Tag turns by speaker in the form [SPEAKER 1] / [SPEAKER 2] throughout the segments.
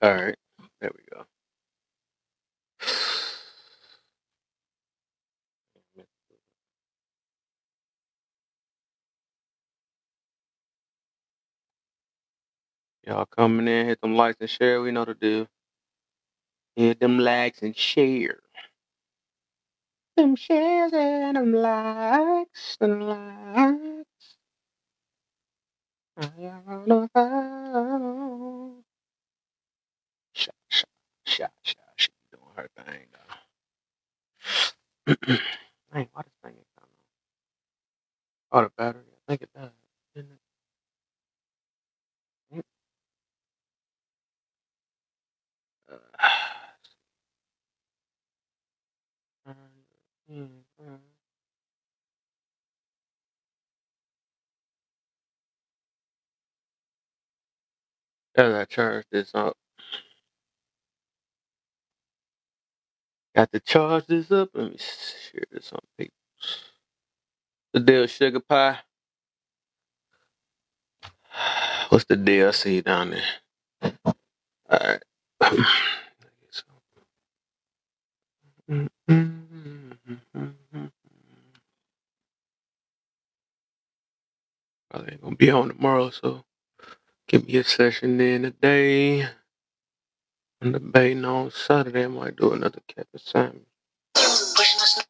[SPEAKER 1] All right, there we go. Y'all coming in, hit them likes and share. We know the deal. Hit them likes and share. Them shares and them likes and likes. I wanna follow. Shot. She be doing her thing though. Dang, why this thing ain't coming on? Oh, the battery. I think it does. Didn't it? As I charge this up, got to charge this up. Let me share this on people. The deal, sugar pie. What's the deal? I see you down there. All right. Probably ain't gonna be on tomorrow, so give me a session in today. I'm debating on Saturday. I might do another cap assignment. So,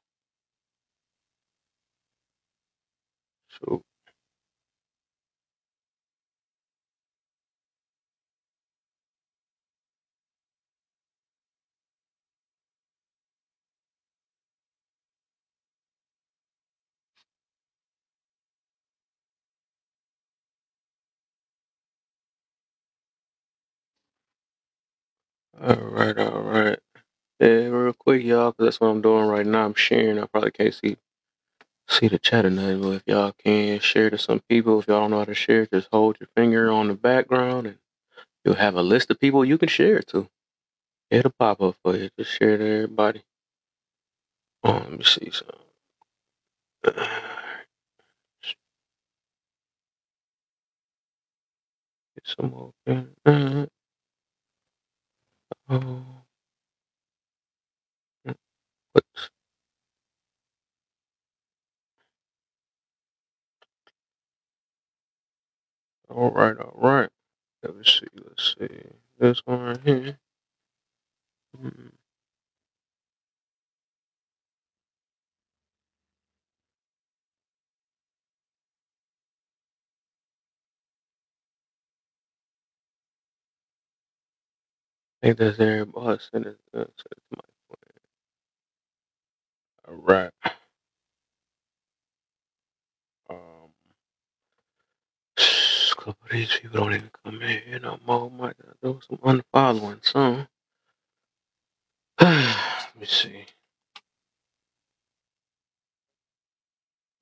[SPEAKER 1] all right. Yeah, real quick, y'all, because that's what I'm doing right now. I'm sharing. I probably can't see the chat or nothing, but if y'all can share to some people, if y'all don't know how to share, just hold your finger on the background and you'll have a list of people you can share it to. It'll pop up for you. Just share to everybody. Let me see some. Get some more. Oh, what's all right. Let's see. This one right here. Hmm. I think that's everybody. Send it. All right. Um, a couple of these people don't even come in here no more. Might gotta do some unfollowing some. Let me see.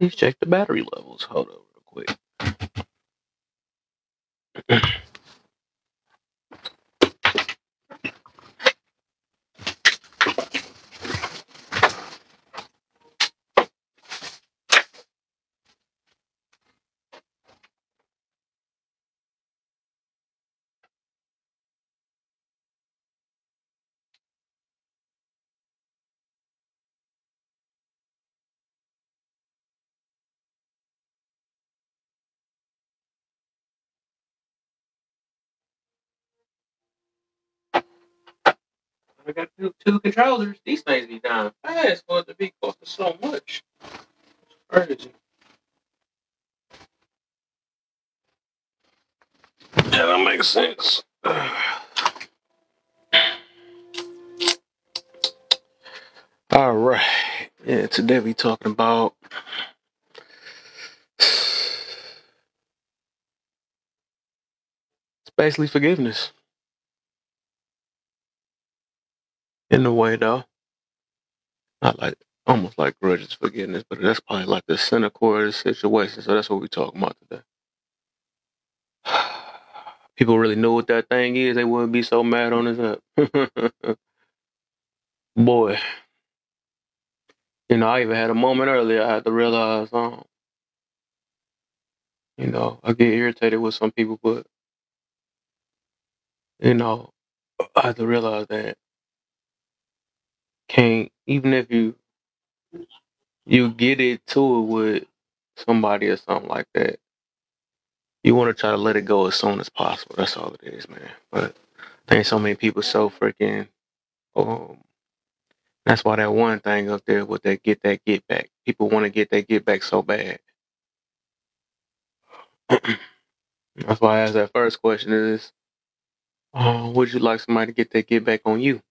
[SPEAKER 1] Let's check the battery levels. Hold up real quick. I got two controllers. These things be down fast for it to be costing so much. Crazy. Yeah, that makes sense. All right. Yeah, today we talking about it's basically forgiveness. In a way though. Not like almost like grudges forgiveness, but that's probably like the center core of the situation. So that's what we talking about today. People really knew what that thing is, they wouldn't be so mad on us up. Boy, I even had a moment earlier. I had to realize, I get irritated with some people, but you know, I have to realize that can't even if you get it to it with somebody or something like that, you want to try to let it go as soon as possible. That's all it is, man. But I think so many people so freaking. Um, that's why that one thing up there with that get back. People want to get that get back so bad. That's why I asked that first question is, would you like somebody to get that get back on you?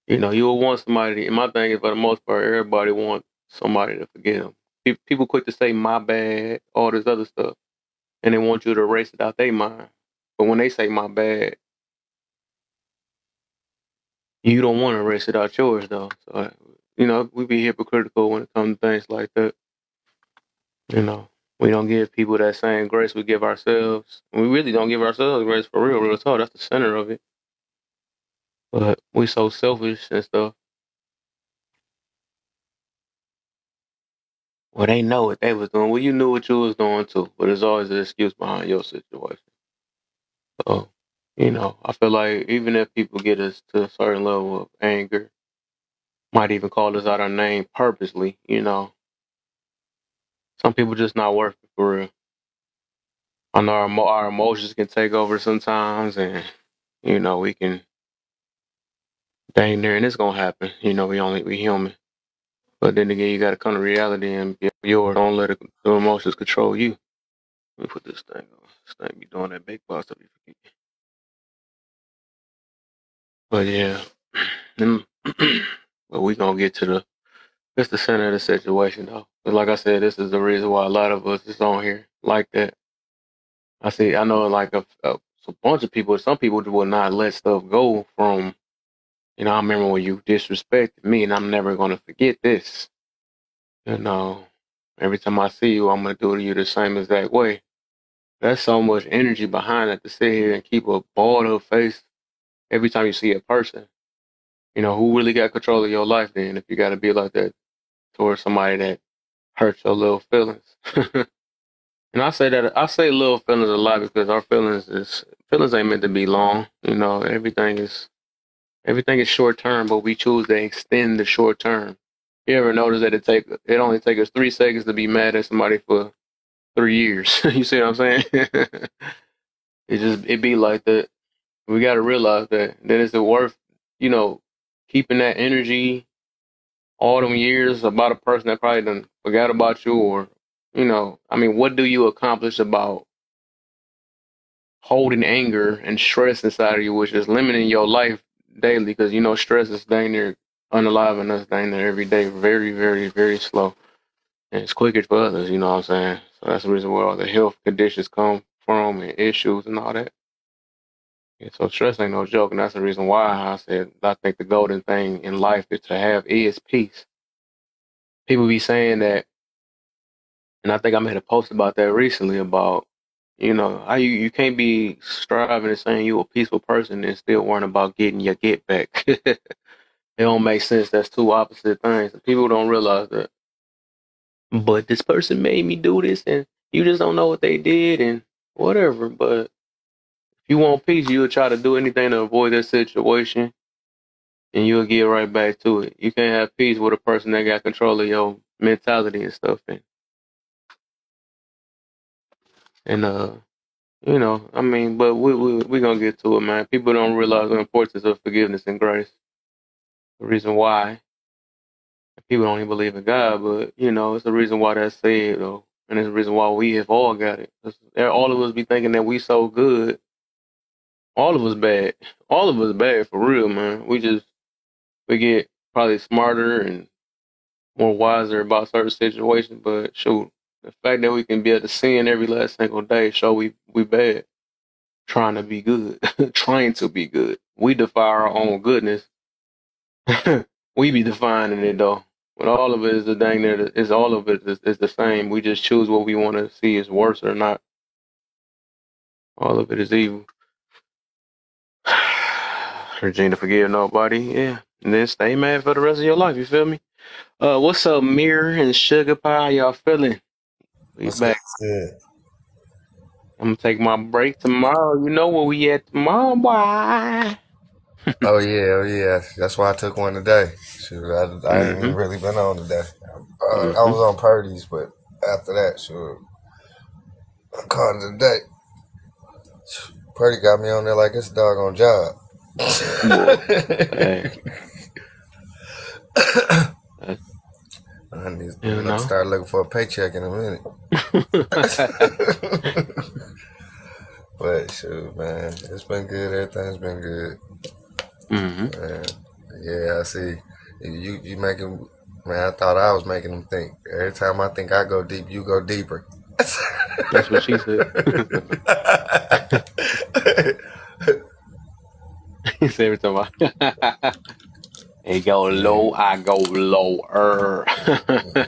[SPEAKER 1] You will want somebody. And my thing is, for the most part, everybody wants somebody to forget them. People quick to say my bad, all this other stuff, and they want you to erase it out their mind. But when they say my bad, you don't want to erase it out yours, though. So, we be hypocritical when it comes to things like that. You know, we don't give people that same grace we give ourselves. We really don't give ourselves grace for real, real talk. That's the center of it. But we so selfish and stuff. Well, they know what they was doing. Well, you knew what you was doing too. But there's always an excuse behind your situation. So, I feel like even if people get us to a certain level of anger, might even call us out our name purposely, some people just not worth it for real. I know our emotions can take over sometimes, and we can dang near, and it's gonna happen. We human. But then again, you gotta come to reality and be yours. Don't let the emotions control you. Let me put this thing on. This thing be doing that big boss stuff. You forget. But yeah, mm, but we gonna get to it's the center of the situation though. 'Cause like I said, this is the reason why a lot of us is on here like that. I know like a bunch of people. Some people will not let stuff go from. I remember when you disrespected me, and I'm never gonna forget this. You know, every time I see you, I'm gonna do to you the same exact way. That's so much energy behind it to sit here and keep a balled up face every time you see a person. Who really got control of your life then if you gotta be like that towards somebody that hurts your little feelings. And I say little feelings a lot because our feelings ain't meant to be long. Everything is short term, but we choose to extend the short term. You ever notice that it only takes us 3 seconds to be mad at somebody for 3 years? You see what I'm saying? It be like that. We got to realize that. Then is it worth, you know, keeping that energy all them years about a person that probably done forgot about you, or I mean, what do you accomplish about holding anger and stress inside of you, which is limiting your life daily? Because stress is dang near unaliving us dang near every day, very, very, very slow, and it's quicker for others. You know what I'm saying? So that's the reason where all the health conditions come from and issues and all that. Yeah, so stress ain't no joke, and that's the reason why I said I think the golden thing in life is to have is peace. People be saying that, and I think I made a post about that recently about how you can't be striving and saying you a peaceful person and still worrying about getting your get back. It don't make sense. That's two opposite things. People don't realize that. But this person made me do this, and you just don't know what they did and whatever. But if you want peace, you'll try to do anything to avoid that situation, and you'll get right back to it. You can't have peace with a person that got control of your mentality and stuff, and I mean, but we gonna get to it, man. People don't realize the importance of forgiveness and grace. The reason why people don't even believe in God, but it's the reason why that's said, though, and it's the reason why we have all got it. 'Cause all of us be thinking that we so good, all of us bad, all of us bad for real, man. We get probably smarter and more wiser about certain situations, but shoot, the fact that we can be able to sin every last single day show we bad. Trying to be good, trying to be good. We defy our own goodness. We be defining it though. But all of it is the thing that is all of it is the same. We just choose what we want to see is worse or not. All of it is evil. Regina, forgive nobody. Yeah. And then stay mad for the rest of your life, you feel me? What's up, Mirror and Sugar Pie? Y'all feeling? We
[SPEAKER 2] What's good?
[SPEAKER 1] back.
[SPEAKER 2] What's good?
[SPEAKER 1] I'm gonna take my break tomorrow. You know where we at tomorrow, boy.
[SPEAKER 2] Oh yeah. That's why I took one today. Shoot, I ain't even
[SPEAKER 1] Mm-hmm.
[SPEAKER 2] really been on today. I
[SPEAKER 1] Mm-hmm.
[SPEAKER 2] was on Purdy's, but after that, sure, I called it a day. Purdy got me on there like it's a doggone job.
[SPEAKER 1] Boy, hey, that's,
[SPEAKER 2] I need
[SPEAKER 1] you
[SPEAKER 2] to
[SPEAKER 1] know.
[SPEAKER 2] start looking for a paycheck in a minute. But shoot, man, it's been good. Everything's been good.
[SPEAKER 1] Mm-hmm.
[SPEAKER 2] Man, yeah, I see. You making man. I thought I was making them think. Every time I think I go deep, you go deeper.
[SPEAKER 1] That's what she said. He said every time I he go
[SPEAKER 2] Yeah.
[SPEAKER 1] low, I go lower.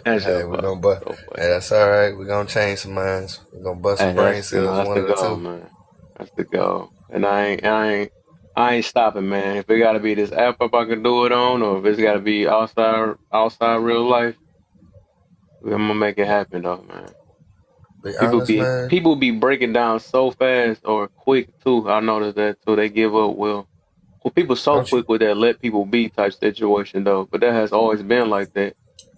[SPEAKER 1] That's
[SPEAKER 2] Hey,
[SPEAKER 1] so
[SPEAKER 2] we're
[SPEAKER 1] funny.
[SPEAKER 2] gonna bust.
[SPEAKER 1] So funny.
[SPEAKER 2] Hey, that's all right. We're gonna change some minds. We're gonna bust some
[SPEAKER 1] Hey,
[SPEAKER 2] brain
[SPEAKER 1] that's
[SPEAKER 2] cells,
[SPEAKER 1] that's
[SPEAKER 2] one
[SPEAKER 1] the
[SPEAKER 2] of the
[SPEAKER 1] goal,
[SPEAKER 2] two.
[SPEAKER 1] man. That's the goal. And I ain't stopping, man. If it gotta be this app up I can do it on, or if it's gotta be outside real life, I'm gonna make it happen though, man.
[SPEAKER 2] Be
[SPEAKER 1] People
[SPEAKER 2] honest,
[SPEAKER 1] be
[SPEAKER 2] man.
[SPEAKER 1] people be breaking down so fast or quick too. I noticed that too. They give up. Well, people so
[SPEAKER 2] Don't you
[SPEAKER 1] quick with that let people be type situation though. But that has always been like that.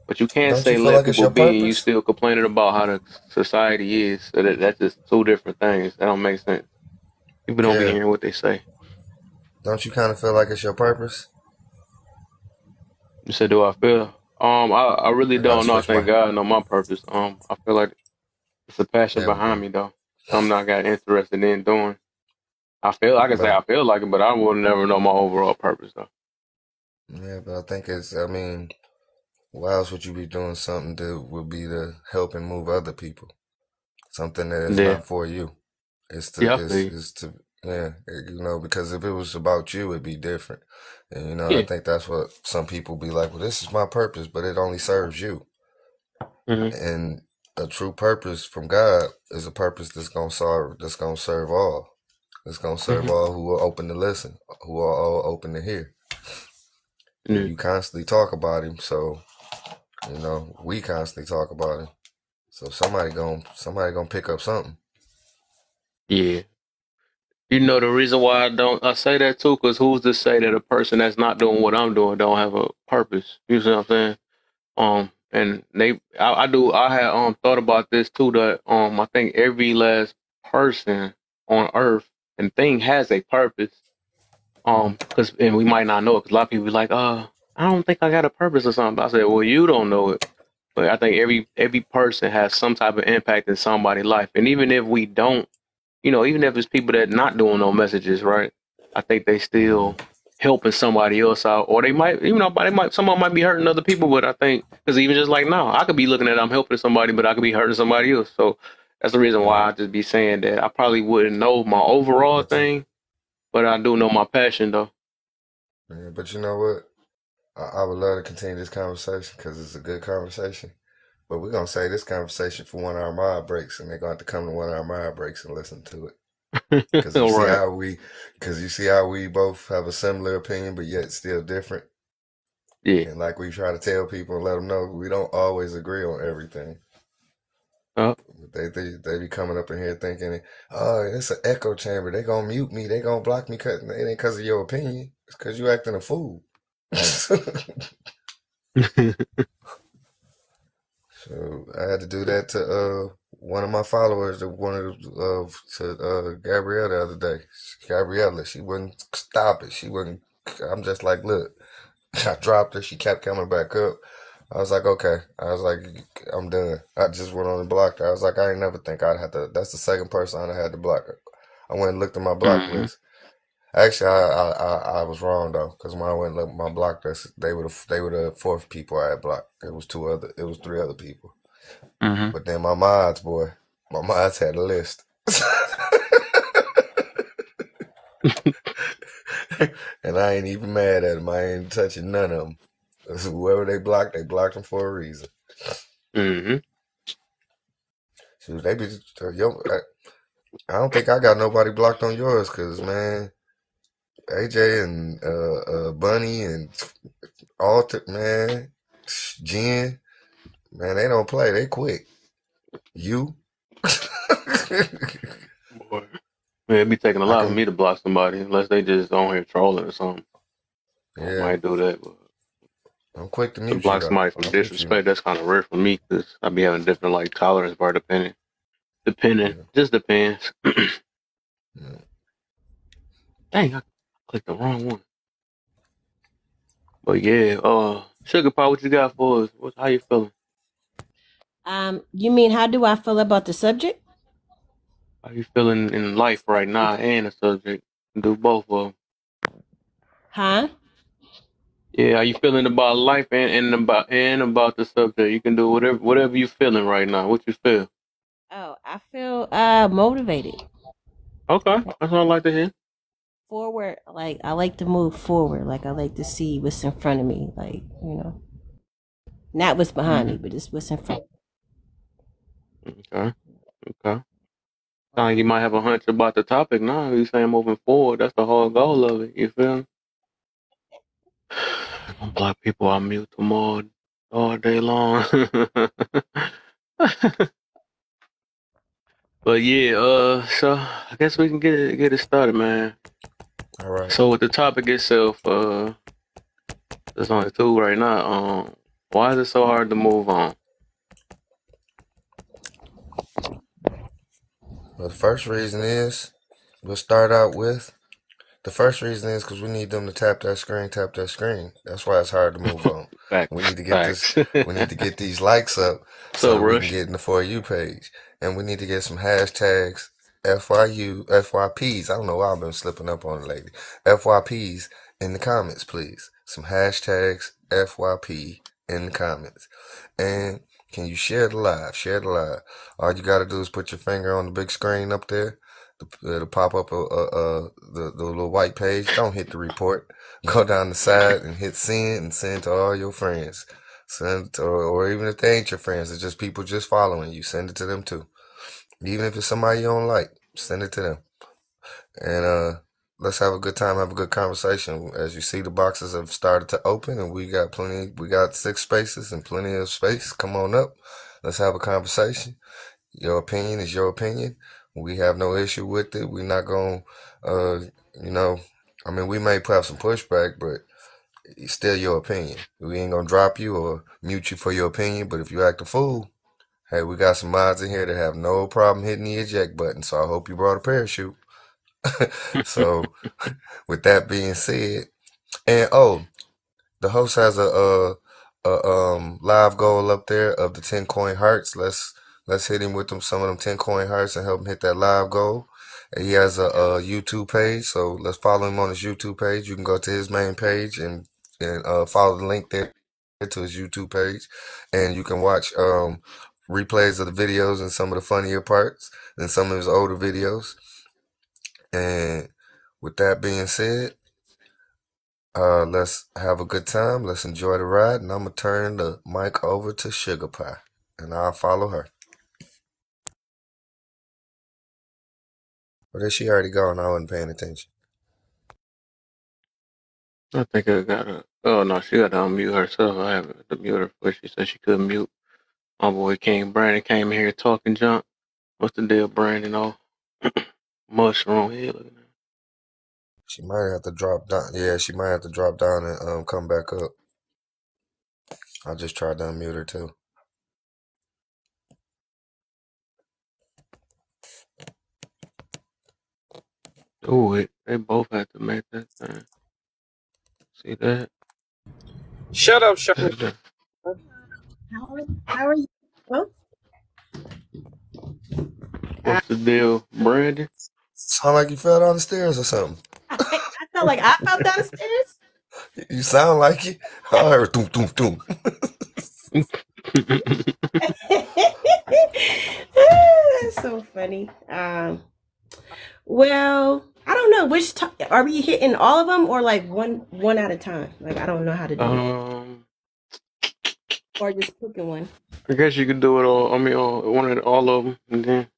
[SPEAKER 1] But you can't
[SPEAKER 2] don't you
[SPEAKER 1] say
[SPEAKER 2] feel
[SPEAKER 1] let
[SPEAKER 2] like it's
[SPEAKER 1] people
[SPEAKER 2] your
[SPEAKER 1] be and you
[SPEAKER 2] purpose?
[SPEAKER 1] still complaining about how the society is. So that's just two different things. That don't make sense. People don't be
[SPEAKER 2] Yeah.
[SPEAKER 1] hearing what they say.
[SPEAKER 2] Don't you kind of feel like it's your purpose?
[SPEAKER 1] You said, do I feel? I really
[SPEAKER 2] I gotta
[SPEAKER 1] don't know. I
[SPEAKER 2] switch my.
[SPEAKER 1] thank God know my purpose. I feel like it's a passion
[SPEAKER 2] There we
[SPEAKER 1] behind
[SPEAKER 2] go.
[SPEAKER 1] me though. Something I got interested in doing. I can say
[SPEAKER 2] But
[SPEAKER 1] I feel like it, but I will never know my overall purpose though.
[SPEAKER 2] yeah, but I think it's. I mean, why else would you be doing something that would be to help and move other people? Something that is
[SPEAKER 1] Yeah,
[SPEAKER 2] not for you. It's to
[SPEAKER 1] yeah, I feel
[SPEAKER 2] it's
[SPEAKER 1] you.
[SPEAKER 2] it's to yeah, because if it was about you, it'd be different. And I
[SPEAKER 1] Yeah.
[SPEAKER 2] think that's what some people be like. Well, this is my purpose, but it only serves you.
[SPEAKER 1] Hmm.
[SPEAKER 2] And a true purpose from God is a purpose that's gonna serve all. It's gonna serve
[SPEAKER 1] Hmm.
[SPEAKER 2] all who are open to listen, who are all open to hear. And
[SPEAKER 1] Yeah.
[SPEAKER 2] you constantly talk about him, so we constantly talk about him. So somebody gonna pick up something.
[SPEAKER 1] Yeah. You know the reason why I say that too, because who's to say that a person that's not doing what I'm doing don't have a purpose? You see what I'm saying? And I had thought about this too, that I think every last person on earth and thing has a purpose. Because and we might not know it, because a lot of people be like, I don't think I got a purpose or something. I said, well, you don't know it. But I think every person has some type of impact in somebody's life. And even if we don't, even if it's people that not doing no messages, right? I think they
[SPEAKER 2] Hmm.
[SPEAKER 1] still helping somebody else out, or they might, someone might be hurting other people. But I think because even just like now, I could be looking at I'm helping somebody, but I could be hurting somebody else. So that's the reason
[SPEAKER 2] Yeah,
[SPEAKER 1] why I just be saying that I probably wouldn't know my overall
[SPEAKER 2] but you,
[SPEAKER 1] thing, but I do know my passion though.
[SPEAKER 2] yeah, but you know what? I would love to continue this conversation because it's a good conversation. But we're gonna say this conversation for one of our mod breaks, and they're gonna have to come to one of our mod breaks and listen to it. Because
[SPEAKER 1] All right.
[SPEAKER 2] you see how we both have a similar opinion, but yet still different.
[SPEAKER 1] Yeah.
[SPEAKER 2] And like we try to tell people and let them know, we don't always agree on everything.
[SPEAKER 1] Uh,
[SPEAKER 2] They be coming up in here thinking, oh, it's an echo chamber. They gonna mute me. They gonna block me. Cause it ain't because of your opinion. It's because you acting a fool. So I had to do that to one of my followers that wanted to Gabrielle the other day. Gabriella, she wouldn't stop it. She wouldn't. I'm just like, look, I dropped her. She kept coming back up. I was like, okay. I was like, I'm done. I just went on and blocked her. I was like, I ain't never think I'd have to. That's the second person I had to block her. I went and looked at my block
[SPEAKER 1] hmm.
[SPEAKER 2] list. Actually, I was wrong though, because when I went and looked at my block list, they were the fourth people I had blocked. It was three other people.
[SPEAKER 1] Hmm.
[SPEAKER 2] But then my mods had a list. And I ain't even mad at them. I ain't touching none of them. Whoever they blocked them for a reason.
[SPEAKER 1] Hmm.
[SPEAKER 2] So they be, yo, I don't think I got nobody blocked on yours, cause man, AJ and Bunny and Alter, man, Jen, man, they don't play. They quick. You,
[SPEAKER 1] It'd be taking a
[SPEAKER 2] I
[SPEAKER 1] lot for
[SPEAKER 2] can,
[SPEAKER 1] me to block somebody unless they just on here trolling or something. I
[SPEAKER 2] yeah,
[SPEAKER 1] might do that, but
[SPEAKER 2] I'm quick to
[SPEAKER 1] to
[SPEAKER 2] mute you
[SPEAKER 1] block
[SPEAKER 2] though.
[SPEAKER 1] somebody from
[SPEAKER 2] I'm with you.
[SPEAKER 1] disrespect, that's kind of rare for me because I be having different like tolerance bar depending,
[SPEAKER 2] Yeah,
[SPEAKER 1] just depends.
[SPEAKER 2] yeah.
[SPEAKER 1] Dang, I clicked the wrong one. But yeah, Sugar Pie, what you got for us? How you feeling?
[SPEAKER 3] You mean how do I feel about the subject?
[SPEAKER 1] How you feeling in life right now and the subject? Do both of them.
[SPEAKER 3] Huh?
[SPEAKER 1] Yeah, how you feeling about life and about the subject? You can do whatever you feeling right now. What you feel?
[SPEAKER 3] Oh, I feel motivated.
[SPEAKER 1] Okay, that's what I like to hear.
[SPEAKER 3] Forward, like I like to move forward. Like I like to see what's in front of me. Like, not what's behind
[SPEAKER 1] Mm-hmm.
[SPEAKER 3] me, but it's what's in front.
[SPEAKER 1] Okay, okay. Sound like you might have a hunch about the topic now. You saying moving forward, that's the whole goal of it. You feel me? I'm black people, I mute them all day long. But yeah, so I guess we can get it started, man.
[SPEAKER 2] All right.
[SPEAKER 1] So with the topic itself, there's only two right now. Why is it so hard to move on?
[SPEAKER 2] Well, the first reason is we'll start out with the first reason is because we need them to tap that screen, tap that screen. That's why it's hard to move on. We
[SPEAKER 1] Facts,
[SPEAKER 2] need to get this.
[SPEAKER 1] facts.
[SPEAKER 2] We need to get these likes up so
[SPEAKER 1] So
[SPEAKER 2] that we can
[SPEAKER 1] Rush.
[SPEAKER 2] get in the For You page, and we need to get some hashtags FYU FYPs. I don't know why I've been slipping up on it lately. FYPs in the comments, please. Some hashtags FYP in the comments, and can you share the live? Share the live. All you got to do is put your finger on the big screen up there. It'll pop up the little white page. Don't hit the report. Go down the side and hit send and send to all your friends. Send or even if they ain't your friends, it's just people just following you. Send it to them too. Even if it's somebody you don't like, send it to them. And let's have a good time, have a good conversation. As you see, the boxes have started to open, and we got plenty. We got 6 spaces and plenty of space. Come on up. Let's have a conversation. Your opinion is your opinion. We have no issue with it. We're not going to, you know, I mean, we may have some pushback, but it's still your opinion. We ain't going to drop you or mute you for your opinion, but if you act a fool, hey, we got some mods in here that have no problem hitting the eject button, so I hope you brought a parachute. So, with that being said, and the host has a live goal up there of the 10 coin hearts. Let's hit him with some of them 10 coin hearts and help him hit that live goal. And he has a YouTube page, so let's follow him on his YouTube page. You can go to his main page and follow the link there to his YouTube page, and you can watch replays of the videos and some of the funnier parts and some of his older videos. And with that being said, let's have a good time. Let's enjoy the ride. And I'm going to turn the mic over to Sugar Pie. And I'll follow her. Or did she already go and I wasn't paying attention?
[SPEAKER 1] I think I got to. Oh no, she got to unmute herself. I have to mute her before she said she couldn't mute. My boy King Brandon came in here talking junk. What's the deal, Brandon? Oh, mushroom head. Look at that.
[SPEAKER 2] She might have to drop down. Yeah, she might have to drop down and come back up. I just tried to unmute her too.
[SPEAKER 1] Do it. They both had to make that thing. See that?
[SPEAKER 4] Shut up, Sean.
[SPEAKER 1] That's that.
[SPEAKER 3] How are you? Well,
[SPEAKER 1] What's the deal, Brandon?
[SPEAKER 2] Sound like you fell down the stairs or something.
[SPEAKER 3] I felt like I fell down the stairs.
[SPEAKER 2] You sound like it. I heard doom, doom, doom.
[SPEAKER 3] That's so funny. Well, I don't know which are we hitting all of them or like one at a time. Like I don't know how to do it, or just picking one.
[SPEAKER 1] I guess you could do it all. I mean, all of them, and then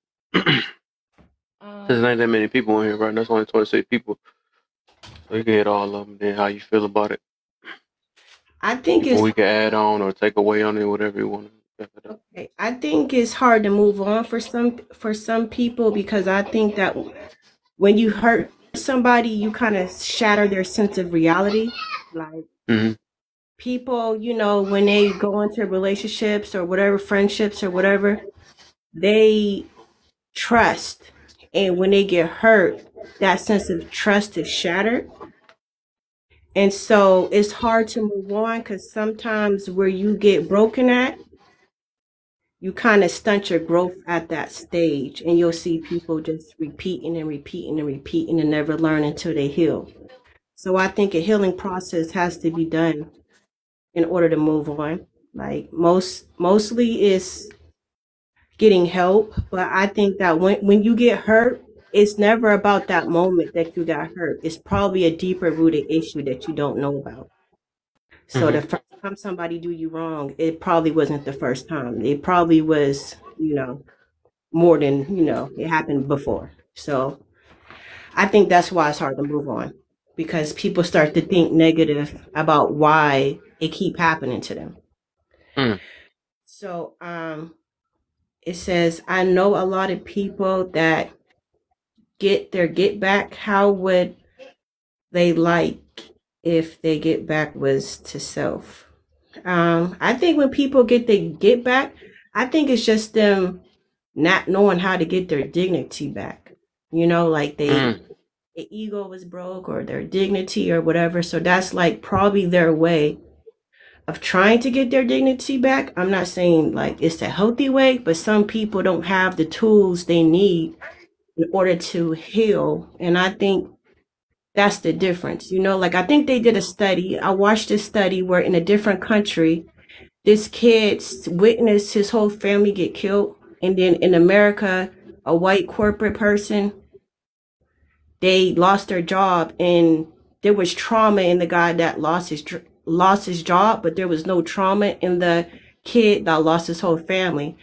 [SPEAKER 1] there's not that many people in here, right? That's only 26 people, so you can hit all of them. Then how you feel about it?
[SPEAKER 3] I think
[SPEAKER 1] we can add on or take away on it, whatever you want.
[SPEAKER 3] Okay, I think it's hard to move on for some people because I think that when you hurt somebody, you kind of shatter their sense of reality. Like people, you know, when they go into relationships or whatever, friendships or whatever, they trust. And when they get hurt, that sense of trust is shattered. And so it's hard to move on because sometimes where you get broken at, you kind of stunt your growth at that stage. And you'll see people just repeating and repeating and repeating and never learn until they heal. So I think a healing process has to be done in order to move on. Like mostly it's getting help, but I think that when you get hurt, it's never about that moment that you got hurt. It's probably a deeper rooted issue that you don't know about. So the first time somebody do you wrong, it probably wasn't the first time. It probably was, you know, more than, you know, it happened before. So I think that's why it's hard to move on, because people start to think negative about why it keep happening to them. So it says, I know a lot of people that get their get back. How would they like if they get back was to self? I think when people get their get back, I think it's just them not knowing how to get their dignity back. You know, like their ego was broke or their dignity or whatever. So that's like probably their way of trying to get their dignity back. I'm not saying like it's a healthy way, but some people don't have the tools they need in order to heal. And I think that's the difference. You know, like I think they did a study. I watched this study where in a different country, this kid witnessed his whole family get killed. And then in America, a white corporate person, they lost their job, and there was trauma in the guy that lost his job, but there was no trauma in the kid that lost his whole family.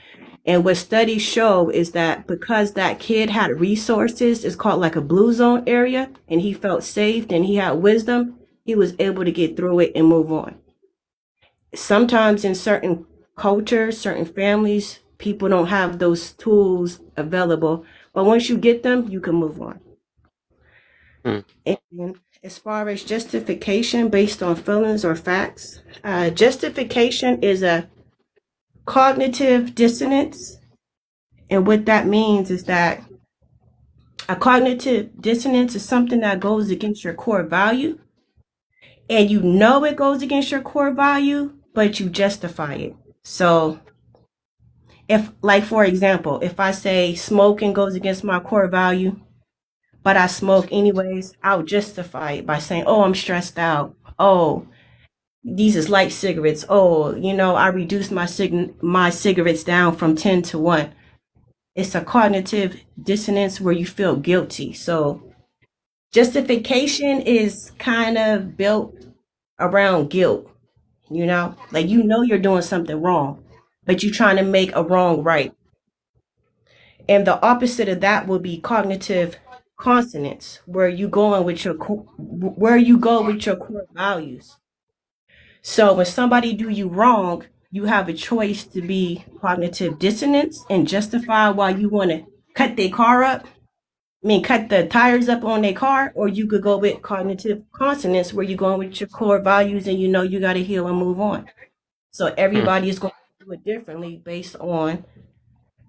[SPEAKER 3] And what studies show is that because that kid had resources, it's called like a blue zone area, and he felt safe and he had wisdom, he was able to get through it and move on. Sometimes in certain cultures, certain families, people don't have those tools available, but once you get them, you can move on. And as far as justification based on feelings or facts, justification is a cognitive dissonance. And what that means is that a cognitive dissonance is something that goes against your core value. And you know it goes against your core value, but you justify it. So if, like, for example, if I say smoking goes against my core value, but I smoke anyways, I'll justify it by saying, oh, I'm stressed out. Oh, these is light cigarettes. Oh, you know, I reduced my cigarettes down from 10 to 1. It's a cognitive dissonance where you feel guilty. So justification is kind of built around guilt, you know, like, you know, you're doing something wrong, but you're trying to make a wrong right. And the opposite of that will be cognitive consonance, where you go with your core values. So when somebody do you wrong, you have a choice to be cognitive dissonance and justify why you want to cut their car up. Cut the tires up on their car, or you could go with cognitive consonance, where you're going with your core values and you know you got to heal and move on. So everybody is going to do it differently based on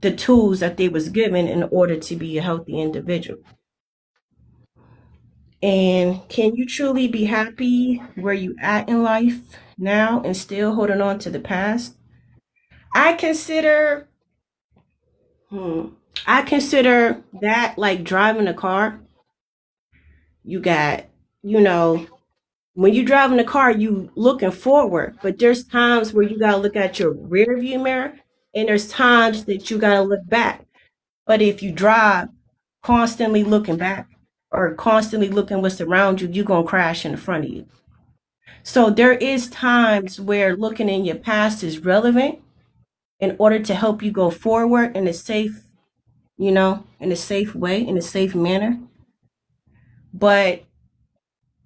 [SPEAKER 3] the tools that they was given in order to be a healthy individual. And can you truly be happy where you at in life now and still holding on to the past? I consider that like driving a car. You got, you know, when you're driving a car, you looking forward, but there's times where you got to look at your rear view mirror, and there's times that you got to look back. But if you drive constantly looking back or constantly looking what's around you, you're going to crash in front of you. So there is times where looking in your past is relevant in order to help you go forward in a safe, you know, in a safe way, in a safe manner. But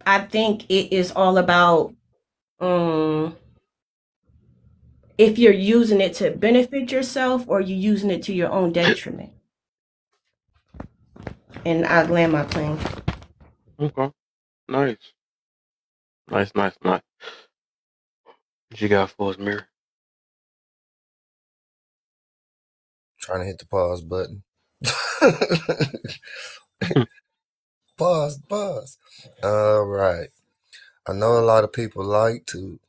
[SPEAKER 3] I think it is all about if you're using it to benefit yourself or you're using it to your own detriment. And I land my plane.
[SPEAKER 1] Okay. Nice. Nice. What you got for us, Mirror?
[SPEAKER 2] Trying to hit the pause button. Pause. All right. I know a lot of people like to.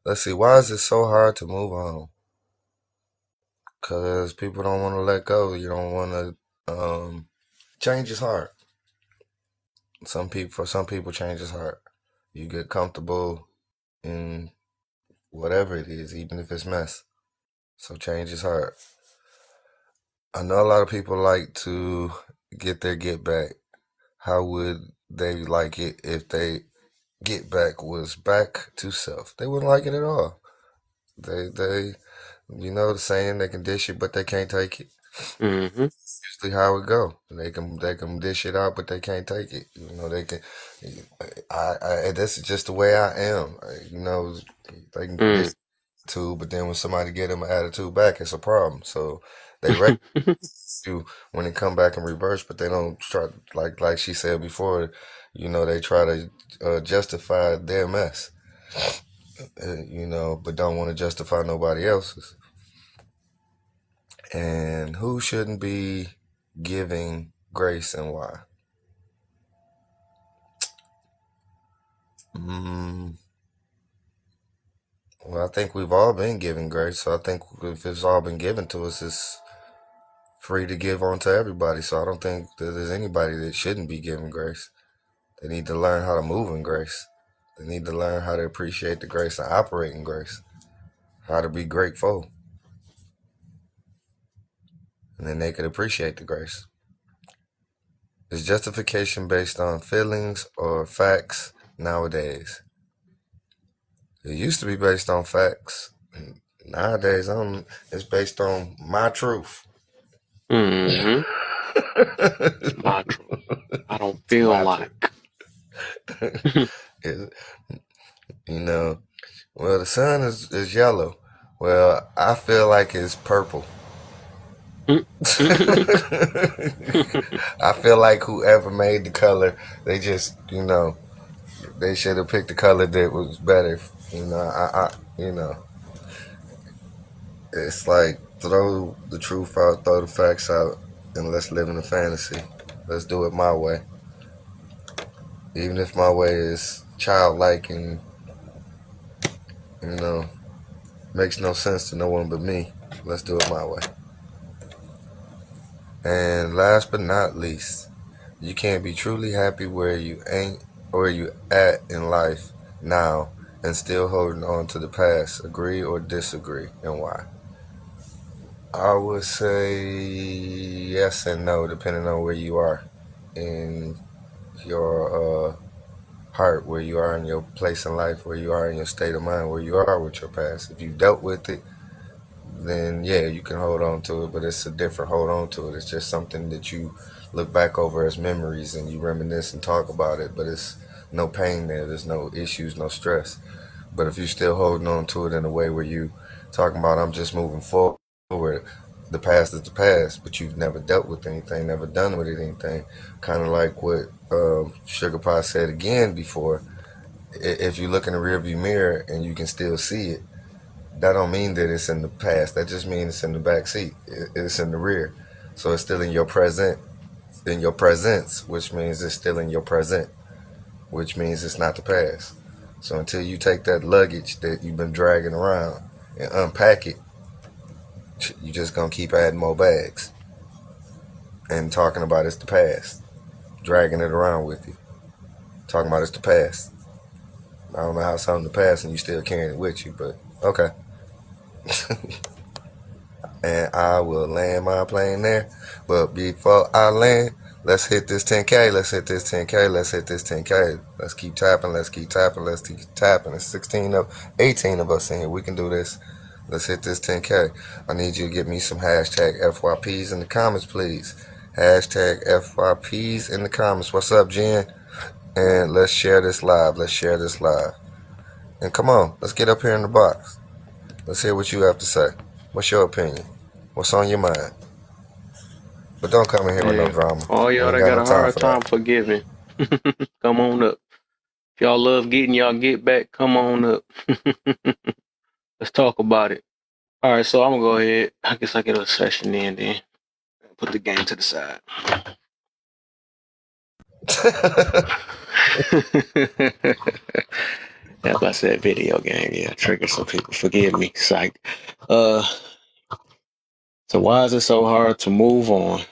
[SPEAKER 2] Let's see. Why is it so hard to move on? Because people don't want to let go. You don't want to. Change is hard. For some people, change is hard. You get comfortable in whatever it is, even if it's mess. So change is hard. I know a lot of people like to get their get back. How would they like it if they get back was back to self? They wouldn't like it at all. They you know the saying, they can dish it but they can't take it.
[SPEAKER 1] Mm-hmm.
[SPEAKER 2] Usually how it go. They can dish it out but they can't take it. You know, they can this is just the way I am. You know, they can dish it too, but then when somebody get them an attitude back, it's a problem. So they you when they come back in reverse, but they don't try, like she said before, you know, they try to justify their mess, you know, but don't want to justify nobody else's. And who shouldn't be giving grace and why? Well, I think we've all been given grace, so I think if it's all been given to us, it's free to give on to everybody. So I don't think that there's anybody that shouldn't be given grace. They need to learn how to move in grace. They need to learn how to appreciate the grace and operate in grace. How to be grateful. And then they could appreciate the grace. Is justification based on feelings or facts nowadays? It used to be based on facts. Nowadays, it's based on my truth.
[SPEAKER 1] Mm-hmm. My truth. I don't feel like.
[SPEAKER 2] You know, well, the sun is yellow. Well, I feel like it's purple. I feel like whoever made the color, they just, you know, they should have picked the color that was better. You know, you know, it's like throw the truth out, throw the facts out, and let's live in a fantasy. Let's do it my way. Even if my way is childlike and, you know, makes no sense to no one but me, let's do it my way. And last but not least, you can't be truly happy where you ain't or you at in life now and still holding on to the past. Agree or disagree, and why? I would say yes and no, depending on where you are in your heart, where you are in your place in life, where you are in your state of mind, where you are with your past. If you dealt with it, then yeah, you can hold on to it, but it's a different hold on to it. It's just something that you look back over as memories and you reminisce and talk about it, but it's no pain there. There's no issues, no stress. But if you're still holding on to it in a way where you talking about, I'm just moving forward, the past is the past, but you've never dealt with anything, never done with anything. Kind of like what Sugar Pie said again before. If you look in the rearview mirror and you can still see it, that don't mean that it's in the past. That just means it's in the back seat. It's in the rear. So it's still in your presence, which means it's still in your present, which means it's not the past. So until you take that luggage that you've been dragging around and unpack it, you just gonna keep adding more bags and talking about it's the past, dragging it around with you, talking about it's the past. I don't know how it's something the past and you still carrying it with you, but okay. And I will land my plane there. But before I land, let's hit this 10K. Let's hit this 10K. Let's hit this 10K. Let's keep tapping. Let's keep tapping. Let's keep tapping. It's 18 of us in here. We can do this. Let's hit this 10K. I need you to get me some hashtag FYPs in the comments, please. Hashtag FYPs in the comments. What's up, Jen? And let's share this live. Let's share this live. And come on, let's get up here in the box. Let's hear what you have to say. What's your opinion? What's on your mind? But don't come in here with no
[SPEAKER 1] Yeah.
[SPEAKER 2] drama.
[SPEAKER 1] All
[SPEAKER 2] We
[SPEAKER 1] y'all
[SPEAKER 2] ain't
[SPEAKER 1] that
[SPEAKER 2] got
[SPEAKER 1] got
[SPEAKER 2] no
[SPEAKER 1] a
[SPEAKER 2] time
[SPEAKER 1] hard
[SPEAKER 2] for that.
[SPEAKER 1] time forgiving, come on up. If y'all love getting y'all get back, come on up. Let's talk about it. All right, so I'm gonna go ahead. I guess I get a session in then. Put the game to the side. That's why I said video game. Yeah, trigger some people. Forgive me. Psych. Uh, so why is it so hard to move on?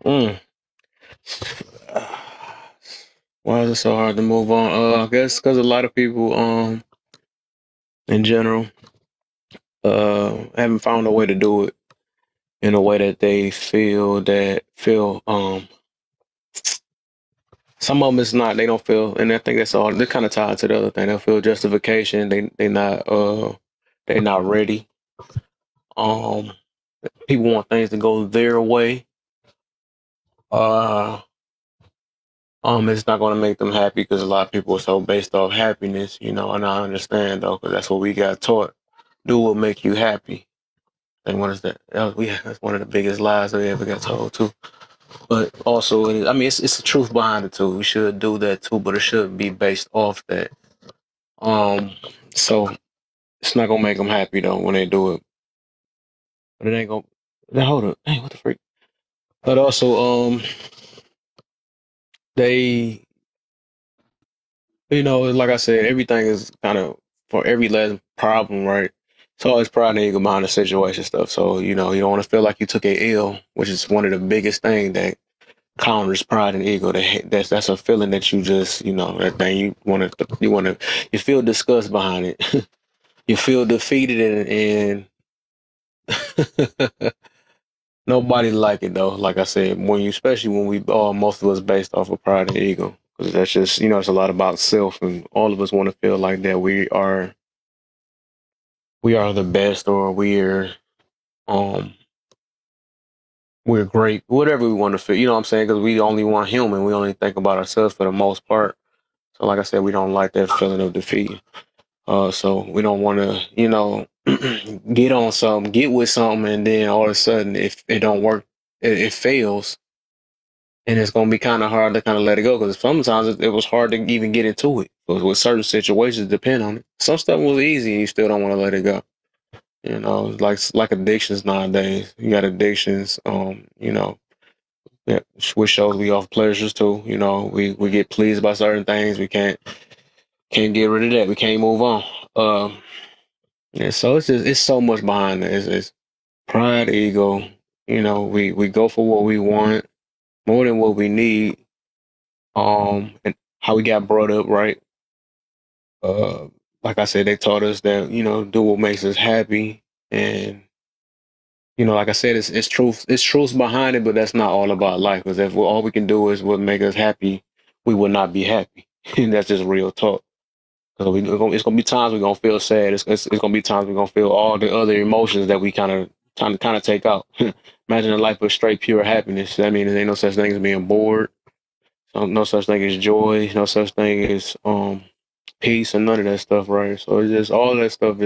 [SPEAKER 1] Mm, why is it so hard to move on? I guess because a lot of people, in general, haven't found a way to do it in a way that they feel some of them it's not, they don't feel, and I think that's all, they're kind of tied to the other thing. They'll feel justification. They're not ready. Um, People want things to go their way. It's not going to make them happy because a lot of people are so based off happiness, and I understand though, because that's what we got taught. Do what make you happy. And what is that? That's one of the biggest lies that we ever got told too. But also, it's the truth behind it too. We should do that too, but it should be based off that. So it's not gonna make them happy though when they do it. But it ain't gonna. Hold up, hey, what the freak? But also, they, like I said, everything is kind of for every last problem, right? It's always pride and ego behind the situation stuff. So you don't want to feel like you took a L, which is one of the biggest things that counters pride and ego. That's a feeling that you just, that thing you feel disgust behind it. You feel defeated and nobody like it though. Like I said, especially when we all, most of us based off of pride and ego, because that's just, it's a lot about self, and all of us want to feel like that we are the best, or um we're great, whatever we want to feel. You know what I'm saying? Because we only want human. We only think about ourselves for the most part. So, like I said, we don't like that feeling of defeat. So we don't want to, get with something, and then all of a sudden, if it don't work, it fails, and it's gonna be kind of hard to kind of let it go, because sometimes it was hard to even get into it. But with certain situations, depend on it. Some stuff was easy, and you still don't want to let it go. Like addictions nowadays. You got addictions. Yeah, which shows we offer pleasures too. We get pleased by certain things. We can't get rid of that. We can't move on. Yeah, so it's so much behind it. It's pride, ego. We go for what we want more than what we need. And how we got brought up, right? Like I said, they taught us that do what makes us happy, and like I said, it's truth. It's truth behind it, but that's not all about life. Because if all we can do is what make us happy, we will not be happy, and that's just real talk. So it's gonna be times we're gonna feel sad. It's gonna be times we're gonna feel all the other emotions that we kind of take out. Imagine a life of straight pure happiness. I mean, there ain't no such thing as being bored. No such thing as joy. No such thing as peace, and none of that stuff, right? So it's just all that stuff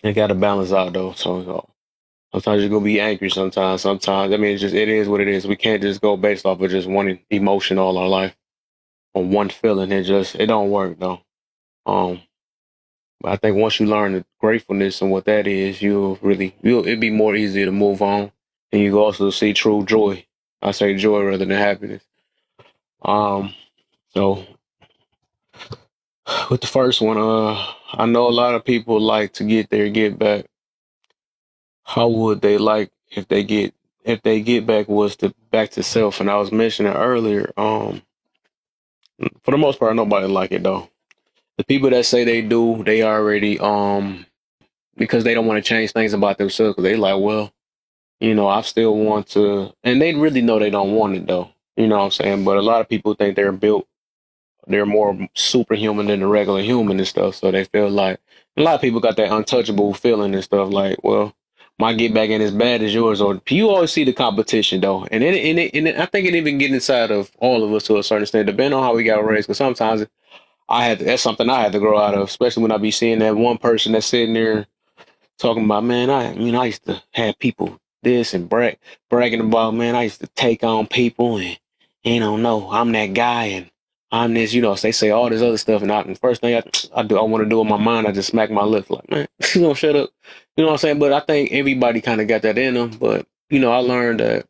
[SPEAKER 1] it got to balance out though. So sometimes you're gonna be angry. Sometimes it is what it is. We can't just go based off of just one emotion all our life or one feeling. It don't work though. But I think once you learn the gratefulness and what that is, it'd be more easier to move on, and you can also see true joy. I say joy rather than happiness. So with the first one, I know a lot of people like to get back. How would they like if they get back was back to self? And I was mentioning earlier, for the most part, nobody like it though. The people that say they do, they already because they don't want to change things about themselves. Because they like, well, I still want to, and they really know they don't want it though. You know what I'm saying? But a lot of people think they're more superhuman than the regular human and stuff. So they feel like a lot of people got that untouchable feeling and stuff. Like, well, my get back ain't as bad as yours. Or you always see the competition though, and I think it even get inside of all of us to a certain extent, depending on how we got raised. Because sometimes that's something I had to grow out of, especially when I be seeing that one person that's sitting there talking about, man, I used to have people this and bragging about, man, I used to take on people and no, I'm that guy and I'm this, they say all this other stuff. And the first thing I want to do in my mind, I just smack my lips like, man, shut up. You know what I'm saying? But I think everybody kind of got that in them. But, I learned that,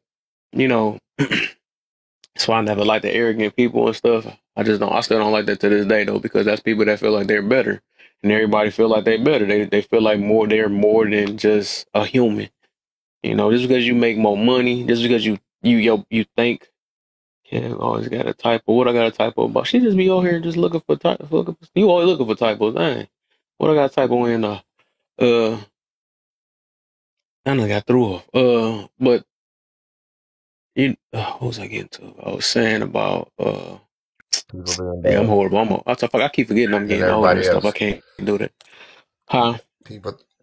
[SPEAKER 1] so I never liked the arrogant people and stuff. I still don't like that to this day though, because that's people that feel like they're better and everybody feel like they're better. They feel like they're more than just a human. Just because you make more money, just because you think, yeah, always got a typo. What I got a typo about? She just be over here just looking for typos. You always looking for typos. Dang. What I got a typo in? I got through her. But what was I getting to? I was saying about
[SPEAKER 2] People being
[SPEAKER 1] yeah, I'm
[SPEAKER 2] bad
[SPEAKER 1] horrible. I keep forgetting I'm
[SPEAKER 2] than
[SPEAKER 1] getting older and
[SPEAKER 2] everybody
[SPEAKER 1] stuff. I
[SPEAKER 2] else.
[SPEAKER 1] can't do that. Huh?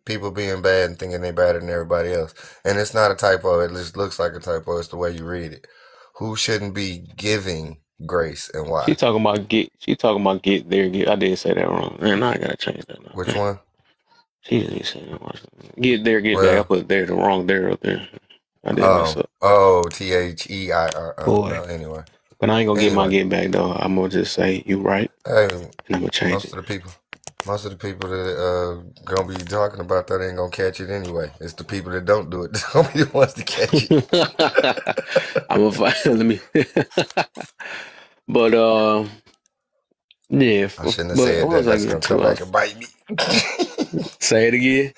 [SPEAKER 2] People being bad and thinking they better than everybody else. And it's not a typo. It just looks like a typo. It's the way you read it. Who shouldn't be giving grace and why?
[SPEAKER 1] She talking about get there. I did say that wrong. Man, now I gotta change that now.
[SPEAKER 2] Which one?
[SPEAKER 1] She didn't say that. Get there, get back. I
[SPEAKER 2] Well,
[SPEAKER 1] put there the wrong there up there. I did mess up.
[SPEAKER 2] THEIR.
[SPEAKER 1] Boy.
[SPEAKER 2] Well, anyway.
[SPEAKER 1] But I ain't gonna get my get back though. I'm gonna just say you right.
[SPEAKER 2] Hey,
[SPEAKER 1] And I'm gonna change
[SPEAKER 2] most
[SPEAKER 1] it.
[SPEAKER 2] of the people that gonna be talking about that ain't gonna catch it anyway. It's the people that don't do it that gonna be the ones to catch it.
[SPEAKER 1] I'm gonna find. Let me. But yeah.
[SPEAKER 2] I shouldn't have said that. That's gonna come back and bite me.
[SPEAKER 1] Say it again.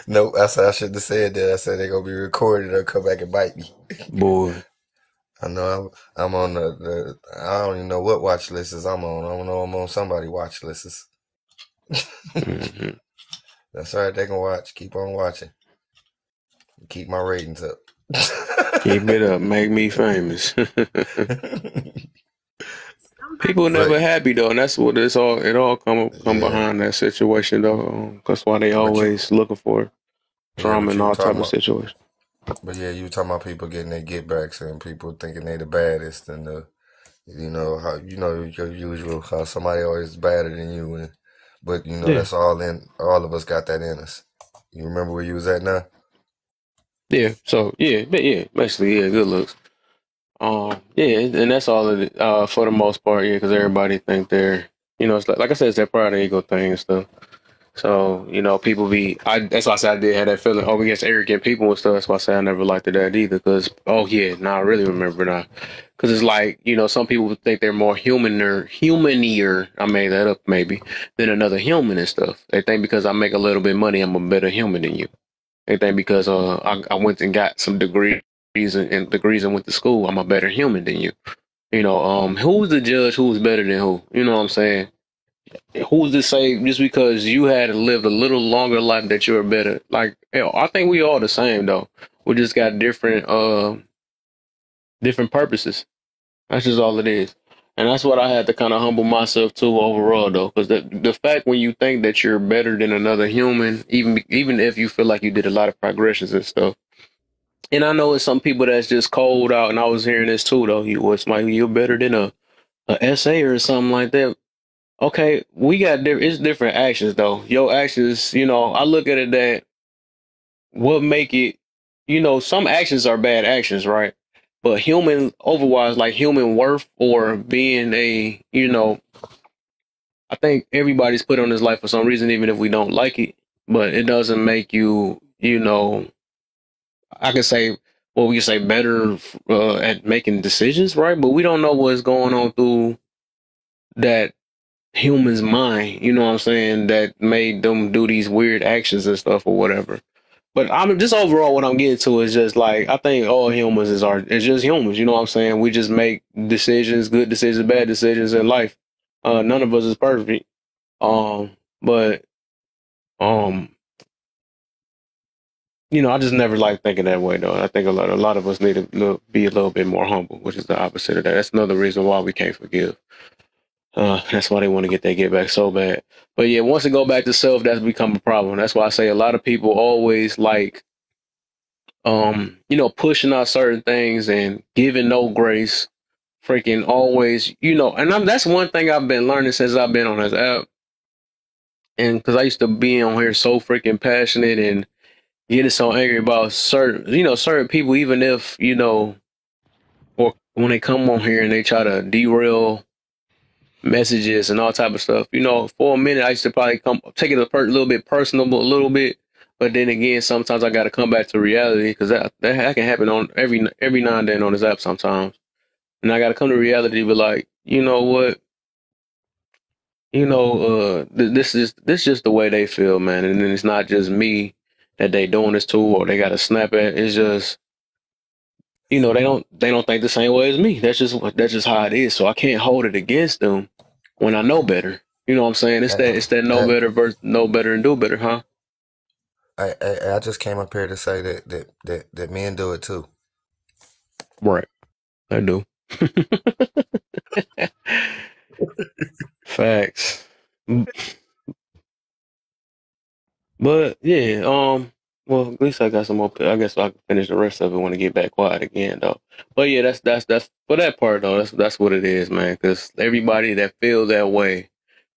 [SPEAKER 2] Nope, I said I shouldn't have said that. I said they're gonna be recorded or come back and bite me.
[SPEAKER 1] Boy.
[SPEAKER 2] I know I'm on the I don't even know what watch lists I'm on. I don't know I'm on somebody watch lists.
[SPEAKER 1] Mm-hmm.
[SPEAKER 2] That's all right, they can watch. Keep on watching. Keep my ratings up.
[SPEAKER 1] Keep it up. Make me famous. People never happy though, and that's what it all come behind that situation though. That's why they always looking for drama and all type of situation.
[SPEAKER 2] But yeah, you talking about people getting their get backs and people thinking they the baddest and how your usual how somebody always better than you but that's all of us got that in us. You remember where you was at now? Yeah.
[SPEAKER 1] So basically good looks. Yeah, and that's all of it for the most part. Yeah, because everybody think they're it's like I said, it's that pride and ego thing and stuff. So, people that's why I said I did have that feeling against arrogant people and stuff. That's why I said I never liked that either. Because, I really remember now. Because it's like, some people think they're more humanier, I made that up maybe, than another human and stuff. They think because I make a little bit of money, I'm a better human than you. They think because I went and got some degrees and went to school, I'm a better human than you. Who's the judge? Who's better than who? You know what I'm saying? Who's to say just because you had lived a little longer life that you're better? Like, I think we all the same though. We just got different purposes. That's just all it is. And that's what I had to kind of humble myself to overall though, because the fact when you think that you're better than another human, even if you feel like you did a lot of progressions and stuff. And I know it's some people that's just cold out, and I was hearing this too though. You're better than a essay or something like that. Okay, it's different actions though. Your actions, I look at it that what make it, some actions are bad actions, right? But otherwise, like human worth or being I think everybody's put on this life for some reason, even if we don't like it, but it doesn't make you, I can say, we can say better at making decisions, right? But we don't know what's going on through that human's mind, you know what I'm saying, that made them do these weird actions and stuff or whatever. But I'm just overall what I'm getting to is just like I think all humans it's just humans, you know what I'm saying? We just make decisions, good decisions, bad decisions in life. None of us is perfect. But I just never like thinking that way though. I think a lot of us need to be a little bit more humble, which is the opposite of that. That's another reason why we can't forgive. That's why they want to get their get back so bad. But yeah, once it go back to self, that's become a problem. That's why I say a lot of people always like, pushing out certain things and giving no grace, freaking always, and that's one thing I've been learning since I've been on this app. and because I used to be on here so freaking passionate and getting so angry about certain people, even if, or when they come on here and they try to derail messages and all type of stuff. For a minute, I used to probably take it a little bit personal, a little bit. But then again, sometimes I got to come back to reality because that can happen on every now and then on this app sometimes. And I got to come to reality, but like, you know what? This is just the way they feel, man. And then it's not just me that they doing this to or they got to snap at. It's just, they don't think the same way as me. That's just how it is. So I can't hold it against them when I know better. You know what I'm saying? It's that know better versus know better and do better, huh?
[SPEAKER 2] I just came up here to say that men do it too.
[SPEAKER 1] Right. I do. Facts. But yeah, well, at least I got some more. I guess I can finish the rest of it when I get back quiet again, though. But yeah, that's for that part though. That's what it is, man. Because everybody that feels that way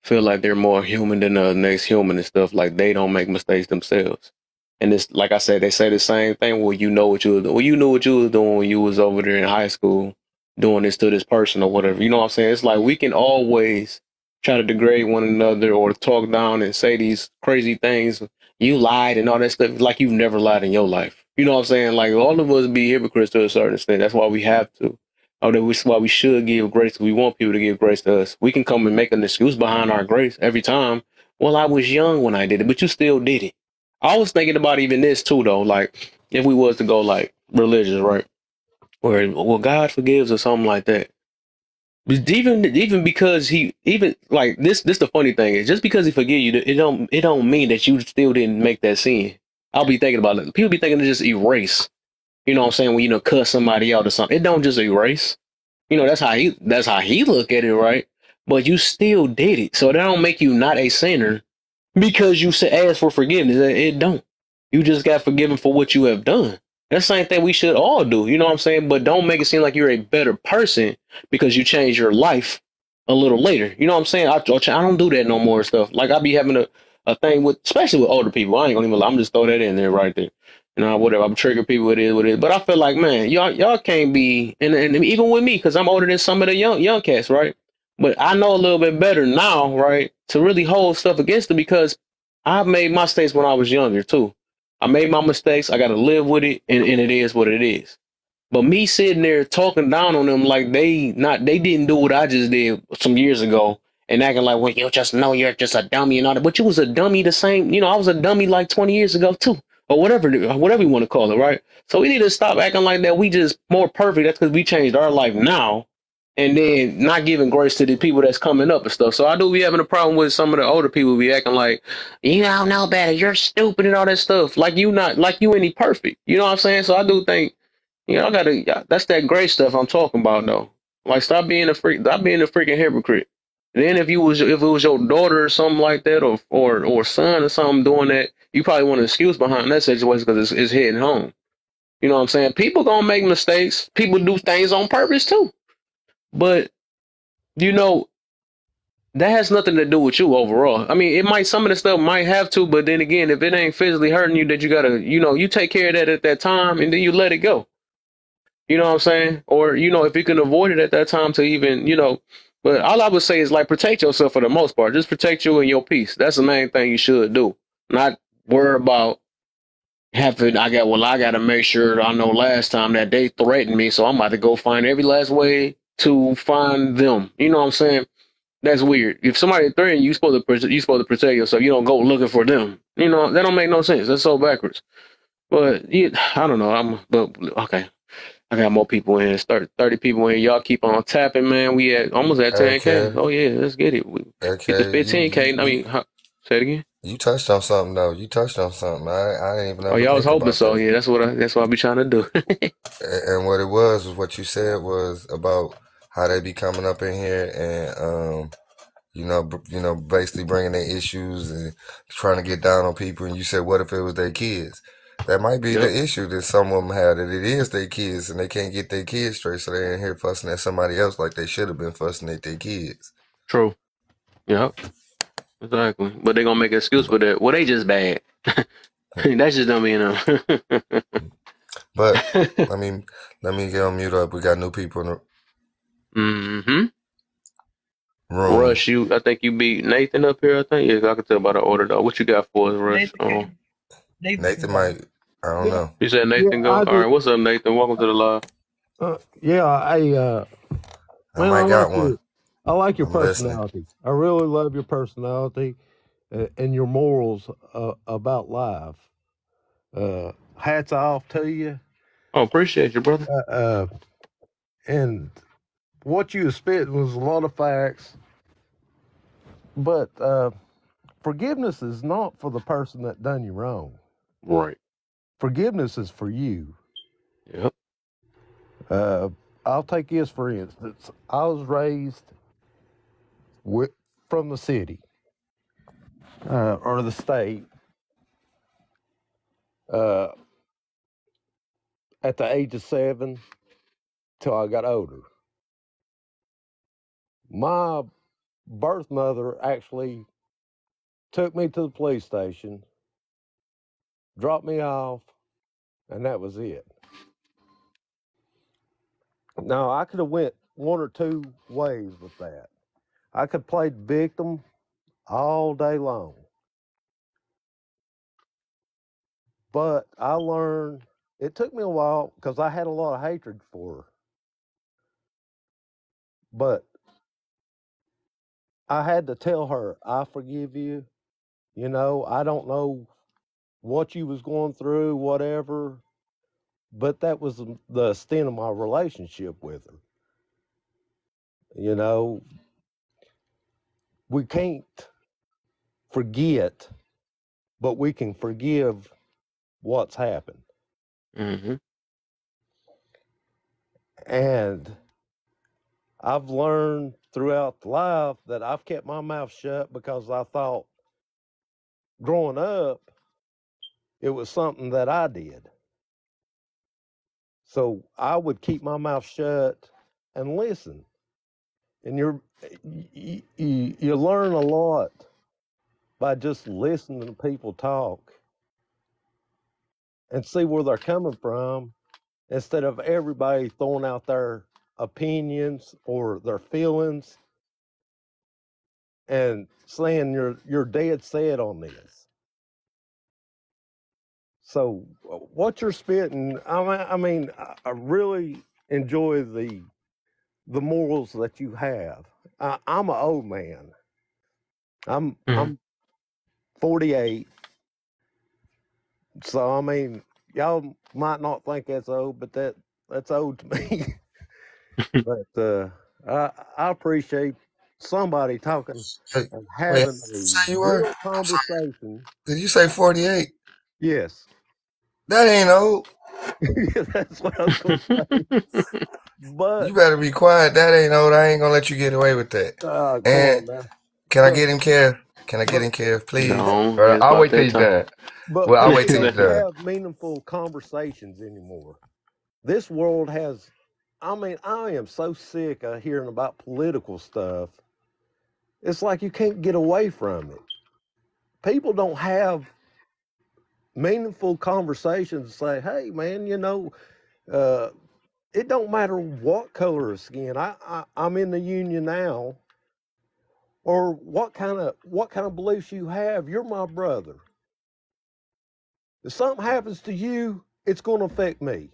[SPEAKER 1] feel like they're more human than the next human and stuff. Like they don't make mistakes themselves. And it's like I said, they say the same thing. Well, you know what you were doing. Well, you knew what you was doing when you was over there in high school doing this to this person or whatever. You know what I'm saying? It's like we can always try to degrade one another or talk down and say these crazy things. You lied and all that stuff like you've never lied in your life. You know what I'm saying? Like all of us be hypocrites to a certain extent. That's why we have to. That's why we should give grace. We want people to give grace to us. We can come and make an excuse behind our grace every time. Well, I was young when I did it, but you still did it. I was thinking about even this too, though. Like if we was to go like religious, right? Where God forgives or something like that. Even because he like this the funny thing is just because he forgive you, it don't mean that you still didn't make that sin. I'll be thinking about it. People be thinking to just erase. You know what I'm saying? When cuss somebody out or something, it don't just erase. That's how he look at it, right? But you still did it, so that don't make you not a sinner because you ask for forgiveness. It don't. You just got forgiven for what you have done. That's the same thing we should all do. You know what I'm saying? But don't make it seem like you're a better person because you changed your life a little later. You know what I'm saying? I don't do that no more stuff. Like I be having a thing with, especially with older people. I ain't gonna even lie. I'm just throw that in there right there. Whatever. I'm trigger people with it. But I feel like, man, y'all can't be, and even with me, because I'm older than some of the young cats, right? But I know a little bit better now, right? To really hold stuff against them because I made my mistakes when I was younger too. I made my mistakes. I got to live with it, and it is what it is. But me sitting there talking down on them like they didn't do what I just did some years ago and acting like, well, you just know you're just a dummy and all that. But you was a dummy the same. I was a dummy like 20 years ago too, or whatever you want to call it, right? So we need to stop acting like that. We just more perfect. That's because we changed our life now. And then not giving grace to the people that's coming up and stuff. So I do be having a problem with some of the older people be acting like, you don't know better, you're stupid and all that stuff. Like you any perfect. You know what I'm saying? So I do think, that's that grace stuff I'm talking about though. Like stop being a freaking hypocrite. And then if it was your daughter or something like that or son or something doing that, you probably want an excuse behind that situation because it's hitting home. You know what I'm saying? People gonna make mistakes. People do things on purpose too. But, that has nothing to do with you overall. I mean, some of the stuff might have to, but then again, if it ain't physically hurting you, that you gotta, you take care of that at that time and then you let it go. You know what I'm saying? Or, if you can avoid it at that time to even, but all I would say is like protect yourself for the most part. Just protect you and your peace. That's the main thing you should do. Not worry about I got to make sure I know last time that they threatened me, so I'm about to go find every last way to find them. You know what I'm saying? That's weird. If somebody threatens you, you're supposed to protect yourself. You don't go looking for them. That don't make no sense. That's so backwards. But yeah, I don't know. Okay. I got more people in. 30 people in. Y'all keep on tapping, man. We almost at 10K. Oh yeah, let's get it. Get to 15K. I mean, say it again.
[SPEAKER 2] You touched on something though. I didn't even know.
[SPEAKER 1] Oh, y'all was hoping so. Yeah, that's what I be trying to do.
[SPEAKER 2] And what it was what you said was about how they be coming up in here and basically bringing their issues and trying to get down on people. And you said, what if it was their kids? That might be the issue that some of them have, that it is their kids and they can't get their kids straight, so they're in here fussing at somebody else like they should have been fussing at their kids.
[SPEAKER 1] True. Yep. Exactly. But they're gonna make an excuse for that. Well, they just bad. That's just them being them.
[SPEAKER 2] But let me get on mute up. We got new people in the room.
[SPEAKER 1] Rush, I think you beat Nathan up here. I think. Yeah, I can tell by the order though. What you got for us, Rush?
[SPEAKER 2] Nathan might. I don't know.
[SPEAKER 1] You said Nathan go. All right. What's up, Nathan? Welcome to the live.
[SPEAKER 5] I
[SPEAKER 2] might got one.
[SPEAKER 5] I like your personality. I really love your personality and your morals about life. Hats off to you.
[SPEAKER 1] Oh, appreciate you, brother.
[SPEAKER 5] And what you spit was a lot of facts. But forgiveness is not for the person that done you wrong.
[SPEAKER 1] Right.
[SPEAKER 5] Forgiveness is for you.
[SPEAKER 1] Yep.
[SPEAKER 5] I'll take this for instance. I was raised from the city or the state at the age of 7 till I got older. My birth mother actually took me to the police station, dropped me off, and that was it. Now, I could have went one or two ways with that. I could play victim all day long. But I learned, it took me a while because I had a lot of hatred for her. But I had to tell her, I forgive you. You know, I don't know what you was going through, whatever. But that was the extent of my relationship with her. You know, we can't forget, but we can forgive what's happened.
[SPEAKER 1] Mm-hmm.
[SPEAKER 5] And I've learned throughout life that I've kept my mouth shut because I thought growing up, it was something that I did. So I would keep my mouth shut and listen. And you learn a lot by just listening to people talk and see where they're coming from instead of everybody throwing out their opinions or their feelings and saying you're dead set on this. So what you're spitting, I mean, I really enjoy the morals that you have. I'm an old man. I'm 48. So I mean, y'all might not think that's old, but that's old to me. But I appreciate somebody talking and having a real conversation.
[SPEAKER 2] Did you say 48?
[SPEAKER 5] Yes.
[SPEAKER 2] That ain't old.
[SPEAKER 5] That's what I was going to say. But
[SPEAKER 2] you better be quiet. That ain't old. I ain't gonna let you get away with that. And can I get him, Kev? Can I get him, Kev, please?
[SPEAKER 1] No,
[SPEAKER 2] I'll wait till he's done.
[SPEAKER 5] But
[SPEAKER 2] I'll wait till he's done.
[SPEAKER 5] Have meaningful conversations anymore. This world has. I mean, I am so sick of hearing about political stuff. It's like you can't get away from it. People don't have meaningful conversations. Say, hey, man, you know, it don't matter what color of skin. I'm in the union now, or what kind of beliefs you have. You're my brother. If something happens to you, it's going to affect me.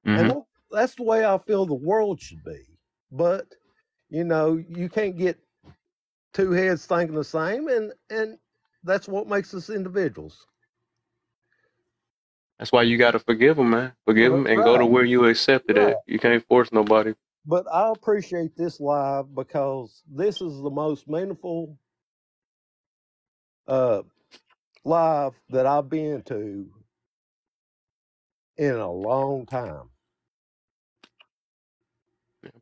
[SPEAKER 1] Mm-hmm.
[SPEAKER 5] And that's the way I feel the world should be. But, you know, you can't get two heads thinking the same, and that's what makes us individuals.
[SPEAKER 1] That's why you got to forgive them, man. Forgive them and go to where you accepted it. You can't force nobody.
[SPEAKER 5] But I appreciate this live because this is the most meaningful live that I've been to in a long time.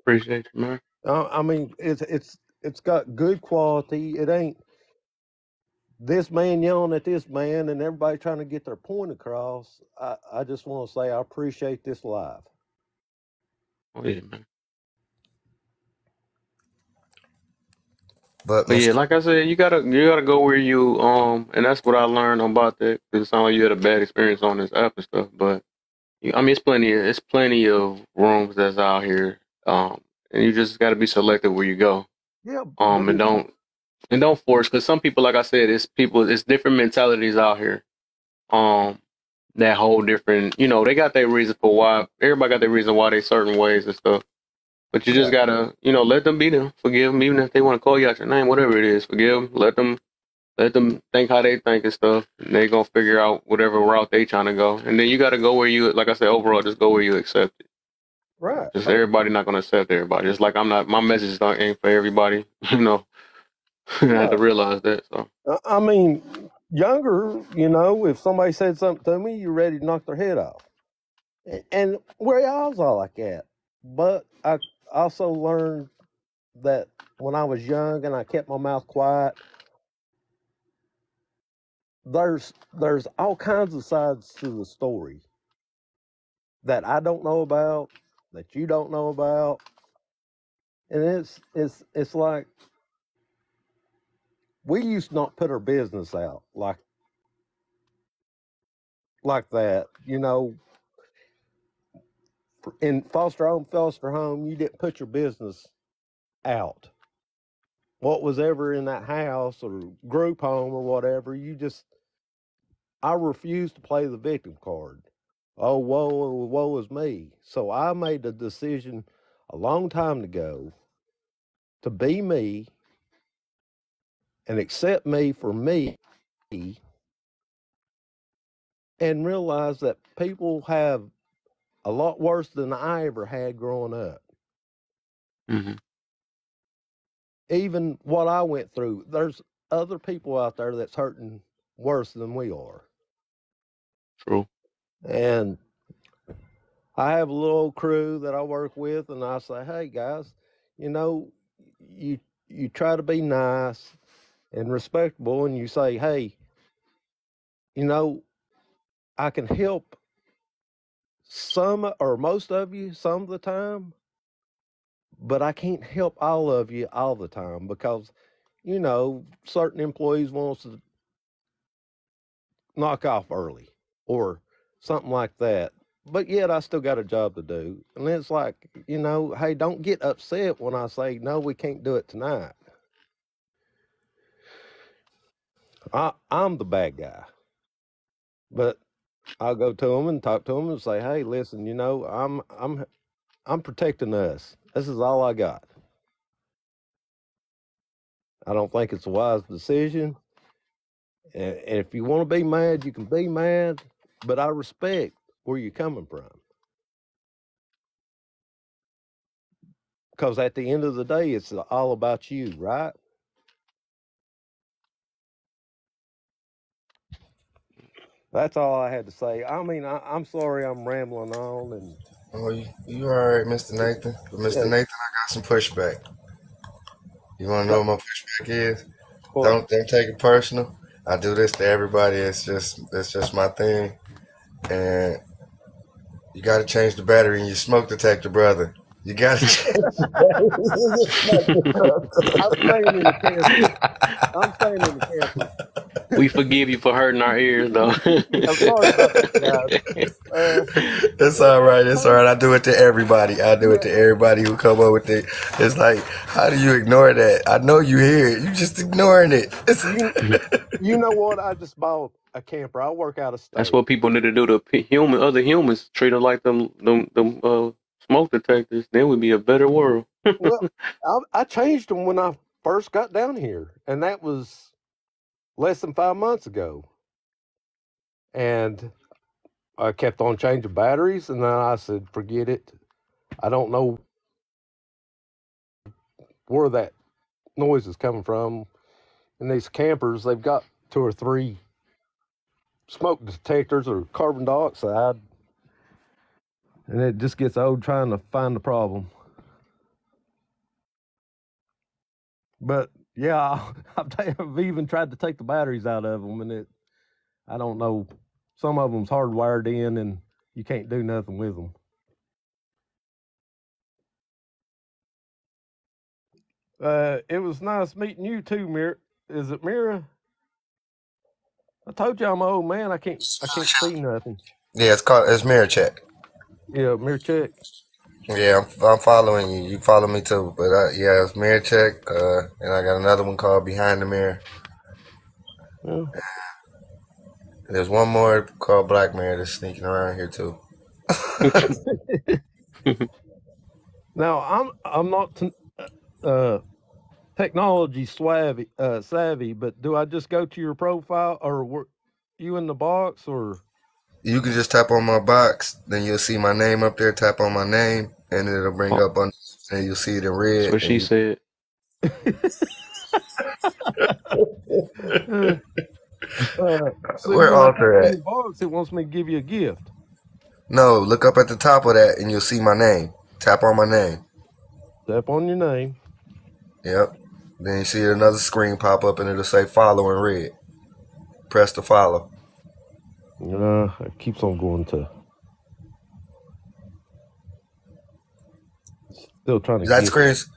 [SPEAKER 1] Appreciate you, man.
[SPEAKER 5] I mean, it's got good quality. It ain't this man yelling at this man and everybody trying to get their point across. I just want to say I appreciate this live.
[SPEAKER 1] Oh yeah, man.
[SPEAKER 2] But
[SPEAKER 1] But yeah, like I said, you gotta go where you and that's what I learned about that. Cause it sounds like you had a bad experience on this app and stuff. But I mean, it's plenty of rooms that's out here. And you just got to be selective where you go.
[SPEAKER 5] Yeah,
[SPEAKER 1] And don't force. Cause some people, like I said, it's different mentalities out here. That whole different, they got their reason for why. Everybody got their reason why they certain ways and stuff. But you just gotta, let them be them. Forgive them, even if they want to call you out your name, whatever it is. Forgive them. Let them think how they think and stuff. And they gonna figure out whatever route they trying to go. And then you gotta go where you, like I said, overall, just go where you accept it.
[SPEAKER 5] Right.
[SPEAKER 1] Just everybody not gonna accept everybody. Just like my message ain't for everybody. I have to realize that. So
[SPEAKER 5] I mean, younger, if somebody said something to me, you're ready to knock their head off. And where y'all's all like that. But I also learned that when I was young and I kept my mouth quiet, there's all kinds of sides to the story that I don't know about, that you don't know about. And it's like we used to not put our business out like that, in foster home, you didn't put your business out. What was ever in that house or group home or whatever, I refused to play the victim card. Oh, woe is me. So I made a decision a long time ago to be me and accept me for me and realize that people have a lot worse than I ever had growing up.
[SPEAKER 1] mm-hmm.
[SPEAKER 5] Even what I went through, there's other people out there that's hurting worse than we are.
[SPEAKER 1] True.
[SPEAKER 5] And I have a little crew that I work with, and I say, hey, guys, you try to be nice and respectable, and you say, hey, I can help some or most of you some of the time, but I can't help all of you all the time because, certain employees want us to knock off early or something like that. But yet I still got a job to do. And it's like, hey, don't get upset when I say, no, we can't do it tonight. I'm the bad guy. But I'll go to them and talk to them and say, hey, listen, I'm protecting us. This is all I got. I don't think it's a wise decision. And if you want to be mad, you can be mad, but I respect where you're coming from. Because at the end of the day, it's all about you, right? That's all I had to say. I mean, I'm sorry I'm rambling on. And
[SPEAKER 2] oh, you all right, Mr. Nathan? But Mr. Nathan, I got some pushback. You want to know what my pushback is? Don't take it personal. I do this to everybody. It's just my thing. And you got to change the battery in your smoke detector, brother. You got to change the battery in your smoke detector.
[SPEAKER 5] I'm staying in the camper.
[SPEAKER 1] We forgive you for hurting our ears, though.
[SPEAKER 5] I'm sorry about that, guys.
[SPEAKER 2] It's all right. It's all right. I do it to everybody. I do it to everybody who come up with it. It's like, how do you ignore that? I know you hear it. You just ignoring it.
[SPEAKER 5] You know what? I just bought a camper. I work out of state.
[SPEAKER 1] That's what people need to do to other humans. Treat them like them smoke detectors. Then we'd be a better world.
[SPEAKER 5] Well, I changed them when I first got down here, and that was less than 5 months ago. And I kept on changing batteries, and then I said, forget it. I don't know where that noise is coming from. And these campers, they've got 2 or 3 smoke detectors or carbon dioxide. And it just gets old trying to find the problem. But yeah, I've even tried to take the batteries out of them, and I don't know. Some of them's hardwired in, and you can't do nothing with them. It was nice meeting you too, Mira. Is it Mira? I told you I'm an old man. I can't see nothing.
[SPEAKER 2] Yeah, it's mirror check.
[SPEAKER 5] Yeah, Mira check.
[SPEAKER 2] Yeah, I'm following you. You follow me too. But yeah, it's mirror check. And I got another one called behind the mirror.
[SPEAKER 5] Yeah.
[SPEAKER 2] There's one more called Black Mirror that's sneaking around here too.
[SPEAKER 5] Now I'm not technology savvy, but do I just go to your profile, or were you in the box, or?
[SPEAKER 2] You can just tap on my box, then you'll see my name up there. Tap on my name, and it'll bring up on, and you'll see it in red.
[SPEAKER 1] That's what she said.
[SPEAKER 2] Where Alter at?
[SPEAKER 5] In the box, it wants me to give you a gift.
[SPEAKER 2] No, look up at the top of that, and you'll see my name. Tap on my name.
[SPEAKER 5] Tap on your name.
[SPEAKER 2] Yep. Then you see another screen pop up, and it'll say follow in red. Press to follow.
[SPEAKER 5] It keeps on going to. Still trying to.
[SPEAKER 2] That screen's.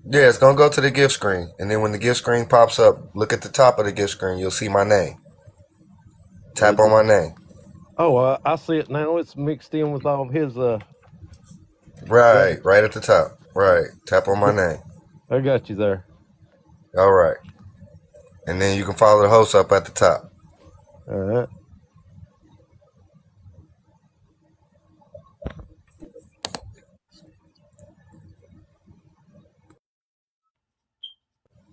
[SPEAKER 2] Yeah, it's gonna go to the gift screen, and then when the gift screen pops up, look at the top of the gift screen. You'll see my name. Tap on my name.
[SPEAKER 5] Oh, I see it now. It's mixed in with all of his.
[SPEAKER 2] Right at the top. Right. Tap on my name.
[SPEAKER 5] I got you there.
[SPEAKER 2] All right. And then you can follow the host up at the top.
[SPEAKER 5] All right.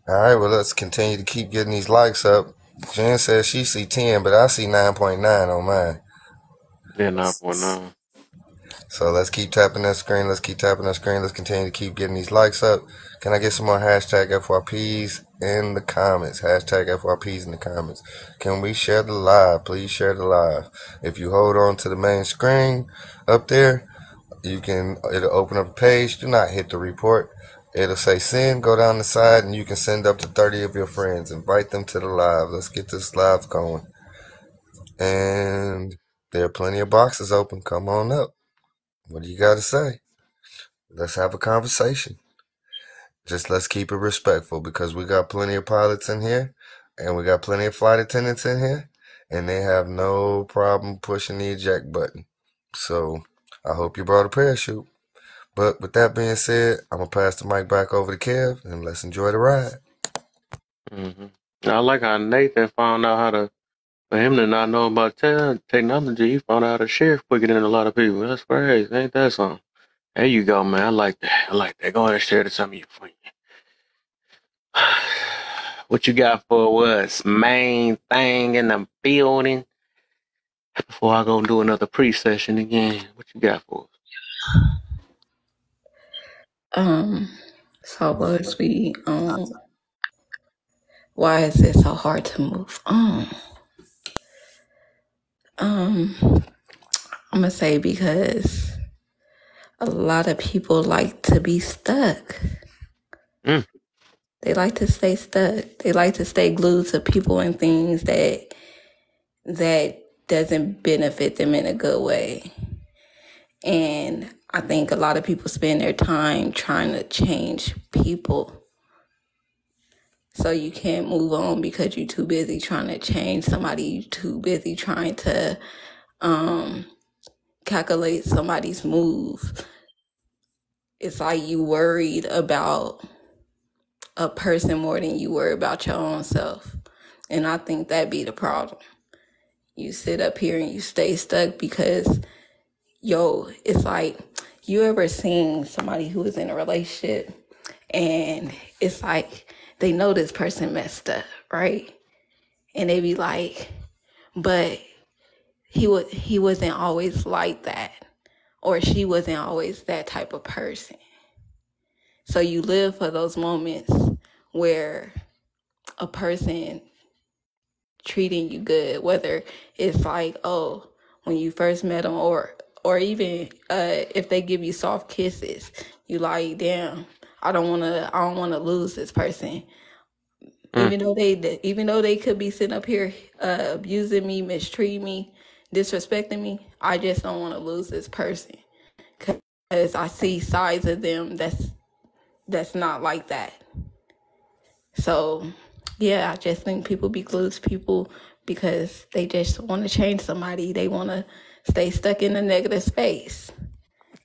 [SPEAKER 2] All right, well, let's continue to keep getting these likes up. Jen says she see 10, but I see 9.9 on mine.
[SPEAKER 1] Yeah, 9.9.
[SPEAKER 2] So let's keep tapping that screen. Let's continue to keep getting these likes up. Can I get some more hashtag FYPs in the comments? Hashtag FYPs in the comments. Can we share the live? Please share the live. If you hold on to the main screen up there, it'll open up a page. Do not hit the report. It'll say send, go down the side, and you can send up to 30 of your friends. Invite them to the live. Let's get this live going. And there are plenty of boxes open. Come on up. What do you got to say? Let's have a conversation. Just let's keep it respectful, because we got plenty of pilots in here, and we got plenty of flight attendants in here, and they have no problem pushing the eject button. So I hope you brought a parachute. But with that being said, I'm going to pass the mic back over to Kev, and let's enjoy the ride.
[SPEAKER 1] I like how Nathan found out for him to not know about technology, he found out how to share quicker than a lot of people. That's crazy. Ain't that something? There you go, man. I like that. Go ahead and share to some of your friends. What you got for us? Main thing in the building? Before I go do another pre-session again, what you got for us?
[SPEAKER 6] So was we why is it so hard to move on? I'm gonna say because a lot of people like to be stuck. They like to stay stuck. They like to stay glued to people and things that doesn't benefit them in a good way. And I think a lot of people spend their time trying to change people. So you can't move on because you're too busy trying to change somebody. You're too busy trying to calculate somebody's move. It's like you worried about a person more than you worry about your own self. And I think that be the problem. You sit up here and you stay stuck because, it's like, you ever seen somebody who is in a relationship and it's like they know this person messed up, right? And they be like, but he wasn't always like that, or she wasn't always that type of person. So you live for those moments where a person treating you good, whether it's like, oh, when you first met them, or even if they give you soft kisses, you like, damn, I don't want to lose this person. Even though they could be sitting up here abusing me, mistreating me, disrespecting me, I just don't want to lose this person, because I see sides of them that's not like that. So, yeah, I just think people be glued to people because they just want to change somebody. They want to stay stuck in a negative space.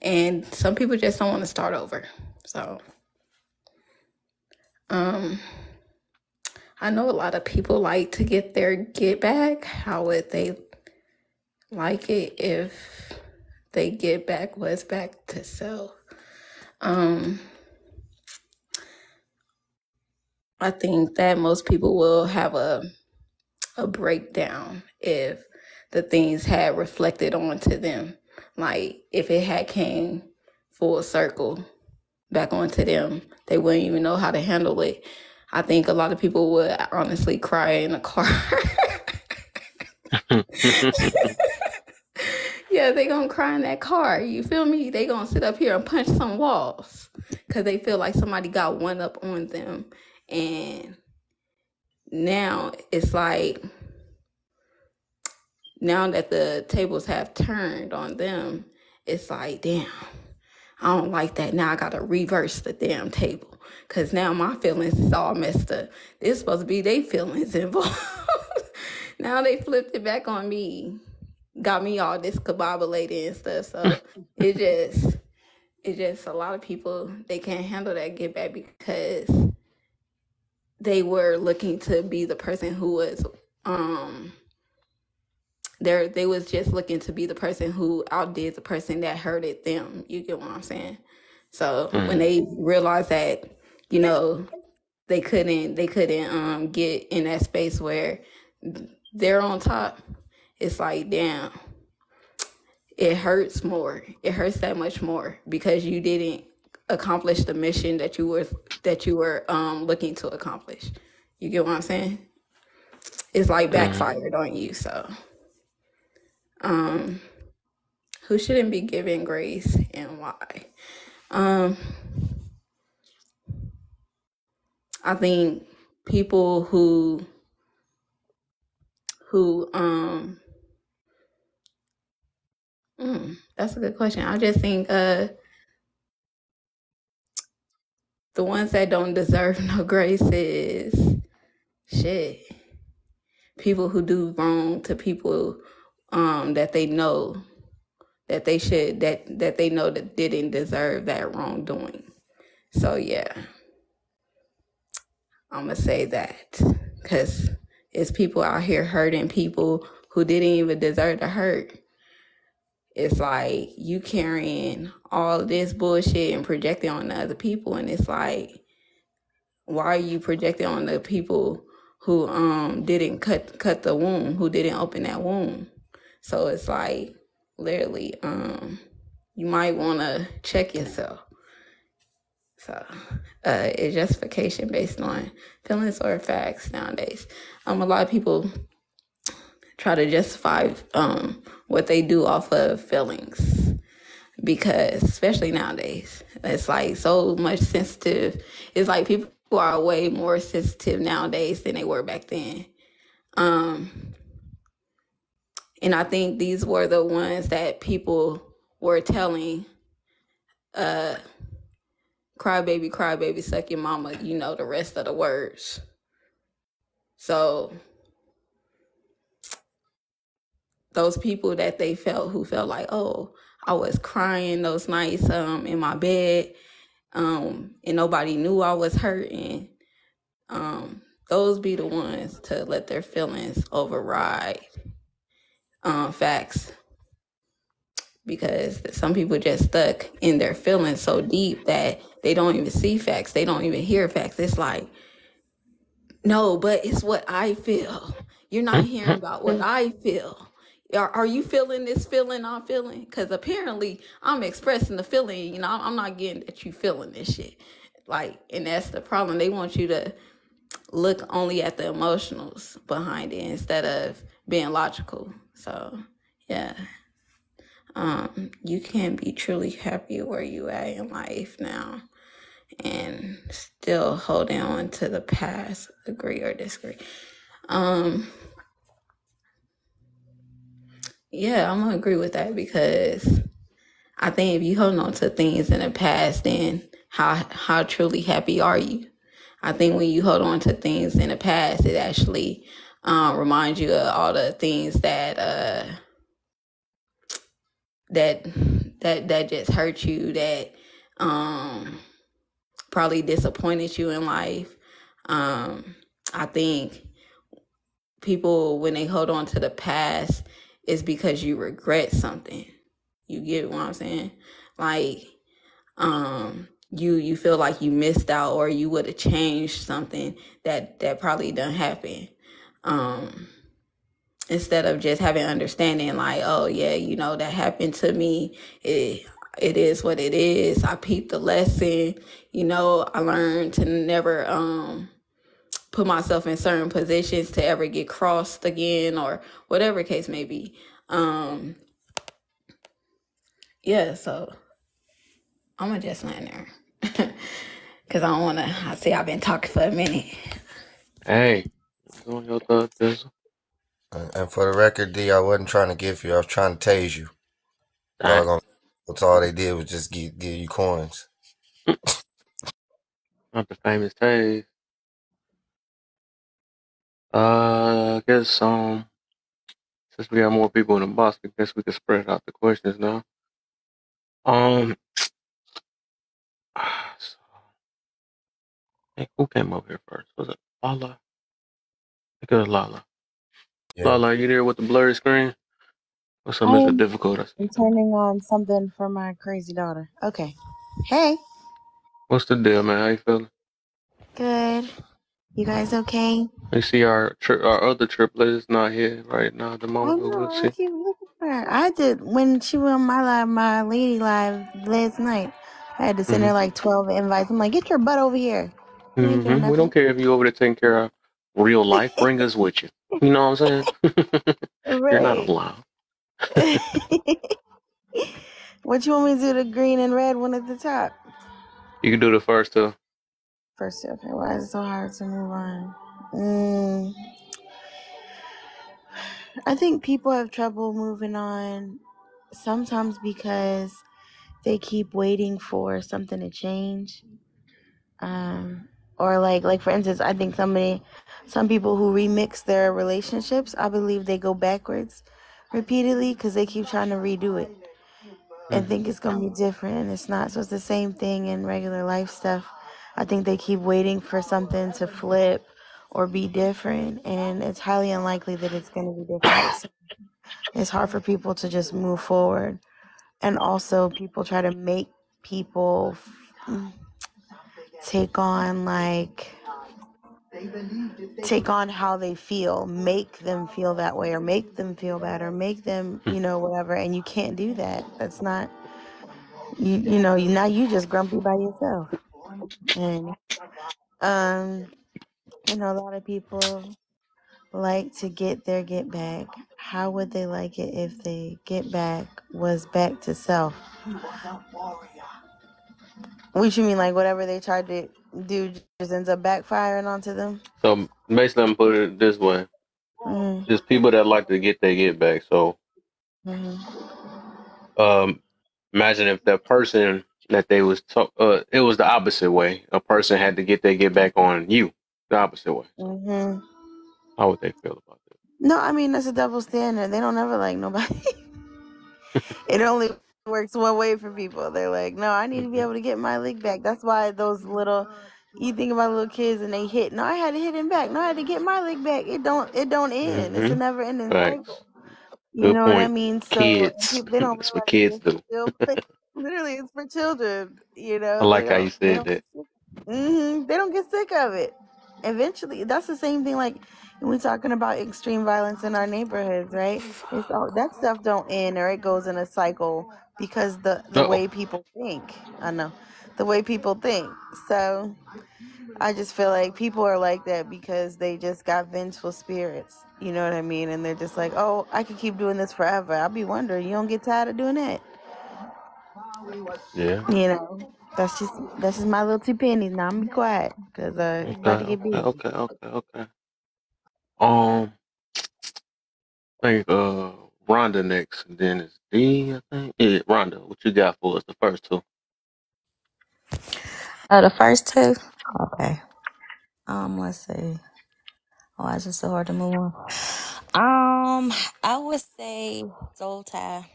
[SPEAKER 6] And some people just don't want to start over. So, I know a lot of people like to get their get back. How would they like it if they get back what's back to self? I think that most people will have a breakdown if the things had reflected onto them. Like if it had came full circle back onto them, they wouldn't even know how to handle it. I think a lot of people would honestly cry in a car. Yeah, they gonna cry in that car. You feel me? They gonna sit up here and punch some walls because they feel like somebody got one up on them. And now it's like, now that the tables have turned on them, it's like, damn, I don't like that. Now I gotta reverse the damn table because now my feelings is all messed up. It's supposed to be their feelings involved. Now they flipped it back on me. Got me all discombobulated and stuff. So it's just a lot of people, they can't handle that get back because they were looking to be the person who was they was just looking to be the person who outdid the person that hurted them. You get what I'm saying? So when they realized that, you know, they couldn't get in that space where they're on top, it's like, damn, it hurts more. It hurts that much more because you didn't accomplish the mission that you were looking to accomplish. You get what I'm saying? It's like backfired on you. So who shouldn't be given grace and why? I think people who that's a good question. I just think the ones that don't deserve no grace is people who do wrong to people that they know that they should that they know that didn't deserve that wrongdoing. So yeah, I'm gonna say that because it's people out here hurting people who didn't even deserve to hurt. It's like you carrying all this bullshit and projecting on the other people, and it's like, why are you projecting on the people who didn't cut the wound, who didn't open that wound? So it's like, literally, you might want to check yourself. So it's justification based on feelings or facts nowadays. A lot of people try to justify what they do off of feelings because, especially nowadays, it's like so much sensitive. It's like people are way more sensitive nowadays than they were back then. And I think these were the ones that people were telling, cry baby, suck your mama, you know, the rest of the words. So those people that they who felt like, oh, I was crying those nights in my bed, and nobody knew I was hurting, those be the ones to let their feelings override facts. Because some people just stuck in their feelings so deep that they don't even see facts. They don't even hear facts. It's like, no, but it's what I feel. You're not hearing about what I feel. Are you feeling this feeling I'm feeling? Because apparently I'm expressing the feeling. You know, I'm not getting that you feeling this shit. Like, and that's the problem. They want you to look only at the emotionals behind it instead of being logical. So, yeah. You can be truly happy where you at in life now and still holding on to the past, agree or disagree. Yeah, I'm gonna agree with that because I think if you hold on to things in the past, then how truly happy are you? I think when you hold on to things in the past, it actually reminds you of all the things that just hurt you, that probably disappointed you in life. I think people, when they hold on to the past, it's because you regret something. You get what I'm saying? Like, you feel like you missed out, or you would have changed something that probably done happen. Instead of just having understanding, like, oh yeah, that happened to me. It is what it is. I peeped the lesson. I learned to never put myself in certain positions to ever get crossed again, or whatever case may be. Yeah, so I'm gonna just land there because I don't want to. I see I've been talking for a minute.
[SPEAKER 1] Hey, doing your thought, Bizzle.
[SPEAKER 2] And for the record, D, I wasn't trying to give you. I was trying to tase you. That's all they did was just give you coins.
[SPEAKER 1] Not the famous tase. I guess since we got more people in the box, I guess we could spread out the questions now. Hey, who came up here first? Was it Lala? I think it was Lala. Yeah. Lala, you there with the blurry screen? Or something is difficult?
[SPEAKER 7] I'm turning on something for my crazy daughter. Okay. Hey.
[SPEAKER 1] What's the deal, man? How you feeling?
[SPEAKER 7] Good. You guys okay?
[SPEAKER 1] You see our other triplet is not here right now at the moment.
[SPEAKER 7] I know, I keep looking for her. I did, when she went on my lady live last night, I had to send her like 12 invites. I'm like, get your butt over here.
[SPEAKER 1] We don't care if you over there taking care of real life. Bring us with you. You know what I'm saying? You're not allowed.
[SPEAKER 7] What you want me to do, the green and red one at the top?
[SPEAKER 1] You can do the first two.
[SPEAKER 7] First two, okay. Why is it so hard to move on? I think people have trouble moving on sometimes because they keep waiting for something to change. Or like for instance, I think some people who remix their relationships, I believe they go backwards repeatedly because they keep trying to redo it and think it's going to be different, and it's not. So it's the same thing in regular life stuff. I think they keep waiting for something to flip or be different, and it's highly unlikely that it's going to be different. So it's hard for people to just move forward. And also people try to make people take on how they feel, make them feel that way, or make them feel better, make them, whatever. And you can't do that. That's not, now you just grumpy by yourself. And, a lot of people like to get their get back. How would they like it if they get back was back to self? What you mean, like whatever they tried to do just ends up backfiring onto them?
[SPEAKER 1] So basically, I'm putting it this way: there's people that like to get their get back. So, imagine if that person that they was it was the opposite way. A person had to get their get back on you, the opposite way. How would they feel about that?
[SPEAKER 7] No, I mean that's a double standard. They don't ever like nobody. It only works one way for people. They're like, no, I need to be able to get my lick back. That's why you think about little kids and they hit. No, I had to hit him back. No, I had to get my lick back. It don't end. It's a never ending cycle. You know what I mean? So
[SPEAKER 1] kids.
[SPEAKER 7] They don't.
[SPEAKER 1] That's what kids do.
[SPEAKER 7] Literally, it's for children.
[SPEAKER 1] I like how you said that.
[SPEAKER 7] They don't get sick of it. Eventually, that's the same thing. Like when we're talking about extreme violence in our neighborhoods, right? It's all that stuff don't end, or it goes in a cycle because the way people think. I know the way people think. So I just feel like people are like that because they just got vengeful spirits. You know what I mean? And they're just like, oh, I could keep doing this forever. I'll be wondering, you don't get tired of doing that?
[SPEAKER 1] Yeah.
[SPEAKER 7] That's just my little 2 pennies. Now I'm be quiet because it's about to get busy.
[SPEAKER 1] Okay. I think Rhonda next, and then it's D. I think. Yeah, Rhonda, what you got for us? The first two.
[SPEAKER 8] Oh, the first two. Okay.
[SPEAKER 7] Let's see. Oh, it's just so hard to move on. I would say soul tie.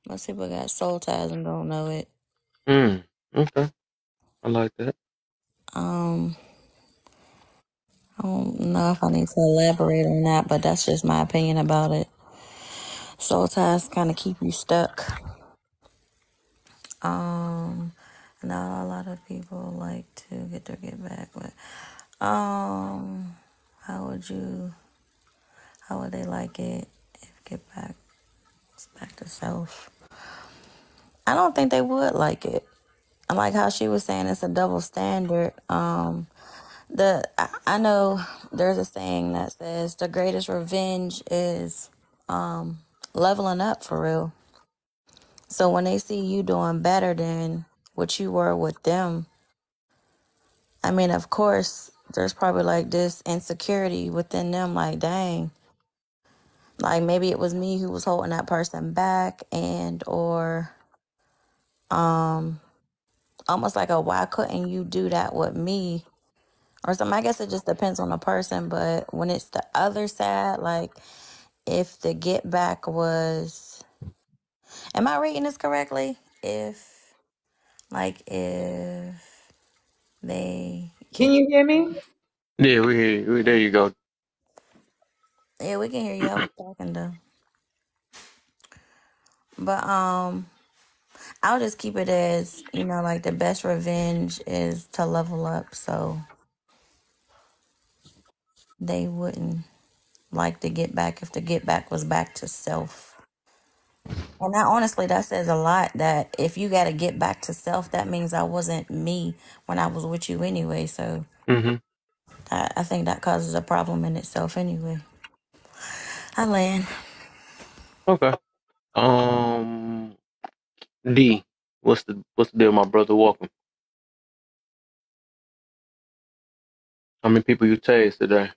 [SPEAKER 7] Most people got soul ties and don't know it.
[SPEAKER 1] Okay. I like that.
[SPEAKER 7] I don't know if I need to elaborate on that, but that's just my opinion about it. Soul ties kind of keep you stuck. Not a lot of people like to get back, but how would they like it if get back to self? I don't think they would like it. I like how she was saying it's a double standard. I know there's a saying that says the greatest revenge is leveling up for real. So when they see you doing better than what you were with them, I mean, of course, there's probably like this insecurity within them, like, dang, like maybe it was me who was holding that person back, and or almost like a why couldn't you do that with me or something. I guess it just depends on the person, but when it's the other side, like if the get back was, am I reading this correctly? If they
[SPEAKER 6] Can
[SPEAKER 7] get,
[SPEAKER 6] you hear me?
[SPEAKER 1] Yeah, we hear you. There you go.
[SPEAKER 7] yeah, we can hear you. I was talking though. But I'll just keep it as, like the best revenge is to level up, so they wouldn't like to get back if the get back was back to self. And honestly, that says a lot, that if you got to get back to self, that means I wasn't me when I was with you anyway. So I think that causes a problem in itself anyway. I land.
[SPEAKER 1] Okay. D, what's the deal, my brother? Welcome. How many people you tased today?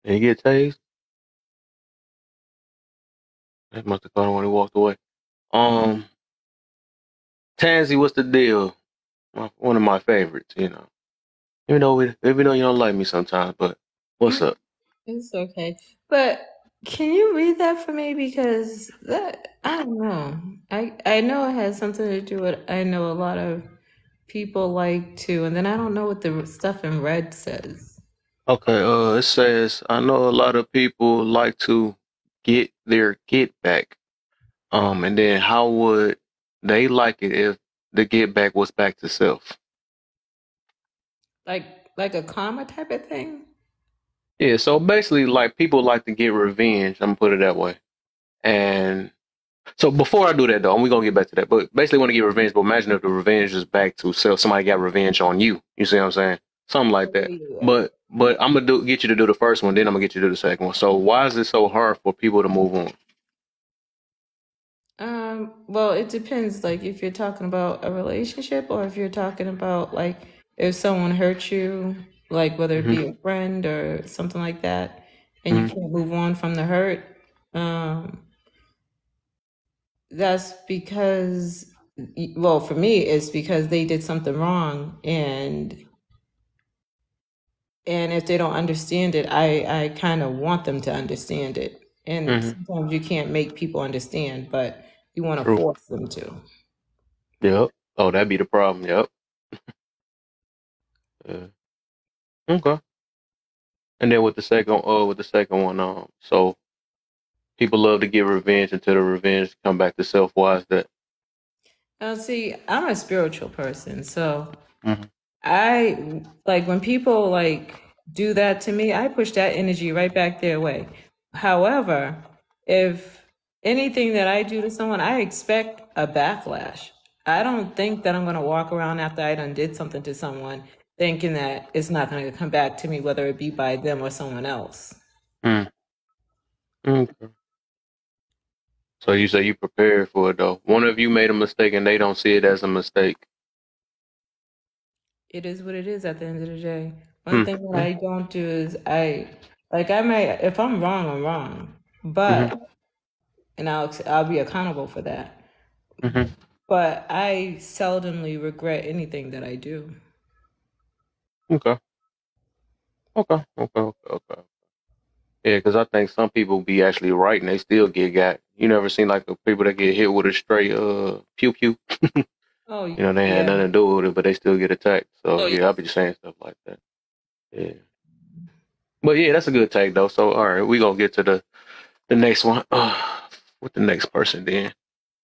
[SPEAKER 1] Did you get tased? That must have caught him when he walked away. Tansy, what's the deal? One of my favorites, Even though you don't like me sometimes, but what's up?
[SPEAKER 6] It's okay. But can you read that for me? Because I don't know. I know it has something to do with, I know a lot of people like to, and then I don't know what the stuff in red says.
[SPEAKER 1] Okay, it says, I know a lot of people like to get their get back. And then how would they like it if the get back was back to self?
[SPEAKER 6] Like a karma type of thing?
[SPEAKER 1] Yeah, so basically, like, people like to get revenge. I'm gonna put it that way. And so before I do that, though, and we're gonna get back to that, but basically want to get revenge. But imagine if the revenge is back to self. Somebody got revenge on you. You see what I'm saying? Something like that.
[SPEAKER 6] Yeah.
[SPEAKER 1] But I'm gonna get you to do the first one, then I'm gonna get you to do the second one. So why is it so hard for people to move on?
[SPEAKER 6] Well, it depends, like if you're talking about a relationship or if you're talking about like if someone hurt you, like whether it be a friend or something like that, and you can't move on from the hurt. That's because, well, for me, it's because they did something wrong, and if they don't understand it, I kind of want them to understand it. And sometimes you can't make people understand, but you want to force them to.
[SPEAKER 1] Yep. Oh, that'd be the problem. Yep. Yeah. Okay. And then with the second one, so people love to get revenge until the revenge come back to self. Why is that?
[SPEAKER 6] See, I'm a spiritual person, so I like when people like do that to me, I push that energy right back their way. However, if anything that I do to someone, I expect a backlash. I don't think that I'm going to walk around after I done did something to someone thinking that it's not going to come back to me, whether it be by them or someone else.
[SPEAKER 1] Okay. So you say you prepared for it, though. One of you made a mistake and they don't see it as a mistake.
[SPEAKER 6] It is what it is at the end of the day. One thing that I don't do is I might, if I'm wrong, I'm wrong. But, and I'll be accountable for that.
[SPEAKER 8] but I seldomly regret anything that I do.
[SPEAKER 1] Okay. Yeah, because I think some people be actually right and they still get got. You never seen like the people that get hit with a straight pew pew.
[SPEAKER 8] Oh,
[SPEAKER 1] You know, they had nothing to do with it, but they still get attacked. So yeah, I'll be saying stuff like that. Yeah. But yeah, that's a good take though. So all right, we gonna get to the next one. With the next person then.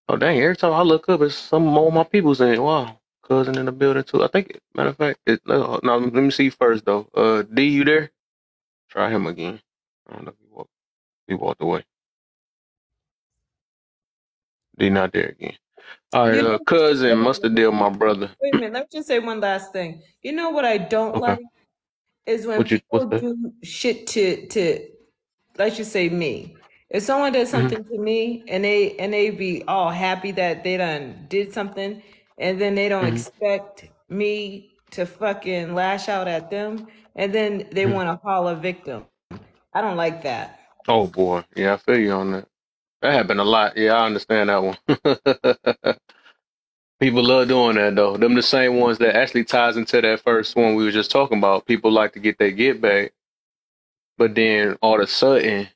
[SPEAKER 1] Oh dang! Every time I look up, it's some more of my people's in. Wow, cousin in the building too. I think. Matter of fact, no. Let me see first though. D, you there? Try him again. I don't know if he walked away. D not there again. All right, cousin, must have deal, my brother.
[SPEAKER 8] Wait a minute. Let me just say one last thing. You know what I don't like is when people do shit to, let's just say me. If someone does something to me and they be all happy that they done did something, and then they don't expect me to fucking lash out at them, and then they want to haul a victim. I don't like that.
[SPEAKER 1] Oh boy, yeah, I feel you on that. That happened a lot. Yeah, I understand that one. People love doing that though. Them the same ones that actually ties into that first one we were just talking about. People like to get their get back, but then all of a sudden,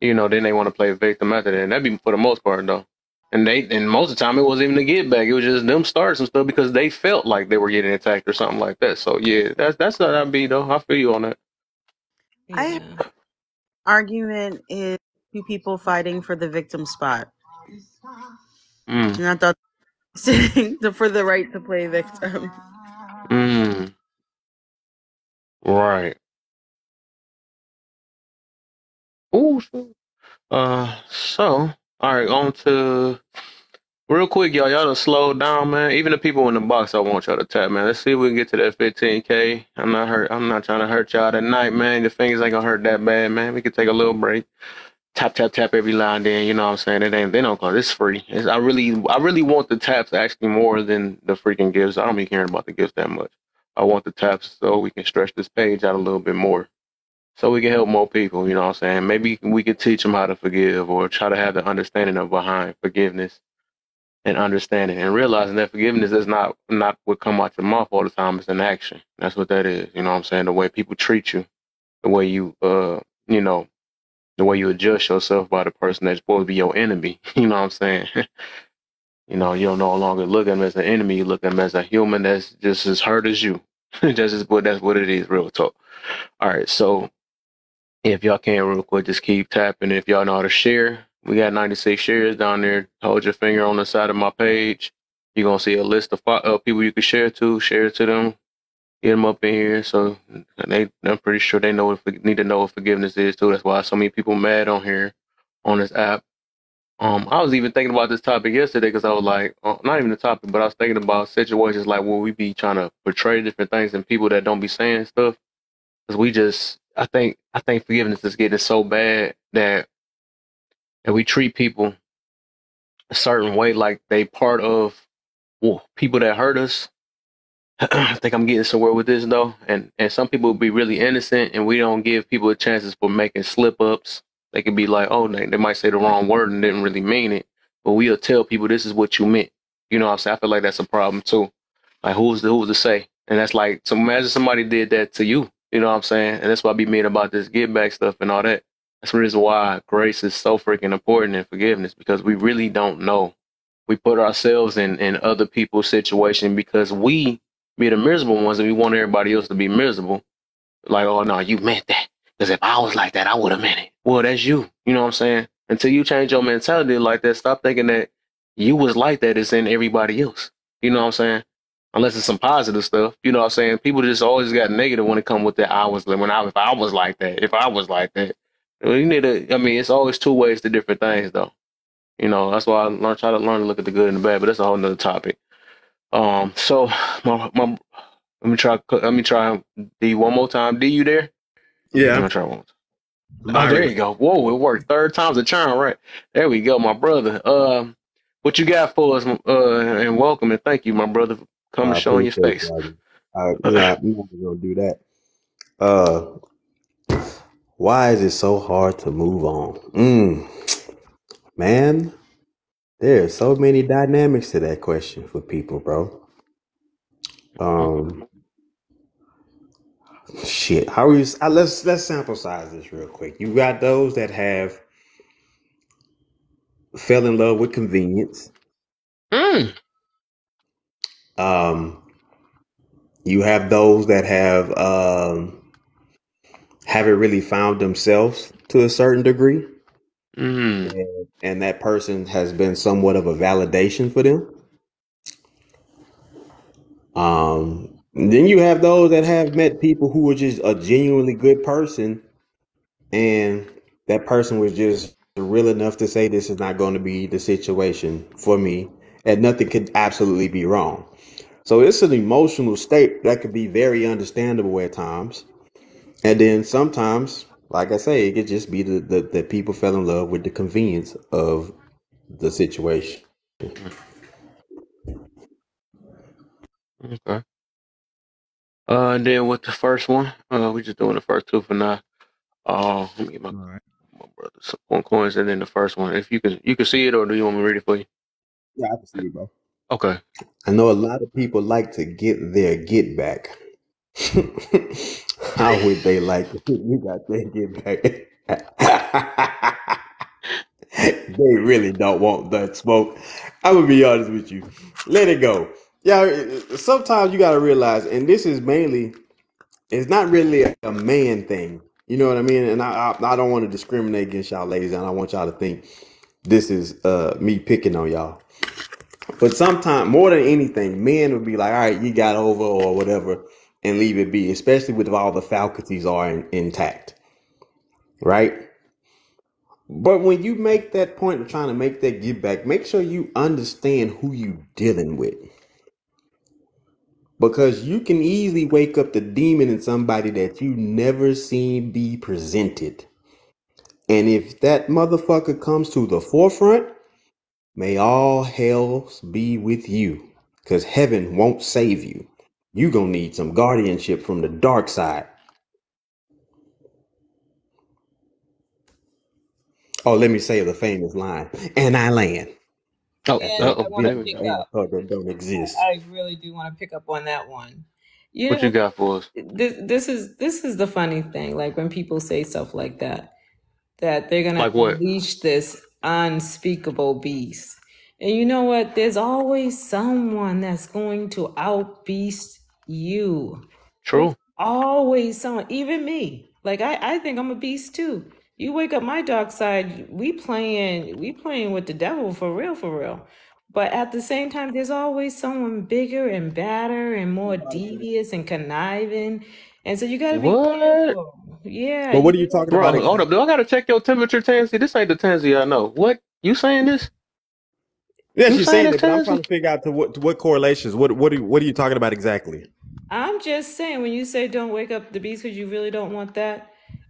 [SPEAKER 1] you know, then they want to play victim after that. And that be for the most part though. And most of the time it wasn't even a get back. It was just them starting some stuff because they felt like they were getting attacked or something like that. So yeah, that's how that be though. I feel you on that.
[SPEAKER 7] I argument is two people fighting for the victim spot. And I thought for the right to play victim.
[SPEAKER 1] Right. Ooh. So all right, on to real quick, y'all done slowed down, man. Even the people in the box, I want y'all to tap, man. Let's see if we can get to that 15K. I'm not trying to hurt y'all tonight, man. The fingers ain't gonna hurt that bad, man. We can take a little break. Tap every line then, you know what I'm saying? They don't call this free. I really want the taps actually more than the freaking gifts. I don't be caring about the gifts that much. I want the taps so we can stretch this page out a little bit more. So we can help more people, you know what I'm saying? Maybe we could teach them how to forgive or try to have the understanding of behind forgiveness and understanding and realizing that forgiveness is not what come out your mouth all the time. It's an action. That's what that is. You know what I'm saying? The way people treat you, the way you, you know, the way you adjust yourself by the person that's supposed to be your enemy. You know what I'm saying? You know, you don't no longer look at them as an enemy. You look at them as a human that's just as hurt as you. That's what it is, real talk. All right, so if y'all can real quick, just keep tapping. If y'all know how to share, we got 96 shares down there. Hold your finger on the side of my page. You're going to see a list of people you can share to. Share it to them. Get them up in here. So I'm pretty sure they need to know what forgiveness is too. That's why so many people mad on here on this app. I was even thinking about this topic yesterday because I was like, not even the topic, but I was thinking about situations like where we be trying to portray different things and people that don't be saying stuff. Because I think forgiveness is getting so bad that we treat people a certain way, like they part of people that hurt us. I think I'm getting somewhere with this though, and some people will be really innocent, and we don't give people chances for making slip ups. They could be like, oh, they might say the wrong word and didn't really mean it, but we'll tell people this is what you meant. You know what I'm saying? I feel like that's a problem too. Like who's to say? And that's like, so imagine somebody did that to you. You know what I'm saying? And that's what I be mean about this give back stuff and all that. That's the reason why grace is so freaking important in forgiveness, because we really don't know. We put ourselves in other people's situation because we be the miserable ones and we want everybody else to be miserable. Like, oh no, you meant that. Because if I was like that, I would have meant it. Well, that's you. You know what I'm saying? Until you change your mentality like that, stop thinking that you was like that, it's in everybody else. You know what I'm saying? Unless it's some positive stuff. You know what I'm saying? People just always got negative when it comes with that if I was like that. You need to, I mean, it's always two ways to different things though. You know, that's why I try to learn to look at the good and the bad, but that's a whole nother topic. So let me try D one more time. D, you there?
[SPEAKER 4] Yeah.
[SPEAKER 1] I'm gonna try one. Oh, there you go. Whoa, it worked. Third time's a charm, right? There we go, my brother. What you got for us? And welcome and thank you, my brother, for coming showing your face.
[SPEAKER 9] I'm not gonna do that. Why is it so hard to move on? Man, There are so many dynamics to that question for people, bro. Shit. How are you? Let's sample size this real quick. You got those that have fell in love with convenience. You have those that haven't really found themselves to a certain degree. And that person has been somewhat of a validation for them. Then you have those that have met people who were just a genuinely good person, and that person was just real enough to say, this is not going to be the situation for me, and nothing could absolutely be wrong. So it's an emotional state that could be very understandable at times. And then sometimes, like I say, it could just be that people fell in love with the convenience of the situation.
[SPEAKER 1] Okay. And then with the first one, we're just doing the first two for now. Let me get my brother some coins, and then the first one. If you can see it, or do you want me to read it for you?
[SPEAKER 9] Yeah, I can see it, bro.
[SPEAKER 1] Okay.
[SPEAKER 9] I know a lot of people like to get their get back. How would they like to you got their get back? They really don't want that smoke. I'm gonna be honest with you. Let it go. Yeah, sometimes you gotta realize, and this is mainly, it's not really a man thing. You know what I mean? And I don't want to discriminate against y'all ladies, and I want y'all to think this is me picking on y'all. But sometimes, more than anything, men would be like, all right, you got over or whatever, and leave it be, especially with all the faculties are intact. Right? But when you make that point of trying to make that give back, make sure you understand who you dealing with. Because you can easily wake up the demon in somebody that you never seen be presented. And if that motherfucker comes to the forefront, may all hells be with you. Because heaven won't save you. You gonna need some guardianship from the dark side. Oh, let me say the famous line. And I land.
[SPEAKER 8] Oh, I want to pick up.
[SPEAKER 9] Don't exist.
[SPEAKER 8] I really do want to pick up on that one.
[SPEAKER 1] What you got for us?
[SPEAKER 8] This is the funny thing. Like when people say stuff like that they're gonna unleash this unspeakable beast. And you know what? There's always someone that's going to outbeast you.
[SPEAKER 1] True.
[SPEAKER 8] There's always someone, even me. Like I think I'm a beast too. You wake up my dark side, we playing with the devil for real. But at the same time, there's always someone bigger and badder and more devious and conniving. And so you gotta be careful. Yeah.
[SPEAKER 9] But what are you talking about?
[SPEAKER 1] Hold up. Do I gotta check your temperature, Tansy? This ain't the Tansy I know. What? You saying this?
[SPEAKER 9] Yes, you're saying it, but I'm trying to figure out to what correlations. What are you talking about exactly?
[SPEAKER 8] I'm just saying, when you say don't wake up the beast because you really don't want that.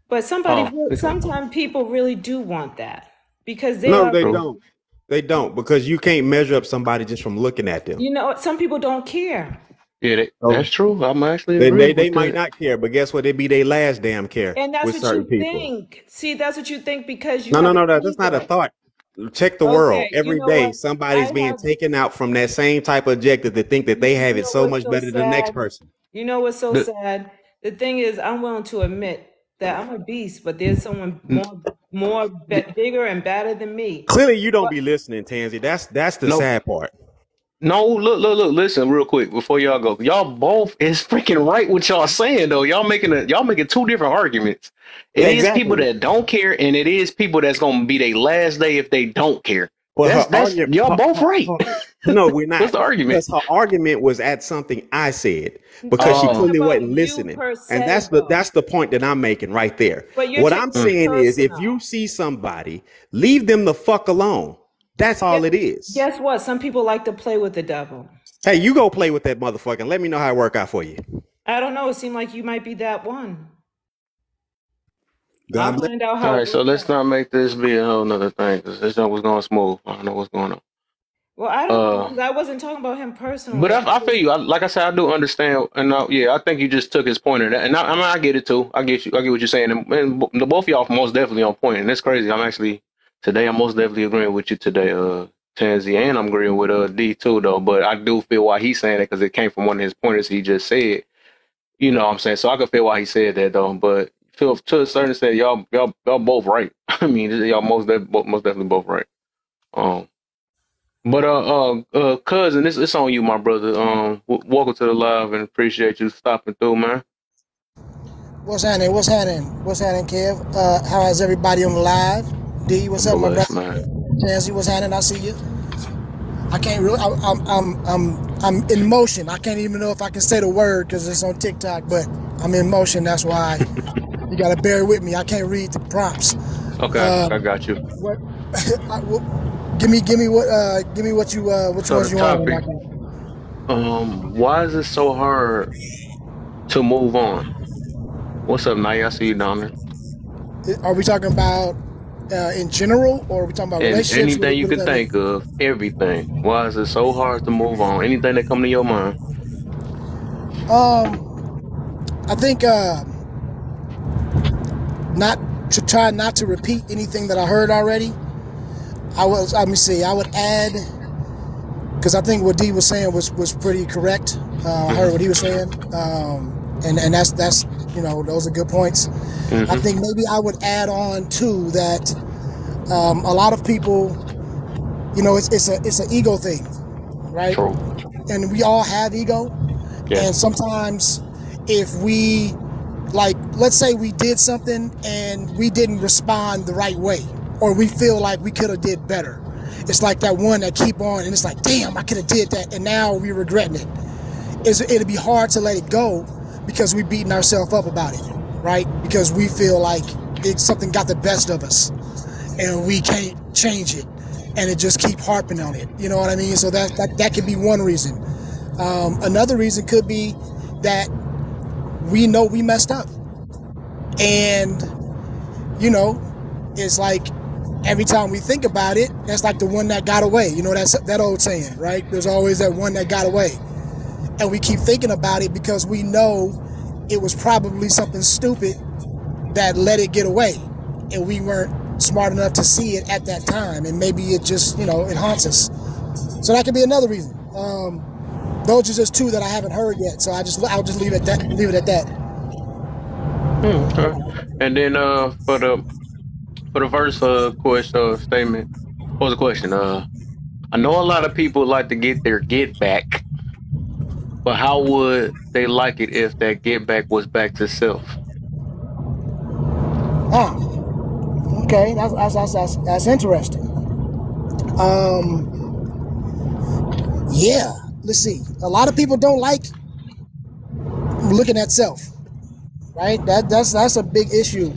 [SPEAKER 8] But sometimes people really do want that because they
[SPEAKER 9] don't. They don't, because you can't measure up somebody just from looking at them.
[SPEAKER 8] You know, some people don't care.
[SPEAKER 1] Yeah, that's true. I'm actually
[SPEAKER 9] they might not care, but guess what? It be their last damn care.
[SPEAKER 8] And that's what you think. See, that's what you think because you.
[SPEAKER 9] No. That's not a thought. Check the world every day. Somebody's being taken out from that same type of objective to think that they have it so much better than the next person.
[SPEAKER 8] You know what's so sad? The thing is, I'm willing to admit that I'm a beast, but there's someone more bigger and badder than me.
[SPEAKER 9] Clearly, you don't be listening, Tansy. That's the sad part.
[SPEAKER 1] No, look, listen real quick before y'all go. Y'all both is freaking right what y'all saying though. Y'all making two different arguments. It is people that don't care, and it is people that's gonna be their last day if they don't care. Well, y'all both right.
[SPEAKER 9] No, we're not.
[SPEAKER 1] What's the argument?
[SPEAKER 9] Because her argument was at something I said, because she clearly wasn't listening, and that's the point that I'm making right there. What I'm saying is, if you see somebody, leave them the fuck alone. That's all it is.
[SPEAKER 8] Guess what? Some people like to play with the devil.
[SPEAKER 9] Hey, you go play with that motherfucker and let me know how it work out for you.
[SPEAKER 8] I don't know. It seemed like you might be that one.
[SPEAKER 1] I'll find out how. All right, so let's not make this be a whole nother thing, because this was going smooth. I don't know what's going on.
[SPEAKER 8] Well, I don't know. I wasn't talking about him personally.
[SPEAKER 1] But I feel you. Like I said, I do understand. And I think you just took his point of that. And I get it too. I get you. I get what you're saying. And both of y'all most definitely on point. And that's crazy. I'm most definitely agreeing with you today, Tansy, and I'm agreeing with D too though. But I do feel why he's saying it, because it came from one of his pointers he just said. You know what I'm saying? So I can feel why he said that though. But to a certain extent, y'all both right. I mean, y'all most definitely both right. But cousin, it's on you, my brother. Welcome to the live, and appreciate you stopping through, man.
[SPEAKER 10] What's happening? What's happening, Kev? How is everybody on the live? D, what's up, my brother? Tansy, what's happening? I see you. I can't really. I'm in motion. I can't even know if I can say the word because it's on TikTok, but I'm in motion. That's why you gotta bear with me. I can't read the prompts.
[SPEAKER 1] Okay, I got you.
[SPEAKER 10] What? Give me what you
[SPEAKER 1] topic. Why is it so hard to move on? What's up, Naya? I see you down there.
[SPEAKER 10] Are we talking about in general, or are we talking about relationships?
[SPEAKER 1] Anything you can think of, everything. Why is it so hard to move on? Anything that come to your mind?
[SPEAKER 10] I think try not to repeat anything that I heard already. I would add, because I think what D was saying was pretty correct. I heard what he was saying, and that's those are good points. Mm-hmm. I think maybe I would add on too that a lot of people, it's an ego thing, right?
[SPEAKER 1] True.
[SPEAKER 10] And we all have ego, and sometimes if we, let's say we did something and we didn't respond the right way, or we feel like we could have did better. It's like that one that keep on, and it's like, damn, I could have did that, and now we're regretting it. It'll be hard to let it go because we're beating ourselves up about it, right? Because we feel like something got the best of us, and we can't change it, and it just keep harping on it. You know what I mean? So that could be one reason. Another reason could be that we know we messed up, and it's like, every time we think about it, that's like the one that got away. That's that old saying, right? There's always that one that got away. And we keep thinking about it because we know it was probably something stupid that let it get away. And we weren't smart enough to see it at that time. And maybe it just, it haunts us. So that could be another reason. Those are just two that I haven't heard yet. So I'll just leave it at that.
[SPEAKER 1] Okay. And then for the first question statement, what was the question? I know a lot of people like to get their get back, but how would they like it if that get back was back to self?
[SPEAKER 10] Okay, that's interesting. Yeah, let's see. A lot of people don't like looking at self, right? That's a big issue.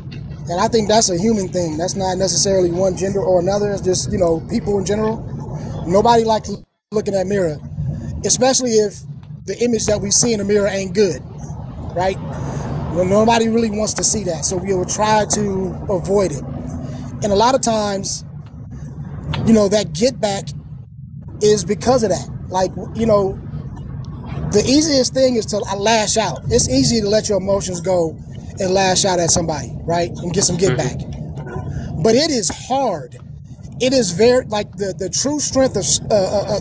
[SPEAKER 10] And I think that's a human thing. That's not necessarily one gender or another. It's just, people in general. Nobody likes looking at mirror, especially if the image that we see in the mirror ain't good, right? Well, nobody really wants to see that. So we will try to avoid it. And a lot of times, that get back is because of that. The easiest thing is to lash out. It's easy to let your emotions go and lash out at somebody, right? And get some get back. But it is hard. It is very, the true strength of,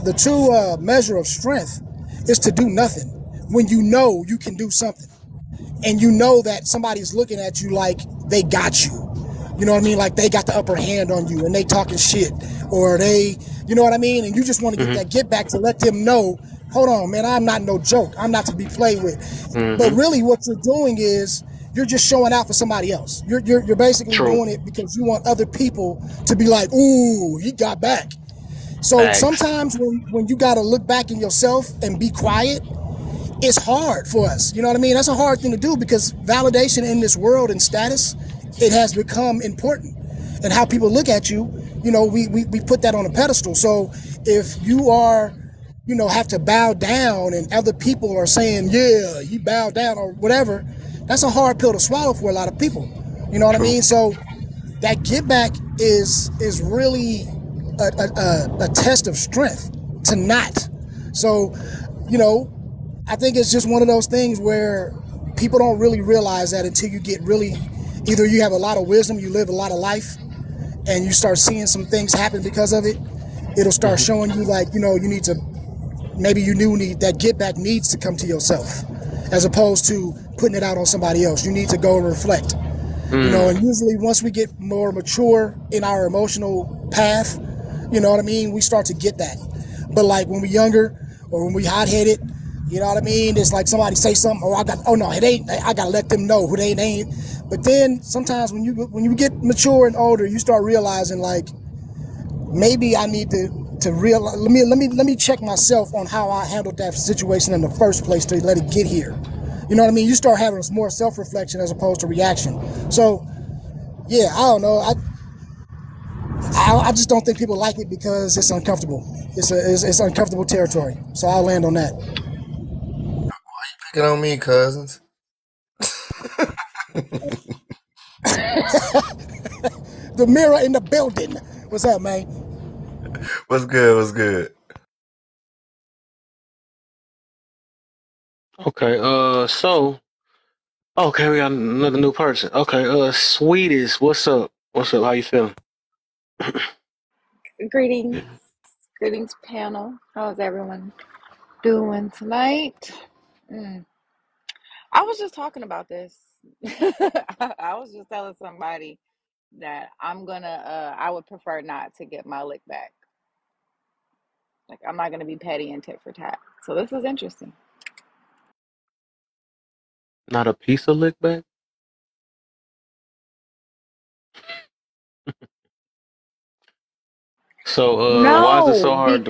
[SPEAKER 10] the true measure of strength is to do nothing when you know you can do something. And you know that somebody's looking at you like they got you. You know what I mean? Like they got the upper hand on you and they talking shit, or they, you know what I mean? And you just want to get that get back to let them know, hold on, man, I'm not no joke. I'm not to be played with. But really what you're doing is, you're just showing out for somebody else. You're basically doing it because you want other people to be like, ooh, he got back. So sometimes when you got to look back in yourself and be quiet, it's hard for us. You know what I mean? That's a hard thing to do because validation in this world and status, it has become important. And how people look at you, we put that on a pedestal. So if you are, have to bow down and other people are saying, yeah, you bow down or whatever, that's a hard pill to swallow for a lot of people. You know what I mean? So that get back is really a test of strength to not. So, I think it's just one of those things where people don't really realize that until you get really, either you have a lot of wisdom, you live a lot of life, and you start seeing some things happen because of it, it'll start showing you like, you know, you need to, maybe you need that get back needs to come to yourself as opposed to putting it out on somebody else. You need to go and reflect. You know, and usually once we get more mature in our emotional path, you know what I mean, we start to get that. But like when we're younger or when we hot-headed, you know what I mean, it's like somebody say something, I gotta let them know who they ain't. But then sometimes when you get mature and older, you start realizing like, maybe I need to realize, let me check myself on how I handled that situation in the first place to let it get here. You know what I mean? You start having more self-reflection as opposed to reaction. So, yeah, I don't know. I just don't think people like it because it's uncomfortable. It's uncomfortable territory. So I'll land on that.
[SPEAKER 2] Get on me, cousins.
[SPEAKER 10] The mirror in the building. What's up, man?
[SPEAKER 2] What's good? What's good?
[SPEAKER 1] Okay, okay, we got another new person. Okay, Sweetest, what's up? What's up? How you feeling?
[SPEAKER 11] Greetings. Greetings, panel. How's everyone doing tonight? I was just talking about this. I was just telling somebody that I would prefer not to get my lick back. Like, I'm not gonna be petty and tit for tat. So this is interesting.
[SPEAKER 1] Not a piece of lick back? So, why is it so hard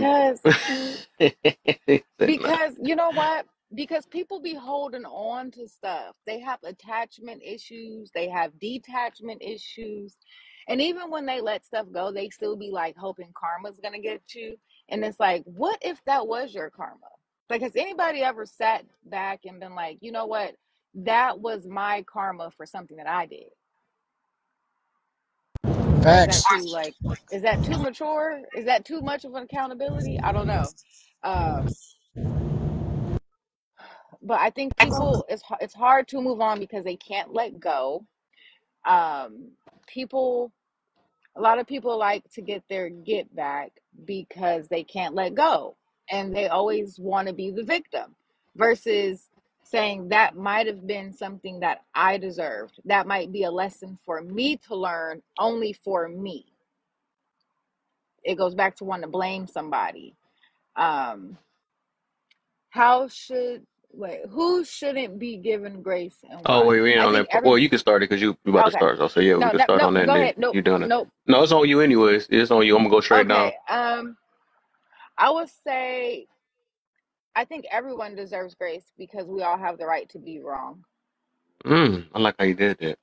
[SPEAKER 11] because you know what? Because people be holding on to stuff. They have attachment issues. They have detachment issues. And even when they let stuff go, they still be like hoping karma's going to get you. And it's like, what if that was your karma? Like, has anybody ever sat back and been like, you know what? That was my karma for something that I did.
[SPEAKER 10] Facts.
[SPEAKER 11] Is that too mature? Is that too much of an accountability? I don't know. But I think people, it's hard to move on because they can't let go. A lot of people like to get their get back because they can't let go. And they always want to be the victim versus saying that might have been something that I deserved. That might be a lesson for me to learn only for me. It goes back to wanting to blame somebody. Who shouldn't be given grace and why?
[SPEAKER 1] Oh, wait, we ain't on that. Well, you can start it because you about to start. So yeah, we can start on that.
[SPEAKER 11] Go ahead.
[SPEAKER 1] You're doing it. No, it's on you anyways. It's on you. I'm gonna go straight down.
[SPEAKER 11] I would say I think everyone deserves grace because we all have the right to be wrong.
[SPEAKER 1] I like how you did that.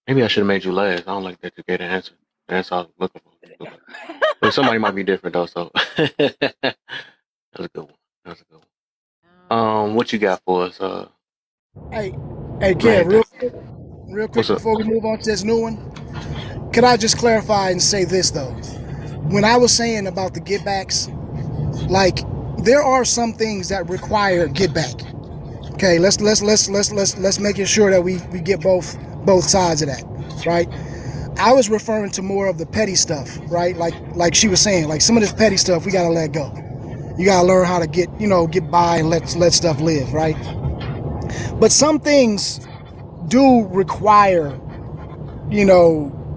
[SPEAKER 1] Maybe I should have made you last. I don't like that you get an answer. That's all I was looking for. But somebody might be different though. So that was a good one. What you got for us?
[SPEAKER 10] Hey, Ken, real quick before we move on to this new one, could I just clarify and say this though? When I was saying about the get backs, like there are some things that require get back. Okay, let's make sure that we get both sides of that, right? I was referring to more of the petty stuff, right? Like she was saying, like some of this petty stuff we gotta let go. You gotta learn how to get by and let stuff live, right? But some things do require,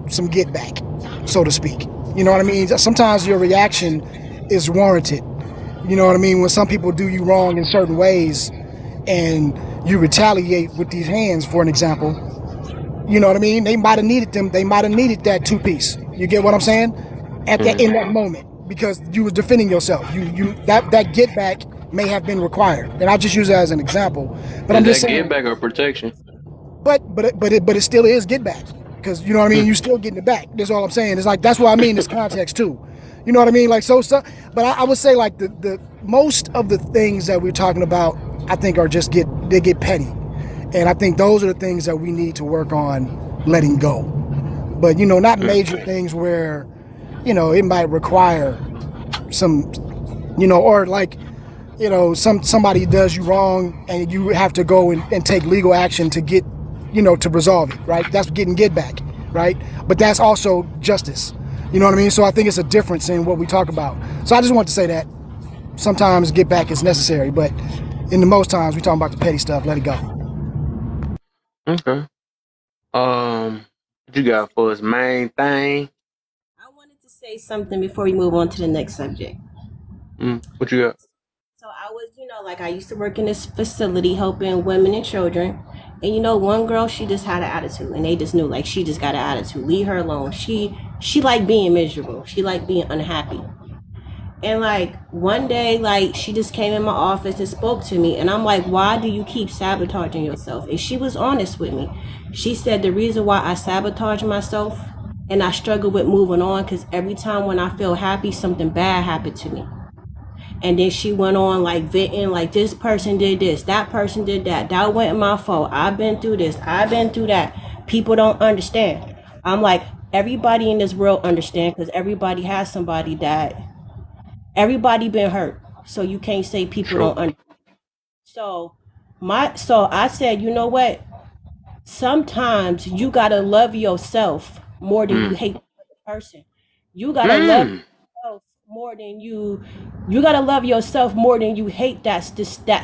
[SPEAKER 10] some get back, so to speak. You know what I mean? Sometimes your reaction is warranted. You know what I mean? When some people do you wrong in certain ways and you retaliate with these hands, for an example, you know what I mean? They might have needed that two-piece. You get what I'm saying? In that moment. Because you was defending yourself. That get back may have been required. And I'll just use that as an example. But I'm just saying
[SPEAKER 1] get back or protection.
[SPEAKER 10] But it still is get back. Because you know what I mean, you still getting it back. That's all I'm saying. It's like that's what I mean in this context too. You know what I mean? Like but I would say like the most of the things that we're talking about, I think are just they get petty. And I think those are the things that we need to work on letting go. But not major things where it might require some, or like, somebody does you wrong and you have to go and take legal action to get, to resolve it, right? That's getting get back, right? But that's also justice. You know what I mean? So I think it's a difference in what we talk about. So I just want to say that sometimes get back is necessary, but in the most times we talking about the petty stuff. Let it go.
[SPEAKER 1] Okay. What you got for us, main thing?
[SPEAKER 3] I wanted to say something before we move on to the next subject.
[SPEAKER 1] What you got?
[SPEAKER 3] So I was, like I used to work in this facility helping women and children. And one girl, she just had an attitude, and they just knew, like, she just got an attitude. Leave her alone. She liked being miserable. She liked being unhappy. And like one day, like she just came in my office and spoke to me, and I'm like, why do you keep sabotaging yourself? And she was honest with me. She said the reason why I sabotage myself and I struggle with moving on, because every time when I feel happy, something bad happened to me. And then she went on like venting, like this person did this, that person did that, that wasn't my fault, I've been through this, I've been through that. People don't understand. I'm like, everybody in this world understand, because everybody has somebody that, everybody been hurt. So you can't say people don't understand. So I said, you know what? Sometimes you gotta love yourself more than you hate the other person. You gotta love yourself more than you gotta love yourself more than you hate that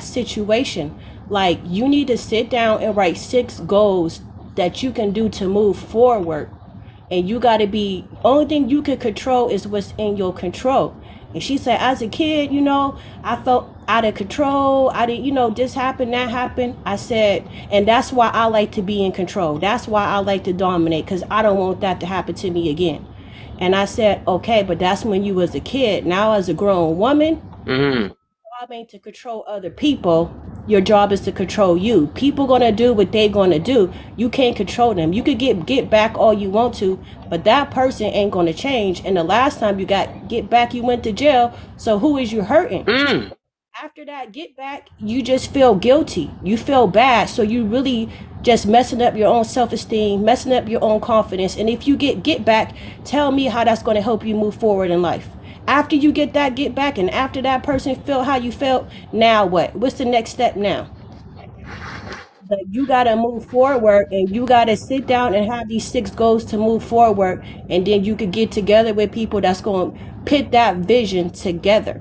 [SPEAKER 3] situation. Like, you need to sit down and write 6 goals that you can do to move forward. And you gotta be, only thing you can control is what's in your control. And she said, as a kid, I felt out of control. I didn't, this happened, that happened. I said, and that's why I like to be in control. That's why I like to dominate, because I don't want that to happen to me again. And I said, okay, but that's when you was a kid. Now as a grown woman, your job ain't to control other people. Your job is to control you. People gonna do what they gonna do. You can't control them. You could get back all you want to, but that person ain't gonna change. And the last time you get back, you went to jail. So who is you hurting? After that get back, you just feel guilty. You feel bad. So you really just messing up your own self-esteem, messing up your own confidence. And if you get back, tell me how that's gonna help you move forward in life. After you get back, and after that person felt how you felt, now what? What's the next step now? But you gotta move forward, and you gotta sit down and have these 6 goals to move forward, and then you could get together with people that's gonna put that vision together.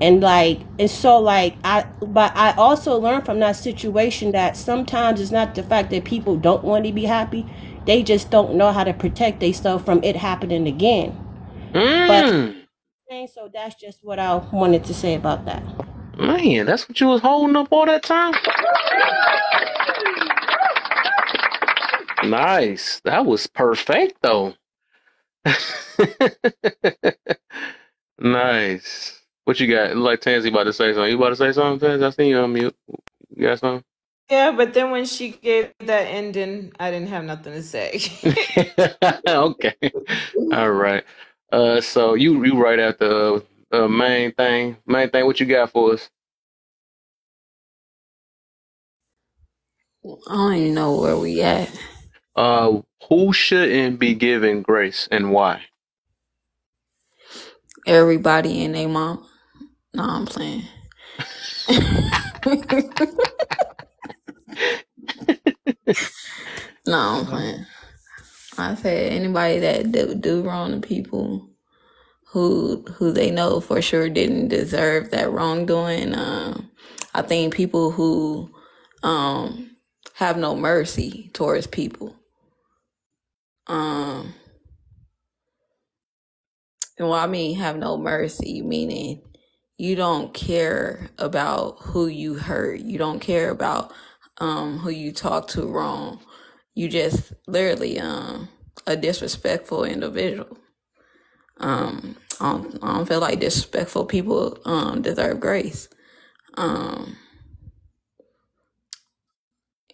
[SPEAKER 3] And I also learned from that situation that sometimes it's not the fact that people don't want to be happy, they just don't know how to protect themselves from it happening again. But so that's just what I wanted to say about that.
[SPEAKER 1] Man, that's what you was holding up all that time? Nice. That was perfect, though. Nice. What you got? Like Tansy about to say something. You about to say something, Tansy? I seen you on mute. You got something?
[SPEAKER 8] Yeah, but then when she gave that ending, I didn't have nothing to say.
[SPEAKER 1] Okay. All right. So you right at the main thing. Main thing, what you got for us?
[SPEAKER 6] I don't even know where we at.
[SPEAKER 1] Who shouldn't be given grace and why?
[SPEAKER 6] Everybody and their mom. No, I'm playing. No, I'm playing. I said anybody that do wrong to people who they know for sure didn't deserve that wrongdoing. I think people who have no mercy towards people. Well, I mean, have no mercy, meaning you don't care about who you hurt. You don't care about who you talk to wrong. You just literally a disrespectful individual. I don't feel like disrespectful people deserve grace. And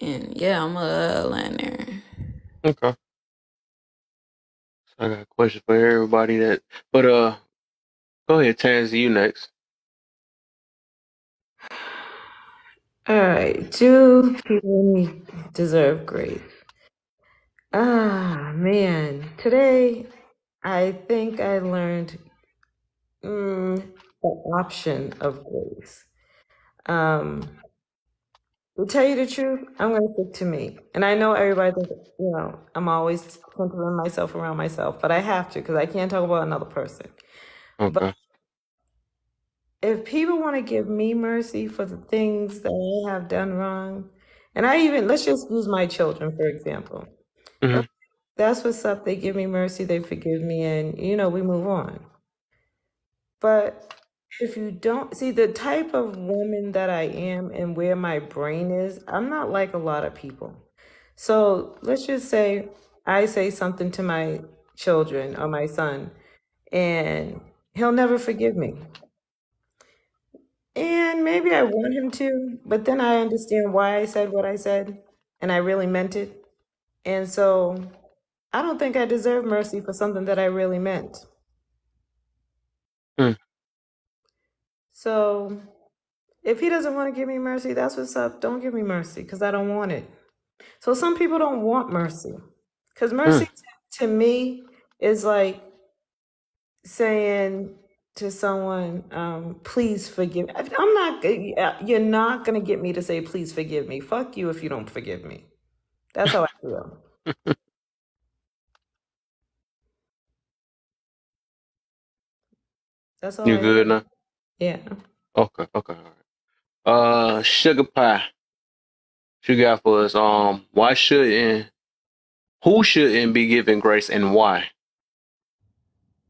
[SPEAKER 6] yeah, I'm a land there.
[SPEAKER 1] Okay. I got a question for everybody but go ahead, Tansy, you next.
[SPEAKER 8] All right, do people deserve grace? Man, today I think I learned the option of grace. To tell you the truth, I'm going to stick to me. And I know everybody thinks, I'm always centering myself around myself, but I have to because I can't talk about another person.
[SPEAKER 1] Okay.
[SPEAKER 8] But if people want to give me mercy for the things that I have done wrong, and let's just use my children, for example.
[SPEAKER 1] Mm-hmm.
[SPEAKER 8] That's what's up. They give me mercy, they forgive me, and, we move on. But if you don't see the type of woman that I am and where my brain is, I'm not like a lot of people. So let's just say I say something to my children or my son, and he'll never forgive me. And maybe I want him to, but then I understand why I said what I said, and I really meant it. And so I don't think I deserve mercy for something that I really meant. So if he doesn't want to give me mercy, that's what's up. Don't give me mercy because I don't want it. So some people don't want mercy because mercy to me is like saying to someone, please forgive me. You're not going to get me to say, please forgive me. Fuck you if you don't forgive me. That's how I feel. That's all.
[SPEAKER 1] You good now?
[SPEAKER 8] Yeah.
[SPEAKER 1] Okay. All right. Sugar Pie. What you got for us? Who shouldn't be given grace and why?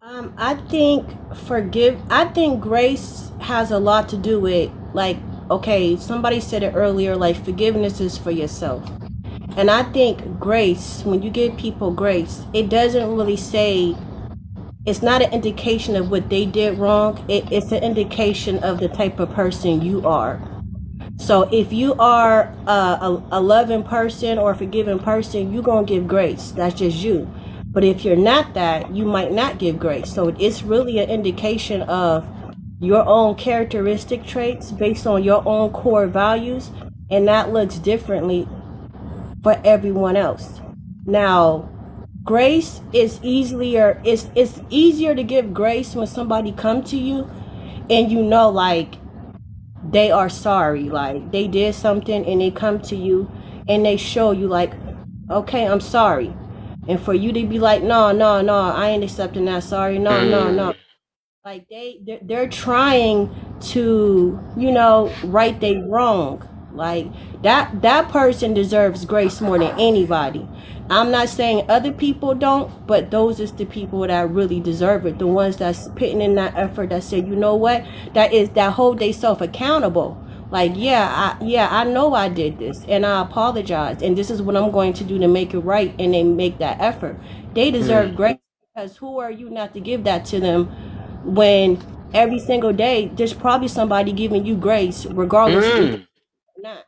[SPEAKER 3] I think grace has a lot to do with, somebody said it earlier, forgiveness is for yourself. And I think grace, when you give people grace, it doesn't really say, it's not an indication of what they did wrong. It's an indication of the type of person you are. So if you are a loving person or a forgiving person, you're going to give grace. That's just you. But if you're not that, you might not give grace. So it's really an indication of your own characteristic traits based on your own core values. And that looks differently for everyone else. Now, grace is it's easier to give grace when somebody come to you and they are sorry, they did something and they come to you and they show you okay, I'm sorry. And for you to be like, no, I ain't accepting that, sorry, no. They're trying to, right they wrong. That person deserves grace more than anybody. I'm not saying other people don't, but those is the people that really deserve it. The ones that's putting in that effort, that say, you know what, that hold themselves accountable. I know I did this and I apologize and this is what I'm going to do to make it right, and they make that effort. They deserve grace, because who are you not to give that to them when every single day there's probably somebody giving you grace regardless of not.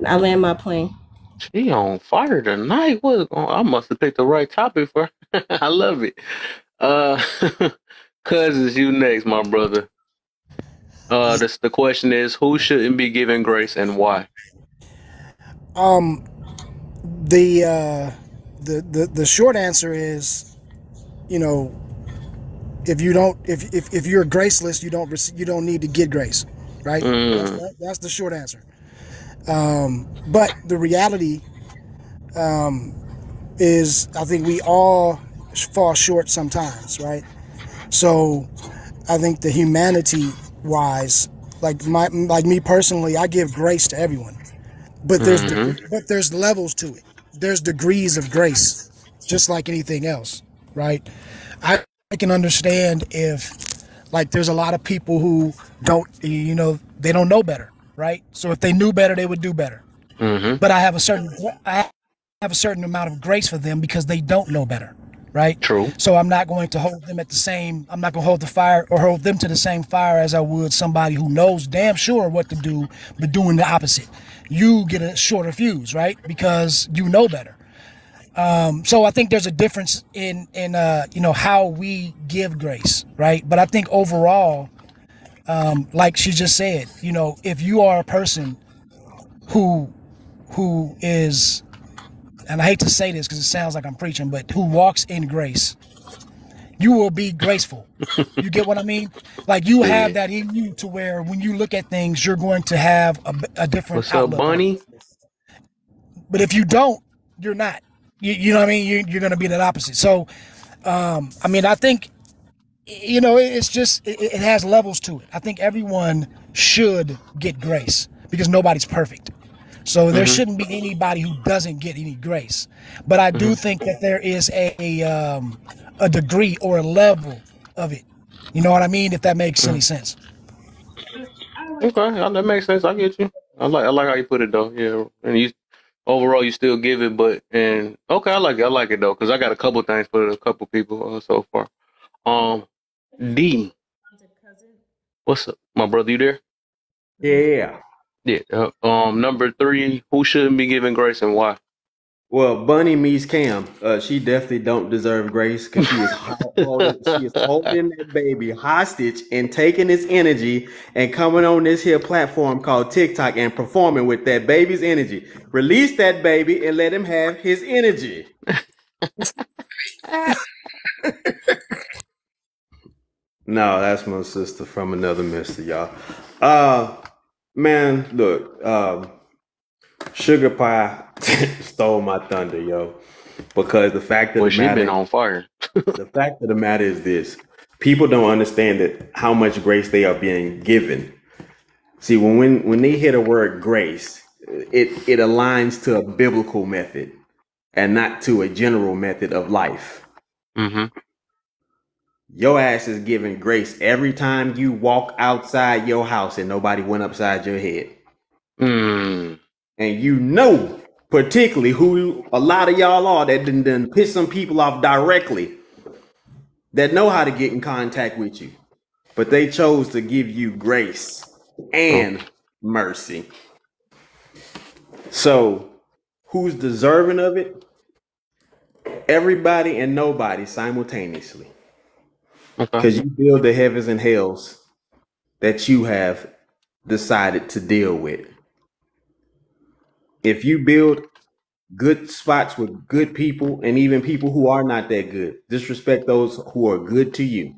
[SPEAKER 3] I land my plane.
[SPEAKER 1] She on fire tonight. I must have picked the right topic for her. I love it. Cousins, you next, my brother. The question is, who shouldn't be given grace and why?
[SPEAKER 10] The short answer is, if you're graceless, you don't need to get grace, right? That's the short answer. But the reality is, I think we all fall short sometimes, right? So I think the humanity wise, like me personally, I give grace to everyone, but there's levels to it. There's degrees of grace, just like anything else, right? I can understand if there's a lot of people who don't, they don't know better, right? So if they knew better, they would do better. But I have a certain amount of grace for them because they don't know better, right?
[SPEAKER 1] True.
[SPEAKER 10] So I'm not going to hold them I'm not going to hold the fire or hold them to the same fire as I would somebody who knows damn sure what to do, but doing the opposite. You get a shorter fuse, right? Because you know better. So I think there's a difference in how we give grace, right? But I think overall, like she just said, if you are a person who is, and I hate to say this because it sounds like I'm preaching, but who walks in grace, you will be graceful. You get what I mean? Like you have that in you to where when you look at things, you're going to have a different
[SPEAKER 1] What's up, Bunny?
[SPEAKER 10] But if you don't, you're not. You know what I mean? You're going to be that opposite. So, I mean, I think, you know, it's just, it has levels to it. I think everyone should get grace because nobody's perfect. So there shouldn't be anybody who doesn't get any grace. But I do think that there is a degree or a level of it. You know what I mean? If that makes any sense.
[SPEAKER 1] Okay, that makes sense. I get you. I like how you put it though. Yeah, and you overall you still give it, but okay, I like it though because I got a couple things for a couple people so far. D, what's up, my brother? You there?
[SPEAKER 9] Yeah.
[SPEAKER 1] Yeah. Number 3, who shouldn't be given grace and why?
[SPEAKER 9] Well, Bunny meets Cam. She definitely don't deserve grace because she is holding that baby hostage and taking his energy and coming on this here platform called TikTok and performing with that baby's energy. Release that baby and let him have his energy. No, that's my sister from another mister, y'all. Man, look, Sugar Pie stole my thunder, yo. Because the fact of the matter,
[SPEAKER 1] been on fire.
[SPEAKER 9] The fact of the matter is this: people don't understand that how much grace they are being given. See, when they hear the word grace, it aligns to a biblical method and not to a general method of life. Your ass is given grace every time you walk outside your house and nobody went upside your head. And you know, particularly who a lot of y'all are that done piss some people off directly that know how to get in contact with you, but they chose to give you grace and mercy. So who's deserving of it? Everybody and nobody simultaneously. Because you build the heavens and hells that you have decided to deal with. If you build good spots with good people and even people who are not that good, disrespect those who are good to you.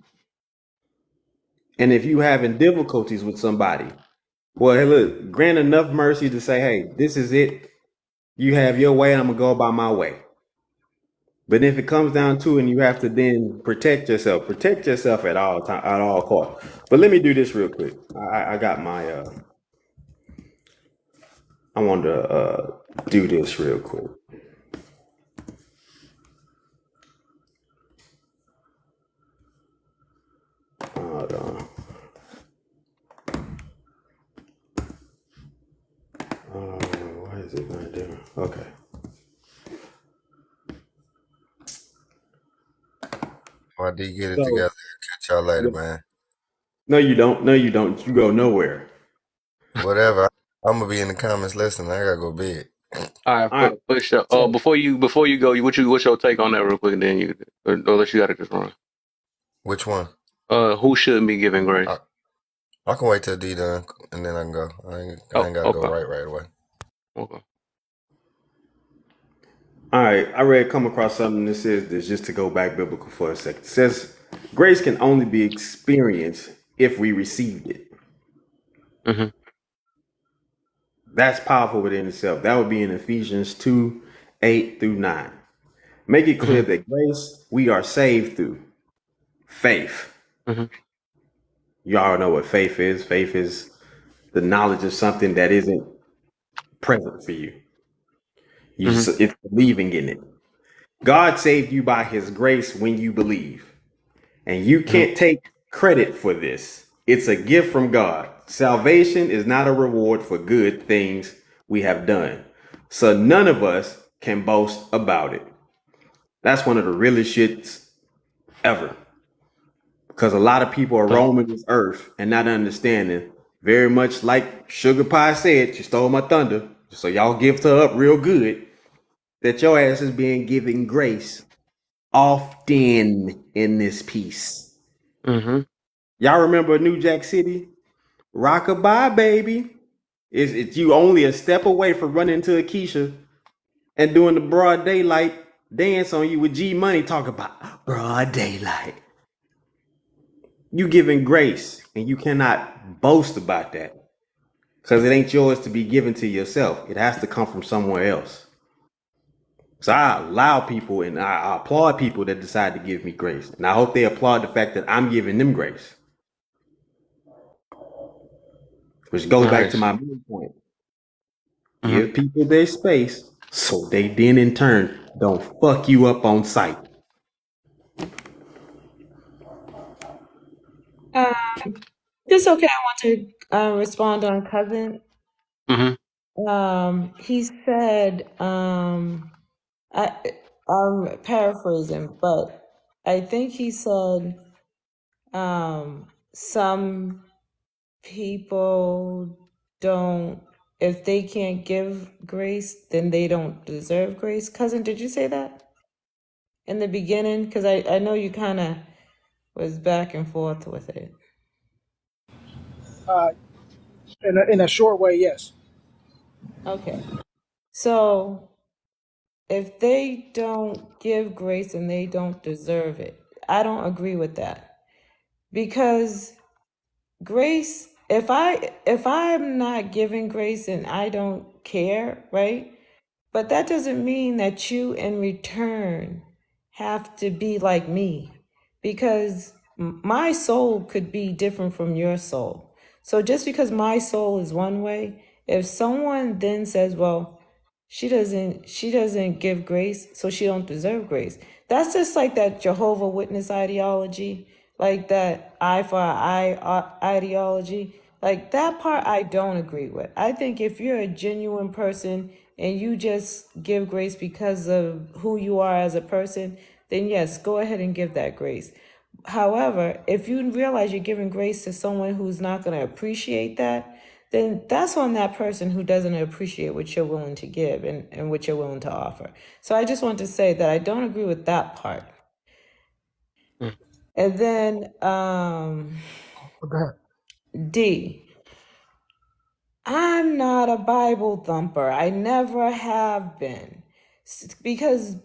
[SPEAKER 9] And if you having difficulties with somebody, well, hey, look, grant enough mercy to say, hey, this is it. You have your way, and I'm going to go about my way. But if it comes down to it and you have to then protect yourself at all time, at all costs. But let me do this real quick. I got my, I want to do this real quick. Hold on. What is it going to do? Okay.
[SPEAKER 2] Why do you get it together? Catch y'all later, man.
[SPEAKER 9] No, you don't. No, you don't. You go nowhere.
[SPEAKER 2] Whatever. I'm gonna be in the comments listening. I gotta go bed.
[SPEAKER 1] All right. Push up. Before you go, what's your take on that real quick? And then you, unless you got it just wrong.
[SPEAKER 2] Which one?
[SPEAKER 1] Who shouldn't be giving grace?
[SPEAKER 2] I can wait till D done, and then I can go. I ain't gotta go right away.
[SPEAKER 1] Okay.
[SPEAKER 9] All right, I come across something that says this, just to go back biblical for a second. It says grace can only be experienced if we received it. That's powerful within itself. That would be in Ephesians 2:8-9. Make it clear that grace, we are saved through faith. You all know what faith is. Faith is the knowledge of something that isn't present for you. It's believing in it. God saved you by his grace when you believe. And you can't take credit for this. It's a gift from God. Salvation is not a reward for good things we have done. So none of us can boast about it. That's one of the realest shits ever. Because a lot of people are roaming this earth and not understanding, very much like Sugar Pie said, she stole my thunder. So y'all give her up real good. That your ass is being given grace often in this piece. Y'all remember New Jack City? Rockabye, baby. It's you only a step away from running into Akeisha and doing the broad daylight dance on you with G Money talking about broad daylight. You giving grace, and you cannot boast about that because it ain't yours to be given to yourself. It has to come from somewhere else. So I allow people and I applaud people that decide to give me grace. And I hope they applaud the fact that I'm giving them grace. Which goes back to my main point. Give people their space so they then in turn don't fuck you up on sight.
[SPEAKER 8] It's okay. I want to respond on Cousin. He said, I'm paraphrasing, but I think he said, some people don't, if they can't give grace, then they don't deserve grace. Cousin, did you say that in the beginning? Because I know you kind of was back and forth with it.
[SPEAKER 10] In a short way, yes.
[SPEAKER 8] Okay. So if they don't give grace and they don't deserve it, I don't agree with that. Because grace, if I'm not giving grace and I don't care, right? But that doesn't mean that you in return have to be like me, because my soul could be different from your soul. So just because my soul is one way, if someone then says, well, she doesn't give grace, so she don't deserve grace. That's just like that Jehovah Witness ideology, like that eye for eye ideology. Like that part I don't agree with. I think if you're a genuine person and you just give grace because of who you are as a person, then yes, go ahead and give that grace. However, if you realize you're giving grace to someone who's not going to appreciate that, then that's on that person who doesn't appreciate what you're willing to give and what you're willing to offer. So I just want to say that I don't agree with that part. And then D, I'm not a Bible thumper. I never have been. Because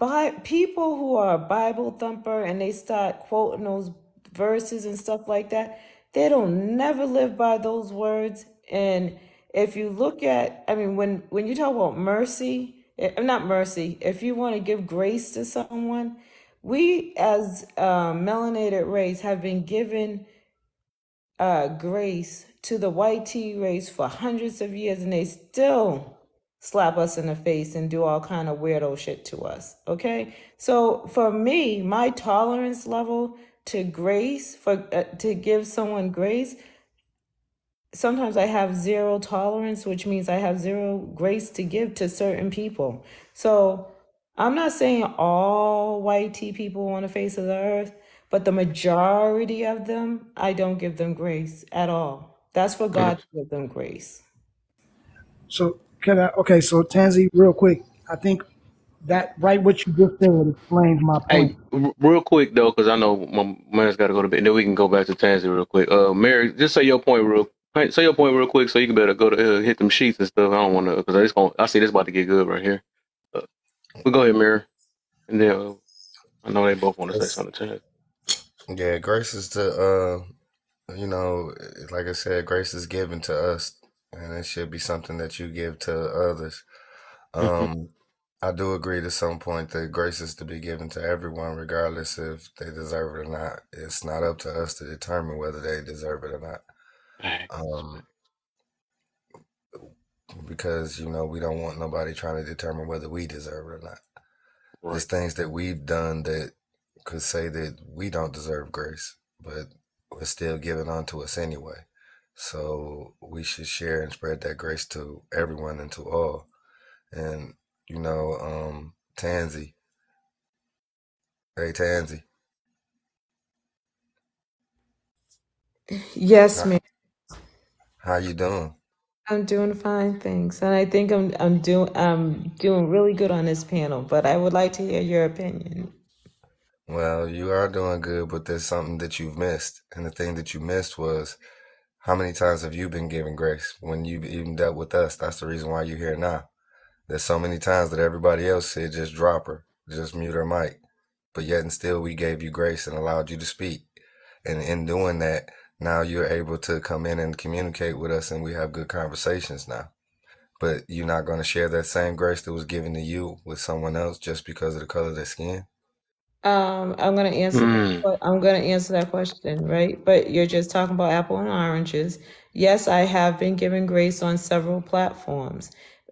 [SPEAKER 8] people who are a Bible thumper and they start quoting those verses and stuff like that, they don't never live by those words. And if you look at, I mean, when you talk about mercy, not mercy, if you want to give grace to someone, we as melanated race have been given grace to the white tea race for hundreds of years, and they still slap us in the face and do all kind of weirdo shit to us. Okay, so for me, my tolerance level to grace, to give someone grace, sometimes I have zero tolerance, which means I have zero grace to give to certain people. So I'm not saying all white tea people on the face of the earth, but the majority of them, I don't give them grace at all. That's for God to give them grace.
[SPEAKER 10] So so Tanzi, real quick, I think that what you just said explains my point.
[SPEAKER 1] Hey, real quick though, because I know my man's got to go to bed, and then we can go back to Tanzi real quick. Mary, just say your point real quick, so you can better go to hit them sheets and stuff. I don't want to, because I see this about to get good right here. But go ahead, Mary, and then I know they both want to say something to it.
[SPEAKER 2] Yeah, grace is to like I said, grace is given to us, and it should be something that you give to others. I do agree to some point that grace is to be given to everyone, regardless if they deserve it or not. It's not up to us to determine whether they deserve it or not. Because, we don't want nobody trying to determine whether we deserve it or not. Right. There's things that we've done that could say that we don't deserve grace, but it's still given unto us anyway. So we should share and spread that grace to everyone and to all. And Tanzi. Hey, Tanzi.
[SPEAKER 8] Yes, ma'am.
[SPEAKER 2] How you doing?
[SPEAKER 8] I'm doing fine, thanks. And I think I'm doing really good on this panel, but I would like to hear your opinion.
[SPEAKER 2] Well, you are doing good, but there's something that you've missed. And the thing that you missed was, how many times have you been given grace when you've even dealt with us? That's the reason why you're here now. There's so many times that everybody else said, just drop her, just mute her mic. But yet and still we gave you grace and allowed you to speak. And in doing that, now you're able to come in and communicate with us, and we have good conversations now. But you're not going to share that same grace that was given to you with someone else just because of the color of their skin?
[SPEAKER 8] I'm gonna answer. I'm gonna answer that question, right? But you're just talking about apple and oranges. Yes, I have been given grace on several platforms,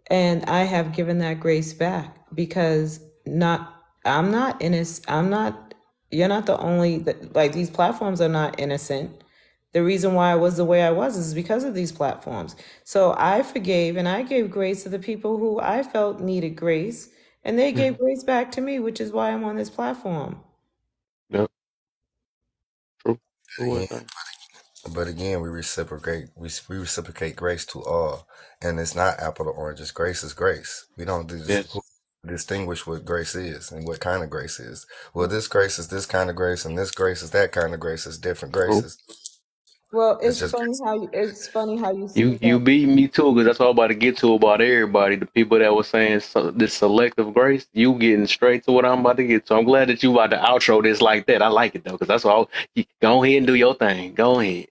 [SPEAKER 8] and I have given that grace back because I'm not innocent. You're not the only. Like, these platforms are not innocent. The reason why I was the way I was is because of these platforms. So I forgave and I gave grace to the people who I felt needed grace, and they gave grace back to me, which is why I'm on this platform.
[SPEAKER 1] Yep. True.
[SPEAKER 2] But again, we reciprocate grace to all, and it's not apple to oranges. Grace is grace. We don't distinguish what grace is and what kind of grace is. Well, this grace is this kind of grace, and this grace is that kind of grace. It's different graces.
[SPEAKER 8] Well, it's funny how you see
[SPEAKER 1] you beat me too, because that's what I'm about to get to about everybody. The people that were saying this selective grace, you getting straight to what I'm about to get to. I'm glad that you about to outro this like that. I like it though, because that's all. Go ahead and do your thing. Go ahead.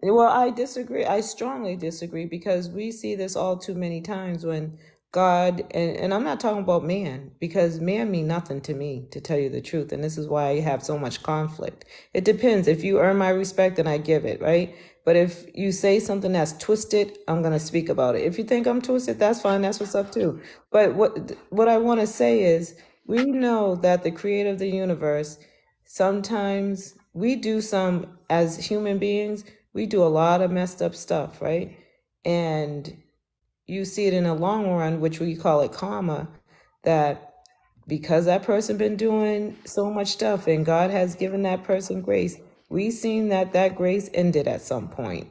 [SPEAKER 8] Well, I disagree. I strongly disagree, because we see this all too many times when God, and I'm not talking about man, because man mean nothing to me, to tell you the truth. And this is why I have so much conflict. It depends. If you earn my respect, then I give it, right? But if you say something that's twisted, I'm going to speak about it. If you think I'm twisted, that's fine. That's what's up too. But what I want to say is, we know that the creator of the universe, sometimes we do some, as human beings, we do a lot of messed up stuff, right? And you see it in the long run, which we call it karma, that because that person been doing so much stuff and God has given that person grace, we've seen that grace ended at some point,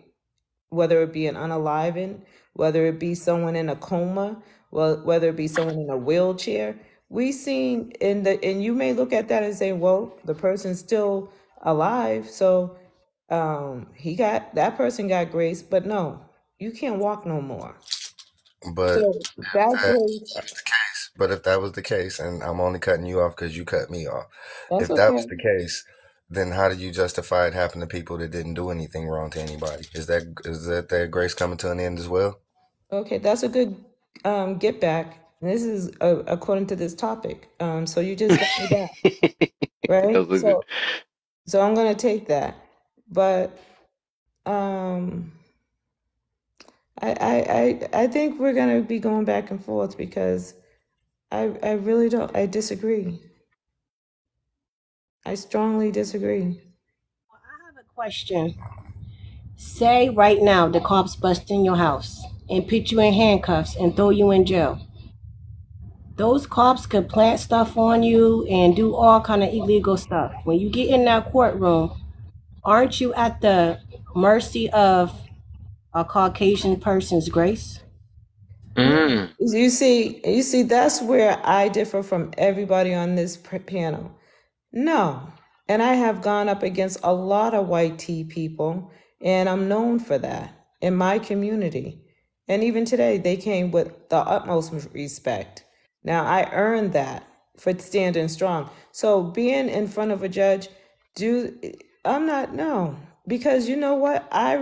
[SPEAKER 8] whether it be an unaliving, whether it be someone in a coma, whether it be someone in a wheelchair. We've seen and you may look at that and say, well, the person's still alive, so that person got grace, but no, you can't walk no more.
[SPEAKER 2] But if that was the case, and I'm only cutting you off because you cut me off. If that was the case, then how do you justify it happened to people that didn't do anything wrong to anybody? Is that grace coming to an end as well?
[SPEAKER 8] Okay, that's a good get back. This is according to this topic. So you just got me back, right? So I'm gonna take that, but I think we're gonna be going back and forth, because I really don't. I disagree. I strongly disagree.
[SPEAKER 3] Well, I have a question. Say right now the cops bust in your house and put you in handcuffs and throw you in jail. Those cops could plant stuff on you and do all kind of illegal stuff. When you get in that courtroom, aren't you at the mercy of a Caucasian person's grace?
[SPEAKER 8] You see, that's where I differ from everybody on this panel. No. And I have gone up against a lot of white tea people, and I'm known for that in my community. And even today, they came with the utmost respect. Now, I earned that for standing strong. So being in front of a judge, because you know what? I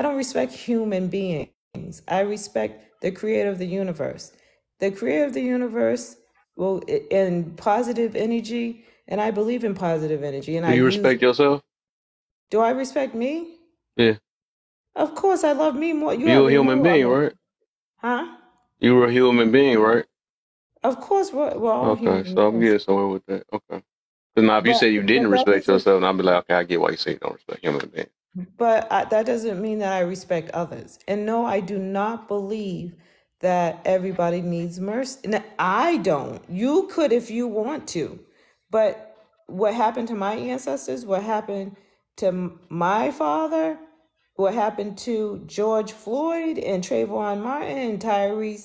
[SPEAKER 8] don't respect human beings. I respect the creator of the universe. The creator of the universe will, in positive energy, and I believe in positive energy. And
[SPEAKER 1] do you respect yourself?
[SPEAKER 8] Do I respect me?
[SPEAKER 1] Yeah.
[SPEAKER 8] Of course, I love me more.
[SPEAKER 1] You're a human being, right?
[SPEAKER 8] Huh?
[SPEAKER 1] You were a human being, right?
[SPEAKER 8] Of course, we're all human beings.
[SPEAKER 1] So I'm getting somewhere with that. Okay. Because now, if you say you didn't respect yourself, then I'll be like, okay, I get why you say you don't respect human beings.
[SPEAKER 8] But that doesn't mean that I respect others. And no, I do not believe that everybody needs mercy. And I don't. You could if you want to. But what happened to my ancestors, what happened to my father, what happened to George Floyd and Trayvon Martin and Tyree,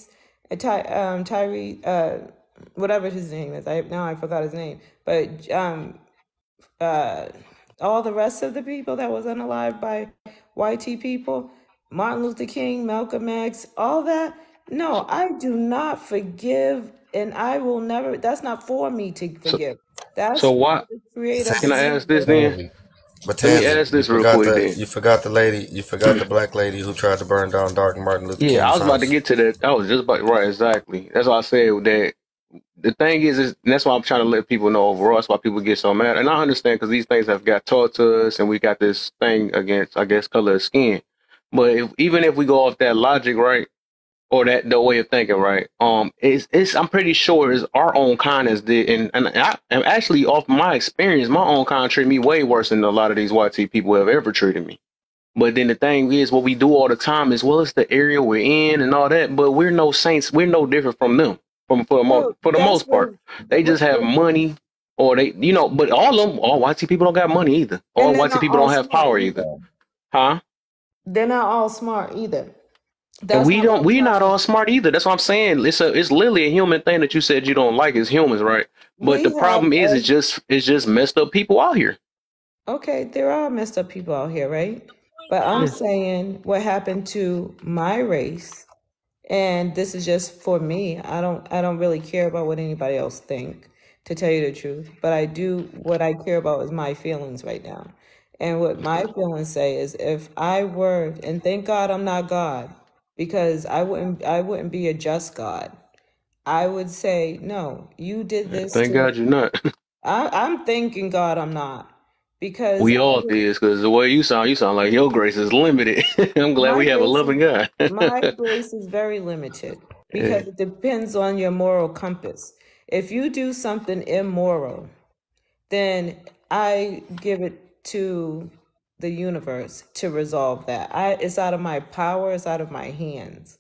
[SPEAKER 8] whatever his name is. I forgot his name. But all the rest of the people that was unalived by YT people, Martin Luther King, Malcolm X, all that. No, I do not forgive, and I will never. That's not for me to forgive. That's
[SPEAKER 1] so why?
[SPEAKER 8] the creator.
[SPEAKER 1] Can I ask this then?
[SPEAKER 2] But
[SPEAKER 1] Let me
[SPEAKER 2] Tansy,
[SPEAKER 1] ask this real quick then.
[SPEAKER 2] you forgot the black lady who tried to burn down Dr. Martin Luther
[SPEAKER 1] Yeah, I
[SPEAKER 2] King's
[SPEAKER 1] was about to
[SPEAKER 2] house.
[SPEAKER 1] get to that. I was just about right, exactly. That's why I said that. The thing is and that's why I'm trying to let people know overall. That's why people get so mad, and I understand because these things have got taught to us, and we got this thing against, I guess, color of skin. But even if we go off that logic, right, or that the way of thinking, right, it's I'm pretty sure it's our own kindness did, and actually off my experience, my own kind treat me way worse than a lot of these white people have ever treated me. But then the thing is, what we do all the time is, well, it's the area we're in and all that, but we're no saints. We're no different from them. For the most part, they just have money, or they, but all white people don't got money either. All white people don't have power either. Huh?
[SPEAKER 8] They're not all smart either.
[SPEAKER 1] And we're not all smart either. That's what I'm saying. It's literally a human thing that you said you don't like as humans, right? But the problem is, it's just messed up people out here.
[SPEAKER 8] Okay, there are messed up people out here, right? But I'm saying what happened to my race. And this is just for me. I don't really care about what anybody else think, to tell you the truth. But what I care about is my feelings right now. And what my feelings say is, if I were, and thank God I'm not God, because I wouldn't be a just God. I would say, no, you did this.
[SPEAKER 1] Thank God you're not.
[SPEAKER 8] I'm thanking God I'm not. Because
[SPEAKER 1] we all did, because the way you sound like your grace is limited. I'm glad we have a loving God.
[SPEAKER 8] My grace is very limited, because it depends on your moral compass. If you do something immoral, then I give it to the universe to resolve that. It's out of my power, it's out of my hands.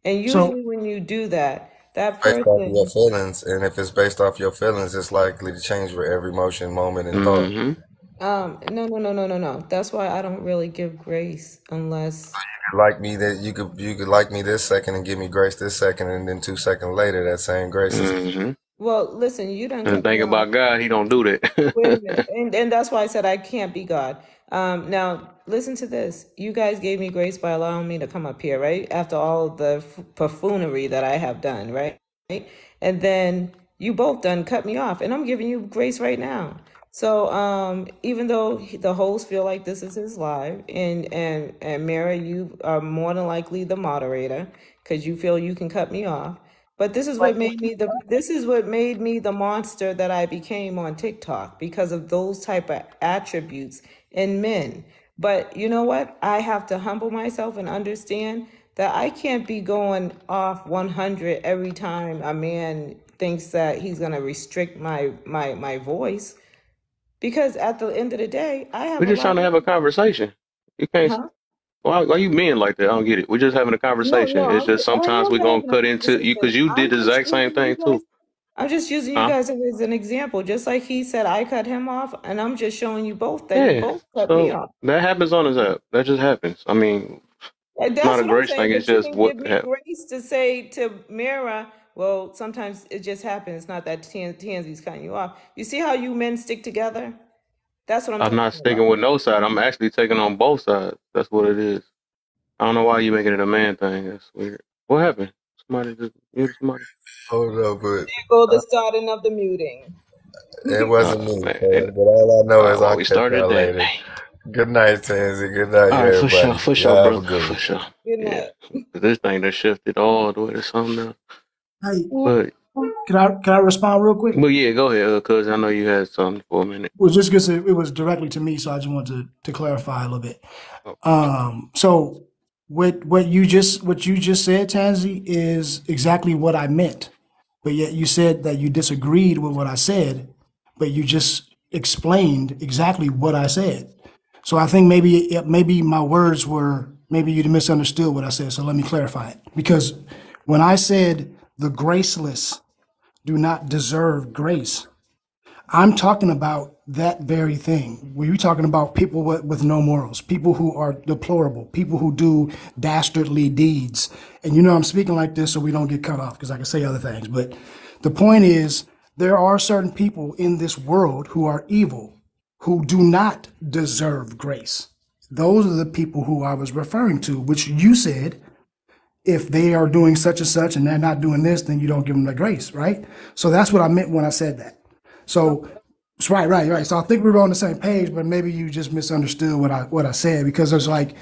[SPEAKER 8] And usually when you do that, that person,
[SPEAKER 2] based off your feelings, and if it's based off your feelings, it's likely to change with every emotion, moment, and thought.
[SPEAKER 8] No. That's why I don't really give grace unless
[SPEAKER 2] like me that you could like me this second and give me grace this second, and then 2 seconds later that same grace is.
[SPEAKER 8] Well, listen, you don't.
[SPEAKER 1] And think about God, He don't do that.
[SPEAKER 8] Wait a minute. And that's why I said I can't be God. Now listen to this. You guys gave me grace by allowing me to come up here, right? After all the buffoonery that I have done, right? And then you both done cut me off, and I'm giving you grace right now. So even though the hosts feel like this is his live, and Mara, you are more than likely the moderator because you feel you can cut me off. But this is what made me the monster that I became on TikTok, because of those type of attributes in men. But you know what? I have to humble myself and understand that I can't be going off 100 every time a man thinks that he's gonna restrict my voice. Because at the end of the day,
[SPEAKER 1] we're just trying to have a conversation. You can't. Huh? Why are you being like that? I don't get it. We're just having a conversation. No, it's just sometimes we're going to cut into you, because you did the exact same thing too.
[SPEAKER 8] I'm just using you guys as an example. Just like he said, I cut him off, and I'm just showing you both that you both cut me off.
[SPEAKER 1] That happens on his app. That just happens. I mean, it's not a grace thing. It's just what
[SPEAKER 8] happens. Grace to say to Mira, well, sometimes it just happens. It's not that Tansy's cutting you off. You see how you men stick together? That's what
[SPEAKER 1] I'm not sticking with no side. I'm actually taking on both sides. That's what it is. I don't know why you making it a man thing. That's weird. What happened? Somebody just muted somebody.
[SPEAKER 2] Hold up, but
[SPEAKER 8] there go the starting of the muting.
[SPEAKER 2] It wasn't me, but all I know is I'll catch y'all later. Good night, Tansy. Good night, everybody.
[SPEAKER 1] For sure, brother. For sure. Good night. This thing that shifted all the way to something else.
[SPEAKER 10] Hey, but can I respond real quick?
[SPEAKER 1] Well, yeah, go ahead, cuz I know you had something for a minute.
[SPEAKER 10] Well, just because it was directly to me, so I just wanted to clarify a little bit. So what you just said, Tansy, is exactly what I meant. But yet you said that you disagreed with what I said, but you just explained exactly what I said. So I think maybe my words were, maybe you misunderstood what I said. So let me clarify it. Because when I said the graceless do not deserve grace, I'm talking about that very thing. We're talking about people with no morals, people who are deplorable, people who do dastardly deeds. And I'm speaking like this so we don't get cut off, because I can say other things. But the point is, there are certain people in this world who are evil, who do not deserve grace. Those are the people who I was referring to, which you said, if they are doing such and such and they're not doing this, then you don't give them the grace, right? So that's what I meant when I said that. So Right. So I think we were on the same page, but maybe you just misunderstood what I said, because there's like,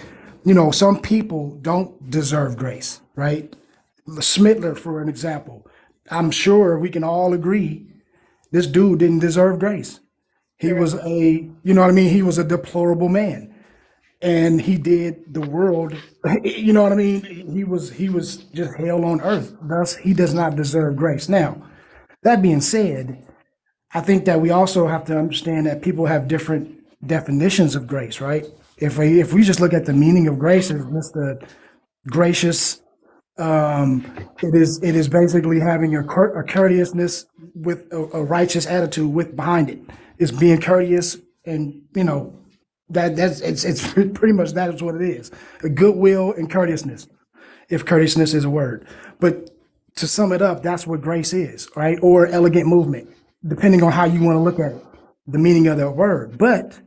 [SPEAKER 10] some people don't deserve grace, right? Smittler, for an example, I'm sure we can all agree this dude didn't deserve grace. He was he was a deplorable man, and he did the world, he was just hell on earth. Thus, he does not deserve grace. Now, that being said, I think that we also have to understand that people have different definitions of grace, right? If we just look at the meaning of grace as just the gracious, it is basically having a courteousness with a righteous attitude with behind it. It's being courteous, and it's pretty much that is what it is. A goodwill and courteousness, if courteousness is a word. But to sum it up, that's what grace is, right? Or elegant movement, depending on how you want to look at it, the meaning of the word. But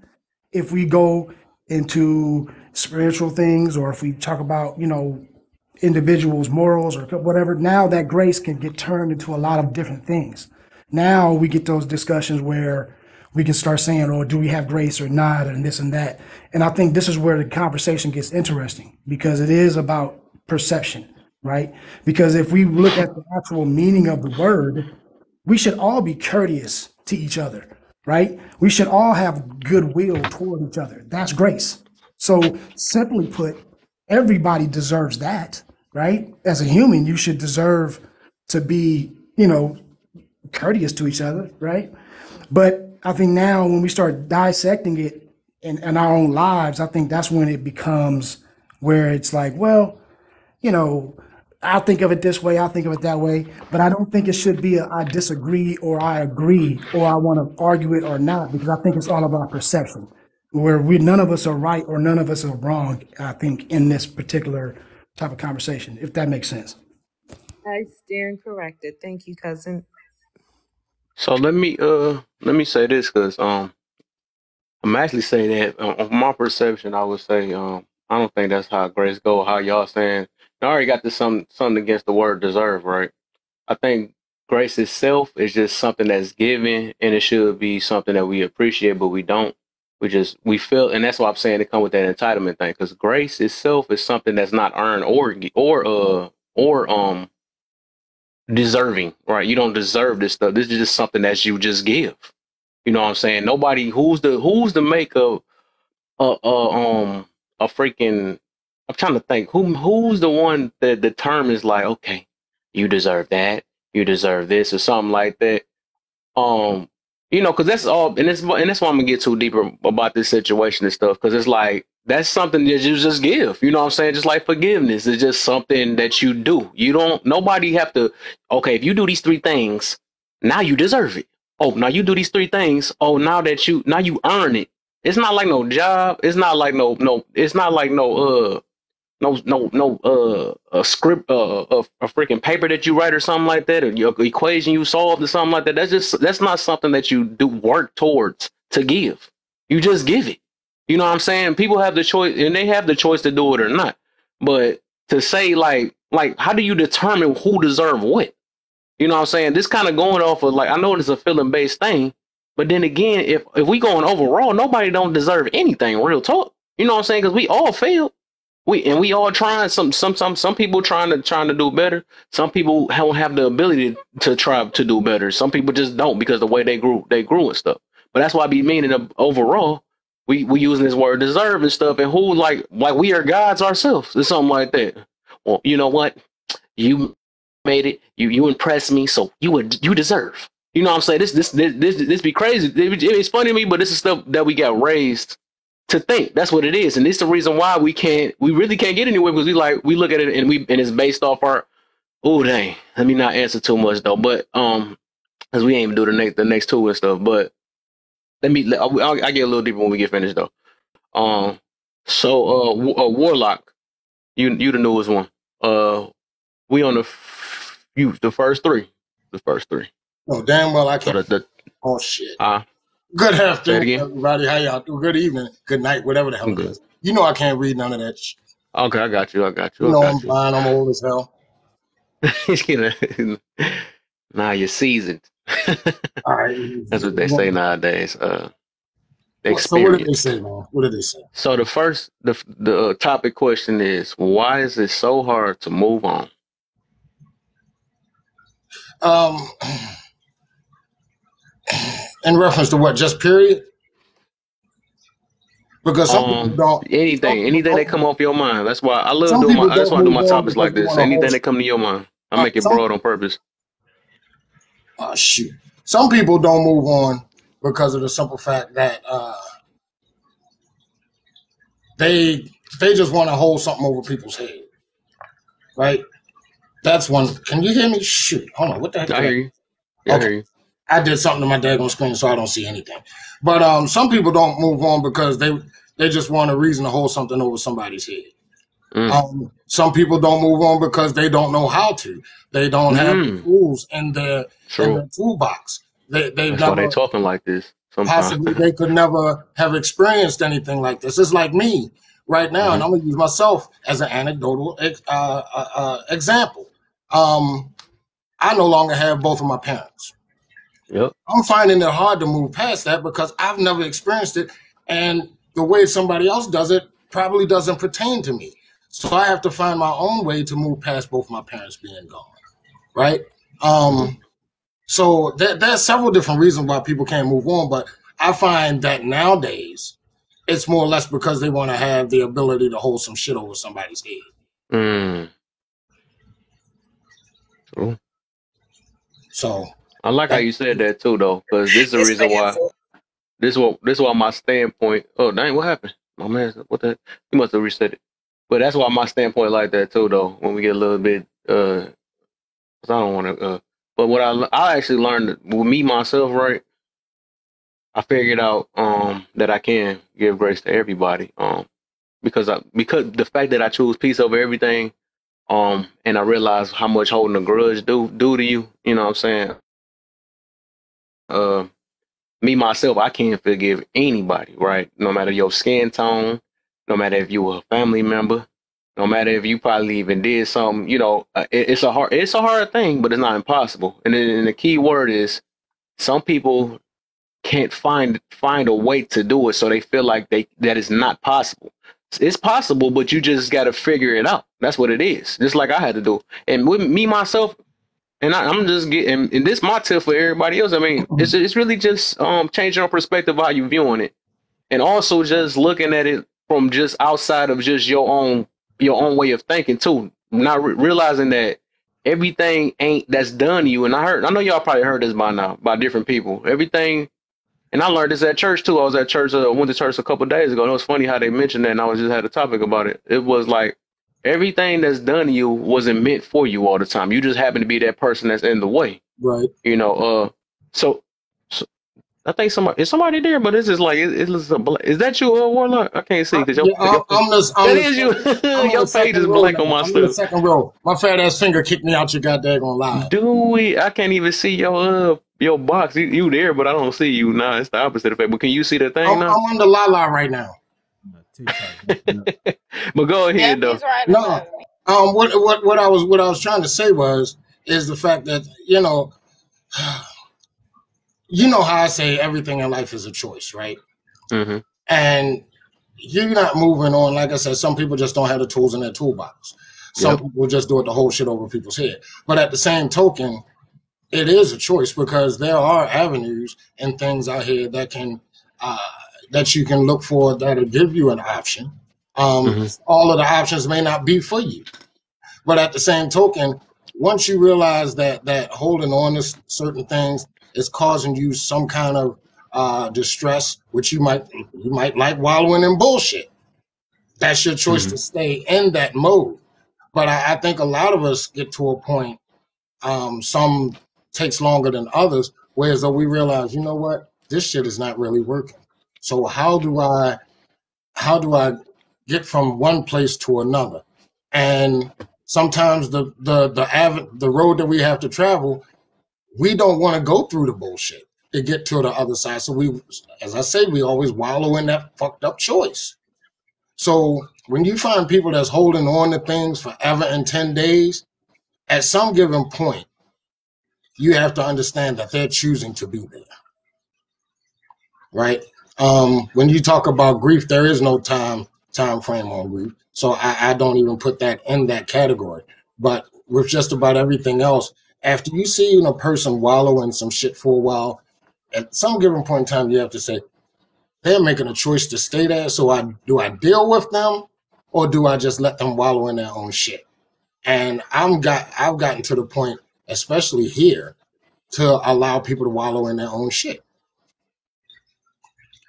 [SPEAKER 10] if we go into spiritual things, or if we talk about, individuals' morals or whatever, now that grace can get turned into a lot of different things. Now we get those discussions where we can start saying, oh, do we have grace or not, and this and that. And I think this is where the conversation gets interesting, because it is about perception, right? Because if we look at the actual meaning of the word, we should all be courteous to each other, right? We should all have goodwill toward each other. That's grace. So simply put, everybody deserves that, right? As a human, you should deserve to be, courteous to each other, right? But I think now when we start dissecting it in our own lives, I think that's when it becomes where it's like, well, I'll think of it this way, I'll think of it that way, but I don't think it should be I disagree or I agree or I want to argue it or not, because I think it's all about perception, where none of us are right or none of us are wrong, I think, in this particular type of conversation, if that makes sense.
[SPEAKER 8] I stand corrected. Thank you, cousin.
[SPEAKER 1] So let me say this, because I'm actually saying that on my perception, I would say I don't think that's how grace go. How y'all saying? I already got this something against the word deserve, right? I think grace itself is just something that's given, and it should be something that we appreciate, but we don't. We feel, and that's why I'm saying it come with that entitlement thing, because grace itself is something that's not earned or deserving, right? You don't deserve this stuff. This is just something that you just give. You know what I'm saying? Nobody who's the maker a freaking, I'm trying to think who's the one that the term is like, okay, you deserve that, you deserve this, or something like that. Because that's all, and that's why I'm gonna get too deeper about this situation and stuff, because it's like that's something that you just give. You know what I'm saying? Just like forgiveness is just something that you do. Nobody have to, okay, if you do these 3 things, now you deserve it. Oh, now you do these 3 things. Oh, now you earn it. It's not like no job. It's not like it's not like a script, a freaking paper that you write or something like that, or your equation you solved or something like that. That's not something that you do work towards to give. You just give it. You know what I'm saying? People have the choice, and they have the choice to do it or not. But to say like how do you determine who deserve what? You know what I'm saying? This kind of going off of, like, I know it's a feeling based thing, but then again, if we going overall, nobody don't deserve anything. Real talk. You know what I'm saying? Because we all failed. We all trying. Some people trying to do better. Some people don't have the ability to try to do better. Some people just don't, because the way they grew and stuff. But that's why I be meaning overall, we using this word deserve and stuff, and who like we are gods ourselves or something like that. Well, you know what? You made it. You impressed me, so you deserve. You know what I'm saying? This be crazy. It's funny to me, but this is stuff that we got raised to think. That's what it is, and it's the reason why we really can't get anywhere, because we look at it and it's based off our. Oh dang! Let me not answer too much though, but because we ain't even do the next 2 and stuff. But I'll get a little deeper when we get finished though. So Warlock, you the newest one. We on the first three. The first 3.
[SPEAKER 12] Oh, damn well I can't. Oh shit. Good afternoon, everybody. How y'all do? Good evening, good night, whatever the hell it is. You know I can't read none of that shit.
[SPEAKER 1] Okay, I got you.
[SPEAKER 12] You know I'm blind. I'm old as hell.
[SPEAKER 1] Nah, you're seasoned.
[SPEAKER 12] All right.
[SPEAKER 1] That's what they say nowadays. Experience.
[SPEAKER 12] So what did they say, man? What did they say?
[SPEAKER 1] So the topic question is, why is it so hard to move on?
[SPEAKER 12] In reference to what? Just period? Because some people don't.
[SPEAKER 1] Anything that come off your mind. That's why I love doing my. That's why I do my topics like this. Anything that come to your mind, I make it broad on purpose.
[SPEAKER 12] Oh shoot! Some people don't move on because of the simple fact that they just want to hold something over people's head, right? That's one. Can you hear me? Shoot! Hold on. What the heck?
[SPEAKER 1] I hear you. Yeah, okay. I hear you.
[SPEAKER 12] I did something to my daggone screen, so I don't see anything. But some people don't move on because they just want a reason to hold something over somebody's head. Some people don't move on because they don't know how to. They don't have the tools in their toolbox. That's
[SPEAKER 1] why they're talking like this. Sometimes.
[SPEAKER 12] Possibly they could never have experienced anything like this. It's like me right now, and I'm going to use myself as an anecdotal example. I no longer have both of my parents.
[SPEAKER 1] Yep.
[SPEAKER 12] I'm finding it hard to move past that because I've never experienced it, and the way somebody else does it probably doesn't pertain to me. So I have to find my own way to move past both my parents being gone, right? So there's several different reasons why people can't move on, but I find that nowadays it's more or less because they want to have the ability to hold some shit over somebody's head.
[SPEAKER 1] Cool.
[SPEAKER 12] So
[SPEAKER 1] I like how you said that too, though, because this is the reason why. This is why my standpoint. Oh dang, what happened? My man, what the? He must have reset it. But that's why my standpoint like that too, though. When we get a little bit, because I don't want to. But what I actually learned with me myself, right? I figured out that I can give grace to everybody. Because the fact that I choose peace over everything, and I realized how much holding a grudge do to you. You know what I'm saying? Me myself, I can't forgive anybody, right? No matter your skin tone, no matter if you were a family member, no matter if you probably even did something, you know, it's a hard thing, but it's not impossible. And then the key word is some people can't find a way to do it, so they feel like that is not possible. It's possible, but you just got to figure it out. That's what it is. Just like I had to do. And with me myself, and I'm just getting, and this is my tip for everybody else. I mean, it's really just changing your perspective, how you viewing it, and also just looking at it from just outside of just your own way of thinking too. Not realizing that everything that's done to you. And I know y'all probably heard this by now by different people. Everything, and I learned this at church too. I was at church. Went to church a couple of days ago. And it was funny how they mentioned that, and I just had a topic about it. It was like, everything that's done to you wasn't meant for you all the time. You just happen to be that person that's in the way.
[SPEAKER 12] Right.
[SPEAKER 1] You know, so I think is somebody there, but it's just like, is that you, Warlock? I can't see. Cause that is you. Your page is blank on my stuff.
[SPEAKER 12] I'm in the second row. My fat ass finger kicked me out your goddamn live.
[SPEAKER 1] I can't even see your box. You there, but I don't see you now. It's the opposite effect. But can you see the thing now?
[SPEAKER 12] I'm on the la right now.
[SPEAKER 1] But go ahead though.
[SPEAKER 12] No, what I was trying to say is the fact that you know how I say everything in life is a choice, right?
[SPEAKER 1] Mm-hmm.
[SPEAKER 12] And you're not moving on. Like I said, some people just don't have the tools in their toolbox. Some people just do it to hold shit over people's head. But at the same token, it is a choice because there are avenues and things out here that can. That you can look for that'll give you an option. All of the options may not be for you. But at the same token, once you realize that holding on to certain things is causing you some kind of distress, which you might like wallowing in bullshit, that's your choice to stay in that mode. But I think a lot of us get to a point, some takes longer than others, whereas though we realize, you know what, this shit is not really working. So how do I get from one place to another? And sometimes the road that we have to travel, we don't want to go through the bullshit to get to the other side. So we, as I say, we always wallow in that fucked up choice. So when you find people that's holding on to things forever and 10 days, at some given point, you have to understand that they're choosing to be there, right? When you talk about grief, there is no time frame on grief, so I don't even put that in that category. But with just about everything else, after you see a person wallow in some shit for a while, at some given point in time, you have to say, they're making a choice to stay there. So do I deal with them, or do I just let them wallow in their own shit? And I've gotten to the point, especially here, to allow people to wallow in their own shit.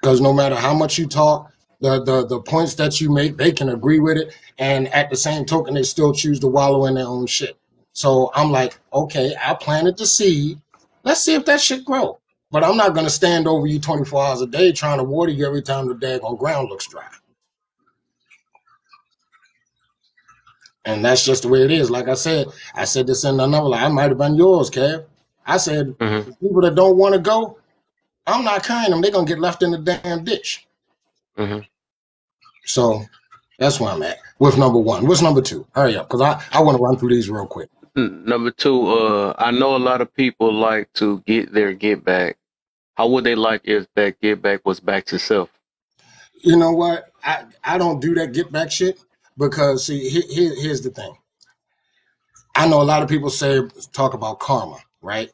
[SPEAKER 12] Because no matter how much you talk, the points that you make, they can agree with it. And at the same token, they still choose to wallow in their own shit. So I'm like, okay, I planted the seed. Let's see if that shit grow. But I'm not going to stand over you 24 hours a day trying to water you every time the daggone ground looks dry. And that's just the way it is. Like I said this in another line. I might have been yours, Kev. I said, people that don't want to go, I'm not carrying them. They're going to get left in the damn ditch. So that's where I'm at with number one. What's number two? Hurry up, because I want to run through these real quick.
[SPEAKER 1] Number two, I know a lot of people like to get their get back. How would they like if that get back was back to self?
[SPEAKER 12] You know what? I don't do that get back shit because, see, here's the thing. I know a lot of people talk about karma, right?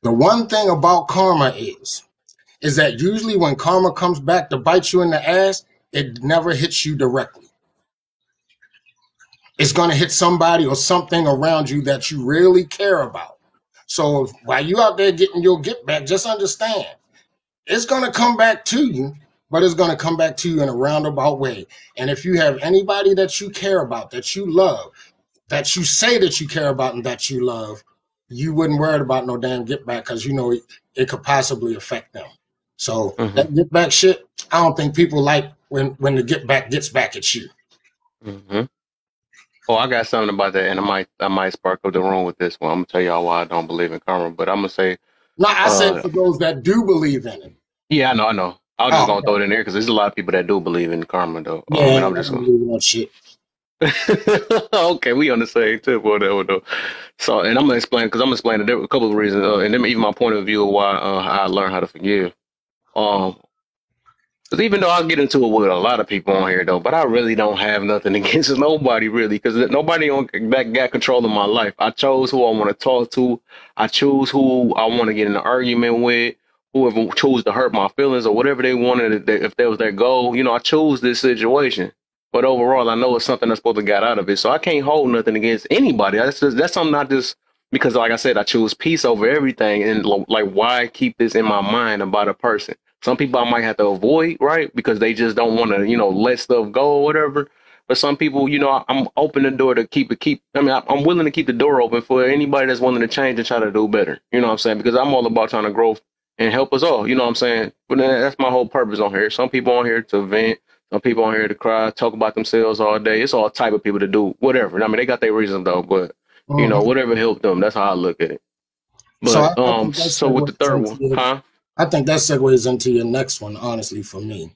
[SPEAKER 12] The one thing about karma is that usually when karma comes back to bite you in the ass, it never hits you directly. It's going to hit somebody or something around you that you really care about. So while you out there getting your get back, just understand it's going to come back to you, but it's going to come back to you in a roundabout way. And if you have anybody that you care about, that you love, that you say that you care about and that you love, you wouldn't worry about no damn get back because you know it could possibly affect them. So that get back shit, I don't think people like when the get back gets back at you.
[SPEAKER 1] Oh, I got something about that, and I might spark up the room with this one. I'm gonna tell y'all why I don't believe in karma, but I'm gonna say.
[SPEAKER 12] No, I said for those that do believe in it.
[SPEAKER 1] Yeah, I know. I was just gonna throw it in there because there's a lot of people that do believe in karma, though.
[SPEAKER 12] Yeah,
[SPEAKER 1] and I'm just gonna
[SPEAKER 12] believe in that shit.
[SPEAKER 1] Okay, we on the same tip, whatever though. So, and I'm gonna explain because I'm gonna explain a couple of reasons, and then even my point of view of why I learned how to forgive. Because even though I get into it with a lot of people on here, though, but I really don't have nothing against nobody, really, because nobody that got control of my life. I chose who I want to talk to. I choose who I want to get in an argument with, whoever chose to hurt my feelings or whatever they wanted, if that was their goal. You know, I chose this situation. But overall, I know it's something I'm supposed to get out of it. So I can't hold nothing against anybody. That's something not just because, like I said, I choose peace over everything. And like, why keep this in my mind about a person? Some people I might have to avoid, right? Because they just don't want to, let stuff go or whatever. But some people, I'm open the door to I'm willing to keep the door open for anybody that's willing to change and try to do better. You know what I'm saying? Because I'm all about trying to grow and help us all. You know what I'm saying? But that's my whole purpose on here. Some people on here to vent. Some people on here to cry, talk about themselves all day. It's all type of people to do whatever. I mean, they got their reasons though, but whatever helped them. That's how I look at it. But so with the third one,
[SPEAKER 12] I think that segues into your next one, honestly, for me.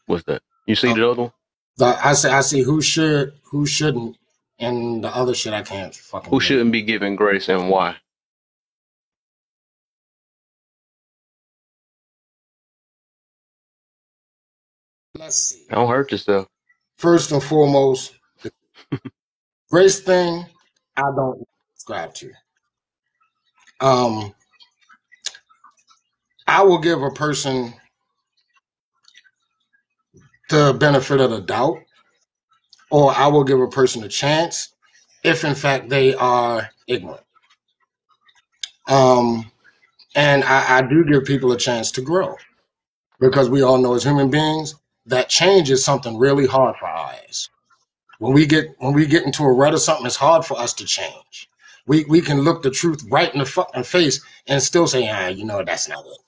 [SPEAKER 1] What's that? You see the other one?
[SPEAKER 12] I see who should, who shouldn't, and the other shit I can't fucking.
[SPEAKER 1] Who shouldn't be given grace and why?
[SPEAKER 12] Let's see.
[SPEAKER 1] Don't hurt yourself.
[SPEAKER 12] First and foremost, the grace thing, I don't subscribe to. I will give a person the benefit of the doubt, or I will give a person a chance if in fact they are ignorant. And I do give people a chance to grow, because we all know as human beings that change is something really hard for our ass. When we get into a rut or something, it's hard for us to change. We can look the truth right in the fucking face and still say, that's not it.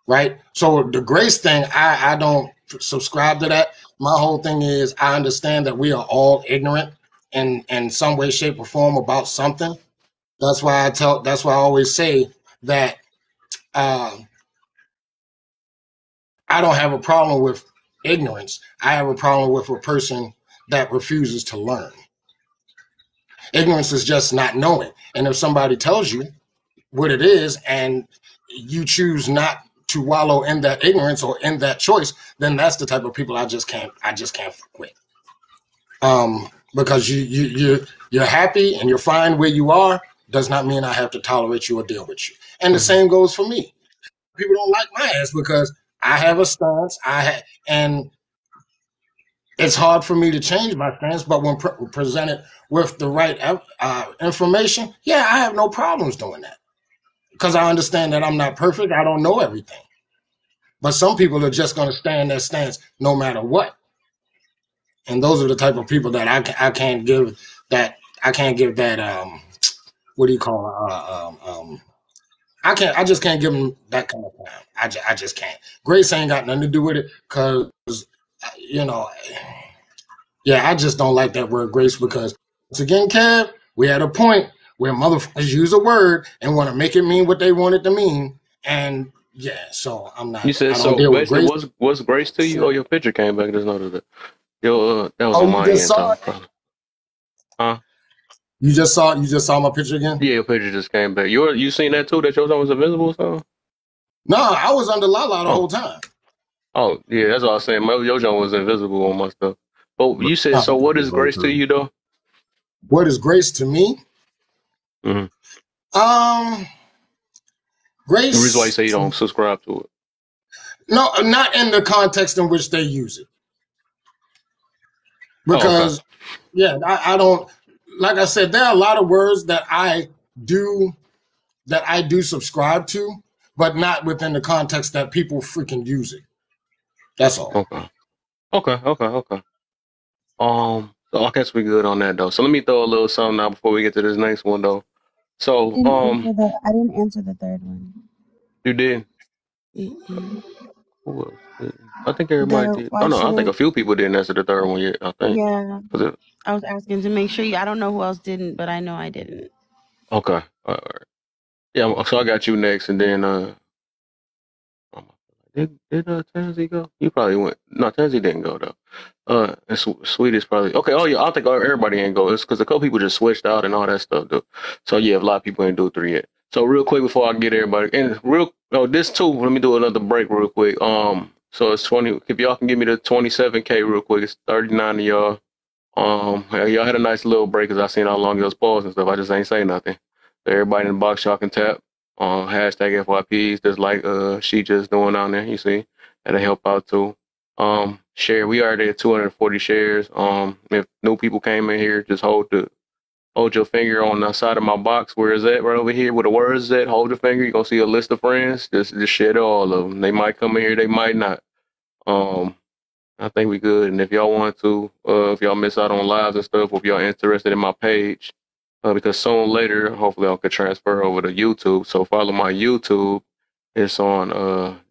[SPEAKER 12] Right? So the grace thing, I don't subscribe to that. My whole thing is I understand that we are all ignorant in some way, shape, or form about something. That's why I always say that I don't have a problem with ignorance. I have a problem with a person that refuses to learn. Ignorance is just not knowing. And if somebody tells you, what it is, and you choose not to wallow in that ignorance or in that choice, then that's the type of people I just can't fuck with. Because you're happy and you're fine where you are does not mean I have to tolerate you or deal with you. And the same goes for me. People don't like my ass because I have a stance. And it's hard for me to change my stance, but when presented with the right information, yeah, I have no problems doing that. Because I understand that I'm not perfect. I don't know everything. But some people are just going to stand their stance no matter what. And those are the type of people that I can't give that what do you call I just can't give them that kind of time. I just can't. Grace ain't got nothing to do with it because, I just don't like that word grace because, once again, Kev, we had a point where motherfuckers use a word and want to make it mean what they want it to mean. And, so I'm not.
[SPEAKER 1] You said so. Basically, what's grace to you? Oh, your picture came back. Just noticed that. That was on my end. Huh?
[SPEAKER 12] You just saw my picture again?
[SPEAKER 1] Yeah, your picture just came back. You seen that too? That your song was invisible? So?
[SPEAKER 12] No, I was under Lala the whole time.
[SPEAKER 1] Oh yeah, that's what I was saying. Your song was invisible on my stuff. But you said so. What is grace to you though?
[SPEAKER 12] What is grace to me?
[SPEAKER 1] Mm-hmm.
[SPEAKER 12] Grace.
[SPEAKER 1] The reason why you say you don't subscribe to it?
[SPEAKER 12] No, not in the context in which they use it. Because, I don't. Like I said, there are a lot of words that I do subscribe to, but not within the context that people freaking use it. That's all.
[SPEAKER 1] Okay. So I guess we're good on that though. So let me throw a little something out before we get to this next one though. So
[SPEAKER 7] I didn't answer the third one.
[SPEAKER 1] You did?
[SPEAKER 7] Mm-mm.
[SPEAKER 1] Who else did? I think everybody did. Oh no, I think a few people didn't answer the third one yet. I think.
[SPEAKER 7] Yeah. I was asking to make sure. I don't know who else didn't, but I know I didn't.
[SPEAKER 1] Okay. All right. Yeah. So I got you next, and then did Tansy go? You probably went. No, Tansy didn't go though. And Sweet is probably okay. Oh yeah, I think everybody ain't go. It's because a couple people just switched out and all that stuff though. So yeah, a lot of people ain't do 3 yet. So real quick before I get everybody, and this too. Let me do another break real quick. So it's 20. If y'all can give me the 27K real quick, it's 39 of y'all. Y'all had a nice little break because I seen how long it was paused and stuff. I just ain't say nothing. So everybody in the box, y'all can tap hashtag FYPs, just like she just doing down there. You see, that'll help out too. Share. We already at 240 shares. If new people came in here, just hold your finger on the side of my box. Where is that? Right over here where the words at. Hold your finger. You're gonna see a list of friends. Just share all of them. They might come in here, they might not. I think we good. And if y'all want to, if y'all miss out on lives and stuff, or if y'all interested in my page, because soon later, hopefully I could transfer over to YouTube. So follow my YouTube. It's on,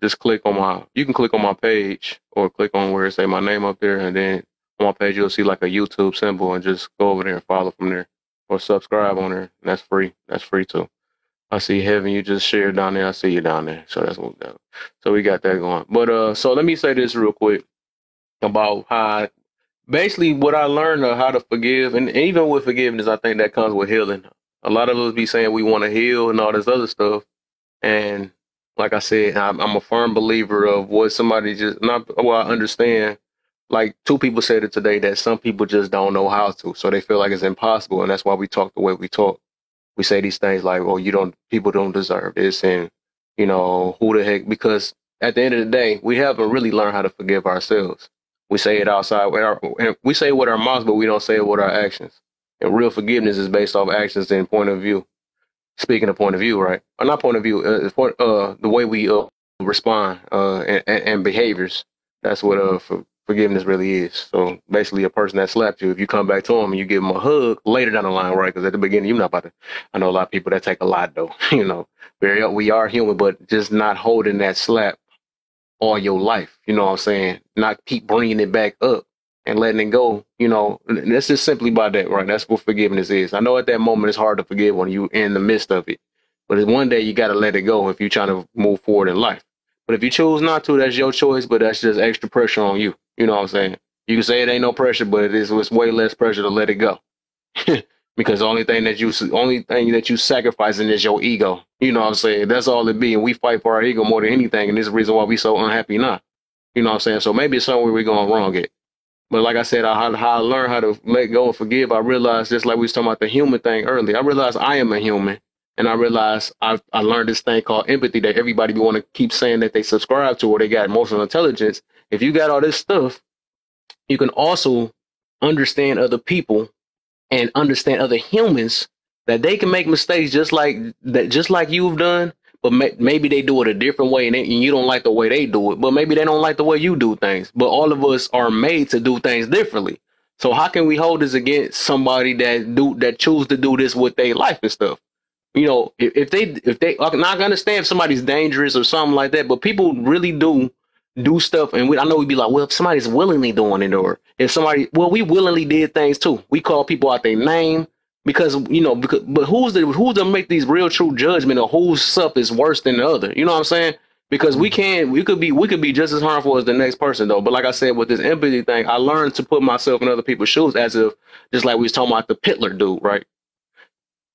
[SPEAKER 1] just you can click on my page or click on where it say my name up there. And then on my page, you'll see like a YouTube symbol and just go over there and follow from there or subscribe on there. And that's free. That's free too. I see Heaven, you just shared down there. I see you down there. So that's what so we got that going. But so let me say this real quick about how basically what I learned of how to forgive, and even with forgiveness, I think that comes with healing. A lot of us be saying we want to heal and all this other stuff. And like I said, I'm a firm believer of what somebody I understand. Like 2 people said it today that some people just don't know how to. So they feel like it's impossible. And that's why we talk the way we talk. We say these things like, oh, people don't deserve this. And, who the heck? Because at the end of the day, we haven't really learned how to forgive ourselves. We say it outside we say it with our mouths, but we don't say it with our actions. And real forgiveness is based off actions and point of view. Speaking of point of view, right? Or not point of view, the way we respond and behaviors. That's what forgiveness really is. So basically, a person that slapped you, if you come back to them and you give them a hug later down the line, right? Because at the beginning, you're not about to. I know a lot of people that take a lot though. We are human, but just not holding that slap all your life. You know what I'm saying? Not keep bringing it back up and letting it go. That's just simply by that, right? That's what forgiveness is. I know at that moment it's hard to forgive when you're in the midst of it, but one day you got to let it go if you're trying to move forward in life. But if you choose not to, that's your choice, but that's just extra pressure on you. You know what I'm saying? You can say it ain't no pressure, but it's way less pressure to let it go. because the only thing that you sacrificing is your ego. You know what I'm saying? That's all it be. And we fight for our ego more than anything. And this is the reason why we so unhappy now. You know what I'm saying? So maybe it's somewhere we're going wrong at. But like I said, how I learned how to let go and forgive, I realized, just like we was talking about the human thing earlier, I realized I am a human. And I realized I learned this thing called empathy that everybody want to keep saying that they subscribe to or they got emotional intelligence. If you got all this stuff, you can also understand other people and understand other humans, that they can make mistakes just like you've done, but maybe they do it a different way and you don't like the way they do it, but maybe they don't like the way you do things. But all of us are made to do things differently. So how can we hold this against somebody that choose to do this with their life and stuff? You know, if they I can understand if somebody's dangerous or something like that, but people really do stuff. And I know we'd be like, well, if somebody's willingly doing it, or if we willingly did things too. We call people out their name because, but who's to make these real true judgment of whose stuff is worse than the other? You know what I'm saying? Because we could be just as harmful as the next person though. But like I said, with this empathy thing, I learned to put myself in other people's shoes, as if, just like we was talking about the Pitler dude, right?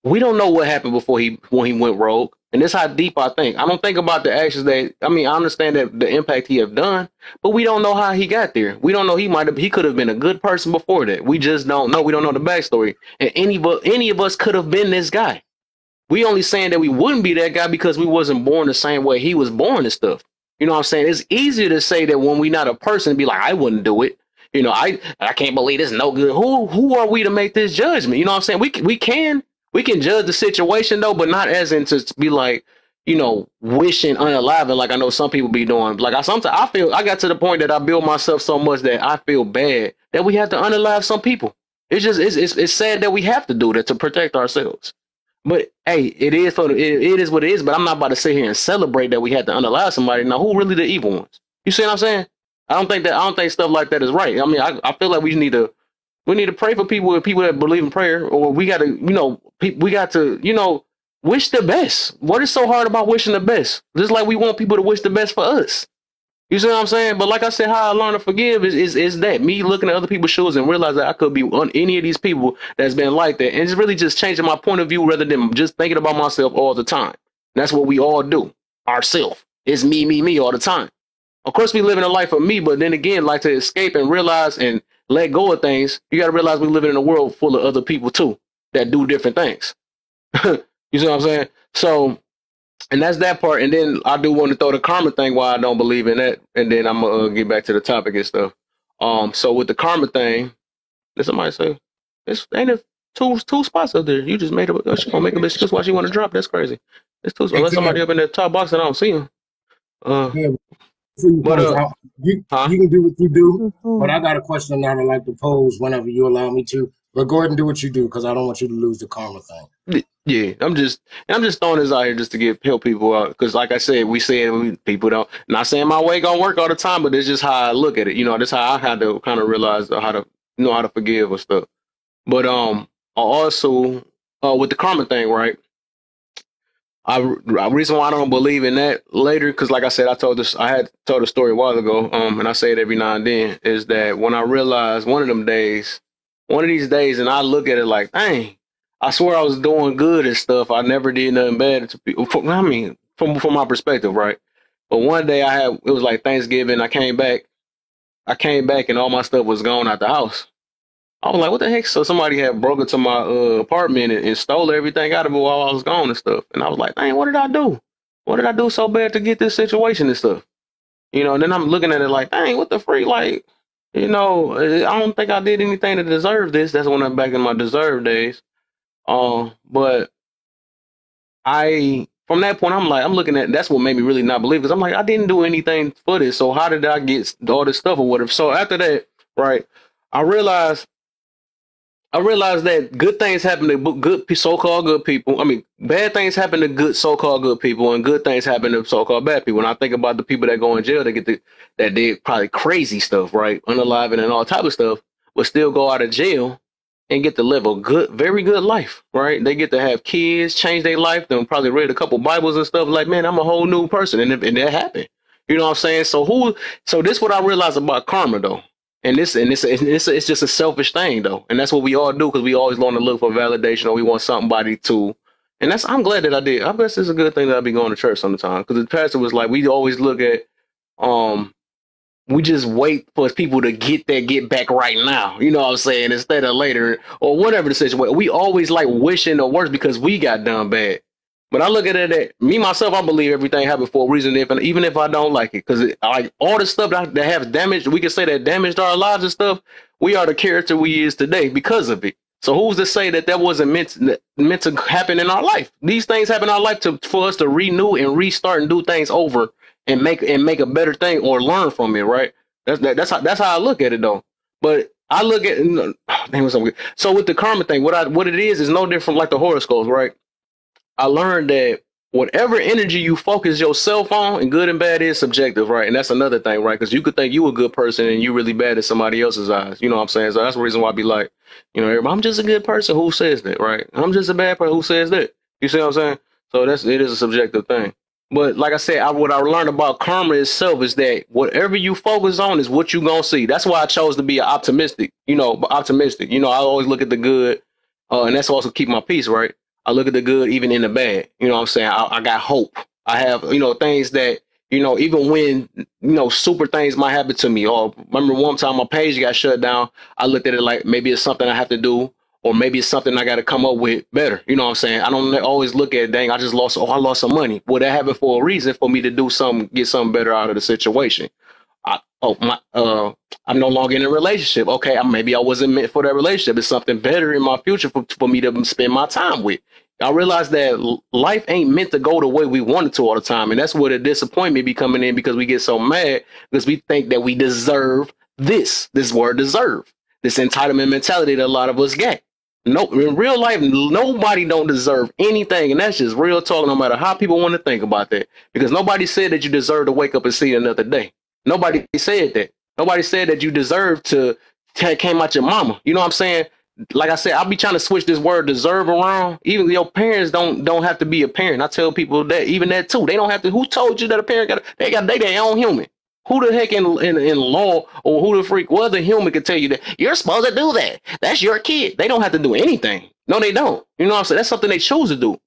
[SPEAKER 1] We don't know what happened when he went rogue. And this is how deep I think. I don't think about the actions I understand that the impact he have done, but we don't know how he got there. We don't know. He could have been a good person before that. We just don't know. We don't know the backstory. And any of us could have been this guy. We only saying that we wouldn't be that guy because we wasn't born the same way he was born and stuff. You know what I'm saying? It's easier to say that when we not a person, be like, I wouldn't do it. You know, I can't believe this is no good. Who are we to make this judgment? You know what I'm saying? We can judge the situation though, but not as in to be like, wishing unalive, like I know some people be doing. Like I got to the point that I build myself so much that I feel bad that we have to unalive some people. It's sad that we have to do that to protect ourselves. But hey, it is what it is. But I'm not about to sit here and celebrate that we had to unalive somebody. Now, who really the evil ones? You see what I'm saying? I don't think stuff like that is right. I mean, I feel like we need to pray for people that believe in prayer, or we got to, wish the best. What is so hard about wishing the best? Just like we want people to wish the best for us. You see what I'm saying? But like I said, how I learn to forgive is that me looking at other people's shoes and realize that I could be on any of these people that's been like that. And it's really just changing my point of view rather than just thinking about myself all the time. That's what we all do. Ourself. It's me all the time. Of course, we live in a life of me, but then again, like to escape and realize and let go of things, you got to realize we live in a world full of other people too that do different things. You see what I'm saying? So, and that's that part. And then I do want to throw the karma thing why I don't believe in that. And then I'm going to get back to the topic and stuff. So with the karma thing, did somebody say, ain't it two spots up there? You just made she going to make a bitch just why she want to drop. That's crazy. It's two spots. Unless somebody up in that top box and I don't see him.
[SPEAKER 12] You can do what you do, but I got a question that I'd like to pose whenever you allow me to. But go ahead and do what you do, because I don't want you to lose the karma thing.
[SPEAKER 1] Yeah, I'm just throwing this out here just to help people out, because like I said, people don't. Not saying my way gonna work all the time, but it's just how I look at it. That's how I had to kind of realize how to forgive or stuff. But also with the karma thing, right? Reason why I don't believe in that later, because like I said, I had told a story a while ago, and I say it every now and then, is that when I realized one of these days, and I look at it like, dang, I swear I was doing good and stuff. I never did nothing bad to people. I mean, from my perspective, right? But one day it was like Thanksgiving. I came back and all my stuff was gone out the house. I was like, what the heck? So somebody had broke into my apartment and stole everything out of it while I was gone and stuff. And I was like, dang, what did I do? What did I do so bad to get this situation and stuff? And then I'm looking at it like, dang, what the freak? Like, I don't think I did anything to deserve this. That's when I'm back in my deserve days. But from that point, I'm looking at, that's what made me really not believe, because I'm like, I didn't do anything for this. So how did I get all this stuff or whatever? So after that, right, I realized that good things happen to so-called good people. I mean, bad things happen to good so-called good people, and good things happen to so-called bad people. When I think about the people that go in jail, that did probably crazy stuff, right, unaliving and all type of stuff, but still go out of jail and get to live a good, very good life, right? They get to have kids, change their life. Them probably read a couple Bibles and stuff. Like, man, I'm a whole new person, and that happened. You know what I'm saying? So this is what I realized about karma, though. And it's just a selfish thing though. And that's what we all do, because we always want to look for validation, or we want somebody to. And I'm glad that I did. I guess it's a good thing that I be going to church sometimes, because the pastor was like, we always look at, we just wait for people to get back right now. You know what I'm saying? Instead of later or whatever the situation. We always like wishing the worst because we got done bad. But I look at it that me, myself, I believe everything happened for a reason, even if I don't like it. Because like all the stuff that has damaged, we can say that damaged our lives and stuff, we are the character we is today because of it. So who's to say that wasn't meant to happen in our life? These things happen in our life for us to renew and restart and do things over and make a better thing or learn from it, right? That's how I look at it though. But I look at so with the karma thing, what it is no different like the horoscopes, right? I learned that whatever energy you focus yourself on, and good and bad is subjective, right? And that's another thing, right? Because you could think you a good person and you really bad in somebody else's eyes. You know what I'm saying? So that's the reason why I be like, I'm just a good person. Who says that, right? I'm just a bad person. Who says that? You see what I'm saying? So it is a subjective thing. But like I said, what I learned about karma itself is that whatever you focus on is what you gonna see. That's why I chose to be optimistic. I always look at the good, and that's also keep my peace, right? I look at the good even in the bad. You know what I'm saying? I got hope. I have, things that, even when, super things might happen to me. Or remember one time my page got shut down. I looked at it like maybe it's something I have to do, or maybe it's something I got to come up with better. You know what I'm saying? I don't always look at, dang, I lost some money. Well, that happened for a reason, for me to do something, get something better out of the situation. I'm no longer in a relationship. Okay, maybe I wasn't meant for that relationship. It's something better in my future for me to spend my time with. I realized that life ain't meant to go the way we want it to all the time. And that's where the disappointment be coming in, because we get so mad because we think that we deserve this word deserve, this entitlement mentality that a lot of us get. No, in real life, nobody don't deserve anything. And that's just real talk, no matter how people want to think about that, because nobody said that you deserve to wake up and see another day. Nobody said that. Nobody said that you deserve to came out your mama. You know what I'm saying? Like I said, I'll be trying to switch this word deserve around. Even your parents don't have to be a parent. I tell people that even that too. They don't have to. Who told you that a parent they their own human? Who the heck in law, or who the freak, what other human could tell you that you're supposed to do that? That's your kid. They don't have to do anything. No, they don't. You know what I'm saying? That's something they choose to do.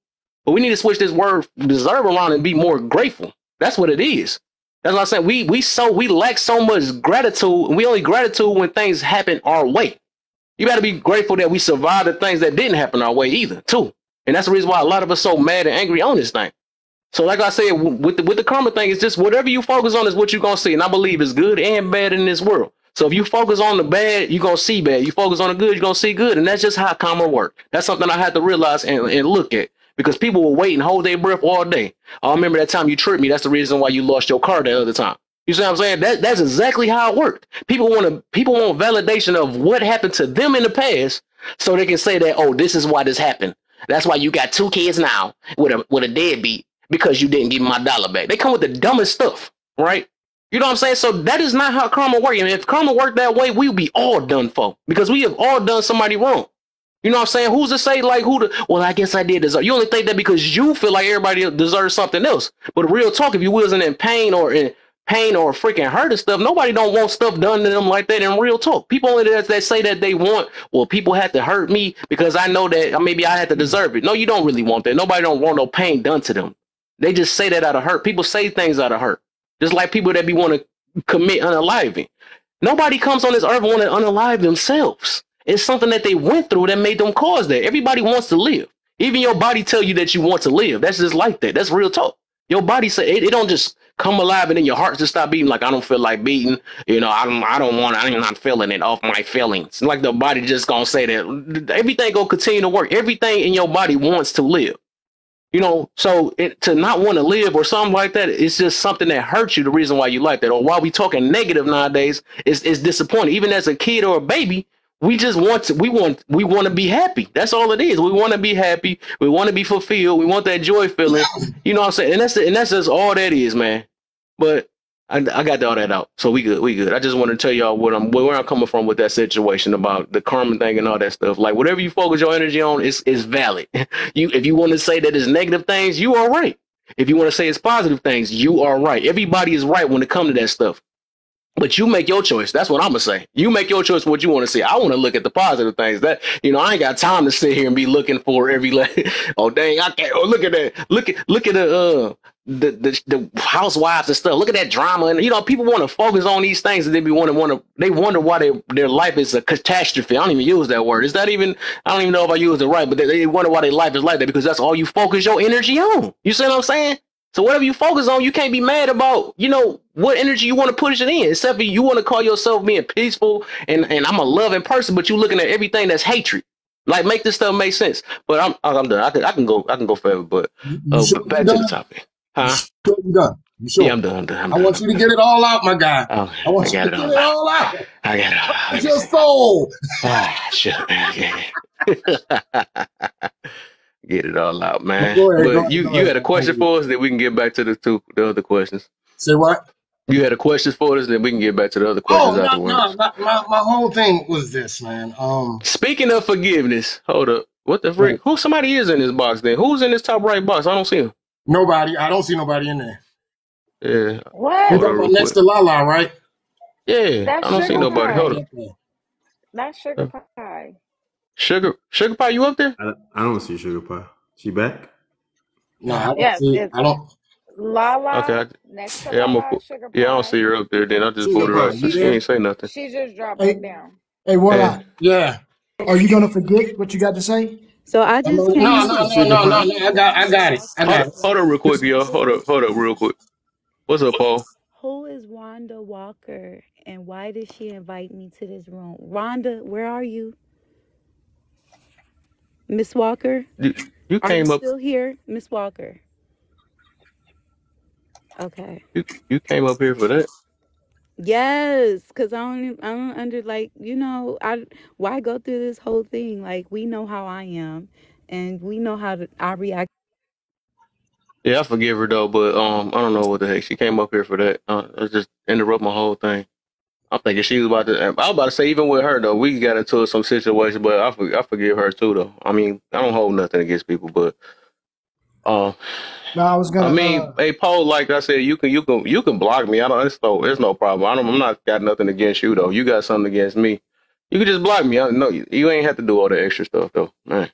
[SPEAKER 1] But we need to switch this word deserve around and be more grateful. That's what it is. That's what I'm saying. We lack so much gratitude. We only gratitude when things happen our way. You got to be grateful that we survived the things that didn't happen our way either, too. And that's the reason why a lot of us so mad and angry on this thing. So like I said, with the karma thing, it's just whatever you focus on is what you're going to see. And I believe it's good and bad in this world. So if you focus on the bad, you're going to see bad. You focus on the good, you're going to see good. And that's just how karma works. That's something I had to realize and look at, because people will wait and hold their breath all day. I remember that time you tripped me. That's the reason why you lost your car the other time. You see what I'm saying? That's exactly how it worked. People want validation of what happened to them in the past, so they can say that, oh, this is why this happened. That's why you got 2 kids now with a deadbeat, because you didn't give me my dollar back. They come with the dumbest stuff, right? You know what I'm saying? So that is not how karma works. And if karma worked that way, we would be all done for, because we have all done somebody wrong. You know what I'm saying? Who's to say like well, I guess I did deserve. You only think that because you feel like everybody deserves something else. But real talk, if you wasn't in pain or freaking hurt and stuff, nobody don't want stuff done to them like that in real talk. People only that say that they want, well, people had to hurt me because I know that maybe I had to deserve it. No, you don't really want that. Nobody don't want no pain done to them. They just say that out of hurt. People say things out of hurt. Just like people that want to commit unaliving. Nobody comes on this earth want to unalive themselves. It's something that they went through that made them cause that. Everybody wants to live. Even your body tell you that you want to live. That's just like that. That's real talk. Your body say it don't just come alive and then your heart just stop beating. Like, I don't feel like beating. I'm not feeling it off my feelings. Like the body just gonna say that. Everything gonna continue to work. Everything in your body wants to live. So to not want to live or something like that, it's just something that hurts you. The reason why you like that, or why we talking negative nowadays, is disappointing. Even as a kid or a baby, we just want to be happy. That's all it is. We want to be happy. We want to be fulfilled. We want that joy feeling. You know what I'm saying? And that's just all that is, man. But I got all that out. So we good. I just want to tell y'all where I'm coming from with that situation about the karma thing and all that stuff. Like, whatever you focus your energy on is valid. If you want to say that it's negative things, you are right. If you want to say it's positive things, you are right. Everybody is right when it comes to that stuff. But you make your choice. That's what I'm gonna say. You make your choice what you want to see. I want to look at the positive things. That I ain't got time to sit here and be looking for every oh dang, I can't. Oh, look at that. Look at the housewives and stuff. Look at that drama. And people want to focus on these things, and they wonder why their life is a catastrophe. I don't even use that word. Is that even? I don't even know if I use it right. But they wonder why their life is like that because that's all you focus your energy on. You see what I'm saying? So whatever you focus on, you can't be mad about, what energy you want to push it in. Except for you want to call yourself being peaceful and I'm a loving person, but you looking at everything that's hatred. Like, make this stuff make sense. But I'm done. I can go forever. But
[SPEAKER 12] sure
[SPEAKER 1] back to the topic. Huh?
[SPEAKER 12] You done? You sure?
[SPEAKER 1] Yeah, I'm done.
[SPEAKER 12] I want you to get it all out, my guy. I want you to get it all out.
[SPEAKER 1] I got it all out.
[SPEAKER 12] It's your soul.
[SPEAKER 1] Shit, man. Get it all out, man.
[SPEAKER 12] Go ahead,
[SPEAKER 1] but you had a question for us that we can get back to the other questions.
[SPEAKER 12] Say what?
[SPEAKER 1] You had a question for us that we can get back to the other questions afterwards.
[SPEAKER 12] My whole thing was this, man.
[SPEAKER 1] Speaking of forgiveness, hold up. What the frick? Who somebody is in this box then? Who's in this top right box? I don't see him.
[SPEAKER 12] Nobody. I don't see nobody in there.
[SPEAKER 1] Yeah.
[SPEAKER 11] What?
[SPEAKER 12] Next to Lala, right?
[SPEAKER 1] Yeah.
[SPEAKER 11] That's
[SPEAKER 1] I don't see nobody.
[SPEAKER 11] Pie.
[SPEAKER 1] Hold up.
[SPEAKER 11] That's Sugar Pie.
[SPEAKER 1] Sugar Pie, you up there?
[SPEAKER 9] I don't see Sugar Pie. She back?
[SPEAKER 12] No, I don't see. I don't.
[SPEAKER 11] Lala.
[SPEAKER 1] Okay.
[SPEAKER 11] Next to Lala, Sugar Pie.
[SPEAKER 1] Yeah, I don't see her up there. Then I just pulled her up. She ain't say nothing.
[SPEAKER 11] She just dropped it down.
[SPEAKER 10] Hey, Warlock.
[SPEAKER 12] Yeah.
[SPEAKER 10] Are you gonna forget what you got to say?
[SPEAKER 7] So I just
[SPEAKER 12] No. I got it.
[SPEAKER 1] Hold up real quick, y'all. Hold up real quick. What's up, Paul?
[SPEAKER 7] Who is Rhonda Walker and why did she invite me to this room? Rhonda, where are you? Miss Walker?
[SPEAKER 1] You came up.
[SPEAKER 7] Still here, Miss Walker? Okay.
[SPEAKER 1] You came up here for that?
[SPEAKER 7] Yes, because I don't under why go through this whole thing? Like, we know how I am and we know how I react.
[SPEAKER 1] Yeah, I forgive her though, but I don't know what the heck. She came up here for that. It just interrupt my whole thing. I'm thinking she was about to. I was about to say, even with her though, we got into some situation, but I forgive her too though. I mean, I don't hold nothing against people, but
[SPEAKER 10] no, I was gonna.
[SPEAKER 1] I mean, hey Paul, like I said, you can block me. There's no problem. I'm not got nothing against you though. You got something against me. You can just block me. I know you ain't have to do all the extra stuff though, man.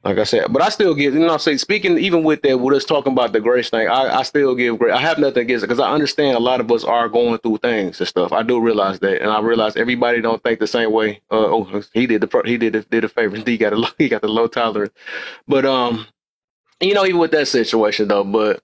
[SPEAKER 1] Like I said, but I still give, speaking even with that, with us talking about the grace thing, I still give grace. I have nothing against it because I understand a lot of us are going through things and stuff. I do realize that. And I realize everybody don't think the same way. He did a favor. He got the low tolerance. But, even with that situation though, but,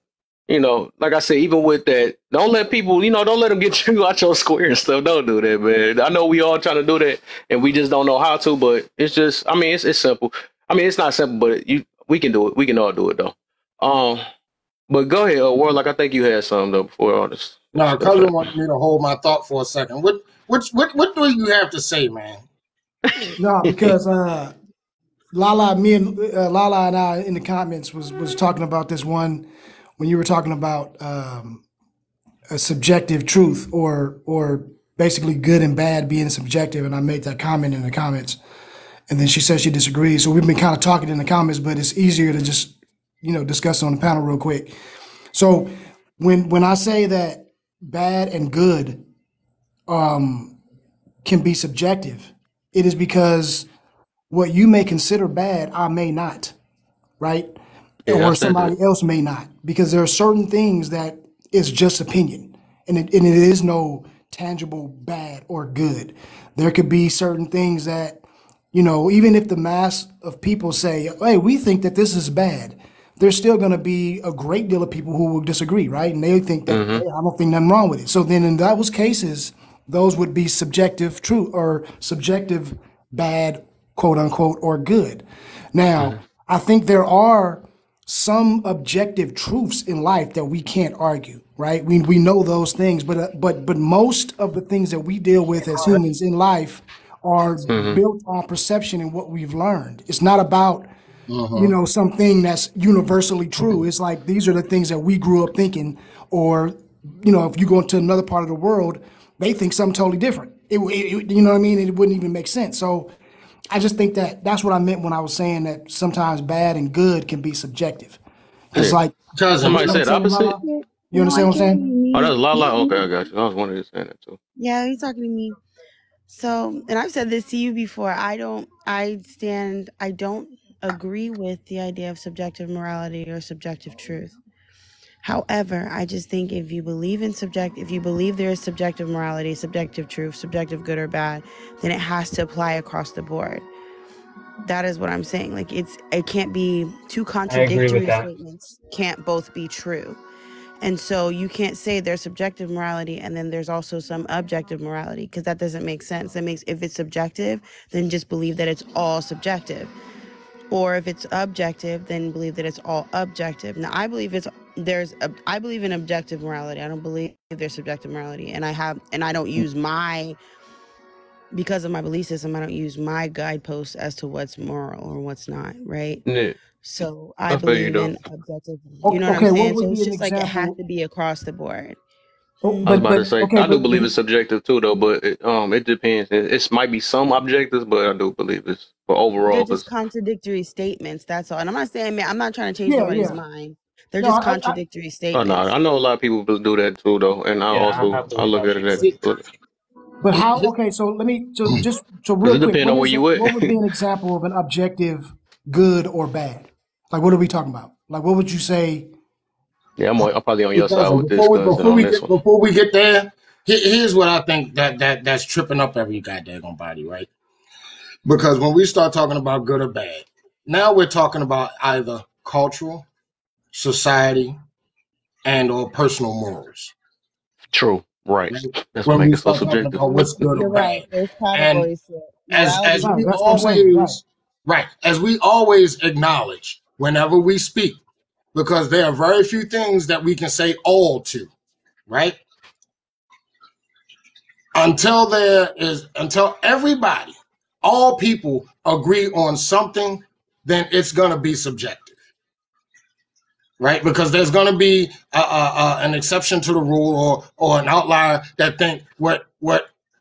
[SPEAKER 1] like I said, even with that, don't let people, don't let them get you out your square and stuff. Don't do that, man. I know we all trying to do that and we just don't know how to, but it's just, it's simple. It's not simple, but we can do it. We can all do it though. But go ahead, Warlock. I think you had something though before all this.
[SPEAKER 12] No, cousin wanted me to hold my thought for a second. What do you have to say, man?
[SPEAKER 10] No, because Lala and I in the comments was talking about this one when you were talking about a subjective truth or basically good and bad being subjective, and I made that comment in the comments. And then she said she disagrees. So we've been kind of talking in the comments, but it's easier to just, discuss on the panel real quick. So when I say that bad and good can be subjective, it is because what you may consider bad, I may not, right?
[SPEAKER 1] Yeah,
[SPEAKER 10] or somebody else may not, because there are certain things that is just opinion, and it is no tangible bad or good. There could be certain things that, even if the mass of people say, hey, we think that this is bad, there's still going to be a great deal of people who will disagree, right? And they think that, hey, I don't think nothing wrong with it. So then in those cases, those would be subjective truth or subjective bad, quote unquote, or good. Now, I think there are some objective truths in life that we can't argue, right? We know those things, but most of the things that we deal with as humans in life are built on perception and what we've learned. It's not about, something that's universally true. It's like, these are the things that we grew up thinking, or, if you go into another part of the world, they think something totally different. You know what I mean? It wouldn't even make sense. So I just think that that's what I meant when I was saying that sometimes bad and good can be subjective. It's like,
[SPEAKER 1] somebody said opposite.
[SPEAKER 10] You understand what I'm saying?
[SPEAKER 7] me.
[SPEAKER 1] Oh, that's Lala. Okay, I got you. I was wondering to say that too.
[SPEAKER 7] Yeah, he's talking to me. So, and I've said this to you before. I don't agree with the idea of subjective morality or subjective truth. However, I just think if you believe there is subjective morality, subjective truth, subjective good or bad, then it has to apply across the board. That is what I'm saying. Like it can't be two contradictory statements can't both be true. And so you can't say there's subjective morality and then there's also some objective morality, because that doesn't make sense. If it's subjective, then just believe that it's all subjective. Or if it's objective, then believe that it's all objective. Now, I believe I believe in objective morality. I don't believe there's subjective morality. And I don't use because of my belief system, I don't use my guideposts as to what's moral or what's not, right?
[SPEAKER 1] Yeah.
[SPEAKER 7] So I believe in objective. You know what I'm saying? So it's just like it has to be across the board.
[SPEAKER 1] I was about to say, I do believe it's subjective too, though, but it depends. It might be some objectives, but I do believe it's for overall.
[SPEAKER 7] They're just contradictory statements. That's all. And I'm not saying, man, I'm not trying to change nobody's mind. They're just contradictory statements.
[SPEAKER 1] Oh no, I know a lot of people do that too, though, and I look at it as.
[SPEAKER 10] But how? Okay, so let me so real quick.
[SPEAKER 1] It depends on where you at.
[SPEAKER 10] What would be an example of an objective good or bad? Like, what are we talking about? Like, what would you say?
[SPEAKER 1] Yeah, I'm probably on your side with this.
[SPEAKER 12] Before we get there, here's what I think that's tripping up every goddamn body, right? Because when we start talking about good or bad, now we're talking about either cultural, society, and or personal morals.
[SPEAKER 1] True. Right. That's what makes it so subjective.
[SPEAKER 12] What's good or bad. And as we always acknowledge whenever we speak, because there are very few things that we can say all to, right? Until everybody, all people agree on something, then it's going to be subjective. Right, because there's going to be an exception to the rule or an outlier that think what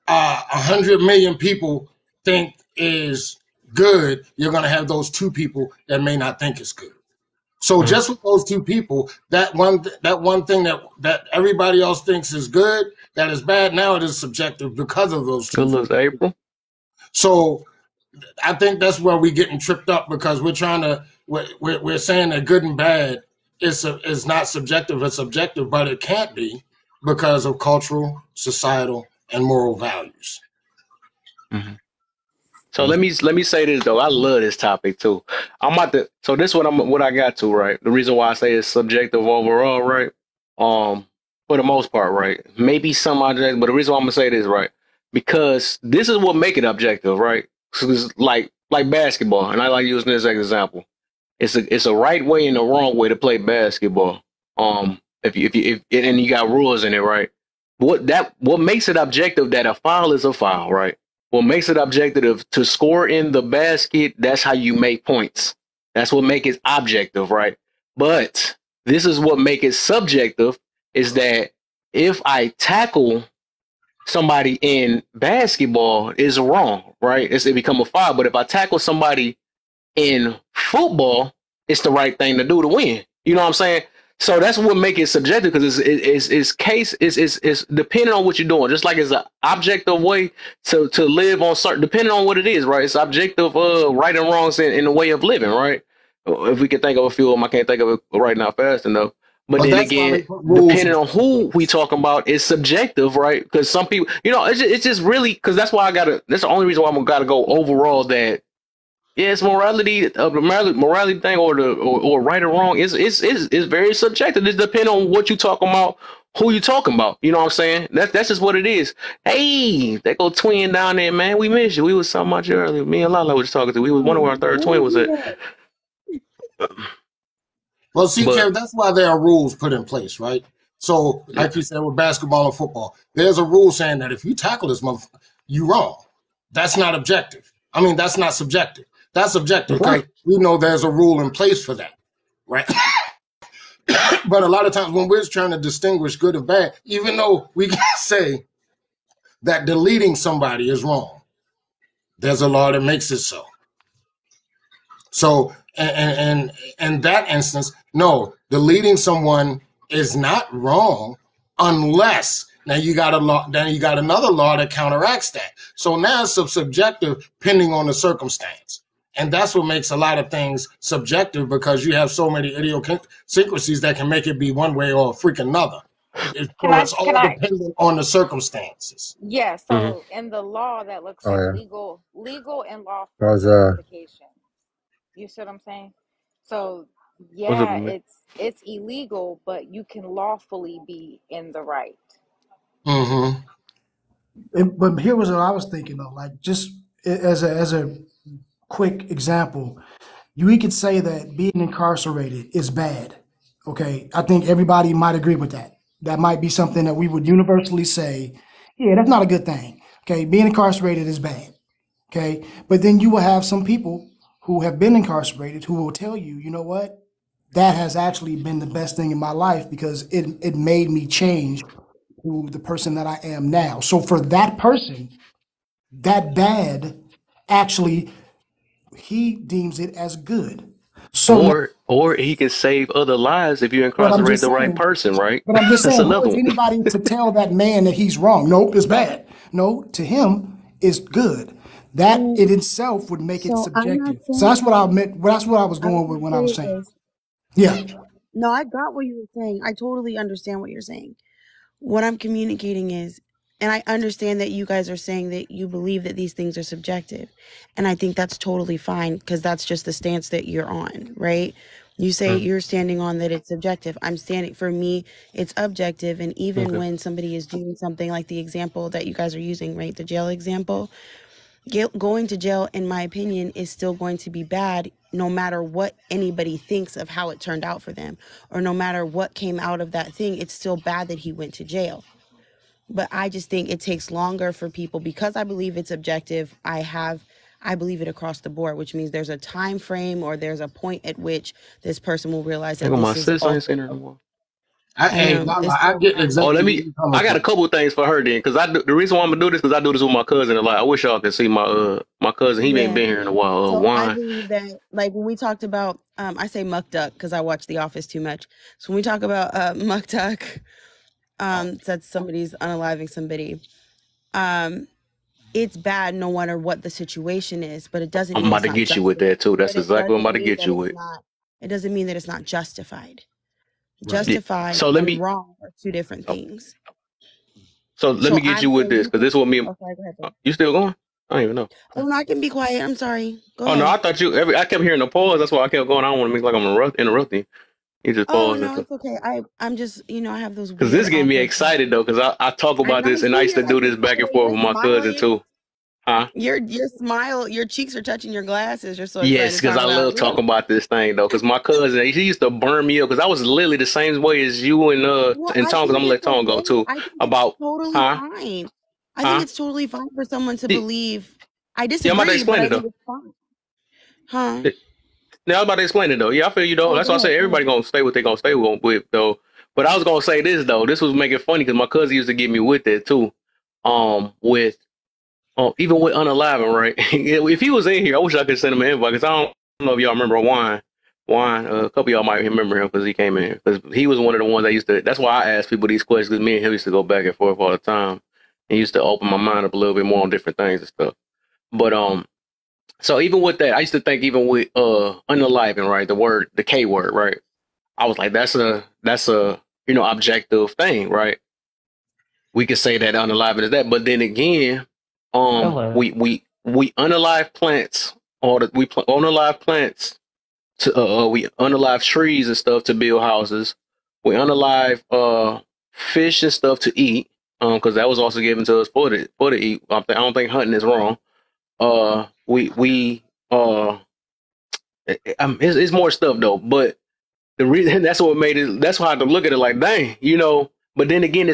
[SPEAKER 12] 100 million people think is good. You're going to have those two people that may not think it's good. So just with those two people, that one thing that everybody else thinks is good, that is bad. Now it is subjective because of those two.
[SPEAKER 1] Good luck, April.
[SPEAKER 12] So I think that's where we're getting tripped up, because we're saying that good and bad is not subjective, it's objective, but it can't be because of cultural, societal, and moral values.
[SPEAKER 1] Mm-hmm. So let me say this though. I love this topic too. So this is what I got to, right? The reason why I say it's subjective overall, right? For the most part, right? Maybe some objective, but the reason why I'm gonna say this, right? Because this is what make it objective, right? Cause like basketball, and I like using this as an example. It's a right way and a wrong way to play basketball. If you got rules in it, right? What makes it objective that a foul is a foul, right? What makes it objective to score in the basket, that's how you make points. That's what makes it objective, right? But this is what makes it subjective, is that if I tackle somebody in basketball, is wrong, right? It become a foul. But if I tackle somebody in football, it's the right thing to do to win. You know what I'm saying? So that's what makes it subjective, because it's depending on what you're doing. Just like it's an objective way to live on certain, depending on what it is, right? It's objective right and wrongs in the way of living, right? If we can think of a few of them, I can't think of it right now fast enough. But then again, depending on who we talking about, it's subjective, right? Because some people, it's just really, because that's why that's the only reason why I'm gotta go overall that. Yeah, it's morality thing or right or wrong. It's very subjective. It depends on what you're talking about, who you talking about. You know what I'm saying? That's just what it is. Hey, they go twin down there, man. We miss you. We was talking about you earlier. Me and Lala was talking to. We was wondering where our third twin was at.
[SPEAKER 12] Well, see, Kev, that's why there are rules put in place, right? So, like you said, with basketball and football, there's a rule saying that if you tackle this motherfucker, you wrong. That's not objective. I mean, that's not subjective. That's objective, because we know there's a rule in place for that, right? But a lot of times when we're trying to distinguish good and bad, even though we can say that deleting somebody is wrong, there's a law that makes it so. So, and in that instance, no, deleting someone is not wrong, unless now you got a law. Then you got another law that counteracts that. So now it's subjective, depending on the circumstance, and that's what makes a lot of things subjective because you have so many idiosyncrasies that can make it be one way or freaking another. It's all dependent on the circumstances.
[SPEAKER 11] Yeah. So in the law, that looks like legal and lawful justification. You see what I'm saying? So yeah, it's illegal, but you can lawfully be in the right.
[SPEAKER 10] But here was what I was thinking though, like just as a quick example, we could say that being incarcerated is bad. Okay, I think everybody might agree with that. That might be something that we would universally say, yeah, that's not a good thing. Okay, being incarcerated is bad. Okay, but then you will have some people who have been incarcerated who will tell you, you know what, that has actually been the best thing in my life because it made me change to the person that I am now. So for that person, that bad actually, he deems it as good. So
[SPEAKER 1] or he can save other lives if you incarcerate the right person, right?
[SPEAKER 10] But I'm just saying,
[SPEAKER 1] who
[SPEAKER 10] is anybody to tell that man that he's wrong? Nope, it's bad. No, to him, it's good. That in itself would make it subjective. So that's what I meant. That's what I was going with when I was saying. Yeah.
[SPEAKER 7] No, I got what you were saying. I totally understand what you're saying. What I'm communicating is, and I understand that you guys are saying that you believe that these things are subjective. And I think that's totally fine because that's just the stance that you're on, right? You say you're standing on that it's subjective. I'm standing, for me, it's objective. And even when somebody is doing something like the example that you guys are using, right? The jail example, going to jail, in my opinion, is still going to be bad no matter what anybody thinks of how it turned out for them. Or no matter what came out of that thing, it's still bad that he went to jail. But I just think it takes longer for people because I believe it's objective. I believe it across the board, which means there's a time frame or there's a point at which this person will realize that
[SPEAKER 1] my
[SPEAKER 7] this
[SPEAKER 1] sis ain't seen her no more.
[SPEAKER 12] I get exactly.
[SPEAKER 1] I got a couple of things for her then, because the reason why I'm gonna do this because I do this with my cousin a lot. I wish y'all could see my cousin. He ain't been here in a while.
[SPEAKER 7] So I believe that, like when we talked about, I say Muck Duck because I watch The Office too much. So when we talk about Muck Duck, that's somebody's unaliving somebody. It's bad no matter what the situation is, but it doesn't.
[SPEAKER 1] I'm about to get you with that too. That's exactly what I'm about to get you with.
[SPEAKER 7] It doesn't mean that it's not justified. Justified and wrong are two different things.
[SPEAKER 1] So let me get you with this, because this is what me. You still going? I don't even know.
[SPEAKER 7] Oh no, I can be quiet. I'm sorry. Go ahead.
[SPEAKER 1] No, I thought I kept hearing the pause. That's why I kept going. I don't want to make like I'm interrupting. You just pause.
[SPEAKER 7] Oh no, it's okay. I'm just, I have those.
[SPEAKER 1] Because this getting me excited though, because I talk about this and I used to do this back and forth with my cousin too. Huh?
[SPEAKER 7] Your smile, your cheeks are touching your glasses. You're so excited.
[SPEAKER 1] Yes, because I love talking about this thing though. Because my cousin, he used to burn me up because I was literally the same way as you and Tom. Because I'm gonna let Tom go too. About
[SPEAKER 7] totally fine. I think it's totally fine for someone to believe. I disagree.
[SPEAKER 1] Yeah, I'm about to explain it though.
[SPEAKER 7] Huh?
[SPEAKER 1] Yeah, I was about to explain it though. Yeah, I feel you though. That's why I say everybody gonna stay what they gonna stay with though. But I was gonna say this though. This was making it funny because my cousin used to get me with it too. Even with Unaliving, right? If he was in here, I wish I could send him an invite because I don't know if y'all remember Wine. A couple of y'all might remember him because he came in here. Because he was one of the ones that used to. That's why I asked people these questions, because me and him used to go back and forth all the time. He used to open my mind up a little bit more on different things and stuff. But so even with that, I used to think even with Unaliving, right? The K word, right? I was like, that's a objective thing, right? We could say that Unaliving is that, but then again, we unalive plants, we unalive plants to we unalive trees and stuff to build houses. We unalive fish and stuff to eat, because that was also given to us for to eat. I don't think hunting is wrong. It's more stuff though, but the reason that's what made it. That's why I had to look at it like, dang, But then again,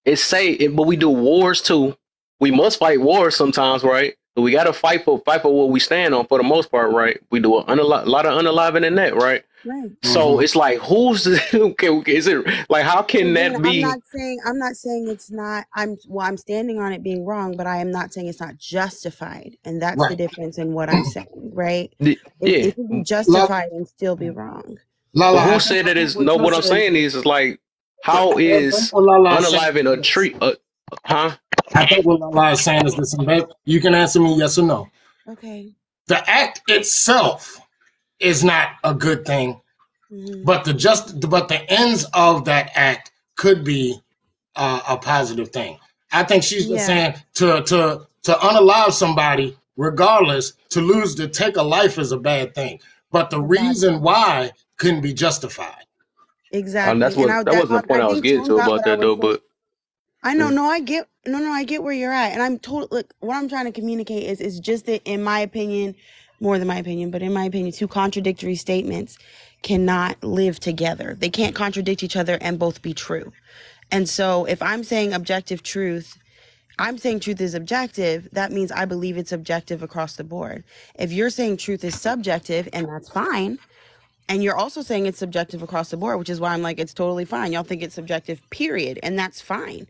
[SPEAKER 1] but we do wars too. We must fight wars sometimes, right? But we got to fight for what we stand on for the most part, right? We do a lot of unaliving in that, right?
[SPEAKER 7] Right.
[SPEAKER 1] So it's like, is it like, how can that be?
[SPEAKER 7] I'm not saying it's not. I'm standing on it being wrong, but I am not saying it's not justified, and that's the difference in what I'm saying, right? It can be justified and still be wrong.
[SPEAKER 1] Who said that is? No, what I'm saying is like, How is unaliving a tree? Huh?
[SPEAKER 12] I think what Lala is saying is this, babe. You can answer me yes or no.
[SPEAKER 7] Okay.
[SPEAKER 12] The act itself is not a good thing, but the ends of that act could be a positive thing. I think she's just saying to unalive somebody, regardless, to take a life is a bad thing, but the reason why couldn't be justified.
[SPEAKER 7] Exactly.
[SPEAKER 1] That wasn't the point I was getting to about that though, but
[SPEAKER 7] I know, I get where you're at, and I'm look, what I'm trying to communicate is just that, in my opinion, more than my opinion, but in my opinion, two contradictory statements cannot live together. They can't contradict each other and both be true. And so if I'm saying objective truth, I'm saying truth is objective, that means I believe it's objective across the board. If you're saying truth is subjective, and that's fine, and you're also saying it's subjective across the board, which is why I'm like, it's totally fine. Y'all think it's subjective, period, and that's fine.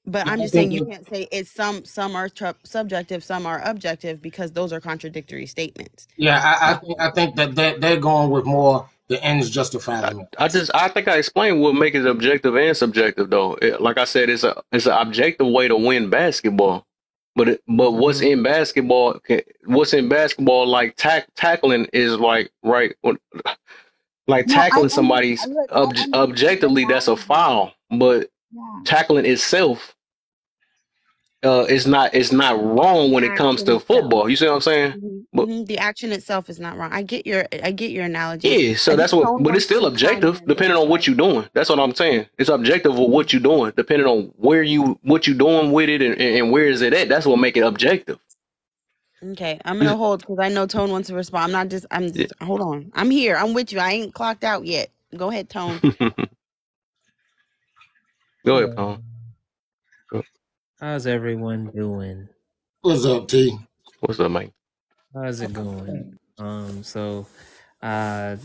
[SPEAKER 7] But I'm just saying you can't say it's some are subjective, some are objective, because those are contradictory statements.
[SPEAKER 12] Yeah, I think that they're going with more the ends justify them.
[SPEAKER 1] I think I explained what makes it objective and subjective though. Like I said, it's an objective way to win basketball. But what's in basketball? Like tackling is like tackling somebody objectively, that's a foul. But tackling itself it's not wrong when it comes to football. You see what I'm saying? But
[SPEAKER 7] the action itself is not wrong. I get your analogy.
[SPEAKER 1] Yeah, so that's what, but it's still objective depending on what you're doing. That's what I'm saying. It's objective of what you're doing, depending on what you're doing with it and where is it at. That's what make it objective.
[SPEAKER 7] Okay, I'm gonna hold because I know Tone wants to respond. Hold on. I'm here. I'm with you. I ain't clocked out yet. Go ahead, Tone.
[SPEAKER 1] Go ahead, Tone.
[SPEAKER 13] How's everyone doing?
[SPEAKER 12] What's up, T?
[SPEAKER 1] What's up, Mike?
[SPEAKER 13] How's it going? So I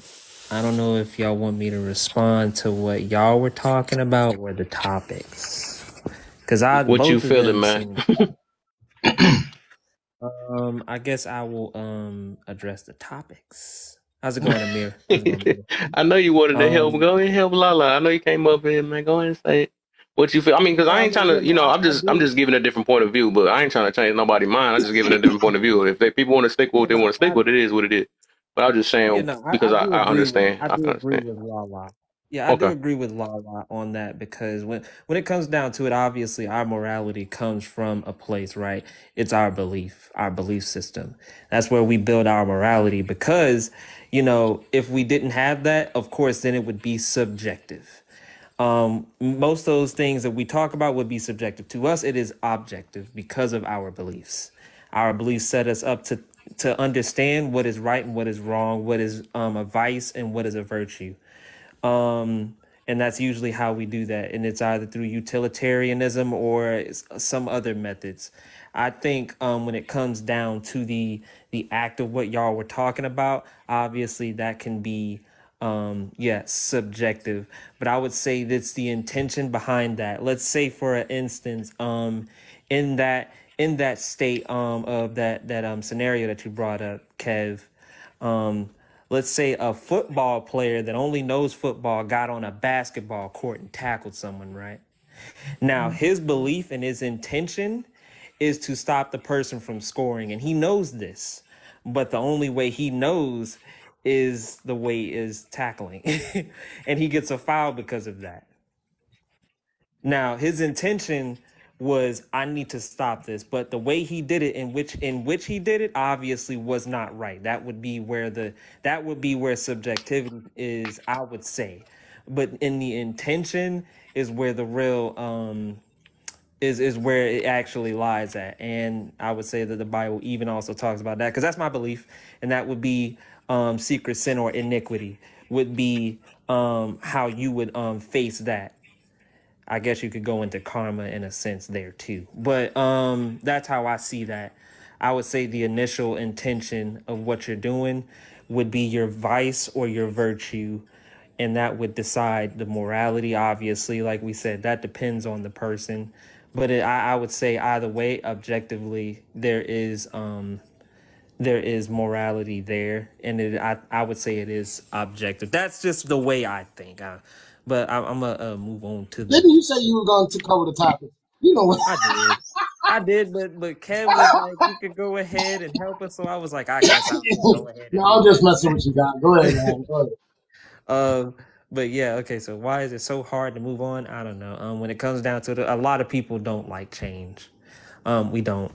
[SPEAKER 13] don't know if y'all want me to respond to what y'all were talking about or the topics.
[SPEAKER 1] What you feeling, man?
[SPEAKER 13] I guess I will address the topics. How's it going, Amir?
[SPEAKER 1] I know you wanted to help. Go ahead and help Lala. I know you came up here, man. Go ahead and say it. What you feel? I mean, because I ain't trying to, I'm just giving a different point of view, but I ain't trying to change nobody's mind. I'm just giving a different point of view. If people want to stick with what they want to stick with, it is what it is. But I'm just saying because I understand.
[SPEAKER 13] I do agree with Lala. Yeah, I do agree with Lala on that, because when it comes down to it, obviously our morality comes from a place, right? It's our belief system. That's where we build our morality, because, if we didn't have that, of course, then it would be subjective. Most of those things that we talk about would be subjective. To us, it is objective because of our beliefs. Our beliefs set us up to understand what is right and what is wrong, what is a vice and what is a virtue. And that's usually how we do that. And it's either through utilitarianism or some other methods. I think when it comes down to the act of what y'all were talking about, obviously that can be subjective, but I would say that's the intention behind that. Let's say, for instance, in that state of that scenario that you brought up, Kev, let's say a football player that only knows football got on a basketball court and tackled someone, right? Now, his belief and his intention is to stop the person from scoring, and he knows this, but the only way he knows is the way is tackling and he gets a foul because of that. Now, his intention was, I need to stop this, but the way he did it, in which he did it, obviously was not right. That would be where subjectivity is, I would say. But in the intention is where the real is where it actually lies at. And I would say that the Bible even also talks about that, because that's my belief, and that would be secret sin or iniquity would be how you would face that. I guess you could go into karma in a sense there too, but that's how I see that. I would say the initial intention of what you're doing would be your vice or your virtue, and that would decide the morality. Obviously, like we said, that depends on the person, but I would say either way, objectively, there is morality there, and I would say it is objective. That's just the way I think. But I'm gonna move on to the.
[SPEAKER 12] Didn't you say you were going to cover the topic? You know what?
[SPEAKER 13] I did, but Kev was like, you could go ahead and help us. So I was like, I guess I'll go ahead.
[SPEAKER 12] No, I'm just messing with you guys. Go ahead, man. Go ahead.
[SPEAKER 13] But yeah, okay. So why is it so hard to move on? I don't know. When it comes down to it, a lot of people don't like change. We don't.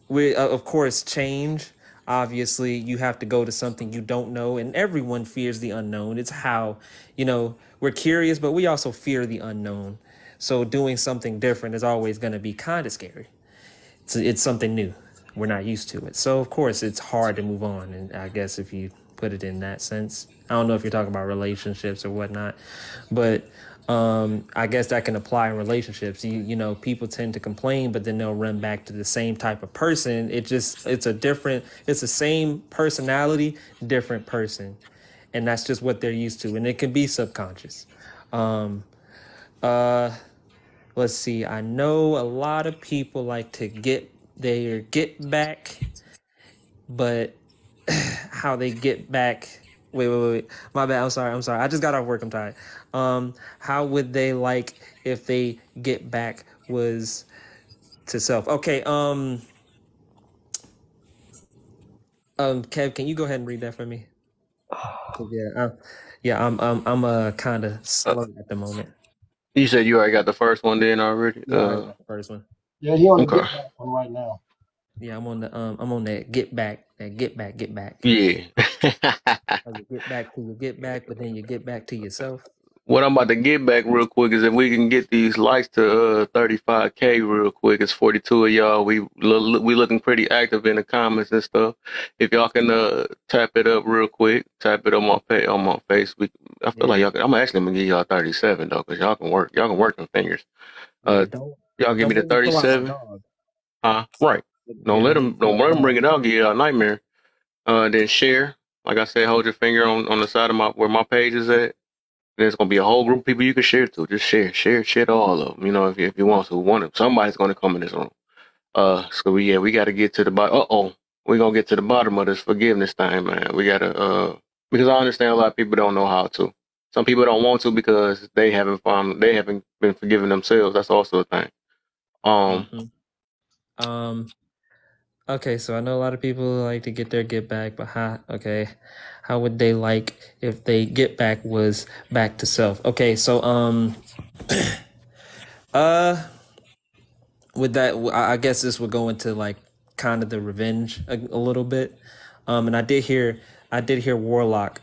[SPEAKER 13] We of course change. Obviously, you have to go to something you don't know, and everyone fears the unknown. It's how, we're curious, but we also fear the unknown. So doing something different is always going to be kind of scary. It's something new. We're not used to it. So, of course, it's hard to move on. And I guess if you put it in that sense, I don't know if you're talking about relationships or whatnot, but I guess that can apply in relationships. People tend to complain, but then they'll run back to the same type of person. It's the same personality, different person. And that's just what they're used to. And it can be subconscious. Let's see. I know a lot of people like to get back, but how they get back. Wait. My bad. I'm sorry. I just got off work. I'm tired. How would they like if they get back was to self? Okay. Kev, can you go ahead and read that for me? I'm kind of slow at the moment.
[SPEAKER 1] You said you already got the first one then already?
[SPEAKER 13] The first one.
[SPEAKER 12] Yeah, he on the get back one right now.
[SPEAKER 13] Yeah, I'm on that get back.
[SPEAKER 1] Yeah.
[SPEAKER 13] You get back, but then you get back to yourself.
[SPEAKER 1] What I'm about to get back real quick is if we can get these likes to 35K real quick. It's 42 of y'all. We looking pretty active in the comments and stuff. If y'all can tap it up real quick, tap it on my face. I feel like y'all. I'm actually gonna give y'all 37 though, cause y'all can work. Y'all can work them fingers. Y'all give me the 37. Right. Don't let them bring it out. Give y'all a nightmare. Then share. Like I said, hold your finger on the side of where my page is at. There's gonna be a whole group of people you can share to. Just share to all of them. If you want to. Somebody's gonna come in this room. So we gotta get to the bottom. We're gonna get to the bottom of this forgiveness thing, man. We gotta because I understand a lot of people don't know how to. Some people don't want to because they haven't been forgiving themselves. That's also a thing.
[SPEAKER 13] Okay, so I know a lot of people like to get their get back, but how would they like if they get back was back to self? Okay, so with that, I guess this would go into like kind of the revenge a little bit. And I did hear Warlock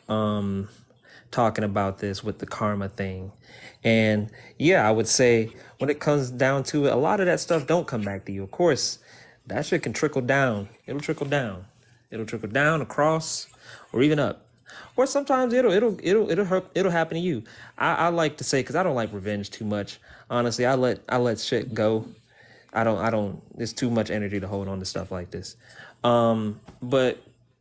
[SPEAKER 13] talking about this with the karma thing. And yeah, I would say when it comes down to it, a lot of that stuff don't come back to you. Of course, that shit can trickle down. It'll trickle down. It'll trickle down, across, or even up. Or sometimes it'll happen to you. I like to say, because I don't like revenge too much. Honestly, I let shit go. I don't. There's too much energy to hold on to stuff like this. But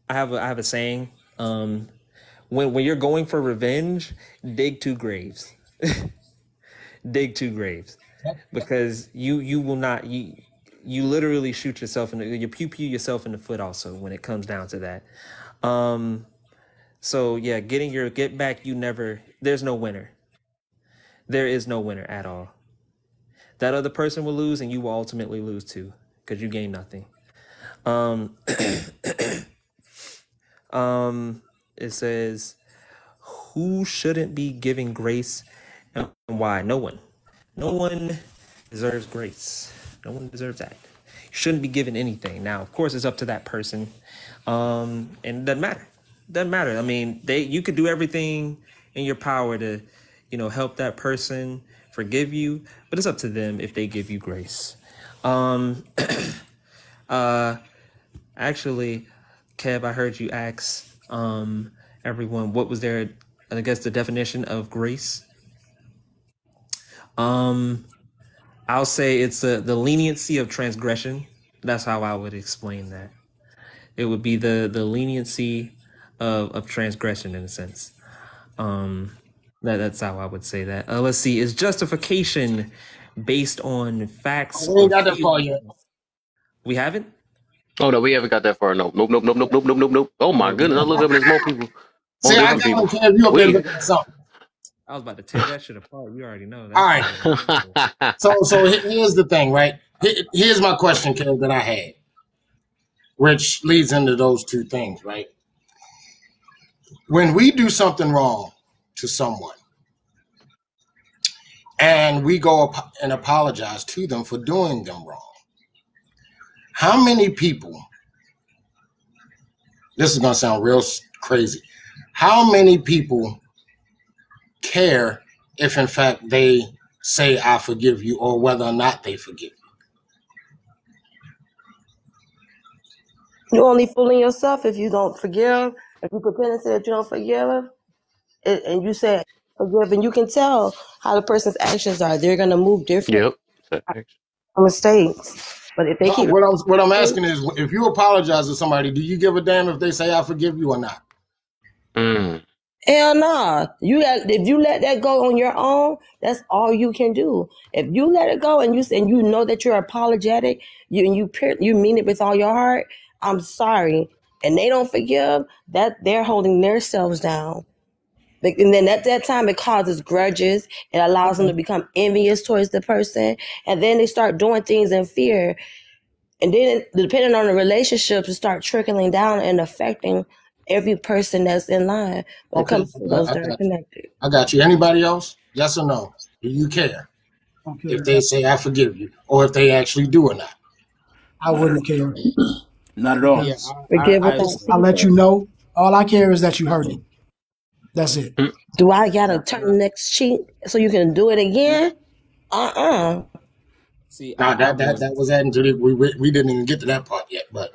[SPEAKER 13] I have a saying. When you're going for revenge, dig 2 graves. Dig 2 graves, because you will not. You literally shoot yourself you pew yourself in the foot also when it comes down to that. So yeah, getting your get back, there's no winner. There is no winner at all. That other person will lose and you will ultimately lose too, because you gain nothing. It says, who shouldn't be giving grace and why? No one. No one deserves grace. No one deserves that. You shouldn't be given anything. Now, of course, it's up to that person. And it doesn't matter. Doesn't matter. I mean, you could do everything in your power to, help that person forgive you, but it's up to them if they give you grace. Actually, Kev, I heard you ask everyone what was the definition of grace. I'll say it's the leniency of transgression. That's how I would explain that. It would be the leniency of transgression in a sense. That's how I would say that. Let's see. Is justification based on facts?
[SPEAKER 12] We ain't got that far yet.
[SPEAKER 13] We haven't?
[SPEAKER 1] Oh no, we haven't got that far. Nope. Oh my goodness! I look up and there's more people.
[SPEAKER 12] See, I got one, Kev. You up there looking at something.
[SPEAKER 13] I was about to tear that shit apart. You already know that.
[SPEAKER 12] All right. So here's the thing, right? Here's my question, Kev, that I had, which leads into those two things, right? When we do something wrong to someone and we go and apologize to them for doing them wrong, how many people, this is going to sound real crazy, how many people care if in fact they say I forgive you or whether or not they forgive
[SPEAKER 14] you? You're only fooling yourself if you don't forgive. If you pretend to say that you don't forgive, and you say forgive, and you can tell how the person's actions are. They're going to move different.
[SPEAKER 1] Yep.
[SPEAKER 14] Mistakes. But if they keep
[SPEAKER 12] what I'm asking is, if you apologize to somebody, do you give a damn if they say I forgive you or not?
[SPEAKER 14] Hell nah. If you let that go on your own, that's all you can do. If you let it go and you know that you're apologetic, you mean it with all your heart, I'm sorry, and they don't forgive, that they're holding themselves down. And then at that time, it causes grudges. It allows them to become envious towards the person. And then they start doing things in fear. And then, depending on the relationships, it start trickling down and affecting every person that's in line when it comes to those that are connected.
[SPEAKER 12] I got you. Anybody else? Yes or no? Do you care if they say I forgive you or if they actually do or not?
[SPEAKER 10] I wouldn't care.
[SPEAKER 9] Not at all.
[SPEAKER 10] Yeah, I'll let you know. All I care is that you heard it. That's it.
[SPEAKER 14] Do I gotta turn the next cheek so you can do it again?
[SPEAKER 12] See, that was adding to the, we didn't even get to that part yet. But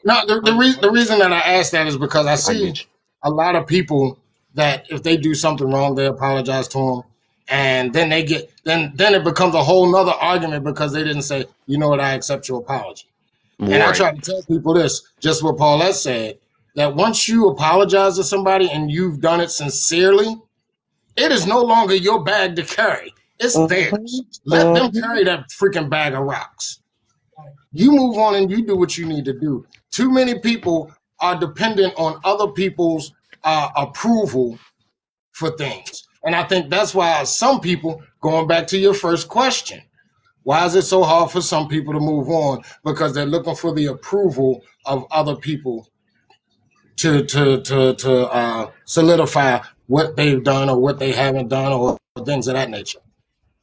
[SPEAKER 12] no, the reason that I asked that is because I see a lot of people that if they do something wrong, they apologize to them, and then they get then it becomes a whole nother argument because they didn't say, you know what, I accept your apology. Right. And I try to tell people this, just what Paulette said, that once you apologize to somebody and you've done it sincerely, it is no longer your bag to carry. It's theirs. Let them carry that freaking bag of rocks. You move on and you do what you need to do. Too many people are dependent on other people's approval for things. And I think that's why some people, going back to your first question, why is it so hard for some people to move on? Because they're looking for the approval of other people to solidify what they've done or what they haven't done or things of that nature.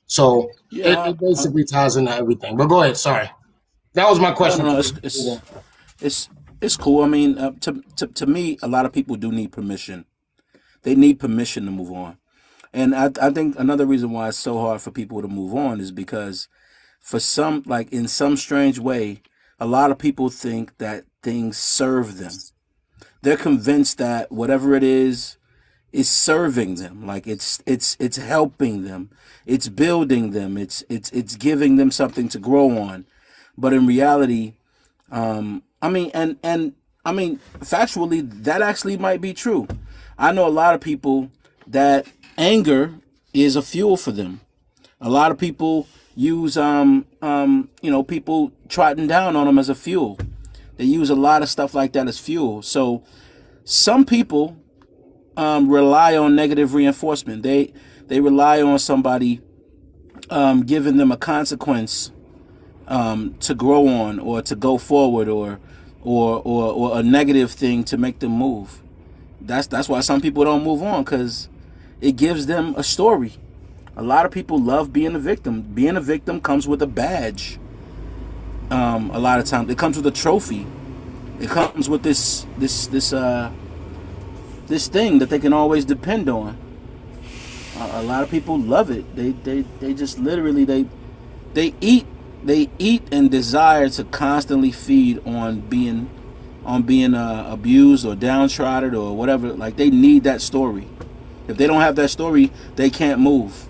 [SPEAKER 12] So it basically ties into everything. But go ahead. Sorry, that was my question.
[SPEAKER 15] No, it's cool. I mean, to me, a lot of people do need permission. They need permission to move on, and I think another reason why it's so hard for people to move on is because, for some, like in some strange way, a lot of people think that things serve them. They're convinced that whatever it is serving them, like it's helping them, it's building them, it's giving them something to grow on. But in reality, factually, that actually might be true. I know a lot of people that anger is a fuel for them. A lot of people use people trotting down on them as a fuel. They use a lot of stuff like that as fuel. So some people rely on negative reinforcement. They rely on somebody giving them a consequence to grow on or to go forward or a negative thing to make them move. That's why some people don't move on, because it gives them a story. A lot of people love being a victim. Being a victim comes with a badge. A lot of times it comes with a trophy. It comes with this thing that they can always depend on. A lot of people love it. They just literally they eat and desire to constantly feed on being abused or downtrodden or whatever. Like, they need that story. If they don't have that story, they can't move.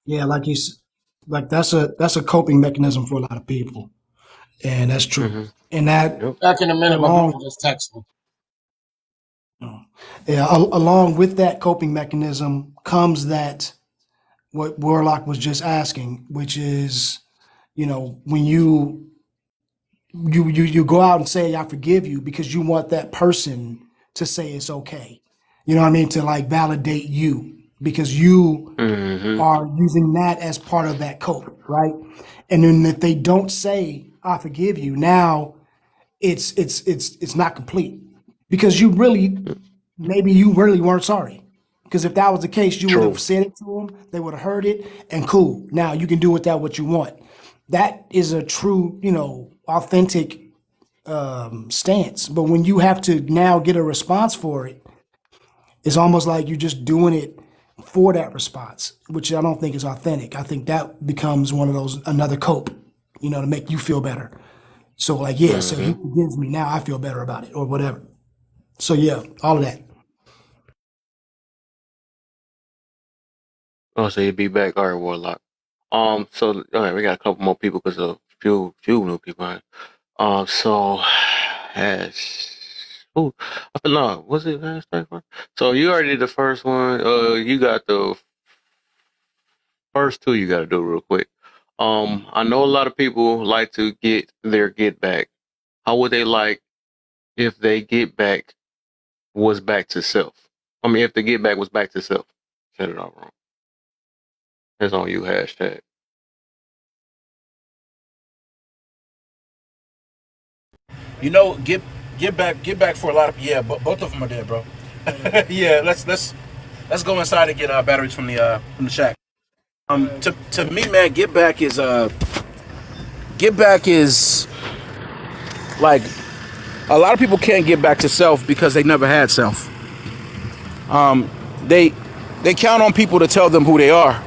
[SPEAKER 10] Yeah, like that's a coping mechanism for a lot of people, and that's true. Mm-hmm. And that
[SPEAKER 12] back in a minute, my mom just texted me.
[SPEAKER 10] Yeah, along with that coping mechanism comes that what Warlock was just asking, which is, when you go out and say I forgive you because you want that person to say it's okay. You know what I mean? To like validate you because you are using that as part of that cope, right? And then if they don't say, I forgive you, now it's not complete because maybe you really weren't sorry. Because if that was the case, you would have said it to them, they would have heard it, and cool. Now you can do with that what you want. That is a true, authentic stance. But when you have to now get a response for it, it's almost like you're just doing it for that response, which I don't think is authentic. I think that becomes one of those, another cope, to make you feel better. So like, yeah, so he forgives me. Now I feel better about it or whatever. So yeah, all of that.
[SPEAKER 1] Oh, so you'd be back. All right, Warlock. So all right, we got a couple more people because a few new people. So oh, no, was it hashtag one? So you already did the first one. You got the first two. You got to do real quick. I know a lot of people like to get their get back. How would they like if they get back was back to self? I mean, if the get back was back to self. Said it all wrong. That's on you, hashtag.
[SPEAKER 15] Get back for a lot of but both of them are dead, bro. Yeah, let's go inside and get batteries from the shack. To me, man, get back is like a lot of people can't get back to self because they never had self. They count on people to tell them who they are.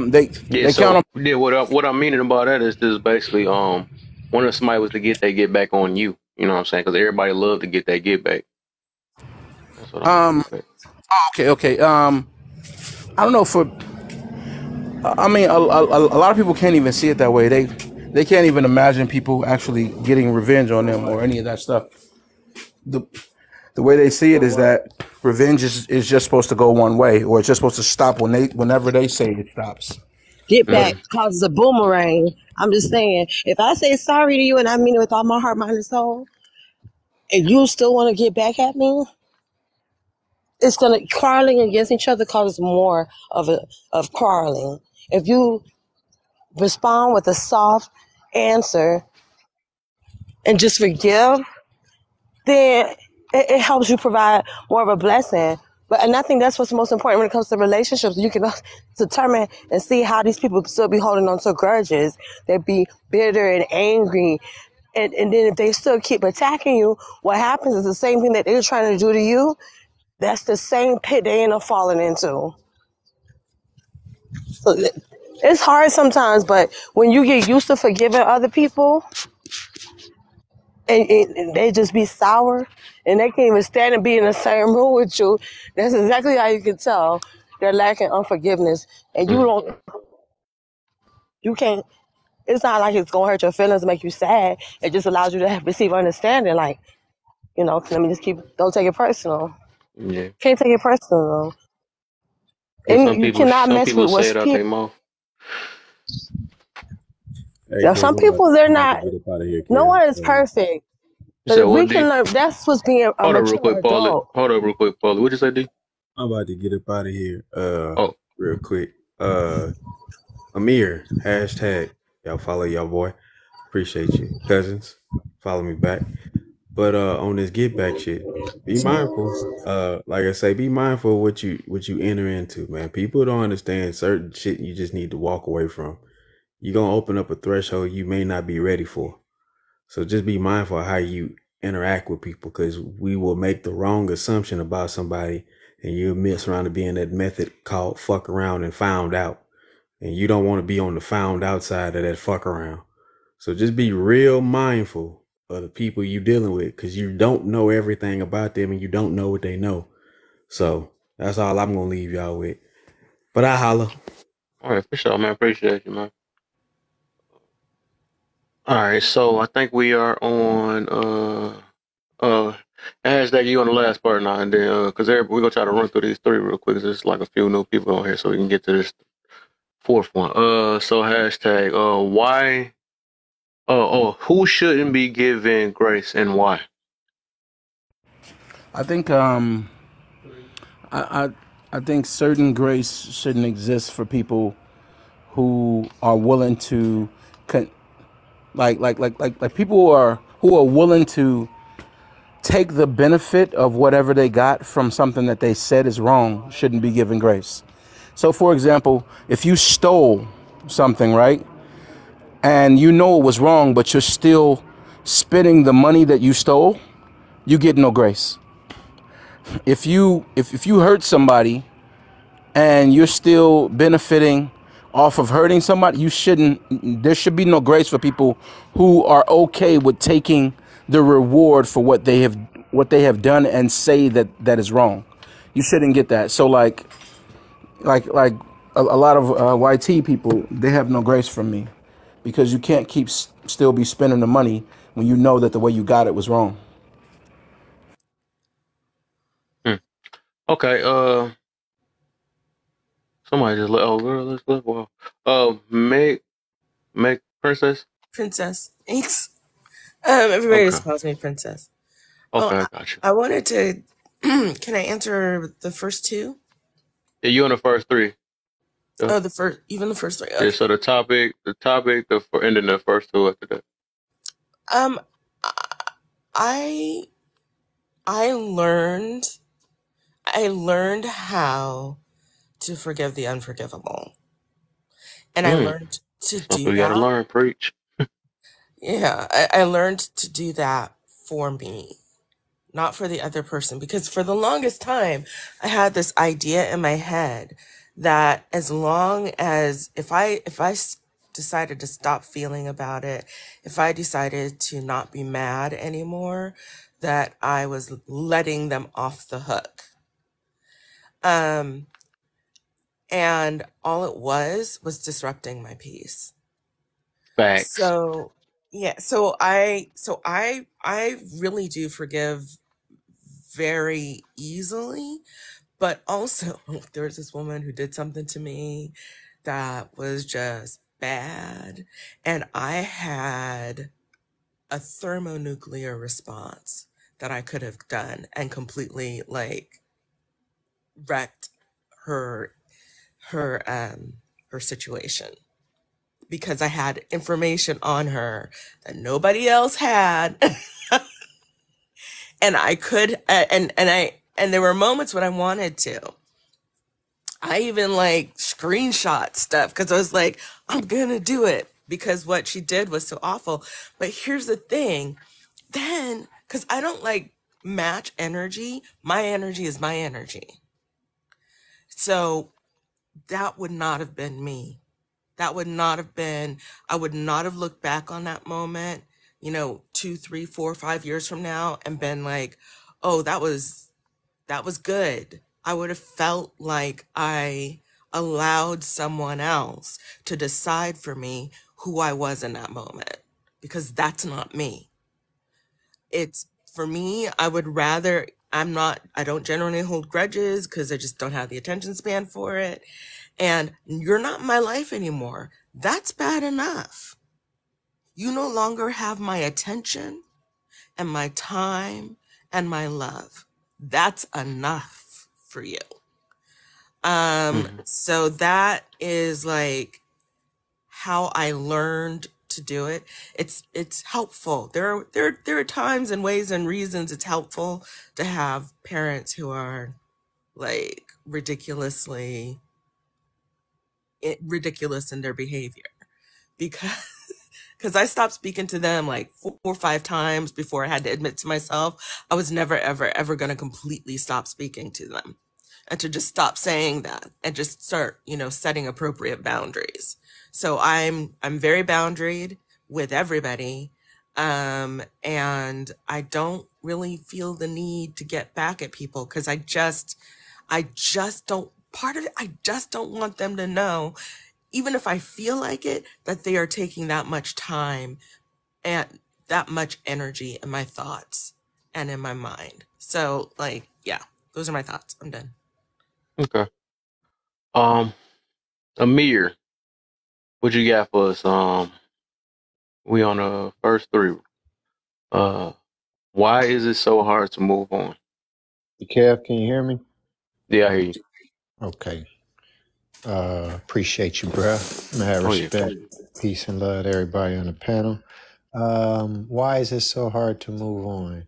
[SPEAKER 15] They count on.
[SPEAKER 1] Yeah, what I'm meaning about that is just basically one of somebody was to get that get back on you. You know what I'm saying? Because everybody love to get that get back. That's what I'm saying.
[SPEAKER 15] Okay. I don't know I mean, a lot of people can't even see it that way. They can't even imagine people actually getting revenge on them or any of that stuff. The way they see it is that revenge is just supposed to go one way, or it's just supposed to stop whenever they say it stops.
[SPEAKER 14] Get back causes a boomerang. I'm just saying, if I say sorry to you and I mean it with all my heart, mind, and soul, and you still want to get back at me, it's gonna quarreling against each other causes more of quarreling. If you respond with a soft answer and just forgive, then it helps you provide more of a blessing. And I think that's what's most important when it comes to relationships. You can determine and see how these people still be holding on to grudges. They be bitter and angry. And then if they still keep attacking you, what happens is the same thing that they're trying to do to you. That's the same pit they end up falling into. So it's hard sometimes, but when you get used to forgiving other people and they just be sour and they can't even stand and be in the same room with you, that's exactly how you can tell they're lacking unforgiveness. And you can't, it's not like it's going to hurt your feelings, make you sad. It just allows you to receive understanding. Like, let me just don't take it personal.
[SPEAKER 1] Yeah.
[SPEAKER 14] Can't take it personal. And you cannot mess with what's people. Hey, some people, they're not. No one is perfect. But we can learn. That's what's being a mature adult.
[SPEAKER 1] Hold up real quick, Paulie. What'd you say, D?
[SPEAKER 9] I'm about to get up out of here. Real quick. Amir, hashtag. Y'all follow y'all boy. Appreciate you. Cousins, follow me back. But on this get back shit, be mindful. Like I say, be mindful of what you enter into, man. People don't understand certain shit you just need to walk away from. You're gonna open up a threshold you may not be ready for. So just be mindful of how you interact with people, because we will make the wrong assumption about somebody and you'll miss around to being that method called fuck around and found out. And you don't want to be on the found out side of that fuck around. So just be real mindful of the people you're dealing with, because you don't know everything about them and you don't know what they know. So that's all I'm going to leave y'all with. But I holla.
[SPEAKER 1] All right, for sure, man. Appreciate you, man. All right, so I think we are on hashtag you on the last part now, and then because we're gonna try to run through these three real quick. There's like a few new people on here, so we can get to this fourth one. So hashtag why? Who shouldn't be given grace and why?
[SPEAKER 15] I think I I think certain grace shouldn't exist for people who are willing to like people who are willing to take the benefit of whatever they got from something that they said is wrong shouldn't be given grace. So for example, if you stole something, right? And you know it was wrong, but you're still spending the money that you stole, you get no grace. If you hurt somebody and you're still benefiting off of hurting somebody, there should be no grace for people who are okay with taking the reward for what they have done and say that is wrong. You shouldn't get that. So like a lot of YT people, they have no grace from me because you can't still be spending the money when you know that the way you got it was wrong.
[SPEAKER 1] Okay, somebody just let girl, let's look. Well, Meg Princess.
[SPEAKER 16] Princess. Thanks. Everybody just calls me Princess.
[SPEAKER 1] Okay, I got you.
[SPEAKER 16] I wanted to. Can I answer the first two?
[SPEAKER 1] Yeah, you on the first three.
[SPEAKER 16] Yeah. Oh, the first three. Okay.
[SPEAKER 1] Yeah. So the topic, and then the first two after that.
[SPEAKER 16] I learned how to forgive the unforgivable, and I learned to do that.
[SPEAKER 1] You gotta learn, preach.
[SPEAKER 16] Yeah, I learned to do that for me, not for the other person, because for the longest time, I had this idea in my head that as long as if I decided to stop feeling about it, if I decided to not be mad anymore, that I was letting them off the hook. And all it was disrupting my peace.
[SPEAKER 1] Facts.
[SPEAKER 16] So yeah, so I really do forgive very easily, but also there was this woman who did something to me that was just bad, and I had a thermonuclear response that I could have done and completely like wrecked her situation, because I had information on her that nobody else had. And I could, and there were moments when I wanted to. I even like screenshot stuff because I was like, I'm gonna do it because what she did was so awful. But here's the thing, then, because I don't like match energy, my energy is my energy. So that would not have been me. That would not have been, I would not have looked back on that moment, 2, 3, 4, 5 years from now and been like, oh, that was good. I would have felt like I allowed someone else to decide for me who I was in that moment, because that's not me. It's, for me, I would rather, I don't generally hold grudges because I just don't have the attention span for it. And you're not in my life anymore. That's bad enough. You no longer have my attention and my time and my love. That's enough for you. So that is like how I learned to do it. It's helpful. There are times and ways and reasons it's helpful to have parents who are like ridiculous in their behavior, because I stopped speaking to them like 4 or 5 times before I had to admit to myself I was never ever going to completely stop speaking to them, and to just stop saying that and just start setting appropriate boundaries. So I'm very boundaried with everybody, and I don't really feel the need to get back at people, because I just don't, part of it, I just don't want them to know, even if I feel like it, that they are taking that much time and that much energy in my thoughts and in my mind. So like, yeah, those are my thoughts. I'm done.
[SPEAKER 1] Okay. Amir, what you got for us? We on the first three. Why is it so hard to move on?
[SPEAKER 17] Kev, can you hear me?
[SPEAKER 1] Yeah, I hear you.
[SPEAKER 17] Okay. Appreciate you, bro. Mad respect, peace and love to everybody on the panel. Why is it so hard to move on?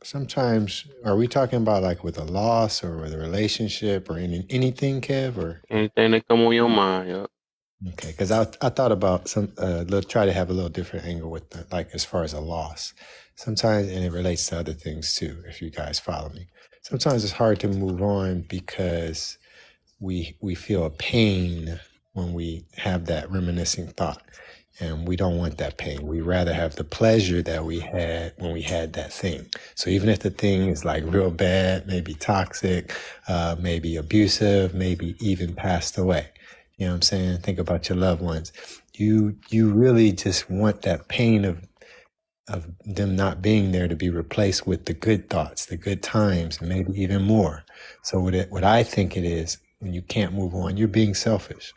[SPEAKER 17] Sometimes, are we talking about like with a loss or with a relationship or anything, Kev, or
[SPEAKER 1] anything that come on your mind? Yep.
[SPEAKER 17] Okay, because I thought about try to have a little different angle with that, like as far as a loss. Sometimes, and it relates to other things too, if you guys follow me. Sometimes it's hard to move on because we feel a pain when we have that reminiscing thought, and we don't want that pain. We rather have the pleasure that we had when we had that thing. So even if the thing is like real bad, maybe toxic, maybe abusive, maybe even passed away. You know what I'm saying? Think about your loved ones. You really just want that pain of them not being there to be replaced with the good thoughts, the good times, and maybe even more. So what I think it is, when you can't move on, you're being selfish.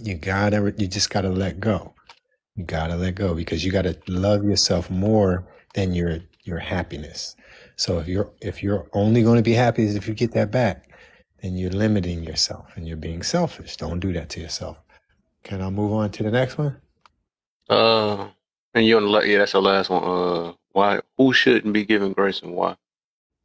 [SPEAKER 17] You just gotta let go. You gotta let go because you gotta love yourself more than your happiness. So if you're only going to be happy if you get that back, then you're limiting yourself and you're being selfish. Don't do that to yourself. Can I move on to the next one?
[SPEAKER 1] And that's the last one. Why? Who shouldn't be given grace and why?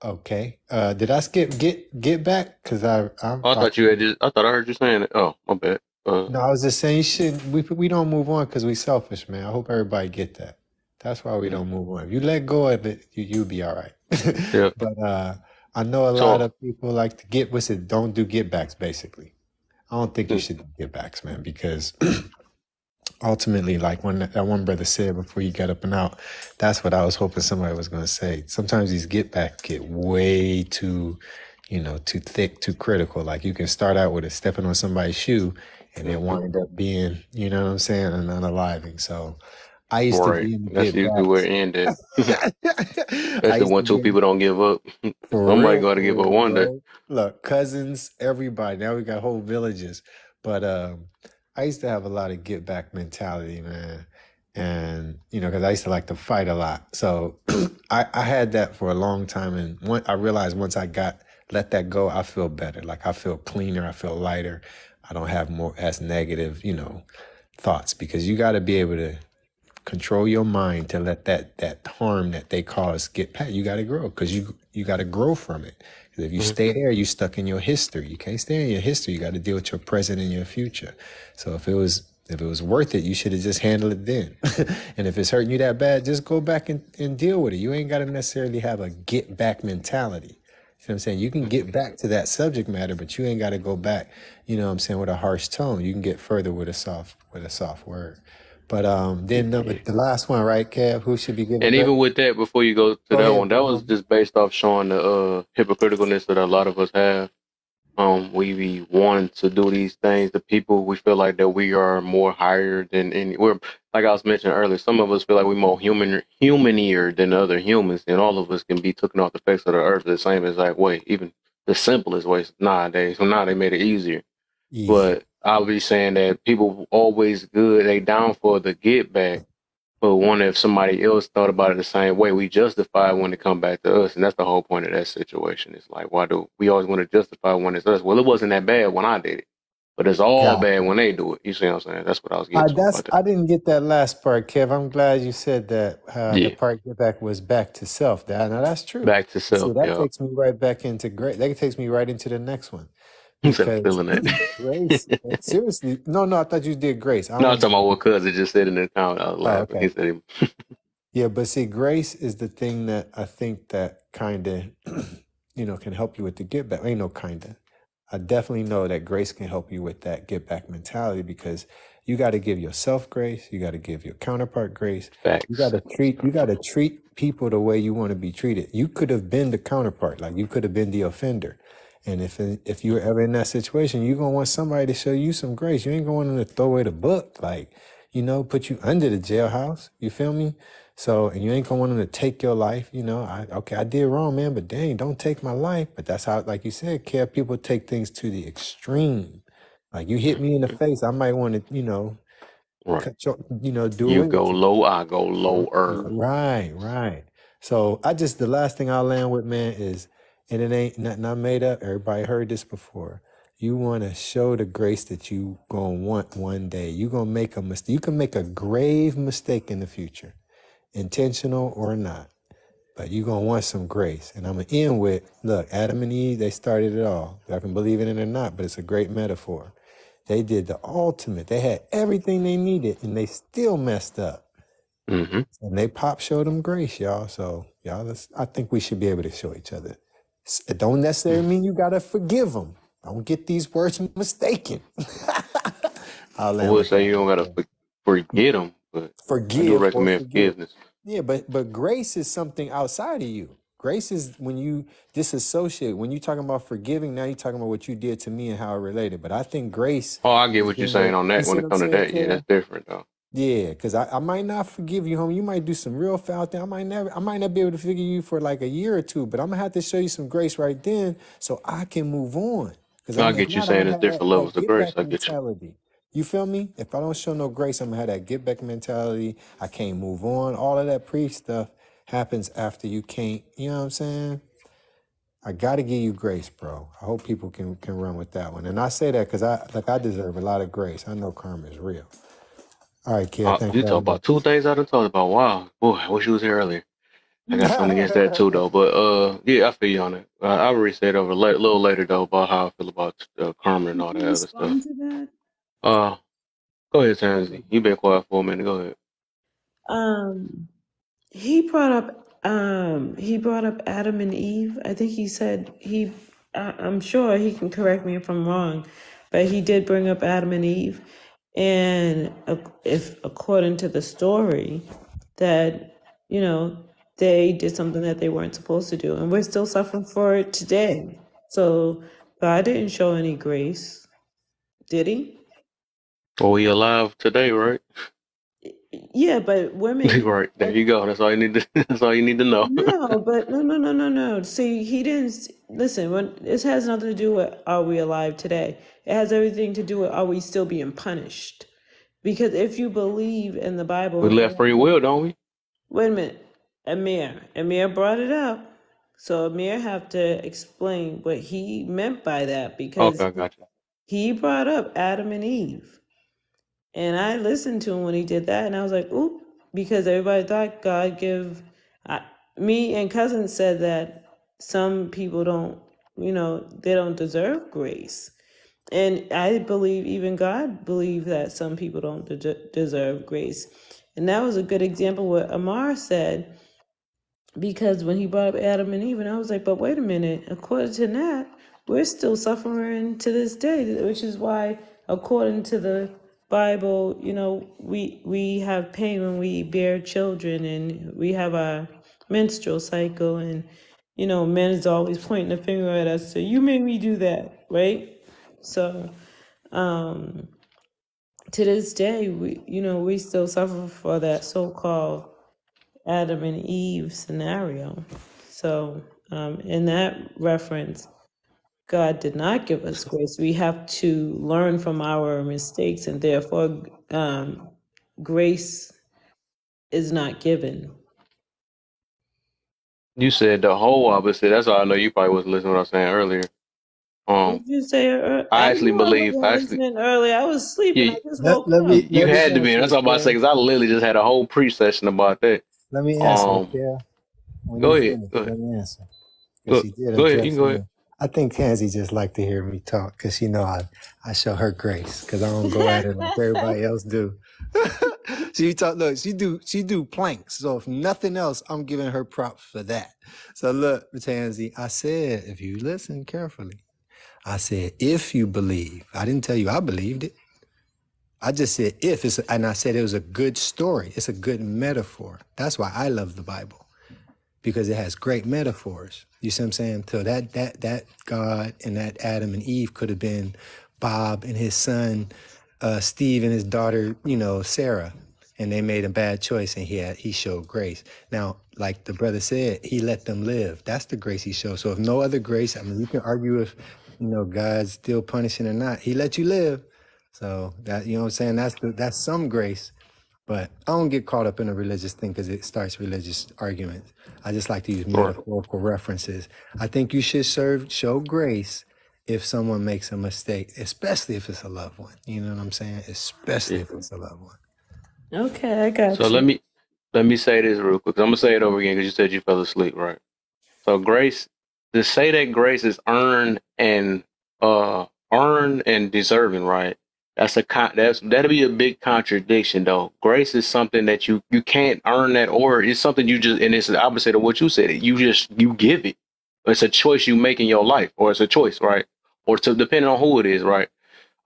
[SPEAKER 17] Okay. Did I skip get back? Because I
[SPEAKER 1] thought you had I thought I heard you saying it. Oh, my bad.
[SPEAKER 17] No, I was just saying you shouldn't. We don't move on because we selfish, man. I hope everybody get that. That's why we don't move on. If you let go of it, you'll be all right.
[SPEAKER 1] Yeah.
[SPEAKER 17] But I know a lot of people like to don't do get backs, basically. I don't think you should do get backs, man, because ultimately, like when that one brother said before he got up and out, that's what I was hoping somebody was going to say. Sometimes these get backs get way too thick, too critical. Like you can start out with a stepping on somebody's shoe and then wind up being, you know what I'm saying, an unaliving. So I used to be in the
[SPEAKER 1] That's usually where it ended. Especially when two people don't give up. Somebody got to give up one day.
[SPEAKER 17] Look, cousins, everybody. Now we got whole villages. But I used to have a lot of get back mentality, man. And, because I used to like to fight a lot. So I had that for a long time. And I realized once I let that go, I feel better. Like I feel cleaner. I feel lighter. I don't have more as negative, thoughts, because you got to be able to control your mind to let that harm that they cause get past. You got to grow because you got to grow from it. Because if you stay there, you're stuck in your history. You can't stay in your history. You got to deal with your present and your future. So if it was worth it, you should have just handled it then. And if it's hurting you that bad, just go back and deal with it. You ain't got to necessarily have a get back mentality. You know what I'm saying? You can get back to that subject matter, but you ain't got to go back, with a harsh tone. You can get further with a soft word. But then the last one, right, Kev? Who should be given?
[SPEAKER 1] And even with that, before you go to that one, that was just based off showing the hypocriticalness that a lot of us have. We be wanting to do these things to people. We feel like that we are more higher than we're, like I was mentioning earlier, some of us feel like we're more humanier than other humans, and all of us can be taken off the face of the earth the same exact way, even the simplest ways nowadays. So now they made it easier. But I'll be saying that people always good, they down for the get back. But wonder if somebody else thought about it the same way. We justify when it come back to us, and that's the whole point of that situation. It's like, why do we always want to justify when it's us? Well, it wasn't that bad when I did it, but it's all bad when they do it. You see what I'm saying? That's what I was getting to.
[SPEAKER 17] I didn't get that last part, Kev. I'm glad you said that. The part get back was back to self. Now that's true.
[SPEAKER 1] Back to self.
[SPEAKER 17] So that takes me right back into grace. That takes me right into the next one.
[SPEAKER 1] Because feeling it.
[SPEAKER 17] Grace, seriously. No, I thought you did grace.
[SPEAKER 1] No, I'm talking about what cousin just said in the comment. I was laughing.
[SPEAKER 17] Okay.
[SPEAKER 1] He said
[SPEAKER 17] yeah, but see, grace is the thing that I think that kind of, can help you with the get back. Ain't no kind of. I definitely know that grace can help you with that get back mentality, because you got to give yourself grace. You got to give your counterpart grace.
[SPEAKER 1] Facts.
[SPEAKER 17] You got to treat people the way you want to be treated. You could have been the counterpart. Like you could have been the offender. And if you're ever in that situation, you're going to want somebody to show you some grace. You ain't going to throw away the book, like, put you under the jailhouse. You feel me? So, and you ain't going to want them to take your life. I did wrong, man, but dang, don't take my life. But that's how, like you said, Kev, people take things to the extreme. Like you hit me in the face, I might want to,
[SPEAKER 1] right.
[SPEAKER 17] cut your, do
[SPEAKER 1] you
[SPEAKER 17] it.
[SPEAKER 1] go low, I go lower.
[SPEAKER 17] Right. So the last thing I'll land with, man, is, and it ain't nothing I made up. Everybody heard this before. You want to show the grace that you gonna want one day. You gonna make a mistake. You can make a grave mistake in the future, intentional or not. But you gonna want some grace. And I'm gonna end with, look, Adam and Eve, they started it all. Y'all can believe in it or not, but it's a great metaphor. They did the ultimate. They had everything they needed, and they still messed up.
[SPEAKER 1] Mm-hmm.
[SPEAKER 17] And they showed them grace, y'all. So, y'all, I think we should be able to show each other. It don't necessarily mean you got to forgive them. Don't get these words mistaken.
[SPEAKER 1] I would say you don't got to forget them, but I do recommend forgiveness.
[SPEAKER 17] Yeah, but grace is something outside of you. Grace is when you disassociate. When you're talking about forgiving, now you're talking about what you did to me and how it related. But I think grace...
[SPEAKER 1] Oh, I get what you're saying on that when it comes to that. Yeah, that's different, though.
[SPEAKER 17] Yeah, because I might not forgive you, homie. You might do some real foul thing. I might not be able to forgive you for like a year or two, but I'm gonna have to show you some grace right then so I can move on.
[SPEAKER 1] Because I get you saying there's different levels of grace. I get you.
[SPEAKER 17] You feel me? If I don't show no grace, I'm gonna have that get back mentality. I can't move on. All of that stuff happens after you can't. You know what I'm saying? I gotta give you grace, bro. I hope people can run with that one. And I say that because I deserve a lot of grace. I know karma is real. All right, kid.
[SPEAKER 1] You talk about 2 things I done talked about. Wow, boy, I wish you was here earlier. I got something against that too, though. But yeah, I feel you on it. I already said over a little later though about how I feel about karma and all that other stuff. Go ahead, Tansy. You been quiet for a minute. Go ahead.
[SPEAKER 8] He brought up Adam and Eve. I think he said I'm sure he can correct me if I'm wrong, but he did bring up Adam and Eve. And if according to the story that, they did something that they weren't supposed to do, and we're still suffering for it today. So God didn't show any grace, did he?
[SPEAKER 1] Well, we alive today, right?
[SPEAKER 8] Yeah, but women.
[SPEAKER 1] Right, there you go. That's all you need to. That's all you need to know.
[SPEAKER 8] No, but no. See, he didn't listen. When this has nothing to do with are we alive today. It has everything to do with are we still being punished? Because if you believe in the Bible,
[SPEAKER 1] we left free will, don't we?
[SPEAKER 8] Wait a minute, Amir brought it up, so Amir have to explain what he meant by that because
[SPEAKER 1] okay, gotcha.
[SPEAKER 8] He brought up Adam and Eve. And I listened to him when he did that, and I was like, oop, because everybody thought God me and Cousin said that some people don't, they don't deserve grace. And I believe even God believed that some people don't deserve grace. And that was a good example what Amar said, because when he brought up Adam and Eve, and I was like, but wait a minute, according to that, we're still suffering to this day, which is why, according to the Bible, we have pain when we bear children, and we have our menstrual cycle, and men is always pointing the finger at us, so you made me do that, right? So to this day, we still suffer for that so-called Adam and Eve scenario. So in that reference, God did not give us grace. We have to learn from our mistakes, and therefore grace is not given.
[SPEAKER 1] You said the whole opposite. That's all I know. You probably wasn't listening to what I was saying earlier.
[SPEAKER 8] Did you say
[SPEAKER 1] I actually believe.
[SPEAKER 8] Earlier, I was sleeping.
[SPEAKER 1] Yeah,
[SPEAKER 8] I just woke up.
[SPEAKER 1] You had to be. That's all I'm about to say, because I literally just had a whole pre-session about that.
[SPEAKER 17] Let me answer.
[SPEAKER 1] Go ahead.
[SPEAKER 17] Let me answer.
[SPEAKER 1] Go ahead. You can go ahead.
[SPEAKER 17] I think Tansy just like to hear me talk because I show her grace because I don't go at it like everybody else do. She do planks. So if nothing else, I'm giving her props for that. So look, Tansy, I said, if you listen carefully, I said, if you believe. I didn't tell you I believed it. I just said if, and I said it was a good story. It's a good metaphor. That's why I love the Bible, because it has great metaphors. You see what I'm saying? So that God and that Adam and Eve could have been Bob and his son, Steve and his daughter, Sarah, and they made a bad choice, and he showed grace. Now, like the brother said, he let them live. That's the grace he showed. So if no other grace, I mean, you can argue if, God's still punishing or not. He let you live. So that, what I'm saying? That's some grace. But I don't get caught up in a religious thing because it starts religious arguments. I just like to use metaphorical references. I think you should show grace if someone makes a mistake, especially if it's a loved one. You know what I'm saying? Especially if it's a loved one.
[SPEAKER 8] Okay, I got you.
[SPEAKER 1] So let me say this real quick. I'm gonna say it over again because you said you fell asleep, right? So grace, to say that grace is earned and deserving, right? That'll be a big contradiction, though. Grace is something that you can't earn that, or it's something you just, and it's the opposite of what you said. You give it. It's a choice you make in your life, or it's a choice, right? Or depending on who it is, right?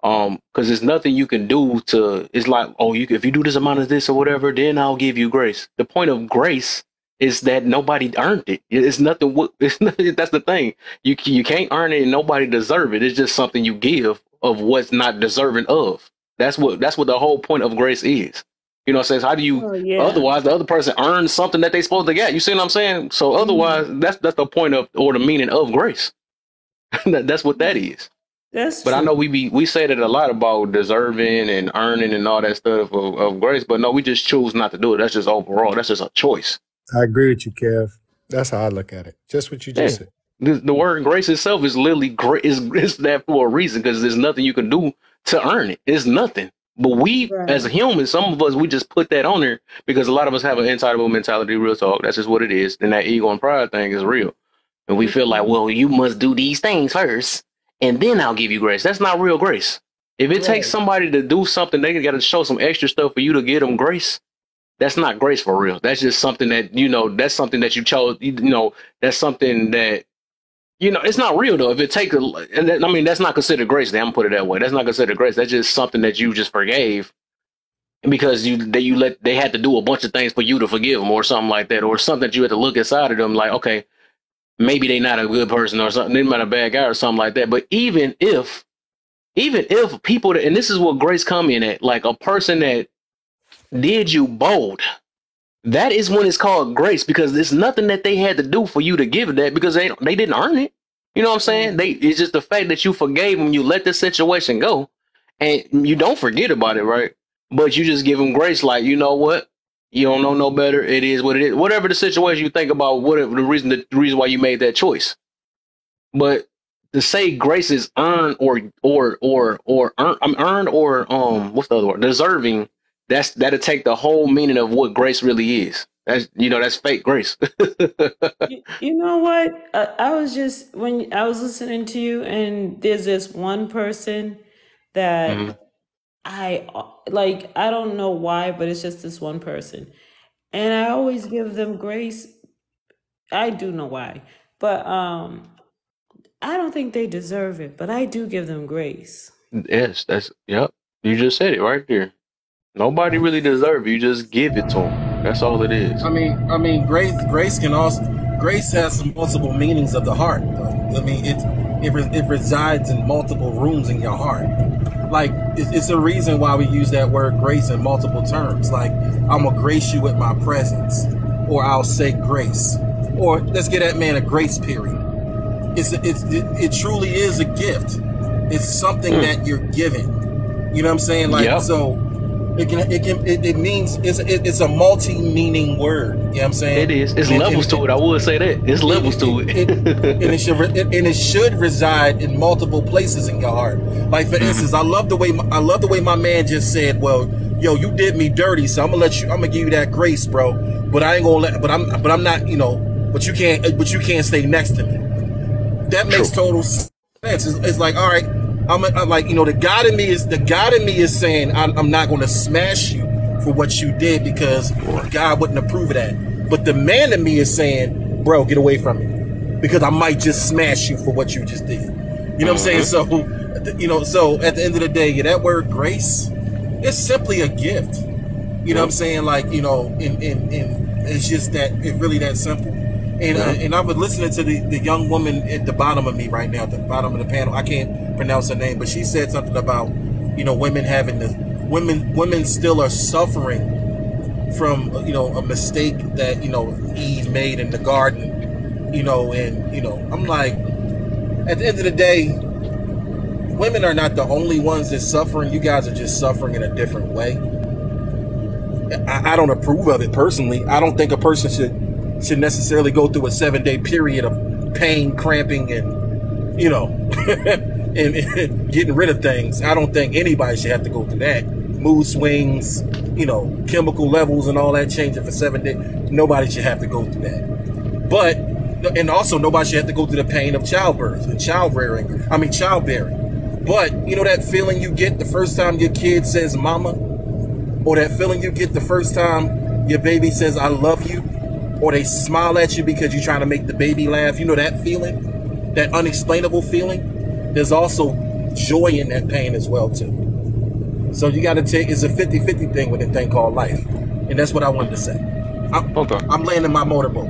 [SPEAKER 1] Because there's nothing you can do to. It's like, oh, if you do this amount of this or whatever, then I'll give you grace. The point of grace is that nobody earned it. It's nothing. That's the thing. You can't earn it, and nobody deserve it. It's just something you give of what's not deserving of. That's what the whole point of grace is. You know what I'm saying? How do you otherwise the other person earns something that they supposed to get? You see what I'm saying? So otherwise that's the point of, or the meaning of grace. That's what that is. But true. I know we say that a lot about deserving and earning and all that stuff of grace, but no, we just choose not to do it. That's just overall. That's just a choice.
[SPEAKER 17] I agree with you, Kev. That's how I look at it. Just what you just said.
[SPEAKER 1] The word grace itself is literally great. It's that for a reason, because there's nothing you can do to earn it. It's nothing. But we, as humans, some of us, we just put that on there because a lot of us have an entitlement mentality. Real talk. That's just what it is. And that ego and pride thing is real. And we feel like, well, you must do these things first, and then I'll give you grace. That's not real grace. If it takes somebody to do something, they got to show some extra stuff for you to give them grace. That's not grace for real. That's just something that, that's something that you chose. That's something that, it's not real, though. If it takes, that's not considered grace. I'm put it that way. That's not considered grace. That's just something that you just forgave because they had to do a bunch of things for you to forgive them, or something like that, or something that you had to look inside of them, like, okay, maybe they're not a good person or something, they're not a bad guy or something like that. But even if people, and this is what grace come in at, like a person that did you bold, that is when it's called grace, because there's nothing that they had to do for you to give it that, because they didn't earn it. You know what I'm saying? It's just the fact that you forgave them, you let the situation go, and you don't forget about it, right? But you just give them grace, like, you know what? You don't know no better. It is what it is. Whatever the situation, you think about whatever the reason why you made that choice. But to say grace is earned or earned or what's the other word? Deserving. That'll take the whole meaning of what grace really is. That's fake grace.
[SPEAKER 8] You know what? I was just, when I was listening to you, and there's this one person that I don't know why, but it's just this one person. And I always give them grace. I do know why. But I don't think they deserve it, but I do give them grace. Yes,
[SPEAKER 1] yep. You just said it right there. Nobody really deserves it. You just give it to them. That's all it is.
[SPEAKER 15] I mean, grace has multiple meanings of the heart. I mean, it resides in multiple rooms in your heart. Like, it's a reason why we use that word grace in multiple terms. Like, I'm gonna grace you with my presence, or I'll say grace, or let's give that man a grace period. It truly is a gift. It's something that you're given. You know what I'm saying? Like, so it means it's a multi-meaning word. You know what I'm saying?
[SPEAKER 1] It is. It's levels to it. I would say that. It's levels to it.
[SPEAKER 15] And it should reside in multiple places in your heart. Like, for instance, I love the way my man just said, well, yo, you did me dirty, so I'm gonna give you that grace, bro. But I ain't gonna I'm not, but you can't stay next to me. That makes total sense. It's like, all right, I'm like, the God in me is saying I'm not going to smash you for what you did, because God wouldn't approve of that. But the man in me is saying, bro, get away from me, because I might just smash you for what you just did. You know what I'm saying? So, so at the end of the day, that word grace, it's simply a gift. You know what I'm saying? Like, and it's just that, it's really that simple. And I was listening to the young woman at the bottom of me right now, at the bottom of the panel. I can't pronounce her name, but she said something about, women having women still are suffering from, a mistake that, Eve made in the garden, I'm like, at the end of the day, women are not the only ones that's suffering. You guys are just suffering in a different way. I don't approve of it personally. I don't think a person should necessarily go through a 7-day period of pain, cramping, and and getting rid of things. I don't think anybody should have to go through that. Mood swings, chemical levels and all that changing for 7 days. Nobody should have to go through that. But, and also nobody should have to go through the pain of childbirth and childbearing. But, that feeling you get the first time your kid says mama, or that feeling you get the first time your baby says I love you, or they smile at you because you're trying to make the baby laugh. That feeling, that unexplainable feeling. There's also joy in that pain as well too. So you got to take, it's a 50-50 thing with a thing called life. And that's what I wanted to say. I'm landing my motorboat.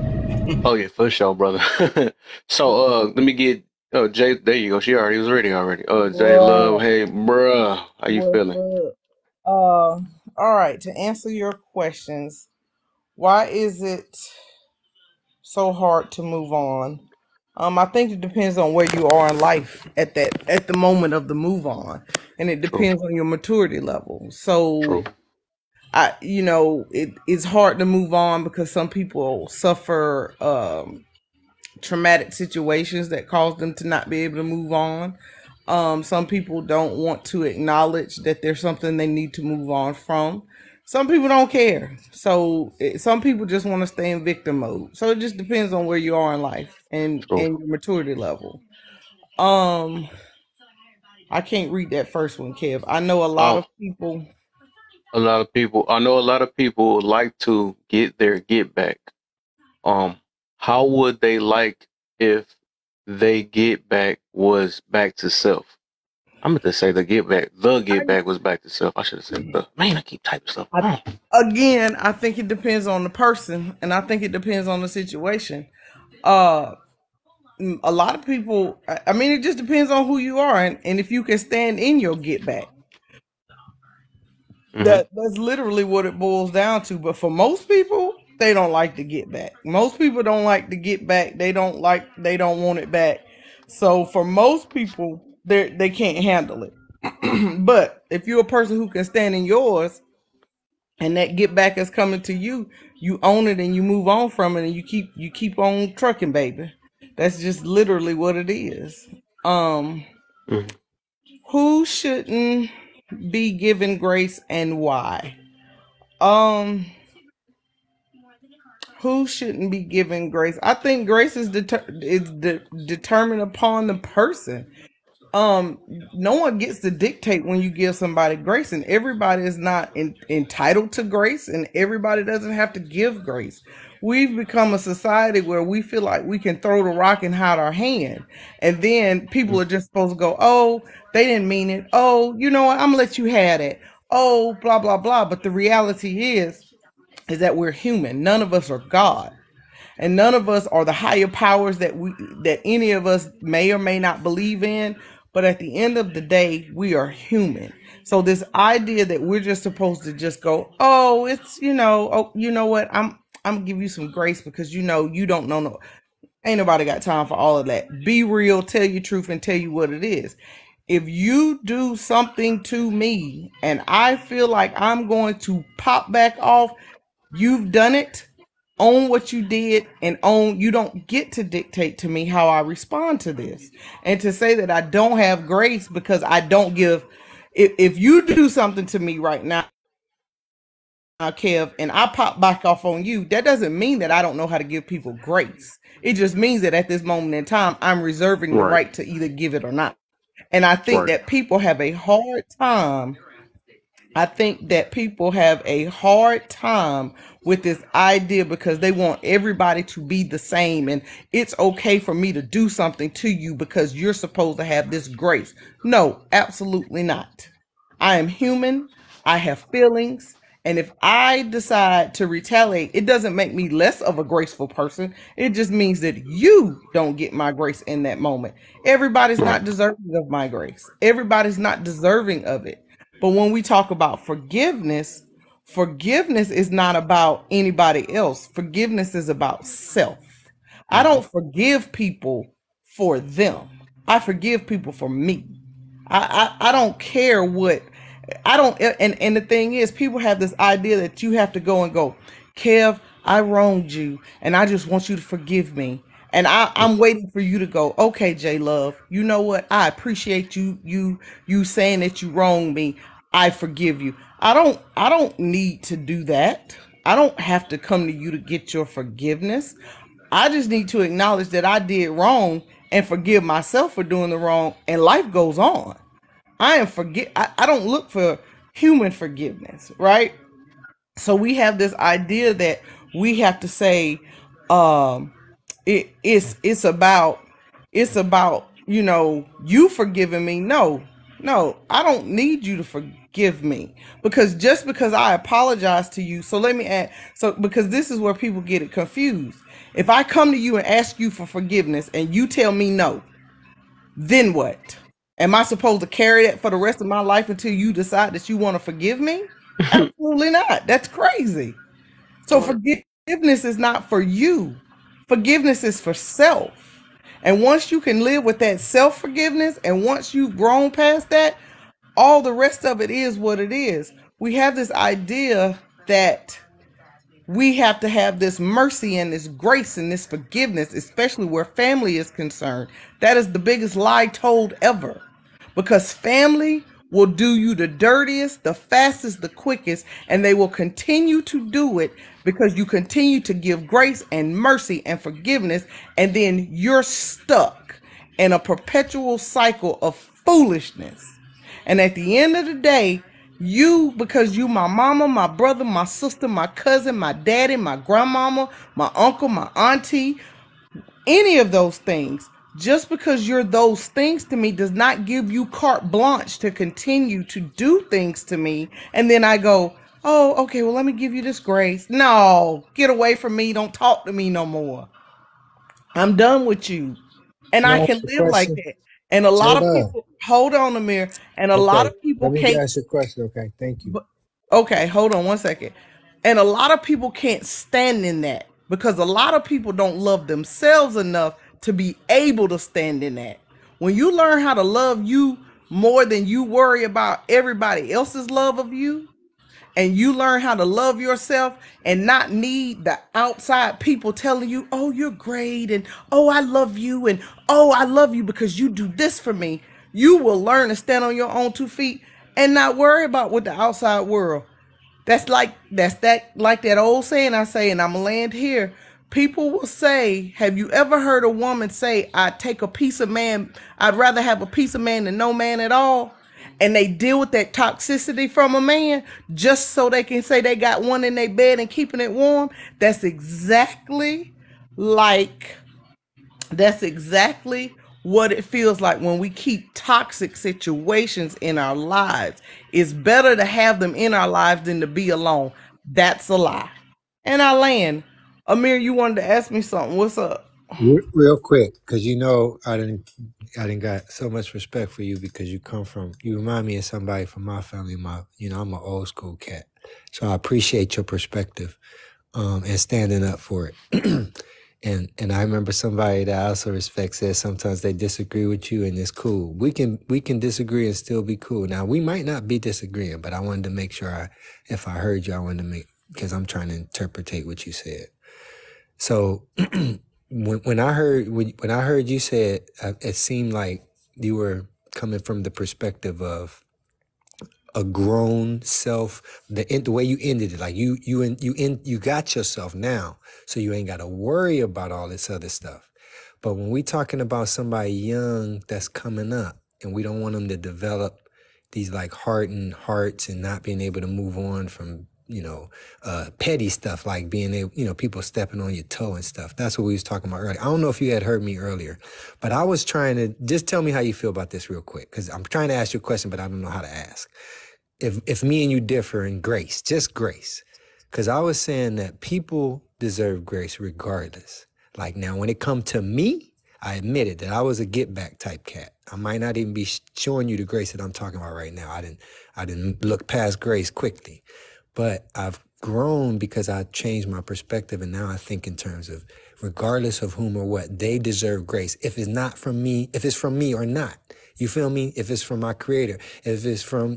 [SPEAKER 1] Oh yeah, for sure, brother. So let me get Jay. There you go. She was ready already. Jay Love, hey bruh, how you feeling?
[SPEAKER 18] All right, to answer your questions, why is it so hard to move on? I think it depends on where you are in life at the moment of the move on, and it depends on your maturity level. So, it's hard to move on because some people suffer traumatic situations that cause them to not be able to move on. Some people don't want to acknowledge that there's something they need to move on from. Some people don't care. So some people just want to stay in victim mode. So it just depends on where you are in life and your maturity level. I can't read that first one, Kev. I know a lot of people.
[SPEAKER 1] I know a lot of people like to get their get back. How would they like if they get back was back to self? I'm going to say the get back was back to self. I should have said I keep typing stuff.
[SPEAKER 18] Again, I think it depends on the person, and I think it depends on the situation. A lot of people, it just depends on who you are and if you can stand in your get back. Mm-hmm. That's literally what it boils down to. But for most people, they don't like to get back. Most people don't like to get back. They don't want it back. So for most people, they can't handle it. But if you're a person who can stand in yours and that get back is coming to you, you own it and you move on from it and you keep on trucking, baby. That's just literally what it is. Who shouldn't be given grace and why? Who shouldn't be given grace? I think grace is determined upon the person. No one gets to dictate when you give somebody grace, and everybody is not entitled to grace, and everybody doesn't have to give grace. We've become a society where we feel like we can throw the rock and hide our hand, and then people are just supposed to go, oh, they didn't mean it. Oh, you know what? I'm gonna let you have it. Oh, blah, blah, blah. But the reality is that we're human. None of us are God. And none of us are the higher powers that any of us may or may not believe in. But at the end of the day, we are human. So this idea that we're just supposed to just go, oh, it's, you know what? I'm gonna give you some grace because you don't know. No, ain't nobody got time for all of that. Be real, tell your truth, and tell you what it is. If you do something to me and I feel like I'm going to pop back off, you've done it. Own what you did and you don't get to dictate to me how I respond to this. And to say that I don't have grace because I don't give, if you do something to me right now, Kev, and I pop back off on you, that doesn't mean that I don't know how to give people grace. It just means that at this moment in time, I'm reserving the right to either give it or not. And I think that people have a hard time. I think that people have a hard time with this idea because they want everybody to be the same. And it's okay for me to do something to you because you're supposed to have this grace. No, absolutely not. I am human. I have feelings. And if I decide to retaliate, it doesn't make me less of a graceful person. It just means that you don't get my grace in that moment. Everybody's not deserving of my grace. Everybody's not deserving of it. But when we talk about forgiveness is not about anybody else. Forgiveness is about self. I don't forgive people for them. I forgive people for me. I don't care what I don't, and the thing is, people have this idea that you have to go and go, Kev, I wronged you, and I just want you to forgive me. And I'm waiting for you to go, okay, J Love, you know what? I appreciate you saying that you wronged me. I forgive you. I don't need to do that. I don't have to come to you to get your forgiveness. I just need to acknowledge that I did wrong and forgive myself for doing the wrong, and life goes on. I don't look for human forgiveness, right? So we have this idea that we have to say, it's about, you know, you forgiving me. No, I don't need you to forgive me, because just because I apologize to you. So let me add, because this is where people get it confused. If I come to you and ask you for forgiveness and you tell me no, then what? Am I supposed to carry that for the rest of my life until you decide that you want to forgive me? Absolutely not. That's crazy. So forgiveness is not for you. Forgiveness is for self. And once you can live with that self-forgiveness, and once you've grown past that, all the rest of it is what it is. We have this idea that we have to have this mercy and this grace and this forgiveness, especially where family is concerned. That is the biggest lie told ever, because family will do you the dirtiest, the fastest, the quickest, and they will continue to do it because you continue to give grace and mercy and forgiveness, and then you're stuck in a perpetual cycle of foolishness. And at the end of the day, because you my mama, my brother, my sister, my cousin, my daddy, my grandmama, my uncle, my auntie, any of those things, just because you're those things to me does not give you carte blanche to continue to do things to me. And then I go, oh, okay, well, let me give you this grace. No, get away from me. Don't talk to me no more. I'm done with you. And I can live like that. And a lot of people, hold on, Amir. And a lot of people
[SPEAKER 17] can't.
[SPEAKER 18] Let
[SPEAKER 17] me ask you a question, okay? Thank you.
[SPEAKER 18] Okay, hold on one second. And a lot of people can't stand in that, because a lot of people don't love themselves enough to be able to stand in that. When you learn how to love you more than you worry about everybody else's love of you, and you learn how to love yourself and not need the outside people telling you, oh, you're great, and oh, I love you, and oh, I love you because you do this for me, you will learn to stand on your own 2 feet and not worry about what the outside world. That's like that old saying I say, and I'm gonna land here. People will say, have you ever heard a woman say, I'd rather have a piece of man than no man at all? And they deal with that toxicity from a man just so they can say they got one in their bed and keeping it warm. That's exactly what it feels like when we keep toxic situations in our lives. It's better to have them in our lives than to be alone. That's a lie. And I land. Amir, you wanted to ask me something. What's up?
[SPEAKER 17] Real quick, because you know I didn't got so much respect for you, because you remind me of somebody from my family. I'm an old school cat, so I appreciate your perspective and standing up for it. And I remember somebody that I also respect said sometimes they disagree with you, and it's cool. We can disagree and still be cool. Now, we might not be disagreeing, but I wanted to make sure if I heard you, I wanted to because I'm trying to interpretate what you said. So when I heard you say it, it seemed like you were coming from the perspective of a grown self. The way you ended it, like you got yourself now, so you ain't got to worry about all this other stuff. But when we talking about somebody young that's coming up, and we don't want them to develop these like hardened hearts and not being able to move on from petty stuff, like being able, people stepping on your toe and stuff. That's what we was talking about earlier. I don't know if you had heard me earlier, but I was trying to just tell me how you feel about this real quick, because I'm trying to ask you a question, but I don't know how to ask. If me and you differ in grace, just grace, because I was saying that people deserve grace regardless. Like now, when it come to me, I admitted that I was a get back type cat. I might not even be showing you the grace that I'm talking about right now. I didn't look past grace quickly. But I've grown because I changed my perspective, and now I think in terms of regardless of whom or what, they deserve grace. If it's not from me, if it's from me or not, you feel me? If it's from my creator, if it's from,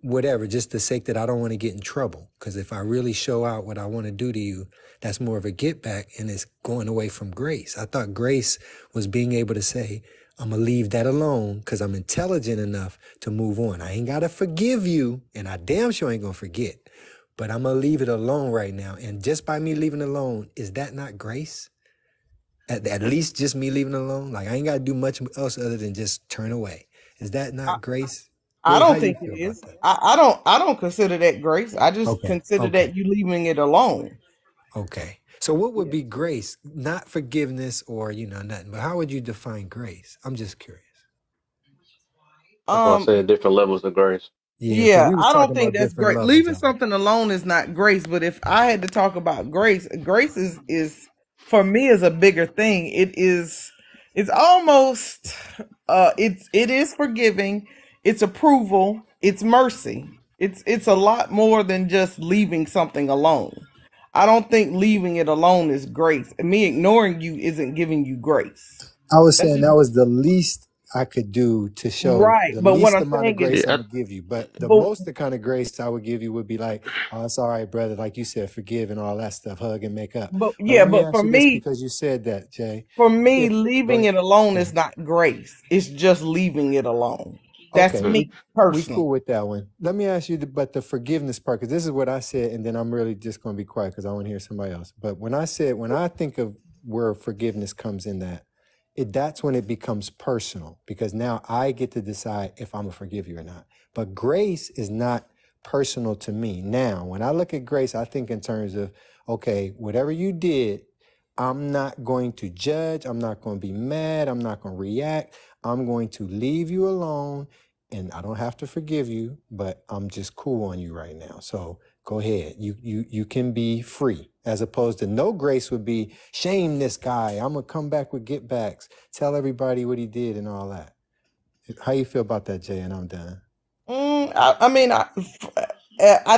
[SPEAKER 17] whatever, just the sake that I don't want to get in trouble. Because if I really show out what I want to do to you, that's more of a get back, and it's going away from grace. I thought grace was being able to say, I'm going to leave that alone because I'm intelligent enough to move on. I ain't got to forgive you, and I damn sure ain't going to forget. But I'm going to leave it alone right now. And just by me leaving it alone, is that not grace? At least just me leaving it alone? Like, I ain't got to do much else other than just turn away. Is that not grace?
[SPEAKER 18] I don't think it is. I don't consider that grace. I just consider that you leaving it alone.
[SPEAKER 17] Okay. So what would be grace? Not forgiveness or, nothing. But how would you define grace? I'm just curious.
[SPEAKER 1] I say different levels of grace.
[SPEAKER 18] Yeah, I don't think that's great. Leaving something alone is not grace. But if I had to talk about grace, grace is for me is a bigger thing. It's almost it is forgiving, it's approval, it's mercy. It's a lot more than just leaving something alone. I don't think leaving it alone is grace. Me ignoring you isn't giving you grace.
[SPEAKER 17] I was saying that was the least I could do to show
[SPEAKER 18] right,
[SPEAKER 17] the
[SPEAKER 18] but
[SPEAKER 17] least
[SPEAKER 18] what I'm
[SPEAKER 17] amount of
[SPEAKER 18] saying
[SPEAKER 17] grace
[SPEAKER 18] is,
[SPEAKER 17] I would give you. But the most the kind of grace I would give you would be like, oh, it's all right, brother. Like you said, forgive and all that stuff, hug and make up.
[SPEAKER 18] But for me,
[SPEAKER 17] because you said that, Jay.
[SPEAKER 18] For me, leaving it alone is not grace. It's just leaving it alone. That's me personally.
[SPEAKER 17] We cool with that one. Let me ask you, but the forgiveness part, because this is what I said, and then I'm really just going to be quiet because I want to hear somebody else. But when I think of where forgiveness comes in that's when it becomes personal, because now I get to decide if I'm going to forgive you or not. But grace is not personal to me. Now, when I look at grace, I think in terms of, okay, whatever you did, I'm not going to judge. I'm not going to be mad. I'm not going to react. I'm going to leave you alone, and I don't have to forgive you, but I'm just cool on you right now. So go ahead. You can be free. As opposed to no grace would be shame this guy. I'm going to come back with get backs. Tell everybody what he did and all that. How you feel about that, Jay? And I'm done.
[SPEAKER 18] I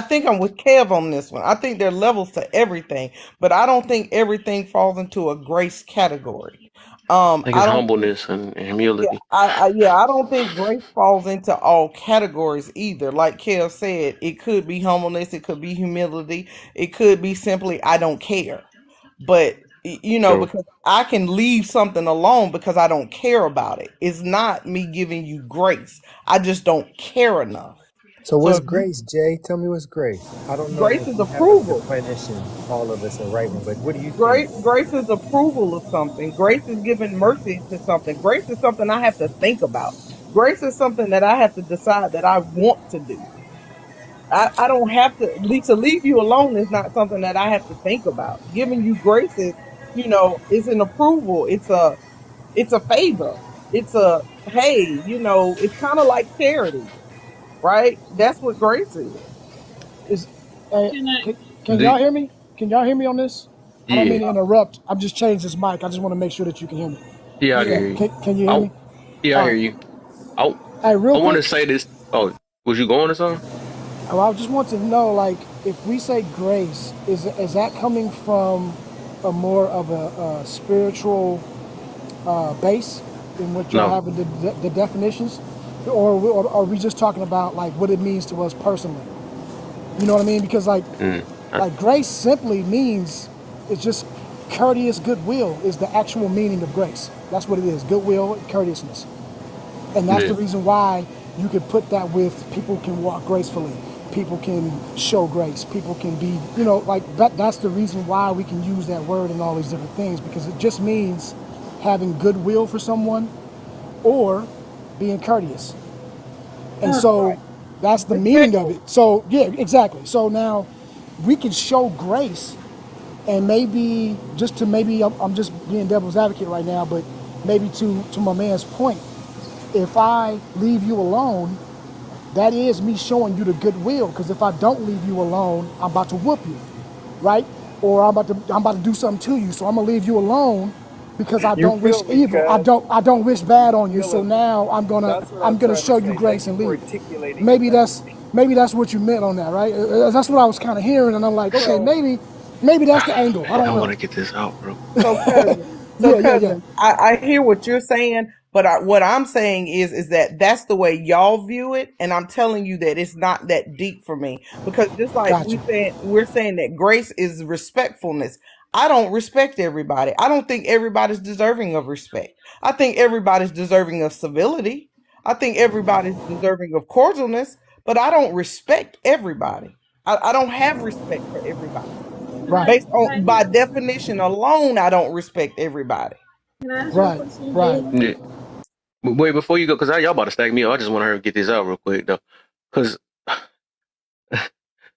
[SPEAKER 18] think I'm with Kev on this one. I think there are levels to everything, but I don't think everything falls into a grace category.
[SPEAKER 1] I think it's humbleness and humility.
[SPEAKER 18] I don't think grace falls into all categories either. Like Kev said, it could be humbleness, it could be humility, it could be simply I don't care. But because I can leave something alone because I don't care about it. It's not me giving you grace. I just don't care enough.
[SPEAKER 17] So what's grace, Jay? Tell me what's grace. I don't know.
[SPEAKER 18] Grace is approval.
[SPEAKER 17] Definition, all of us are right one, but what do you think?
[SPEAKER 18] Grace is approval of something. Grace is giving mercy to something. Grace is something I have to think about. Grace is something that I have to decide that I want to do. I don't have to leave you alone is not something that I have to think about. Giving you grace is, it's an approval. It's a favor. It's a, hey, it's kind of like charity. Right? That's what grace is.
[SPEAKER 10] Can y'all hear me? Can y'all hear me on this? I don't mean to interrupt. I'm just changing this mic. I just want to make sure that you can hear me.
[SPEAKER 1] Yeah, I hear you.
[SPEAKER 10] Can you hear me?
[SPEAKER 1] Yeah, I hear you. I want to say this. Oh, was you going or something?
[SPEAKER 10] Well, I just want to know, like, if we say grace, is that coming from a more of a spiritual base in which you're having the definitions? Or are we just talking about like what it means to us personally? You know what I mean? Because like grace simply means it's just courteous goodwill is the actual meaning of grace. That's what it is, goodwill, courteousness. And that's the reason why you could put that with people can walk gracefully, people can show grace, people can be, that's the reason why we can use that word and all these different things, because it just means having goodwill for someone or being courteous. And so that's the meaning of it. So yeah, exactly. So now we can show grace, and maybe I'm just being devil's advocate right now, but maybe to my man's point, if I leave you alone, that is me showing you the goodwill, because if I don't leave you alone, I'm about to whoop you, right? Or I'm about to do something to you, so I'm gonna leave you alone because I don't wish evil. Kev? I don't wish bad on you. So now I'm gonna show you grace and leave. Maybe that's what you meant on that, right? That's what I was kind of hearing, and I'm like, okay, maybe that's the angle. I don't know.
[SPEAKER 1] I want to get this out, bro.
[SPEAKER 18] So cousin, I hear what you're saying, But what I'm saying is that that's the way y'all view it, and I'm telling you that it's not that deep for me. Because just like
[SPEAKER 10] Gotcha.
[SPEAKER 18] we're saying that grace is respectfulness. I don't respect everybody. I don't think everybody's deserving of respect. I think everybody's deserving of civility. I think everybody's deserving of cordialness, but I don't respect everybody. I don't have respect for everybody.
[SPEAKER 10] Right.
[SPEAKER 18] Based on, by definition alone, I don't respect everybody.
[SPEAKER 11] Can I ask you a
[SPEAKER 10] Right.
[SPEAKER 11] question?
[SPEAKER 10] Right.
[SPEAKER 1] Yeah. But wait, before you go, because y'all about to stack me up, I just want her to get this out real quick though, because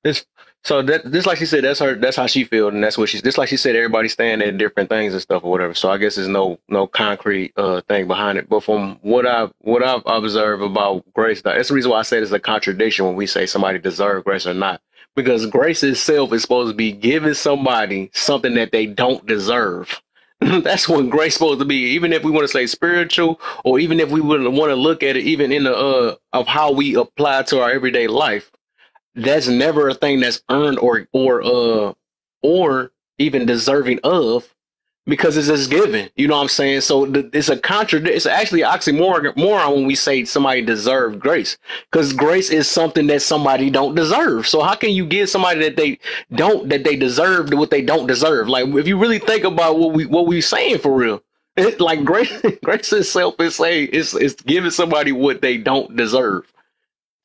[SPEAKER 1] this. So this, like she said, that's how she feels, and that's what she's. Just like she said, everybody's staying at different things and stuff or whatever. So I guess there's no concrete thing behind it. But from what I've observed about grace, that's the reason why I said it's a contradiction when we say somebody deserves grace or not, because grace itself is supposed to be giving somebody something that they don't deserve. That's what grace supposed to be. Even if we want to say spiritual, or even if we would want to look at it, even in the of how we apply to our everyday life, that's never a thing that's earned or even deserving of, because it's just given. You know what I'm saying? So it's a it's actually an oxymoron when we say somebody deserves grace, because grace is something that somebody don't deserve. So how can you give somebody that they deserve what they don't deserve? Like, if you really think about what we saying for real, like grace itself is saying it's giving somebody what they don't deserve.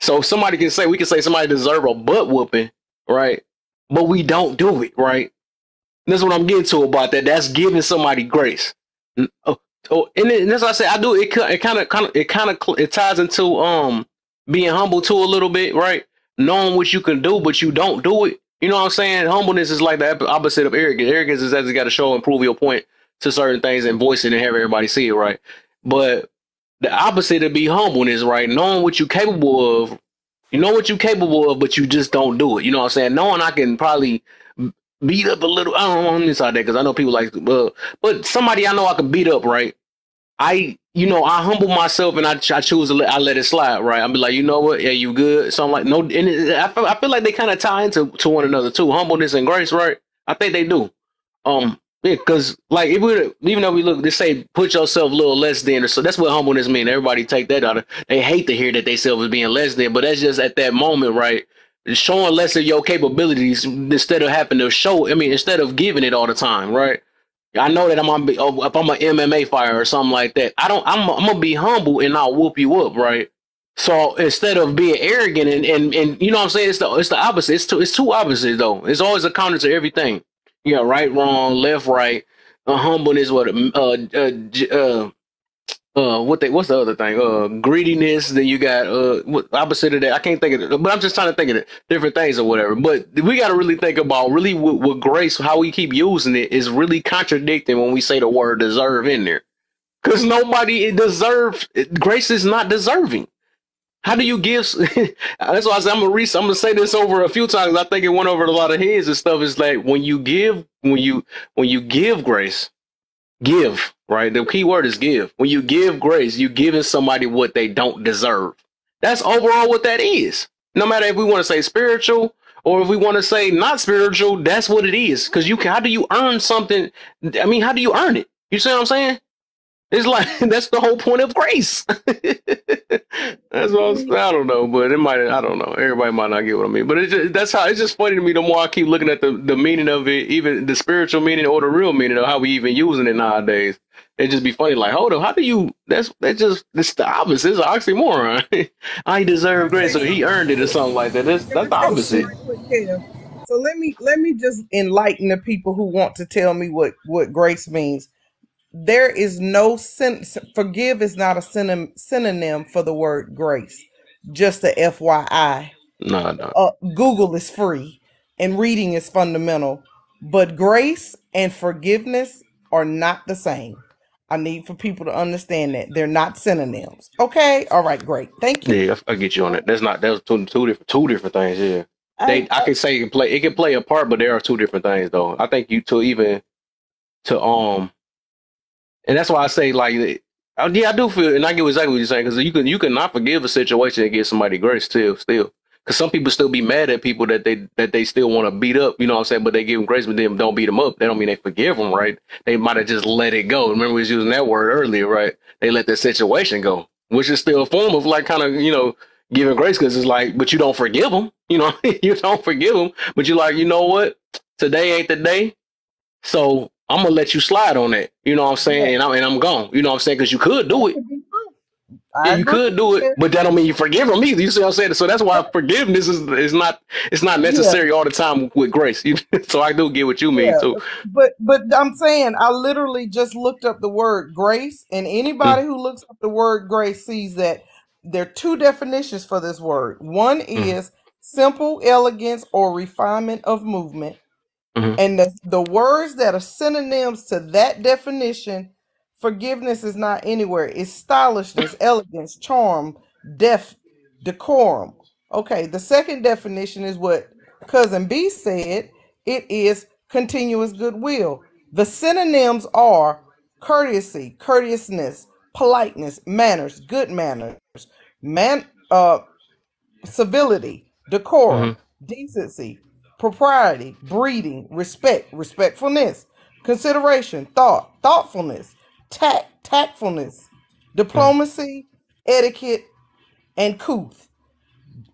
[SPEAKER 1] So we can say somebody deserve a butt whooping, right? But we don't do it, right? That's what I'm getting to about that. That's giving somebody grace. And as I said, I do. It kind of ties into being humble too a little bit, right? Knowing what you can do, but you don't do it. You know what I'm saying? Humbleness is like the opposite of arrogance. Arrogance is that you got to show and prove your point to certain things and voice it and have everybody see it, right? But the opposite of be humbleness, right? Knowing what you're capable of. You know what you're capable of, but you just don't do it. You know what I'm saying? Knowing I can probably beat up a little. I don't want to inside that, because I know people like, but somebody I know I can beat up, right? I humble myself and I choose to let it slide, right? I'll be like, you know what? Yeah, you good? So I'm like, no, and I feel like they kind of tie into one another too. Humbleness and grace, right? I think they do. Yeah, because like even though we look, they say put yourself a little less than, so that's what humbleness means. Everybody take that out of. They hate to hear that they self is being less than, but that's just at that moment, right? Showing less of your capabilities instead of having to show. I mean, instead of giving it all the time, right? I know that if I'm an MMA fighter or something like that, I'm gonna be humble and I'll whoop you up, right? So instead of being arrogant and you know what I'm saying, it's the opposite. It's two opposites though. It's always a counter to everything. You got right, wrong, left, right. Humbleness, what's the other thing? Greediness. Then you got what opposite of that? I can't think of it, but I'm just trying to think of it, different things or whatever. But we got to really think about really with grace, how we keep using it is really contradicting when we say the word deserve in there, because nobody deserves. Grace is not deserving. How do you give? That's why I said I'm gonna say this over a few times. I think it went over a lot of heads and stuff. It's like when you give grace, give, right? The key word is give. When you give grace, you're giving somebody what they don't deserve. That's overall what that is. No matter if we want to say spiritual or if we want to say not spiritual, that's what it is. Because how do you earn something? I mean, how do you earn it? You see what I'm saying? It's like that's the whole point of grace. That's what I don't know, but I don't know. Everybody might not get what I mean, but it's just funny to me. The more I keep looking at the meaning of it, even the spiritual meaning or the real meaning of how we even using it nowadays, it just be funny. Like, hold on, how do you? That's the opposite. It's an oxymoron. I deserve grace, so he earned it or something like that. That's the opposite.
[SPEAKER 18] So let me just enlighten the people who want to tell me what grace means. There is no forgive is not a synonym for the word grace. Just a FYI.
[SPEAKER 1] No.
[SPEAKER 18] Google is free and reading is fundamental, but grace and forgiveness are not the same. I need for people to understand that they're not synonyms. Okay, all right, great, thank you.
[SPEAKER 1] Yeah, I get you on that. That's two different things. Yeah, I can say it can play a part, but there are two different things though. I think and that's why I say, like, yeah, I do feel, and I get exactly what you're saying, because you can not forgive a situation and give somebody grace still. because some people still be mad at people that they still want to beat up, you know what I'm saying? But they give them grace, but then don't beat them up. That don't mean they forgive them, right? They might have just let it go. Remember, we was using that word earlier, right? They let the situation go, which is still a form of like kind of, you know, giving grace, because it's like, but you don't forgive them, you know, you don't forgive them, but you're like, you know what? Today ain't the day, so I'm gonna let you slide on that, you know what I'm saying? And I'm gone, you know what I'm saying? Because you could do it. Yeah, you could do it, but that don't mean you forgive them either. You see what I'm saying? So that's why forgiveness is not necessary all the time with grace. So I do get what you mean too.
[SPEAKER 18] But I'm saying I literally just looked up the word grace, and anybody who looks up the word grace sees that there are two definitions for this word. One is simple elegance or refinement of movement, and the words that are synonyms to that definition. Forgiveness is not anywhere. It's stylishness, elegance, charm, decorum. Okay, the second definition is what Cousin B said. It is continuous goodwill. The synonyms are courtesy, courteousness, politeness, manners, good manners, civility, decorum, decency, propriety, breeding, respect, respectfulness, consideration, thoughtfulness, tactfulness, diplomacy, etiquette, and couth.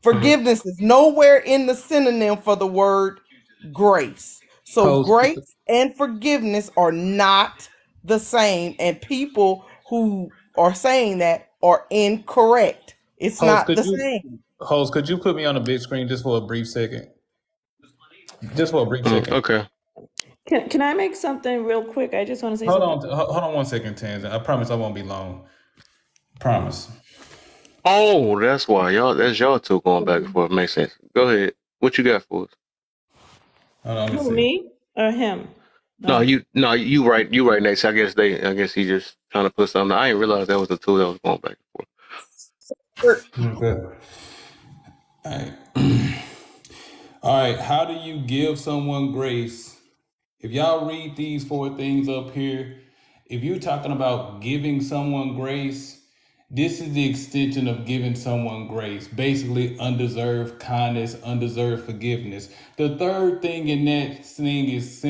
[SPEAKER 18] Forgiveness is nowhere in the synonym for the word grace. So grace and forgiveness are not the same, and people who are saying that are incorrect. It's not the same.
[SPEAKER 19] Host, could you put me on a big screen just for a brief second? Just for a brief second.
[SPEAKER 1] Okay.
[SPEAKER 8] Can I make something real quick? I just want to say
[SPEAKER 19] something. Hold on 1 second, Tanzan. I promise I won't be long. Promise.
[SPEAKER 1] Oh, that's why that's y'all two going back and forth. Makes sense. Go ahead. What you got for us?
[SPEAKER 8] Who, me or him?
[SPEAKER 1] No, you right. You right, Nate. I guess he just trying to put something. I didn't realize that was the two that was going back and forth.
[SPEAKER 19] Okay. All right. All right. How do you give someone grace? If y'all read these 4 things up here, if you're talking about giving someone grace, this is the extension of giving someone grace. Basically, undeserved kindness, undeserved forgiveness. The third thing in that thing is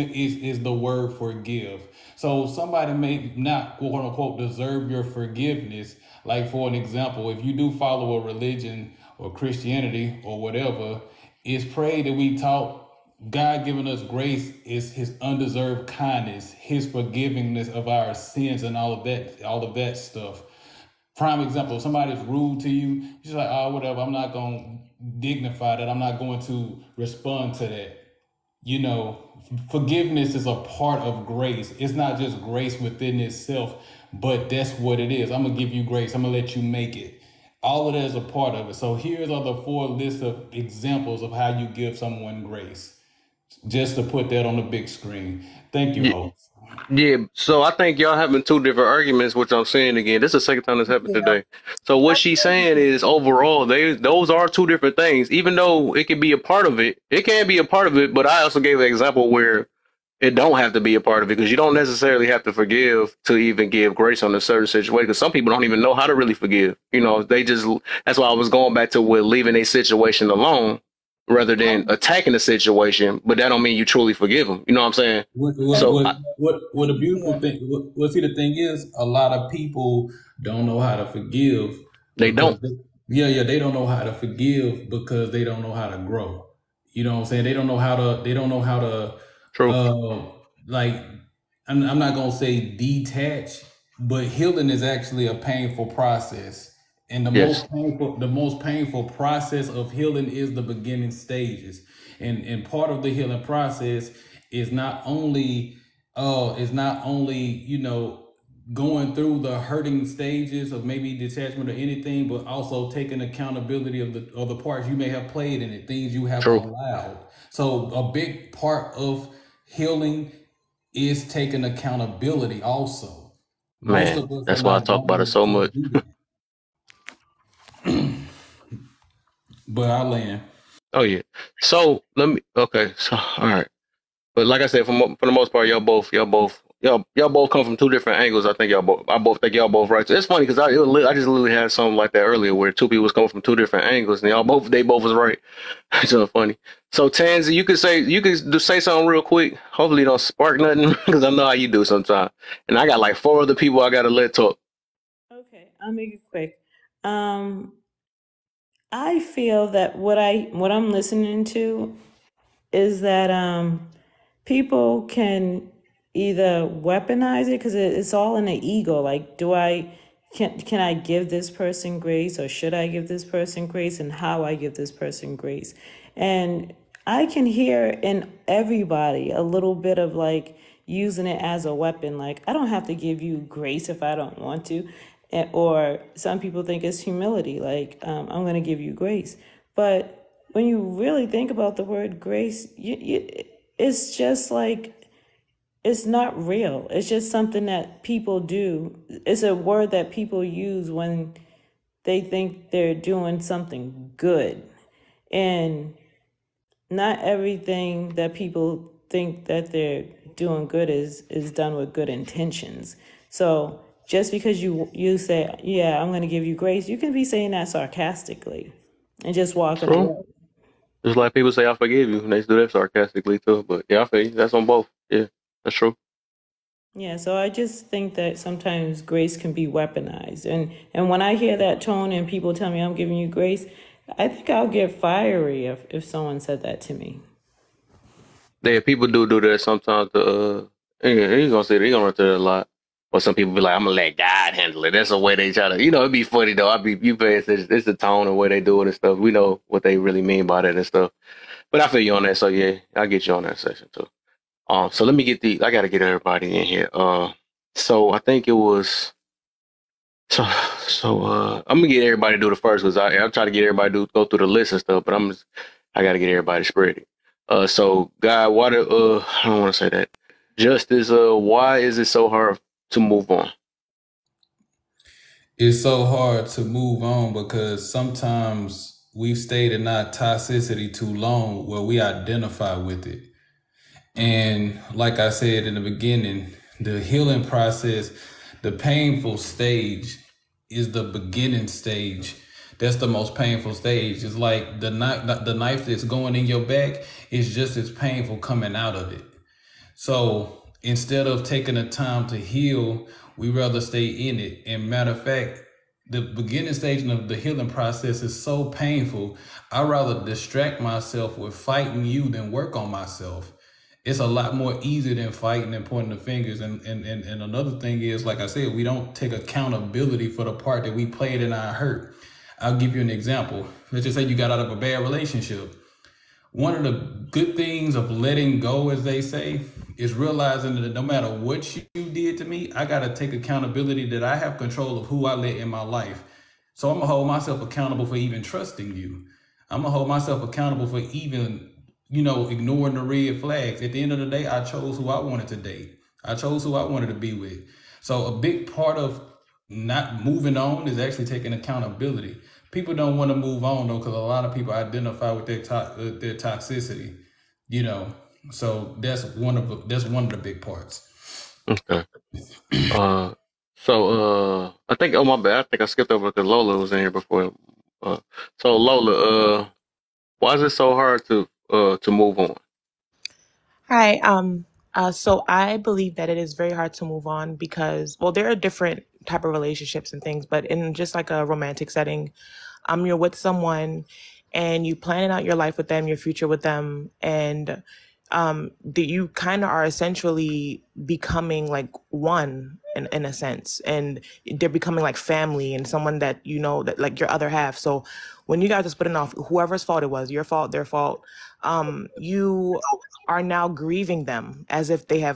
[SPEAKER 19] the word forgive. So somebody may not, quote unquote, deserve your forgiveness. Like, for an example, if you do follow a religion or Christianity or whatever, it's prayed that we taught God giving us grace is his undeserved kindness, his forgivingness of our sins and all of that stuff. Prime example, if somebody's rude to you, you're just like, oh, whatever, I'm not going to dignify that. I'm not going to respond to that. You know, forgiveness is a part of grace. It's not just grace within itself, but that's what it is. I'm going to give you grace. I'm going to let you make it. All of that is a part of it. So here's are the 4 lists of examples of how you give someone grace. Just to put that on the big screen. Thank you, host.
[SPEAKER 1] Yeah, so I think y'all having 2 different arguments, which I'm saying again. This is the second time this happened today. So what she's saying is overall, those are 2 different things. Even though it can be a part of it, but I also gave an example where it don't have to be a part of it, because you don't necessarily have to forgive to even give grace on a certain situation, because some people don't even know how to really forgive. You know, that's why I was going back to with leaving a situation alone rather than attacking the situation, but that don't mean you truly forgive them. You know what I'm saying?
[SPEAKER 19] What the beautiful thing, the thing is, a lot of people don't know how to forgive.
[SPEAKER 1] They don't.
[SPEAKER 19] They don't know how to forgive because they don't know how to grow. You know what I'm saying? They don't know how to,
[SPEAKER 1] True.
[SPEAKER 19] Like, I'm not going to say detach, but healing is actually a painful process. And the most painful process of healing is the beginning stages. And part of the healing process is not only, you know, going through the hurting stages of maybe detachment or anything, but also taking accountability of the parts you may have played in it, things you have allowed. So a big part of healing is taking accountability also.
[SPEAKER 1] Man, that's why I talk about it so much.
[SPEAKER 19] But I land.
[SPEAKER 1] Oh yeah. So all right. But like I said, for the most part, y'all both y'all both come from two different angles. I both think y'all both right. So it's funny because I just literally had something like that earlier where two people was coming from two different angles and they both was right. It's so funny. So Tansy, you could say something real quick. Hopefully, it don't spark nothing because I know how you do sometimes. And I got like 4 other people I gotta let talk.
[SPEAKER 8] Okay, I'll make it quick. I feel that what I'm listening to is that people can either weaponize it because it's all in the ego. Like, can I give this person grace, or should I give this person grace, and how I give this person grace? And I can hear in everybody a little bit of like using it as a weapon. Like, I don't have to give you grace if I don't want to. Or some people think it's humility, like I'm going to give you grace. But when you really think about the word grace, it's just like, it's not real. It's just something that people do. It's a word that people use when they think they're doing something good. And not everything that people think that they're doing good is done with good intentions. So just because you say, yeah, I'm going to give you grace, you can be saying that sarcastically and just walking away.
[SPEAKER 1] Just like people say, I forgive you, and they do that sarcastically too. But yeah, I feel you. That's on both. Yeah, that's true.
[SPEAKER 8] Yeah, so I just think that sometimes grace can be weaponized. And when I hear that tone and people tell me I'm giving you grace, I think I'll get fiery if someone said that to me.
[SPEAKER 1] Yeah, people do that sometimes. He's gonna say they're gonna run to that a lot. Or some people be like, I'm gonna let God handle it. That's the way they try to, it'd be funny though. You pay attention. It's the tone and the way they do it and stuff. We know what they really mean by that and stuff. But I feel you on that. So yeah, I'll get you on that section too. So let me I gotta get everybody in here. So I think it was, so I'm gonna get everybody to do the first because I'm trying to get everybody to go through the list and stuff, but I gotta get everybody spread it. So God, I don't want to say that. Justice, why is it so hard to move on?
[SPEAKER 19] It's so hard to move on because sometimes we've stayed in our toxicity too long where we identify with it. And like I said in the beginning, the healing process, the painful stage is the beginning stage. That's the most painful stage. It's like the knife that's going in your back is just as painful coming out of it. So instead of taking the time to heal, we rather stay in it. And matter of fact, the beginning stage of the healing process is so painful. I'd rather distract myself with fighting you than work on myself. It's a lot more easier than fighting and pointing the fingers. And another thing is, like I said, we don't take accountability for the part that we played in our hurt. I'll give you an example. Let's just say you got out of a bad relationship. One of the good things of letting go, as they say, is realizing that no matter what you did to me, I got to take accountability that I have control of who I let in my life. So I'm going to hold myself accountable for even trusting you. I'm going to hold myself accountable for even, ignoring the red flags. At the end of the day, I chose who I wanted to date. I chose who I wanted to be with. So a big part of not moving on is actually taking accountability. People don't want to move on though, because a lot of people identify with their toxicity, So that's one of the big parts.
[SPEAKER 1] Okay. So I think, oh my bad, I think I skipped over because Lola was in here before. So Lola, why is it so hard to move on?
[SPEAKER 20] Hi. So I believe that it is very hard to move on because, well, there are different type of relationships and things, but in just like a romantic setting, you're with someone and you planning out your life with them, your future with them, and you kind of are essentially becoming like one in a sense, and they're becoming like family and someone that that like your other half. So when you guys are splitting off, whoever's fault it was, your fault, their fault, you are now grieving them as if they're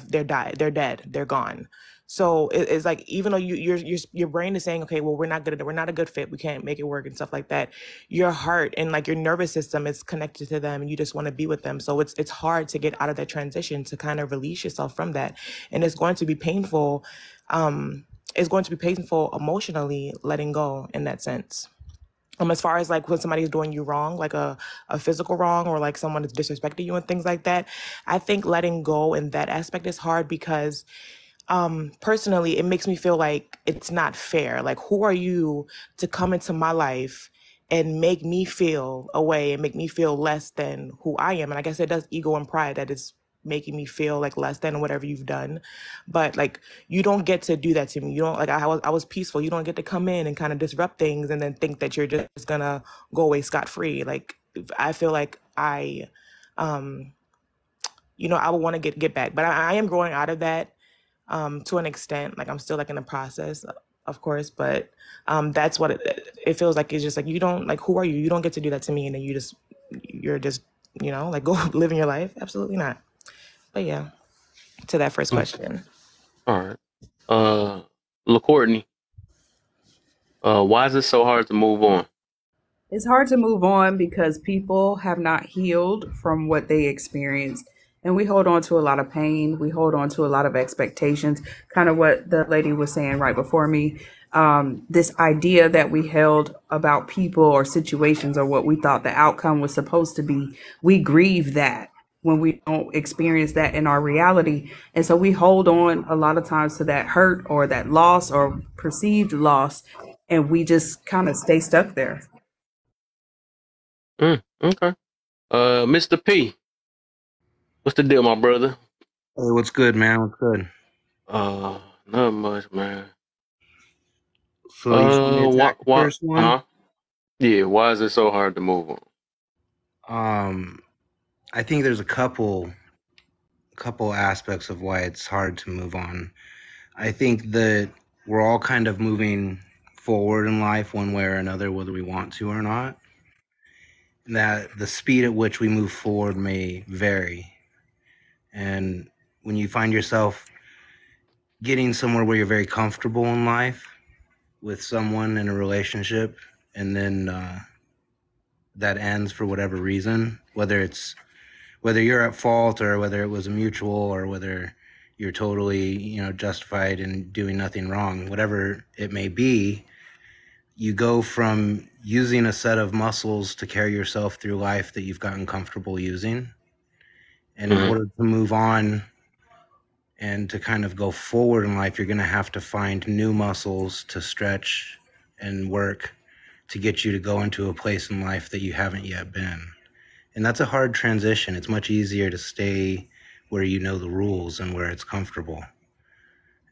[SPEAKER 20] dead, they're gone. So it's like, even though your brain is saying, okay, well, we're not a good fit, we can't make it work and stuff like that, your heart and like your nervous system is connected to them and you just want to be with them. So it's hard to get out of that transition, to kind of release yourself from that. And it's going to be painful. It's going to be painful emotionally, letting go in that sense. As far as like when somebody's doing you wrong, like a physical wrong, or like someone is disrespecting you and things like that, I think letting go in that aspect is hard because personally, it makes me feel like it's not fair. Like, who are you to come into my life and make me feel a way and make me feel less than who I am? And I guess it does ego and pride that is making me feel like less than whatever you've done. But like, you don't get to do that to me. You don't, like, I was peaceful. You don't get to come in and kind of disrupt things and then think that you're just gonna go away scot-free. Like, I feel like I would want to get back, but I am growing out of that to an extent. Like, I'm still like in the process, of course, but that's what it feels like. It's just like, you don't, like, who are you? You don't get to do that to me, and then you're just like, go living your life. Absolutely not. But yeah, to that first question.
[SPEAKER 1] All right. LaCourtney, why is it so hard to move on?
[SPEAKER 21] It's hard to move on because people have not healed from what they experienced. And we hold on to a lot of pain. We hold on to a lot of expectations, kind of what the lady was saying right before me. This idea that we held about people or situations or what we thought the outcome was supposed to be, we grieve that when we don't experience that in our reality. And so we hold on a lot of times to that hurt or that loss or perceived loss, and we just kind of stay stuck there.
[SPEAKER 1] Okay. Mr. P, what's the deal, my brother?
[SPEAKER 22] Hey, what's good, man? What's good?
[SPEAKER 1] Not much, man.
[SPEAKER 22] So you want me to attack the first one?
[SPEAKER 1] Yeah, why is it so hard to move
[SPEAKER 22] on? I think there's a couple aspects of why it's hard to move on. I think that we're all kind of moving forward in life one way or another, whether we want to or not. And that the speed at which we move forward may vary. And when you find yourself getting somewhere where you're very comfortable in life with someone in a relationship, and then that ends for whatever reason, whether you're at fault or whether it was a mutual or whether you're totally, justified in doing nothing wrong, whatever it may be, you go from using a set of muscles to carry yourself through life that you've gotten comfortable using. And in order to move on and to kind of go forward in life, you're going to have to find new muscles to stretch and work to get you to go into a place in life that you haven't yet been. And that's a hard transition. It's much easier to stay where you know the rules and where it's comfortable.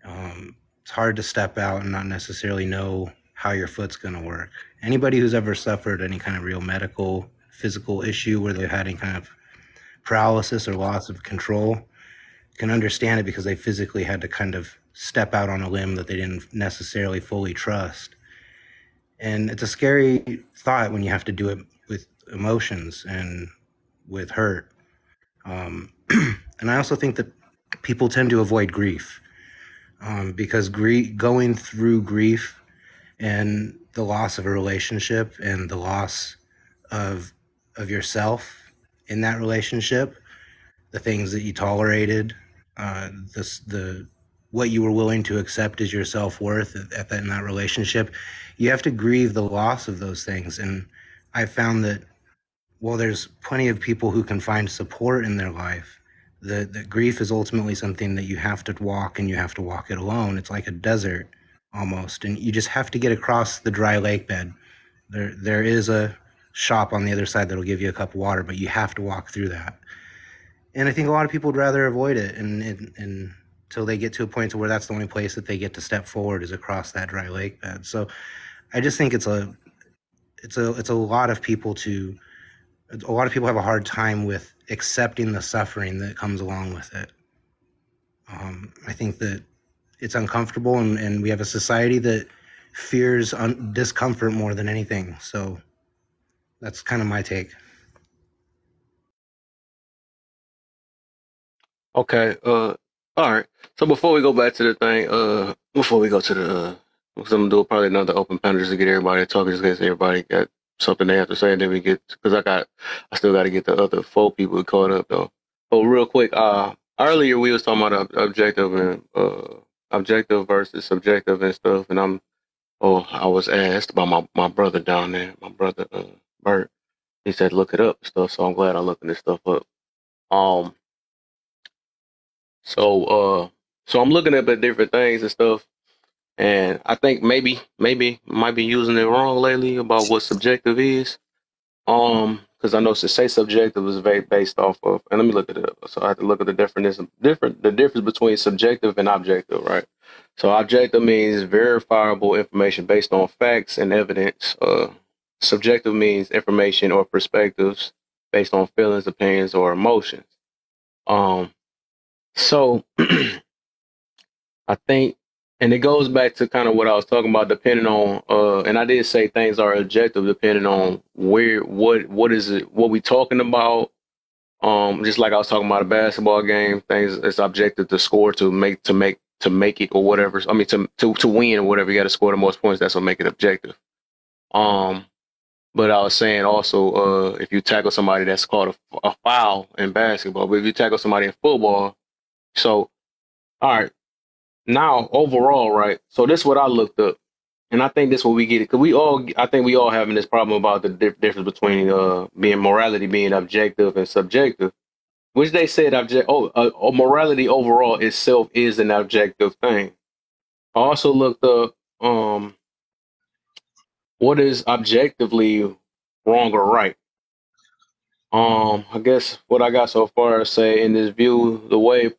[SPEAKER 22] It's hard to step out and not necessarily know how your foot's going to work. Anybody who's ever suffered any kind of real medical, physical issue where they've had any kind of paralysis or loss of control can understand it, because they physically had to kind of step out on a limb that they didn't necessarily fully trust. And it's a scary thought when you have to do it with emotions and with hurt. And I also think that people tend to avoid grief because going through grief and the loss of a relationship and the loss of yourself in that relationship, the things that you tolerated, what you were willing to accept as your self-worth in that relationship, you have to grieve the loss of those things. And I found that while there's plenty of people who can find support in their life, the grief is ultimately something that you have to walk, and you have to walk it alone. It's like a desert almost, and you just have to get across the dry lake bed. There is a shop on the other side that'll give you a cup of water, but you have to walk through that. And I think a lot of people would rather avoid it and until they get to a point to where that's the only place that they get to step forward is across that dry lake bed. So I just think it's a lot of people have a hard time with accepting the suffering that comes along with it. I think that it's uncomfortable, and we have a society that fears discomfort more than anything. So that's kind of my take.
[SPEAKER 1] Okay. All right. So before we go back to the thing, before we go to the, because I'm gonna do probably another open panel just to get everybody talking, just in case everybody got something they have to say, and then we get, because I still got to get the other 4 people caught up though. But real quick, earlier we was talking about objective and objective versus subjective and stuff, and I was asked by my brother down there, my brother Bert. He said look it up and stuff, so I'm glad I'm looking this stuff up. So So I'm looking up at different things and stuff, and I think maybe might be using it wrong lately about what subjective is. Because I know to say subjective is very based off of, and let me look at it. So I have to look at the difference between subjective and objective, right? So objective means verifiable information based on facts and evidence. Subjective means information or perspectives based on feelings, opinions, or emotions. So I think, and it goes back to kind of what I was talking about, depending on, and I did say things are objective depending on what is it, what we talking about. Just like I was talking about a basketball game, things it's objective to score to make it or whatever. I mean to win or whatever. You got to score the most points. That's what make it objective. But I was saying also, if you tackle somebody, that's called a foul in basketball. But if you tackle somebody in football, so all right. Now, overall, right? So this is what I looked up, and I think this is what we get it because I think we all having this problem about the difference between morality being objective and subjective, which they said morality overall itself is an objective thing. I also looked up what is objectively wrong or right. I guess what I got so far is say in this view, the way a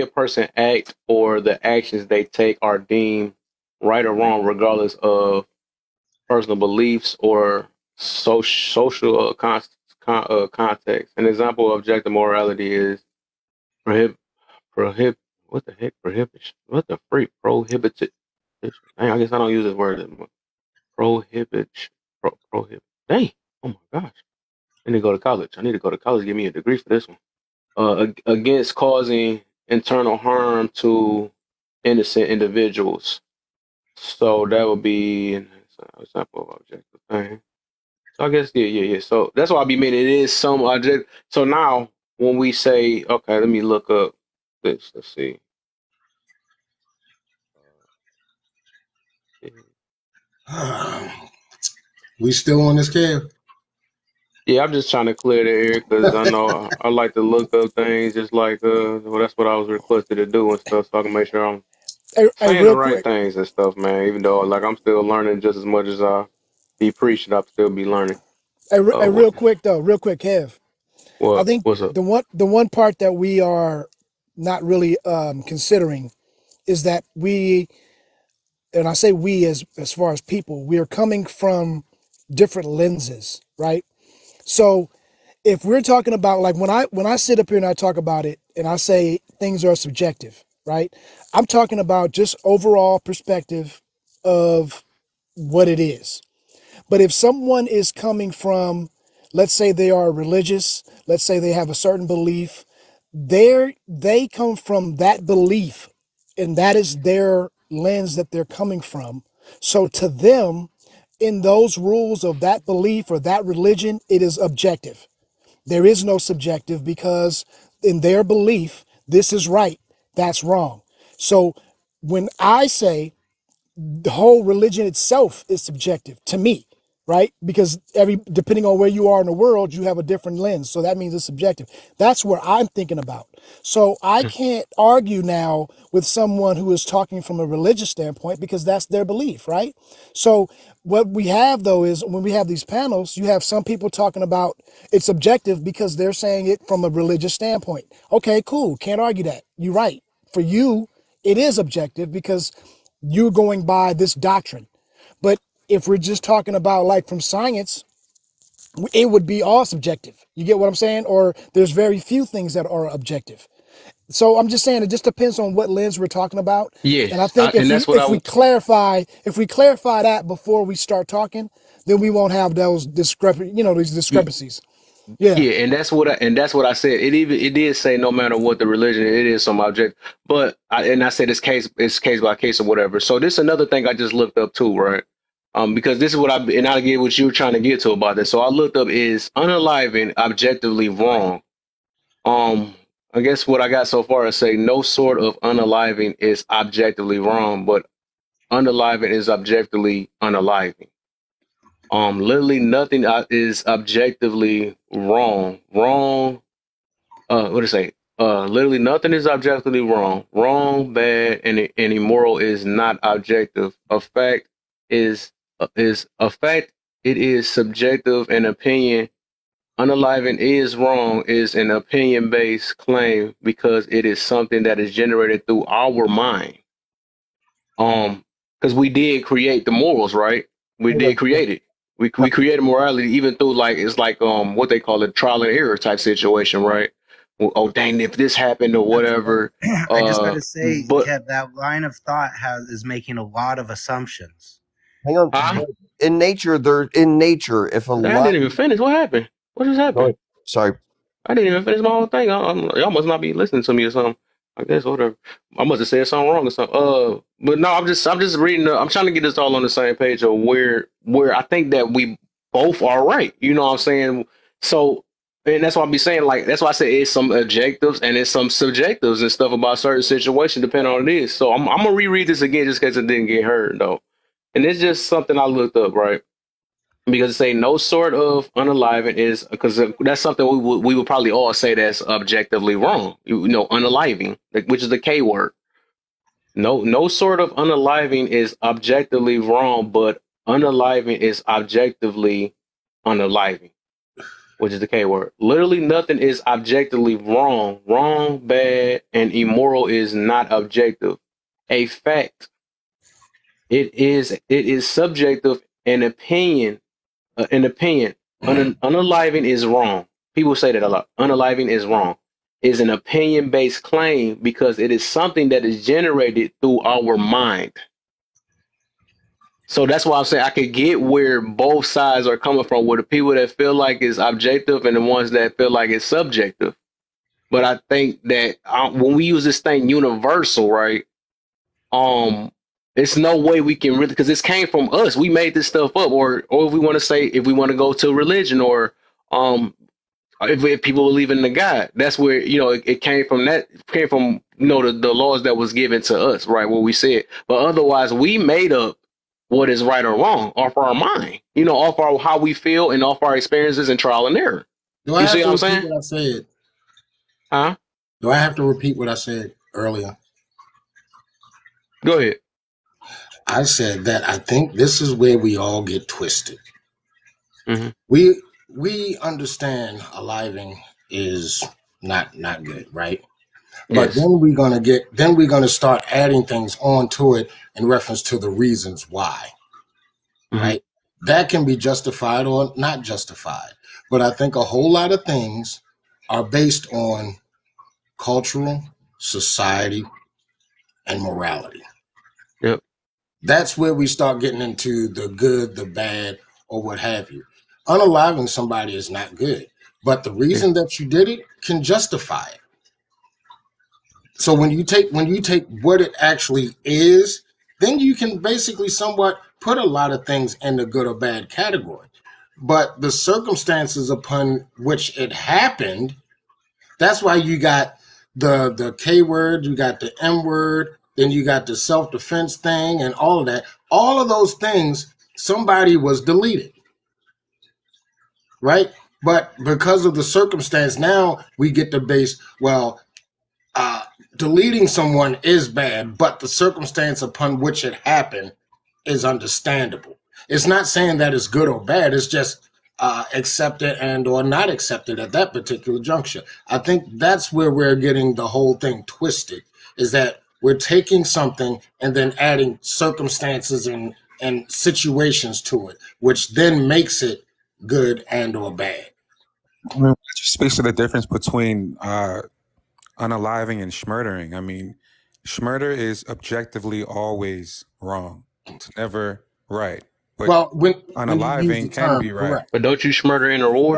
[SPEAKER 1] person acts or the actions they take are deemed right or wrong, regardless of personal beliefs or social context. An example of objective morality is prohibited. What the heck? Prohibition? What the freak? Prohibited. Dang, I guess I don't use this word anymore. Prohibit. Dang. Oh my gosh. I need to go to college. Give me a degree for this one. Against causing internal harm to innocent individuals. So that would be an example of objective thing. So I guess, yeah. So that's why I be meaning it is some object. So now when we say, okay, let me look up this. Let's see.
[SPEAKER 12] We still on this, Kev?
[SPEAKER 1] Yeah, I'm just trying to clear the air because I know I like to look up things just like, well, that's what I was requested to do and stuff, so I can make sure I'm saying the right things and stuff, man. Even though, like, I'm still learning just as much as I be preaching, I'll still be learning.
[SPEAKER 10] Real quick, Kev.
[SPEAKER 1] What?
[SPEAKER 10] I think
[SPEAKER 1] What's up?
[SPEAKER 10] the one part that we are not really considering is that we, and I say we as far as people, we are coming from different lenses, right? So if we're talking about, like, when I sit up here and I talk about it and I say things are subjective, right? I'm talking about just overall perspective of what it is. But if someone is coming from, let's say they are religious, let's say they have a certain belief, they come from that belief, and that is their lens that they're coming from. So to them, in those rules of that belief or that religion, it is objective. There is no subjective, because in their belief, this is right, that's wrong. So when I say the whole religion itself is subjective to me, right? Because depending on where you are in the world, you have a different lens. So that means it's subjective. That's where I'm thinking about. So I can't argue now with someone who is talking from a religious standpoint, because that's their belief, right? So what we have, though, is when we have these panels, you have some people talking about it's subjective because they're saying it from a religious standpoint. Okay, cool. Can't argue that. You're right. For you, it is objective because you're going by this doctrine. But if we're just talking about, like, from science, it would be all subjective. You get what I'm saying? Or there's very few things that are objective. So I'm just saying it just depends on what lens we're talking about.
[SPEAKER 1] Yes.
[SPEAKER 10] And I think if we clarify that before we start talking, then we won't have these discrepancies. Yeah,
[SPEAKER 1] and that's what I said. It did say no matter what the religion, it is some object. But I said it's case by case or whatever. So this is another thing I just looked up too, right? Because this is what I get what you were trying to get to about this. So I looked up, is unaliving objectively wrong? I guess what I got so far is say no sort of unaliving is objectively wrong, but unaliving is objectively unaliving. Literally nothing is objectively wrong. What did it say? Literally nothing is objectively wrong. Wrong, bad, and immoral is not objective. A fact is a fact. It is subjective. An opinion. Unaliving is wrong is an opinion-based claim because it is something that is generated through our mind. Because we did create the morals, right? We did create it. We created morality even through it's like what they call a trial and error type situation, right? Oh dang, if this happened or whatever.
[SPEAKER 22] I just gotta say, Kev, that line of thought is making a lot of assumptions.
[SPEAKER 4] Hang on. In nature, if a
[SPEAKER 1] I didn't even finish. What happened? What just happened?
[SPEAKER 4] Sorry.
[SPEAKER 1] I didn't even finish my whole thing. Y'all must not be listening to me or something. I guess whatever. I must have said something wrong or something. But no, I'm just reading. I'm trying to get us all on the same page of where I think that we both are right. You know what I'm saying? So, and that's why I be saying that's why I say it's some objectives and it's some subjectives and stuff about certain situations depending on what it is. So I'm gonna reread this again just in case it didn't get heard though. And it's just something I looked up, right? Because it say no sort of unaliving is, because that's something we would probably all say that's objectively wrong. You know, unaliving, which is the K word. No sort of unaliving is objectively wrong, but unaliving is objectively unaliving, which is the K word. Literally nothing is objectively wrong. Wrong, bad, and immoral is not objective. A fact. It is subjective. An opinion. Unaliving is wrong. People say that a lot. Unaliving is wrong. Is an opinion-based claim because it is something that is generated through our mind. So that's why I'm saying I could get where both sides are coming from, where the people that feel like it's objective and the ones that feel like it's subjective. But I think that when we use this thing universal, right? It's no way we can really, because this came from us. We made this stuff up, or if we want to say, if we want to go to religion, or if people believe in the God, that's where it came from. That came from the laws that was given to us, right? What we said, but otherwise we made up what is right or wrong off our mind, off our how we feel and off our experiences and trial and error.
[SPEAKER 12] You see what I'm saying? What I said?
[SPEAKER 1] Huh?
[SPEAKER 12] Do I have to repeat what I said earlier?
[SPEAKER 1] Go ahead.
[SPEAKER 12] I said that I think this is where we all get twisted.
[SPEAKER 1] Mm-hmm.
[SPEAKER 12] We understand aliving is not good, right?
[SPEAKER 1] Yes.
[SPEAKER 12] But then we're gonna start adding things onto it in reference to the reasons why. Mm-hmm. Right? That can be justified or not justified. But I think a whole lot of things are based on cultural, society, and morality.
[SPEAKER 1] Yep.
[SPEAKER 12] That's where we start getting into the good, the bad, or what have you. Unaliving somebody is not good, but the reason that you did it can justify it. So when you take what it actually is, then you can basically somewhat put a lot of things in the good or bad category. But the circumstances upon which it happened, that's why you got the K word, you got the M word, then you got the self-defense thing and all of that. All of those things, somebody was deleted, right? But because of the circumstance, now we get to base, deleting someone is bad, but the circumstance upon which it happened is understandable. It's not saying that it's good or bad. It's just accepted and or not accepted at that particular juncture. I think that's where we're getting the whole thing twisted, is that we're taking something and then adding circumstances and situations to it, which then makes it good and or bad.
[SPEAKER 5] I mean, it speaks to the difference between unaliving and schmurdering. I mean, schmurder is objectively always wrong. It's never right. But unaliving can be right.
[SPEAKER 1] But don't you schmurder in a war?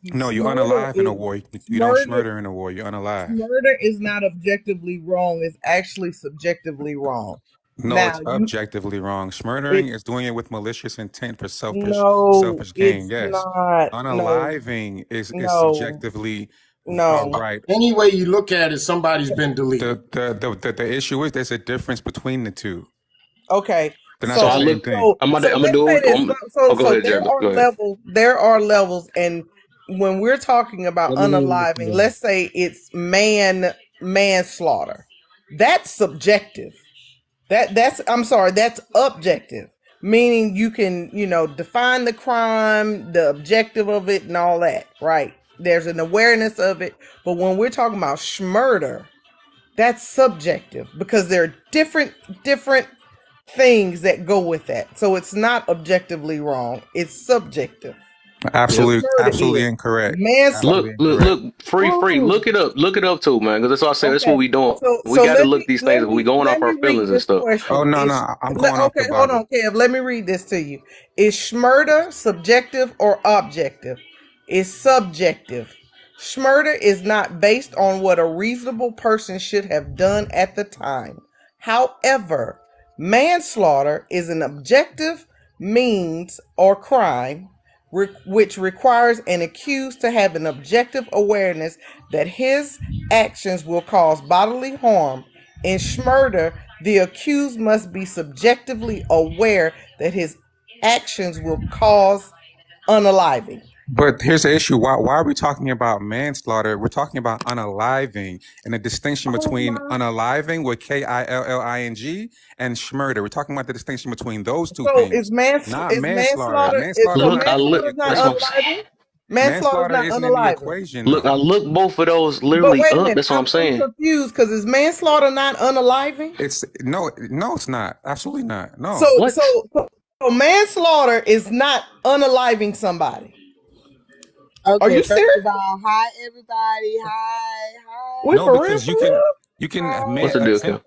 [SPEAKER 5] No, you unalive in a war. You don't schmurder in a war. You unalive.
[SPEAKER 18] Murder is not objectively wrong. It's actually subjectively wrong.
[SPEAKER 5] No, it's objectively wrong. Schmurdering is doing it with malicious intent for selfish gain. Yes. Unaliving is subjectively right.
[SPEAKER 12] Any way you look at it, somebody's been deleted.
[SPEAKER 5] The issue is there's a difference between the two.
[SPEAKER 18] Okay.
[SPEAKER 5] I'm gonna do it.
[SPEAKER 18] There are levels, and when we're talking about unaliving, let's say it's manslaughter. That's subjective. That's objective. Meaning you can, define the crime, the objective of it and all that, right? There's an awareness of it. But when we're talking about murder, that's subjective because there are different things that go with that. So it's not objectively wrong. It's subjective.
[SPEAKER 5] Absolutely incorrect.
[SPEAKER 1] Look, free. Look it up too, man. Because that's what I said. That's what we doing. We got to look these things. We going off our feelings and stuff.
[SPEAKER 5] Oh no, I'm going off the Bible.
[SPEAKER 18] Hold on, Kev. Let me read this to you. Is murder subjective or objective? It's subjective. Murder is not based on what a reasonable person should have done at the time. However, manslaughter is an objective means or crime which requires an accused to have an objective awareness that his actions will cause bodily harm. In murder, the accused must be subjectively aware that his actions will cause unaliving.
[SPEAKER 5] But here's the issue. Why are we talking about manslaughter? We're talking about unaliving, and the distinction between unaliving with KILLING and murder. We're talking about the distinction between those two things.
[SPEAKER 18] Is manslaughter. Manslaughter is not unaliving. Manslaughter is not unaliving.
[SPEAKER 1] Look, I look both of those literally up. That's what I'm saying.
[SPEAKER 18] I'm confused because is manslaughter not unaliving?
[SPEAKER 5] It's no, it's not. Absolutely not. No.
[SPEAKER 18] So manslaughter is not unaliving somebody.
[SPEAKER 3] Okay,
[SPEAKER 18] are you
[SPEAKER 3] first
[SPEAKER 18] serious?
[SPEAKER 3] Of all, hi everybody. Hi.
[SPEAKER 5] No, because you can
[SPEAKER 1] What's the deal, Kevin?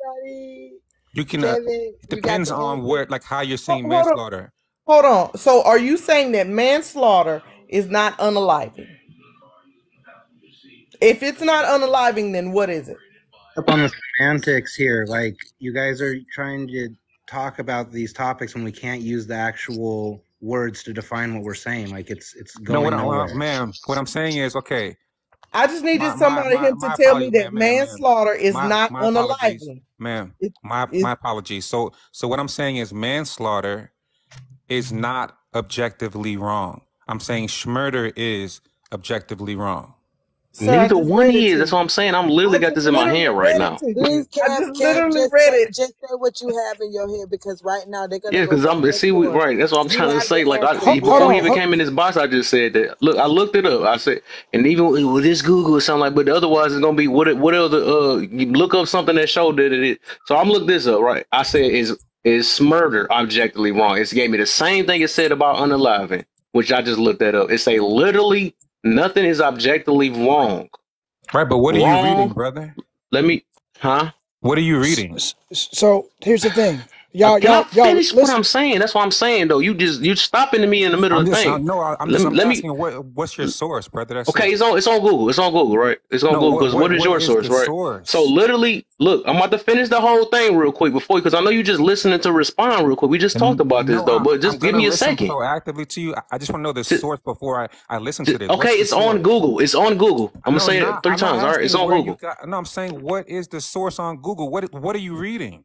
[SPEAKER 5] You can. It depends on where, like, how you're saying manslaughter.
[SPEAKER 18] Hold on. So, are you saying that manslaughter is not unaliving? If it's not unaliving, then what is it?
[SPEAKER 22] Up on the semantics here, like you guys are trying to talk about these topics when we can't use the actual words to define what we're saying. Like it's going nowhere.
[SPEAKER 5] Man, what I'm saying is, okay.
[SPEAKER 18] I just needed somebody to tell me that manslaughter is not unaliving.
[SPEAKER 5] Ma'am, my apologies. So what I'm saying is manslaughter is not objectively wrong. I'm saying murder is objectively wrong.
[SPEAKER 1] Neither one is. That's what I'm saying. I'm literally got this in my hand right now.
[SPEAKER 3] Please, literally read it. Just say what you have in your head because right now they're gonna.
[SPEAKER 1] Yeah, because right. That's what I'm trying to say. Like before he even came in this box, I just said that. Look, I looked it up. I said, and even with this Google or something like, but otherwise it's gonna be what other you look up something that showed that it is. So I'm looking this up. Right. I said is murder objectively wrong? It gave me the same thing it said about unaliving, which I just looked that up. It say literally. Nothing is objectively wrong.
[SPEAKER 5] Right, but what are you reading, brother?
[SPEAKER 1] What
[SPEAKER 5] are you reading?
[SPEAKER 10] So here's the thing. Y'all
[SPEAKER 1] finish what I'm saying. That's what I'm saying, though. You stopping me in the middle of the thing.
[SPEAKER 5] No, I'm asking what's your source, brother? That's
[SPEAKER 1] okay. It's on Google. It's on Google, right? It's on Google because what is your source, right? So literally, look, I'm about to finish the whole thing real quick because I know you just listening to respond real quick. We just talked about this though, but just give me a second.
[SPEAKER 5] Proactively to you, I just want to know the source before I listen to this.
[SPEAKER 1] Okay, it's on Google. It's on Google. I'm gonna say it 3 times. All right, it's on Google.
[SPEAKER 5] No, I'm saying what is the source on Google? What are you reading?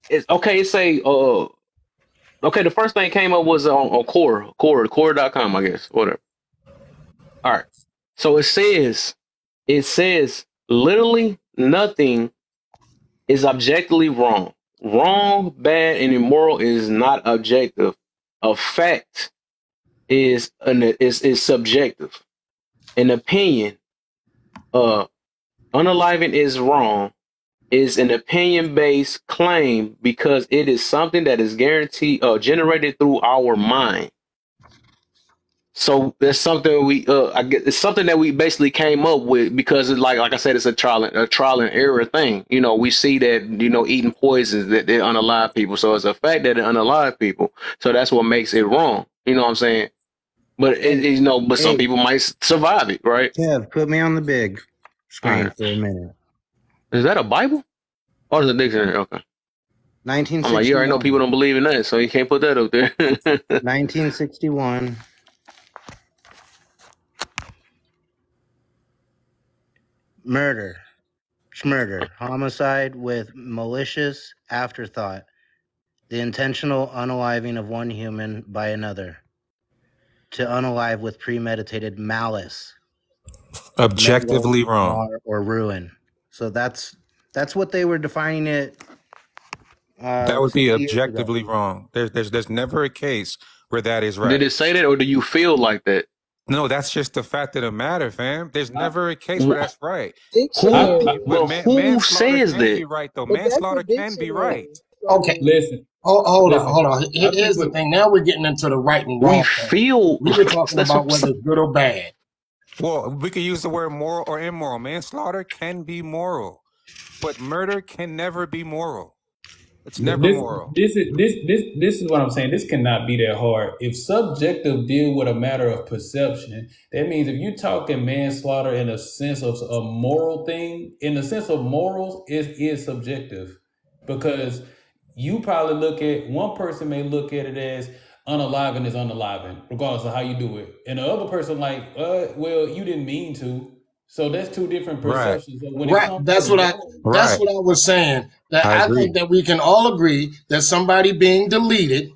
[SPEAKER 1] It's okay. It say okay, the first thing came up was on Quora.com, I guess. Whatever. All right. So it says literally nothing is objectively wrong. Wrong, bad, and immoral is not objective. A fact is subjective. An opinion, unaliving is wrong, is an opinion-based claim because it is something that is guaranteed generated through our mind. So that's something it's something that we basically came up with because it's like I said, it's a trial and error thing. You know, we see that eating poisons that they unalive people, so it's a fact that it unalive people. So that's what makes it wrong. You know what I'm saying? But but some people might survive it, right?
[SPEAKER 22] Yeah, put me on the big screen for a minute.
[SPEAKER 1] Is that a Bible? Or is it a dictionary? Okay.
[SPEAKER 22] 1961.
[SPEAKER 1] I'm like, you already know people don't believe in that, so you can't put that up there.
[SPEAKER 22] 1961. Murder. Homicide with malicious afterthought. The intentional unaliving of one human by another. To unalive with premeditated malice
[SPEAKER 5] Objectively wrong.
[SPEAKER 22] or ruin. So that's what they were defining it.
[SPEAKER 5] That would be objectively wrong. There's never a case where that is right.
[SPEAKER 1] Did it say that, or do you feel like that?
[SPEAKER 5] No, that's just the fact of the matter, fam. There's never a case where that's right.
[SPEAKER 1] Who says that?
[SPEAKER 5] Be right though. Manslaughter can be right.
[SPEAKER 12] Okay,
[SPEAKER 19] listen.
[SPEAKER 12] Hold on. Here's the thing. Now we're getting into the right and wrong. We
[SPEAKER 1] were
[SPEAKER 12] talking about whether it's good or bad.
[SPEAKER 5] Well, we could use the word moral or immoral. Manslaughter can be moral, but murder can never be moral. It's never moral.
[SPEAKER 19] This is what I'm saying. This cannot be that hard. If subjective deal with a matter of perception, that means if you're talking manslaughter in a sense of a moral thing, in the sense of morals, it is subjective. Because you probably look at, one person may look at it as unaliving is unaliving, regardless of how you do it. And the other person like, well, you didn't mean to. So that's two different perceptions.
[SPEAKER 12] Right. That's what I was saying. That I think that we can all agree that somebody being deleted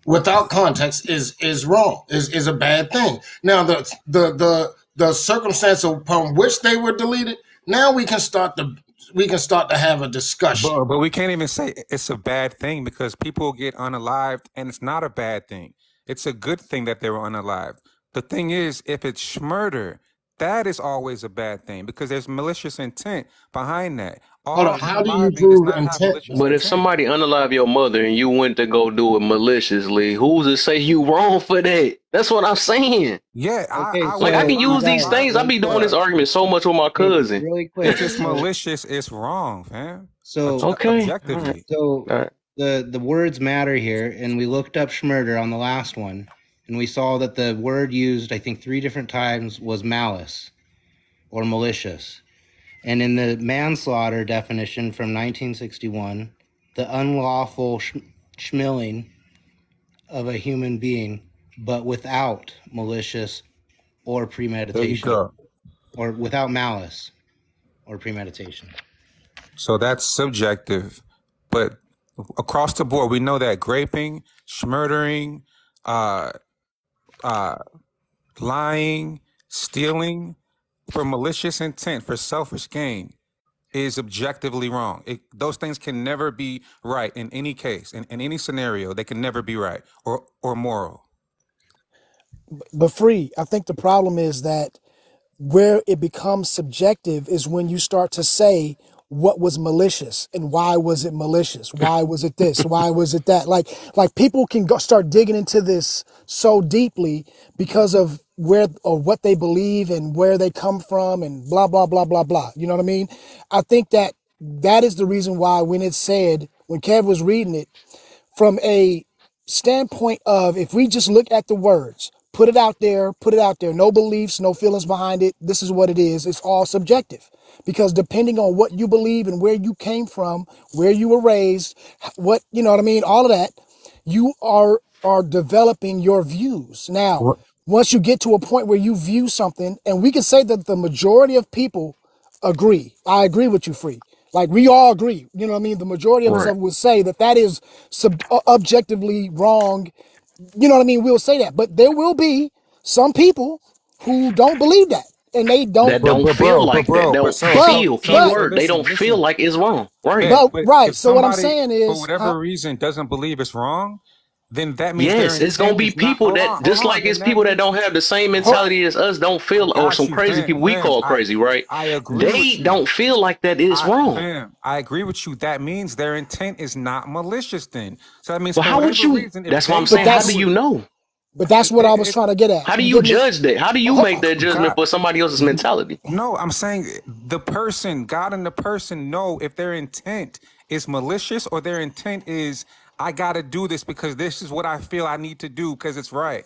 [SPEAKER 12] without context is wrong, is a bad thing. Now the circumstance upon which they were deleted, now we can start to have a discussion.
[SPEAKER 5] But we can't even say it's a bad thing, because people get unalived and it's not a bad thing. It's a good thing that they were unalived. The thing is, if it's murder, that is always a bad thing, because there's malicious intent behind that.
[SPEAKER 12] Hold on, how do you prove intent?
[SPEAKER 1] But if somebody unalive your mother and you went to go do it maliciously, who's to say you wrong for that? That's what I'm saying.
[SPEAKER 5] Yeah,
[SPEAKER 1] I can use these things. I be doing this argument so much with my cousin.
[SPEAKER 22] Really quick,
[SPEAKER 5] if it's malicious, it's wrong, fam.
[SPEAKER 22] So
[SPEAKER 5] objectively.
[SPEAKER 22] Right. So the words matter here, and we looked up schmurder on the last one. And we saw that the word used, I think 3 different times, was malice or malicious. And in the manslaughter definition from 1961, the unlawful schmilling of a human being, but without malicious or premeditation.
[SPEAKER 5] There you go.
[SPEAKER 22] Or without malice or premeditation.
[SPEAKER 5] So that's subjective. But across the board, we know that graping, schmurdering, lying, stealing for malicious intent, for selfish gain, is objectively wrong. Those things can never be right in any case, in any scenario. They can never be right or moral.
[SPEAKER 10] But Free, I think the problem is that where it becomes subjective is when you start to say what was malicious and why was it malicious? Why was it this? Why was it that? Like people can start digging into this so deeply because of where or what they believe and where they come from and blah, blah, blah, blah, blah. You know what I mean? I think that is the reason why when Kev was reading it, from a standpoint of, if we just look at the words, put it out there, no beliefs, no feelings behind it, this is what it is, it's all subjective. Because depending on what you believe and where you came from, where you were raised, what, you know what I mean, all of that, you are developing your views. Now, once you get to a point where you view something, and we can say that the majority of people agree. I agree with you, Free. Like, we all agree. You know what I mean? The majority of us would say that is objectively wrong. You know what I mean? We'll say that. But there will be some people who don't believe that. And they don't
[SPEAKER 1] feel like that. They don't feel like it's wrong. Right.
[SPEAKER 5] So
[SPEAKER 1] what I'm saying is,
[SPEAKER 5] for whatever reason, doesn't believe it's wrong, then that means
[SPEAKER 1] it's gonna be people that, just like it's people that don't have the same mentality as us, don't feel, or some crazy people we call crazy, right?
[SPEAKER 5] I agree.
[SPEAKER 1] They don't feel like that is wrong.
[SPEAKER 5] I agree with you. That means their intent is not malicious. Then, so that means.
[SPEAKER 1] Well, how would you? That's what I'm saying. How do you know?
[SPEAKER 10] But that's what I was trying to get at.
[SPEAKER 1] How do you judge that? How do you make that judgment for somebody else's mentality?
[SPEAKER 5] No, I'm saying the person, God and the person know if their intent is malicious or their intent is, I got to do this because this is what I feel I need to do because it's right.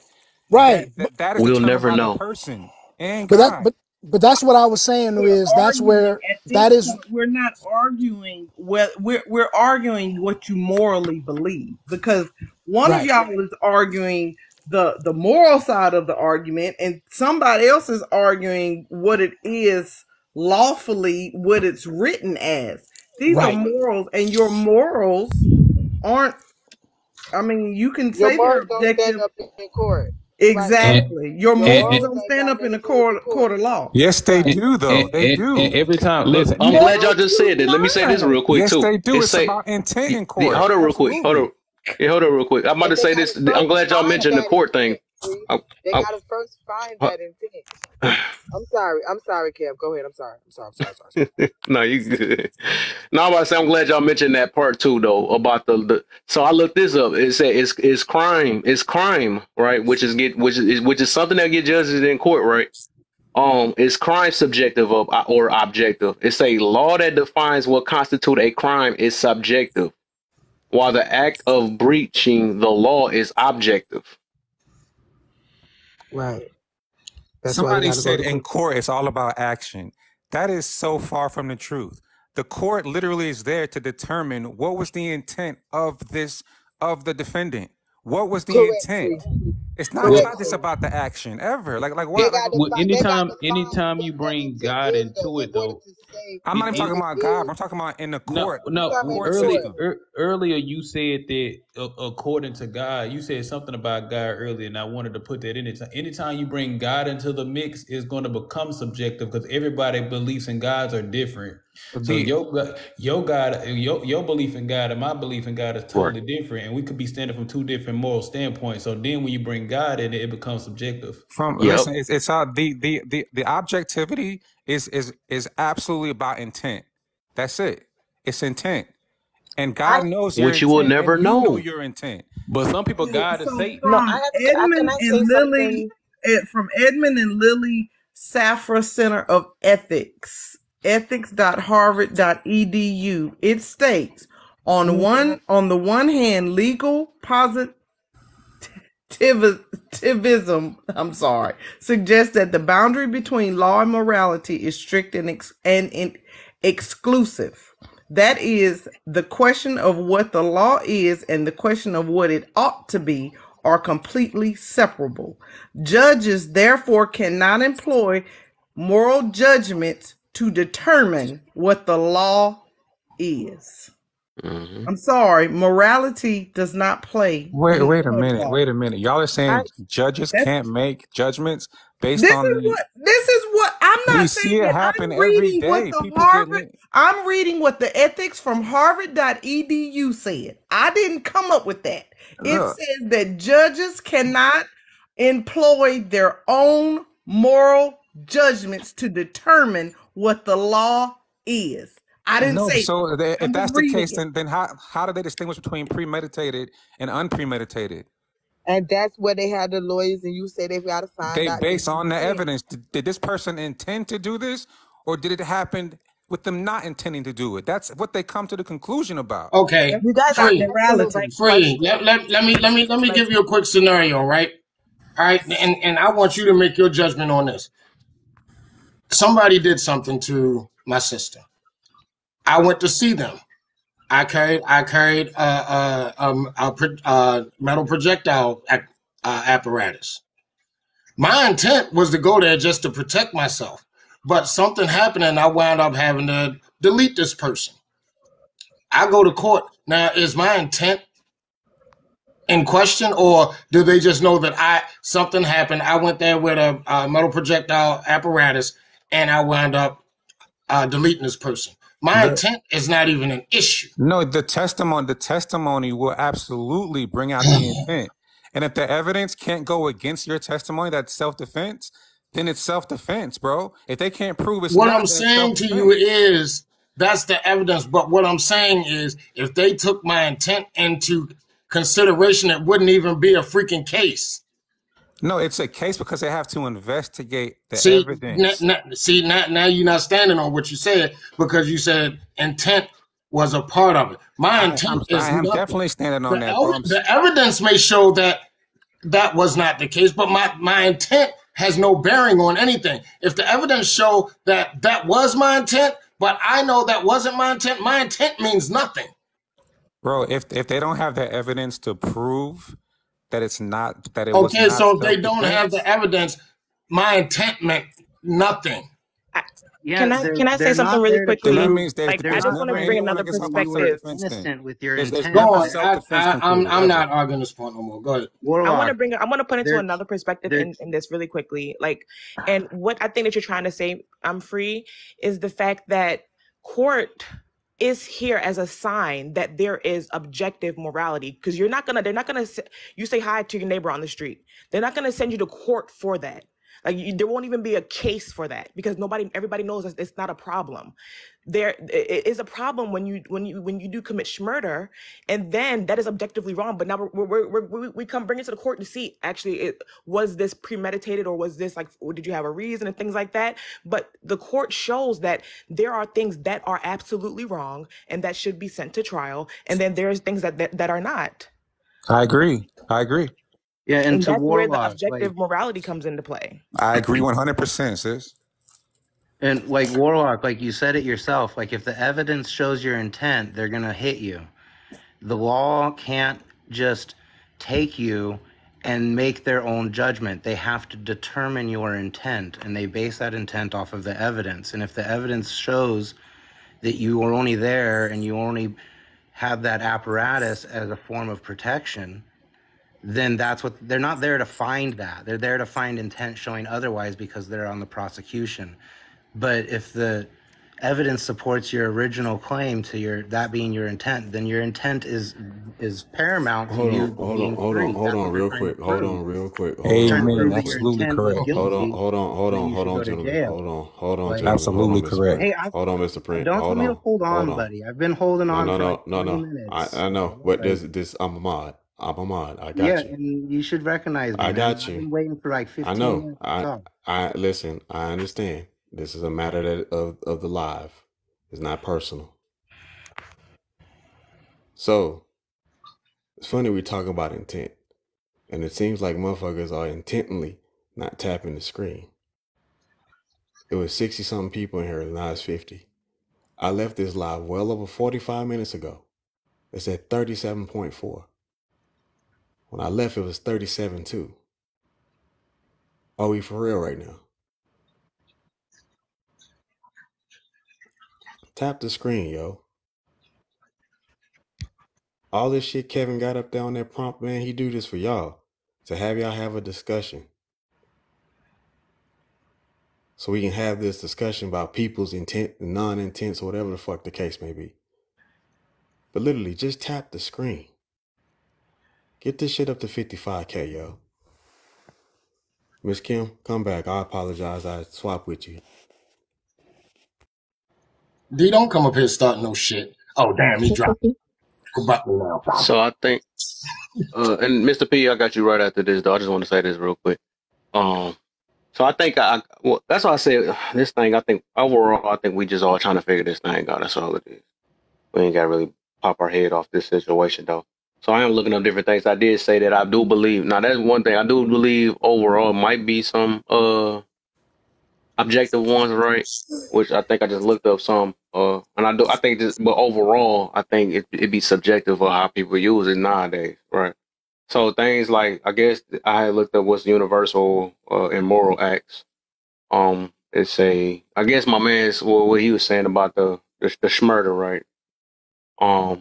[SPEAKER 10] Right.
[SPEAKER 5] That is
[SPEAKER 1] we'll never know.
[SPEAKER 5] The person and
[SPEAKER 10] but that's what I was saying is that's where that is.
[SPEAKER 18] We're not arguing. We're arguing what you morally believe, because one of y'all is arguing the moral side of the argument, and somebody else is arguing what it is lawfully, what it's written as. These are morals, and your morals aren't. I mean, you can say they're objective.
[SPEAKER 3] Up in court.
[SPEAKER 18] Exactly. Your morals don't stand up in the court of law.
[SPEAKER 5] Yes, they do, though. They do.
[SPEAKER 19] And every time, listen,
[SPEAKER 1] I'm glad y'all just said it. Let me say this real quick,
[SPEAKER 5] yes,
[SPEAKER 1] too.
[SPEAKER 5] they do. It's about intent in court.
[SPEAKER 1] Hold on real quick. Hold on. Yeah, hold on real quick. I'm about to say this. I'm glad y'all mentioned the court thing.
[SPEAKER 3] They got to first find that intent. I'm sorry, Kev. Go ahead. I'm sorry.
[SPEAKER 1] No, you good. No, I'm about to say I'm glad y'all mentioned that part too, though, about the. So I looked this up. It said it's crime. It's crime, right? Which is something that get judged in court, right? Is crime subjective or objective? It's a law that defines what constitutes a crime is subjective, while the act of breaching the law is objective.
[SPEAKER 3] Right.
[SPEAKER 5] Somebody said in court it's all about action. That is so far from the truth. The court literally is there to determine what was the intent of the defendant. What was the intent? It's not just about the action ever. Like what?
[SPEAKER 19] Well, anytime you bring God into it, though.
[SPEAKER 5] I'm not even talking about God. I'm talking about in the court.
[SPEAKER 19] No. Earlier you said that according to God, you said something about God earlier, and I wanted to put that in it. Anytime you bring God into the mix, it's going to become subjective because everybody's beliefs in gods are different. So your belief in God and my belief in God is totally different, and we could be standing from two different moral standpoints. So then when you bring God in, it becomes subjective.
[SPEAKER 5] Listen, it's the objectivity is absolutely about intent. That's it. It's intent, and God knows your
[SPEAKER 1] which you will never know.
[SPEAKER 5] You know your intent.
[SPEAKER 19] But some people, God is Satan.
[SPEAKER 18] From Edmund and Lily Safra Center of Ethics. ethics.harvard.edu. It states, on the one hand, legal positivism, suggests that the boundary between law and morality is strict and exclusive. That is, the question of what the law is and the question of what it ought to be are completely separable. Judges, therefore, cannot employ moral judgments to determine what the law is. Mm-hmm. I'm sorry, morality does not play.
[SPEAKER 5] Wait a minute. Y'all are saying judges can't make judgments based on
[SPEAKER 18] this is what I'm not
[SPEAKER 5] we
[SPEAKER 18] saying.
[SPEAKER 5] See it happen every day.
[SPEAKER 18] I'm reading what the ethics from Harvard.edu said. I didn't come up with that. It says that judges cannot employ their own moral judgments to determine what the law is. I didn't say.
[SPEAKER 5] So if that's the case, then how do they distinguish between premeditated and unpremeditated?
[SPEAKER 3] And that's where they had the lawyers, and you say they've got to find out.
[SPEAKER 5] Based on the evidence, did this person intend to do this, or did it happen with them not intending to do it? That's what they come to the conclusion about.
[SPEAKER 12] Okay,
[SPEAKER 3] you guys
[SPEAKER 12] Free. Let me give you a quick scenario, right? All right, and I want you to make your judgment on this. Somebody did something to my sister. I went to see them. I carried a metal projectile apparatus. My intent was to go there just to protect myself, but something happened and I wound up having to delete this person. I go to court. Now, is my intent in question, or do they just know that something happened? I went there with a metal projectile apparatus and I wound up deleting this person. My intent is not even an issue.
[SPEAKER 5] No, the testimony will absolutely bring out the intent. And if the evidence can't go against your testimony, that's self-defense, then it's self-defense, bro. If they can't prove it's
[SPEAKER 12] what I'm saying to you is that's the evidence. But what I'm saying is if they took my intent into consideration, it wouldn't even be a freaking case.
[SPEAKER 5] No, it's a case because they have to investigate the evidence.
[SPEAKER 12] Now you're not standing on what you said because you said intent was a part of it. My intent is
[SPEAKER 5] I'm definitely standing on that.
[SPEAKER 12] The evidence may show that that was not the case, but my intent has no bearing on anything. If the evidence show that that was my intent, but I know that wasn't my intent means nothing.
[SPEAKER 5] Bro, if they don't have the evidence to prove that it's not, that it was not.
[SPEAKER 12] Okay, so if they don't have the evidence, my intent meant nothing.
[SPEAKER 22] Yeah,
[SPEAKER 20] Can I say
[SPEAKER 22] they're
[SPEAKER 20] something
[SPEAKER 22] not
[SPEAKER 20] really
[SPEAKER 22] there to
[SPEAKER 5] Then that
[SPEAKER 20] quickly?
[SPEAKER 22] prove
[SPEAKER 5] means that
[SPEAKER 20] Like,
[SPEAKER 22] they're
[SPEAKER 20] I
[SPEAKER 5] there's
[SPEAKER 20] just
[SPEAKER 22] not
[SPEAKER 20] want to
[SPEAKER 5] never
[SPEAKER 22] there
[SPEAKER 20] bring
[SPEAKER 22] to
[SPEAKER 5] anyone
[SPEAKER 20] another
[SPEAKER 5] against
[SPEAKER 22] prove you were
[SPEAKER 20] perspective.
[SPEAKER 5] self-defense then.
[SPEAKER 22] innocent with your
[SPEAKER 5] There's
[SPEAKER 22] intent.
[SPEAKER 12] Go
[SPEAKER 5] never
[SPEAKER 12] on.
[SPEAKER 5] self-defense
[SPEAKER 12] I'm
[SPEAKER 5] concluded,
[SPEAKER 12] I'm
[SPEAKER 5] ever.
[SPEAKER 12] not arguing this point no more. Go ahead.
[SPEAKER 20] I want
[SPEAKER 22] Warlock,
[SPEAKER 20] to put into
[SPEAKER 22] they're
[SPEAKER 20] another perspective
[SPEAKER 22] they're
[SPEAKER 20] in this really quickly. Like, and what I think that you're trying to say, I'm free, is the fact that court is here as a sign that there is objective morality. Because they're not gonna you say hi to your neighbor on the street. They're not gonna send you to court for that. Like, there won't even be a case for that because everybody knows that it's not a problem. It is a problem when you do commit murder, and then that is objectively wrong. But now we come bring it to the court to see actually was this premeditated, or was this like, or did you have a reason and things like that. But the court shows that there are things that are absolutely wrong and that should be sent to trial, and then there's things that are not.
[SPEAKER 5] I agree.
[SPEAKER 22] yeah, and
[SPEAKER 20] And
[SPEAKER 22] to
[SPEAKER 20] that's where the
[SPEAKER 22] Warlock,
[SPEAKER 20] objective morality comes into play.
[SPEAKER 5] I agree 100%, sis.
[SPEAKER 22] and like Warlock, like you said it yourself, like if the evidence shows your intent, they're gonna hit you. The law can't just take you and make their own judgment. They have to determine your intent, and they base that intent off of the evidence. And if the evidence shows that you were only there and you only have that apparatus as a form of protection, then that's what they're not there to find. That they're there to find intent showing otherwise because they're on the prosecution. But if the evidence supports your original claim to that being your intent, then your intent is paramount to you being free.
[SPEAKER 9] Hold on real quick.
[SPEAKER 5] Amen. Absolutely correct.
[SPEAKER 9] Hold on, gentlemen.
[SPEAKER 5] Absolutely correct.
[SPEAKER 22] Hey,
[SPEAKER 9] Hold on, Mr. Prince.
[SPEAKER 22] don't tell me to hold on, buddy. I've been holding on for like 20 minutes.
[SPEAKER 9] I know, but this I'm a mod. I got you.
[SPEAKER 22] And you should recognize me.
[SPEAKER 9] I got you.
[SPEAKER 22] I've been waiting for like 15
[SPEAKER 9] I know.
[SPEAKER 22] minutes to talk.
[SPEAKER 9] I listen. I understand. This is a matter of the live. It's not personal. So it's funny we talk about intent, and it seems like motherfuckers are intently not tapping the screen. It was 60-something people in here, and now it's 50. I left this live well over 45 minutes ago. It's at 37.4. When I left, it was 37.2. Are we for real right now? Tap the screen, yo. All this shit Kevin got up there on that prompt, man, he do this for y'all. To have y'all have a discussion. So we can have this discussion about people's intent and non-intents or whatever the fuck the case may be. But literally, just tap the screen. Get this shit up to 55K, yo. Miss Kim, come back. I apologize. I swapped with you.
[SPEAKER 12] D, don't come up here starting no shit. Oh, damn, he dropped it. Go back now.
[SPEAKER 1] So I think, and Mr. P, I got you right after this, though. I just want to say this real quick. So I think well, that's why I said this thing. I think overall, I think we just all trying to figure this thing out. That's all it is. We ain't got to really pop our head off this situation, though. So I am looking up different things. I did say that I do believe. Now that's one thing I do believe overall might be some objective ones, right? Which I think I just looked up some. And I think this, but overall, I think it be subjective of how people use it nowadays, right? So things like, I guess I had looked up what's universal immoral acts. It's I guess my man's what he was saying about the schmurder, right?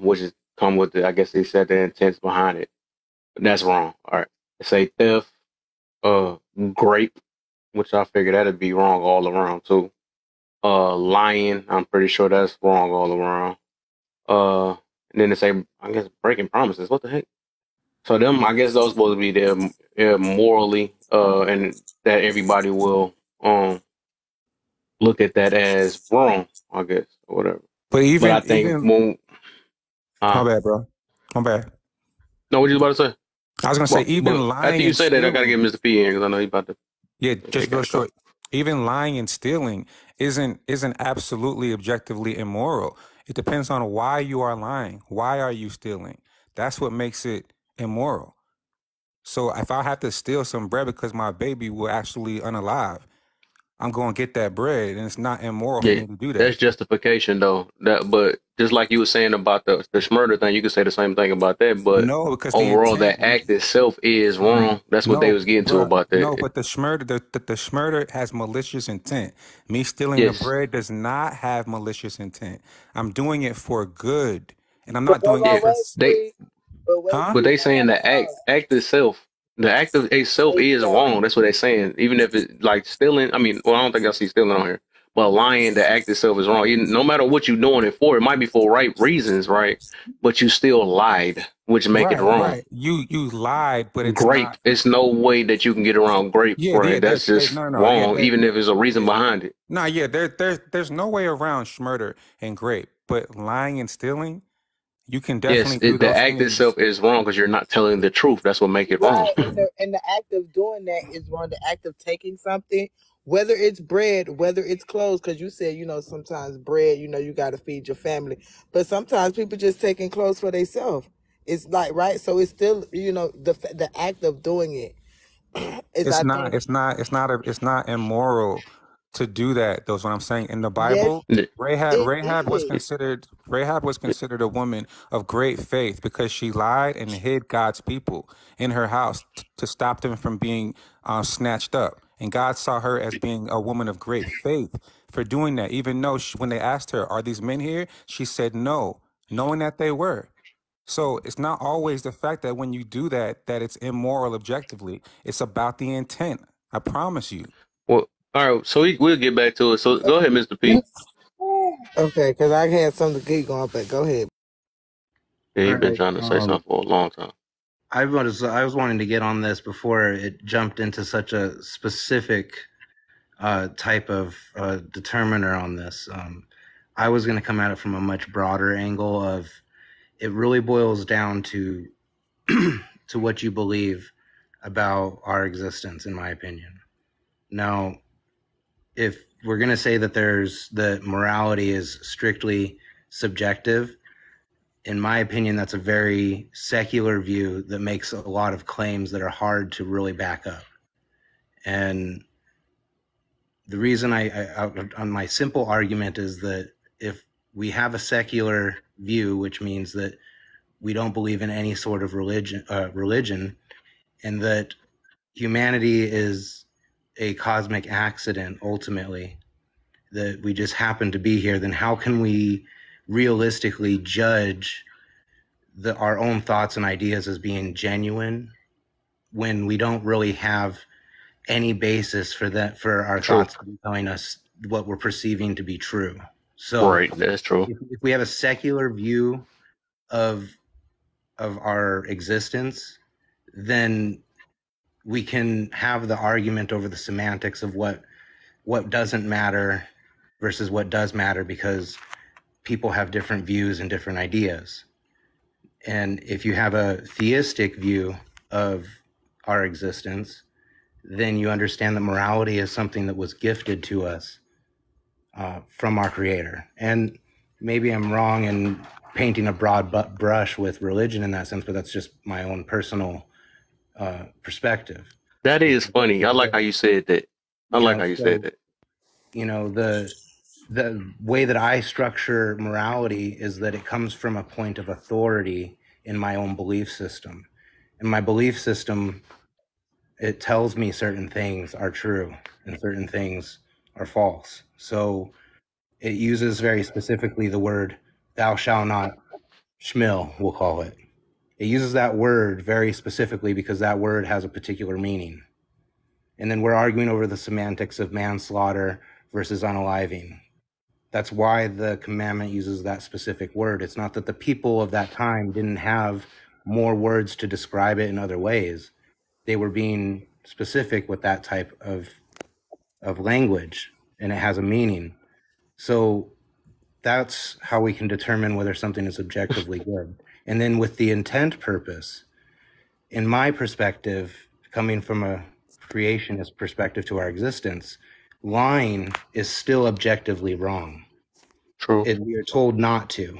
[SPEAKER 1] Which is come with I guess he said the intents behind it. But that's wrong. All right. It's theft, grape, which I figured that'd be wrong all around too. Lying, I'm pretty sure that's wrong all around. And then they I guess breaking promises. What the heck? So them, I guess those supposed to be there morally, and that everybody will look at that as wrong, I guess, or whatever.
[SPEAKER 5] But
[SPEAKER 1] I think
[SPEAKER 5] my bad, bro. My bad.
[SPEAKER 1] No, what you about to say?
[SPEAKER 5] I was gonna say even lying.
[SPEAKER 1] After you say that, I gotta get Mr. P in because I know he about to.
[SPEAKER 5] Yeah, just real short. Even lying and stealing isn't absolutely objectively immoral. It depends on why you are lying. Why are you stealing? That's what makes it immoral. So if I have to steal some bread because my baby will actually unalive, I'm going to get that bread, and it's not immoral for
[SPEAKER 1] Yeah,
[SPEAKER 5] me to do
[SPEAKER 1] that's
[SPEAKER 5] that.
[SPEAKER 1] justification though. But just like you were saying about the murder thing, you could say the same thing about that. But
[SPEAKER 5] No, because the
[SPEAKER 1] overall,
[SPEAKER 5] intent.
[SPEAKER 1] that act itself is wrong. That's what they
[SPEAKER 5] No,
[SPEAKER 1] was getting to
[SPEAKER 5] bruh.
[SPEAKER 1] about
[SPEAKER 5] No,
[SPEAKER 1] that.
[SPEAKER 5] but the shmurder has malicious intent. Me stealing the
[SPEAKER 1] Yes.
[SPEAKER 5] bread does not have malicious intent. I'm doing it for good, and I'm
[SPEAKER 3] But
[SPEAKER 5] not doing it for. Huh?
[SPEAKER 1] But they saying the act itself, the act of itself is wrong. That's what they saying. Even if it like stealing, I mean, well, I don't think I see stealing on here. But lying, the act itself is wrong. No matter what you're doing it for, it might be for right reasons, right? But you still lied, which make it wrong.
[SPEAKER 5] Right. You lied, but it's
[SPEAKER 1] Grape,
[SPEAKER 5] not.
[SPEAKER 1] it's no way that you can get around grape,
[SPEAKER 5] Yeah,
[SPEAKER 1] right? That's just wrong, even if there's a reason behind it.
[SPEAKER 5] Nah, yeah, there's no way around shmurder and grape, but lying and stealing, you can definitely
[SPEAKER 1] Yes,
[SPEAKER 5] do
[SPEAKER 1] the
[SPEAKER 5] those
[SPEAKER 1] act
[SPEAKER 5] things.
[SPEAKER 1] itself is wrong because you're not telling the truth. That's what make it wrong.
[SPEAKER 3] Right, and the act of doing that is wrong. The act of taking something, whether it's bread, whether it's clothes, because you said, sometimes bread, you got to feed your family. But sometimes people just taking clothes for themselves. It's like, right? So it's still, the act of doing it.
[SPEAKER 5] It's not immoral to do that. That's what I'm saying. In the Bible, Rahab was considered a woman of great faith because she lied and hid God's people in her house to stop them from being snatched up. And God saw her as being a woman of great faith for doing that. Even though when they asked her, "Are these men here?" she said no, knowing that they were. So it's not always the fact that when you do that it's immoral objectively. It's about the intent. I promise you.
[SPEAKER 1] Well, all right. So we'll get back to it. So go ahead, Mr. P.
[SPEAKER 3] Okay, because I had something to keep going, but go ahead.
[SPEAKER 1] Yeah, he's been trying to say something for a long time.
[SPEAKER 22] I was wanting to get on this before it jumped into such a specific type of determiner on this. I was going to come at it from a much broader angle of it really boils down to to what you believe about our existence, in my opinion. Now, if we're going to say that morality is strictly subjective, in my opinion, that's a very secular view that makes a lot of claims that are hard to really back up. And the reason on my simple argument is that if we have a secular view, which means that we don't believe in any sort of religion, and that humanity is a cosmic accident, ultimately, that we just happen to be here, then how can we realistically judge our own thoughts and ideas as being genuine when we don't really have any basis for our thoughts to be telling us what we're perceiving to be true? So
[SPEAKER 1] right, that's true.
[SPEAKER 22] If we have a secular view of our existence, then we can have the argument over the semantics of what doesn't matter versus what does matter, because people have different views and different ideas. And if you have a theistic view of our existence, then you understand that morality is something that was gifted to us from our Creator. And maybe I'm wrong in painting a broad brush with religion in that sense, but that's just my own personal perspective.
[SPEAKER 1] That is funny. I like how you said that. Said that.
[SPEAKER 22] The way that I structure morality is that it comes from a point of authority in my own belief system. And my belief system, it tells me certain things are true and certain things are false. So it uses very specifically the word "thou shalt not," shmil, we'll call it. It uses that word very specifically because that word has a particular meaning. And then we're arguing over the semantics of manslaughter versus unaliving. That's why the commandment uses that specific word. It's not that the people of that time didn't have more words to describe it in other ways. They were being specific with that type of language, and it has a meaning. So that's how we can determine whether something is objectively good. And then with the intent purpose, in my perspective, coming from a creationist perspective to our existence, lying is still objectively wrong.
[SPEAKER 1] True.
[SPEAKER 22] We are told not to.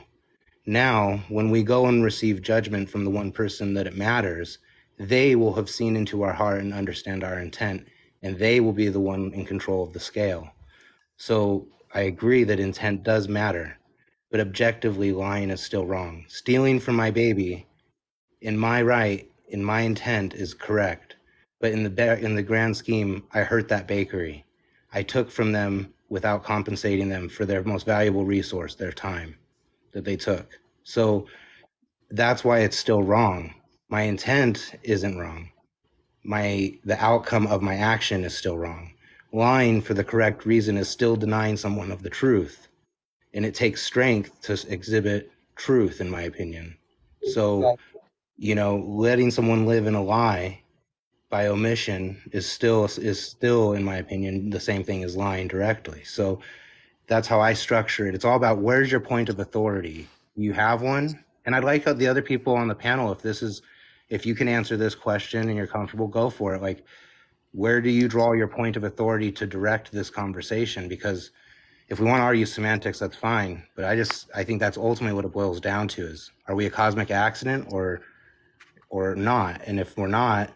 [SPEAKER 22] Now, when we go and receive judgment from the one person that it matters, they will have seen into our heart and understand our intent, and they will be the one in control of the scale. So I agree that intent does matter, but objectively, lying is still wrong. Stealing from my baby, in my right, in my intent, is correct. But in the grand scheme, I hurt that bakery. I took from them without compensating them for their most valuable resource, their time that they took. So that's why it's still wrong. My intent isn't wrong. The outcome of my action is still wrong. Lying for the correct reason is still denying someone of the truth. And it takes strength to exhibit truth, in my opinion. So, letting someone live in a lie by omission is still, in my opinion, the same thing as lying directly. So that's how I structure it. It's all about, where's your point of authority? You have one? And I'd like the other people on the panel, if you can answer this question and you're comfortable, go for it. Like, where do you draw your point of authority to direct this conversation? Because if we want to argue semantics, that's fine. But I think that's ultimately what it boils down to is, are we a cosmic accident or not? And if we're not,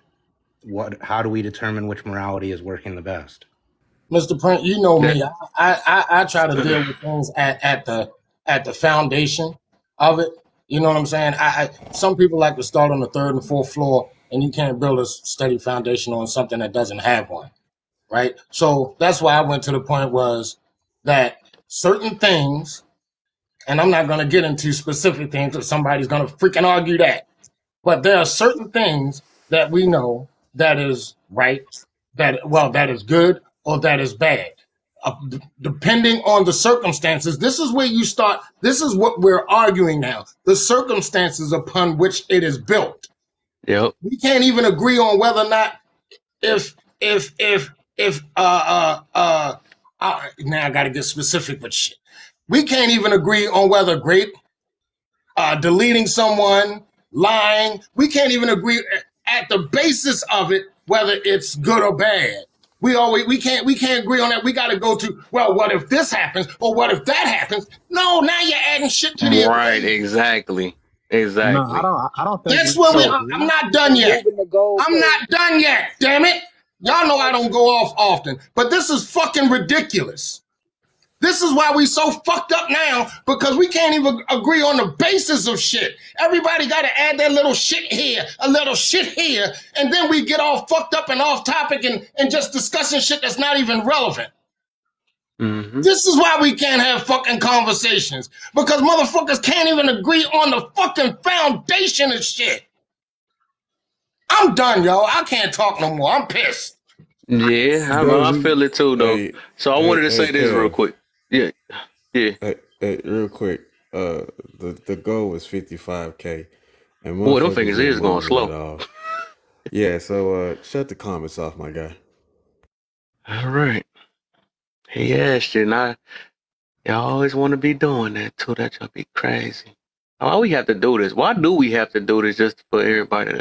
[SPEAKER 22] how do we determine which morality is working the best?
[SPEAKER 12] Mr. Print, you know me. I try to deal with things at the foundation of it. You know what I'm saying? Some people like to start on the 3rd and 4th floor, and you can't build a steady foundation on something that doesn't have one, right? So that's why I went to the point was that certain things, and I'm not going to get into specific things because somebody's going to freaking argue that, but there are certain things that we know that is right, that is good, or that is bad. Depending on the circumstances, this is where you start. This is what we're arguing now. The circumstances upon which it is built.
[SPEAKER 1] Yep.
[SPEAKER 12] We can't even agree on whether or not now I got to get specific with shit. We can't even agree on whether deleting someone, lying. We can't even agree at the basis of it whether it's good or bad. We can't agree on that. We got to go to, well, what if this happens or what if that happens? No, now you're adding shit to the
[SPEAKER 1] right. Exactly.
[SPEAKER 2] No, I don't think
[SPEAKER 12] that's what I'm not done yet. I'm not done yet. Damn it! Y'all know I don't go off often, but this is fucking ridiculous. This is why we so fucked up now, because we can't even agree on the basis of shit. Everybody got to add their little shit here, a little shit here, and then we get all fucked up and off topic and just discussing shit that's not even relevant.
[SPEAKER 1] Mm-hmm.
[SPEAKER 12] This is why we can't have fucking conversations, because motherfuckers can't even agree on the fucking foundation of shit. I'm done, yo. I can't talk no more. I'm pissed.
[SPEAKER 1] Yeah, I feel it too, though. So I wanted to say this real quick. Yeah.
[SPEAKER 9] Hey, real quick. The goal was 55K. And
[SPEAKER 1] boy, them fingers is going slow.
[SPEAKER 9] Yeah, so shut the comments off, my guy.
[SPEAKER 1] All right. He asked you, and y'all always want to be doing that too. That y'all be crazy. Why we have to do this? Why do we have to do this just for everybody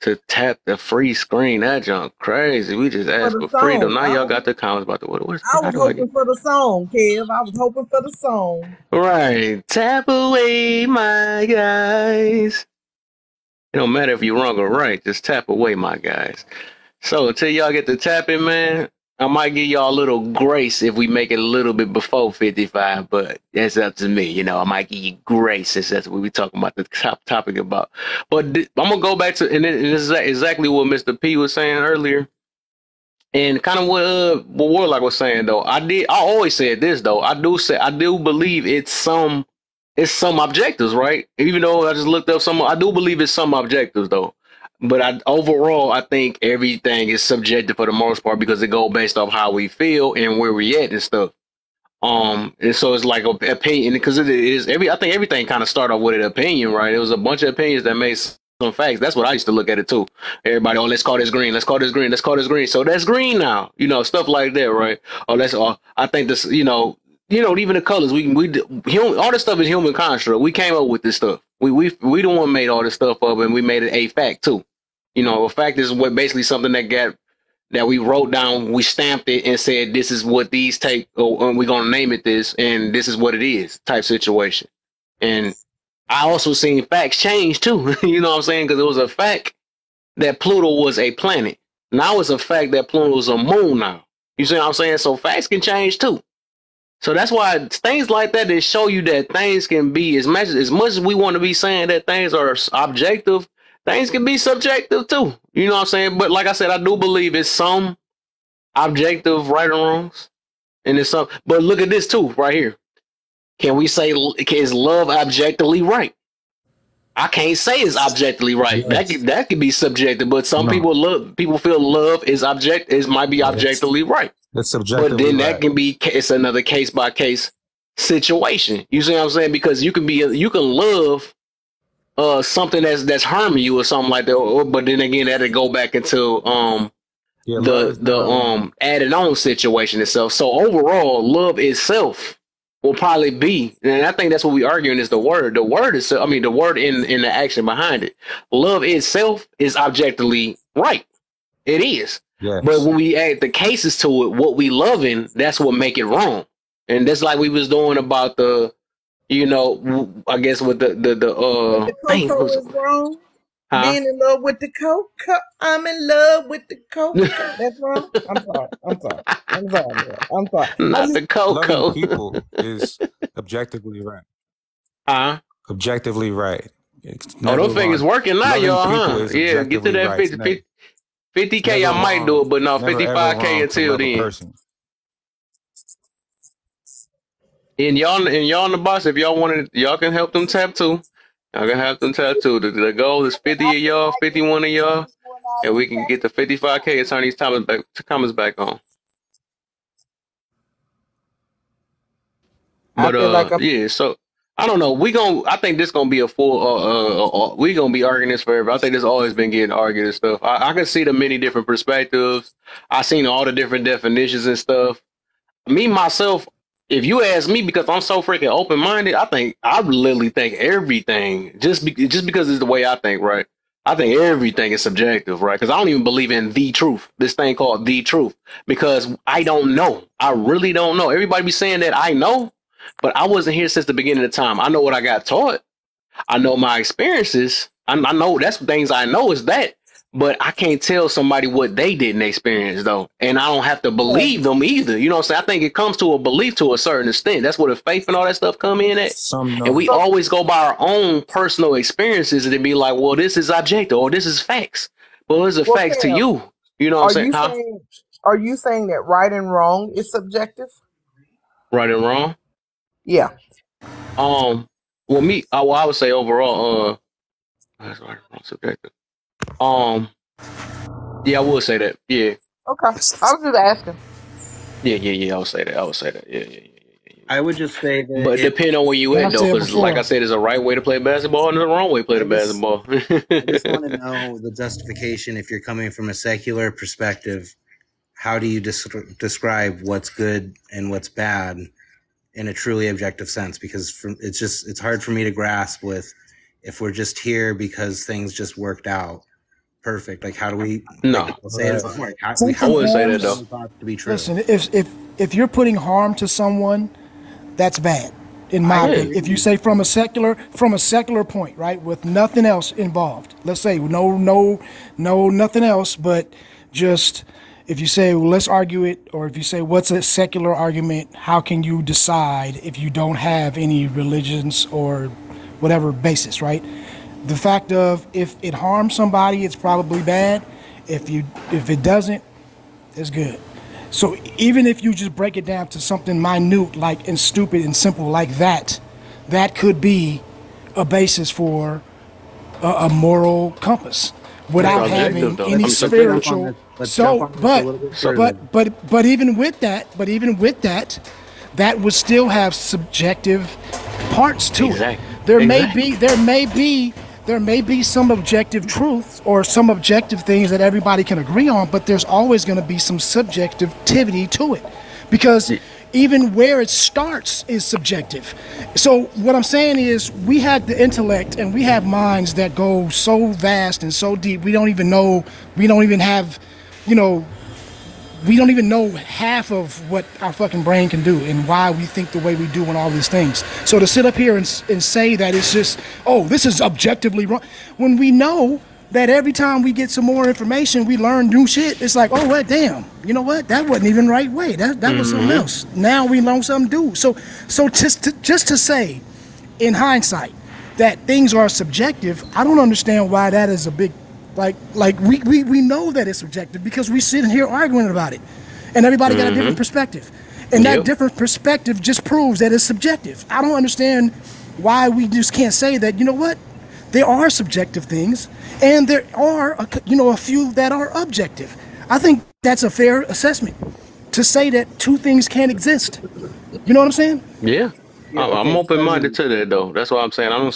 [SPEAKER 1] to tap the free screen? That junk crazy. We just asked for freedom. Now y'all got the comments about the what?
[SPEAKER 3] I was hoping for the song, Kev. I was hoping for the song.
[SPEAKER 1] Right. Tap away, my guys. It don't matter if you're wrong or right. Just tap away, my guys. So until y'all get to tapping, man, I might give y'all a little grace if we make it a little bit before 55, but that's up to me. I might give you grace if that's what we're talking about, the topic about. But I'm going to go back to, and this is exactly what Mr. P was saying earlier. And kind of what Warlock was saying, though. I always said this, though. I do believe it's some objectives, right? Even though I just looked up I do believe it's some objectives, though. But overall, I think everything is subjective for the most part because it goes based off how we feel and where we at and stuff. And so it's like an opinion because it is I think everything kind of started off with an opinion, right? It was a bunch of opinions that made some facts. That's what I used to look at it too. Everybody, let's call this green. Let's call this green. Let's call this green. So that's green now, stuff like that, right? I think this, even the colors, all this stuff is human construct. We came up with this stuff. We the one made all this stuff up, and we made it a fact too. A fact is what basically something that we wrote down, we stamped it and said this is what these take, and we're gonna name it this, and this is what it is type situation. And I also seen facts change too. You know what I'm saying? Because it was a fact that Pluto was a planet. Now it's a fact that Pluto's a moon now. You see what I'm saying? So facts can change too. So that's why things like that show you that things can be as much as we want to be saying that things are objective, things can be subjective too. You know what I'm saying? But like I said, I do believe it's some objective right or wrongs. And it's some, but look at this too, right here. Can we say, is love objectively right? I can't say it's objectively right. Yes. That could be subjective, but some people feel love is might be objectively right.
[SPEAKER 5] That's subjective.
[SPEAKER 1] But then that can be, it's another case by case situation. You see what I'm saying? Because you can love something that's harming you or something like that. But then again, that'll go back into the added on situation itself. So overall, love itself will probably be, and I think that's what we're arguing is the word. The word is, the word in the action behind it. Love itself is objectively right. It is. Yes. But when we add the cases to it, what we loving, that's what make it wrong. And that's like we was doing about the, I guess with the
[SPEAKER 18] cocoa is wrong. Huh? Being in love with the cocoa. I'm in love with the cocoa. That's wrong. I'm sorry.
[SPEAKER 1] Not the cocoa.
[SPEAKER 5] Loving people is objectively right.
[SPEAKER 1] Huh?
[SPEAKER 5] Objectively right.
[SPEAKER 1] Those things working now, y'all, huh? Yeah, get to that 50K. I might do it, but no, 55K until then. And y'all in the box, if y'all wanted, y'all can help them tap too. Y'all can help them tap too. The goal is 50 of y'all, 51 of y'all, and we can get to 55K and turn these comments back on. But yeah, so I don't know. I think this gonna be a full. We gonna be arguing this forever. I think this always been getting argued and stuff. I can see the many different perspectives. I seen all the different definitions and stuff. Me myself, if you ask me, because I'm so freaking open minded, I literally think everything just because it's the way I think, right? I think everything is subjective, right? Because I don't even believe in the truth. This thing called the truth, because I don't know. I really don't know. Everybody be saying that I know. But I wasn't here since the beginning of time. I know what I got taught. I know my experiences. I know that's things I know is that. But I can't tell somebody what they didn't experience, though. And I don't have to believe them either. You know what I'm saying? I think it comes to a belief to a certain extent. That's where the faith and all that stuff come in at. And we always go by our own personal experiences and be like, well, this is objective or this is facts. Well, this is facts to you. You know what I'm saying?
[SPEAKER 18] Are you saying that right and wrong is subjective?
[SPEAKER 1] Right and wrong?
[SPEAKER 18] Yeah.
[SPEAKER 1] Well, I would say overall, that's right, subjective. Yeah, I would say that. Yeah.
[SPEAKER 18] Okay. I was just asking.
[SPEAKER 1] Yeah. I would say that. Yeah.
[SPEAKER 22] I would just say that.
[SPEAKER 1] But depending on where you at, though, because like I said, there's a right way to play basketball and there's a wrong way to play the basketball.
[SPEAKER 22] I just want to know the justification. If you're coming from a secular perspective, how do you describe what's good and what's bad in a truly objective sense? Because it's hard for me to grasp with if we're just here because things just worked out perfect. Like, how do we?
[SPEAKER 1] No,
[SPEAKER 22] say it before.
[SPEAKER 1] I wouldn't say that though.
[SPEAKER 22] To be true.
[SPEAKER 10] Listen, if you're putting harm to someone, that's bad. In my opinion, if you say from a secular point, right, with nothing else involved. Let's say no, nothing else, but just. If you say, well, let's argue it, or if you say, what's a secular argument, how can you decide if you don't have any religions or whatever basis, right? The fact of, if it harms somebody, it's probably bad. If it doesn't, it's good. So even if you just break it down to something minute, like, and stupid and simple like that, that could be a basis for a moral compass without having any spiritual. But even with that, that would still have subjective parts to it. There may be some objective truths or some objective things that everybody can agree on, but there's always going to be some subjectivity to it, because even where it starts is subjective. So what I'm saying is, we have the intellect and we have minds that go so vast and so deep. We don't even know half of what our fucking brain can do and why we think the way we do and all these things. So to sit up here and say that it's just, oh, this is objectively wrong, when we know that every time we get some more information, we learn new shit. It's like, oh, well, damn, you know what? That wasn't even the right way. That was something else. Now we learn something new. So just to say, in hindsight, that things are subjective, I don't understand why that is a big, like we know that it's subjective because we sit here arguing about it, and everybody got a different perspective, and that different perspective just proves that it's subjective. I don't understand why we just can't say that, you know what? There are subjective things, and there are, a few that are objective. I think that's a fair assessment to say that two things can't exist. You know what I'm saying?
[SPEAKER 1] Yeah, I'm open-minded to that though. That's what I'm saying. I don't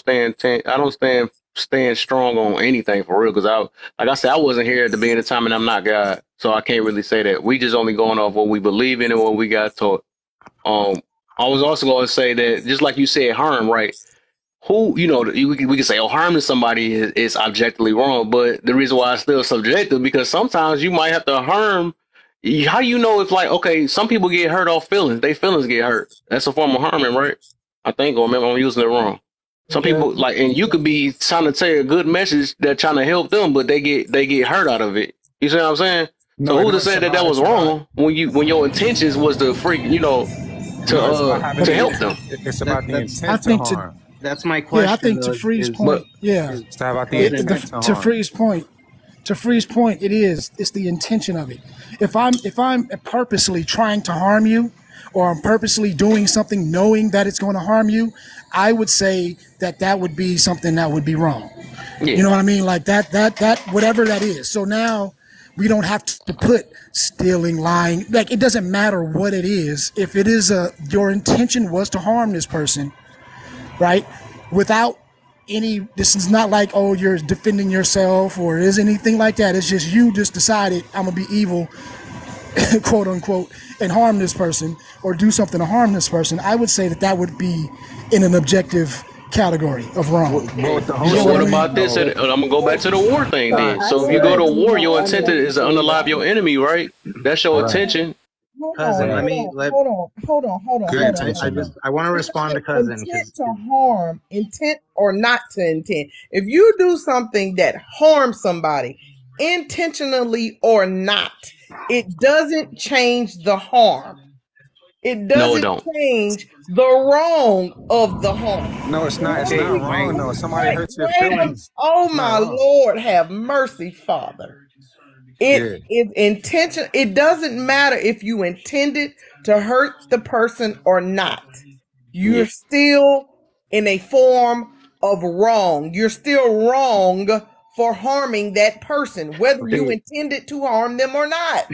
[SPEAKER 1] stand strong on anything for real, because like I said, I wasn't here at the beginning of time, and I'm not God, so I can't really say that. We just only going off what we believe in and what we got taught. I was also going to say that, just like you said, harm, right? Who, we can say, harming somebody is objectively wrong, but the reason why it's still subjective, because sometimes you might have to harm. How do you know if, like, okay, some people get hurt off feelings, their feelings get hurt. That's a form of harming, right? I think, or maybe I'm using it wrong. Some people, like, and you could be trying to tell a good message that trying to help them, but they get hurt out of it. You see what I'm saying? So who to say that was wrong when your intentions was to to help them?
[SPEAKER 5] It's about the intent to harm.
[SPEAKER 22] That's my question.
[SPEAKER 10] Yeah, I think to Free's point, to Free's point, it's the intention of it. If I'm purposely trying to harm you, or I'm purposely doing something knowing that it's going to harm you, I would say that would be something that would be wrong. Yeah. You know what I mean? Like that whatever that is. So now we don't have to put stealing, lying, like it doesn't matter what it is. If it is your intention was to harm this person, right? Without this is not like, oh, you're defending yourself or is anything like that. It's just you just decided I'm gonna be evil, quote unquote, and harm this person or do something to harm this person. I would say that would be in an objective category of wrong.
[SPEAKER 1] What about this? And I'm gonna go back to the war thing then. So if you go to war, your intent is to unalive your enemy, right? That's your intention.
[SPEAKER 22] Cousin,
[SPEAKER 3] hold on.
[SPEAKER 22] I want to respond to cousin.
[SPEAKER 3] Intent to harm, intent or not to intent. If you do something that harms somebody, intentionally or not, it doesn't change the harm. It doesn't change the wrong of the harm.
[SPEAKER 5] No, it's not. It's not wrong. No, somebody hurts your feelings.
[SPEAKER 3] Oh my Lord, have mercy, Father. It is intention. It doesn't matter if you intended to hurt the person or not. You're still in a form of wrong. You're still wrong for harming that person, whether you intended to harm them or not.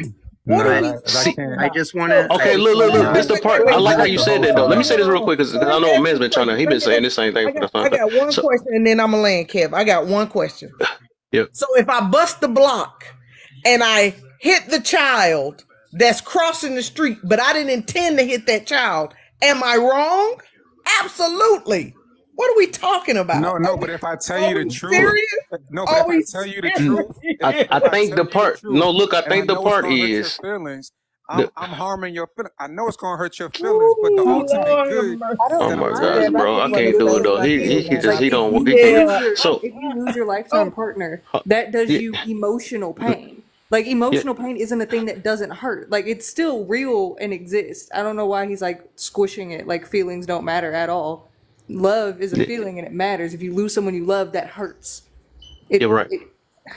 [SPEAKER 22] I just want to.
[SPEAKER 1] Okay, look. This the part. I like how you said that though. Let me say this real quick, because I know man's been trying to. He been saying this same thing.
[SPEAKER 3] I got one question, and then I'm gonna land, Kev. I got one question.
[SPEAKER 1] Yep.
[SPEAKER 3] So if I bust the block and I hit the child that's crossing the street, but I didn't intend to hit that child, am I wrong? Absolutely. What are we talking about?
[SPEAKER 5] No, but if I tell you the truth,
[SPEAKER 1] I think the part. No, look, I think the part is.
[SPEAKER 5] I'm harming your feelings. I know it's gonna hurt your feelings, but the ultimate good.
[SPEAKER 1] Oh my God, bro! I can't do it though. He don't. So
[SPEAKER 6] if you lose your lifetime partner, that does you emotional pain. Like emotional pain isn't a thing that doesn't hurt. Like it's still real and exists. I don't know why he's like squishing it. Like feelings don't matter at all. Love is a feeling and it matters. If you lose someone you love, that hurts.
[SPEAKER 1] You're right.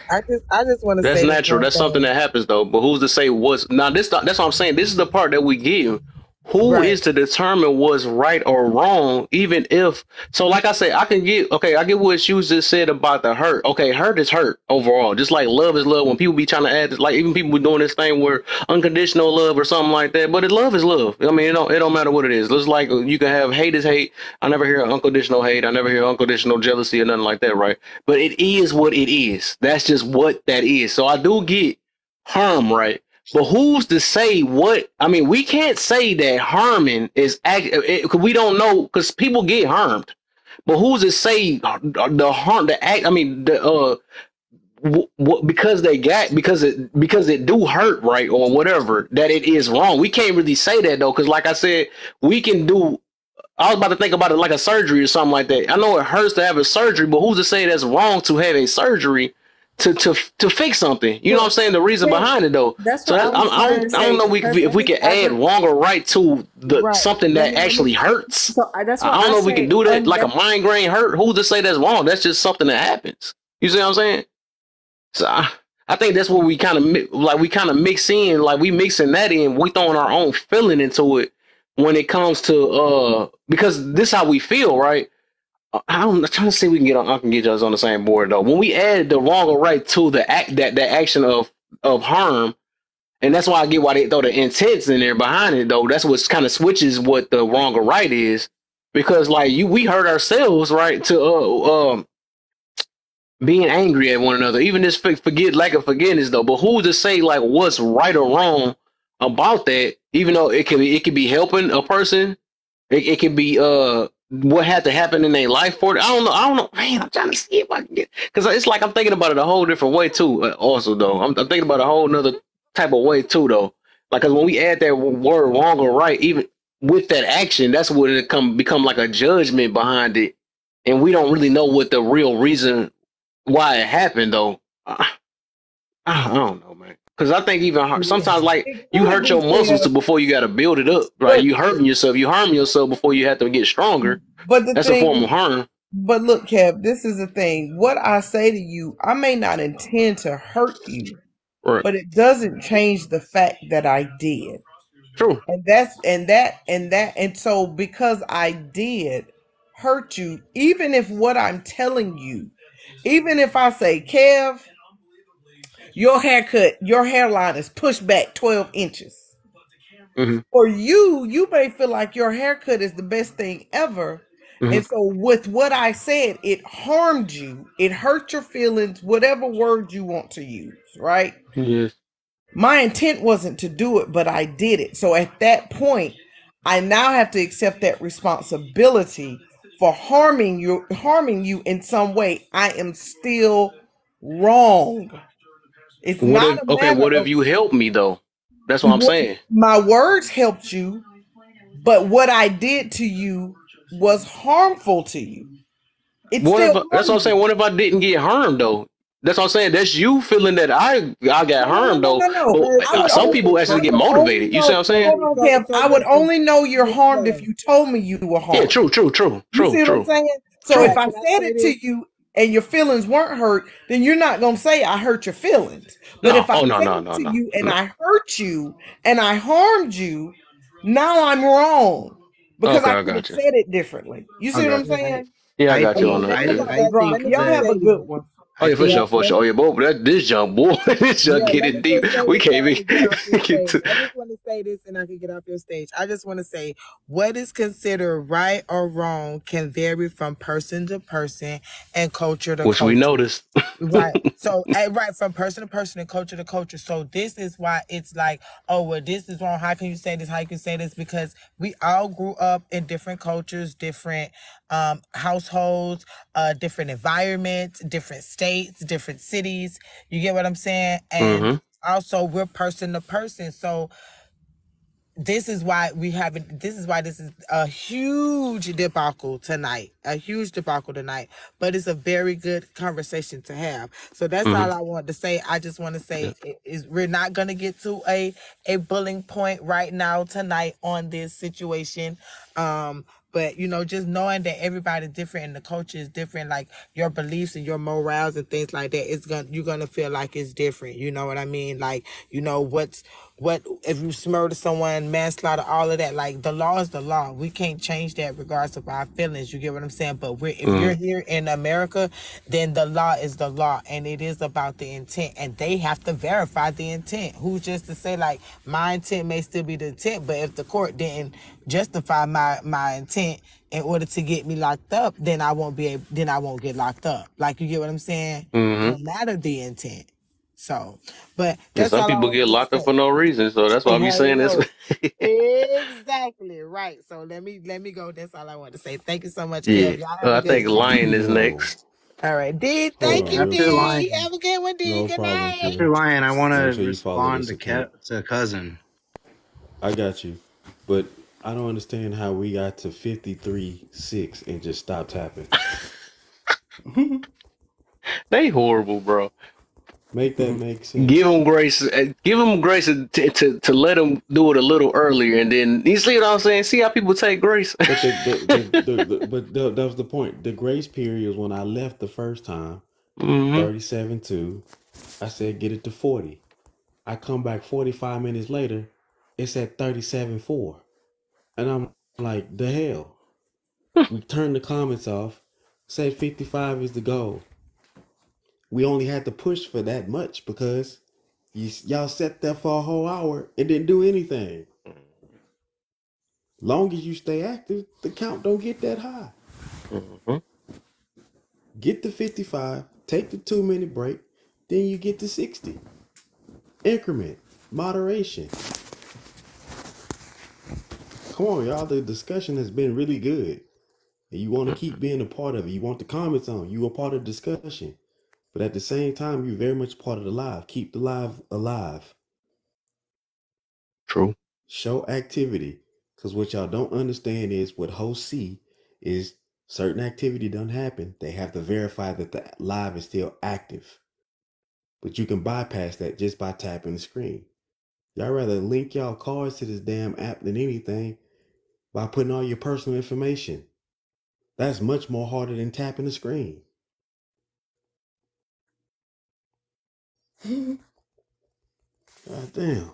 [SPEAKER 3] I just want to say
[SPEAKER 1] that's natural. That's something that happens though. But who's to say what's now? That's what I'm saying. This is the part that we give. Who is to determine what's right or wrong, even if so? Like I said, I get what you just said about the hurt. Okay, hurt is hurt overall. Just like love is love. When people be trying to add, like even people be doing this thing where unconditional love or something like that. But love is love. I mean, it don't matter what it is. It's like you can have hate is hate. I never hear unconditional hate. I never hear unconditional jealousy or nothing like that, right? But it is what it is. That's just what that is. So I do get harm, right? But who's to say what? I mean, we can't say that harming is because we don't know, because people get harmed. But who's to say the harm, the act? I mean, because it do hurt, right, or whatever, that it is wrong. We can't really say that though, because like I said, we can do. I was about to think about it like a surgery or something like that. I know it hurts to have a surgery, but who's to say that's wrong to have a surgery to fix something. You know what I'm saying? The reason behind it though.
[SPEAKER 6] That's
[SPEAKER 1] so
[SPEAKER 6] what
[SPEAKER 1] I don't know if we can add wrong or right to the something that actually hurts.
[SPEAKER 6] So that's what
[SPEAKER 1] I don't know if we can do that like a migraine hurt. Who's to say that's wrong? That's just something that happens. You see what I'm saying? So I think that's what we kind of mix in, like we mixing that in. We throwing our own feeling into it when it comes to because this is how we feel, right? I'm trying to see if I can get us on the same board though. When we add the wrong or right to the action of harm, and that's why I get why they throw the intents in there behind it though. That's what kind of switches what the wrong or right is, because like we hurt ourselves, right, to being angry at one another. Even this lack of forgiveness though. But who's to say like what's right or wrong about that? Even though it could be helping a person, it could be what had to happen in their life for it. I don't know, man. I'm trying to see if I can get, because it's like I'm thinking about it a whole different way too. Also, though, I'm thinking about a whole nother type of way too, though. Like, cause when we add that word wrong or right, even with that action, that's what it become like a judgment behind it, and we don't really know what the real reason why it happened, though. I don't know, man. Because I think even sometimes, like, you hurt your muscles before you got to build it up, right? You hurting yourself. You harm yourself before you have to get stronger. But that's a form of harm.
[SPEAKER 18] But look, Kev, this is the thing. What I say to you, I may not intend to hurt you, right, but it doesn't change the fact that I did.
[SPEAKER 1] True.
[SPEAKER 18] And so because I did hurt you, even if what I'm telling you, even if I say, Kev, your hairline is pushed back 12 inches. Mm-hmm. For you may feel like your haircut is the best thing ever. Mm-hmm. And so with what I said, it harmed you. It hurt your feelings, whatever word you want to use, right?
[SPEAKER 1] Yes.
[SPEAKER 18] My intent wasn't to do it, but I did it. So at that point, I now have to accept that responsibility for harming you in some way. I am still wrong. It's not
[SPEAKER 1] what if you helped me though? That's what I'm saying.
[SPEAKER 18] My words helped you, but what I did to you was harmful to you.
[SPEAKER 1] That's what I'm saying. What if I didn't get harmed though? That's what I'm saying. That's you feeling that I got harmed though. No. Some people actually get motivated. You see what I'm saying?
[SPEAKER 18] I would only know you're harmed if you told me you were harmed.
[SPEAKER 1] Yeah, true.
[SPEAKER 18] You see what I'm saying? So if I said it to you and your feelings weren't hurt, then you're not going to say I hurt your feelings. But if I said it to you and I hurt you and I harmed you, now I'm wrong because I could have said it differently. You see what I'm saying?
[SPEAKER 1] Yeah, I got you on that.
[SPEAKER 18] Y'all have a good one.
[SPEAKER 1] Oh yeah, for sure. Oh yeah, boy, this young boy, this young getting deep. We can't even get to.
[SPEAKER 3] I just want to say this, and I can get off your stage. I just want to say what is considered right or wrong can vary from person to person and culture to culture.
[SPEAKER 1] Which we noticed.
[SPEAKER 3] Right. So, right, from person to person and culture to culture. So this is why it's like, oh, well, this is wrong. How can you say this? How you can say this? Because we all grew up in different cultures, different households, different environments, different states, different cities. You get what I'm saying? And also we're person to person. So this is why this is a huge debacle tonight. But it's a very good conversation to have. So that's all I want to say. I just want to say is we're not going to get to a bullying point right now tonight on this situation. But, just knowing that everybody's different and the culture is different, like your beliefs and your morals and things like that, you're going to feel like it's different. You know what I mean? Like, what if you murder someone, manslaughter, all of that, like the law is the law. We can't change that regardless of our feelings. You get what I'm saying? But if you're here in America, then the law is the law, and it is about the intent, and they have to verify the intent. Who's just to say like my intent may still be the intent, but if the court didn't justify my intent in order to get me locked up, then I won't get locked up. Like, you get what I'm saying? No matter the intent. So, but that's
[SPEAKER 1] some people get locked up for no reason. So that's why I be saying this.
[SPEAKER 3] Exactly right. So let me go. That's all I want to say. Thank you so much.
[SPEAKER 1] Yeah, I think Lion is next.
[SPEAKER 3] All right, D. Thank you, D. Have a good one, D. Good night.
[SPEAKER 22] After Lion, I want to respond to Cousin.
[SPEAKER 9] I got you, but I don't understand how we got to 53-6 and just stopped tapping.
[SPEAKER 1] They horrible, bro.
[SPEAKER 2] Make that make sense.
[SPEAKER 1] Give them grace. Give them grace to let them do it a little earlier, and then you see what I'm saying. See how people take grace.
[SPEAKER 2] But that was the point. The grace period was when I left the first time. 37.2. I said get it to 40. I come back 45 minutes later. It's at 37.4, and I'm like, the hell. We turned the comments off. Said 55 is the goal. We only had to push for that much because y'all sat there for a whole hour and didn't do anything. Long as you stay active, the count don't get that high. Get to 55, take the 2-minute break, then you get to 60. Increment, moderation. Come on, y'all. The discussion has been really good. And you want to keep being a part of it. You want the comments on. You are part of the discussion. But at the same time, you're very much part of the live. Keep the live alive.
[SPEAKER 1] True.
[SPEAKER 2] Show activity. Because what y'all don't understand is what hosts see is certain activity doesn't happen. They have to verify that the live is still active. But you can bypass that just by tapping the screen. Y'all rather link y'all cards to this damn app than anything by putting all your personal information. That's much more harder than tapping the screen. God damn.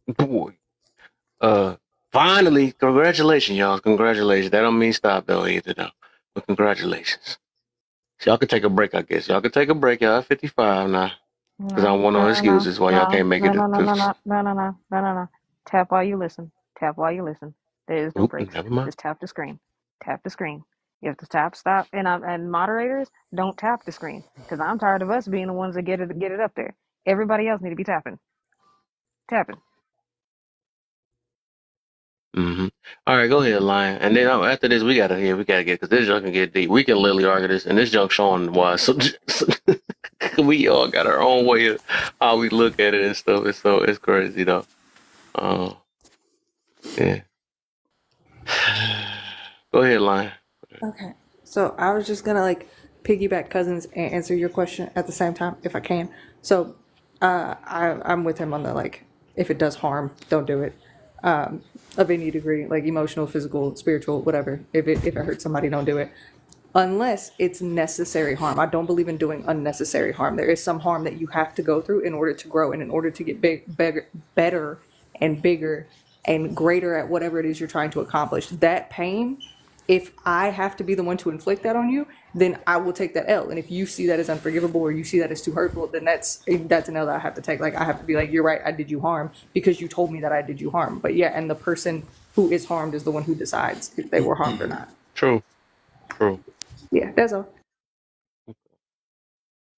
[SPEAKER 1] Boy. Finally, congratulations, y'all. Congratulations. That don't mean stop though either though. But congratulations. So y'all can take a break, I guess. Y'all can take a break. Y'all at 55 now. Because I don't want no excuses why y'all can't make it.
[SPEAKER 7] No. Tap while you listen. Tap while you listen. There is no break.
[SPEAKER 1] Never mind.
[SPEAKER 7] Just tap the screen. Tap the screen. You have to tap stop. And moderators, don't tap the screen. Because I'm tired of us being the ones that get it up there. Everybody else need to be tapping. Tapping.
[SPEAKER 1] All right, go ahead, Lion. And then after this, we gotta get, because this junk can get deep. We can literally argue this, and this junk showing why. So we all got our own way of how we look at it and stuff. It's crazy though. Yeah. Go ahead, Lion.
[SPEAKER 6] Okay. So I was just gonna piggyback Cousins and answer your question at the same time if I can. So I'm with him on the if it does harm, don't do it. Of any degree, like emotional, physical, spiritual, whatever. If it hurts somebody, don't do it. Unless it's necessary harm. I don't believe in doing unnecessary harm. There is some harm that you have to go through in order to grow and in order to get better and bigger and greater at whatever it is you're trying to accomplish. That pain, if I have to be the one to inflict that on you, then I will take that L. And if you see that as unforgivable or you see that as too hurtful, then that's an L that I have to take. I have to be you're right, I did you harm because you told me that I did you harm. But yeah, and the person who is harmed is the one who decides if they were harmed or not.
[SPEAKER 1] True.
[SPEAKER 6] Yeah, that's all.
[SPEAKER 1] Yeah,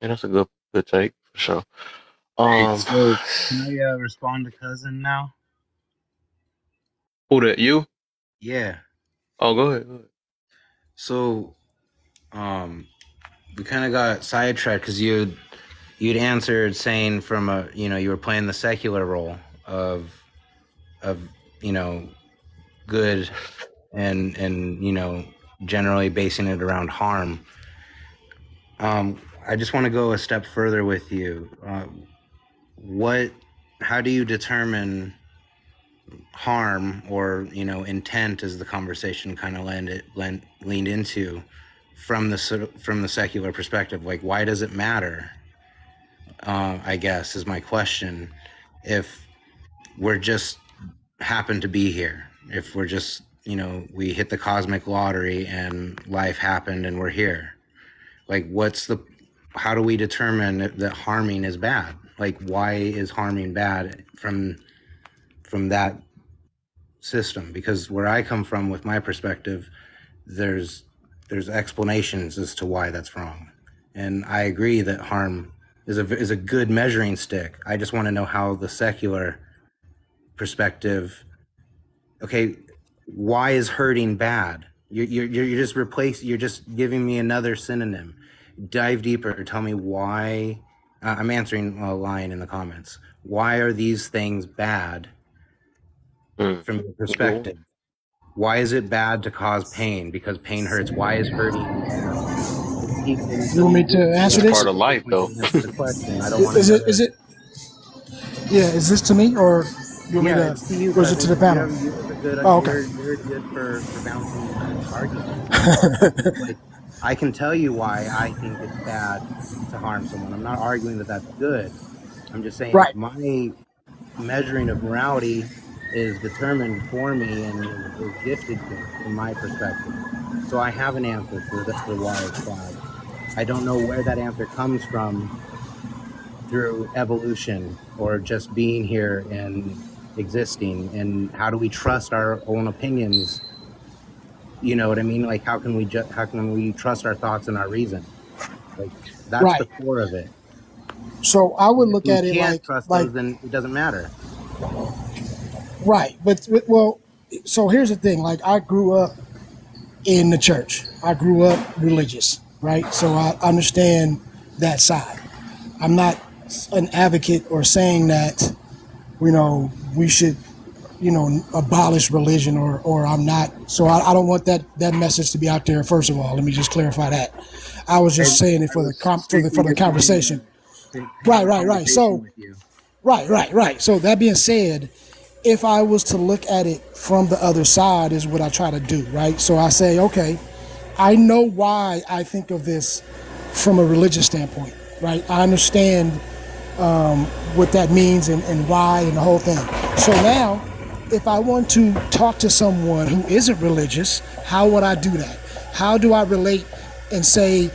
[SPEAKER 1] that's a good take for sure.
[SPEAKER 22] So can I respond to Cousin now?
[SPEAKER 1] Who that? You?
[SPEAKER 22] Yeah.
[SPEAKER 1] Oh, go ahead.
[SPEAKER 22] So, we kind of got sidetracked because you'd answered saying from you were playing the secular role of good and generally basing it around harm. I just want to go a step further with you. How do you determine harm or intent, as the conversation kind of leaned into, from the secular perspective? Why does it matter? I guess is my question. If we're just happen to be here, if we're just we hit the cosmic lottery and life happened and we're here, how do we determine that harming is bad? Why is harming bad from that system? Because where I come from with my perspective, there's explanations as to why that's wrong, and I agree that harm is a good measuring stick. I just want to know how the secular perspective. Okay, why is hurting bad? You're just giving me another synonym. Dive deeper. Tell me why. I'm answering a line in the comments. Why are these things bad from your perspective? Why is it bad to cause pain? Because pain hurts. Why is hurting bad?
[SPEAKER 17] And
[SPEAKER 10] You want me to answer
[SPEAKER 1] It's
[SPEAKER 10] this?
[SPEAKER 1] part of life, though.
[SPEAKER 17] Answer the question. I don't want
[SPEAKER 10] Is
[SPEAKER 17] to.
[SPEAKER 10] it? Is it? Yeah. Is this to me or you want me
[SPEAKER 17] Yeah,
[SPEAKER 10] to?
[SPEAKER 17] it's to you,
[SPEAKER 10] Or is it to the panel?
[SPEAKER 17] You're good.
[SPEAKER 10] Oh, okay.
[SPEAKER 17] You're good for bouncing arguments. Like, I can tell you why I think it's bad to harm someone. I'm not arguing that that's good. I'm just saying
[SPEAKER 10] Right.
[SPEAKER 17] my measuring of morality is determined for me and is gifted to me in my perspective. So I have an answer for why it's bad. I don't know where that answer comes from through evolution or just being here and existing, and how do we trust our own opinions? You know what I mean? Like, how can we trust our thoughts and our reason? Like, that's
[SPEAKER 10] Right.
[SPEAKER 17] the core of it.
[SPEAKER 10] So I would look
[SPEAKER 17] If
[SPEAKER 10] at
[SPEAKER 17] we
[SPEAKER 10] it
[SPEAKER 17] can't trust
[SPEAKER 10] like
[SPEAKER 17] those, then it doesn't matter.
[SPEAKER 10] right. But well, so here's the thing. Like I grew up in the church. I grew up religious, right? So I understand that side. I'm not an advocate or saying that, we should, abolish religion or I'm not. So I don't want that message to be out there. First of all, let me just clarify that. I was just saying it for the conversation. Right. So, right. So that being said, if I was to look at it from the other side is what I try to do, right? So I say, okay, I know why I think of this from a religious standpoint, right? I understand what that means and why and the whole thing. So now, if I want to talk to someone who isn't religious, how would I do that? How do I relate and say,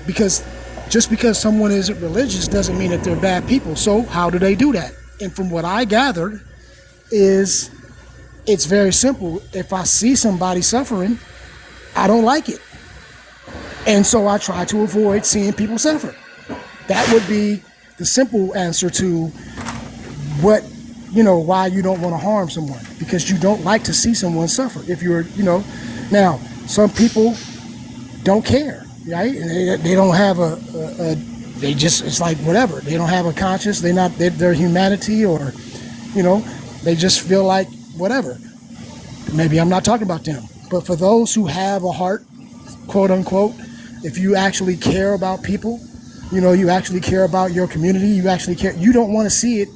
[SPEAKER 10] because just because someone isn't religious doesn't mean that they're bad people. So how do they do that? And from what I gathered is it's very simple. If I see somebody suffering, I don't like it. And so I try to avoid seeing people suffer. That would be the simple answer to why you don't want to harm someone, because you don't like to see someone suffer. If you're, now some people don't care, right? And they don't have it's like whatever. They don't have a conscience. Their humanity or, they just feel like whatever. Maybe I'm not talking about them, but for those who have a heart, quote unquote, if you actually care about people, you actually care about your community, you actually care, you don't want to see it,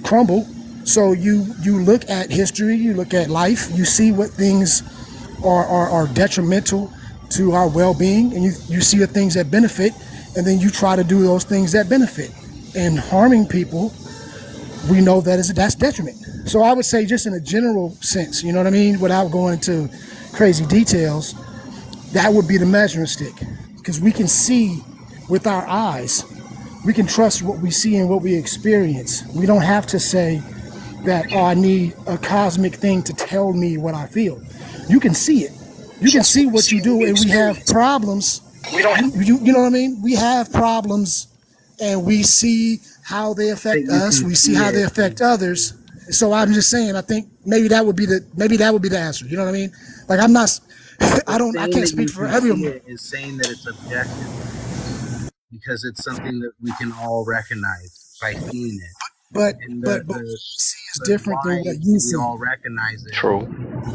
[SPEAKER 10] crumble. So you look at history, you look at life, you see what things are detrimental to our well-being, and you see the things that benefit, and then you try to do those things that benefit. And harming people, we know that's detriment. So I would say, just in a general sense, you know what I mean, without going into crazy details, that would be the measuring stick, because we can see with our eyes. We can trust what we see and what we experience. We don't have to say that, I need a cosmic thing to tell me what I feel. You can see it. You can see what you do, and we have problems. You know what I mean? We have problems, and we see how they affect us. We see how they affect others. So I'm just saying, I think maybe that would be the answer. You know what I mean? Like I can't speak for everyone.
[SPEAKER 17] Is saying that it's objective because it's something that we can all recognize by seeing it.
[SPEAKER 10] But see is different than what you see.
[SPEAKER 17] We all recognize it.
[SPEAKER 1] True.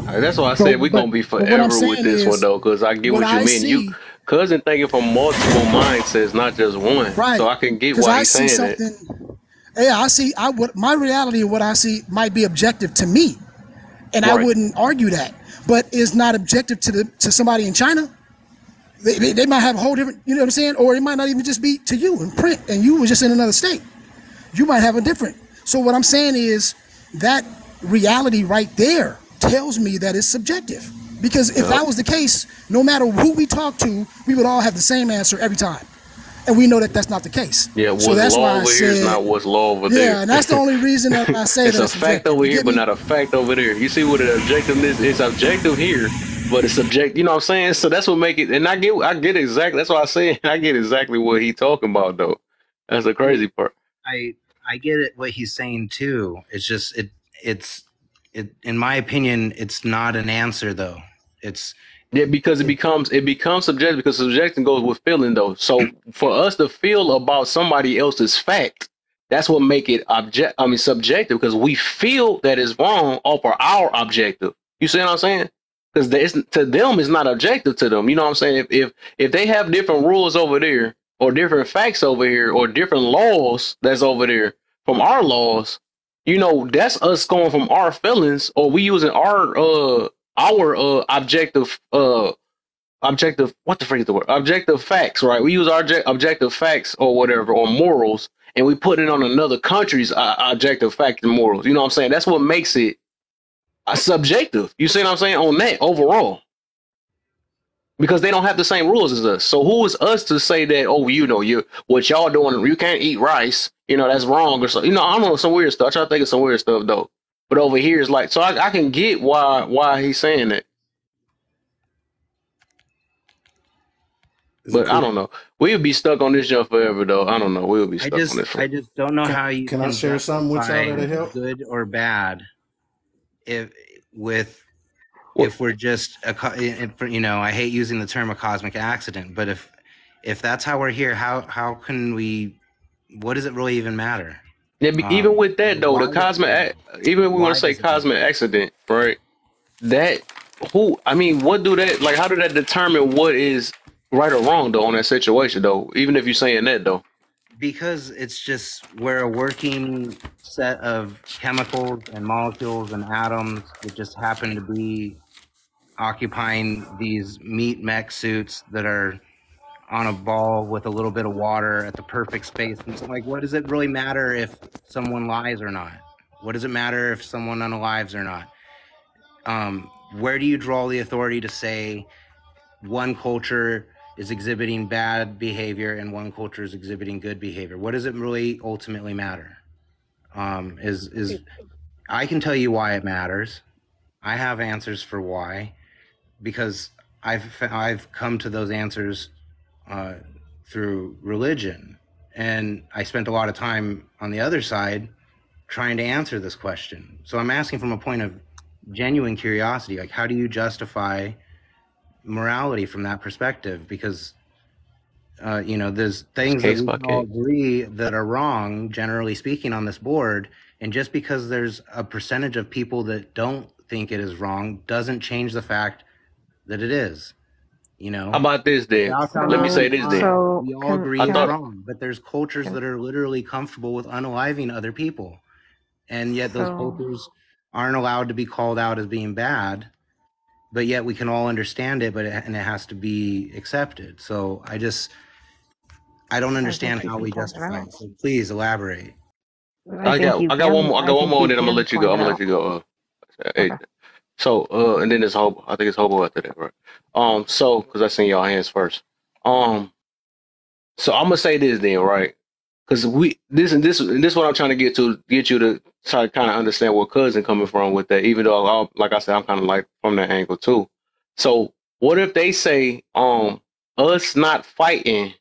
[SPEAKER 1] That's why I said we're gonna be forever with this one though, because I get what you mean. You cousin thinking from multiple mindsets, not just one.
[SPEAKER 10] Right.
[SPEAKER 1] So I can get why he's saying that.
[SPEAKER 10] Yeah, I see. My reality of what I see might be objective to me, and I wouldn't argue that. But it's not objective to somebody in China. They might have a whole different, you know what I'm saying? Or it might not even just be to you in print, and you was just in another state. You might have a different. So what I'm saying is that reality right there tells me that it's subjective. Because if that was the case, no matter who we talk to, we would all have the same answer every time. And we know that that's not the case.
[SPEAKER 1] Yeah, what's law over here is not what's law over there.
[SPEAKER 10] Yeah, and that's the only reason that I say
[SPEAKER 1] it's
[SPEAKER 10] that
[SPEAKER 1] a fact over here, but not a fact over there. You see what the objectiveness is? It's objective here, but it's subjective. You know what I'm saying? So that's what make it. And I get exactly. That's why I say I get exactly what he's talking about, though. That's the crazy part.
[SPEAKER 17] I get it. What he's saying too. It's just it's in my opinion, it's not an answer though.
[SPEAKER 1] Because it becomes subjective, because subjective goes with feeling though. So for us to feel about somebody else's fact, that's what make it subjective, because we feel that it's wrong off of our objective. You see what I'm saying? because to them it's not objective to them. You know what I'm saying? If they have different rules over there, or different facts over here, or different laws that's over there from our laws, you know, that's us going from our feelings, or we using our objective what the freak is the word? Objective facts, right? We use our objective facts or whatever, or morals, and we put it on another country's objective facts and morals. You know what I'm saying? That's what makes it subjective. You see what I'm saying? On that overall. Because they don't have the same rules as us. So who is us to say that, oh, you know, what y'all doing, you can't eat rice, you know, that's wrong or something. You know, I don't know, some weird stuff. I try to think of some weird stuff though. But over here is like, so I can get why he's saying that. But I don't know. We would be stuck on this jump forever though. I don't know. We would be stuck on this one.
[SPEAKER 22] I just don't know how you
[SPEAKER 2] Can I share something with y'all that'll help?
[SPEAKER 22] Good or bad if we're just you know, I hate using the term a cosmic accident, but if that's how we're here, how can we? What does it really even matter?
[SPEAKER 1] Yeah, even with that though, the cosmic, even if we want to say cosmic accident, right? What do that, like, how do that determine what is right or wrong though on that situation though? Even if you're saying that though.
[SPEAKER 22] Because it's just we're a working set of chemicals and molecules and atoms that just happen to be occupying these meat mech suits that are on a ball with a little bit of water at the perfect space. And so, like, what does it really matter if someone lies or not? What does it matter if someone unalives or not? Where do you draw the authority to say one culture is exhibiting bad behavior and one culture is exhibiting good behavior? What does it really ultimately matter? I can tell you why it matters. I have answers for why, because I've come to those answers through religion, and I spent a lot of time on the other side trying to answer this question. So I'm asking from a point of genuine curiosity, like, how do you justify morality from that perspective? Because you know, there's things that we all agree that are wrong, generally speaking, on this board, and just because there's a percentage of people that don't think it is wrong doesn't change the fact that it is. You know,
[SPEAKER 1] how about this then? Let me say this then.
[SPEAKER 22] We all agree it's wrong, but there's cultures that are literally comfortable with unaliving other people, and yet those cultures aren't allowed to be called out as being bad. But yet we can all understand it, and it has to be accepted. So I don't understand how we justify it. So please elaborate.
[SPEAKER 1] I got one more. And then I'm gonna let you go. So and then I think it's Hobo after that, right? So because I seen y'all hands first. So I'm gonna say this then, right? Because this what I'm trying to get you to try to kind of understand where cousin coming from with that. Even though, like I said, I'm kind of like from that angle too. So what if they say, us not fighting?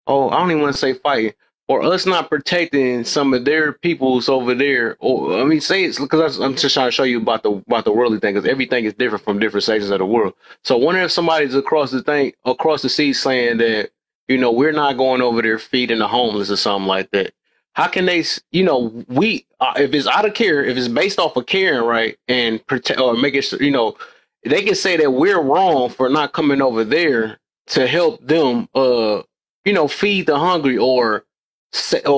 [SPEAKER 1] Oh, I don't even want to say fighting, or us not protecting some of their peoples over there. Or I mean, say it's because I'm just trying to show you about the worldly thing, because everything is different from different sections of the world. So I wonder if somebody's across the sea saying that, you know, we're not going over there feeding the homeless or something like that. How can they, you know, if it's out of care, if it's based off of caring, right, and protect or make it, you know, they can say that we're wrong for not coming over there to help them, you know, feed the hungry or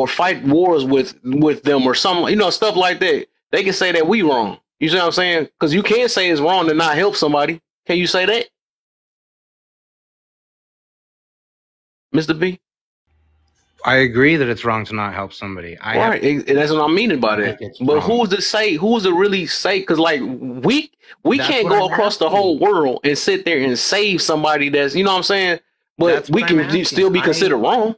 [SPEAKER 1] fight wars with them or something, you know, stuff like that. They can say that we wrong. You see what I'm saying? Because you can't say it's wrong to not help somebody. Can you say that, Mr. B?
[SPEAKER 22] I agree that it's wrong to not help somebody.
[SPEAKER 1] That's what I'm meaning by that. But who's to really say? Because like we can't go across the whole world and sit there and save somebody that's, you know what I'm saying? But we can still be considered wrong.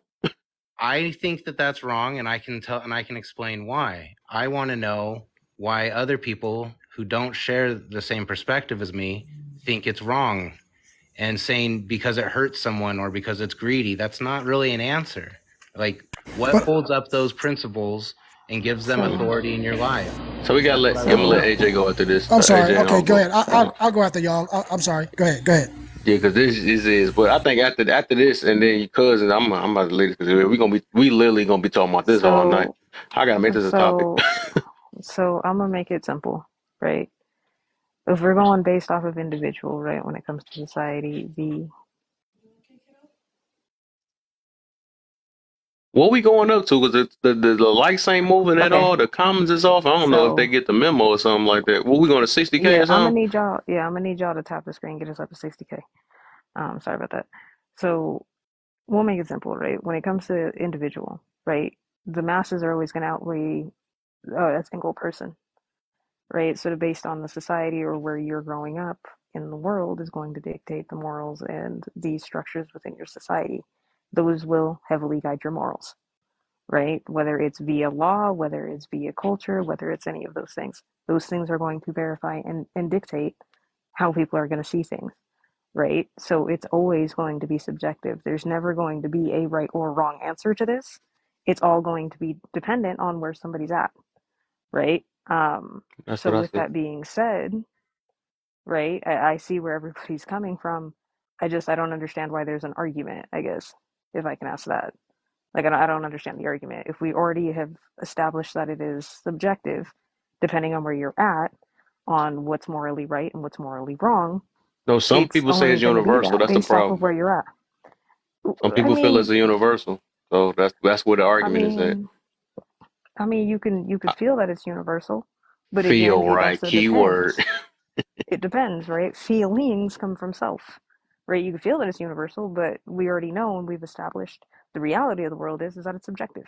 [SPEAKER 22] I think that that's wrong, and I can explain why. I want to know why other people who don't share the same perspective as me think it's wrong, and saying because it hurts someone or because it's greedy, that's not really an answer. Like, what holds up those principles and gives them authority in your life?
[SPEAKER 1] So we gotta I'm gonna let AJ go after this.
[SPEAKER 10] I'm sorry. Okay, go ahead. I'll go after y'all. I'm sorry. Go ahead.
[SPEAKER 1] Yeah, because this is. But I think after this, and then your cousins, I'm about to leave because we literally gonna be talking about this all night. I gotta make this a topic.
[SPEAKER 7] So I'm gonna make it simple, right? If we're going based off of individual, right, when it comes to society,
[SPEAKER 1] What we going up to? Because the lights ain't moving at
[SPEAKER 7] okay,
[SPEAKER 1] all. The comments is off. I don't know if they
[SPEAKER 7] so
[SPEAKER 1] get the memo or something like that. What we going to 60K
[SPEAKER 7] yeah,
[SPEAKER 1] or something?
[SPEAKER 7] I'm gonna need y'all to tap the screen, get us up to 60K. Sorry about that. So we'll make it simple, right? When it comes to individual, right, the masses are always gonna outweigh a single person, right? So based on the society or where you're growing up in the world is going to dictate the morals and the structures within your society. Those will heavily guide your morals, right? Whether it's via law, whether it's via culture, whether it's any of those things are going to verify and dictate how people are going to see things, right? So it's always going to be subjective. There's never going to be a right or wrong answer to this. It's all going to be dependent on where somebody's at, right?
[SPEAKER 1] That's
[SPEAKER 7] So
[SPEAKER 1] what I
[SPEAKER 7] with
[SPEAKER 1] said.
[SPEAKER 7] that being said, right, I see where everybody's coming from. I don't understand why there's an argument, I guess, if I can ask that. Like, I don't understand the argument. If we already have established that it is subjective, depending on where you're at, on what's morally right and what's morally wrong,
[SPEAKER 1] No, some
[SPEAKER 7] it's
[SPEAKER 1] people say
[SPEAKER 7] only
[SPEAKER 1] it's
[SPEAKER 7] going to be
[SPEAKER 1] universal.
[SPEAKER 7] that
[SPEAKER 1] That's the
[SPEAKER 7] based off of
[SPEAKER 1] problem.
[SPEAKER 7] where you're at.
[SPEAKER 1] Some
[SPEAKER 7] I
[SPEAKER 1] people feel it's
[SPEAKER 7] mean,
[SPEAKER 1] a universal. So that's where the
[SPEAKER 7] I
[SPEAKER 1] argument is at.
[SPEAKER 7] mean, you could feel that it's universal, but again,
[SPEAKER 1] Feel
[SPEAKER 7] it
[SPEAKER 1] right.
[SPEAKER 7] also
[SPEAKER 1] Keyword.
[SPEAKER 7] depends. It depends, right? Feelings come from self, right? You can feel that it's universal, but we already know and we've established the reality of the world is that it's subjective,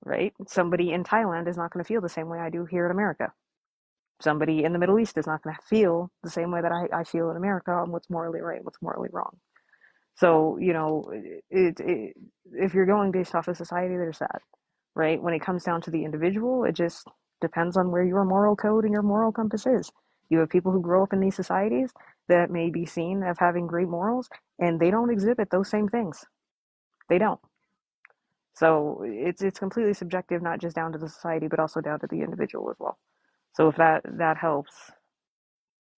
[SPEAKER 7] right? Somebody in Thailand is not going to feel the same way I do here in America. Somebody in the Middle East is not going to feel the same way that I feel in America on what's morally right, what's morally wrong. So, if you're going based off of society, there's that, right? When it comes down to the individual, it just depends on where your moral code and your moral compass is. You have people who grow up in these societies that may be seen as having great morals, and they don't exhibit those same things. They don't. So it's completely subjective, not just down to the society, but also down to the individual as well. So if that helps,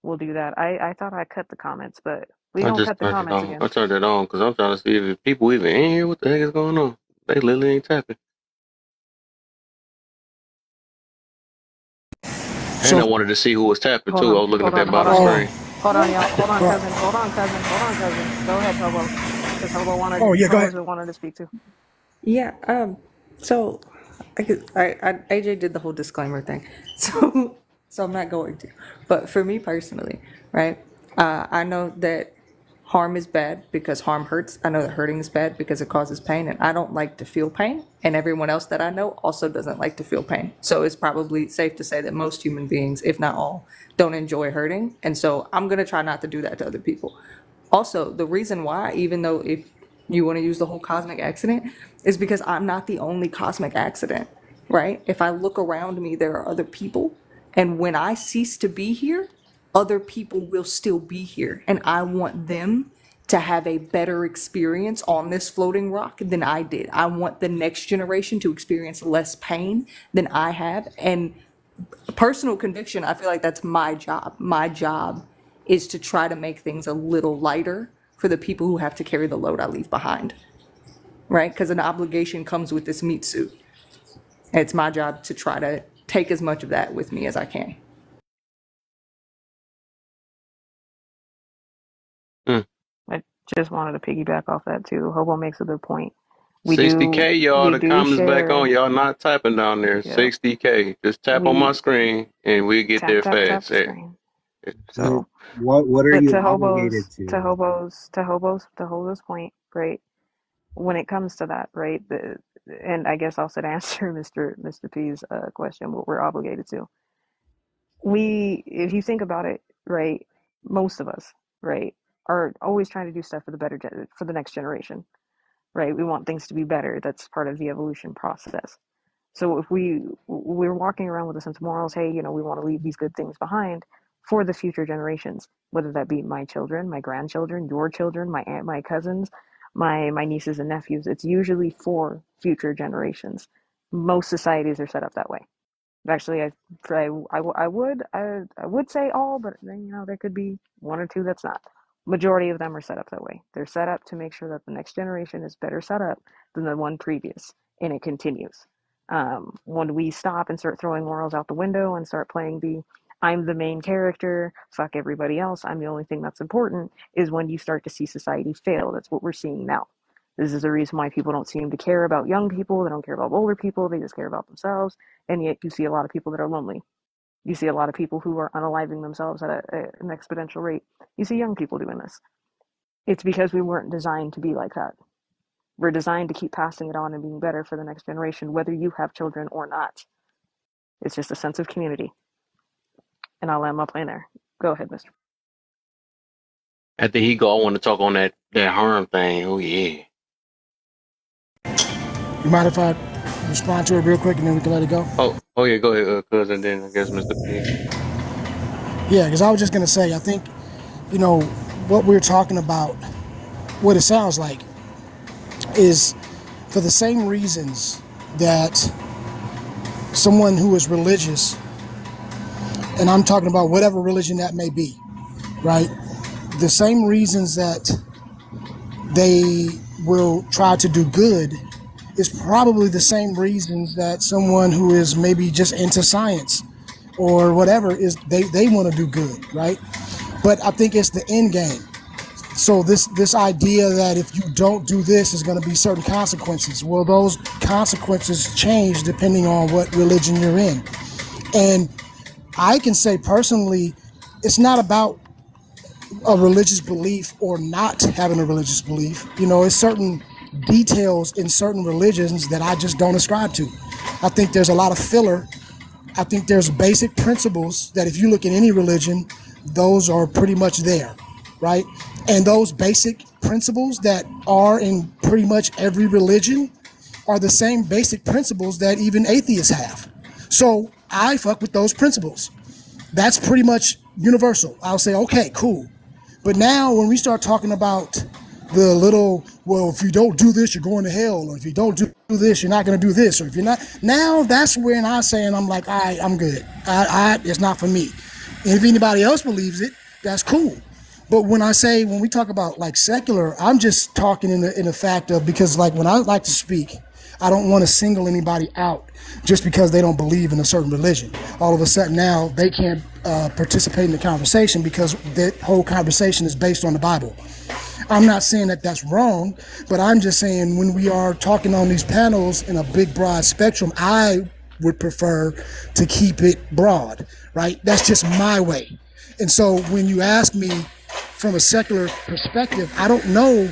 [SPEAKER 7] we'll do that. I thought I cut the comments, but we
[SPEAKER 1] I
[SPEAKER 7] gonna
[SPEAKER 1] just
[SPEAKER 7] cut the
[SPEAKER 1] turned it
[SPEAKER 7] comments
[SPEAKER 1] on.
[SPEAKER 7] again.
[SPEAKER 1] I turned it on because I'm trying to see if people even in here. What the heck is going on? They literally ain't tapping. And I wanted to see who was tapping too. I was looking at that bottom screen.
[SPEAKER 7] Hold on, y'all. Hold on, cousin. Hold on, cousin. Go ahead, Hobo. Because Hobo wanted to speak to.
[SPEAKER 6] Yeah. So AJ did the whole disclaimer thing, so I'm not going to. But for me personally, right? I know that harm is bad because harm hurts. I know that hurting is bad because it causes pain, and I don't like to feel pain. And everyone else that I know also doesn't like to feel pain. So it's probably safe to say that most human beings, if not all, don't enjoy hurting. And so I'm gonna try not to do that to other people. Also, the reason why, even though if you want to use the whole cosmic accident, is because I'm not the only cosmic accident, right? If I look around me, there are other people. And when I cease to be here, other people will still be here. And I want them to have a better experience on this floating rock than I did. I want the next generation to experience less pain than I have. And personal conviction, I feel like that's my job. My job is to try to make things a little lighter for the people who have to carry the load I leave behind, right? Because an obligation comes with this meat suit. It's my job to try to take as much of that with me as I can.
[SPEAKER 7] I just wanted to piggyback off that too. Hobo makes a good point.
[SPEAKER 1] 60K, y'all. The comments back
[SPEAKER 7] share.
[SPEAKER 1] on. Y'all not tapping down there.
[SPEAKER 7] Yeah.
[SPEAKER 1] 60K. Just tap on my screen and we get there
[SPEAKER 7] Tap
[SPEAKER 1] fast.
[SPEAKER 7] the screen.
[SPEAKER 22] So what are
[SPEAKER 7] But
[SPEAKER 22] you
[SPEAKER 7] to
[SPEAKER 22] obligated
[SPEAKER 7] Hobo's point, right? When it comes to that, right? And I guess also to answer Mr. P's question, what we're obligated to. If you think about it, right, most of us, right, are always trying to do stuff for for the next generation, right? We want things to be better. That's part of the evolution process. So if we're walking around with a sense of morals, hey, we want to leave these good things behind for the future generations, whether that be my children, my grandchildren, your children, my aunt, my cousins, my nieces and nephews. It's usually for future generations. Most societies are set up that way. Actually, I would say all, but there could be one or two that's not. Majority of them are set up that way. They're set up to make sure that the next generation is better set up than the one previous, and it continues. When we stop and start throwing morals out the window and start playing the I'm the main character, fuck everybody else, I'm the only thing that's important, is when you start to see society fail. That's what we're seeing now. This is the reason why people don't seem to care about young people, they don't care about older people, they just care about themselves, and yet you see a lot of people that are lonely. You see a lot of people who are unaliving themselves at an exponential rate. You see young people doing this. It's because we weren't designed to be like that. We're designed to keep passing it on and being better for the next generation, whether you have children or not. It's just a sense of community. And I'll land my plane there. Go ahead, mister.
[SPEAKER 1] After he go, I want to talk on that harm thing. Oh, yeah.
[SPEAKER 10] You mind if I respond to it real quick and then we can let it go?
[SPEAKER 1] Oh yeah, go ahead, cuz, and then I guess Mr. P.
[SPEAKER 10] Yeah, because I was just going to say, I think, what we're talking about, what it sounds like, is for the same reasons that someone who is religious, and I'm talking about whatever religion that may be, right? The same reasons that they will try to do good is probably the same reasons that someone who is maybe just into science or whatever is they want to do good, right? But I think it's the end game. So this idea that if you don't do this, is going to be certain consequences. Well, those consequences change depending on what religion you're in. And I can say personally, it's not about a religious belief or not having a religious belief. It's certain details in certain religions that I just don't ascribe to. I think there's a lot of filler. I think there's basic principles that if you look at any religion, those are pretty much there, right? And those basic principles that are in pretty much every religion are the same basic principles that even atheists have. So I fuck with those principles. That's pretty much universal. I'll say, okay, cool. But now when we start talking about the little, well, if you don't do this, you're going to hell, or if you don't do this, you're not going to do this, or if you're not, now that's when I'm saying, I'm like, all right, I'm good. It's not for me. And if anybody else believes it, that's cool. But when we talk about like secular, I'm just talking in the fact of, because like when I like to speak, I don't want to single anybody out just because they don't believe in a certain religion. All of a sudden now they can't participate in the conversation because that whole conversation is based on the Bible. I'm not saying that that's wrong, but I'm just saying when we are talking on these panels in a big, broad spectrum, I would prefer to keep it broad, right? That's just my way. And so when you ask me from a secular perspective, I don't know.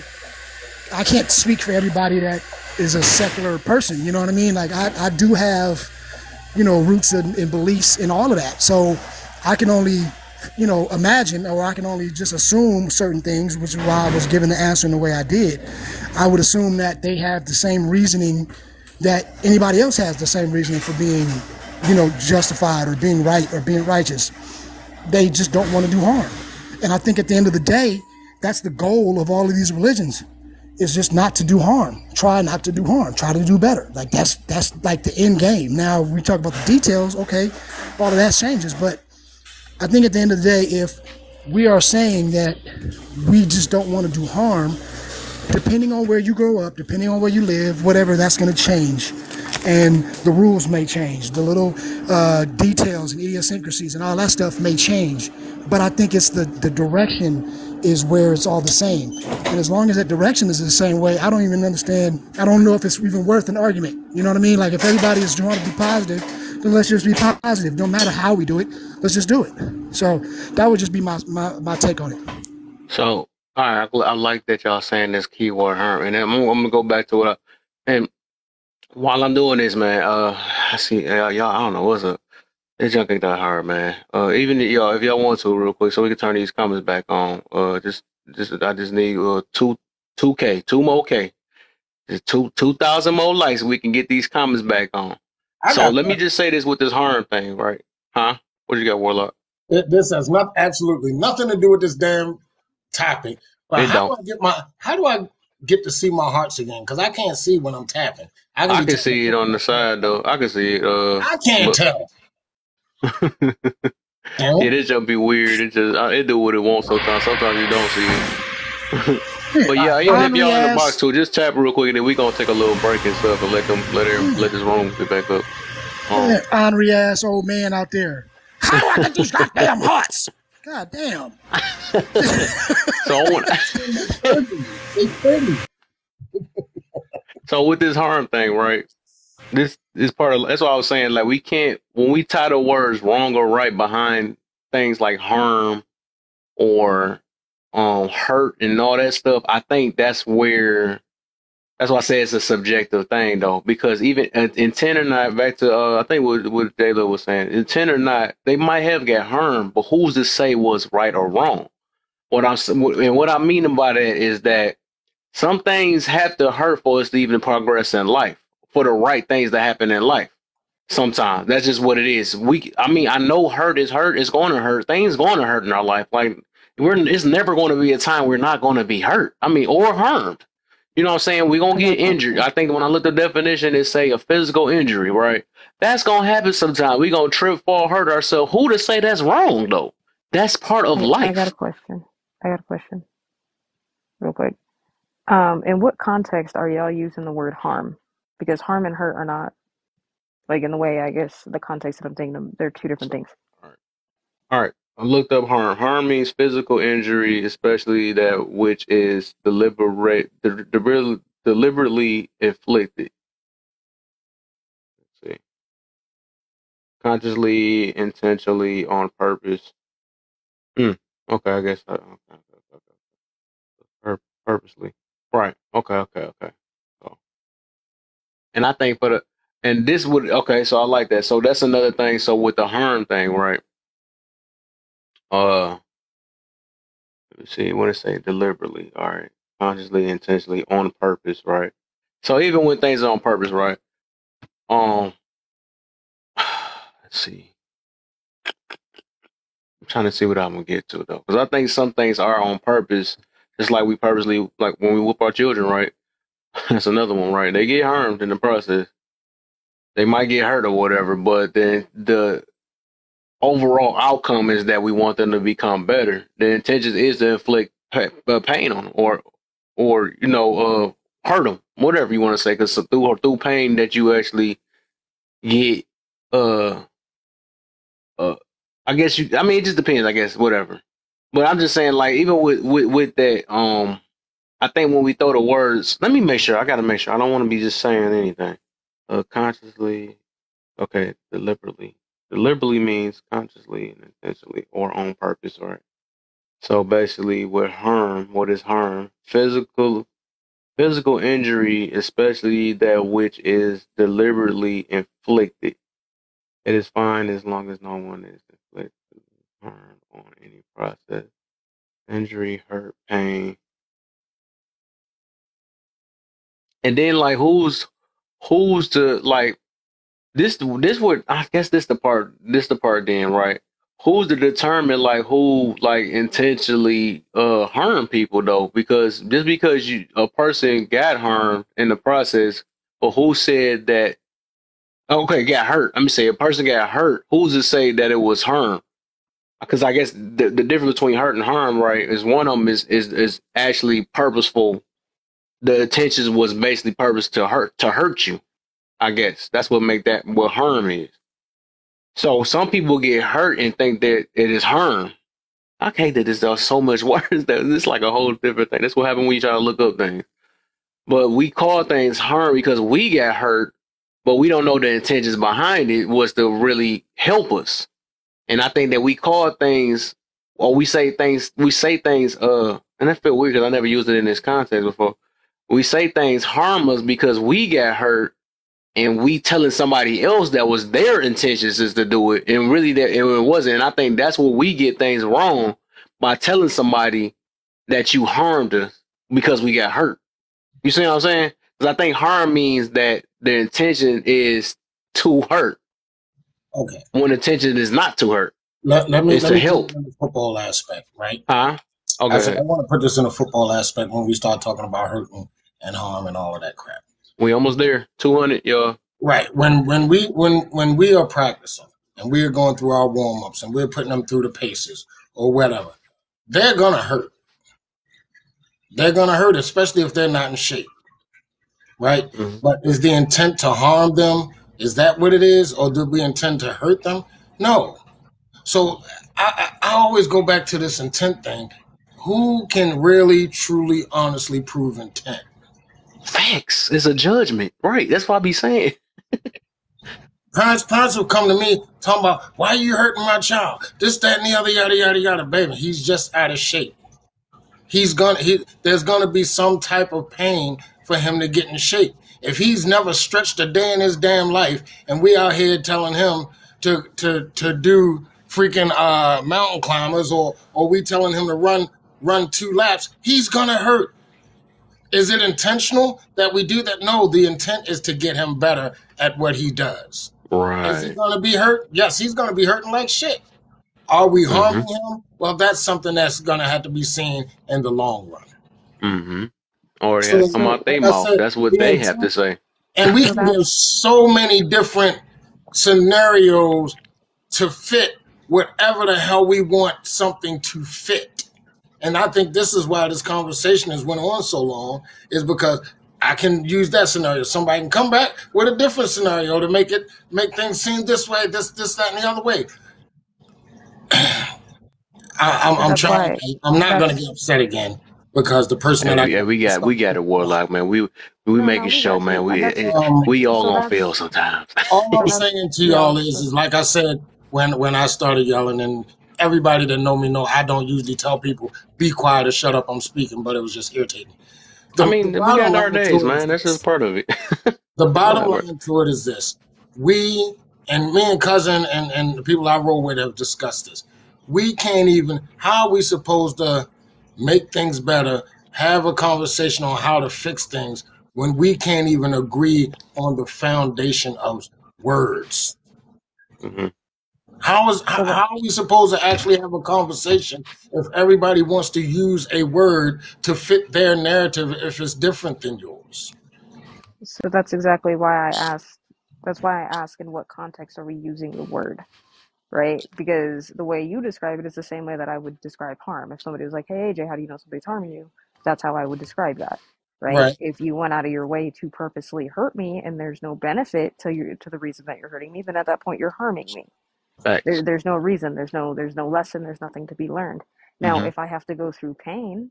[SPEAKER 10] I can't speak for everybody that is a secular person. You know what I mean? Like I do have, roots and beliefs in all of that. So I can only, imagine, or I can only just assume certain things, which is why I was given the answer in the way I did. I would assume that they have the same reasoning that anybody else has, the same reasoning for being, justified or being right or being righteous. They just don't want to do harm. And I think at the end of the day, that's the goal of all of these religions, is just not to do harm. Try not to do harm. Try to do better. Like that's like the end game. Now we talk about the details. Okay, all of that changes. But I think at the end of the day, if we are saying that we just don't want to do harm, depending on where you grow up, depending on where you live, whatever, that's going to change. And the rules may change. The little details and idiosyncrasies and all that stuff may change. But I think it's the direction is where it's all the same. And as long as that direction is the same way, I don't even understand. I don't know if it's even worth an argument. You know what I mean? Like if everybody is trying to be positive, then let's just be positive. No matter how we do it, let's just do it. So that would just be my take on it.
[SPEAKER 1] So, all right, I like that y'all saying this keyword harm. And I'm going to go back to what and while I'm doing this, man, I see y'all, I don't know what's up. This junk ain't that hard, man. Even y'all, if y'all want to, real quick, so we can turn these comments back on. I just need 2K, 2 more K, just 2,000 more likes. So we can get these comments back on. So let me just say this with this harm thing, right? Huh? What you got, Warlock?
[SPEAKER 12] This has absolutely nothing to do with this damn topic. But how do I get to see my hearts again? Because I can't see when I'm tapping.
[SPEAKER 1] I can see it on the side though. I can see it.
[SPEAKER 12] I can't tell.
[SPEAKER 1] Yeah, this jump be weird. It do what it wants sometimes. Sometimes you don't see it. But yeah, even if y'all in the box too, just tap real quick and then we gonna take a little break and stuff and let this room get back up.
[SPEAKER 10] Ornery ass old man out there. How do I get these goddamn hearts? God damn.
[SPEAKER 1] So I want. So with this harm thing, right? This is part of. That's what I was saying. Like we can't when we tie the words wrong or right behind things like harm or hurt and all that stuff. I think that's where. That's why I say it's a subjective thing, though, because even intent or not, back to I think what J-Lo was saying, intent or not, they might have got harmed, but who's to say what's right or wrong? What I mean by that is that some things have to hurt for us to even progress in life, for the right things to happen in life. Sometimes that's just what it is. I know hurt is hurt. It's going to hurt. Things going to hurt in our life. Like it's never going to be a time we're not going to be hurt. Or harmed. You know what I'm saying? We're going to get injured. I think when I look at the definition, it say a physical injury, right? That's going to happen sometime. We're going to trip, fall, hurt ourselves. Who to say that's wrong, though? That's part of life.
[SPEAKER 7] I got a question real quick. In what context are y'all using the word harm? Because harm and hurt are not, like in the way, I guess, the context that I'm thinking, they're two different things.
[SPEAKER 1] All right. I looked up harm. Harm means physical injury, especially that which is deliberately inflicted. Let's see. Consciously, intentionally, on purpose. Okay, I guess. Purposely. Right. Okay. So, and I think so I like that. So that's another thing. So with the harm thing, right? Let me see. What it say? Deliberately. All right. Consciously, intentionally, on purpose. Right. So even when things are on purpose, right? Let's see. I'm trying to see what I'm gonna get to though, because I think some things are on purpose, just like we purposely, like when we whoop our children, right? That's another one, right? They get harmed in the process. They might get hurt or whatever, but then the overall outcome is that we want them to become better. The intention is to inflict pain on them or hurt them, whatever you want to say, because through pain that you actually get, I guess it just depends, I guess, whatever. But I'm just saying, like, even with that, I think when we throw the words, let me make sure, I got to make sure, I don't want to be just saying anything. Consciously, okay, deliberately. Deliberately means consciously and intentionally or on purpose, right? So basically, what is harm? Physical injury, especially that which is deliberately inflicted. It is fine as long as no one is inflicted harm on any process. Injury, hurt, pain. And then like who's to like this would, I guess this the part then, right? Who's to determine like who like intentionally harm people though? Because just because a person got harmed in the process, or who said that got hurt. Let me say a person got hurt. Who's to say that it was harm? Because I guess the difference between hurt and harm, right, is one of them is actually purposeful. The intention was basically purpose to hurt you. I guess that's what make that what harm is. So some people get hurt and think that it is harm. I hate that there's so much worse. That it's like a whole different thing. That's what happens when you try to look up things. But we call things harm because we got hurt, but we don't know the intentions behind it was to really help us. And I think that we call things, or we say things, and I feel weird because I never used it in this context before. We say things harm us because we got hurt, and we telling somebody else that was their intentions is to do it, and really that it wasn't. And I think that's where we get things wrong, by telling somebody that you harmed us because we got hurt. You see what I'm saying? Because I think harm means that the intention is to hurt.
[SPEAKER 12] Okay.
[SPEAKER 1] When intention is not to hurt.
[SPEAKER 12] Let me
[SPEAKER 1] help.
[SPEAKER 12] in the football aspect, right?
[SPEAKER 1] Huh? Okay.
[SPEAKER 12] I want to put this in a football aspect when we start talking about hurting and harm and all of that crap.
[SPEAKER 1] We almost there. 200, y'all.
[SPEAKER 12] Right. When we are practicing and we are going through our warm ups and we're putting them through the paces or whatever, they're gonna hurt. They're gonna hurt, especially if they're not in shape. Right? Mm-hmm. But is the intent to harm them? Is that what it is? Or do we intend to hurt them? No. So I always go back to this intent thing. Who can really, truly, honestly prove intent?
[SPEAKER 1] Facts. It's a judgment. Right. That's what I be saying.
[SPEAKER 12] Parents will come to me talking about, why are you hurting my child? This, that, and the other, yada, yada, yada. Baby, he's just out of shape. There's gonna be some type of pain for him to get in shape. If he's never stretched a day in his damn life, and we out here telling him to do freaking mountain climbers, or we telling him to run 2 laps, he's gonna hurt. Is it intentional that we do that? No, the intent is to get him better at what he does.
[SPEAKER 1] Right.
[SPEAKER 12] Is he gonna be hurt? Yes, he's gonna be hurting like shit. Are we harming him? Well, that's something that's gonna have to be seen in the long run.
[SPEAKER 1] Mm-hmm. Or they have to come out their mouth. That's what they have to say.
[SPEAKER 12] And we can give so many different scenarios to fit whatever the hell we want something to fit. And I think this is why this conversation has went on so long, is because I can use that scenario. Somebody can come back with a different scenario to make things seem this way, this, that, and the other way. I'm not going to get upset again because the person
[SPEAKER 1] we got a Warlock, man. We making sure, man. We all gonna fail sometimes.
[SPEAKER 12] All I'm saying to y'all is like I said when I started yelling, and everybody that know me know I don't usually tell people be quiet or shut up. I'm speaking, but it was just irritating.
[SPEAKER 1] We got our days, man. That's just part of it.
[SPEAKER 12] The bottom line to it is this: me and cousin and the people I roll with have discussed this. We can't even. How are we supposed to make things better, have a conversation on how to fix things when we can't even agree on the foundation of words?
[SPEAKER 1] Mm-hmm.
[SPEAKER 12] How are we supposed to actually have a conversation if everybody wants to use a word to fit their narrative if it's different than yours?
[SPEAKER 7] So that's exactly why I asked. That's why I ask, in what context are we using the word? Right? Because the way you describe it is the same way that I would describe harm. If somebody was like, hey, AJ, how do you know somebody's harming you? That's how I would describe that. Right? If you went out of your way to purposely hurt me and there's no benefit to the reason that you're hurting me, then at that point you're harming me. There's no reason, there's no lesson, there's nothing to be learned. Now, if I have to go through pain,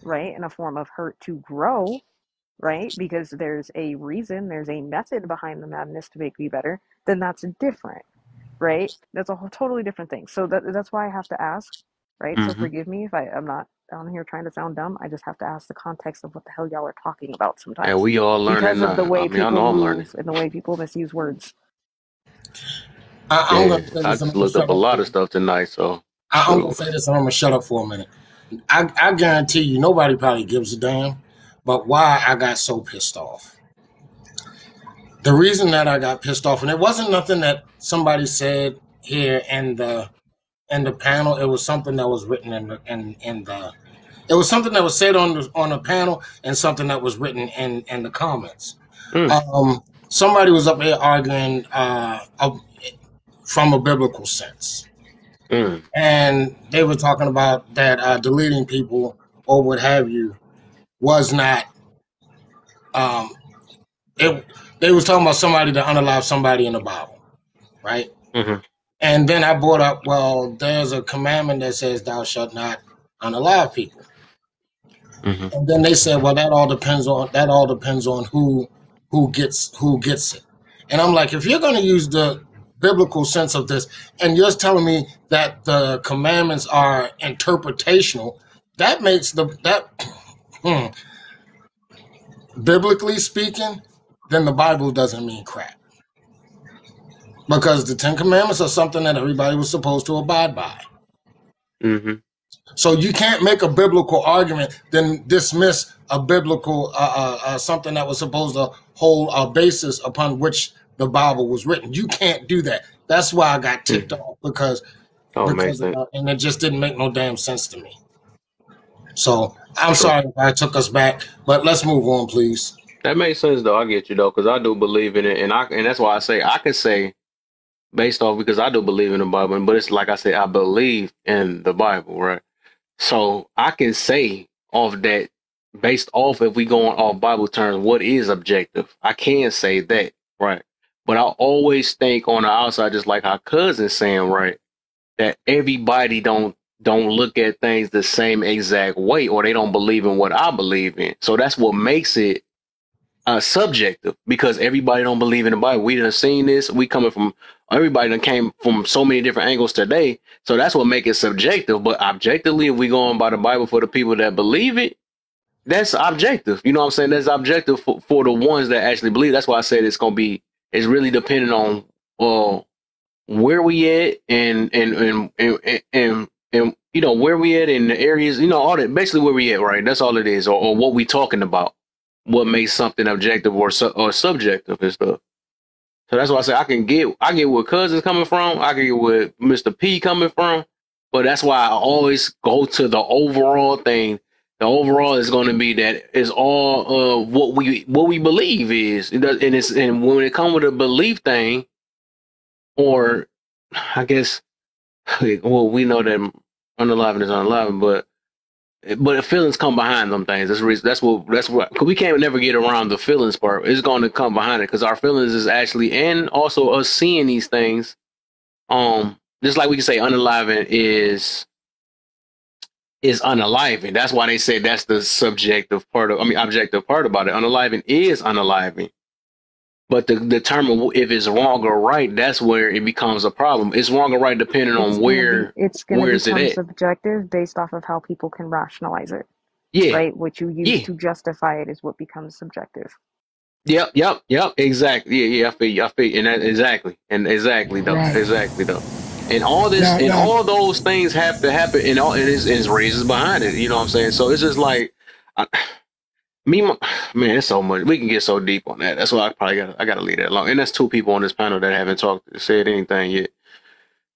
[SPEAKER 7] right, in a form of hurt to grow, right, because there's a reason, there's a method behind the madness to make me better, then that's different. Right? That's a totally different thing. So that's why I have to ask, right? So forgive me if I'm not on here trying to sound dumb. I just have to ask the context of what the hell y'all are talking about sometimes.
[SPEAKER 1] And we all learning
[SPEAKER 7] because of the way people
[SPEAKER 1] move
[SPEAKER 7] and the way people misuse words.
[SPEAKER 12] I
[SPEAKER 1] just looked up a lot of stuff tonight, so
[SPEAKER 12] I'm gonna say this and I'm gonna shut up for a minute. I guarantee you nobody probably gives a damn, but why I got so pissed off. The reason that I got pissed off, and it wasn't nothing that somebody said here in the panel. It was something that was written it was something that was said on the panel and something that was written in the comments. Somebody was up here arguing from a biblical sense, and they were talking about that deleting people or what have you was not. They was talking about somebody to unalive somebody in the Bible, right?
[SPEAKER 1] Mm-hmm.
[SPEAKER 12] And then I brought up, well, there's a commandment that says thou shalt not unalive people.
[SPEAKER 1] Mm-hmm.
[SPEAKER 12] And then they said, well, that all depends on who gets it. And I'm like, if you're going to use the biblical sense of this, and you're telling me that the commandments are interpretational, that makes biblically speaking, then the Bible doesn't mean crap. Because the 10 Commandments are something that everybody was supposed to abide by.
[SPEAKER 1] Mm-hmm.
[SPEAKER 12] So you can't make a biblical argument, then dismiss a biblical something that was supposed to hold a basis upon which the Bible was written. You can't do that. That's why I got ticked off because and it just didn't make no damn sense to me. So I'm sorry if I took us back, but let's move on, please.
[SPEAKER 1] That makes sense, though. I get you, though, because I do believe in it, and that's why I say I can say based off because I do believe in the Bible, but it's like I said, I believe in the Bible, right? So I can say off that, based off if we go on off Bible terms, what is objective? I can say that, right? But I always think on the outside, just like our cousin's saying, right? that everybody don't look at things the same exact way, or they don't believe in what I believe in. So that's what makes it subjective, because everybody don't believe in the Bible. We done seen this. We coming from, everybody done came from so many different angles today. So that's what make it subjective. But objectively, if we going by the Bible for the people that believe it, that's objective. You know what I'm saying? That's objective for the ones that actually believe. That's why I said it's really depending on where we at and you know, where we at in the areas, you know, all that, basically where we at, right? That's all it is, or what we talking about. What makes something objective or subjective and stuff. So that's why I say I get where Cousin's coming from. I can get where Mr. P coming from. But that's why I always go to the overall thing. The overall is going to be that it's all what we believe is, and when it comes with a belief thing, or I guess, well, we know that unalive is unalive, but the feelings come behind them things. That's what, because we can't never get around the feelings part. It's going to come behind it, because our feelings is actually, and also us seeing these things. Just like we can say unaliving is unaliving. That's why they say that's the objective part about it. Unaliving is unaliving. But to determine if it's wrong or right, that's where it becomes a problem. It's wrong or right depending on where
[SPEAKER 7] it's going to become
[SPEAKER 1] it
[SPEAKER 7] subjective based off of how people can rationalize it.
[SPEAKER 1] Yeah.
[SPEAKER 7] Right? What you use to justify it is what becomes subjective.
[SPEAKER 1] Yep. Exactly. Yeah. I feel, and that exactly though.
[SPEAKER 10] Right.
[SPEAKER 1] Exactly though. And all this all those things have to happen, and all it's reasons behind it. You know what I'm saying? So it's just like, man, it's so much. We can get so deep on that. That's why I gotta leave that alone. And that's two people on this panel that haven't said anything yet.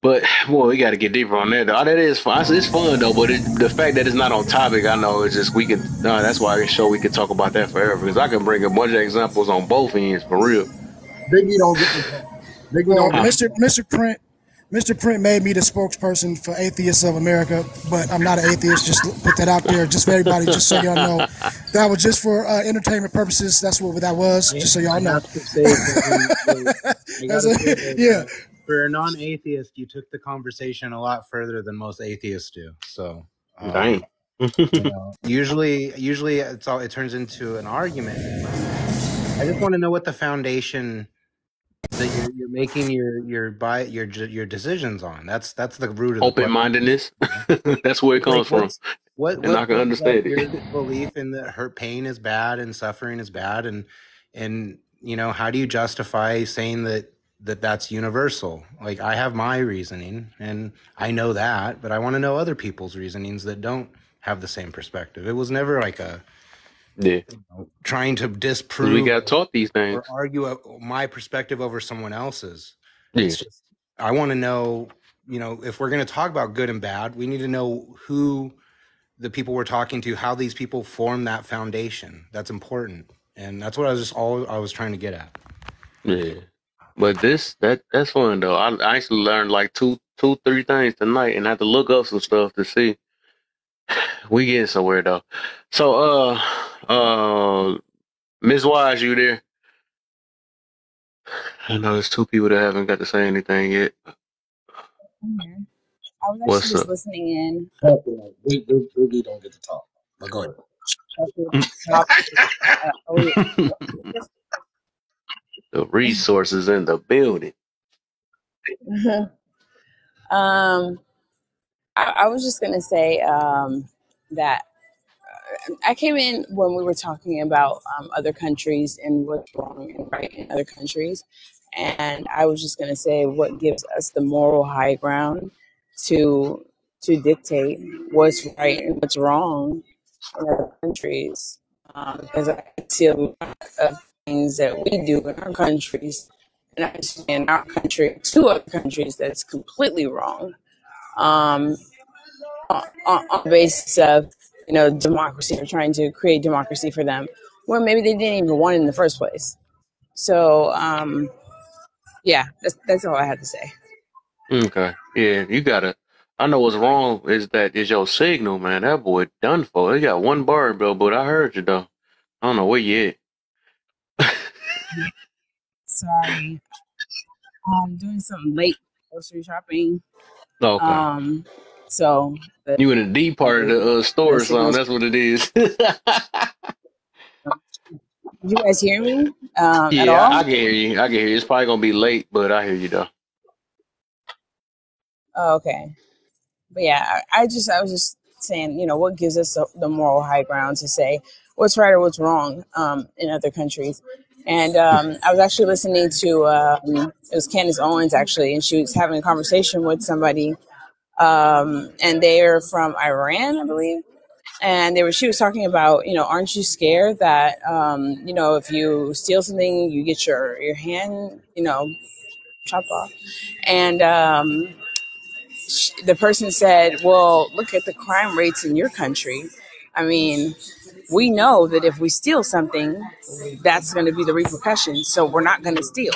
[SPEAKER 1] But boy, we got to get deeper on that. Though. That is fun. It's fun though. But the fact that it's not on topic, I know it's just we can. That's why I show we could talk about that forever, because I can bring a bunch of examples on both ends for real.
[SPEAKER 12] Biggie don't get the Biggie
[SPEAKER 10] Mr. Print made me the spokesperson for Atheists of America, but I'm not an atheist. Just put that out there, just for everybody, just so y'all know. That was just for entertainment purposes. That's what that was, just so y'all know.
[SPEAKER 22] Yeah. For a non-atheist, you took the conversation a lot further than most atheists do. So,
[SPEAKER 1] dang.
[SPEAKER 22] Usually it turns into an argument. I just want to know what the foundation that you're making your decisions on. That's the root of
[SPEAKER 1] open-mindedness. That's where it comes from. And I can understand
[SPEAKER 22] your belief in that hurt, pain is bad and suffering is bad, and you know, how do you justify saying that's universal? Like, I have my reasoning and I know that, but I want to know other people's reasonings that don't have the same perspective. It was never like trying to disprove.
[SPEAKER 1] We got taught these things
[SPEAKER 22] or argue my perspective over someone else's.
[SPEAKER 1] Yeah.
[SPEAKER 22] It's just, I want to know, you know, if we're going to talk about good and bad, we need to know who the people we're talking to, how these people form that foundation. That's important. And that's what I was trying to get at.
[SPEAKER 1] Yeah. But that's fun though. I actually learned like two, 3 things tonight, and I had to look up some stuff to see. We getting somewhere though. So Ms. Wise, you there? I know there's 2 people that haven't got to say anything yet.
[SPEAKER 13] Mm-hmm. I was
[SPEAKER 1] What's
[SPEAKER 13] actually just
[SPEAKER 1] up?
[SPEAKER 13] listening in.
[SPEAKER 12] We don't get to talk. But go ahead.
[SPEAKER 1] The resources in the building.
[SPEAKER 13] I was just gonna say that I came in when we were talking about other countries and what's wrong and right in other countries, and I was just gonna say what gives us the moral high ground to dictate what's right and what's wrong in other countries, because I see a lot of things that we do in our countries, and I see in our country to other countries that's completely wrong. On the basis of, you know, democracy, or trying to create democracy for them, where maybe they didn't even want it in the first place. So, yeah, that's all I had to say.
[SPEAKER 1] Okay. Yeah, you gotta. I know what's wrong is your signal, man. That boy done for. He got 1 bar, bro, but I heard you though. I don't know where you at.
[SPEAKER 13] Sorry. I'm doing something late, grocery shopping.
[SPEAKER 1] Okay.
[SPEAKER 13] So
[SPEAKER 1] you in the deep part of the store or something. That's what it is.
[SPEAKER 13] You guys hear me at
[SPEAKER 1] Yeah,
[SPEAKER 13] all?
[SPEAKER 1] I can hear you. I can hear you. It's probably gonna be late, but I hear you though.
[SPEAKER 13] Oh, okay. But yeah, I was just saying, what gives us the moral high ground to say what's right or what's wrong in other countries. And I was actually listening to it was Candace Owens actually, and she was having a conversation with somebody, and they're from Iran, I believe. And she was talking about, aren't you scared that if you steal something, you get your hand, chopped off? And the person said, well, look at the crime rates in your country. I mean, we know that if we steal something, that's going to be the repercussions. So we're not going to steal.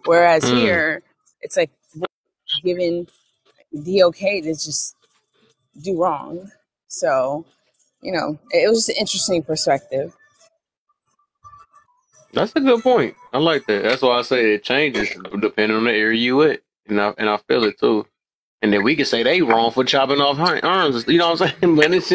[SPEAKER 13] Whereas here, it's like we're given the okay to just do wrong. So, it was an interesting perspective.
[SPEAKER 1] That's a good point. I like that. That's why I say it changes depending on the area you at. And I feel it too. And then we can say they wrong for chopping off arms. You know what I'm saying? But it's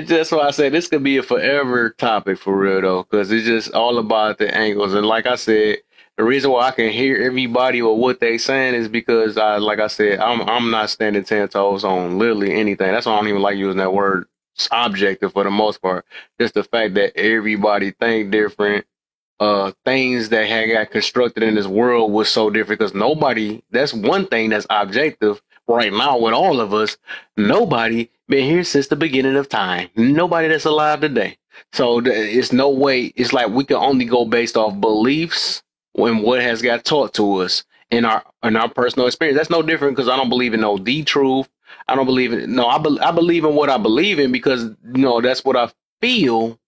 [SPEAKER 1] just why I say this could be a forever topic for real though, because it's just all about the angles. And like I said, the reason why I can hear everybody or what they saying is because like I said, I'm not standing 10 toes on literally anything. That's why I don't even like using that word. It's objective for the most part. Just the fact that everybody think different. Things that had got constructed in this world was so different because that's one thing that's objective right now with all of us. Nobody been here since the beginning of time. Nobody that's alive today. So it's no way. It's like we can only go based off beliefs and what has got taught to us in our personal experience. That's no different because I don't believe in the truth. I don't believe in I believe in what I believe in because that's what I feel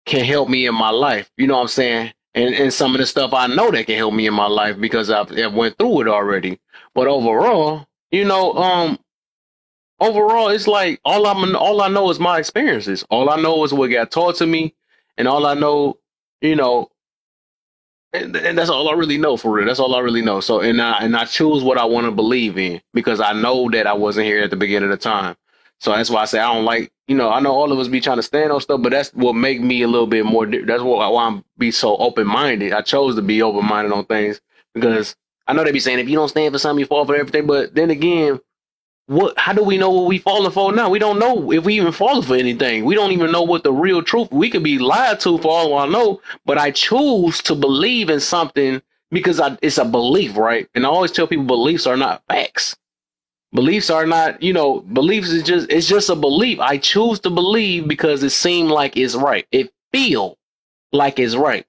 [SPEAKER 1] can help me in my life. You know what I'm saying? And some of the stuff I know that can help me in my life because I've went through it already. But overall, it's like all I know is my experiences. All I know is what got taught to me, and all I know, and that's all I really know for real. That's all I really know. So and I choose what I want to believe in because I know that I wasn't here at the beginning of the time. So that's why I say I don't like, I know all of us be trying to stand on stuff, but that's what make me a little bit more. That's why I'm be so open minded. I chose to be open minded on things because I know they be saying if you don't stand for something, you fall for everything. But then again, how do we know what we falling for now? We don't know if we even falling for anything. We don't even know what the real truth. We could be lied to for all I know, but I choose to believe in something because it's a belief, right? And I always tell people beliefs are not facts. Beliefs are not, beliefs it's just a belief. I choose to believe because it seemed like it's right. It feel like it's right.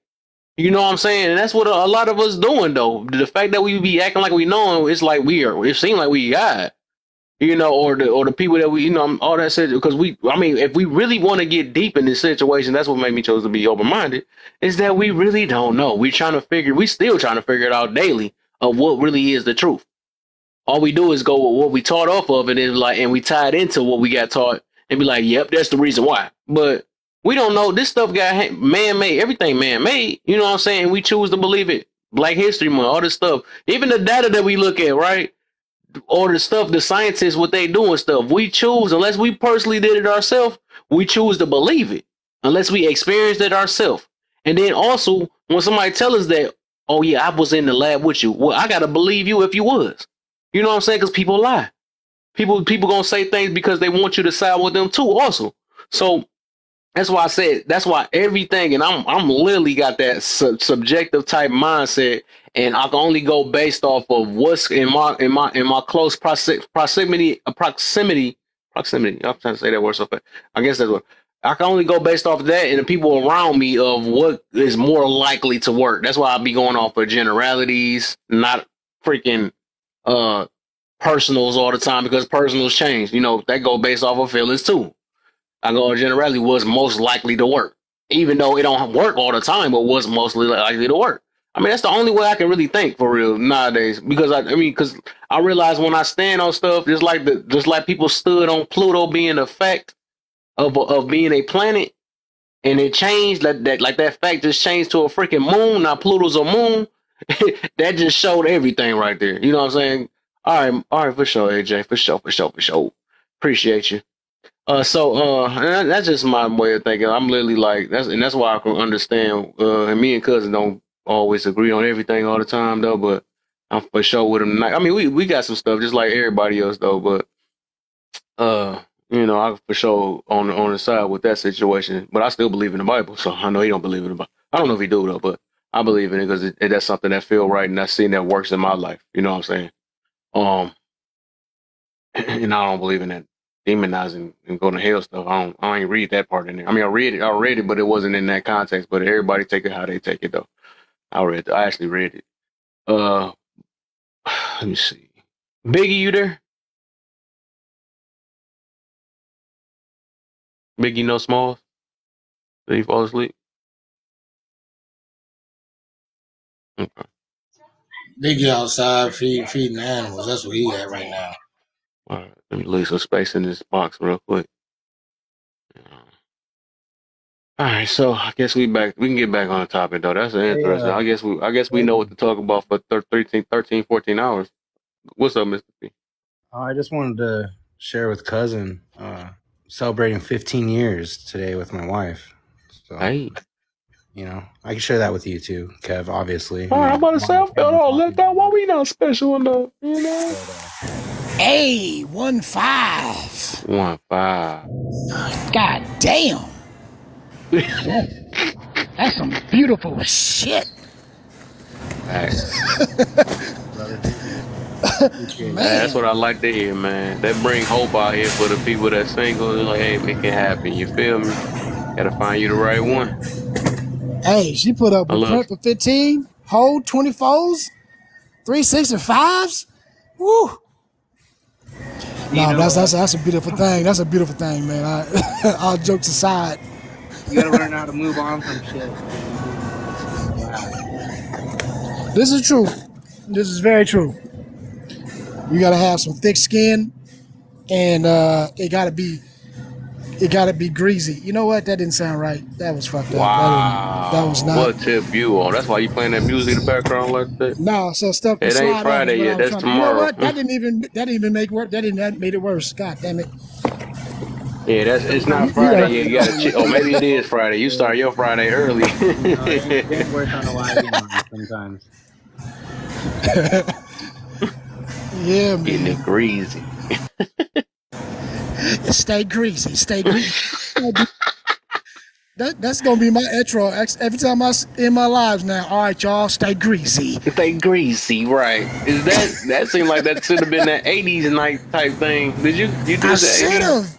[SPEAKER 1] You know what I'm saying? And that's what a lot of us doing though. The fact that we be acting like we know, it's like it seems like we got, or the people that we, all that said, because if we really want to get deep in this situation, that's what made me choose to be open-minded, is that we really don't know. We still trying to figure it out daily of what really is the truth. All we do is go with what we taught off of it, and we tie it into what we got taught and be like, yep, that's the reason why. But we don't know. This stuff got man-made, everything man-made. You know what I'm saying? We choose to believe it. Black History Month, all this stuff. Even the data that we look at, right? Or the stuff, the scientists, what they do and stuff. We choose, unless we personally did it ourselves, we choose to believe it. Unless we experienced it ourselves. And then also, when somebody tell us that, oh yeah, I was in the lab with you. Well, I got to believe you if you was. You know what I'm saying? Because people lie. People gonna say things because they want you to side with them too. Also, so that's why I said that's why everything. And I'm literally got that subjective type mindset, and I can only go based off of what's in my close proximity. I'm trying to say that word so fast. I guess that's what I can only go based off of that and the people around me of what is more likely to work. That's why I be going off of generalities, not freaking personals all the time because personals change. That go based off of feelings too. I go generally what's most likely to work, even though it don't work all the time, but what's mostly likely to work. I mean, that's the only way I can really think for real nowadays because because I realize when I stand on stuff, just like people stood on Pluto being a fact of being a planet, and it changed that fact just changed to a freaking moon. Now Pluto's a moon. That just showed everything right there. You know what I'm saying? All right, for sure, AJ, for sure. Appreciate you. And that's just my way of thinking. I'm literally like that's why I can understand. And me and cousin don't always agree on everything all the time though, but I'm for sure with him tonight. I mean, we got some stuff just like everybody else though, but I for sure on the side with that situation. But I still believe in the Bible, so I know he don't believe in the Bible. I don't know if he do though, but I believe in it because that's something that feel right and I seen that works in my life. You know what I'm saying? And I don't believe in that demonizing and going to hell stuff. I ain't read that part in there. I mean, I read it, but it wasn't in that context. But everybody take it how they take it though. I actually read it. Let me see. Biggie, you there? Biggie, no Smalls? Did he fall asleep? Okay.
[SPEAKER 12] Biggie outside feeding animals. That's where he at right now.
[SPEAKER 1] All right, let me leave some space in this box real quick. All right, so I guess we can get back on the topic though. That's interesting. I guess we know what to talk about for 13, 14 hours. What's up, Mr. P?
[SPEAKER 22] I just wanted to share with cousin celebrating 15 years today with my wife. So,
[SPEAKER 1] hey,
[SPEAKER 22] I can share that with you too, Kev. Obviously.
[SPEAKER 1] All right, I'm about to say I felt all left out. Why we not special enough?
[SPEAKER 10] Hey, 1-5.
[SPEAKER 1] 1-5.
[SPEAKER 10] God damn. That's some beautiful shit.
[SPEAKER 1] Man, that's what I like to hear, man. That bring hope out here for the people that single. They're like, hey, make it happen. You feel me? Gotta find you the right one.
[SPEAKER 10] Hey, she put up a print for 15, hold 24s, 365s. Woo. No, that's a beautiful thing. That's a beautiful thing, man. All jokes aside.
[SPEAKER 22] You gotta learn how to move on from shit.
[SPEAKER 10] Wow. This is true. This is very true. You gotta have some thick skin, and it gotta be greasy. You know what? That didn't sound right. That was fucked up.
[SPEAKER 1] Wow.
[SPEAKER 10] That was not.
[SPEAKER 1] What tip you on? That's why you playing that music in the background like that?
[SPEAKER 10] No, so stuff.
[SPEAKER 1] It ain't Friday yet. That's tomorrow.
[SPEAKER 10] You know what? That didn't even make work. That made it worse. God damn it.
[SPEAKER 1] Yeah, it's not Friday yet. You gotta check. Oh, maybe it is Friday. You start your Friday early.
[SPEAKER 22] It didn't work on the live sometimes.
[SPEAKER 10] Yeah, man.
[SPEAKER 1] Getting it greasy.
[SPEAKER 10] Stay greasy. Stay greasy. That's gonna be my intro every time I in my lives now. All right, y'all, stay greasy.
[SPEAKER 1] Stay greasy, right? Is that seemed like that should have been that 80s night type thing? Did you do that?
[SPEAKER 10] I should have.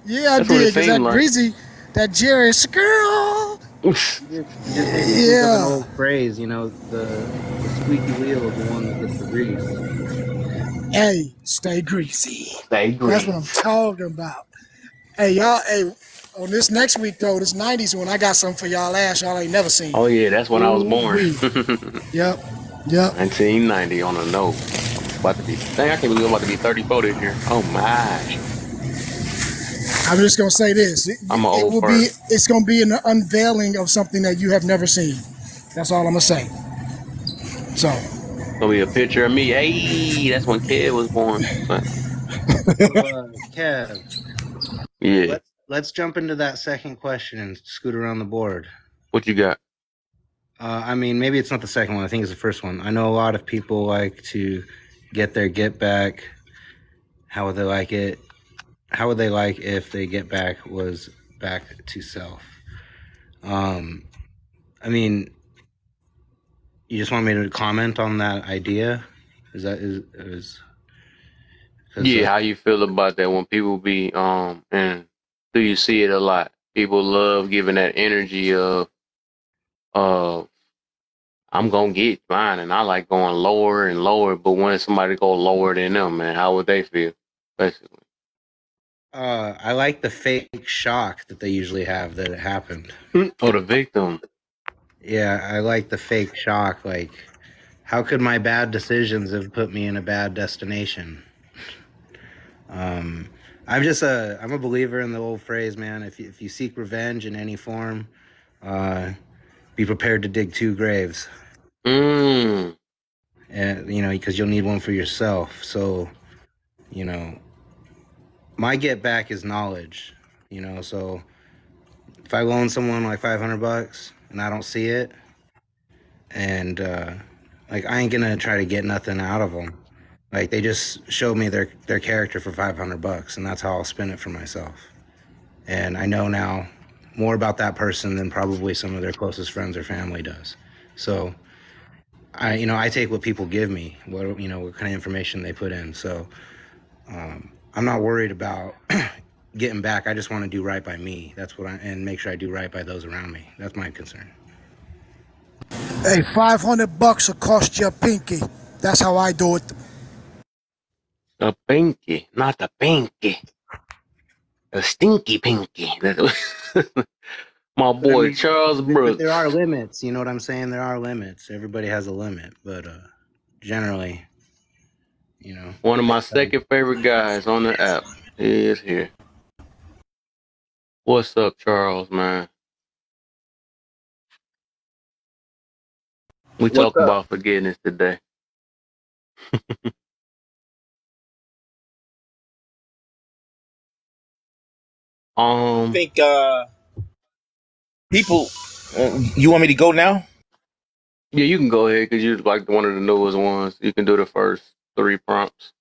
[SPEAKER 10] Yeah, I did. Because that greasy, that Jerry Skirl.
[SPEAKER 22] Yeah. An old phrase, the squeaky wheel is the one that gets the grease.
[SPEAKER 10] Hey, stay greasy.
[SPEAKER 1] Stay greasy.
[SPEAKER 10] That's what I'm talking about. Hey, y'all. Hey, on this next week though, this '90s one, I got something for y'all. Y'all ain't never seen.
[SPEAKER 1] Oh yeah, that's when I was born.
[SPEAKER 10] Yep.
[SPEAKER 1] 1990 on a note. About to be. Dang, I can't believe I'm about to be 34 this year. Oh my.
[SPEAKER 10] I'm just gonna say this. It's gonna be an unveiling of something that you have never seen. That's all I'm gonna say. So.
[SPEAKER 1] Gonna be a picture of me. Hey, that's when Kev was born.
[SPEAKER 22] Kev.
[SPEAKER 1] Yeah.
[SPEAKER 22] Let's jump into that second question and scoot around the board.
[SPEAKER 1] What you got?
[SPEAKER 22] I mean, maybe it's not the second one. I think it's the first one. I know a lot of people like to get their get back. How would they like it? How would they like if they get back was back to self? I mean, you just want me to comment on that idea?
[SPEAKER 1] Yeah, how you feel about that when people be and do you see it a lot? People love giving that energy of I'm gonna get mine, and I like going lower and lower. But when somebody go lower than them, man, how would they feel? Basically.
[SPEAKER 22] I like the fake shock that they usually have that it happened.
[SPEAKER 1] Oh, the victim.
[SPEAKER 22] Yeah, I like the fake shock. Like, how could my bad decisions have put me in a bad destination? I'm a believer in the old phrase, man. If you seek revenge in any form, be prepared to dig 2 graves. and because you'll need one for yourself. So, my get back is knowledge. So if I loan someone like $500 and I don't see it, and like I ain't gonna try to get nothing out of them. Like they just showed me their character for $500, and that's how I'll spin it for myself. And I know now more about that person than probably some of their closest friends or family does. So I take what people give me, what kind of information they put in. So I'm not worried about getting back. I just want to do right by me. That's what and make sure I do right by those around me. That's my concern.
[SPEAKER 10] Hey, $500 will cost you a pinky. That's how I do it.
[SPEAKER 1] A pinky, not a pinky. A stinky pinky. My boy Charles Brooks.
[SPEAKER 22] But there are limits. You know what I'm saying? There are limits. Everybody has a limit, but generally,
[SPEAKER 1] one of my second favorite guys on the app is here. What's up, Charles, man? We talk about forgiveness today.
[SPEAKER 14] I think people. You want me to go now?
[SPEAKER 1] Yeah, you can go ahead because you're like one of the newest ones. You can do the first 3 prompts.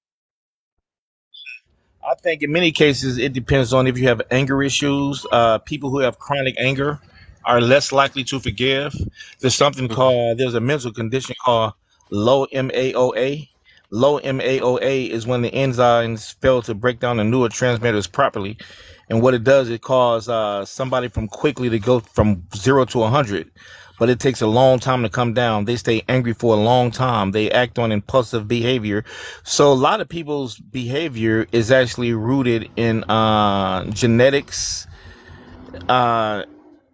[SPEAKER 14] I think in many cases it depends on if you have anger issues. People who have chronic anger are less likely to forgive. There's there's a mental condition called low MAOA. Low MAOA is when the enzymes fail to break down the neurotransmitters properly. And what it does, it causes somebody from quickly to go from 0 to 100. But it takes a long time to come down. They stay angry for a long time. They act on impulsive behavior. So a lot of people's behavior is actually rooted in genetics,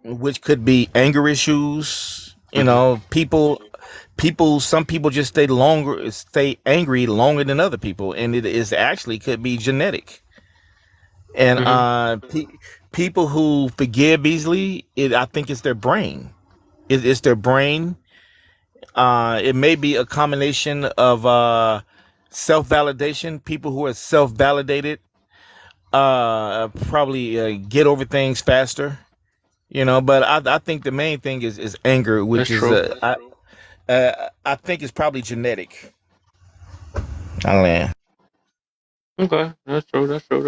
[SPEAKER 14] which could be anger issues. Some people just stay angry longer than other people, and it is actually could be genetic. And people who forgive easily, I think it's their brain. It's their brain. It may be a combination of self-validation. People who are self-validated probably get over things faster. But I think the main thing is anger, which I think it's probably genetic. I land.
[SPEAKER 1] Okay, that's true. I feel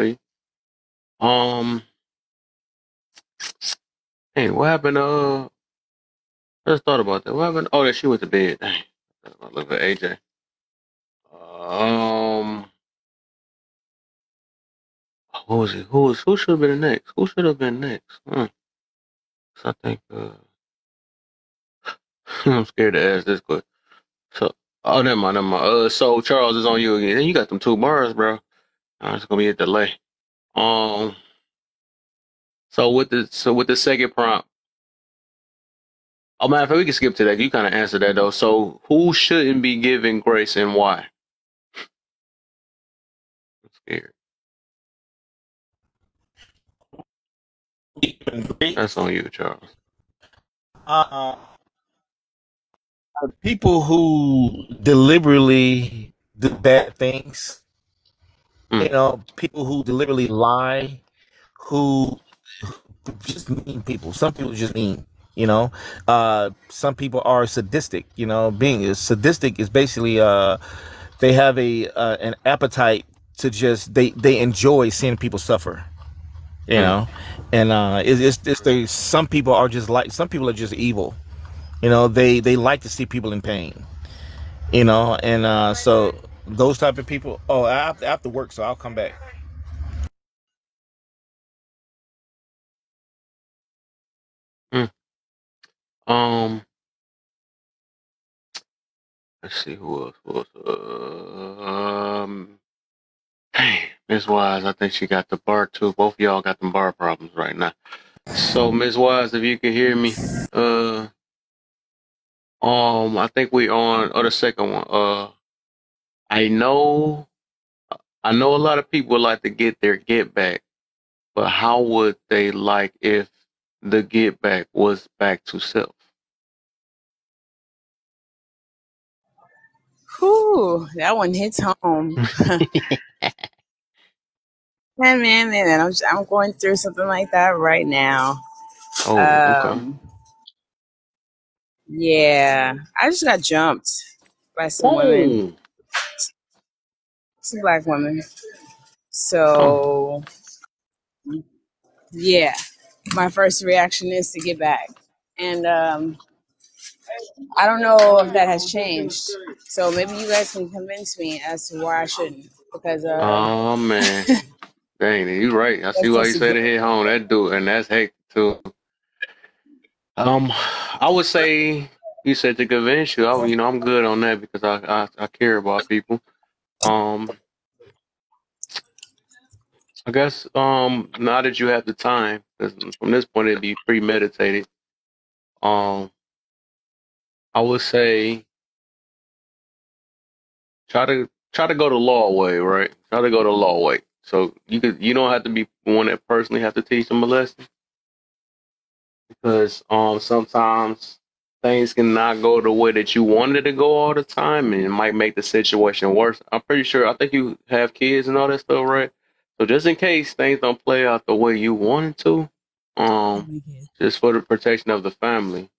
[SPEAKER 1] you. Hey, what happened? I just thought about that. What happened? Oh, that she went to bed. Dang. I look at AJ. What was it? Who should have been next? Who should have been next? I think I'm scared to ask this question. So, never mind. So Charles is on you again. You got them 2 bars, bro. It's gonna be a delay. So with the second prompt. Oh man, if we can skip to that, you kind of answered that though. So who shouldn't be given grace and why? I'm scared. That's on you, Charles.
[SPEAKER 14] People who deliberately do bad things, people who deliberately lie, who just mean people. Some people just mean, some people are sadistic. Being sadistic is basically they have an appetite to just they enjoy seeing people suffer. And some people are just evil. They like to see people in pain. So those type of people. Oh, I have to work, so I'll come back.
[SPEAKER 1] Let's see who else. Ms. Wise, I think she got the bar too. Both of y'all got them bar problems right now. So Ms. Wise, if you can hear me, I think we on the second one. I know a lot of people would like to get their get back, but how would they like if the get back was back to self?
[SPEAKER 13] Whew, that one hits home. Man, I'm going through something like that right now.
[SPEAKER 1] Okay.
[SPEAKER 13] Yeah, I just got jumped by some women, some black women. So yeah, my first reaction is to get back, and I don't know if that has changed. So maybe you guys can convince me as to why I shouldn't, because
[SPEAKER 1] Oh man, dang, you right. I see why you say to hit home. That dude, and that's hectic too. I would say you said to convince you. I'm good on that because I care about people. I guess now that you have the time, 'cause from this point it'd be premeditated. I would say try to go the law way, right? Try to go the law way. So you don't have to be one that personally have to teach them a lesson because sometimes things cannot go the way that you wanted to go all the time, and it might make the situation worse. I think you have kids and all that stuff, right? So just in case things don't play out the way you wanted to, just for the protection of the family,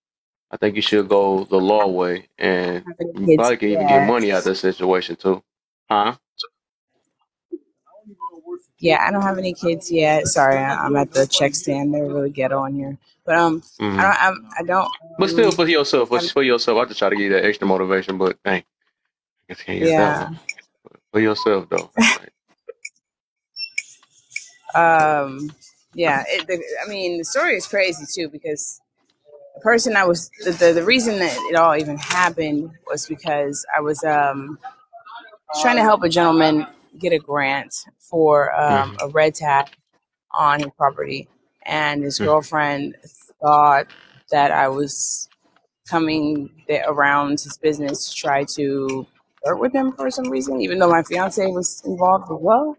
[SPEAKER 1] I think you should go the law way, and you probably can even get money out of the situation too, huh?
[SPEAKER 13] Yeah, I don't have any kids yet. Sorry, I'm at the check stand. They're really ghetto on here, but I don't.
[SPEAKER 1] But still, for yourself, I just try to give you that extra motivation. But dang, I guess you can't use that one. For yourself though.
[SPEAKER 13] Yeah. I mean, the story is crazy too because the person the reason that it all even happened was because I was trying to help a gentleman get a grant for a red tag on his property, and his girlfriend thought that I was coming around his business to try to flirt with him for some reason, even though my fiance was involved as well.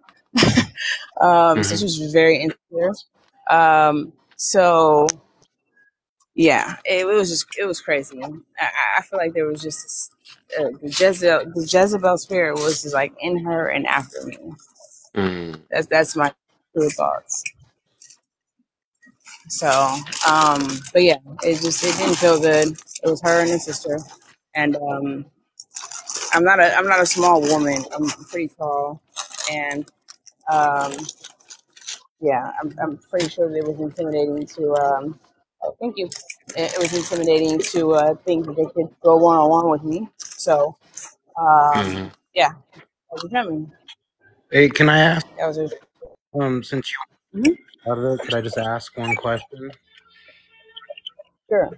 [SPEAKER 13] So she was very insecure. So yeah, it was crazy. I feel like there was just the Jezebel spirit was just like in her and after me. That's my true thoughts. So, but yeah, it didn't feel good. It was her and her sister, and I'm not a small woman. I'm pretty tall, and yeah, I'm pretty sure it was intimidating to. Thank you. It was intimidating to think that they could go one on one with me. So, yeah, that was me.
[SPEAKER 22] Hey, can I ask?
[SPEAKER 13] That was
[SPEAKER 22] since you started it, could I just ask one question?
[SPEAKER 13] Sure.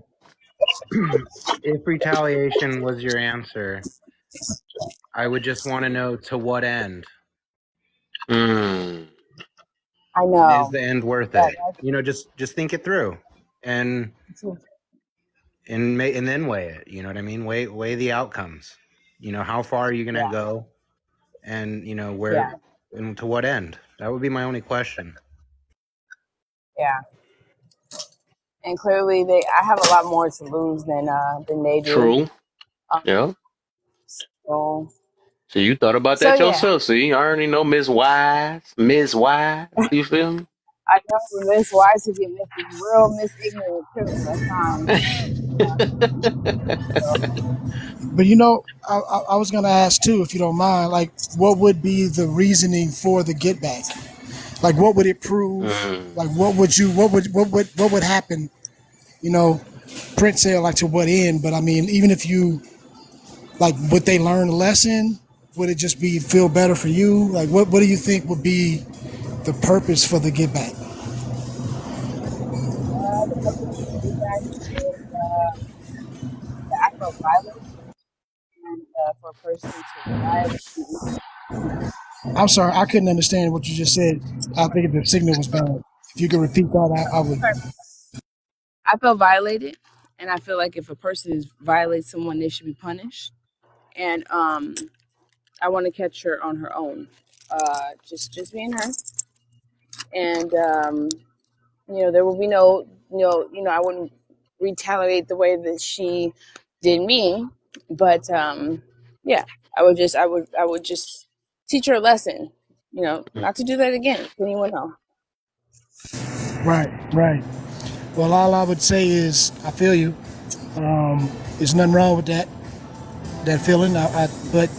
[SPEAKER 22] If retaliation was your answer, I would just want to know to what end.
[SPEAKER 13] I know.
[SPEAKER 22] Is the end worth it? Just think it through, and then weigh it. You know what I mean? Weigh the outcomes. How far are you gonna go, and where and to what end? That would be my only question.
[SPEAKER 13] Yeah. And clearly, I have a lot more to lose than they do.
[SPEAKER 1] True. Yeah.
[SPEAKER 13] So
[SPEAKER 1] you thought about that yourself. See, I already know Ms. Wise. You feel me?
[SPEAKER 13] I know Miss Wise to get real Miss Ignorant at times.
[SPEAKER 10] But I was gonna ask too, if you don't mind, like, what would be the reasoning for the get back? Like, what would it prove? Like, what would happen? Prince said, like, to what end? But I mean, even if you, like, would they learn a lesson? Would it just feel better for you? Like, what do you think would be the purpose for the get back?
[SPEAKER 13] The purpose of the get back is the act of violence, and for a person to violate.
[SPEAKER 10] I'm sorry, I couldn't understand what you just said. I think the signal was bad. If you could repeat that, I would.
[SPEAKER 13] I felt violated, and I feel like if a person violates someone, they should be punished. And I want to catch her on her own, just being her. And there will be no, I wouldn't retaliate the way that she did me, but yeah, I would just teach her a lesson, not to do that again to anyone else.
[SPEAKER 10] Right. Well, all I would say is I feel you. There's nothing wrong with that feeling. But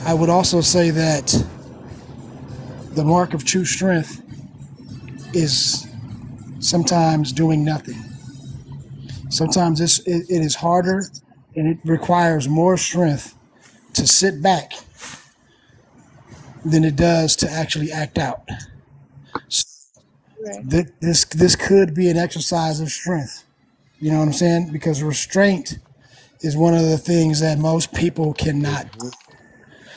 [SPEAKER 10] I would also say that the mark of true strength is sometimes doing nothing. Sometimes it is harder and it requires more strength to sit back than it does to actually act out. So this could be an exercise of strength. You know what I'm saying? Because restraint is one of the things that most people cannot do.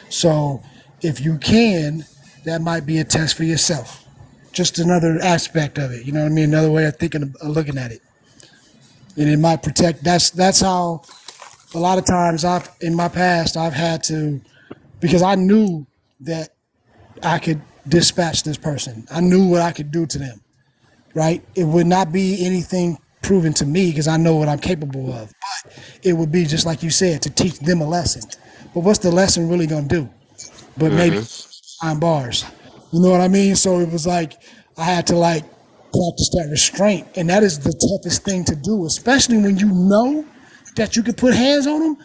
[SPEAKER 10] So if you can, that might be a test for yourself. Just another aspect of it. You know what I mean? Another way of thinking, of looking at it. And it might protect. That's how a lot of times in my past I've had to, because I knew that I could dispatch this person. I knew what I could do to them, right? It would not be anything proven to me because I know what I'm capable of. But it would be just like you said, to teach them a lesson. But what's the lesson really gonna do? But maybe behind bars. You know what I mean? So it was like I had to practice that restraint, and that is the toughest thing to do, especially when you know that you can put hands on them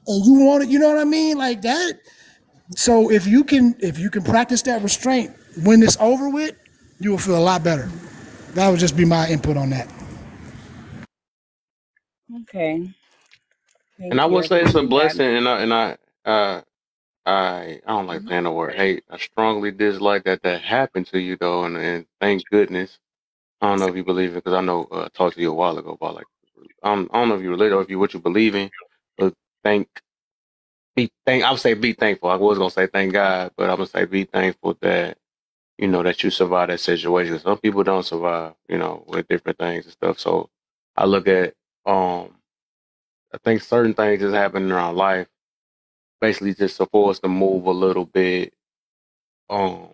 [SPEAKER 10] and you want it. You know what I mean? Like that. So if you can practice that restraint when it's over with, you will feel a lot better. That would just be my input on that.
[SPEAKER 13] Okay.
[SPEAKER 1] And I would say it's a blessing, and I don't like saying the word hate. I strongly dislike that happened to you though, and thank goodness. I don't know if you believe it because I know I talked to you a while ago about I don't know if you relate or if you what you believe in, but I would say be thankful. I was gonna say thank God, but I'm gonna say be thankful that that you survived that situation. Some people don't survive, with different things and stuff. So I look at I think certain things just happen in our life, basically just for us to move a little bit. I'm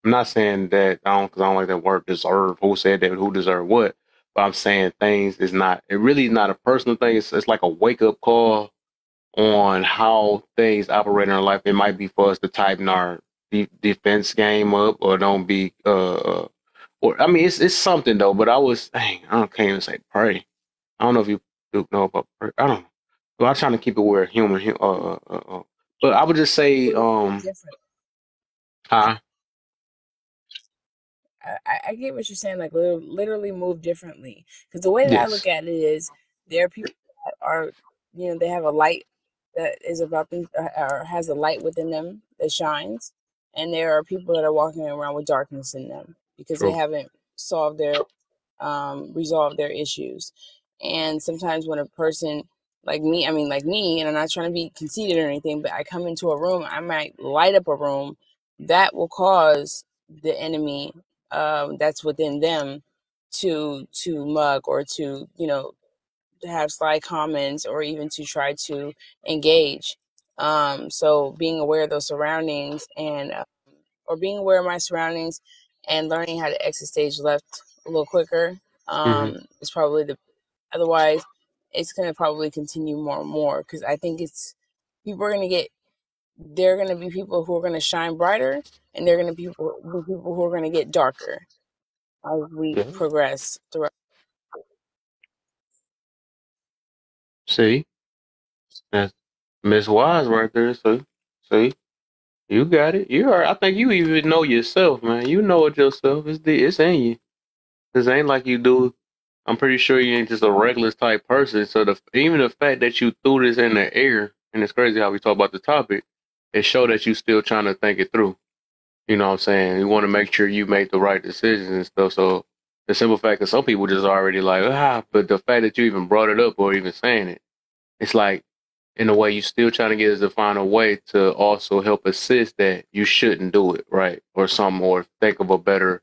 [SPEAKER 1] not saying that because I don't like that word deserve. Who said that? Who deserve what? But I'm saying it really is not a personal thing. It's like a wake up call on how things operate in our life. It might be for us to tighten our defense game up, or don't be or I mean it's something though. But I can't even say pray. I don't know if you know about pray. I don't know. Well, I'm trying to keep it where human. But I would just say
[SPEAKER 13] different. I get what you're saying, like literally move differently. Because the way that I look at it is, there are people that are, they have a light that is about them, or has a light within them that shines, and there are people that are walking around with darkness in them because they haven't resolved their issues. And sometimes when a person like me, and I'm not trying to be conceited or anything, but I come into a room, I might light up a room that will cause the enemy that's within them to mug, or to have sly comments, or even to try to engage. So being aware of those surroundings, and or being aware of my surroundings, and learning how to exit stage left a little quicker is probably otherwise it's going to probably continue more and more, because I think there are going to be people who are going to shine brighter, and there are going to be people who are going to get darker as we progress throughout.
[SPEAKER 1] See, that's Miss Wise right there. So, see, you got it. I think you even know yourself, man. You know it yourself. It's in you. This ain't like you do. I'm pretty sure you ain't just a reckless type person. So even the fact that you threw this in the air, and it's crazy how we talk about the topic, it showed that you still trying to think it through. You know what I'm saying? You want to make sure you make the right decisions and stuff. So the simple fact that some people just already like, but the fact that you even brought it up or even saying it, it's like, in a way, you still trying to get us to find a way to also help assist that you shouldn't do it, right? Or think of a better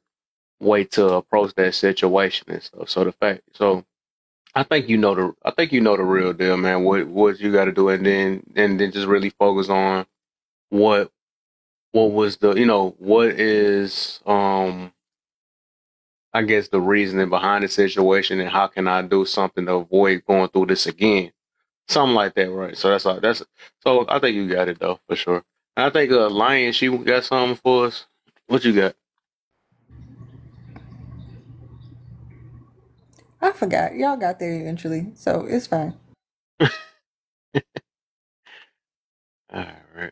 [SPEAKER 1] way to approach that situation and stuff. So I think you know the real deal, man. What you got to do, and then just really focus on what was what is I guess the reasoning behind the situation, and how can I do something to avoid going through this again. Something like that, right? So that's all. So I think you got it though for sure. And I think Lion, she got something for us. What you got?
[SPEAKER 6] I forgot. Y'all got there eventually, so it's fine.
[SPEAKER 1] All right.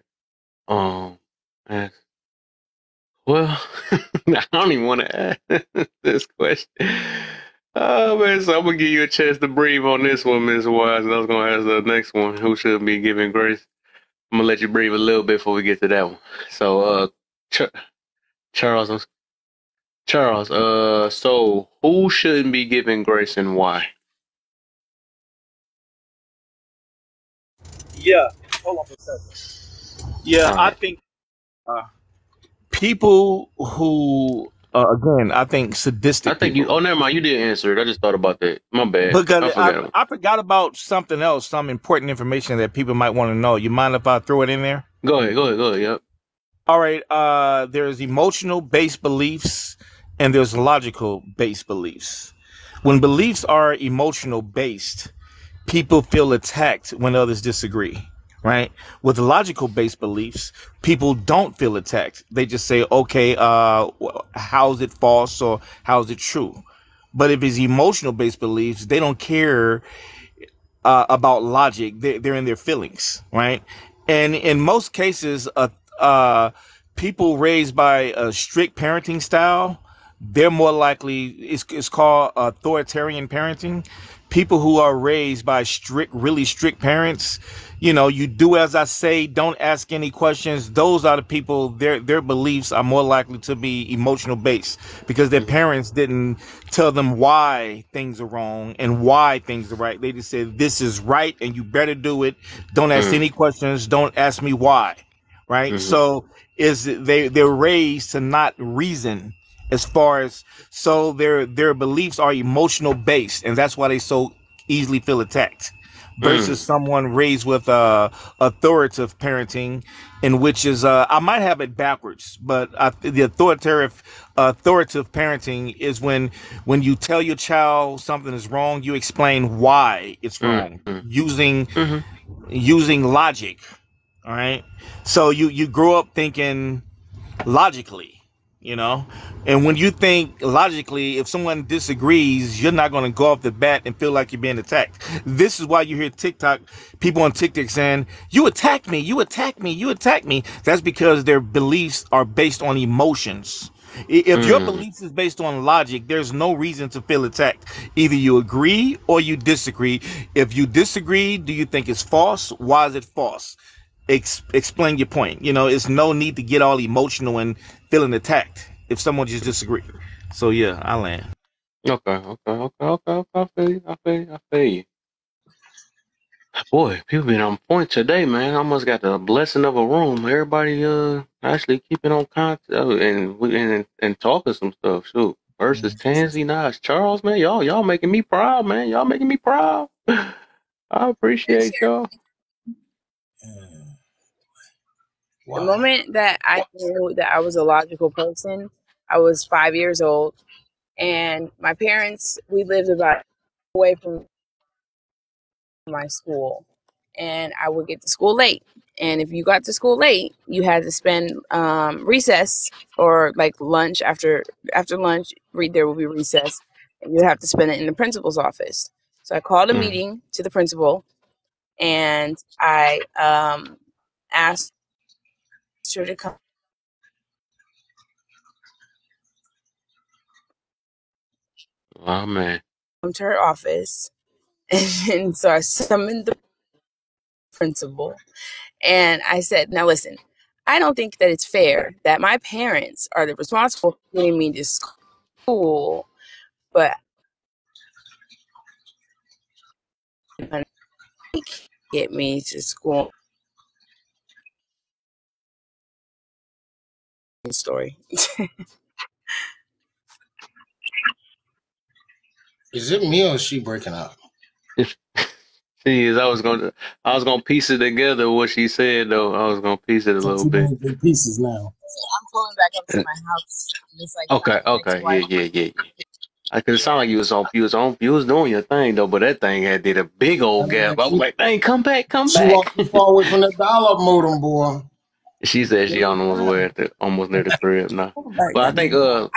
[SPEAKER 1] Well, I don't even want to ask this question. Oh man, so I'm gonna give you a chance to breathe on this one, Ms. Wise, and I was gonna ask the next one. Who should be giving grace? I'm gonna let you breathe a little bit before we get to that one. So, Charles, so who shouldn't be giving grace and why?
[SPEAKER 14] Yeah, hold on for a second. Yeah, right. I think people who, again, I think sadistic.
[SPEAKER 1] I think people. Oh, never mind. You didn't answer it. I just thought about that. My bad.
[SPEAKER 14] Because I forgot about something else, some important information that people might want to know. You mind if I throw it in there?
[SPEAKER 1] Go ahead. Yep.
[SPEAKER 14] All right. There's emotional based beliefs and there's logical based beliefs. When beliefs are emotional based, people feel attacked when others disagree, right? With logical based beliefs, people don't feel attacked. They just say, okay, how's it false or how's it true? But if it's emotional based beliefs, they don't care about logic. They're in their feelings, right? And in most cases, people raised by a strict parenting style, they're more likely, it's called authoritarian parenting. People who are raised by really strict parents, you do as I say, don't ask any questions. Those are the people, their beliefs are more likely to be emotional based because their parents didn't tell them why things are wrong and why things are right. They just said, this is right and you better do it. Don't ask any questions. Don't ask me why. Right. So they're raised to not reason. As far as, so their beliefs are emotional based, and that's why they so easily feel attacked. Versus someone raised with authoritative parenting, in which is I might have it backwards, but the authoritative parenting is when you tell your child something is wrong, you explain why it's wrong using logic. All right, so you grow up thinking logically. And when you think logically, if someone disagrees, you're not going to go off the bat and feel like you're being attacked. This is why you hear people on TikTok saying, you attack me, you attack me, you attack me. That's because their beliefs are based on emotions. If your beliefs is based on logic, there's no reason to feel attacked. Either you agree or you disagree. If you disagree, do you think it's false? Why is it false? Explain your point. It's no need to get all emotional and feeling attacked if someone just disagrees. So yeah, I land.
[SPEAKER 1] Okay. I feel you. Boy, people been on point today, man. I almost got the blessing of a room. Everybody actually keeping on contact and talking some stuff. Shoot. Versus Tansy, now it's Charles, man. Y'all making me proud, man. Y'all making me proud. I appreciate y'all.
[SPEAKER 13] The moment that I knew that I was a logical person, I was 5 years old, and my parents, we lived about away from my school, and I would get to school late. And if you got to school late, you had to spend recess or like lunch after lunch. There will be recess, and you'd have to spend it in the principal's office. So I called a meeting to the principal, and I asked her to come.
[SPEAKER 1] Oh man!
[SPEAKER 13] Come to her office, and so I summoned the principal, and I said, "Now listen, I don't think that it's fair that my parents are the responsible for getting me to school, but get me to school." Story.
[SPEAKER 12] Is it me or is she breaking up?
[SPEAKER 1] She is. I was gonna piece it together what she said though. I was gonna piece it a little bit.
[SPEAKER 12] Big pieces now.
[SPEAKER 13] I'm pulling back up to my house. Just like
[SPEAKER 1] okay. Yeah. Cause it sounded like you was doing your thing though, but that thing had did a big old gap. I was like, dang, come back.
[SPEAKER 12] She walked too far away from that dial-up modem, boy.
[SPEAKER 1] She said she almost near the crib now. But I think as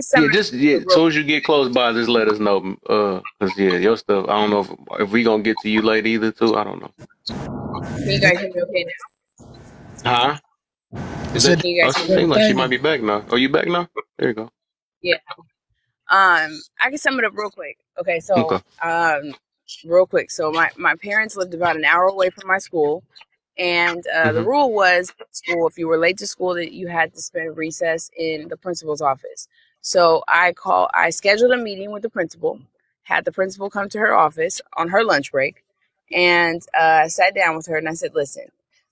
[SPEAKER 1] soon as you get close by, just let us know. Cause your stuff. I don't know if we gonna get to you late either too. I don't know.
[SPEAKER 13] Can you guys hear me okay now?
[SPEAKER 1] Huh? Seems like she might be back now. Are you back now? There you go.
[SPEAKER 13] Yeah. I can sum it up real quick. Okay, so real quick. So my parents lived about an hour away from my school, and the rule was school, if you were late to school, that you had to spend recess in the principal's office. So I scheduled a meeting with the principal, had the principal come to her office on her lunch break, and sat down with her, and I said, listen,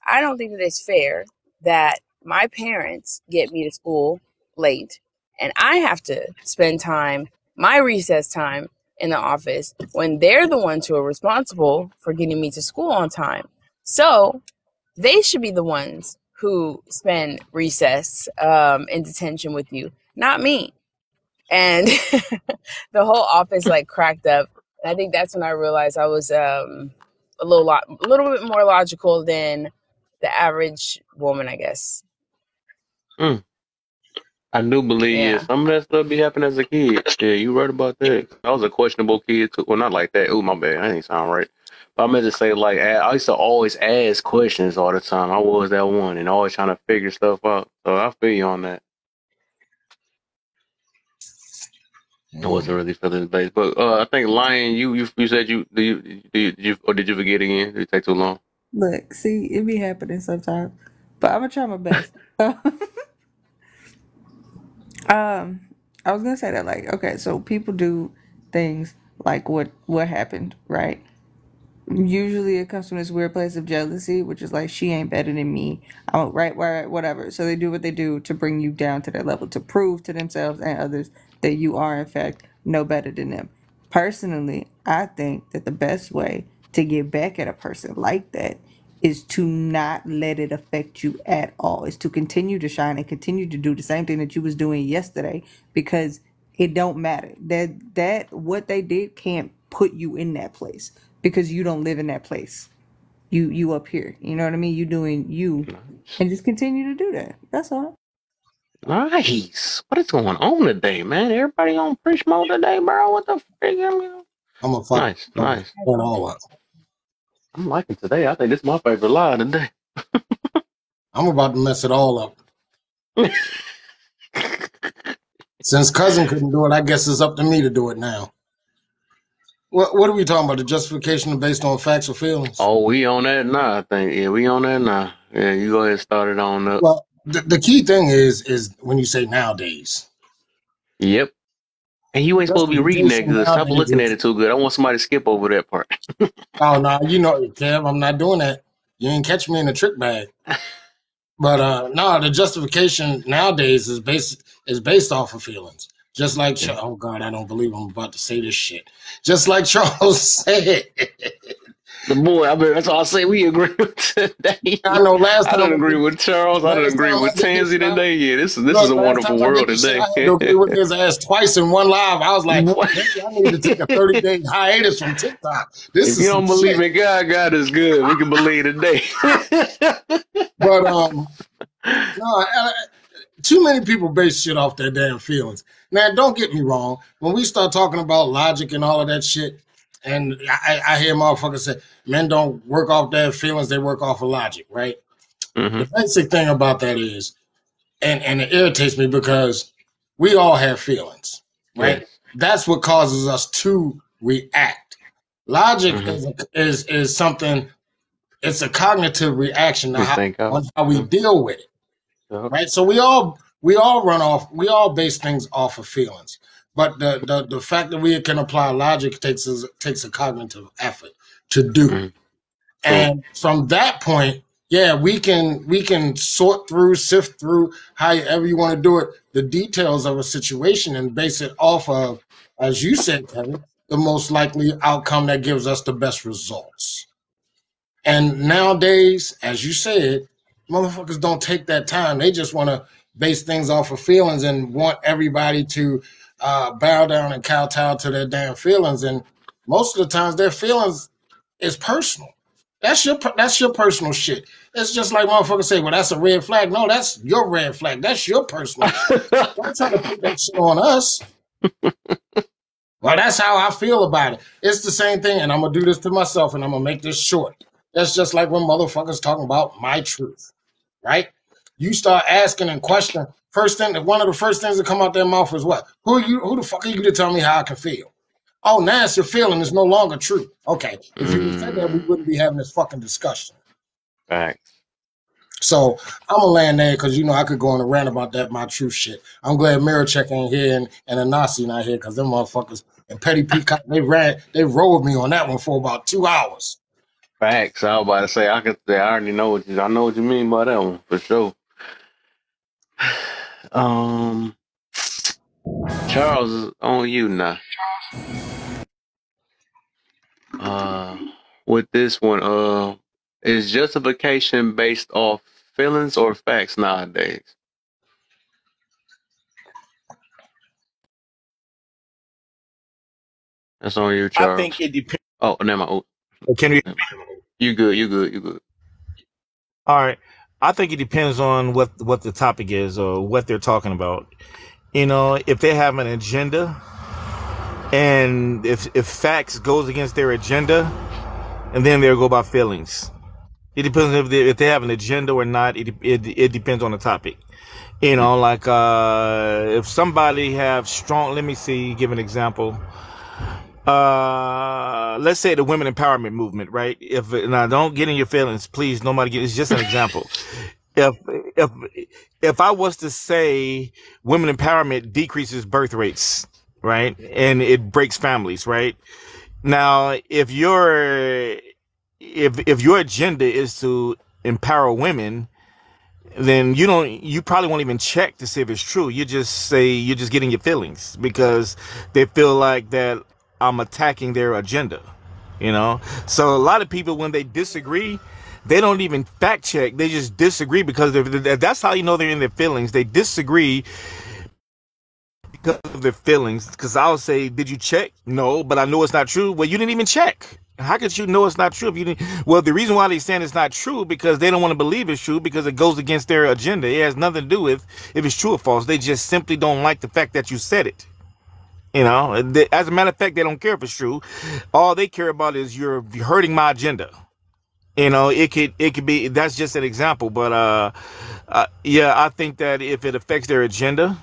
[SPEAKER 13] I don't think that it's fair that my parents get me to school late and I have to spend my recess time in the office when they're the ones who are responsible for getting me to school on time. So they should be the ones who spend recess in detention with you, not me. And the whole office cracked up. And I think that's when I realized I was a little bit more logical than the average woman, I guess.
[SPEAKER 1] I do believe some of that stuff be happening as a kid. Yeah, you right about that. I was a questionable kid too. Well, not like that. Ooh, my bad. That ain't sound right. But I meant to say, I used to always ask questions all the time. I was that one and always trying to figure stuff out. So I feel you on that. I wasn't really feeling based, but I think Lion, you said did you forget again? Did it take too long?
[SPEAKER 6] Look, see, it be happening sometimes, but I'm gonna try my best. I was gonna say that okay, so people do things like what happened, right? Usually it comes from this weird place of jealousy, which is like, she ain't better than me. I'm right, whatever. So they do what they do to bring you down to their level, to prove to themselves and others that you are in fact no better than them. Personally, I think that the best way to get back at a person like that is to not let it affect you at all. Is to continue to shine and continue to do the same thing that you was doing yesterday, because it don't matter. That what they did can't put you in that place, because you don't live in that place. You up here. You know what I mean? You doing you. And just continue to do that. That's all.
[SPEAKER 1] Nice. What is going on today, man? Everybody on preach mode today, bro? What the frick?
[SPEAKER 12] I'm a fuck.
[SPEAKER 1] Nice.
[SPEAKER 12] All up.
[SPEAKER 1] I'm liking today. I think this is my favorite live today.
[SPEAKER 12] I'm about to mess it all up. Since cousin couldn't do it, I guess it's up to me to do it now. What are we talking about? The justification based on facts or feelings?
[SPEAKER 1] Oh, we on that now, I think. Yeah, we on that now. Yeah, you go ahead and start it on up.
[SPEAKER 12] Well, the key thing is when you say nowadays.
[SPEAKER 1] Yep. And you ain't supposed to be reading that good. Stop looking at it too good. I want somebody to skip over that part.
[SPEAKER 12] Oh, no, Kev, I'm not doing that. You ain't catch me in a trick bag. But no, the justification nowadays is based off of feelings. Just like, oh God, I don't believe I'm about to say this shit. Just like Charles said.
[SPEAKER 1] The boy, I mean, that's all I say. We agree with today.
[SPEAKER 12] I know last time.
[SPEAKER 1] I don't agree with Charles. I don't agree with Tansy today. Yeah, this is a wonderful world today.
[SPEAKER 12] I had to agree with his ass twice in one live. I was like, I need to take a 30-day hiatus from TikTok.
[SPEAKER 1] If you don't believe in God, God is good. We can believe today.
[SPEAKER 12] But no, too many people base shit off their damn feelings. Now, don't get me wrong. When we start talking about logic and all of that shit, and I hear motherfuckers say, men don't work off their feelings, they work off of logic, right? Mm-hmm. The basic thing about that is, and it irritates me because we all have feelings, right? Yes. That's what causes us to react. Logic is something, it's a cognitive reaction on how we deal with it, right? So we all base things off of feelings. But the fact that we can apply logic takes a cognitive effort to do. Mm-hmm. And from that point, yeah, we can sift through however you want to do it, the details of a situation and base it off of, as you said, Kevin, the most likely outcome that gives us the best results. And nowadays, as you said, motherfuckers don't take that time. They just want to base things off of feelings and want everybody to bow down and kowtow to their damn feelings, and most of the times their feelings is personal. That's your personal shit. It's just like motherfuckers say, well, that's a red flag. No, that's your red flag. That's your personal shit. Don't try to put that shit on us. Well, that's how I feel about it. It's the same thing, and I'm going to do this to myself, and I'm going to make this short. That's just like when motherfuckers talking about my truth, right? You start asking and questioning. One of the first things that come out their mouth is what? Who the fuck are you to tell me how I can feel? Oh, now it's your feeling. It's no longer true. Okay, if you said that, we wouldn't be having this fucking discussion.
[SPEAKER 1] Right.
[SPEAKER 12] So I'm gonna land there because I could go on a rant about that my truth shit. I'm glad Mirror Check ain't here and Anasi not here because them motherfuckers and Petty Peacock they rolled me on that one for about 2 hours.
[SPEAKER 1] Facts. I was about to say I already know what you mean by that one for sure. Charles is on you now. With this one, is justification based off feelings or facts nowadays? That's on you, Charles.
[SPEAKER 14] I think it depends.
[SPEAKER 1] Oh, never mind.
[SPEAKER 14] Can we?
[SPEAKER 1] You good.
[SPEAKER 14] All right. I think it depends on what the topic is or what they're talking about. If they have an agenda, and if facts goes against their agenda, and then they'll go by feelings. It depends if they have an agenda or not. It depends on the topic. Like if somebody have strong. Let me see. Give an example. Let's say the women empowerment movement, right? Now don't get in your feelings, please. It's just an example. If I was to say women empowerment decreases birth rates, right, and it breaks families, right? Now, if your agenda is to empower women, then you probably won't even check to see if it's true. You just say you're just getting your feelings because they feel like that I'm attacking their agenda, So a lot of people, when they disagree, they don't even fact check. They just disagree because that's how they're in their feelings. They disagree because of their feelings. Because I'll say, did you check? No, but I know it's not true. Well, you didn't even check. How could you know it's not true if you didn't? Well, the reason why they're saying it's not true because they don't want to believe it's true because it goes against their agenda. It has nothing to do with if it's true or false. They just simply don't like the fact that you said it. As a matter of fact, they don't care if it's true. All they care about is you're hurting my agenda. It could be, that's just an example, but I think that if it affects their agenda,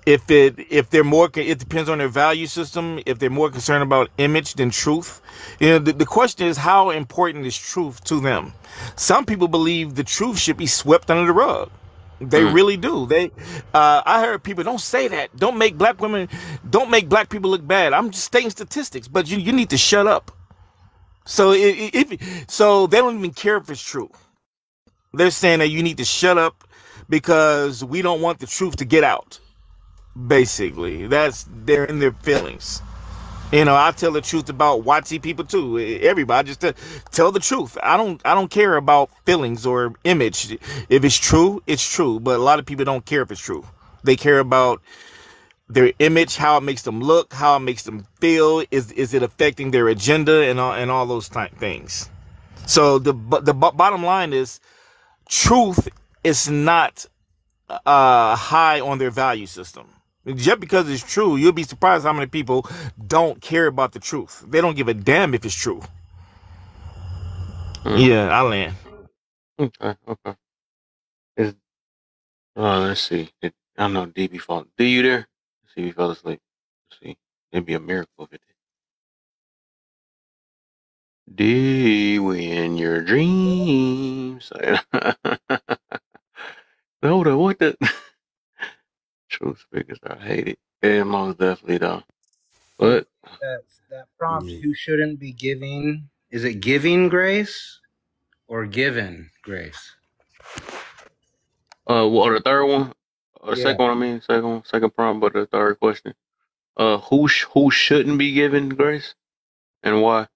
[SPEAKER 14] if they're more, it depends on their value system. If they're more concerned about image than truth, the question is how important is truth to them? Some people believe the truth should be swept under the rug. They really do. I heard people don't say that. Don't make black people look bad. I'm just stating statistics, but you need to shut up. So so they don't even care if it's true. They're saying that you need to shut up because we don't want the truth to get out. Basically, they're in their feelings. I tell the truth about YT people too. Everybody just tell the truth. I don't care about feelings or image. If it's true, it's true. But a lot of people don't care if it's true. They care about their image, how it makes them look, how it makes them feel. Is it affecting their agenda and all those type things? So the bottom line is, truth is not high on their value system. Just because it's true, you'll be surprised how many people don't care about the truth. They don't give a damn if it's true. Yeah, I land.
[SPEAKER 1] Okay. Let's see. I know D be falling. D, you there? Let's see if he fell asleep. Let's see. It'd be a miracle if it did. D, we in your dreams. Hold on, what the? Truth speakers, I hate it. Yeah, most definitely though. But
[SPEAKER 22] that prompt, who shouldn't be giving? Is it giving grace or given grace?
[SPEAKER 1] What the third one? Second one, I mean, second prompt, but the third question. Who shouldn't be given grace, and why?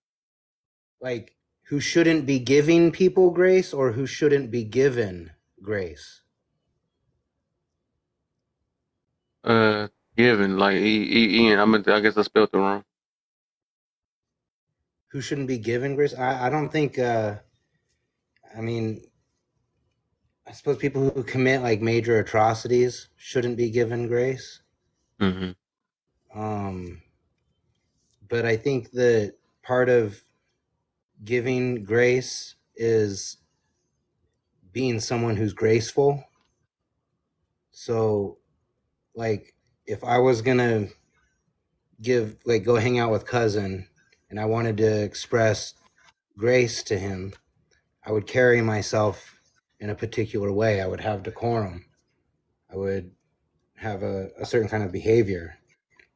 [SPEAKER 22] Like, who shouldn't be giving people grace, or who shouldn't be given grace?
[SPEAKER 1] given, like Ian. I guess I spelled it wrong.
[SPEAKER 22] Who shouldn't be given grace? I don't think. I mean, I suppose people who commit like major atrocities shouldn't be given grace.
[SPEAKER 1] Mm-hmm.
[SPEAKER 22] But I think that part of giving grace is being someone who's graceful. So, like, if I was gonna go hang out with cousin and I wanted to express grace to him, I would carry myself in a particular way. I would have decorum. I would have a certain kind of behavior.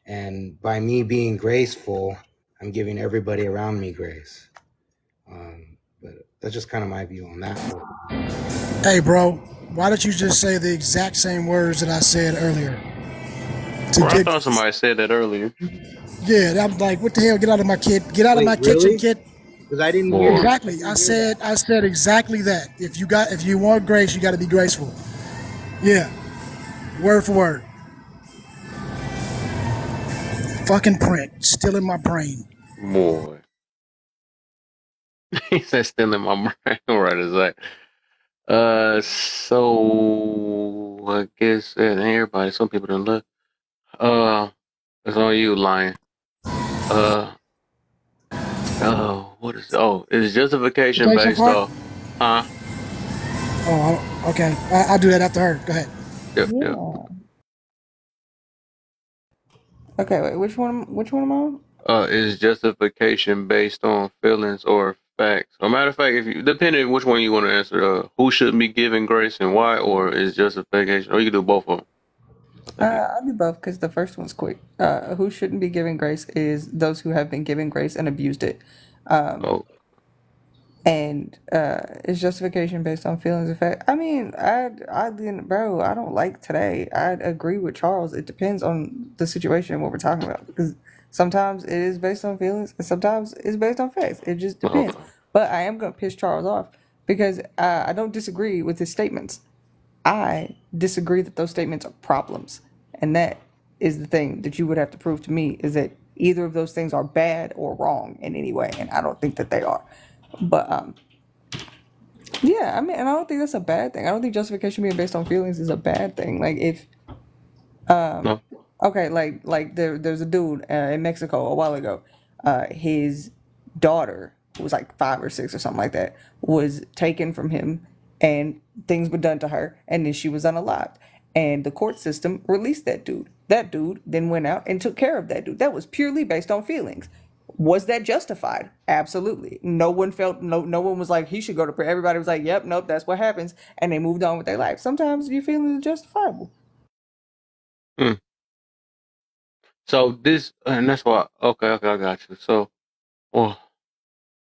[SPEAKER 22] And by me being graceful, I'm giving everybody around me grace. But that's just kind of my view on that.
[SPEAKER 10] Hey, bro, why don't you just say the exact same words that I said earlier?
[SPEAKER 1] I thought somebody said that earlier.
[SPEAKER 10] Yeah, I'm like, what the hell? Get out of my kitchen, kid.
[SPEAKER 22] Because I didn't hear
[SPEAKER 10] exactly. I said exactly that. If you want grace, you got to be graceful. Yeah, word for word. Fucking print, still in my brain.
[SPEAKER 1] Boy. He said still in my brain. Right, is that? So I guess everybody, some people done look. It's on you, Lion. What is? Oh, it's justification based off. Huh?
[SPEAKER 10] Oh, okay. I'll do that after her. Go ahead.
[SPEAKER 1] Yep.
[SPEAKER 6] Okay, wait. Which one am I on?
[SPEAKER 1] Is justification based on feelings or facts? Or matter of fact, depending which one you want to answer, who shouldn't be given grace and why, or is justification, or you can do both of them.
[SPEAKER 6] I'll do both because the first one's quick. Who shouldn't be given grace is those who have been given grace and abused it. And it's justification based on feelings of fact. I mean, I don't like today. I'd agree with Charles. It depends on the situation and what we're talking about. Because sometimes it is based on feelings and sometimes it's based on facts. It just depends. But I am going to piss Charles off because I don't disagree with his statements. I disagree that those statements are problems. And that is the thing that you would have to prove to me, is that either of those things are bad or wrong in any way. And I don't think that they are. But yeah, I mean, and I don't think that's a bad thing. I don't think justification being based on feelings is a bad thing. Like if okay, like there's a dude in Mexico a while ago. His daughter, who was like 5 or 6 or something like that, was taken from him, and things were done to her, and then she was unalived. And the court system released that dude. That dude then went out and took care of that dude. That was purely based on feelings. Was that justified? Absolutely. No one one was like, he should go to prison. Everybody was like, yep, nope, that's what happens. And they moved on with their life. Sometimes your feelings are justifiable.
[SPEAKER 1] So this, and that's why, okay, I got you. So, well,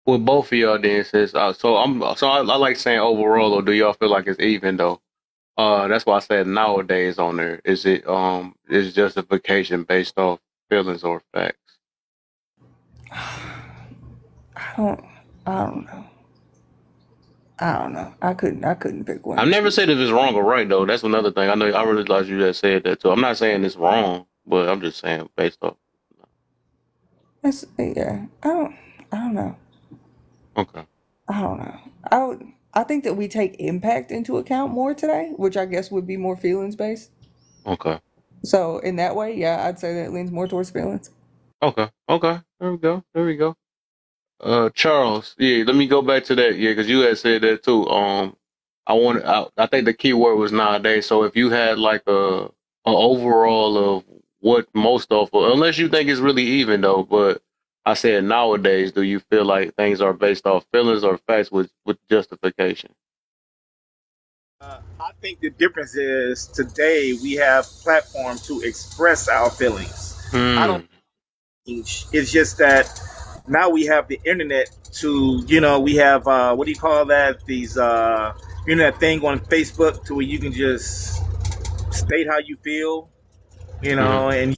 [SPEAKER 1] with both of y'all then, says, I like saying overall, or do y'all feel like it's even though? That's why I said nowadays on there. Is it, is justification based off feelings or facts?
[SPEAKER 6] I don't know. I couldn't pick one.
[SPEAKER 1] I've never said if it's wrong or right though. That's another thing. I know I realize you just said that too. I'm not saying it's wrong, but I'm just saying based off.
[SPEAKER 6] Yeah. I don't know.
[SPEAKER 1] Okay.
[SPEAKER 6] I don't know. I think that we take impact into account more today, which I guess would be more feelings based.
[SPEAKER 1] Okay.
[SPEAKER 6] So in that way, yeah, I'd say that it leans more towards feelings.
[SPEAKER 1] Okay. There we go. Charles, yeah, let me go back to that, yeah, because you had said that too. I think the key word was nowadays. So if you had like a overall of what most of, unless you think it's really even though, but I said nowadays, do you feel like things are based off feelings or facts with justification?
[SPEAKER 15] I think the difference is today we have platforms to express our feelings. I don't. It's just that now we have the internet to, we have, what do you call that? These internet thing on Facebook to where you can just state how you feel, and you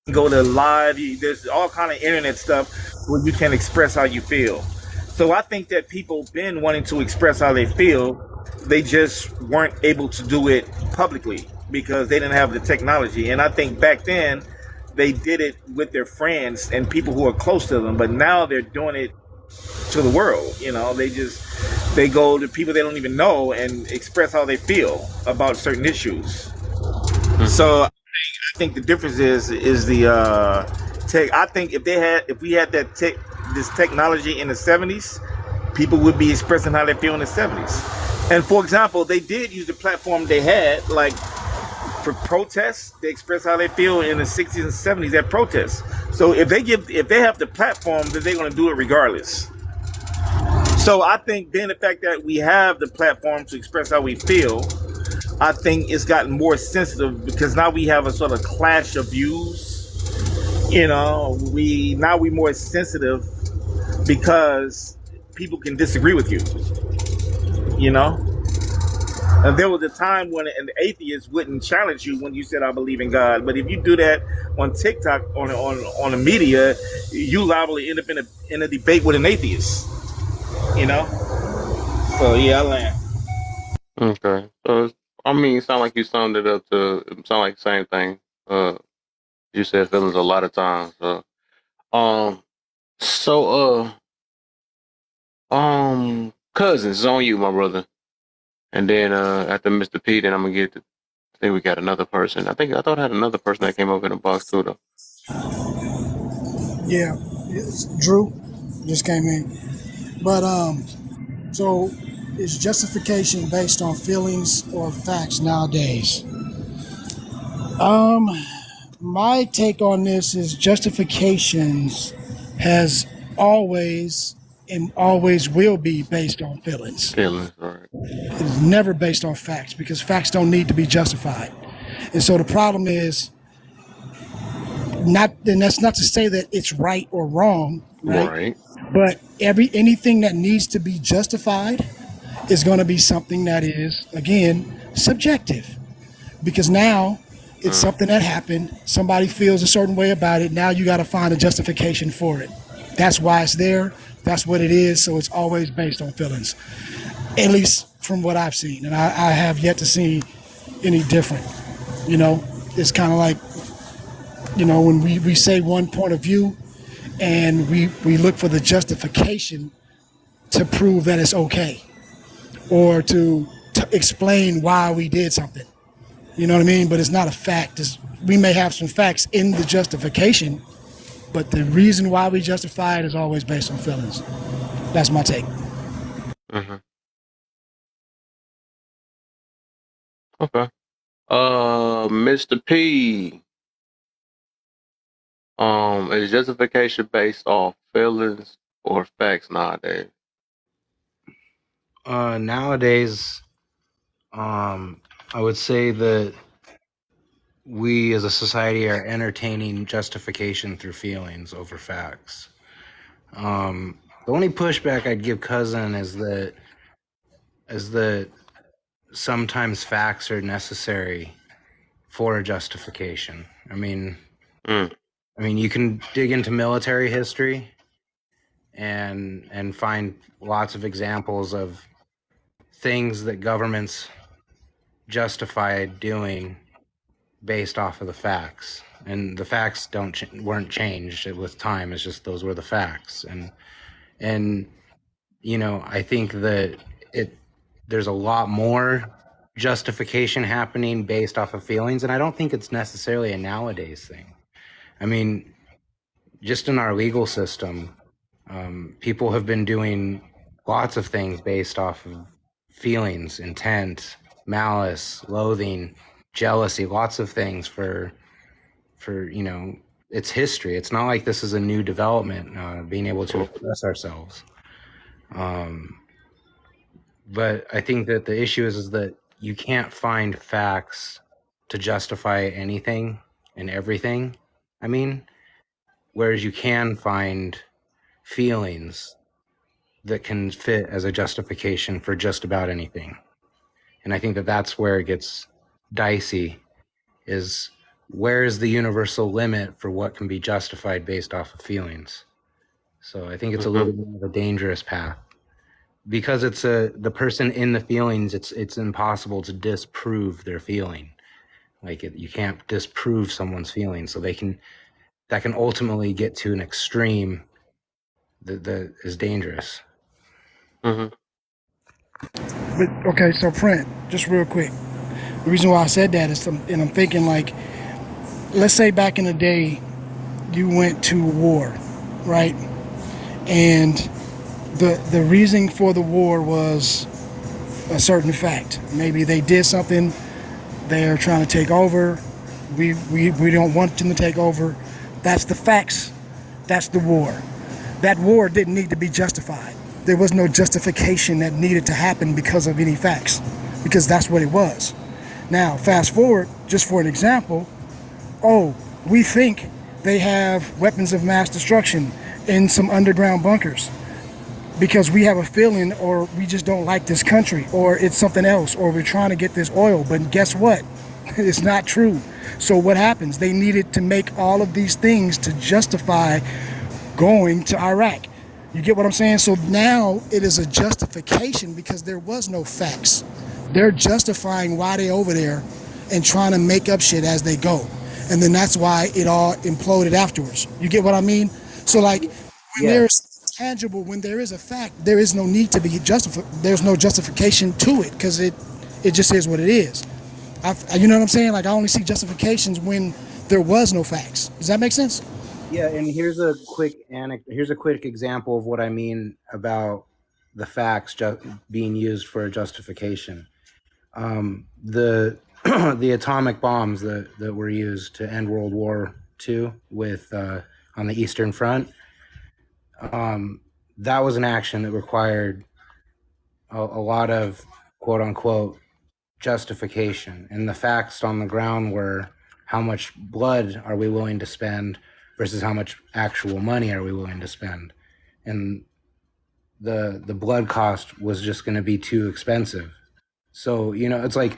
[SPEAKER 15] can go to live. There's all kind of internet stuff where you can express how you feel. So I think that people been wanting to express how they feel. They just weren't able to do it publicly. because they didn't have the technology. And I think back then they did it with their friends and people who are close to them, but now they're doing it to the world. You know, they go to people they don't even know and express how they feel about certain issues. So I think the difference is the tech. I think if we had this technology in the 70s, people would be expressing how they feel in the 70s. And for example, they did use the platform they had, like for protests. They express how they feel in the 60s and 70s at protests. So if they have the platform, then they're going to do it regardless. So I think then the fact that we have the platform to express how we feel, I think it's gotten more sensitive because now we have a sort of clash of views. You know, we're more sensitive because people can disagree with you. You know, and there was a time when an atheist wouldn't challenge you when you said I believe in God. But if you do that on TikTok on the media, you liable to end up in a debate with an atheist. You know, so yeah, I land.
[SPEAKER 1] Okay, so I mean, it sound like you summed it up to sound like the same thing. You said feelings a lot of times. Cousins, it's on you, my brother. And then after Mr. P, then I'm gonna get. I think we got another person. I thought I had another person that came over in the box too, though.
[SPEAKER 10] Yeah, it's Drew just came in. But so is justification based on feelings or facts nowadays? My take on this is justifications has always and always will be based on feelings.
[SPEAKER 1] Feelings, right.
[SPEAKER 10] It's never based on facts because facts don't need to be justified. And so the problem is and that's not to say that it's right or wrong, right? But anything that needs to be justified is going to be something that is, again, subjective. Because now it's something that happened, somebody feels a certain way about it, now you got to find a justification for it. That's why it's there, that's what it is, so it's always based on feelings. At least from what I've seen, and I have yet to see any different. You know, it's kind of like, you know, when we say one point of view, and we look for the justification to prove that it's okay or to explain why we did something. You know what I mean? But it's not a fact. We may have some facts in the justification, but the reason why we justify it is always based on feelings. That's my take.
[SPEAKER 1] Mm-hmm. Okay. Mr. P. Is justification based off feelings or facts nowadays?
[SPEAKER 22] Nowadays, I would say that we as a society are entertaining justification through feelings over facts. The only pushback I'd give Cousin is that sometimes facts are necessary for a justification. I mean, you can dig into military history and find lots of examples of things that governments justified doing based off of the facts, and the facts weren't changed with time. It's just those were the facts, and you know, I think that there's a lot more justification happening based off of feelings, and I don't think it's necessarily a nowadays thing. I mean, just in our legal system, people have been doing lots of things based off of feelings, intent, malice, loathing, jealousy, lots of things for you know, it's history. It's not like this is a new development, being able to express ourselves. But I think that the issue is that you can't find facts to justify anything and everything. I mean, whereas you can find feelings that can fit as a justification for just about anything. And I think that that's where it gets dicey, is where is the universal limit for what can be justified based off of feelings? So I think it's a little bit of a dangerous path. Because it's the person in the feelings, it's impossible to disprove their feeling. Like you can't disprove someone's feelings, so that can ultimately get to an extreme that is dangerous.
[SPEAKER 10] But okay, so Print, just real quick. The reason why I said that is, and I'm thinking like, let's say back in the day, you went to war, right? And the reason for the war was a certain fact. Maybe they did something, they're trying to take over. We don't want them to take over. That's the facts. That's the war. That war didn't need to be justified. There was no justification that needed to happen because of any facts, because that's what it was. Now, fast forward, just for an example, we think they have weapons of mass destruction in some underground bunkers because we have a feeling, or we just don't like this country, or it's something else, or we're trying to get this oil. But guess what? It's not true. So what happens? They needed to make all of these things to justify going to Iraq. You get what I'm saying? So now it is a justification because there was no facts. They're justifying why they're over there and trying to make up shit as they go. And then that's why it all imploded afterwards. You get what I mean? So like when there's tangible, when there is a fact, there is no need to be justified. There's no justification to it because it just is what it is. You know what I'm saying? Like I only see justifications when there was no facts. Does that make sense?
[SPEAKER 22] Yeah, and here's a quick example of what I mean about the facts being used for a justification. The atomic bombs that were used to end World War II with on the Eastern Front, that was an action that required a lot of quote unquote justification, and the facts on the ground were how much blood are we willing to spend versus how much actual money are we willing to spend, and the blood cost was just going to be too expensive. So it's like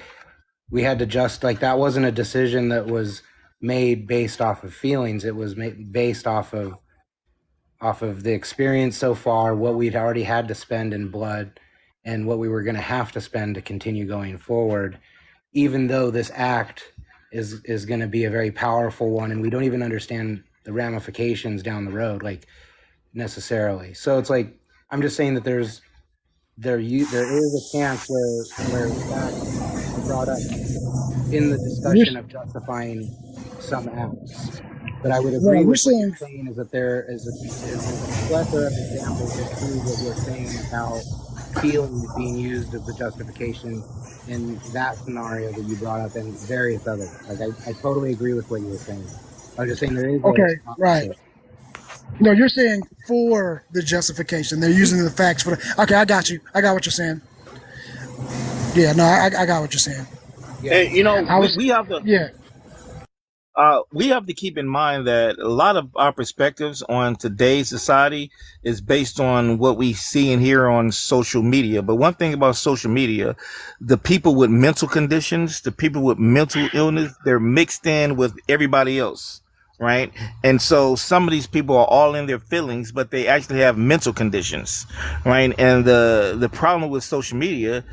[SPEAKER 22] we had to that wasn't a decision that was made based off of feelings. It was made based off of the experience so far, what we'd already had to spend in blood, and what we were going to have to spend to continue going forward, even though this act is going to be a very powerful one, and we don't even understand the ramifications down the road, like necessarily. So it's like I'm just saying that there is a chance where that brought up in the discussion of justifying some acts. But I would agree with what you're saying is that there is a plethora of examples that prove what you're saying about feelings being used as the justification in that scenario that you brought up and various others. Like I totally agree with what you were saying. I was just saying there is
[SPEAKER 10] right. No, you're saying for the justification. They're using the facts for the... Okay, I got you. I got what you're saying. Yeah, no, I got what you're saying.
[SPEAKER 14] Yeah. And, we have to... we have to keep in mind that a lot of our perspectives on today's society is based on what we see and hear on social media. But one thing about social media, the people with mental conditions, the people with mental illness, they're mixed in with everybody else, right? And so some of these people are all in their feelings, but they actually have mental conditions, right? And the problem with social media,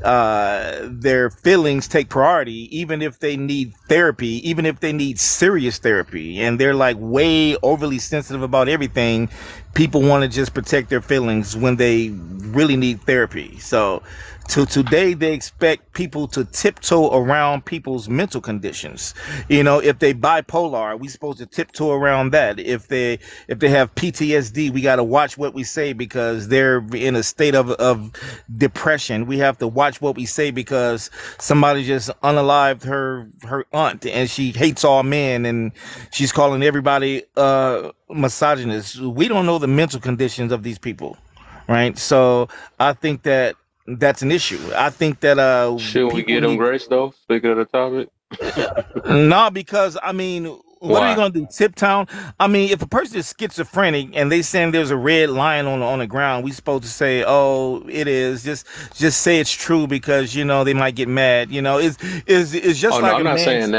[SPEAKER 14] their feelings take priority, even if they need therapy, even if they need serious therapy, and they're like way overly sensitive about everything. People want to just protect their feelings when they really need therapy. So today they expect people to tiptoe around people's mental conditions. If they bipolar, we supposed to tiptoe around that. If they have PTSD, we got to watch what we say because they're in a state of depression. We have to watch what we say because somebody just unalived her aunt and she hates all men and she's calling everybody misogynist. We don't know the mental conditions of these people, right? So I think that's an issue. I think that
[SPEAKER 1] should we get them grace though? Speaking of the topic,
[SPEAKER 14] no, because what are you gonna do? Tiptoe? If a person is schizophrenic and they saying there's a red line on the ground, we supposed to say, oh, it is. Just say it's true because they might get mad. It's just like.
[SPEAKER 1] No, I'm not saying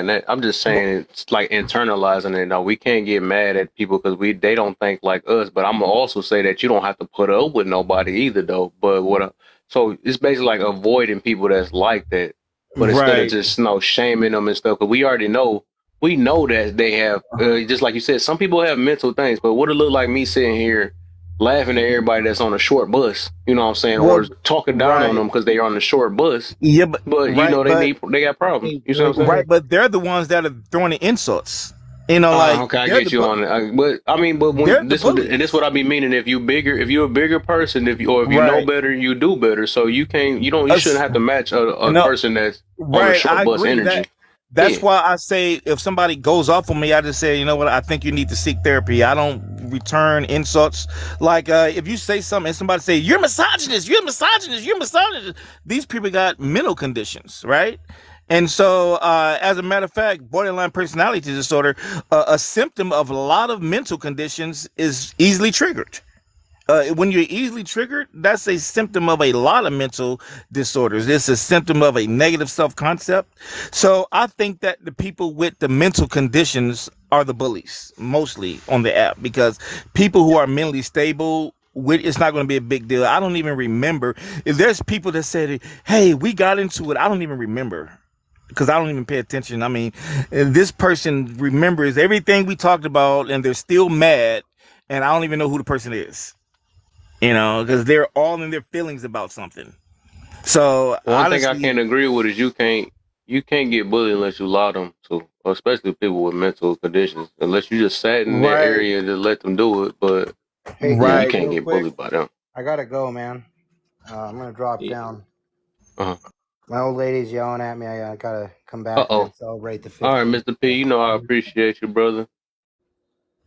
[SPEAKER 1] that. I'm just saying it's like internalizing it. No, we can't get mad at people because they don't think like us. But I'm gonna also say that you don't have to put up with nobody either, though. But so it's basically like avoiding people that's like that. But instead of just shaming them and stuff, because we already know. We know that they have, just like you said, some people have mental things, but what it look like me sitting here laughing at everybody that's on a short bus, you know what I'm saying, or talking down on them because they're on the short bus.
[SPEAKER 14] Yeah, but
[SPEAKER 1] you know they got problems. You see what I'm saying?
[SPEAKER 14] Right, but they're the ones that are throwing the insults. You know, like
[SPEAKER 1] okay, I get you on it. But I mean, but when this what I be meaning. If you're a bigger person, if you know better, you do better. So you shouldn't have to match a person that's on a short bus energy.
[SPEAKER 14] That's why I say if somebody goes off on me, I just say, you know what, I think you need to seek therapy. I don't return insults. Like if you say something and somebody say, you're misogynist, you're misogynist, you're misogynist. These people got mental conditions, right? And so as a matter of fact, borderline personality disorder, a symptom of a lot of mental conditions is easily triggered. When you're easily triggered, that's a symptom of a lot of mental disorders. It's a symptom of a negative self-concept. So I think that the people with the mental conditions are the bullies, mostly on the app, because people who are mentally stable, it's not going to be a big deal. I don't even remember. If there's people that said, hey, we got into it, I don't even remember. Because I don't even pay attention. I mean, this person remembers everything we talked about, and they're still mad, and I don't even know who the person is. You know, because they're all in their feelings about something. So
[SPEAKER 1] one thing I can't agree with is you can't get bullied unless you allow them to, especially people with mental conditions. Unless you just sat in that area to let them do it, but you can't get bullied by them.
[SPEAKER 22] I gotta go, man. I'm gonna drop down.
[SPEAKER 1] Uh-huh.
[SPEAKER 22] My old lady's yelling at me. I gotta come back and celebrate the 50th.
[SPEAKER 1] All right, Mr. P, you know I appreciate you, brother.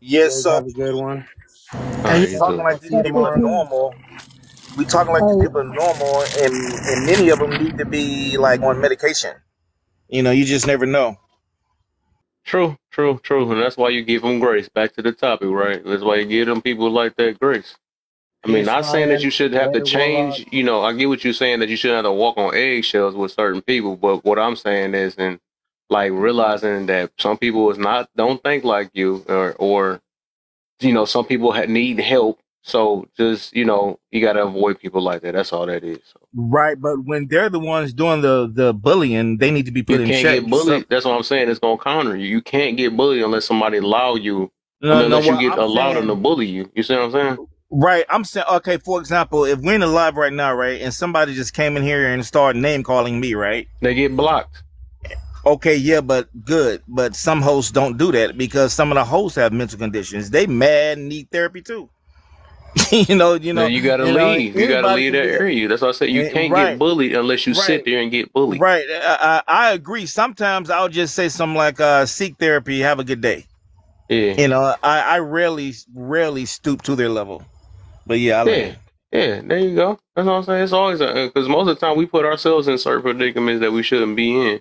[SPEAKER 14] Yes, sir.
[SPEAKER 22] Have a good one.
[SPEAKER 14] We talking like these people are normal. We talking like these people are normal, and many of them need to be like on medication. You know, you just never know.
[SPEAKER 1] True, and that's why you give them grace. Back to the topic, right? That's why you give them people like that grace. I mean, not saying that you should have to change. You know, I get what you're saying, that you shouldn't have to walk on eggshells with certain people. But what I'm saying is, and like realizing that some people don't think like you, or you know, some people need help. So just, you know, you got to avoid people like that. That's all that is. So.
[SPEAKER 14] Right, but when they're the ones doing the bullying, they need to be put in check. You can't get
[SPEAKER 1] bullied. That's what I'm saying. It's gonna counter you. You can't get bullied unless somebody allow you. Unless you allow them to bully you. You see what I'm saying?
[SPEAKER 14] Right. I'm saying, okay, for example, if we're in the live right now, right, and somebody just came in here and started name calling me, right?
[SPEAKER 1] They get blocked.
[SPEAKER 14] Okay, yeah, but good. But some hosts don't do that because some of the hosts have mental conditions. They mad and need therapy too. you know. Then
[SPEAKER 1] you gotta leave. You gotta leave that area. That's what I said. You can't get bullied unless you sit there and get bullied.
[SPEAKER 14] Right. I agree. Sometimes I'll just say something like, seek therapy, have a good day.
[SPEAKER 1] Yeah.
[SPEAKER 14] You know, I rarely stoop to their level. But yeah,
[SPEAKER 1] yeah, there you go. That's what I'm saying. It's always because most of the time we put ourselves in certain predicaments that we shouldn't be in,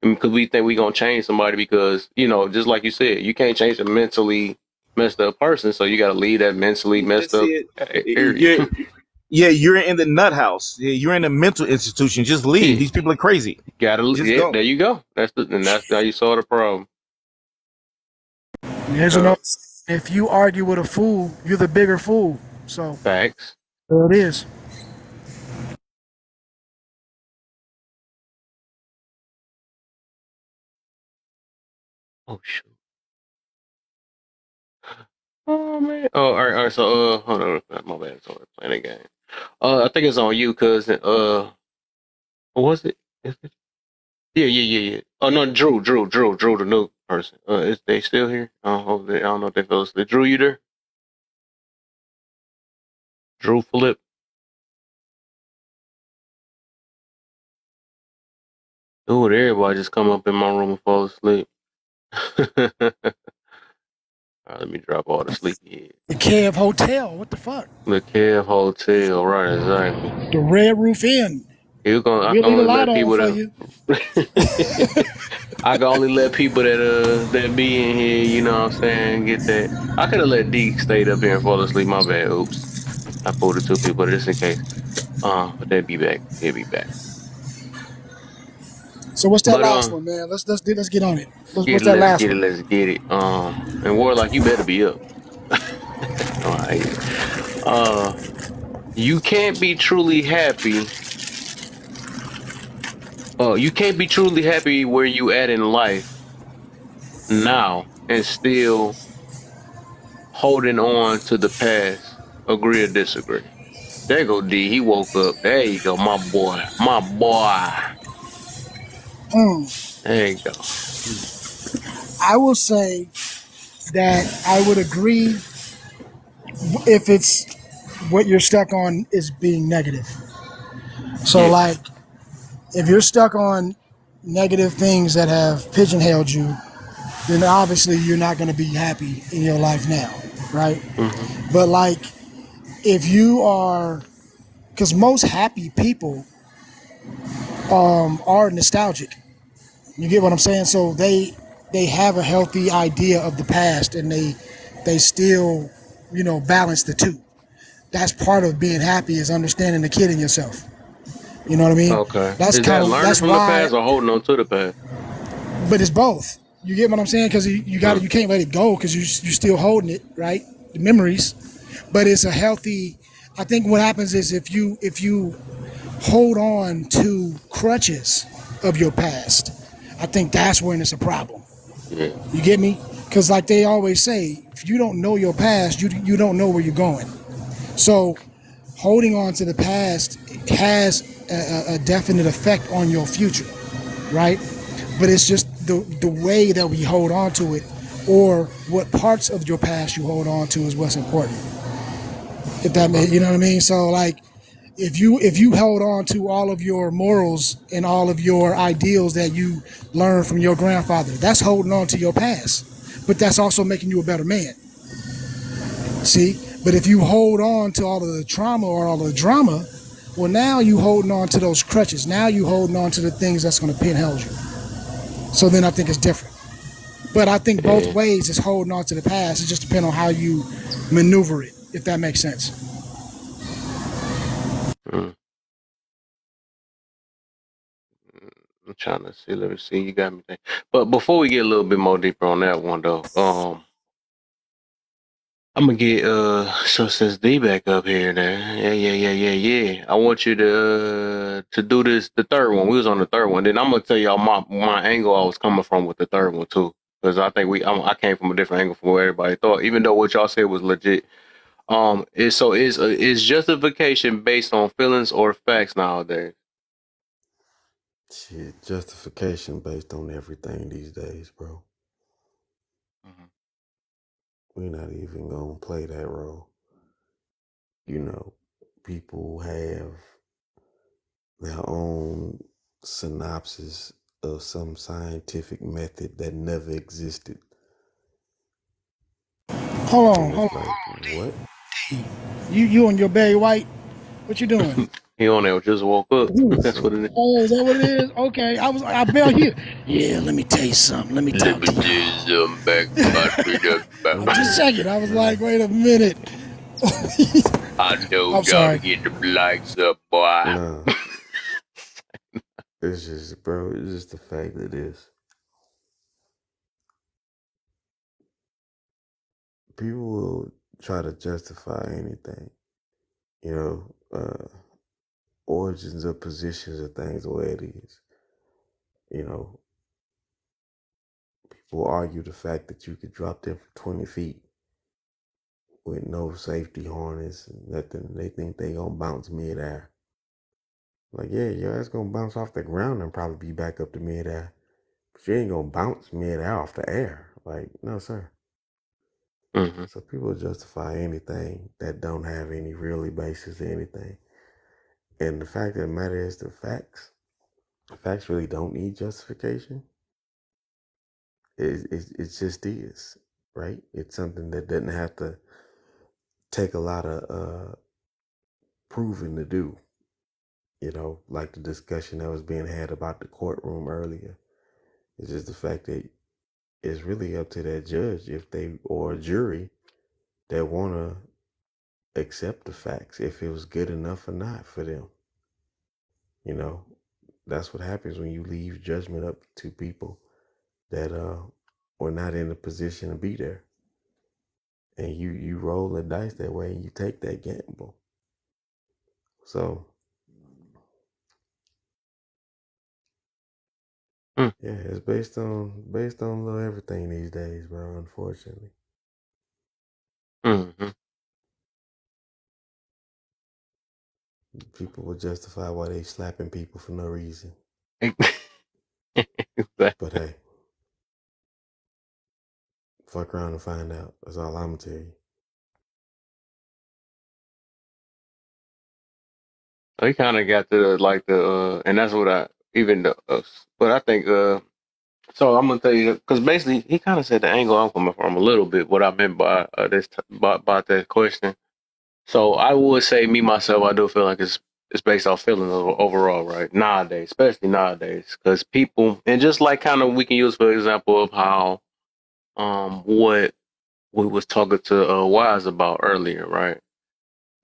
[SPEAKER 1] because we think we're gonna change somebody. Because, you know, just like you said, you can't change a mentally messed up person, so you got to leave that mentally messed up area.
[SPEAKER 14] You're in the nut house. You're in a mental institution. Just leave. These people are crazy.
[SPEAKER 1] Gotta leave. Go. There you go. That's how you solve the problem.
[SPEAKER 10] There's another. If you argue with a fool, you're the bigger fool. So
[SPEAKER 1] facts.
[SPEAKER 10] There it is.
[SPEAKER 1] Oh shoot. Oh man. Oh, all right. So hold on. My bad. Sorry, playing a game. I think it's on you, cousin. What was it? Is it? Yeah. Oh no, Drew, the new person. Is they still here? I don't know if they fell asleep. Drew, you there? Drew Phillip. Dude, everybody just come up in my room and fall asleep. All right, let me drop all the sleepy heads.
[SPEAKER 10] The Kev Hotel. What the fuck?
[SPEAKER 1] The Kev Hotel, right? Exactly.
[SPEAKER 10] The Red Roof Inn.
[SPEAKER 1] I can only let people I can only let people that be in here, you know what I'm saying, get that. I could have let D stayed up here and fall asleep. My bad. Oops. I pulled the two people just in case. But they'll be back. They'll be back.
[SPEAKER 10] So what's that last one, man? Let's get on it. What's that last one?
[SPEAKER 1] Let's get it. And Warlock, you better be up. All right. You can't be truly happy You can't be truly happy where you at in life now and still holding on to the past. Agree or disagree? There go D. He woke up. There you go, my boy. My boy. There you go.
[SPEAKER 10] I will say that I would agree if it's what you're stuck on is being negative. So, like, if you're stuck on negative things that have pigeonholed you, then obviously you're not going to be happy in your life now, right? Mm-hmm. But, like, if you are, because most happy people are nostalgic. You get what I'm saying? So they have a healthy idea of the past, and they still, balance the two. That's part of being happy, is understanding the kid in yourself. You know what I mean?
[SPEAKER 1] Okay.
[SPEAKER 10] That's
[SPEAKER 1] Is that learning from the past or holding on to the past?
[SPEAKER 10] But it's both. You get what I'm saying? Because you can't let it go because you're still holding it, right? The memories. But it's a healthy. I think what happens is if you hold on to crutches of your past, I think that's when it's a problem.
[SPEAKER 1] Yeah.
[SPEAKER 10] You get me? Because like they always say, if you don't know your past, you don't know where you're going. So holding on to the past has a definite effect on your future, right? But it's just the way that we hold on to it, or what parts of your past you hold on to, is what's important. If that makes, you know what I mean? So like, if you hold on to all of your morals and all of your ideals that you learned from your grandfather, that's holding on to your past, but that's also making you a better man. See? But if you hold on to all of the trauma or all of the drama, well, now you holding on to those crutches. Now you holding on to the things that's going to pinhold you. So then I think it's different. But I think both ways is holding on to the past. It just depends on how you maneuver it, if that makes sense.
[SPEAKER 1] I'm trying to see. Let me see. You got me there. But before we get a little bit more deeper on that one, though, I'm gonna get so since D back up here, there, yeah. I want you to do this, the third one. We was on the third one. Then I'm gonna tell y'all my angle I was coming from with the third one too, because I think I came from a different angle from what everybody thought. Even though what y'all said was legit. Is justification based on feelings or facts nowadays?
[SPEAKER 2] Shit, justification based on everything these days, bro.
[SPEAKER 1] Mm-hmm.
[SPEAKER 2] We're not even gonna play that role. People have their own synopsis of some scientific method that never existed.
[SPEAKER 10] Hold on.
[SPEAKER 2] What?
[SPEAKER 10] You on your Barry White? What you doing?
[SPEAKER 1] He on there just woke up. That's what it is.
[SPEAKER 10] Oh, is that what it is? Okay. I bell here. Yeah, let me tell you something. Let me talk to you. I'm just checking. I was like, wait a minute.
[SPEAKER 1] I know y'all get the likes up, boy.
[SPEAKER 2] No. It's just the fact that people will try to justify anything. Origins of positions of things the way it is. People argue the fact that you could drop them from 20 feet with no safety harness and nothing. They think they gonna bounce midair. Like, yeah, your ass gonna bounce off the ground and probably be back up to midair. But you ain't gonna bounce midair off the air. Like, no, sir.
[SPEAKER 1] Mm-hmm.
[SPEAKER 2] So people justify anything that don't have any really basis to anything. And the fact of the matter is the facts really don't need justification. It just is, right? It's something that doesn't have to take a lot of proving to do. Like the discussion that was being had about the courtroom earlier. It's just the fact that it's really up to that judge or a jury that want to accept the facts, if it was good enough or not for them. That's what happens when you leave judgment up to people that were not in a position to be there. And you roll the dice that way and you take that gamble. So Yeah, it's based on little everything these days, bro. Unfortunately. People will justify why they slapping people for no reason. But hey, fuck around and find out. That's all I'm gonna tell you.
[SPEAKER 1] He kind of got the and that's what I but I think so I'm gonna tell you because basically he kind of said the angle I'm coming from a little bit what I meant by about that question. So I would say me myself, I do feel like it's based off feelings overall, right? Nowadays, especially nowadays, because people and just like kind of we can use for example of how what we was talking to Wise about earlier, right?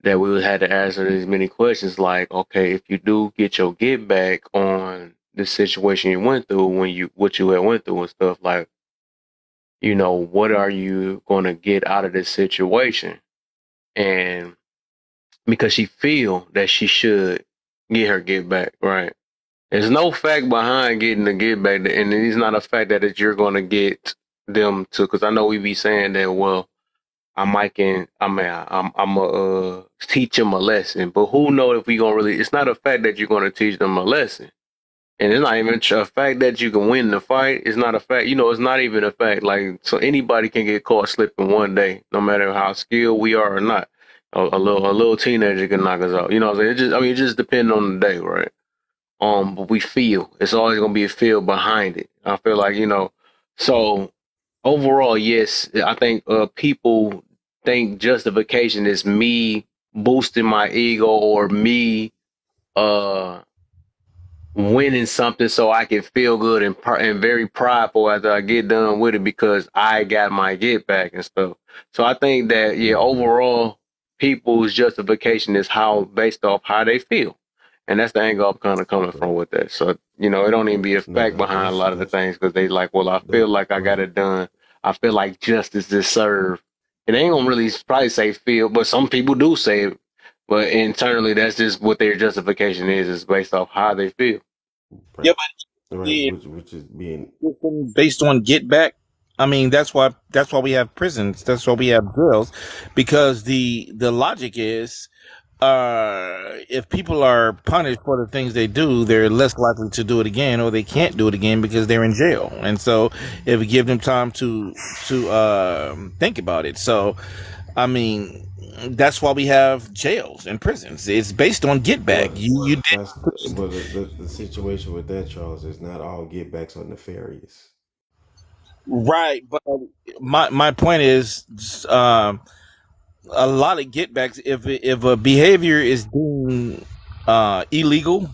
[SPEAKER 1] That we had to answer these many questions like, okay, if you do get your get back on the situation you went through what you had went through and stuff, like, you know, what are you gonna get out of this situation? And because she feel that she should get her get back, right? There's no fact behind getting the get back, and it's not a fact that you're gonna get them to. Because I know we be saying that, well, I'm a teach them a lesson, but who know if we gonna really? It's not a fact that you're gonna teach them a lesson, and it's not even a fact that you can win the fight. It's not a fact, you know. It's not even a fact. Like so, anybody can get caught slipping one day, no matter how skilled we are or not. A little teenager can knock us out. You know what I'm saying? It just depends on the day, right? But we feel it's always gonna be a feel behind it. I feel like so overall, yes, I think people think justification is me boosting my ego or me winning something so I can feel good and very prideful after I get done with it because I got my get back and stuff. So I think that overall people's justification is based off how they feel. And that's the angle I'm kind of coming from with that. So, it don't even be a fact behind a lot of the things because they like, well, I feel like I got it done. I feel like justice is served. It ain't gonna really probably say feel, but some people do say it. But internally, that's just what their justification is based off how they feel.
[SPEAKER 14] Yeah,
[SPEAKER 2] but which is being
[SPEAKER 14] based on get back. I mean, that's why we have prisons. That's why we have jails, because the logic is, if people are punished for the things they do, they're less likely to do it again, or they can't do it again because they're in jail. And so, if we give them time to think about it, so I mean, that's why we have jails and prisons. It's based on get back. You did.
[SPEAKER 2] But the situation with that, Charles, is not all get backs are nefarious.
[SPEAKER 14] Right, but my point is, a lot of get backs. If a behavior is deemed illegal,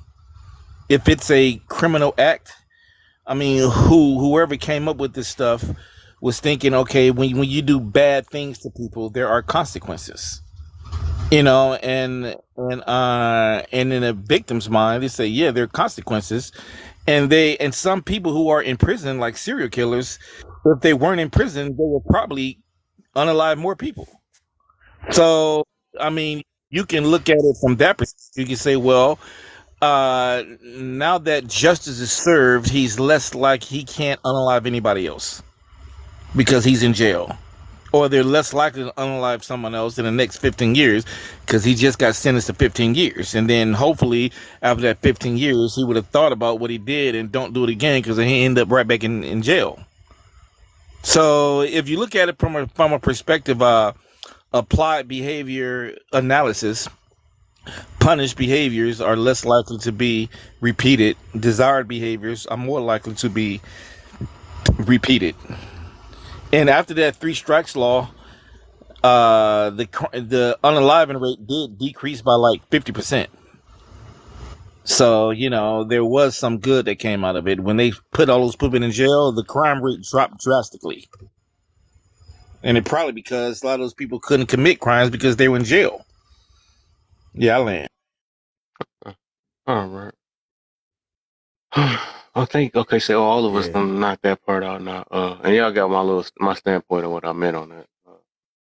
[SPEAKER 14] if it's a criminal act, I mean, whoever came up with this stuff was thinking, okay, when you do bad things to people, there are consequences. And in a victim's mind, they say, yeah, there are consequences. And some people who are in prison, like serial killers, if they weren't in prison, they would probably unalive more people. So, I mean, you can look at it from that perspective. You can say, well, now that justice is served, he's less like he can't unalive anybody else because he's in jail. Or they're less likely to unalive someone else in the next 15 years because he just got sentenced to 15 years. And then hopefully after that 15 years, he would have thought about what he did and don't do it again because he ended up right back in jail. So if you look at it from a perspective of applied behavior analysis, punished behaviors are less likely to be repeated. Desired behaviors are more likely to be repeated. And after that 3 strikes law, the unaliving rate did decrease by like 50%. So, there was some good that came out of it. When they put all those people in jail, the crime rate dropped drastically. And it probably because a lot of those people couldn't commit crimes because they were in jail. Yeah, I land.
[SPEAKER 1] All right. I think so all of us done knock that part out now. And y'all got my standpoint on what I meant on that.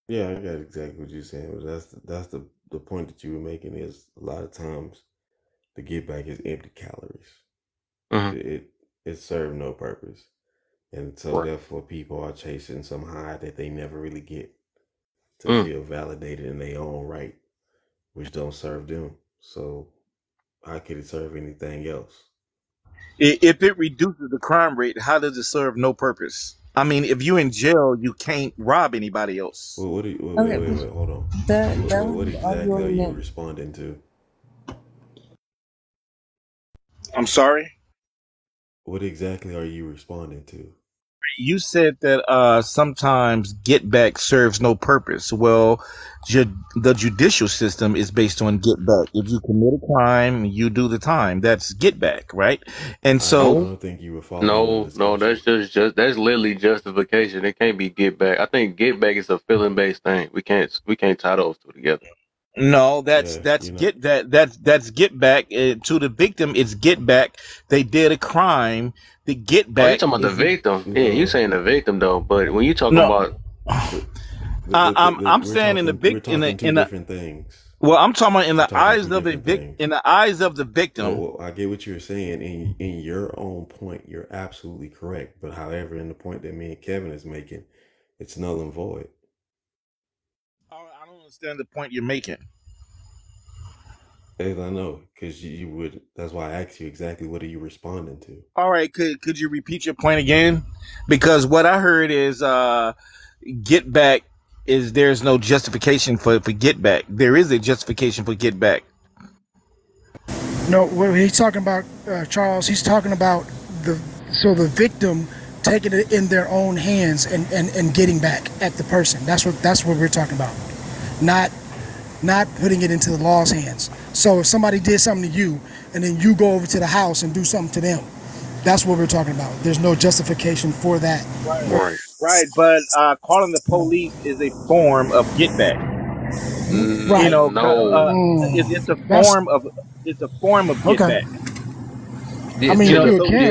[SPEAKER 2] Yeah, I got exactly what you're saying. But that's the point that you were making is a lot of times the get back is empty calories.
[SPEAKER 1] Mm-hmm.
[SPEAKER 2] it served no purpose. And so therefore people are chasing some high that they never really get to feel validated in their own right, which don't serve them. So how could it serve anything else?
[SPEAKER 14] If it reduces the crime rate, how does it serve no purpose? I mean, if you're in jail, you can't rob anybody else.
[SPEAKER 2] Well, wait, hold on. What exactly are you responding to?
[SPEAKER 14] I'm sorry?
[SPEAKER 2] What exactly are you responding to?
[SPEAKER 14] You said that sometimes get back serves no purpose. Well, the judicial system is based on get back. If you commit a crime, you do the time. That's get back, right? And so
[SPEAKER 2] I don't think you were following.
[SPEAKER 1] No, that's just that's literally justification. It can't be get back. I think get back is a feeling based thing. We can't tie those two together.
[SPEAKER 14] No, that's get back to the victim. It's get back. They did a crime. The get back.
[SPEAKER 1] Oh, you talking about the victim? Yeah, you saying the victim though. But when you talking about,
[SPEAKER 14] I'm saying in the victim in the
[SPEAKER 2] different things.
[SPEAKER 14] Well, I'm talking about in the eyes of the victim. In the eyes of the victim.
[SPEAKER 2] Well, I get what you're saying. In your own point, you're absolutely correct. But however, in the point that me and Kevin is making, it's null and void.
[SPEAKER 14] I don't understand the point you're making.
[SPEAKER 2] As I know, because you would. That's why I asked you exactly what are you responding to.
[SPEAKER 14] All right, could you repeat your point again? Because what I heard is get back is there's no justification for get back. There is a justification for get back.
[SPEAKER 10] No, what he's talking about, Charles, he's talking about the victim taking it in their own hands and getting back at the person. That's what we're talking about. Not putting it into the law's hands. So if somebody did something to you and then you go over to the house and do something to them, that's what we're talking about. There's no justification for that.
[SPEAKER 14] Right. But calling the police is a form of get back.
[SPEAKER 10] Right.
[SPEAKER 14] You know, it's a form of get back.
[SPEAKER 10] I mean,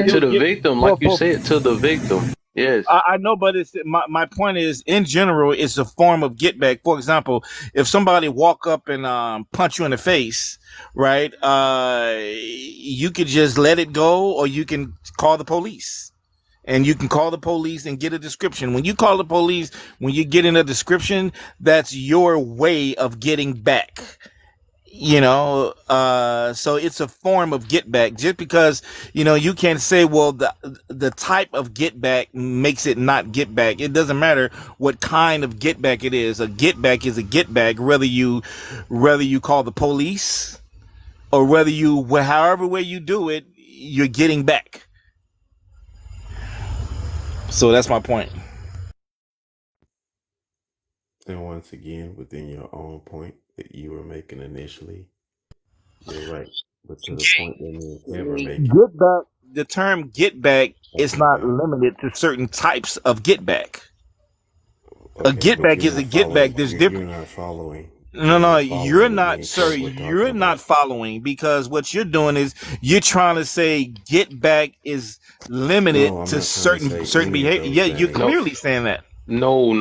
[SPEAKER 1] to the victim, like you said, to the victim. Yes,
[SPEAKER 14] I know, but it's my point is in general, it's a form of get back. For example, if somebody walk up and punch you in the face, right? You could just let it go, or you can call the police, and you can call the police and get a description. When you call the police, when you get in a description, that's your way of getting back. You know, so it's a form of get back. Just because, you know, you can't say, well, the type of get back makes it not get back. It doesn't matter what kind of get back it is. A get back is a get back, whether you call the police or however way you do it, you're getting back. So that's my point.
[SPEAKER 2] And once again, within your own point that you were making initially, you're right. But to the point that me and Kevin were making,
[SPEAKER 14] Get back. The term get back is not limited to certain types of get back. A get back is a get back. There's different.
[SPEAKER 2] You're not following.
[SPEAKER 14] No, you're not, sir. You're not following, because what you're doing is you're trying to say get back is limited to certain behavior. Yeah, you're clearly saying that.
[SPEAKER 1] No.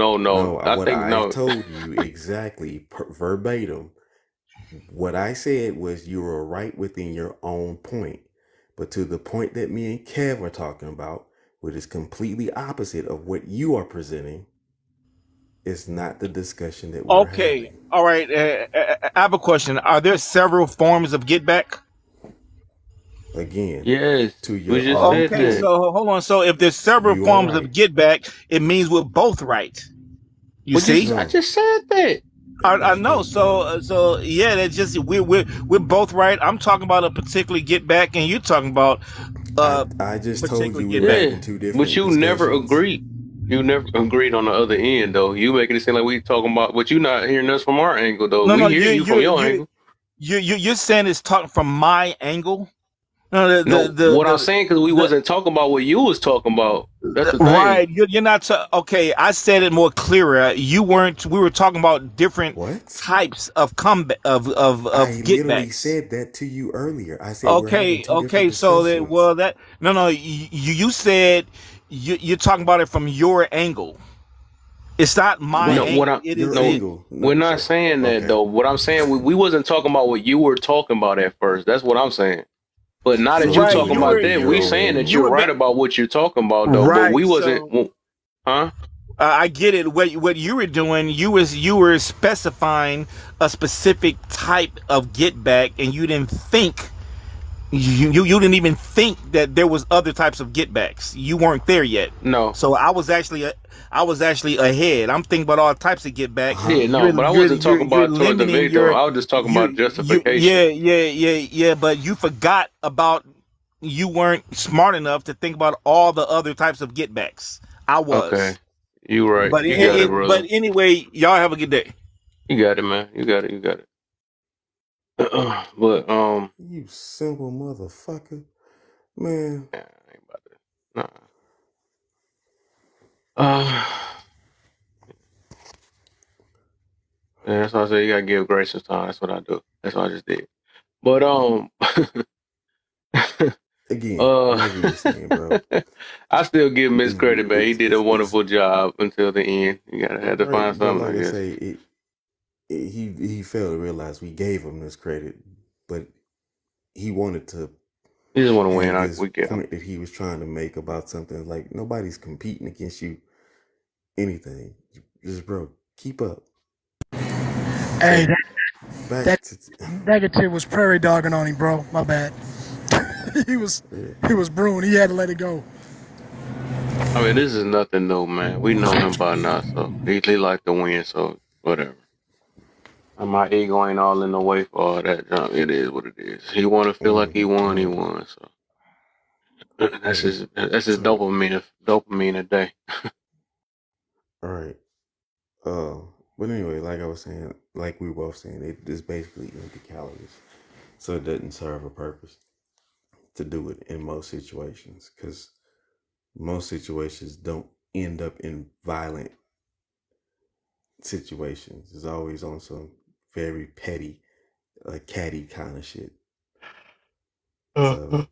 [SPEAKER 2] I told you exactly verbatim. What I said was you were right within your own point, but to the point that me and Kev are talking about, which is completely opposite of what you are presenting, is not the discussion that we're having.
[SPEAKER 14] All right. I have a question. Are there several forms of get back?
[SPEAKER 2] Again,
[SPEAKER 1] yes.
[SPEAKER 2] To your
[SPEAKER 14] okay, so hold on. So if there's several forms of get back, it means we're both right. You see?
[SPEAKER 1] I just said that.
[SPEAKER 14] I know. So yeah, that's just we're both right. I'm talking about a particular get back, and you're talking about
[SPEAKER 2] I just told you we're back in two different.
[SPEAKER 1] But you never agreed. You never agreed on the other end, though. You making it seem like we talking about, but you not hearing us from our angle, though.
[SPEAKER 14] No,
[SPEAKER 1] we hear you from your angle.
[SPEAKER 14] You're saying it's talking from my angle. No,
[SPEAKER 1] what I'm saying, because we wasn't talking about what you was talking about. That's the thing.
[SPEAKER 14] Right. You're not. Okay, I said it more clearer. You weren't. We were talking about different types of comeback of
[SPEAKER 2] I
[SPEAKER 14] get
[SPEAKER 2] literally
[SPEAKER 14] backs.
[SPEAKER 2] said that to you earlier. I said
[SPEAKER 14] Okay. So that no. You said you're talking about it from your angle. It's not my angle.
[SPEAKER 1] We're not saying that though. What I'm saying, we wasn't talking about what you were talking about at first. That's what I'm saying. But now that
[SPEAKER 14] So
[SPEAKER 1] you're
[SPEAKER 14] right,
[SPEAKER 1] talking
[SPEAKER 14] you
[SPEAKER 1] about
[SPEAKER 14] were
[SPEAKER 1] that,
[SPEAKER 14] you
[SPEAKER 1] we
[SPEAKER 14] were
[SPEAKER 1] saying that
[SPEAKER 14] you
[SPEAKER 1] you're
[SPEAKER 14] were
[SPEAKER 1] right
[SPEAKER 14] back
[SPEAKER 1] about what you're talking about, though. But
[SPEAKER 14] right.
[SPEAKER 1] we wasn't,
[SPEAKER 14] So
[SPEAKER 1] huh?
[SPEAKER 14] I get it. What you were doing, you were specifying a specific type of get back, and you didn't think you didn't even think that there was other types of get backs. You weren't there yet.
[SPEAKER 1] No.
[SPEAKER 14] So I was actually ahead. I'm thinking about all types of get back.
[SPEAKER 1] Yeah, no, but I wasn't talking
[SPEAKER 14] You're
[SPEAKER 1] about toward the
[SPEAKER 14] limiting
[SPEAKER 1] victim.
[SPEAKER 14] your
[SPEAKER 1] I was just talking about justification.
[SPEAKER 14] yeah. But you forgot about you weren't smart enough to think about all the other types of get backs. I was.
[SPEAKER 1] Okay. You right.
[SPEAKER 14] But
[SPEAKER 1] You got it, brother.
[SPEAKER 14] but anyway, y'all have a good day.
[SPEAKER 1] You got it, man. You got it. But
[SPEAKER 2] you simple motherfucker, man.
[SPEAKER 1] I ain't about to. Nah. Yeah, that's why I say you gotta give grace and time. That's what I do. That's what I just did. But
[SPEAKER 2] again, like you were saying, bro.
[SPEAKER 1] I still give him his credit, man. He did a wonderful job until the end. You gotta have to find something.
[SPEAKER 2] Like
[SPEAKER 1] I guess.
[SPEAKER 2] say, he failed to realize we gave him this credit, but he wanted to.
[SPEAKER 1] He just want to win.
[SPEAKER 2] We get point that he was trying to make about something like nobody's competing against you. Anything, just bro, keep up.
[SPEAKER 10] Hey, that kid was prairie dogging on him, bro. My bad. he was brewing. He had to let it go.
[SPEAKER 1] I mean, this is nothing new, man. We know him by now, so he like to win, so whatever. And my ego ain't all in the way for all that junk. It is what it is. He want to feel like he won, so that's his dopamine a day.
[SPEAKER 2] All right. But anyway, like I was saying, like we were both saying, it's basically empty calories. So it doesn't serve a purpose to do it in most situations, because most situations don't end up in violent situations. It's always on some very petty, catty kind of shit. So,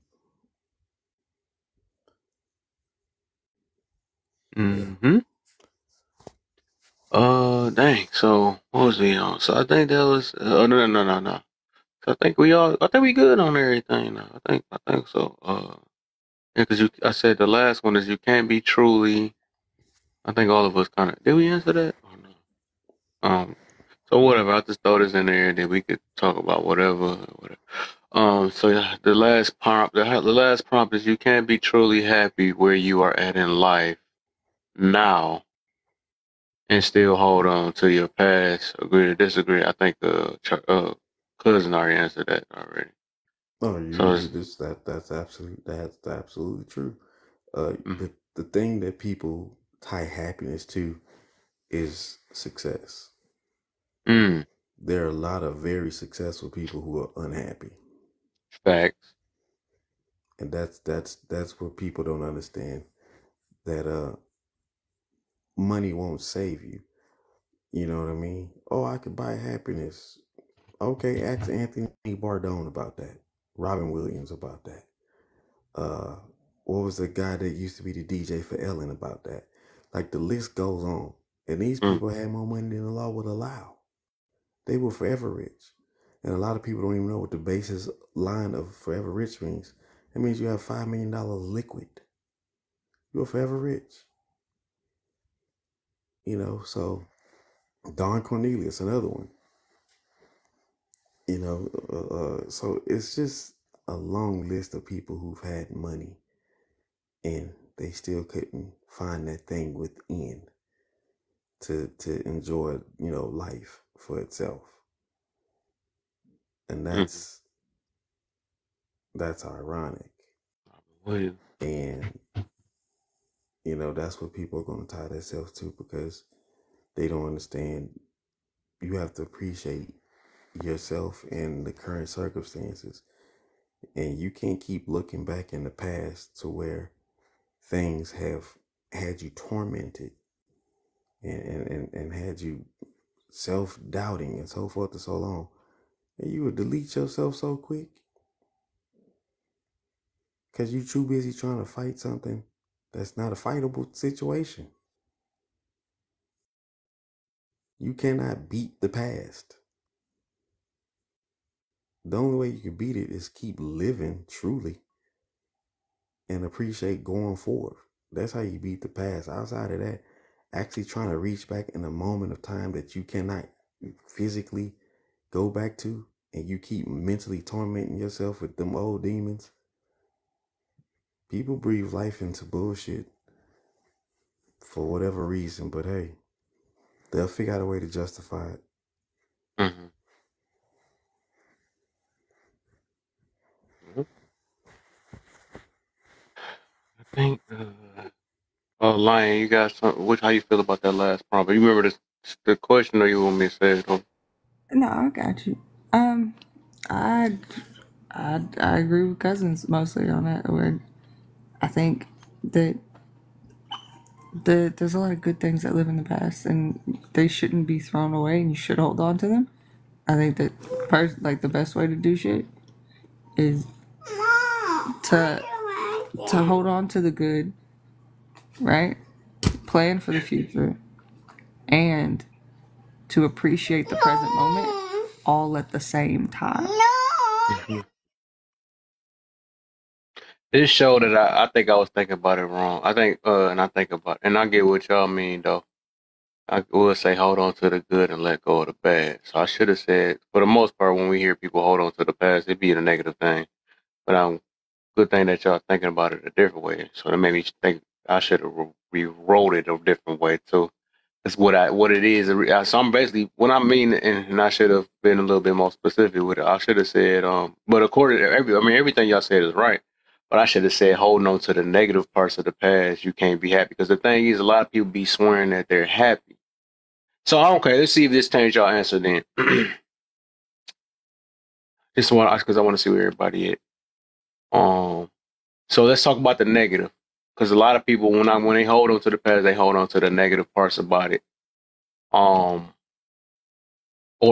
[SPEAKER 1] dang. So what was we on? So I think that was. No. So I think we good on everything now. I think so. Yeah, because I said the last one is you can't be truly. I think all of us kind of did we answer that or no? So whatever. I'll just throw this in there, and then we could talk about whatever. So yeah, the last prompt is you can't be truly happy where you are at in life now and still hold on to your past. Agree to disagree. I think cousin already answered that already.
[SPEAKER 2] No, that's absolutely true. The thing that people tie happiness to is success. There are a lot of very successful people who are unhappy.
[SPEAKER 1] Facts.
[SPEAKER 2] And that's what people don't understand. That money won't save you. You know what I mean? Oh, I could buy happiness. Okay, ask Anthony Bardone about that. Robin Williams about that. What was the guy that used to be the DJ for Ellen about that? Like the list goes on. And these people had more money than the law would allow. They were forever rich. And a lot of people don't even know what the basis line of forever rich means. It means you have $5 million liquid. You're forever rich. You know, so Don Cornelius, another one. You know, so it's just a long list of people who've had money and they still couldn't find that thing within to enjoy, you know, life for itself. And that's ironic. And you know, that's what people are going to tie themselves to, because they don't understand you have to appreciate yourself and the current circumstances. And you can't keep looking back in the past to where things have had you tormented and had you self-doubting and so forth and so long. And you would delete yourself so quick because you're too busy trying to fight something that's not a fightable situation. You cannot beat the past. The only way you can beat it is keep living truly and appreciate going forward. That's how you beat the past. Outside of that, actually trying to reach back in a moment of time that you cannot physically go back to, and you keep mentally tormenting yourself with them old demons. People breathe life into bullshit for whatever reason, but hey, they'll figure out a way to justify it.
[SPEAKER 1] Mm-hmm. I think, Lion, you got something. How you feel about that last prompt? You remember the question, or you want me to say it?
[SPEAKER 6] No, I got you. I agree with Cousins mostly on that. Where I think that there's a lot of good things that live in the past, and they shouldn't be thrown away, and you should hold on to them. I think that the best way to do shit is to hold on to the good, right? Plan for the future, and to appreciate the present moment all at the same time.
[SPEAKER 1] Mm-hmm. This show that I think I was thinking about it wrong. I think, and I get what y'all mean though. I will say hold on to the good and let go of the bad. So I should have said, for the most part, when we hear people hold on to the past, it be a negative thing. But good thing that y'all thinking about it a different way. So that made me think I should have rewrote it a different way too. That's what it is. So I'm basically what I mean, and I should have been a little bit more specific with it. I should have said, but according to everything y'all said is right. But I should have said, holding on to the negative parts of the past, you can't be happy. Because the thing is, a lot of people be swearing that they're happy. So okay, let's see if this changed y'all answer then. Just because I want to see where everybody at. So let's talk about the negative, because a lot of people when they hold on to the past, they hold on to the negative parts about it, or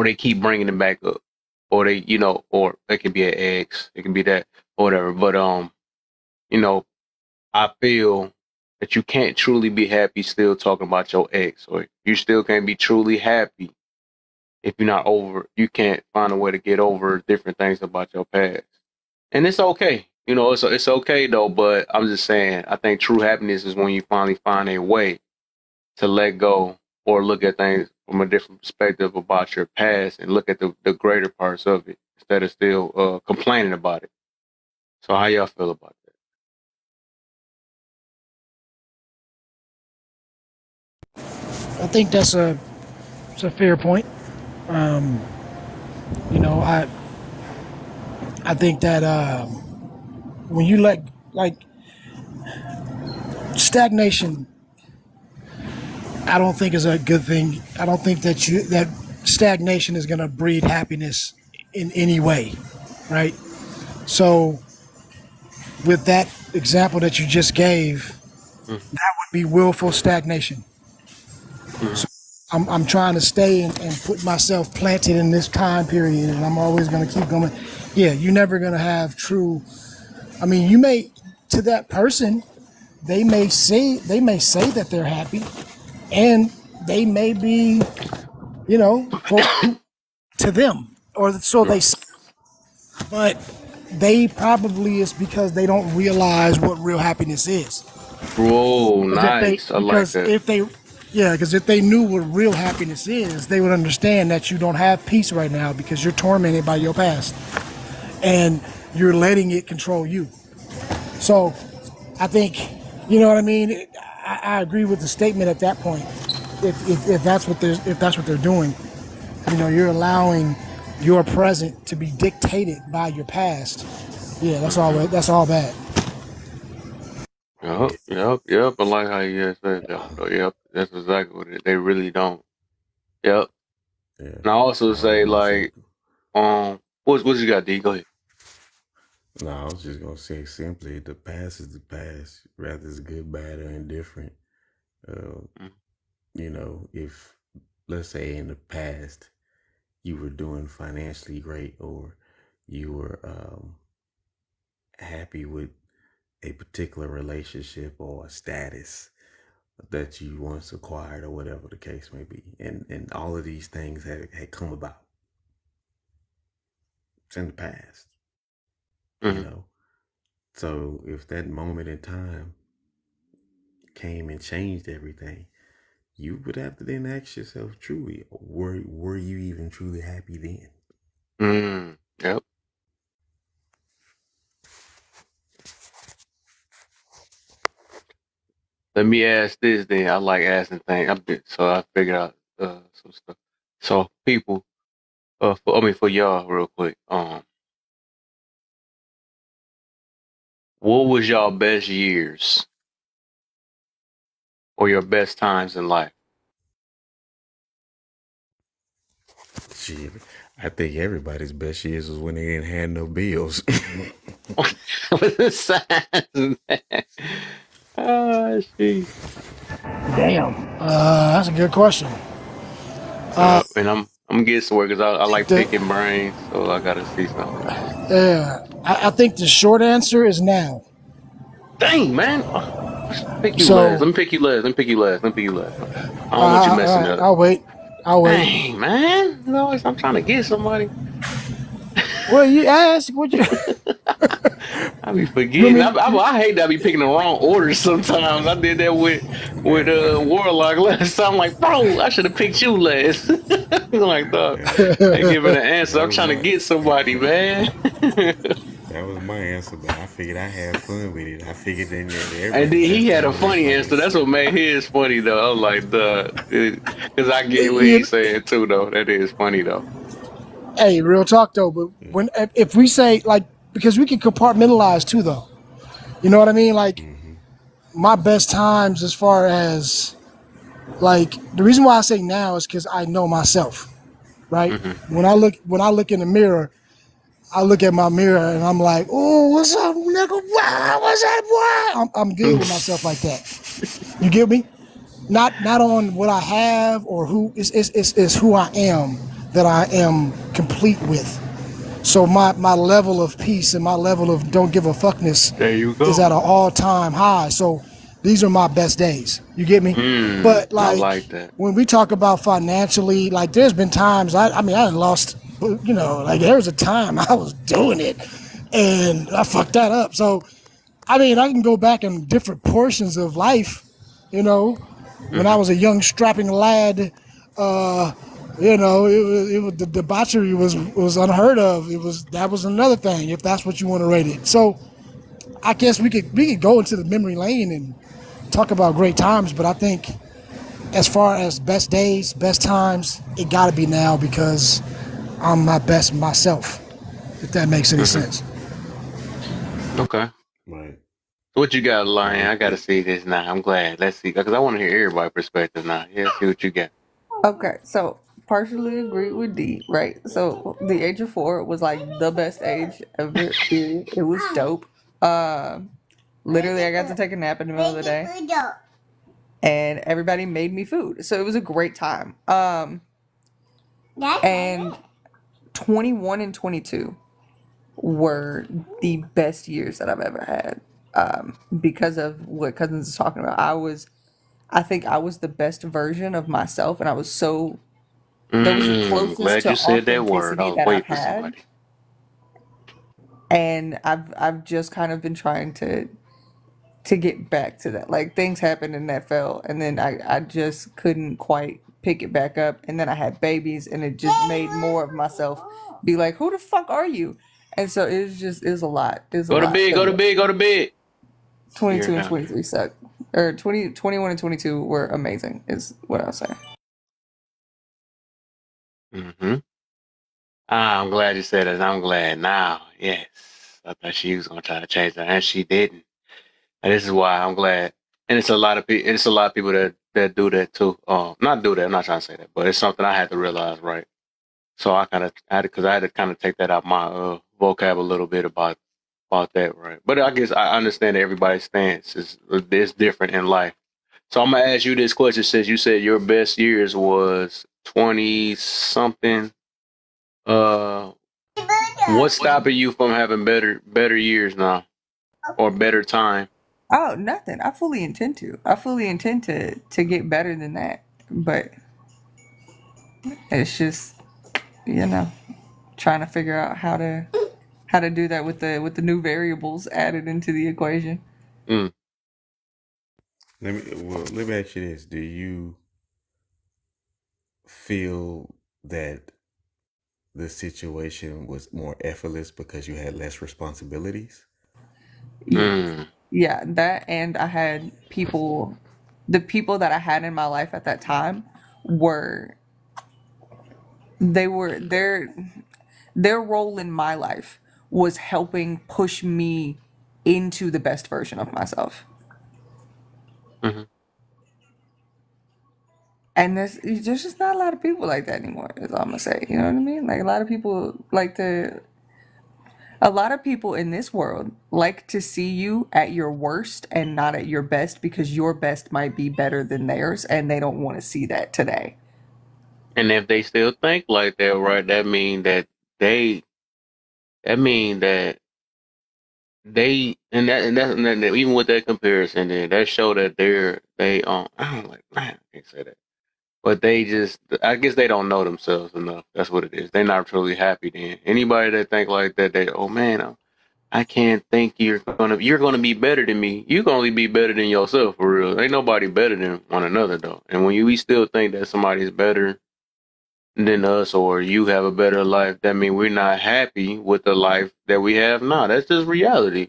[SPEAKER 1] they keep bringing it back up, or or it could be an ex, it can be that, or whatever. But I feel that you can't truly be happy still talking about your ex, or you still can't be truly happy if you're not over. You can't find a way to get over different things about your past, and it's okay. It's okay though, but I'm just saying, I think true happiness is when you finally find a way to let go or look at things from a different perspective about your past and look at the greater parts of it instead of still complaining about it. So how y'all feel about
[SPEAKER 10] that? I think that's a fair point. I think that when you stagnation, I don't think is a good thing. I don't think that stagnation is going to breed happiness in any way, right? So with that example that you just gave, that would be willful stagnation. So I'm trying to stay and put myself planted in this time period, and I'm always going to keep going. Yeah, you're never going to have true. I mean, you may, to that person, they may say that they're happy, and they may be, to them, or so they say. But they probably is because they don't realize what real happiness is.
[SPEAKER 1] Whoa, nice. I like that.
[SPEAKER 10] Because if they knew what real happiness is, they would understand that you don't have peace right now because you're tormented by your past and you're letting it control you. So I think, you know what I mean? I agree with the statement at that point. If that's what they're doing, you're allowing your present to be dictated by your past. Yeah, that's all bad.
[SPEAKER 1] Yep. I like how you guys said that. Yep, that's exactly what they really don't. Yep. Yeah. And I also say what you got, D? Go ahead.
[SPEAKER 2] No, I was just gonna say simply, the past is the past, rather it's good, bad, or indifferent. If let's say in the past you were doing financially great, or you were happy with a particular relationship or a status that you once acquired, or whatever the case may be, and all of these things had come about. It's in the past.
[SPEAKER 1] Mm-hmm.
[SPEAKER 2] You know. So if that moment in time came and changed everything, you would have to then ask yourself, truly, were you even truly happy then?
[SPEAKER 1] Yep. Let me ask this then. I like asking things. So I figured out some stuff. So people, for y'all, real quick. What was y'all best years or your best times in life?
[SPEAKER 2] Shit, I think everybody's best years was when they didn't have no bills.
[SPEAKER 1] What's the size of that? Oh, shit.
[SPEAKER 10] Damn. That's a good question.
[SPEAKER 1] And I'm getting somewhere because I like picking brains, so I gotta see something.
[SPEAKER 10] Yeah, I think the short answer is now.
[SPEAKER 1] Dang, man. Pick you last. Let me pick you last. I don't want you messing up.
[SPEAKER 10] I'll wait.
[SPEAKER 1] Dang, man. I'm trying to get somebody.
[SPEAKER 10] Well, you ask what you.
[SPEAKER 1] I be forgetting. I hate that I be picking the wrong order sometimes. I did that with Warlock last time. I'm like, bro, I should have picked you last. Like, dog, they giving an answer. I'm trying to get somebody, man.
[SPEAKER 2] That was my answer, but I figured I had fun with it. I figured then
[SPEAKER 1] and then he had a funny answer. That's what made his funny, though. I was like, because I get what he's saying too, though. That is funny, though.
[SPEAKER 10] Hey, real talk though. But if we say like, because we can compartmentalize too, though. You know what I mean? Like, my best times as far as like the reason why I say now is because I know myself, right?
[SPEAKER 1] Mm-hmm.
[SPEAKER 10] When I look in the mirror. I look at my mirror and I'm like, oh, what's up, nigga? What's up, boy? I'm good with myself like that. You get me? Not on what I have or who is who I am that I am complete with. So my level of peace and my level of don't give a fuckness is at an all-time high. So these are my best days. You get me? But
[SPEAKER 1] I like that.
[SPEAKER 10] When we talk about financially, like there's been times I lost. You know, like there was a time I was doing it and I fucked that up. So, I mean, I can go back in different portions of life, you know, when I was a young strapping lad, you know, it was the debauchery was unheard of. That was another thing, if that's what you want to rate it. So I guess we could go into the memory lane and talk about great times, but I think as far as best days, best times, it gotta be now because I'm my best myself, if that makes any sense.
[SPEAKER 1] Okay.
[SPEAKER 2] Right.
[SPEAKER 1] What you got, Lion? I got to see this now. I'm glad. Let's see. Because I want to hear everybody's perspective now. Yeah, see what you got.
[SPEAKER 6] Okay, so partially agree with D, right? So the age of 4 was like the best age ever, period. It was dope. Literally, I got to take a nap in the middle of the day. And everybody made me food. So it was a great time. And 21 and 22 were the best years that I've ever had because of what Cousins is talking about. I think I was the best version of myself, and I was so that was the closest
[SPEAKER 1] glad
[SPEAKER 6] to
[SPEAKER 1] you said that word. I
[SPEAKER 6] authenticity
[SPEAKER 1] was
[SPEAKER 6] that I've
[SPEAKER 1] waiting for
[SPEAKER 6] had.
[SPEAKER 1] somebody.
[SPEAKER 6] And I've just kind of been trying to get back to that. Like things happened and that fell, and then I just couldn't quite pick it back up, and then I had babies, and it just made more of myself be like, who the fuck are you? And so it was a lot.
[SPEAKER 1] Go to bed.
[SPEAKER 6] 22 and 23 suck. Or 21 and 22 were amazing, is what I'll say.
[SPEAKER 1] I'm glad you said that. I'm glad now. Yes. I thought she was gonna try to change that, and she didn't. And this is why I'm glad. And it's a lot of people. It's a lot of people that do that too. Not do that. I'm not trying to say that, but it's something I had to realize, right? So I had to kind of take that out my vocab a little bit about that, right? But I guess I understand that everybody's stance is different in life. So I'm gonna ask you this question: since you said your best years was 20 something, what's stopping you from having better years now or better time?
[SPEAKER 6] Oh, nothing. I fully intend to. I fully intend to get better than that. But it's just, trying to figure out how to do that with the new variables added into the equation.
[SPEAKER 2] Let me ask you this: do you feel that the situation was more effortless because you had less responsibilities?
[SPEAKER 6] Yeah, that, and I had the people that I had in my life at that time their role in my life was helping push me into the best version of myself. And there's just not a lot of people like that anymore, is all I'm gonna say. You know what I mean? Like, a lot of people in this world like to see you at your worst and not at your best, because your best might be better than theirs, and they don't want to see that today.
[SPEAKER 1] And if they still think like that, right, that mean that they even with that comparison, then that show that I don't like, man, I can't say that. But I guess they don't know themselves enough. That's what it is. They're not truly happy then. Anybody that think like that, oh man, I can't think you're gonna be better than me. You can only be better than yourself, for real. Ain't nobody better than one another though. And when we still think that somebody's better than us, or you have a better life, that means we're not happy with the life that we have now. That's just reality.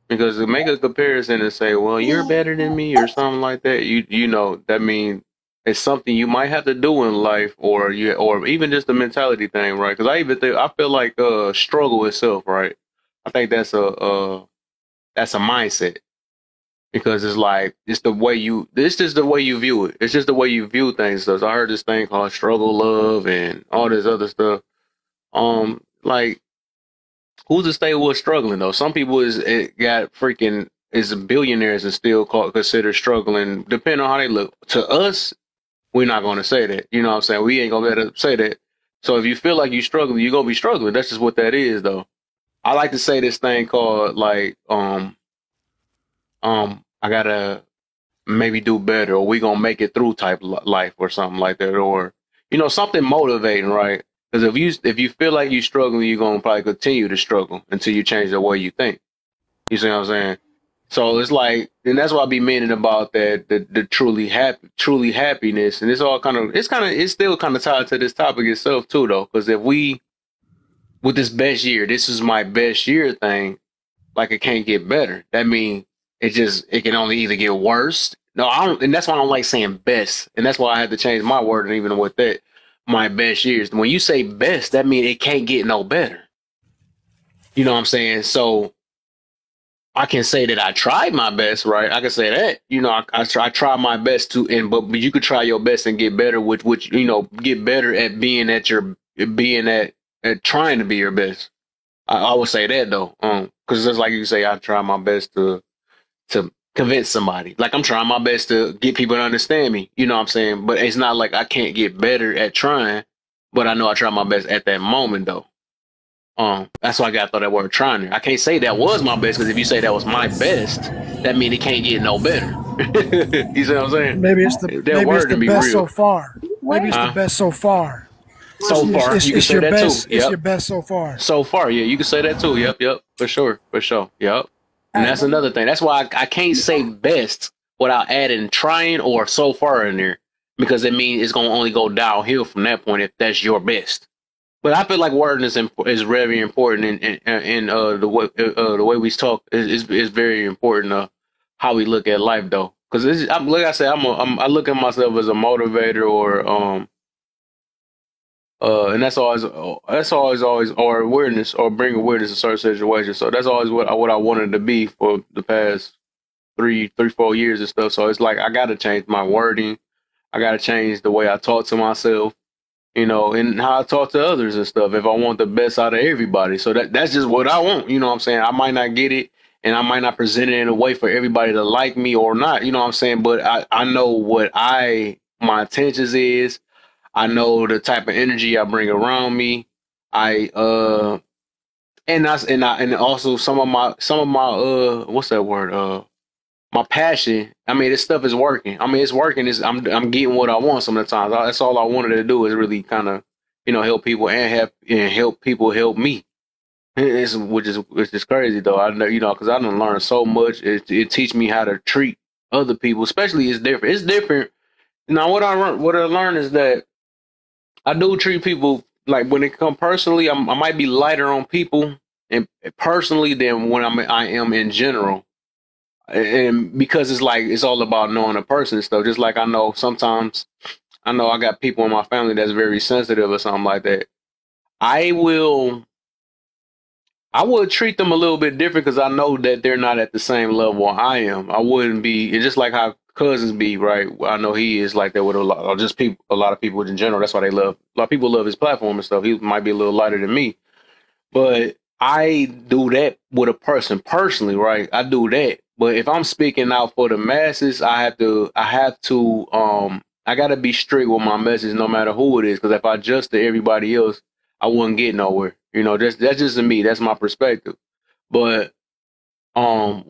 [SPEAKER 1] Because to make a comparison and say, well, you're better than me or something like that, you know, that means it's something you might have to do in life, or even just a mentality thing, right? Because I feel like struggle itself, right? I think that's a mindset, because it's like it's just the way you view it. It's just the way you view things. So I heard this thing called struggle love and all this other stuff. Like, who's to say what's struggling though? Some people is billionaires and still considered struggling, depending on how they look. To us, we're not going to say that. You know what I'm saying? We ain't going to be able to say that. So if you feel like you're struggling, you're going to be struggling. That's just what that is, though. I like to say this thing called, like, I got to maybe do better, or we going to make it through type life or something like that. Or, you know, something motivating, right? Because if you feel like you're struggling, you're going to probably continue to struggle until you change the way you think. You see what I'm saying? So it's like, and that's why I be meaning about that, the truly happiness. And it's still kind of tied to this topic itself too, though. Because if with this best year, this is my best year thing, like it can't get better. That means it can only either get worse. No, and that's why I don't like saying best. And that's why I had to change my word, and even with that, my best years. When you say best, that means it can't get no better. You know what I'm saying? So I can say that I tried my best, right? I can say that, you know, I tried my best but you could try your best and get better, which you know, get better at at trying to be your best. I would say that though, because it's like you say, I try my best to convince somebody. Like, I'm trying my best to get people to understand me. You know what I'm saying? But it's not like I can't get better at trying, but I know I try my best at that moment though. That's why I got to throw that word trying there. I can't say that was my best, because if you say that was my best, that means it can't get no better. You see what I'm saying?
[SPEAKER 10] Maybe it's the best so far. Maybe it's the best so far.
[SPEAKER 1] So far, you can say that too.
[SPEAKER 10] It's your best so far.
[SPEAKER 1] So far, yeah, you can say that too. Yep, for sure. Yep. And that's another thing. That's why I can't say best without adding trying or so far in there, because it means it's going to only go downhill from that point if that's your best. But I feel like wording is very important, and the way we talk is very important. How we look at life, though, because like I said, I look at myself as a motivator, or and that's always or awareness, or bring awareness to certain situations. So that's always what I wanted to be for the past 4 years and stuff. So it's like I got to change my wording, I got to change the way I talk to myself, you know, and how I talk to others and stuff, if I want the best out of everybody. So that's just what I want. You know what I'm saying? I might not get it, and I might not present it in a way for everybody to like me or not. You know what I'm saying? But I know what my intentions is. I know the type of energy I bring around me. And also some of my what's that word? My passion. I mean, this stuff is working. I mean, it's working. I'm getting what I want some of the times. That's all I wanted to do, is really kind of help people and help people help me. Which is crazy though. I know, because I done learned so much. It teach me how to treat other people, especially it's different. It's different. Now, what I learned is that I do treat people like when it come personally, I might be lighter on people and personally than when I am in general. And because it's all about knowing a person and stuff. Just like I know sometimes I got people in my family that's very sensitive or something like that. I would treat them a little bit different because I know that they're not at the same level I am. I wouldn't be, it's just like how cousins be, right? I know he is like that with a lot of people in general. That's why they love, a lot of people love his platform and stuff. He might be a little lighter than me, but I do that with a person personally, right? I do that. But if I'm speaking out for the masses, I gotta be strict with my message no matter who it is. Because if I just to everybody else, I wouldn't get nowhere. That's just me. That's my perspective. But I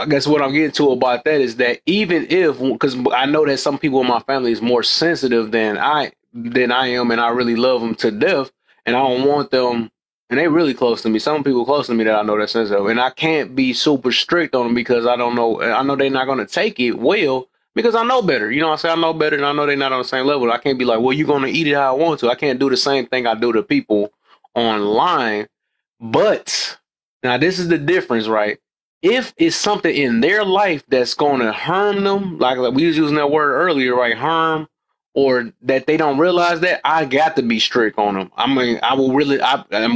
[SPEAKER 1] guess what I'm getting to about that is that even because I know that some people in my family is more sensitive than I am, and I really love them to death, and I don't want them. And they really close to me. Some people close to me that I know that's sensitive, and I can't be super strict on them because I don't know. I know they're not going to take it well because I know better. You know what I'm saying? I know better, and I know they're not on the same level. I can't be like, well, you're going to eat it how I want to. I can't do the same thing I do to people online. But now this is the difference, right? If it's something in their life that's going to harm them, like we was using that word earlier, right? Harm, or that they don't realize that, I got to be strict on them. I mean, I'm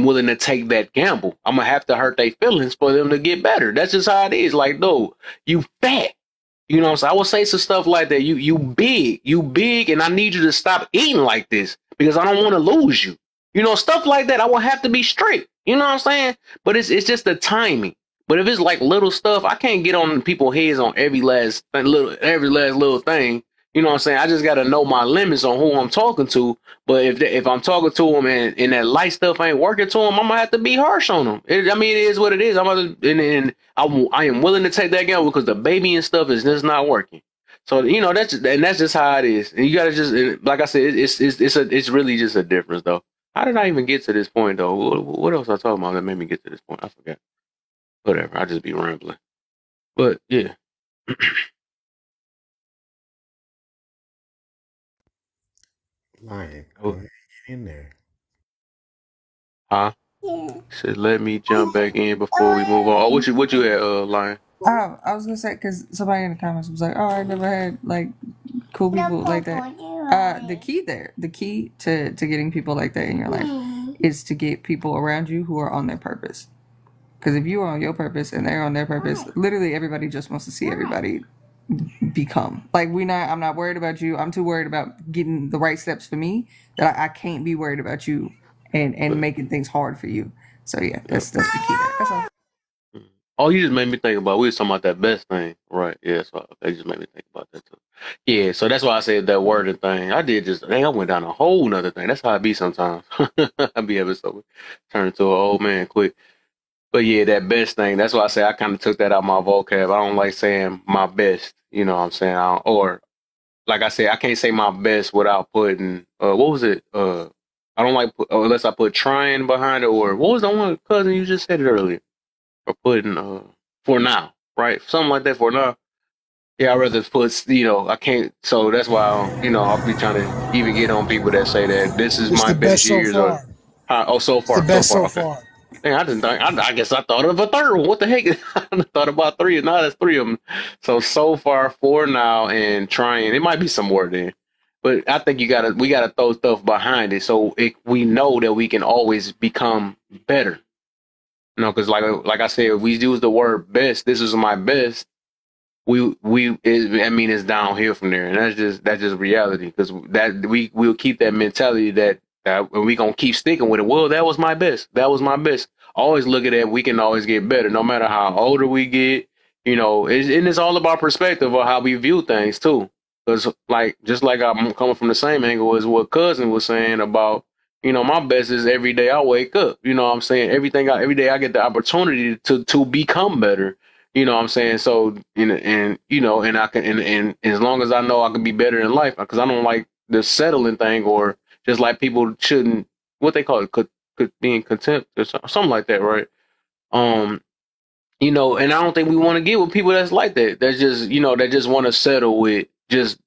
[SPEAKER 1] willing to take that gamble. I'm gonna have to hurt their feelings for them to get better. That's just how it is. Like, no, you fat. You know what I'm saying? I will say some stuff like that. You big, and I need you to stop eating like this because I don't want to lose you. Stuff like that. I will have to be strict. You know what I'm saying? But it's just the timing. But if it's like little stuff, I can't get on people's heads on every last little thing. You know what I'm saying? I just got to know my limits on who I'm talking to. But if I'm talking to them and that light stuff ain't working to them, I'm gonna have to be harsh on them. It is what it is. I am willing to take that gamble because the baby and stuff is just not working. So that's just how it is. And you gotta just, like I said, it's really just a difference though. How did I even get to this point though? What else was I talking about that made me get to this point? I forgot. Whatever. I just be rambling. But yeah.
[SPEAKER 2] Lion, go ahead, get in there.
[SPEAKER 1] Huh? Said let me jump back in before we move on. Oh, what you had, Lion?
[SPEAKER 6] I was gonna say because somebody in the comments was like, "Oh, I never had like cool people like that." The key to getting people like that in your life is to get people around you who are on their purpose. Because if you are on your purpose and they're on their purpose, literally everybody just wants to see everybody become. Like I'm not worried about you. I'm too worried about getting the right steps for me that I can't be worried about you and making things hard for you. So yeah, that's the key there. That's all.
[SPEAKER 1] Oh, you just made me think about, we was talking about that best thing, right? Yeah, so that just made me think about that too. Yeah, so that's why I said that wording thing. I went down a whole nother thing. That's how I be sometimes. I be ever so turn into an old man quick. But yeah, that best thing, that's why I say I kind of took that out of my vocab. I don't like saying my best, you know what I'm saying? Or like I said, I can't say my best without putting, what was it? I don't like, unless I put trying behind it, or what was the one, cousin, you just said it earlier? Or putting, for now, right? Something like that, for now. Yeah, I'd rather put, I can't, so that's why, I'll be trying to even get on people that say that this is my best years. So far. So far.
[SPEAKER 10] The best so far.
[SPEAKER 1] Dang, I guess I thought of a third one. What the heck? I thought about three. No, that's three of them. So far, 4 now, and trying. It might be some more then. But I think we gotta throw stuff behind it so we know that we can always become better. Because like I said, we use the word best. This is my best. It's downhill from there, and that's just reality. Because we'll keep that mentality that we gonna keep sticking with it. Well, that was my best. That was my best. Always look at it. We can always get better, no matter how older we get. It's all about perspective of how we view things too. Because just like I'm coming from the same angle as what cousin was saying about, my best is every day I wake up. You know what I'm saying? Every day I get the opportunity to become better. You know what I'm saying? So, and I can, and as long as I know I can be better in life, because I don't like the settling thing, or just like people shouldn't what they call it, being contempt or something like that, right? You know, and I don't think we want to get with people that's like that. That's just, you know, that just want to settle with just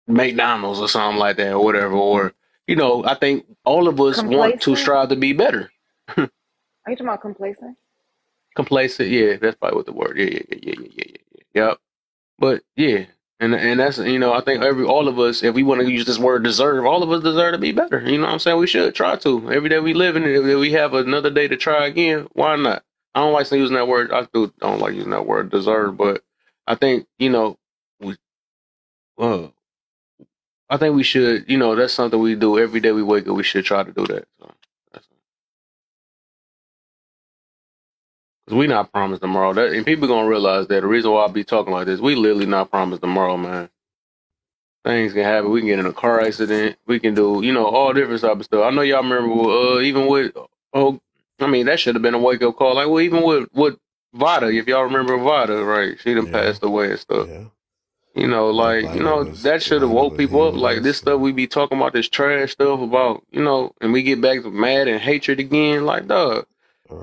[SPEAKER 1] McDonald's or something like that or whatever. Or, you know, I think all of us want to strive to be better.
[SPEAKER 7] Are you talking about complacent?
[SPEAKER 1] Complacent, yeah, that's probably what the word. Yeah. Yep. But yeah, and that's, you know, I think all of us, if we want to use this word deserve, all of us deserve to be better. You know what I'm saying? We should try to. Every day we live in it, if we have another day to try again, why not? I don't like using that word. I don't like using that word deserve, but I think, you know, I think we should, you know, that's something we do every day we wake up. We should try to do that. So, because we not promised tomorrow. And people gonna realize that the reason why I be talking like this, we literally not promised tomorrow, man. Things can happen. We can get in a car accident. We can do, you know, all different type of stuff. I know y'all remember, even with, I mean, that should have been a wake up call. Like, well, even with Vada, if y'all remember Vada, right? She done passed away and stuff.
[SPEAKER 2] Yeah.
[SPEAKER 1] You know, like, you know, that should have woke people up. Like, this stuff we be talking about, this trash stuff about, you know, and we get back to mad and hatred again. Like, dog,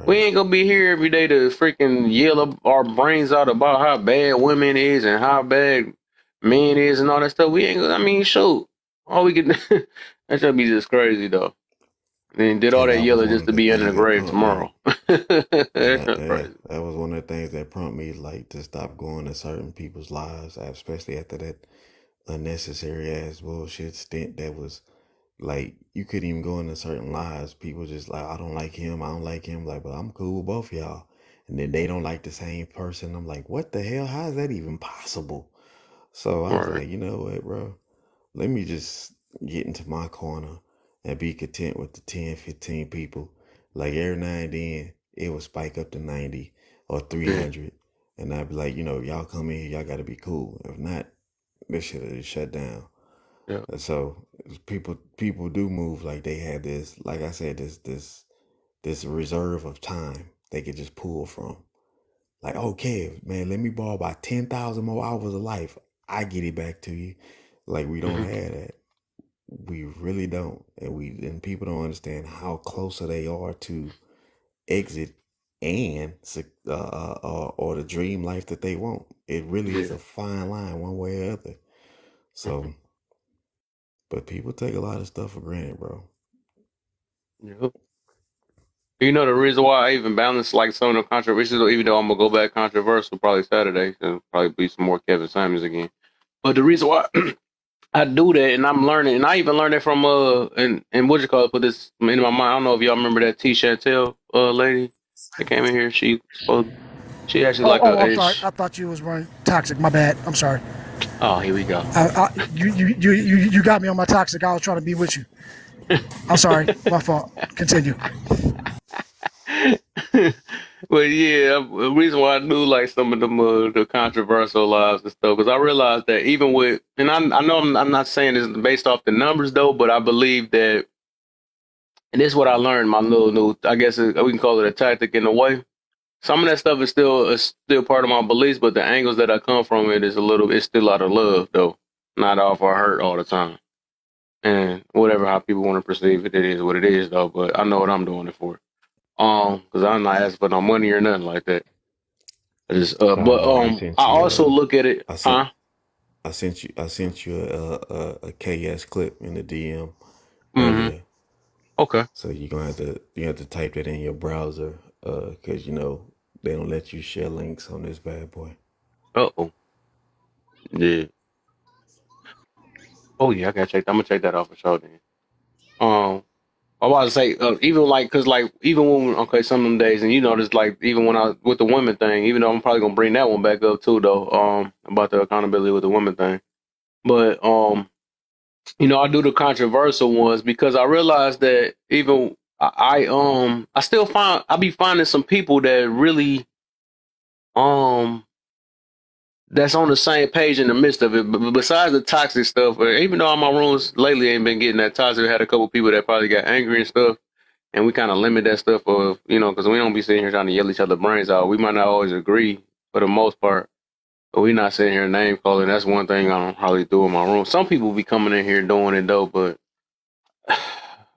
[SPEAKER 1] we ain't gonna be here every day to freaking yell our brains out about how bad women is and how bad men is and all that stuff. We ain't gonna, I mean, shoot, all we can, that should be just crazy, though. And did all that yelling just to be in the grave tomorrow.
[SPEAKER 2] That was one of the things that prompted me, like, to stop going to certain people's lives, especially after that unnecessary ass bullshit stint that was, like, you couldn't even go into certain lives. People just like, I don't like him. Like, but I'm cool with both of y'all. And then they don't like the same person. I'm like, what the hell? How is that even possible? So I was like, you know what, bro? Let me just get into my corner and be content with the 10, 15 people. Like, every now and then, it would spike up to 90 or 300. And I'd be like, you know, y'all come in here, y'all got to be cool. If not, this shit is shut down.
[SPEAKER 1] Yeah.
[SPEAKER 2] So people do move like they have this, like I said, this reserve of time they could just pull from. Like, okay, man, let me borrow about 10,000 more hours of life. I get it back to you. Like, we don't have that. We really don't. And people don't understand how closer they are to exit and or the dream life that they want. It really is a fine line one way or other. So, but people take a lot of stuff for granted, bro.
[SPEAKER 1] Yep. You know, the reason why I even balance like some of the controversies, even though I'm gonna go back controversial probably Saturday, there'll probably be some more Kevin Samuels again. But the reason why I do that, and I'm learning, and I even learned it from and what you call it, put this in my mind. I don't know if y'all remember that T. Chantel lady that came in here. She actually
[SPEAKER 10] I'm sorry. I thought you was running toxic. My bad. I'm sorry.
[SPEAKER 1] Oh, here we go.
[SPEAKER 10] You got me on my toxic. I was trying to be with you. I'm sorry. My fault. Continue.
[SPEAKER 1] But yeah, the reason why I do like some of them the controversial lives and stuff, because I realized that even with, and I know I'm not saying this based off the numbers though, but I believe that, and this is what I learned, my little I guess we can call it a tactic in a way. Some of that stuff is still part of my beliefs, but the angles that I come from it's still out of love though, not off of hurt all the time. And whatever how people want to perceive it, it is what it is though. But I know what I'm doing it for. Because I'm not asking for no money or nothing like that. I just, I also look at it.
[SPEAKER 2] I sent you a KS clip in the DM.
[SPEAKER 1] Mm-hmm. Okay.
[SPEAKER 2] So you have to type that in your browser, because you know they don't let you share links on this bad boy.
[SPEAKER 1] Uh-oh. Yeah. Oh yeah, I'm gonna check that out for sure then. I was to say, even like, cause like, even when, some of them days, and you know, just like, even when I, with the women thing, even though I'm probably gonna bring that one back up too, though, about the accountability with the women thing. But, you know, I do the controversial ones because I realized that even I still I be finding some people that really, that's on the same page in the midst of it. But besides the toxic stuff, even though my rooms lately ain't been getting that toxic, we had a couple people that probably got angry and stuff. And we kind of limit that stuff of, you know, because we don't be sitting here trying to yell each other brains out. We might not always agree for the most part, but we not sitting here name calling. That's one thing I don't hardly do in my room. Some people be coming in here doing it though, but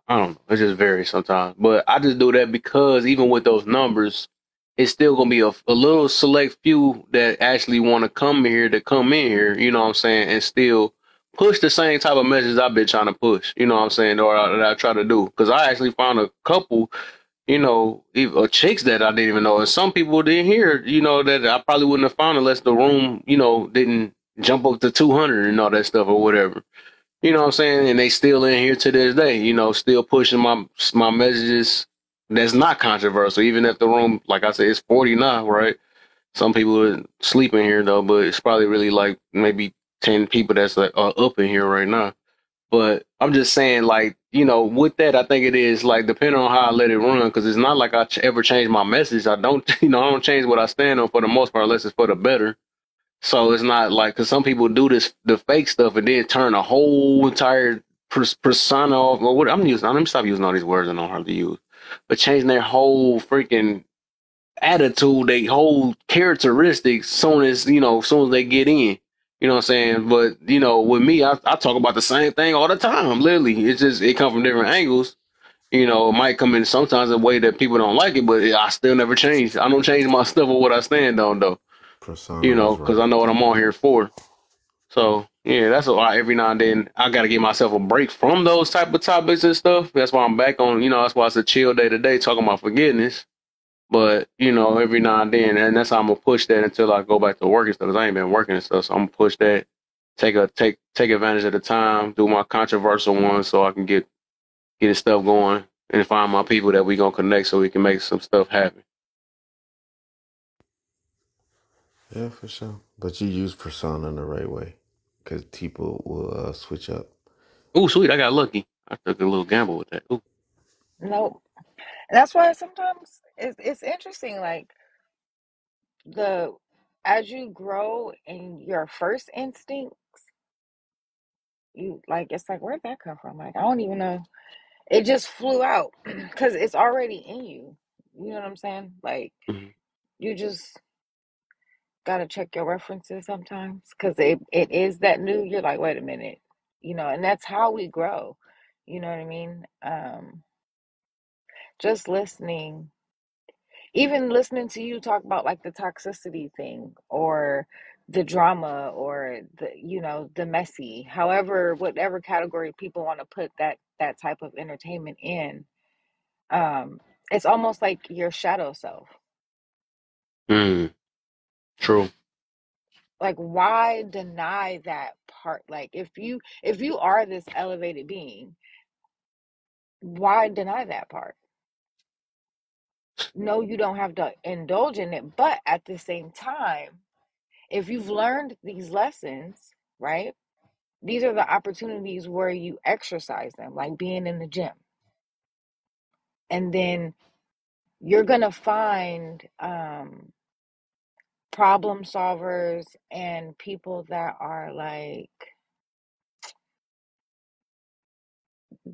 [SPEAKER 1] I don't know. It just varies sometimes. But I just do that because even with those numbers, it's still going to be a little select few that actually want to come here, you know what I'm saying, and still push the same type of message I've been trying to push, you know what I'm saying, or that I try to do. Because I actually found a couple, you know, chicks that I didn't even know. And some people didn't hear, you know, that I probably wouldn't have found unless the room, you know, didn't jump up to 200 and all that stuff or whatever. You know what I'm saying? And they still in here to this day, you know, still pushing my messages that's not controversial, even if the room, like I said, it's 40 now, right? Some people sleep in here though, but it's probably really like maybe 10 people that's like up in here right now. But I'm just saying, like, you know, with that, I think it is like depending on how I let it run, because it's not like I ever change my message. I don't, you know, I don't change what I stand on for the most part, unless it's for the better. So it's not like, because some people do the fake stuff and then turn a whole entire persona off. Or what I'm using, let me stop using all these words I don't hardly use, but changing their whole freaking attitude, their whole characteristics, soon as they get in. You know what I'm saying? But you know, with me, I talk about the same thing all the time. Literally, it's just it comes from different angles. You know, it might come in sometimes in a way that people don't like it, but I still never change. I don't change my stuff or what I stand on though.
[SPEAKER 2] Persona
[SPEAKER 1] You know,
[SPEAKER 2] is
[SPEAKER 1] because
[SPEAKER 2] right.
[SPEAKER 1] I know what I'm on here for. So yeah, that's why every now and then I got to give myself a break from those type of topics and stuff. That's why I'm back on. You know, that's why it's a chill day today, talking about forgiveness. But you know, every now and then, and that's how I'm gonna push that until I go back to work and stuff. 'Cause I ain't been working and stuff, so I'm gonna push that. Take advantage of the time. Do my controversial ones so I can get this stuff going and find my people that we gonna connect so we can make some stuff happen.
[SPEAKER 2] Yeah, for sure. But you use persona in the right way, because people will switch up.
[SPEAKER 1] Ooh, sweet! I got lucky. I took a little gamble with that. Ooh.
[SPEAKER 11] No, that's why sometimes it's interesting. Like as you grow in your first instinct, you like it's like where'd that come from? Like I don't even know. It just flew out because it's already in you. You know what I'm saying? Like you just gotta check your references sometimes because it is that new. You're like, wait a minute, and that's how we grow. You know what I mean? Just listening, even listening to you talk about like the toxicity thing or the drama or the messy, however, whatever category people want to put that type of entertainment in. It's almost like your shadow self.
[SPEAKER 1] True.
[SPEAKER 11] Like why deny that part? Like if you are this elevated being, why deny that part? No, you don't have to indulge in it, but at the same time, if you've learned these lessons, right, these are the opportunities where you exercise them, like being in the gym. And then you're going to find problem solvers and people that are like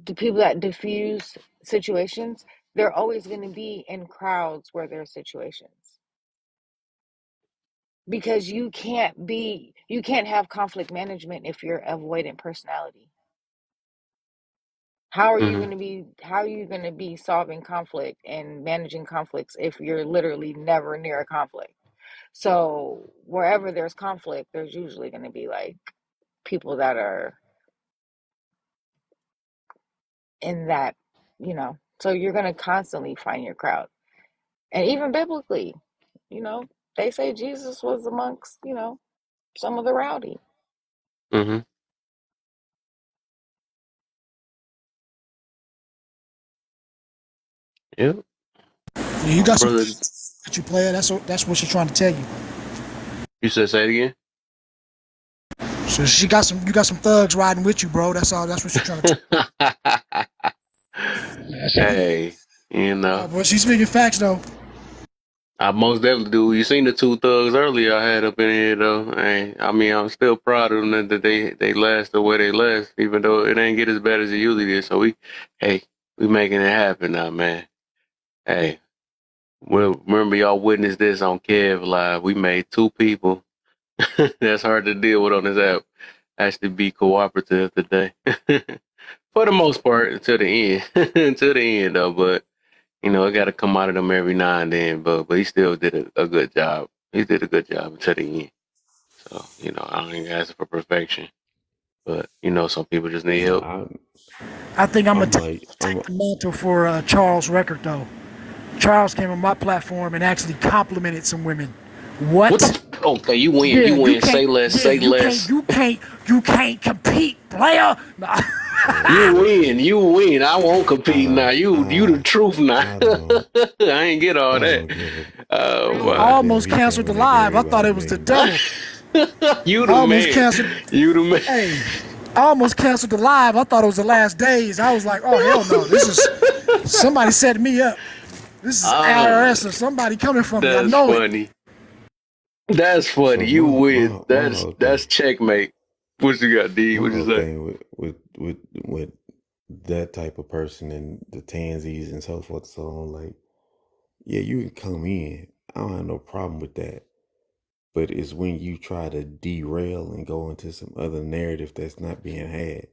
[SPEAKER 11] the people that diffuse situations. They're always going to be in crowds where there's situations. Because you can't have conflict management if you're avoidant personality. How are you going to be solving conflict and managing conflicts if you're literally never near a conflict? So wherever there's conflict, there's usually going to be like people that are in that, so you're going to constantly find your crowd. And even biblically, they say Jesus was amongst, some of the rowdy.
[SPEAKER 1] Yep.
[SPEAKER 10] You got some that you play. That's what she's trying to tell you.
[SPEAKER 1] You said say it again?
[SPEAKER 10] So you got some thugs riding with you, bro. That's all. That's what she's trying to tell you.
[SPEAKER 1] Hey,
[SPEAKER 10] But she's speaking facts though.
[SPEAKER 1] I most definitely do. You seen the two thugs earlier I had up in here though. Hey, I mean, I'm still proud of them that they last the way they last, even though it ain't get as bad as it usually did. So we making it happen now, man. Hey, well, remember y'all witnessed this on Kev Live. We made 2 people that's hard to deal with on this app actually be cooperative today. for the most part, until the end, until the end though. But you know, it got to come out of them every now and then. But he still did a good job. He did a good job until the end. So you know, I don't even ask for perfection. But you know, some people just need help.
[SPEAKER 10] I think I'm gonna take the mantle for Charles Record though. Charles came on my platform and actually complimented some women. What?
[SPEAKER 1] Okay, you win.
[SPEAKER 10] Yeah,
[SPEAKER 1] you win.
[SPEAKER 10] can't-
[SPEAKER 1] Say less.
[SPEAKER 10] yeah,
[SPEAKER 1] say
[SPEAKER 10] you
[SPEAKER 1] less.
[SPEAKER 10] You can't compete, player. Nah.
[SPEAKER 1] You win. You win. I won't compete now. You the truth now. I ain't get all that. Oh,
[SPEAKER 10] I
[SPEAKER 1] wow.
[SPEAKER 10] almost canceled the live. I thought it was the devil.
[SPEAKER 1] You
[SPEAKER 10] I
[SPEAKER 1] the
[SPEAKER 10] almost
[SPEAKER 1] man.
[SPEAKER 10] canceled.
[SPEAKER 1] You the man.
[SPEAKER 10] Hey, I almost canceled the live. I thought it was the last days. I was like, oh hell no, this is somebody set me up. This is IRS or somebody coming from me. I
[SPEAKER 1] That's
[SPEAKER 10] know it.
[SPEAKER 1] funny. That's funny. You win. That's checkmate. What you got, D? What you say?
[SPEAKER 2] Thing with that type of person and the tansies and so forth, so on, like, yeah, you can come in. I don't have no problem with that. But it's when you try to derail and go into some other narrative that's not being had.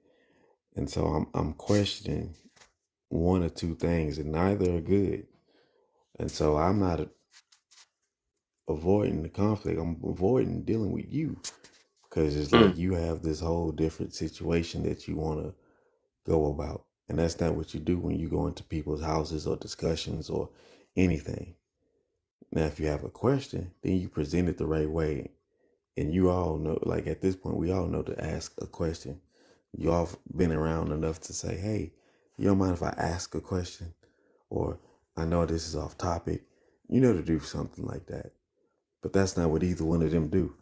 [SPEAKER 2] And so I'm questioning one or two things, and neither are good. And so I'm not avoiding the conflict. I'm avoiding dealing with you. Because it's like you have this whole different situation that you want to go about. And that's not what you do when you go into people's houses or discussions or anything. Now, if you have a question, then you present it the right way. And you all know, like at this point, we all know to ask a question. You all been around enough to say, hey, you don't mind if I ask a question? Or I know this is off topic. You know to do something like that. But that's not what either one of them do.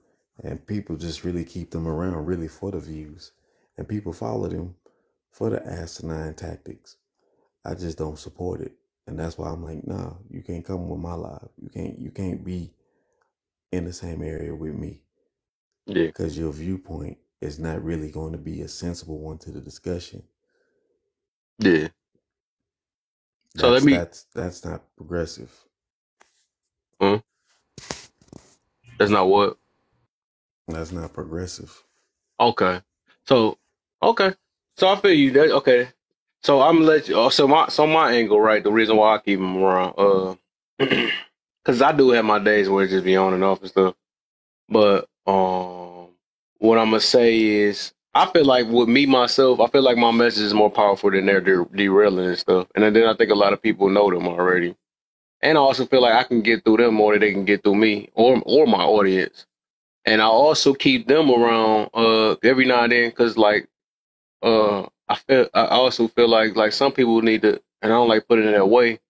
[SPEAKER 2] And people just really keep them around really for the views. And people follow them for the asinine tactics. I just don't support it. And that's why I'm like, nah, you can't come with my live. You can't be in the same area with me.
[SPEAKER 1] Yeah.
[SPEAKER 2] Because your viewpoint is not really going to be a sensible one to the discussion.
[SPEAKER 1] Yeah. So let me.
[SPEAKER 2] That's not progressive.
[SPEAKER 1] That's not what.
[SPEAKER 2] That's not progressive.
[SPEAKER 1] Okay. So I feel you. Okay. So I'm gonna let you. So my angle, right? The reason why I keep them around, because I do have my days where it just be on and off and stuff. But what I'm gonna say is, I feel like with me myself, I feel like my message is more powerful than their derailing and stuff. And then I think a lot of people know them already. And I also feel like I can get through them more than they can get through me or my audience. And I also keep them around every now and then because like I also feel like some people need to, and I don't like putting it that way,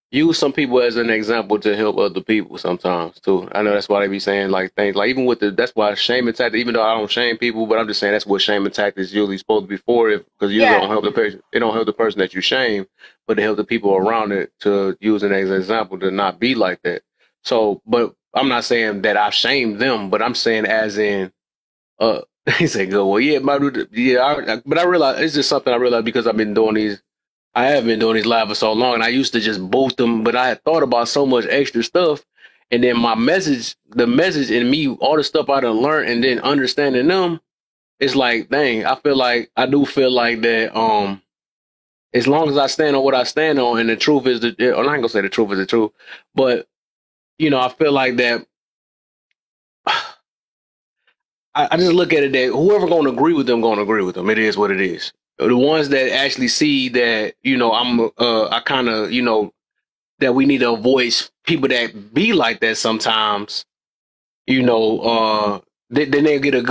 [SPEAKER 1] use some people as an example to help other people sometimes too. I know that's why they be saying like things like even with that's why shaming tactics, even though I don't shame people, but I'm just saying that's what shaming tactics usually supposed to be for, because you don't help the person. It don't help the person that you shame, but to help the people around it to use it as an example to not be like that. So, but I'm not saying that I shamed them, but I'm saying as in, he said, "Go well, yeah, but I realize it's just something I realized because I've been doing these. I have been doing these live for so long, and I used to just boot them, but I had thought about so much extra stuff, and then the message in me, all the stuff I done learned, and then understanding them, it's like, dang, I do feel like that. As long as I stand on what I stand on, and the truth is I'm not gonna say the truth is the truth, but you know, I feel like that. I just look at it that whoever gonna agree with them. It is what it is. The ones that actually see that, you know, I kind of, you know, that we need to avoid people that be like that sometimes, you know, then they'll get a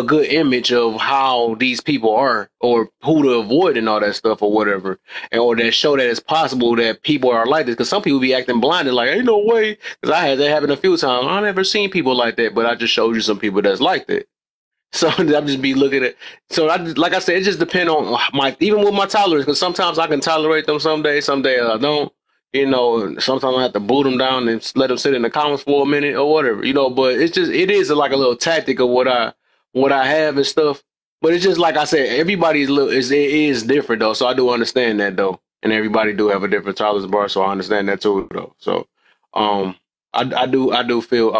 [SPEAKER 1] good image of how these people are or who to avoid and all that stuff or whatever, or that show that it's possible that people are like this. Because some people be acting blinded, like ain't no way. Because I had that happen a few times. I never seen people like that, but I just showed you some people that's like that. So I'm just be looking at. So like I said, it just depends on even with my tolerance. Because sometimes I can tolerate them some days I don't. You know, sometimes I have to boot them down and let them sit in the comments for a minute or whatever, you know, but it is like a little tactic of what I have and stuff. But it's just like I said, everybody's it is different though. So I do understand that though. And everybody do have a different tolerance bar. So I understand that too though. So, I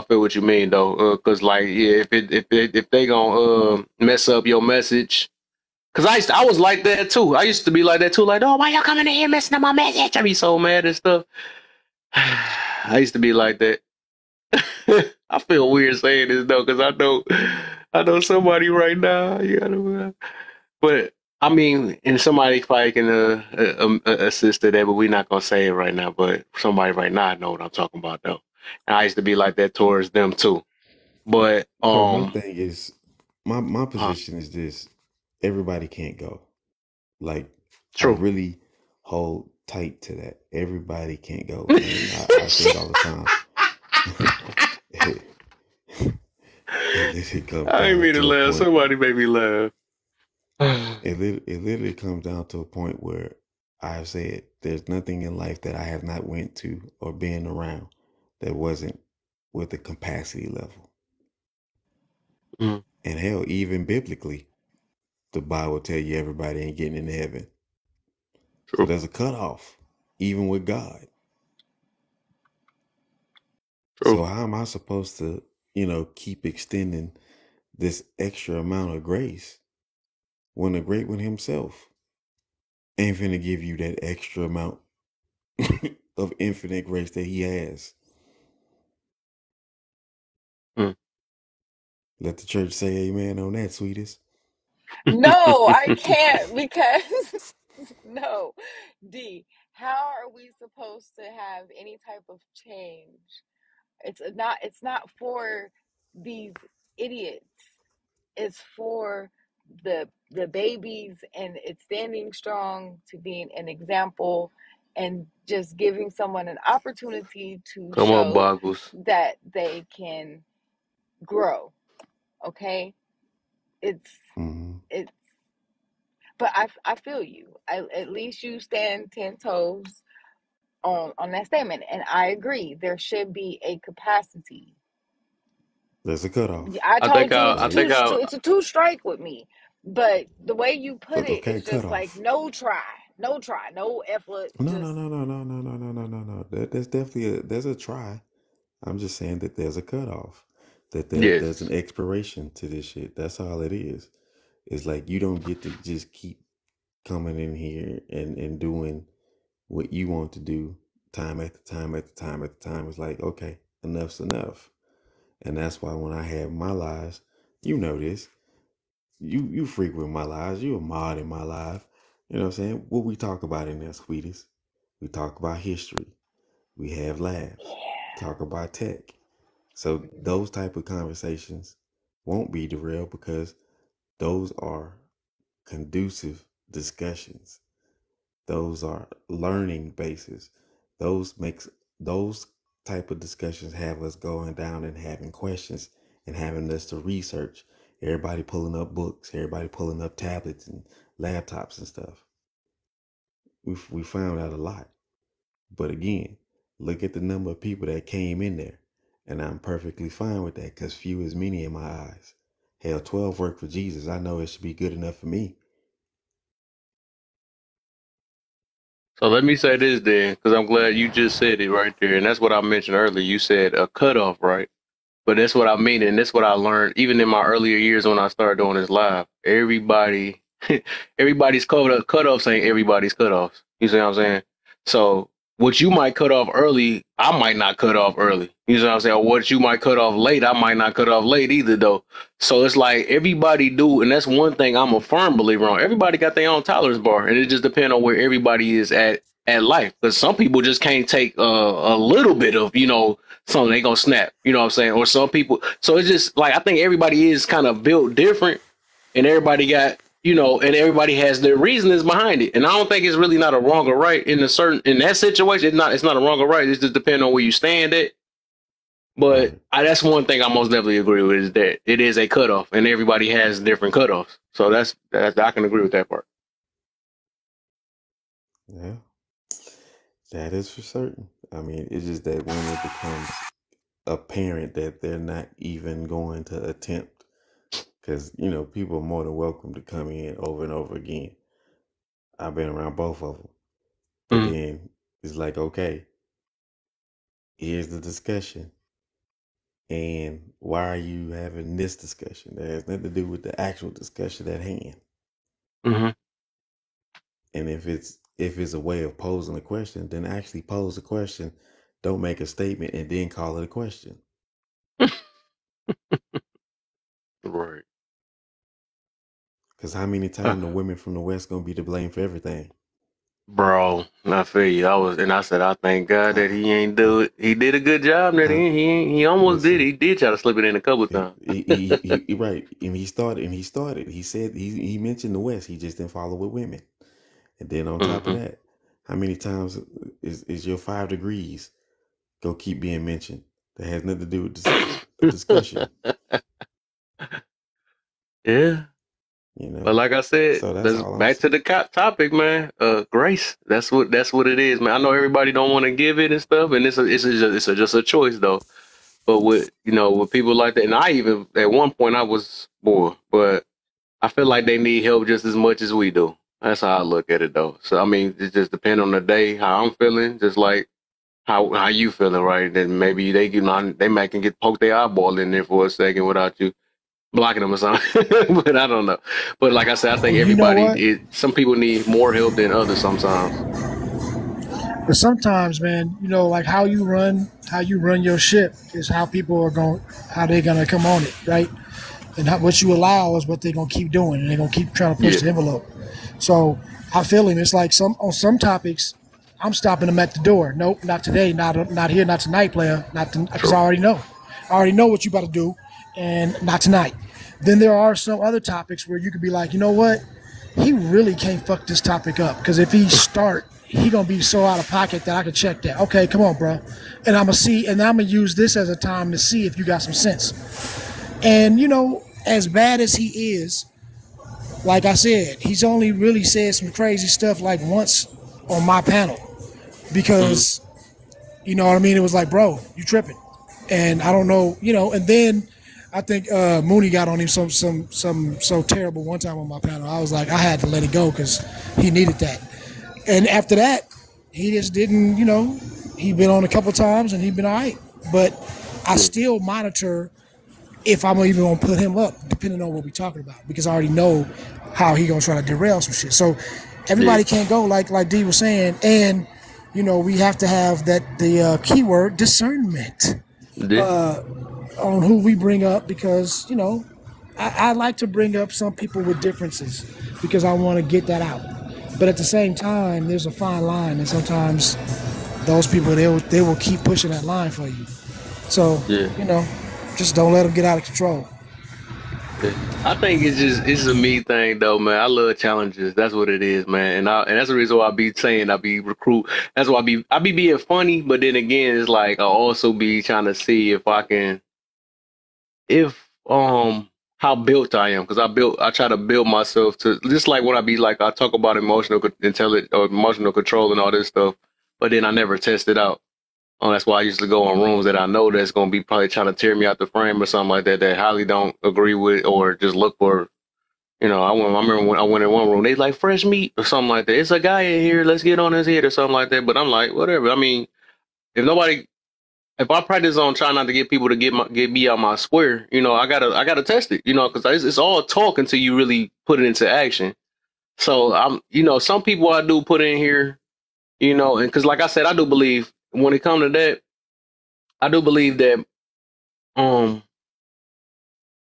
[SPEAKER 1] feel what you mean though. Cause like, yeah, if they gonna, mess up your message, Cause I was like that too. I used to be like that too. Like, oh, why y'all coming in here messing up my message? I be so mad and stuff. I used to be like that. I feel weird saying this though, cause I know somebody right now. You gotta, but I mean, and somebody probably can assist to that, but we're not gonna say it right now. But somebody right now, I know what I'm talking about though. And I used to be like that towards them too. But
[SPEAKER 2] my thing is, my position is this: everybody can't go. Like,
[SPEAKER 1] true.
[SPEAKER 2] I really hold tight to that. Everybody can't go. And I say it all the time.
[SPEAKER 1] I ain't mean to laugh. Somebody made me laugh.
[SPEAKER 2] It literally comes down to a point where I've said there's nothing in life that I have not went to or been around that wasn't with the capacity level.
[SPEAKER 1] Mm.
[SPEAKER 2] And hell, even biblically, the Bible tell you everybody ain't getting into heaven. True. So there's a cutoff, even with God. True. So how am I supposed to, keep extending this extra amount of grace when the great one himself ain't finna give you that extra amount of infinite grace that he has? Let the church say amen on that, sweetest.
[SPEAKER 11] No, I can't because no, D, how are we supposed to have any type of change? It's not for these idiots. It's for the babies, and it's standing strong to being an example and just giving someone an opportunity to
[SPEAKER 1] Come on,
[SPEAKER 11] show
[SPEAKER 1] Boggles.
[SPEAKER 11] that they can grow. Okay? It's but I feel you. At least you stand 10 toes on that statement, and I agree. There should be a capacity.
[SPEAKER 2] There's a cutoff.
[SPEAKER 11] I told you it's a 2 strike with me, but the way you put it is just like no try, no effort.
[SPEAKER 2] No. There's definitely there's a try. I'm just saying that there's a cutoff. That there's an expiration to this shit. That's all it is. It's like you don't get to just keep coming in here and doing what you want to do time after time after time after time. It's like, okay, enough's enough. And that's why when I have my lives, you know this, you frequent my lives, you a mod in my life. You know what I'm saying? What we talk about in there, sweetest? We talk about history. We have labs. Talk about tech. So those type of conversations won't be derailed because those are conducive discussions. Those are learning bases. Those type of discussions have us going down and having questions and having us to research. Everybody pulling up books, everybody pulling up tablets and laptops and stuff. We found out a lot. But again, look at the number of people that came in there. And I'm perfectly fine with that because few is many in my eyes. Hell, 12 worked for Jesus. I know it should be good enough for me.
[SPEAKER 1] So let me say this then, because I'm glad you just said it right there. And that's what I mentioned earlier. You said a cutoff, right? But that's what I mean. And that's what I learned even in my earlier years when I started doing this live. Everybody's cutoffs ain't everybody's cutoffs. You see what I'm saying? So what you might cut off early, I might not cut off early. You know what I'm saying? Or what you might cut off late, I might not cut off late either, though. So it's like everybody do, and that's one thing I'm a firm believer on. Everybody got their own tolerance bar, and it just depends on where everybody is at life. Because some people just can't take a little bit of, something, they gonna snap. You know what I'm saying? Or some people. So it's just like I think everybody is kind of built different, and everybody got. And everybody has their reasons behind it. And I don't think it's really not a wrong or right in that situation. It's not a wrong or right. It's just depending on where you stand at. But that's one thing I most definitely agree with is that it is a cutoff and everybody has different cutoffs. So that's I can agree with that part.
[SPEAKER 2] Yeah, that is for certain. I mean, it's just that when it becomes apparent that they're not even going to attempt. Because, people are more than welcome to come in over and over again. I've been around both of them. But then it's like, okay, here's the discussion. And why are you having this discussion? That has nothing to do with the actual discussion at hand.
[SPEAKER 1] Mm-hmm.
[SPEAKER 2] And if it's a way of posing a question, then actually pose a question. Don't make a statement and then call it a question.
[SPEAKER 1] Right.
[SPEAKER 2] Because how many times the women from the West gonna be to blame for everything?
[SPEAKER 1] Bro, I feel you. I said, I thank God that he ain't do it. He did a good job. That he almost did. He did try to slip it in a couple times.
[SPEAKER 2] He right, and he started. He said he mentioned the West. He just didn't follow with women. And then on top of that, how many times is your 5 degrees go keep being mentioned? That has nothing to do with the discussion.
[SPEAKER 1] Yeah.
[SPEAKER 2] You know,
[SPEAKER 1] but like I said,
[SPEAKER 2] so that's
[SPEAKER 1] let's back to the topic, man. Grace. That's what it is, man. I know everybody don't want to give it and stuff, and it's just a choice though. But with people like that, and I even at one point I was bored, but I feel like they need help just as much as we do. That's how I look at it though. So I mean, it just depends on the day, how I'm feeling, just like how you feeling, right? Then maybe they might can get poked their eyeball in there for a second without you blocking them or something. But I don't know. But like I said, I think some people need more help than others sometimes.
[SPEAKER 10] But sometimes, man, like how you run your ship is how people how they're gonna come on it, right? And what you allow is what they're gonna keep doing, and they're gonna keep trying to push the envelope. So I feel him. It's like on some topics, I'm stopping them at the door. Nope, not today, not here, not tonight, player. Because I already know what you about to do, and not tonight. Then there are some other topics where you could be like, you know what? He really can't fuck this topic up, because if he gonna be so out of pocket that I can check that. Okay, come on, bro. And I'm gonna use this as a time to see if you got some sense. And as bad as he is, like I said, he's only really said some crazy stuff like once on my panel, because you know what I mean? It was like, bro, you tripping. And I don't know, and then I think Mooney got on him some so terrible one time on my panel. I was like, I had to let it go because he needed that. And after that, he just didn't, he'd been on a couple times and he'd been all right. But I still monitor if I'm even going to put him up, depending on what we're talking about, because I already know how he going to try to derail some shit. So everybody can't go like D was saying. And, we have to have the keyword discernment on who we bring up, because, I like to bring up some people with differences because I want to get that out. But at the same time, there's a fine line, and sometimes those people, they will keep pushing that line for you. So, just don't let them get out of control.
[SPEAKER 1] I think it's a me thing though, man. I love challenges. That's what it is, man. And that's the reason why I be saying I be recruit. That's why I be being funny, but then again, it's like I also be trying to see if I can, how built I am, because I try to build myself to, just like when I talk about emotional intelligence or emotional control and all this stuff, but then I never test it out. That's why I used to go in rooms that I know that's going to be probably trying to tear me out the frame or something like that highly don't agree with, or just look for, I remember when I went in one room, they like fresh meat or something like that. It's a guy in here, let's get on his head or something like that. But I'm like, whatever. I mean, if I practice on trying not to get people to get me out my square, I gotta test it, because it's all talk until you really put it into action. So some people I do put in here, and because like I said, I do believe when it comes to that, I do believe that,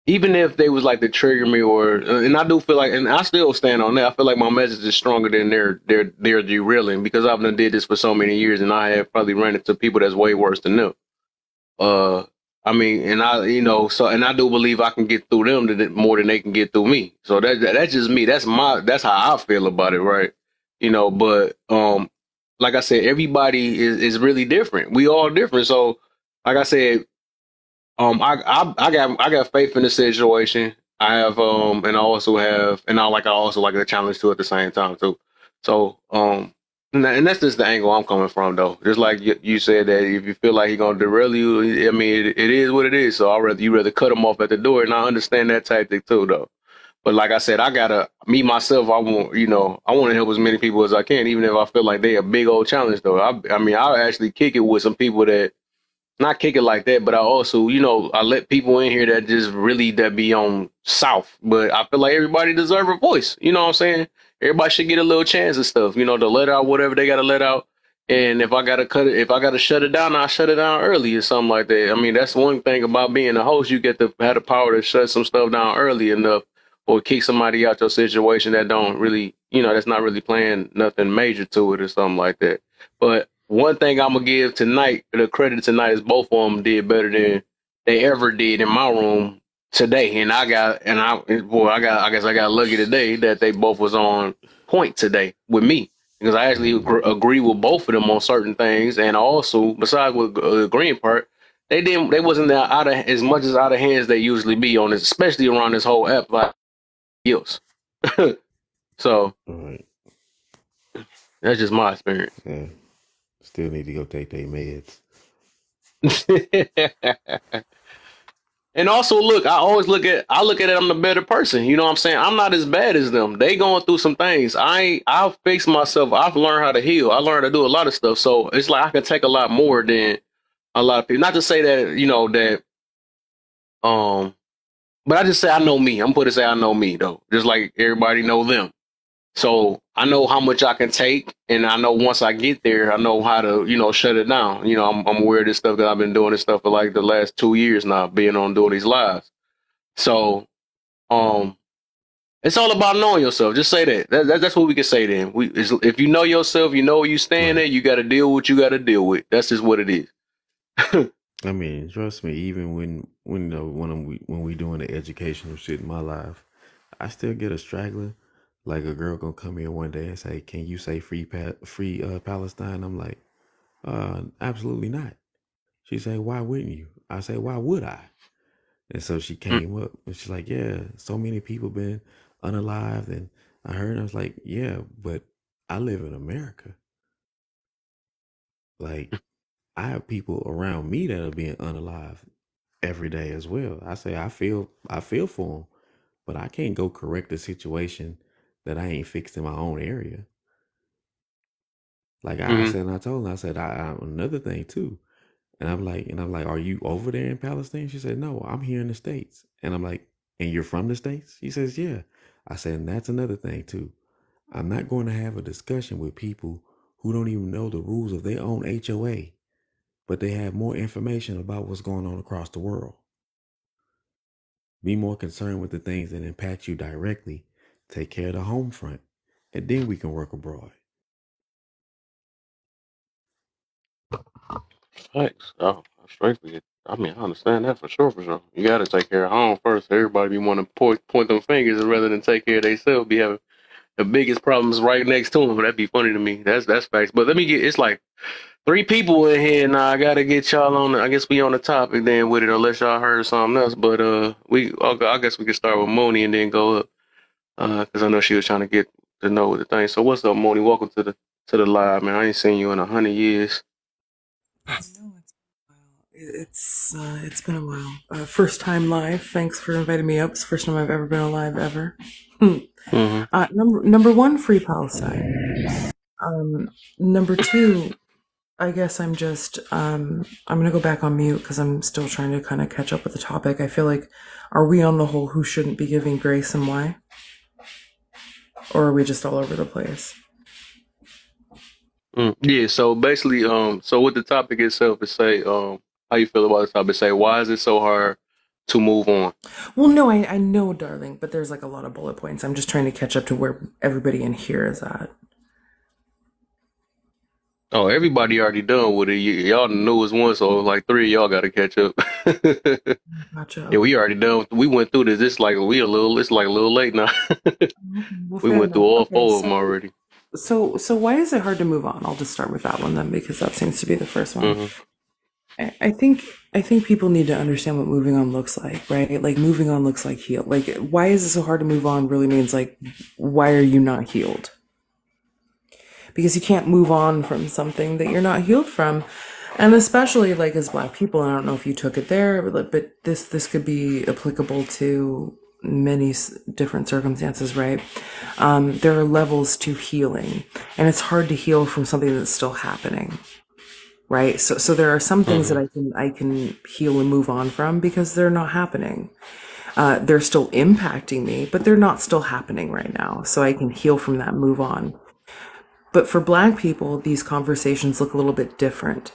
[SPEAKER 1] even if they was like to trigger me and I do feel like, and I still stand on that, I feel like my message is stronger than their derailing, because I've done did this for so many years, and I have probably ran into people that's way worse than them. I mean, and I do believe I can get through them more than they can get through me. So that's just me. That's how I feel about it, right? But like I said, everybody is really different. We all different. So like I said, I got faith in the situation. I have and I also like the challenge too at the same time too. So and that's just the angle I'm coming from though. Just like you said, that if you feel like he's gonna derail you, I mean it is what it is. So you rather cut him off at the door, and I understand that tactic too though. But like I said, I myself, I want to help as many people as I can, even if I feel like they a big old challenge though. I mean, I'll actually kick it with some people that not kick it like that, but I also, you know, I let people in here that just really that be on South. But I feel like everybody deserve a voice. You know what I'm saying? Everybody should get a little chance and stuff, you know, to let out whatever they gotta let out. And if I gotta cut it, if I gotta shut it down, I'll shut it down early or something like that. I mean, that's one thing about being a host. You get to have the power to shut some stuff down early enough or kick somebody out your situation that don't really, you know, that's not really playing nothing major to it or something like that. But one thing I'm gonna give tonight, the credit tonight, is both of them did better than they ever did in my room today. And I guess I got lucky today that they both was on point today with me. Because I actually agree with both of them on certain things, and also, besides with the agreeing part, they wasn't out of as much as out of hands they usually be on this, especially around this whole app like else. So that's just my experience.
[SPEAKER 2] Yeah. Still need to go take their meds.
[SPEAKER 1] And also, look, I look at it, I'm the better person. You know what I'm saying? I'm not as bad as them. They going through some things. I've fixed myself. I've learned how to heal. I learned how to do a lot of stuff. So it's like I can take a lot more than a lot of people. Not to say that, you know, that, but I just say I know me. I'm going to say I know me, though. Just like everybody know them. So I know how much I can take, and I know once I get there, I know how to, you know, shut it down. You know, I'm aware of this stuff, that I've been doing this stuff for like the last 2 years now, being on doing these lives. So, it's all about knowing yourself. Just say that. That's what we can say then. If you know yourself, you know where you stand at, you got to deal with what you got to deal with. That's just what it is.
[SPEAKER 2] I mean, trust me, even when we doing the educational shit in my life, I still get a straggler. Like a girl gonna come here one day and say, "Can you say free Palestine?" I'm like, absolutely not. She say, "Why wouldn't you?" I say, "Why would I?" And so she came up and she's like, "Yeah, so many people been unalived." And I heard, I was like, "Yeah, but I live in America. Like, I have people around me that are being unalived every day as well." I say, I feel for them, but I can't go correct the situation that I ain't fixed in my own area. Like I said, and I told her, I said, another thing too. And I'm like, "Are you over there in Palestine?" She said, "No, I'm here in the States." And I'm like, "And you're from the States?" She says, "Yeah." I said, and that's another thing too. I'm not going to have a discussion with people who don't even know the rules of their own HOA, but they have more information about what's going on across the world. Be more concerned with the things that impact you directly. Take care of the home front, and then we can work abroad.
[SPEAKER 1] Thanks. Oh, straight for you. I mean, I understand that for sure. You got to take care of home first. Everybody be wanting to point them fingers rather than take care of themselves. Be having the biggest problems right next to them. That'd be funny to me. That's facts. But it's like 3 people in here now. I gotta get y'all on. I guess we on the topic then with it, unless y'all heard something else. But I guess we can start with Mooney and then go up. Because I know she was trying to get to know the thing. So what's up, Mooney? Welcome to the live, man. I ain't seen you in 100 years.
[SPEAKER 8] It's been a while. First time live. Thanks for inviting me up. It's the first time I've ever been on live ever. Number 1, free Palestine. Number 2, I guess I'm just I'm gonna go back on mute because I'm still trying to kind of catch up with the topic. I feel like, are we on the whole who shouldn't be giving grace and why? Or are we just all over the place?
[SPEAKER 1] Yeah, so basically, so with the topic itself is say, how you feel about the topic? Say, why is it so hard to move on?
[SPEAKER 8] Well, no, I know, darling, but there's like a lot of bullet points. I'm just trying to catch up to where everybody in here is at.
[SPEAKER 1] Oh, everybody already done with it. Y'all the newest one, so like 3 of y'all got to catch up.
[SPEAKER 8] Gotcha.
[SPEAKER 1] Yeah, we already done. We went through this. It's like a little late now.
[SPEAKER 8] Well,
[SPEAKER 1] We
[SPEAKER 8] fair
[SPEAKER 1] went through
[SPEAKER 8] enough.
[SPEAKER 1] all
[SPEAKER 8] Okay,
[SPEAKER 1] 4 of them already.
[SPEAKER 8] so why is it hard to move on? I'll just start with that one then, because that seems to be the first one. I think people need to understand what moving on looks like, right? Like moving on looks like heal. Like, why is it so hard to move on really means like, why are you not healed? Because you can't move on from something that you're not healed from. And especially like as Black people, and I don't know if you took it there, but this could be applicable to many different circumstances, right? There are levels to healing, and it's hard to heal from something that's still happening. right? So there are some things that I can heal and move on from because they're not happening. They're still impacting me, but they're not still happening right now. So I can heal from that, move on. But for Black people, these conversations look a little bit different,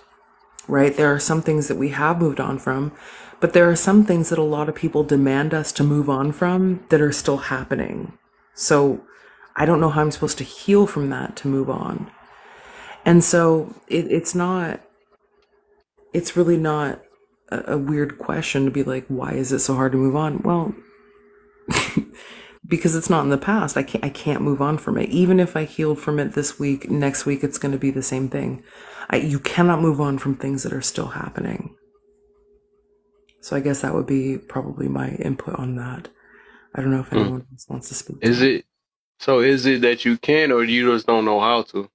[SPEAKER 8] right? There are some things that we have moved on from, but there are some things that a lot of people demand us to move on from that are still happening. So I don't know how I'm supposed to heal from that to move on. And so it's really not a weird question to be like, why is it so hard to move on? Well, because it's not in the past. I can't move on from it. Even if I healed from it this week, next week it's going to be the same thing. You cannot move on from things that are still happening. So I guess that would be probably my input on that. I don't know if anyone else wants to speak.
[SPEAKER 1] Is it that you can, or you just don't know how to?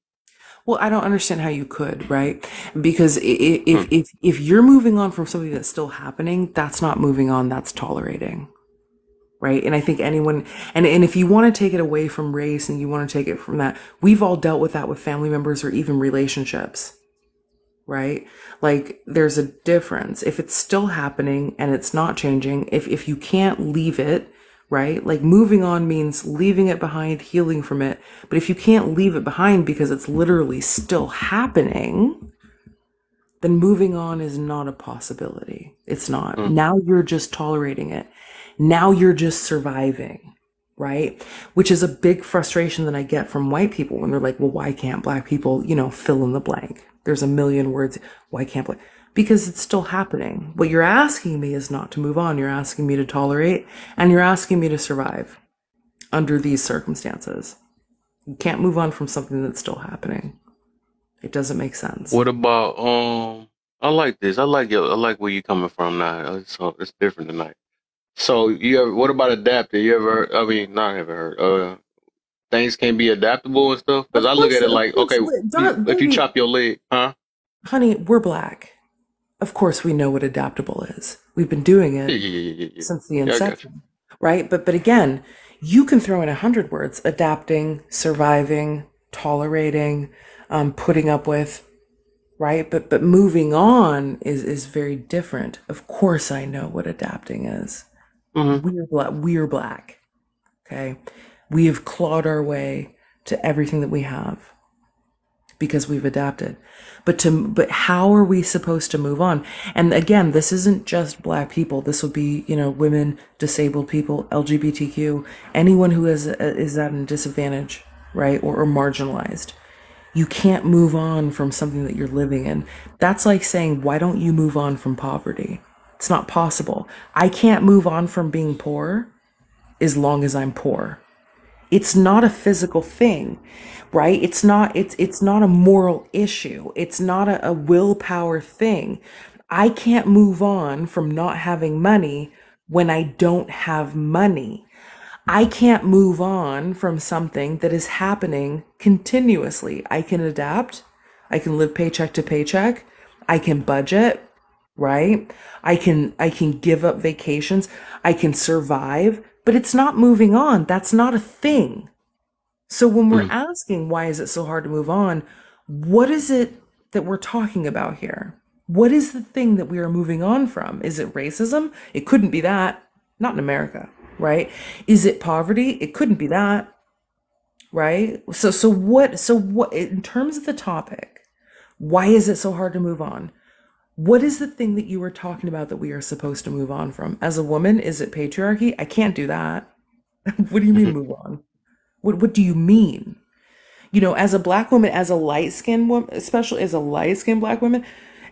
[SPEAKER 8] Well, I don't understand how you could, right? Because if you're moving on from something that's still happening, that's not moving on, that's tolerating. Right? And I think anyone, and if you want to take it away from race and you want to take it from that, we've all dealt with that with family members or even relationships, right? Like there's a difference. If it's still happening and it's not changing, if you can't leave it, right? Like moving on means leaving it behind, healing from it. But if you can't leave it behind because it's literally still happening, then moving on is not a possibility. It's not. Now you're just tolerating it. Now you're just surviving, right? Which is a big frustration that I get from white people when they're like, well, why can't Black people, fill in the blank? There's a million words. Why can't Black? Because it's still happening. What you're asking me is not to move on. You're asking me to tolerate, and you're asking me to survive under these circumstances. You can't move on from something that's still happening. It doesn't make sense.
[SPEAKER 1] What about I like this. I like where you're coming from now. So it's different tonight. So what about adaptive? You ever not ever heard things can be adaptable and stuff? Because I look at it like, okay, if you chop your leg, huh?
[SPEAKER 8] Honey, we're Black. Of course we know what adaptable is. We've been doing it since the inception, right? But again, you can throw in 100 words: adapting, surviving, tolerating, putting up with, right? But moving on is very different. Of course I know what adapting is. We're Black. Okay. We have clawed our way to everything that we have because we've adapted. But how are we supposed to move on? And again, this isn't just Black people. This would be, women, disabled people, LGBTQ, anyone who is at a disadvantage, right? Or marginalized. You can't move on from something that you're living in. That's like saying, why don't you move on from poverty? It's not possible. I can't move on from being poor as long as I'm poor. It's not a physical thing, right? It's not a moral issue. It's not a willpower thing. I can't move on from not having money when I don't have money. I can't move on from something that is happening continuously. I can adapt. I can live paycheck to paycheck. I can budget, right? I can give up vacations. I can survive, but it's not moving on. That's not a thing. So when we're asking, why is it so hard to move on? What is it that we're talking about here? What is the thing that we are moving on from? Is it racism? It couldn't be that. Not in America, right? Is it poverty? It couldn't be that, right? So what, in terms of the topic, why is it so hard to move on? What is the thing that you were talking about that we are supposed to move on from? As a woman, is it patriarchy? I can't do that. What do you mean move on? What do you mean? As a Black woman, as a light-skinned woman, especially as a light-skinned Black woman,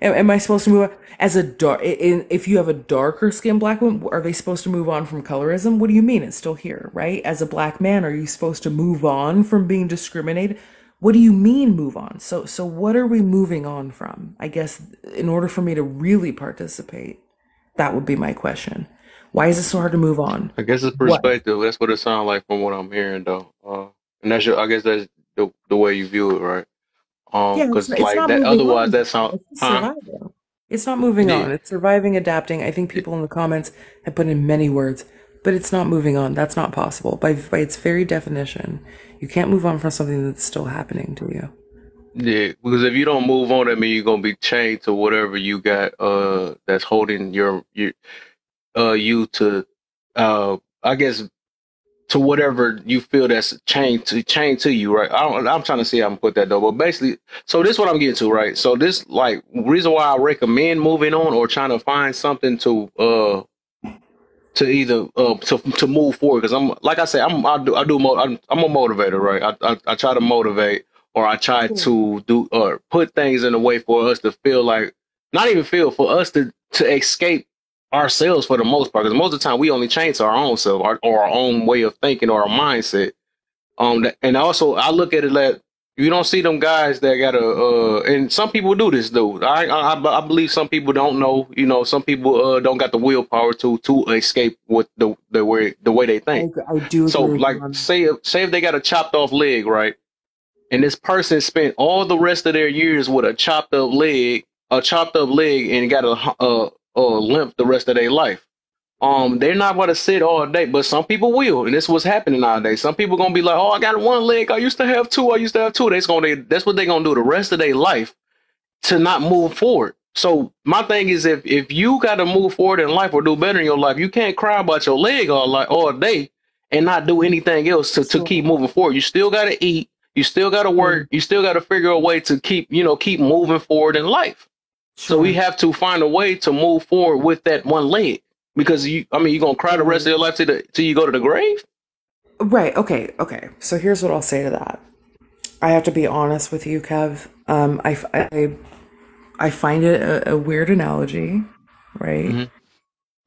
[SPEAKER 8] am I supposed to move on? If you have a darker skinned Black woman, are they supposed to move on from colorism? What do you mean? It's still here, right? As a Black man, are you supposed to move on from being discriminated? What do you mean move on? So what are we moving on from? I guess in order for me to really participate, that would be my question. Why is it so hard to move on?
[SPEAKER 1] I guess it's perspective. That's what it sounds like from what I'm hearing, though. And I guess that's the way you view it, right? Because
[SPEAKER 8] it's not
[SPEAKER 1] that. Otherwise,
[SPEAKER 8] on.
[SPEAKER 1] that sounds.
[SPEAKER 8] It's surviving. It's not moving on. It's surviving, adapting. I think people in the comments have put in many words, but it's not moving on. That's not possible. By its very definition, you can't move on from something that's still happening to you.
[SPEAKER 1] Yeah, because if you don't move on, that means you're gonna be chained to whatever you got. That's holding you to, I guess, to whatever you feel that's chained to you, right? I'm trying to see how I'm put that though, but basically, so this is what I'm getting to, right? So this like reason why I recommend moving on or trying to find something to either to move forward, because I'm like I say I'm a motivator, right? I try to motivate, or I try to do or put things in a way for us to feel like, not even feel, for us to escape ourselves for the most part, because most of the time we only change to our own self or our own way of thinking or our mindset. And also I look at it like, you don't see them guys that got and some people do this though. I believe some people don't know, some people don't got the willpower to escape with the way they think.
[SPEAKER 8] I do.
[SPEAKER 1] So like say if they got a chopped off leg, right? And this person spent all the rest of their years with a chopped up leg, and got a limp the rest of their life. They're not going to sit all day, but some people will, and this is what's happening nowadays. Some people gonna be like, "Oh, I got one leg. I used to have two. That's what they're gonna do the rest of their life to not move forward." So my thing is, if you got to move forward in life or do better in your life, you can't cry about your leg all day and not do anything else to keep moving forward. You still got to eat. You still got to work. You still got to figure a way to keep moving forward in life. So we have to find a way to move forward with that one leg, because you're gonna cry the rest of your life till you go to the grave.
[SPEAKER 8] Right. Okay. So here's what I'll say to that. I have to be honest with you, Kev. I find it a weird analogy, right?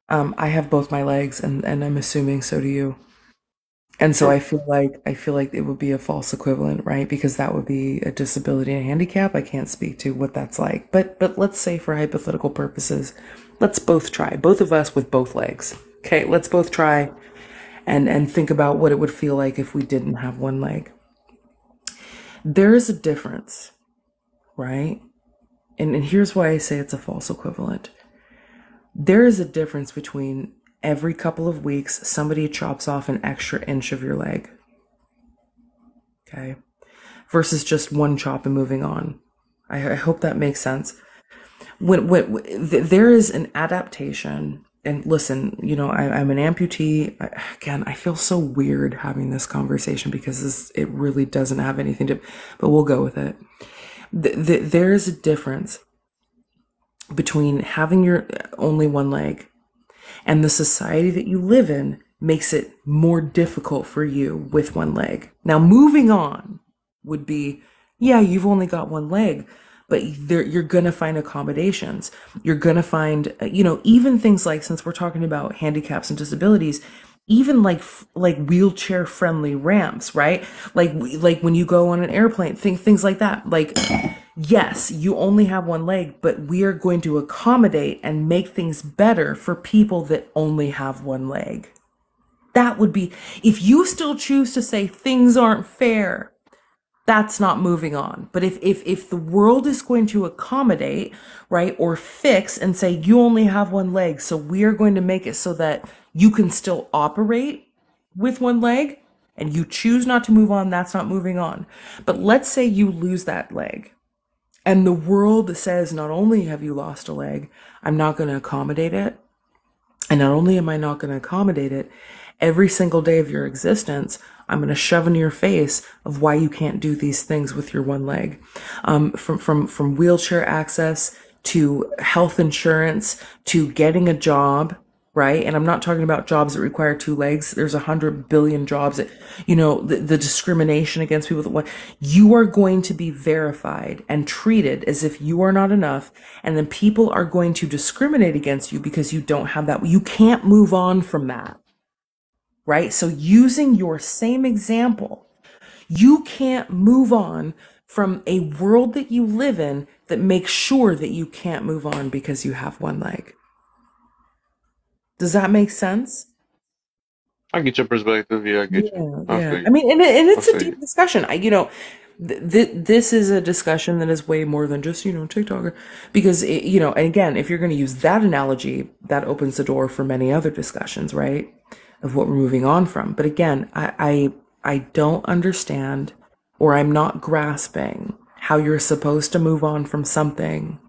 [SPEAKER 8] Mm-hmm. I have both my legs, and I'm assuming so do you. And so I feel like it would be a false equivalent, right? Because that would be a disability and a handicap. I can't speak to what that's like, but let's say for hypothetical purposes, let's both try, both of us with both legs. Okay, let's both try and think about what it would feel like if we didn't have one leg. There is a difference, right? And here's why I say it's a false equivalent. There is a difference between every couple of weeks somebody chops off an extra inch of your leg, okay, versus just one chop and moving on. I hope that makes sense. When there is an adaptation, and listen, I'm an amputee. I feel so weird having this conversation because it really doesn't have anything to, but we'll go with it. There is a difference between having your only one leg and the society that you live in makes it more difficult for you with one leg. Now, moving on would be, yeah, you've only got one leg, but you're going to find accommodations. You're going to find, even things like, since we're talking about handicaps and disabilities, even like wheelchair friendly ramps, right? Like when you go on an airplane, things like that. Like, yes, you only have one leg, but we are going to accommodate and make things better for people that only have one leg. That would be, if you still choose to say things aren't fair, that's not moving on. But if the world is going to accommodate, right, or fix and say you only have one leg, so we are going to make it so that you can still operate with one leg and you choose not to move on, that's not moving on. But let's say you lose that leg and the world says, not only have you lost a leg, I'm not going to accommodate it. And not only am I not going to accommodate it, every single day of your existence, I'm going to shove in your face of why you can't do these things with your one leg. From wheelchair access to health insurance to getting a job, right? And I'm not talking about jobs that require two legs. There's 100 billion jobs that, the discrimination against people that you are going to be verified and treated as if you are not enough. And then people are going to discriminate against you because you don't have that. You can't move on from that, right? So using your same example, you can't move on from a world that you live in that makes sure that you can't move on because you have one leg. Does that make sense?
[SPEAKER 1] I get your perspective. Yeah, I get you.
[SPEAKER 8] Yeah. I mean, and it's a deep discussion. This is a discussion that is way more than just, TikTok, because, and again, if you're going to use that analogy, that opens the door for many other discussions, right? Of what we're moving on from. But again, I don't understand, or I'm not grasping how you're supposed to move on from something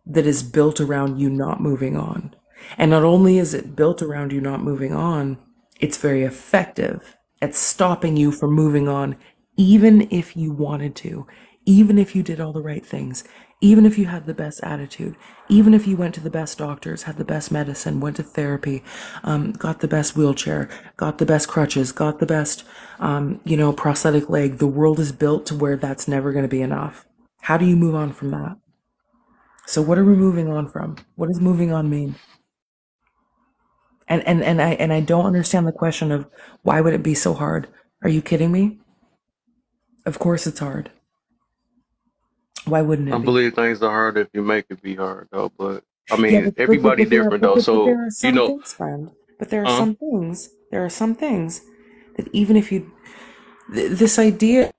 [SPEAKER 8] that is built around you not moving on. And not only is it built around you not moving on, it's very effective at stopping you from moving on, even if you wanted to, even if you did all the right things, even if you had the best attitude, even if you went to the best doctors, had the best medicine, went to therapy, got the best wheelchair, got the best crutches, got the best, prosthetic leg. The world is built to where that's never going to be enough. How do you move on from that? So what are we moving on from? What does moving on mean? And I don't understand the question of why would it be so hard? Are you kidding me? Of course it's hard. Why wouldn't it
[SPEAKER 1] I
[SPEAKER 8] be?
[SPEAKER 1] believe things are hard if you make it be hard, though. But I
[SPEAKER 8] Yeah,
[SPEAKER 1] mean, everybody different, though. So
[SPEAKER 8] there are some things, friend. But there are some things. There are some things that even if you, this idea,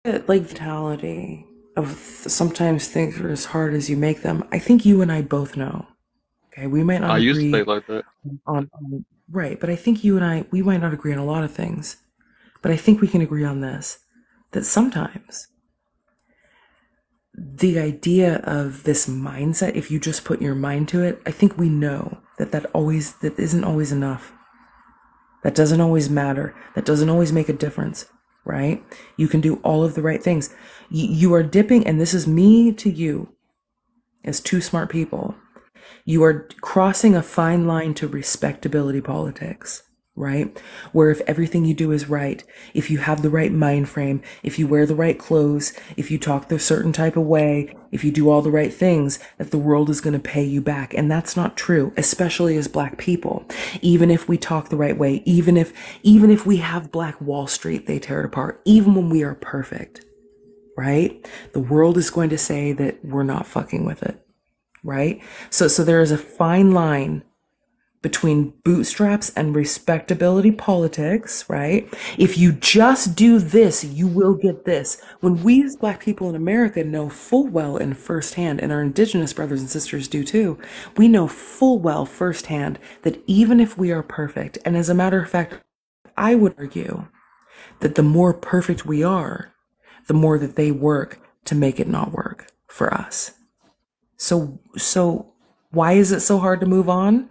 [SPEAKER 8] like mentality of sometimes things are as hard as you make them. I think you and I both know. Okay, we might not
[SPEAKER 1] I used to
[SPEAKER 8] agree
[SPEAKER 1] think like that.
[SPEAKER 8] on right, but I think you and I, we might not agree on a lot of things. But I think we can agree on this, that sometimes the idea of this mindset, if you just put your mind to it, I think we know that isn't always enough. That doesn't always matter. That doesn't always make a difference, right? You can do all of the right things. You are dipping, and this is me to you as two smart people. You are crossing a fine line to respectability politics, right? Where if everything you do is right, if you have the right mind frame, if you wear the right clothes, if you talk the certain type of way, if you do all the right things, that the world is going to pay you back. And that's not true, especially as Black people. Even if we talk the right way, even if we have Black Wall Street, they tear it apart. Even when we are perfect, right? The world is going to say that we're not fucking with it, right? So there is a fine line between bootstraps and respectability politics, right? If you just do this, you will get this. When we as Black people in America know full well and firsthand, and our indigenous brothers and sisters do too, we know full well firsthand that even if we are perfect, and as a matter of fact, I would argue that the more perfect we are, the more that they work to make it not work for us. So why is it so hard to move on?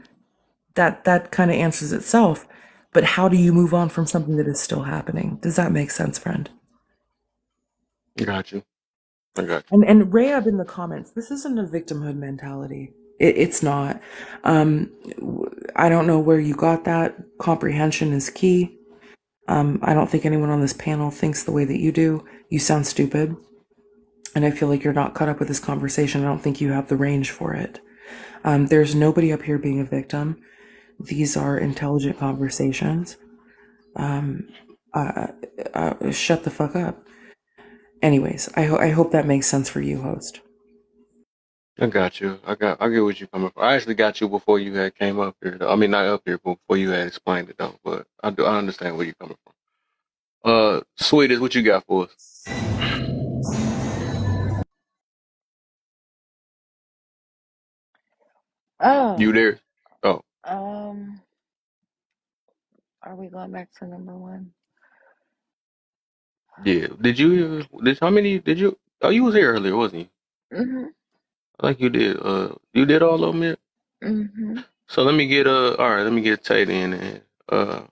[SPEAKER 8] That kind of answers itself. But how do you move on from something that is still happening? Does that make sense, friend?
[SPEAKER 1] Got you. I got you.
[SPEAKER 8] And Rayab in the comments, this isn't a victimhood mentality. It's not. I don't know where you got that. Comprehension is key. I don't think anyone on this panel thinks the way that you do. You sound stupid. And I feel like you're not caught up with this conversation. I don't think you have the range for it. There's nobody up here being a victim. These are intelligent conversations. Shut the fuck up. Anyways, I hope that makes sense for you, host.
[SPEAKER 1] I got you. I get what you're coming from. I actually got you before you had came up here. I mean, not up here, but before you had explained it though. But I understand where you're coming from. Sweetest, what you got for us?
[SPEAKER 11] Oh.
[SPEAKER 1] You there? Oh.
[SPEAKER 11] Are we going back to number one?
[SPEAKER 1] Yeah. How many did you? Oh, you was here earlier, wasn't you?
[SPEAKER 11] Mm-hmm.
[SPEAKER 1] I think you did. You did all of them yet?
[SPEAKER 11] Mm-hmm.
[SPEAKER 1] So let me get all right. Let me get Tay in and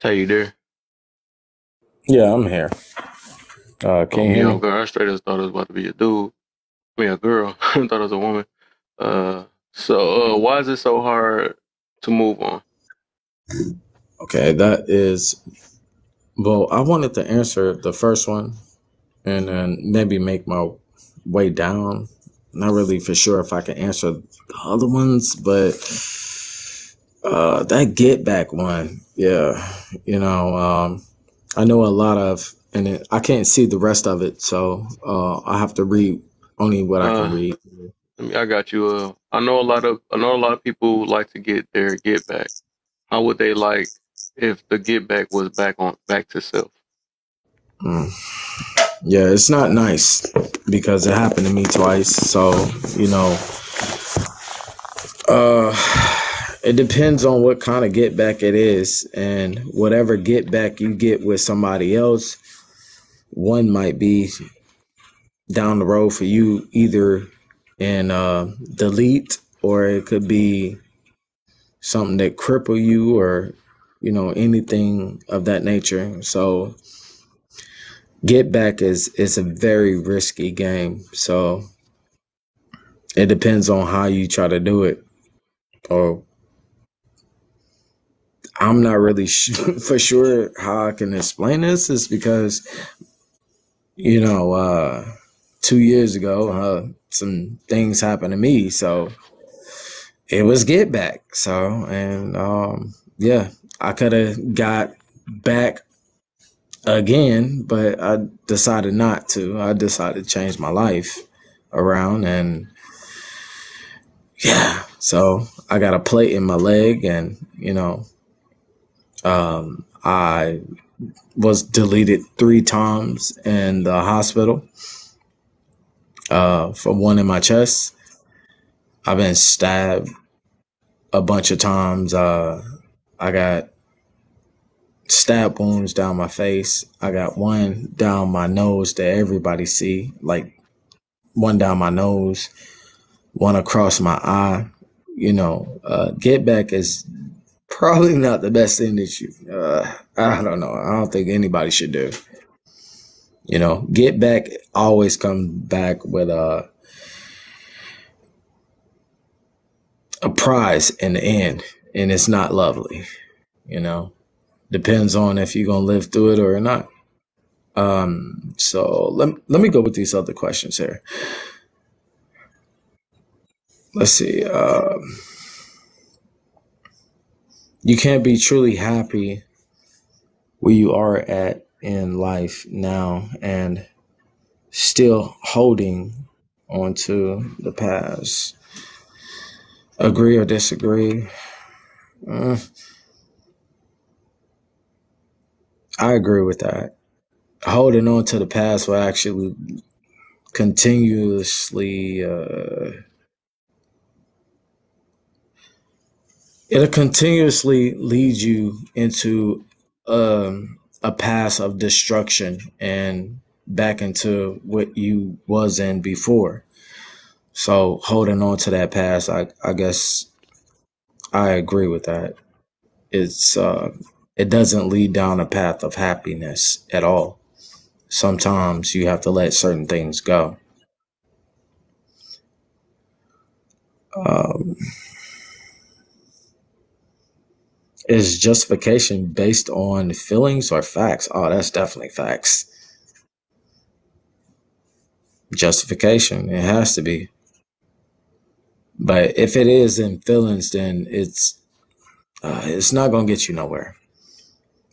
[SPEAKER 1] Tay, you there?
[SPEAKER 16] Yeah, I'm here. Can you hear me?
[SPEAKER 1] Girl, I straight up thought it was about to be a dude. I mean, a girl. I thought it was a woman. So why is it so hard to move on?
[SPEAKER 16] Okay, that is. Well, I wanted to answer the first one, and then maybe make my way down. Not really for sure if I can answer the other ones, but that get back one, yeah, I know a lot of, and I can't see the rest of it, so I have to read only what I can read.
[SPEAKER 1] I got you. I know a lot of people like to get their get back. How would they like if the get back was back to self?
[SPEAKER 16] Yeah, it's not nice because it happened to me twice. So, It depends on what kind of get back it is, and whatever get back you get with somebody else, one might be down the road for you either in delete, or it could be something that cripple you, or anything of that nature. So get back is a very risky game. So it depends on how you try to do it. Or I'm not really for sure how I can explain this, is because 2 years ago some things happened to me, so it was get back. So, and yeah, I could have got back again, but I decided not to. I decided to change my life around, and yeah, so I got a plate in my leg, and I was deleted 3 times in the hospital for one in my chest. I've been stabbed a bunch of times. I got stab wounds down my face. I got one down my nose that everybody see, like one down my nose, one across my eye. Get back is probably not the best thing that you, I don't know. I don't think anybody should do. Get back always come back with a prize in the end, and it's not lovely. Depends on if you're gonna live through it or not. So let me go with these other questions here. Let's see. You can't be truly happy where you are at in life now and still holding on to the past. Agree or disagree? I agree with that. Holding on to the past will actually continuously it'll continuously lead you into a path of destruction and back into what you was in before. So holding on to that past, I guess I agree with that. It's it doesn't lead down a path of happiness at all. Sometimes you have to let certain things go. Is justification based on feelings or facts? Oh, that's definitely facts. Justification, it has to be. But if it is in feelings, then it's not going to get you nowhere.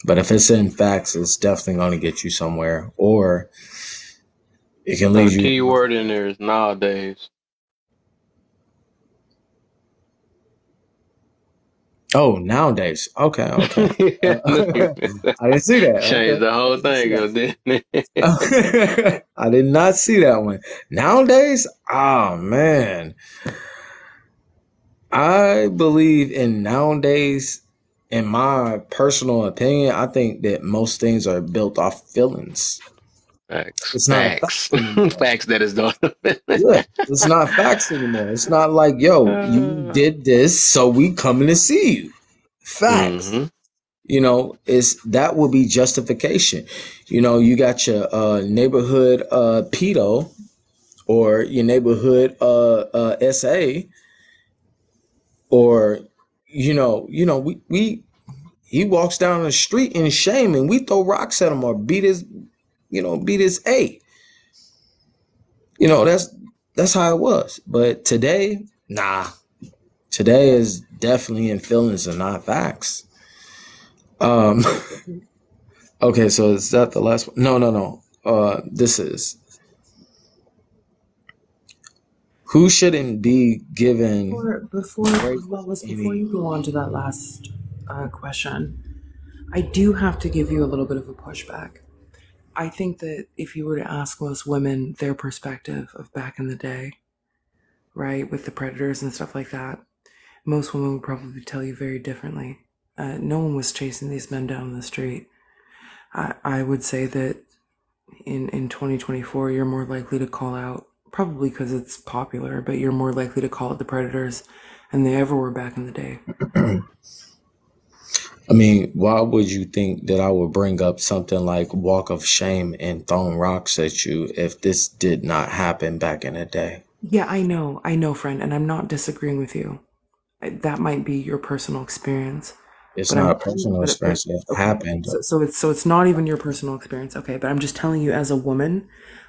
[SPEAKER 16] But if it's in facts, it's definitely going to get you somewhere, or it can lead you.
[SPEAKER 1] The key word in there is nowadays.
[SPEAKER 16] Oh, nowadays. Okay. I didn't see that.
[SPEAKER 1] Changed the whole thing up, didn't it?
[SPEAKER 16] I did not see that one. Nowadays? Oh, man. I believe in nowadays, in my personal opinion, I think that most things are built off feelings.
[SPEAKER 1] Facts.
[SPEAKER 16] It's not
[SPEAKER 1] facts. Facts that is done.
[SPEAKER 16] Yeah, it's not facts anymore. It's not like, yo, you did this, so we coming to see you. Facts. Mm-hmm. It's that will be justification. You got your neighborhood pedo or your neighborhood SA, or he walks down the street in shame and we throw rocks at him or beat his A. That's how it was. But today, nah. Today is definitely in feelings and not facts. Okay, so is that the last one? No. This is. Who shouldn't be given
[SPEAKER 8] before you go on to that last question, I do have to give you a little bit of a pushback. I think that if you were to ask most women their perspective of back in the day, right, with the predators and stuff like that, Most women would probably tell you very differently. No one was chasing these men down the street. I would say that in 2024, you're more likely to call out, probably because it's popular, but you're more likely to call out the predators than they ever were back in the day.
[SPEAKER 16] I mean, why would you think that I would bring up something like walk of shame and throwing rocks at you if this did not happen back in the day?
[SPEAKER 8] Yeah, I know, friend, and I'm not disagreeing with you. That might be your personal experience.
[SPEAKER 16] It's not a personal experience. It happened.
[SPEAKER 8] So it's not even your personal experience. Okay, but I'm just telling you, as a woman,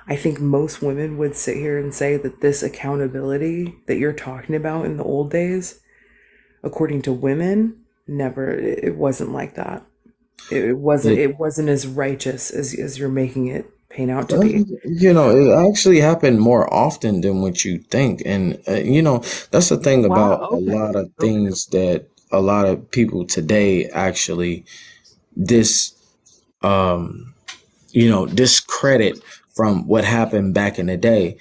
[SPEAKER 8] I think most women would sit here and say that this accountability that you're talking about in the old days, according to women, never. It wasn't like that. It wasn't as righteous as you're making it paint out to be.
[SPEAKER 16] You know, it actually happened more often than what you think, and you know, that's the thing about a lot of things that a lot of people today actually discredit from what happened back in the day.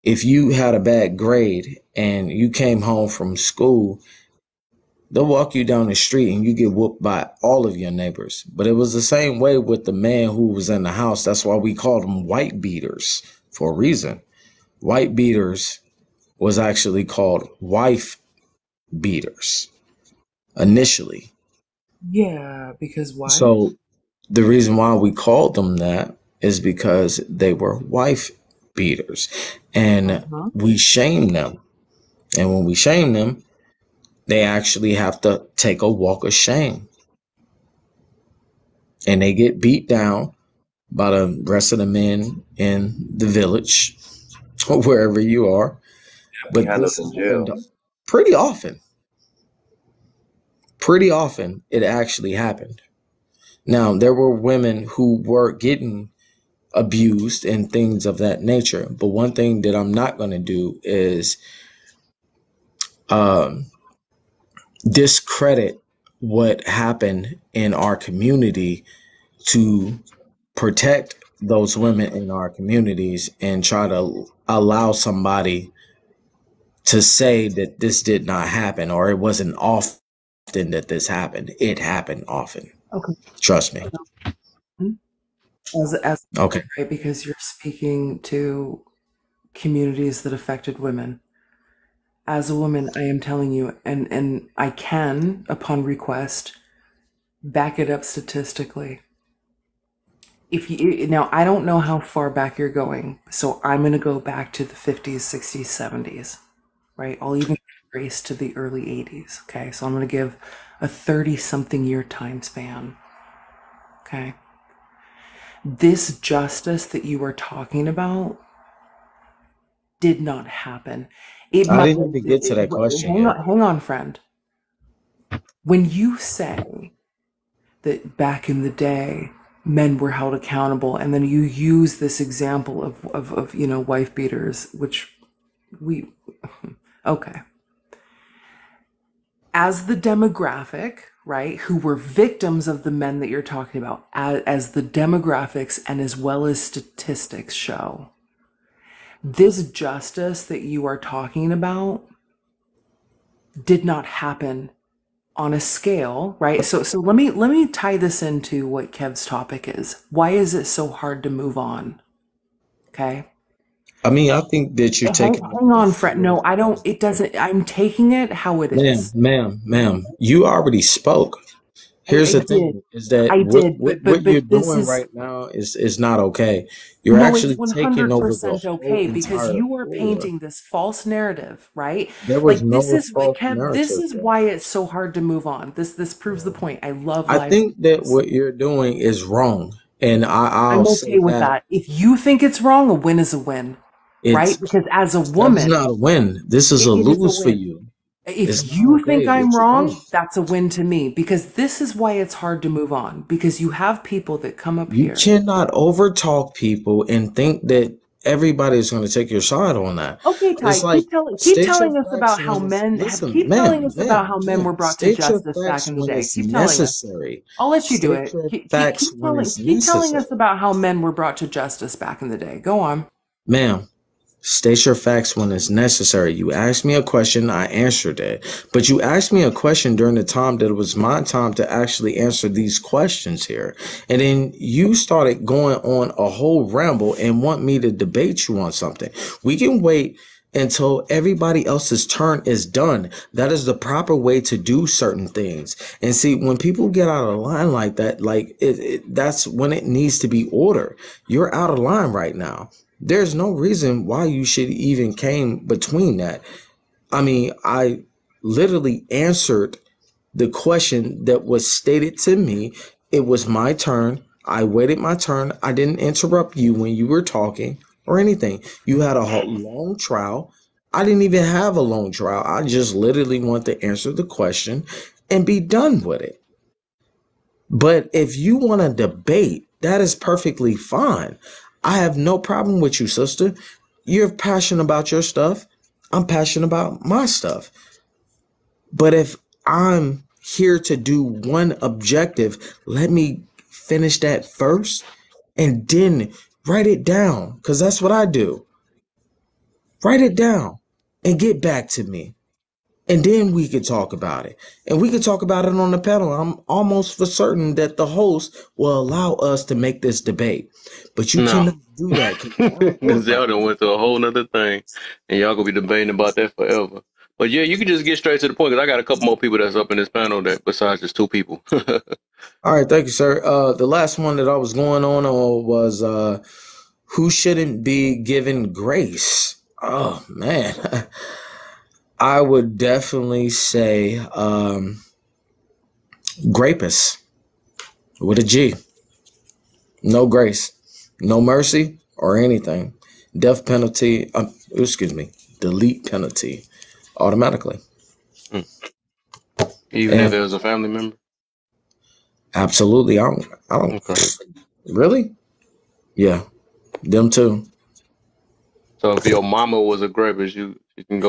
[SPEAKER 16] If you had a bad grade and you came home from school, they'll walk you down the street and you get whooped by all of your neighbors. But it was the same way with the man who was in the house. That's why we called them white beaters for a reason. White beaters was actually called wife beaters initially.
[SPEAKER 8] Yeah, because why?
[SPEAKER 16] So the reason why we called them that is because they were wife beaters, and we shame them. And when we shame them, they actually have to take a walk of shame, and they get beat down by the rest of the men in the village or wherever you are. But this is pretty often. Pretty often it actually happened. Now, there were women who were getting abused and things of that nature. But one thing that I'm not going to do is discredit what happened in our community to protect those women in our communities and try to allow somebody to say that this did not happen or it wasn't often that this happened. It happened often.
[SPEAKER 8] Okay.
[SPEAKER 16] Trust me.
[SPEAKER 8] Okay. Right, because you're speaking to communities that affected women. As a woman, I am telling you, and I can, upon request, back it up statistically. If you now, I don't know how far back you're going, so I'm going to go back to the 50s, 60s, 70s, right? I'll even race to the early 80s. Okay, so I'm going to give a 30-something year time span. Okay, this justice that you are talking about did not happen.
[SPEAKER 16] I didn't even get to that question.
[SPEAKER 8] Hang on, friend. When you say that back in the day men were held accountable, and then you use this example of you know, wife beaters, which okay. As the demographic, right, who were victims of the men that you're talking about, as the demographics and as well as statistics show, this justice that you are talking about did not happen on a scale, right? So let me tie this into what Kev's topic is. Why is it so hard to move on? Okay.
[SPEAKER 16] I mean, I think that you're taking.
[SPEAKER 8] Hang on, Fred. No, I don't. It doesn't. I'm taking it how it is.
[SPEAKER 16] Ma'am, you already spoke. Here's the thing: is that what you're doing right now is not okay. You're actually taking over the whole
[SPEAKER 8] okay because you are painting this false narrative, right?
[SPEAKER 16] There was no false
[SPEAKER 8] narrative. This is why it's so hard to move on. This proves the point. I love.
[SPEAKER 16] I think that what you're doing is wrong, and I'm
[SPEAKER 8] okay with that. If you think it's wrong, a win is a win, right? Because as a woman,
[SPEAKER 16] it's not a win. This is a lose for you.
[SPEAKER 8] If you think I'm wrong, that's a win to me, because this is why it's hard to move on, because you have people that come up here.
[SPEAKER 16] You cannot overtalk people and think that everybody's going to take your side on that.
[SPEAKER 8] Okay, Ty, keep telling us about how men about how men were brought to justice back in the day. Keep telling us. I'll let you do it. Keep telling us about how men were brought to justice back in the day. Go on.
[SPEAKER 16] Ma'am, State your facts when it's necessary. You asked me a question, I answered it. But you asked me a question during the time that it was my time to actually answer these questions here. And then you started going on a whole ramble and want me to debate you on something. We can wait until everybody else's turn is done. That is the proper way to do certain things. And see, when people get out of line like that, like that's when it needs to be order. You're out of line right now. There's no reason why you should even came between that. I mean, I literally answered the question that was stated to me. It was my turn. I waited my turn. I didn't interrupt you when you were talking or anything. You had a long trial. I didn't even have a long trial. I just literally want to answer the question and be done with it. But if you want to debate, that is perfectly fine. I have no problem with you, sister. You're passionate about your stuff. I'm passionate about my stuff. But if I'm here to do one objective, let me finish that first and then write it down, because that's what I do. Write it down and get back to me. And then we could talk about it. And we could talk about it on the panel. I'm almost for certain that the host will allow us to make this debate. But you cannot do that.
[SPEAKER 1] Because y'all done went to a whole nother thing. And y'all going to be debating about that forever. But yeah, you can just get straight to the point, because I got a couple more people that's up in this panel that besides just two people.
[SPEAKER 16] All right, thank you, sir. The last one that I was going on was who shouldn't be given grace? Oh, man. I would definitely say Grapus with a G. No grace, no mercy or anything. Death penalty, delete penalty automatically.
[SPEAKER 1] Even if it was a family member?
[SPEAKER 16] Absolutely. I don't
[SPEAKER 1] Okay.
[SPEAKER 16] Really? Yeah, them too.
[SPEAKER 1] So if your mama was a Grapus, you can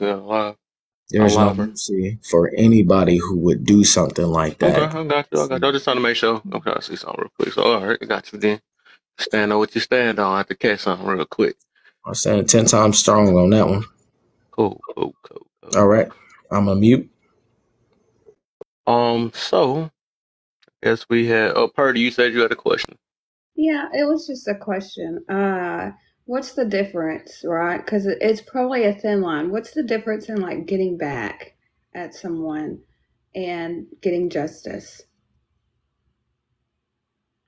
[SPEAKER 1] allow
[SPEAKER 16] There's no
[SPEAKER 1] her.
[SPEAKER 16] mercy for anybody who would do something like that.
[SPEAKER 1] Okay, I got you. I'm just trying to make sure. Okay, I see something real quick. So, all right, I got you then. Stand on what you stand on. I have to catch something real quick.
[SPEAKER 16] I'm saying 10 times strong on that one.
[SPEAKER 1] Cool.
[SPEAKER 16] All right. I'm a mute.
[SPEAKER 1] So, I guess we had, Purdy, you said you had a question.
[SPEAKER 4] Yeah, it was just a question. What's the difference, right? Because it's probably a thin line. What's the difference in like getting back at someone and getting justice?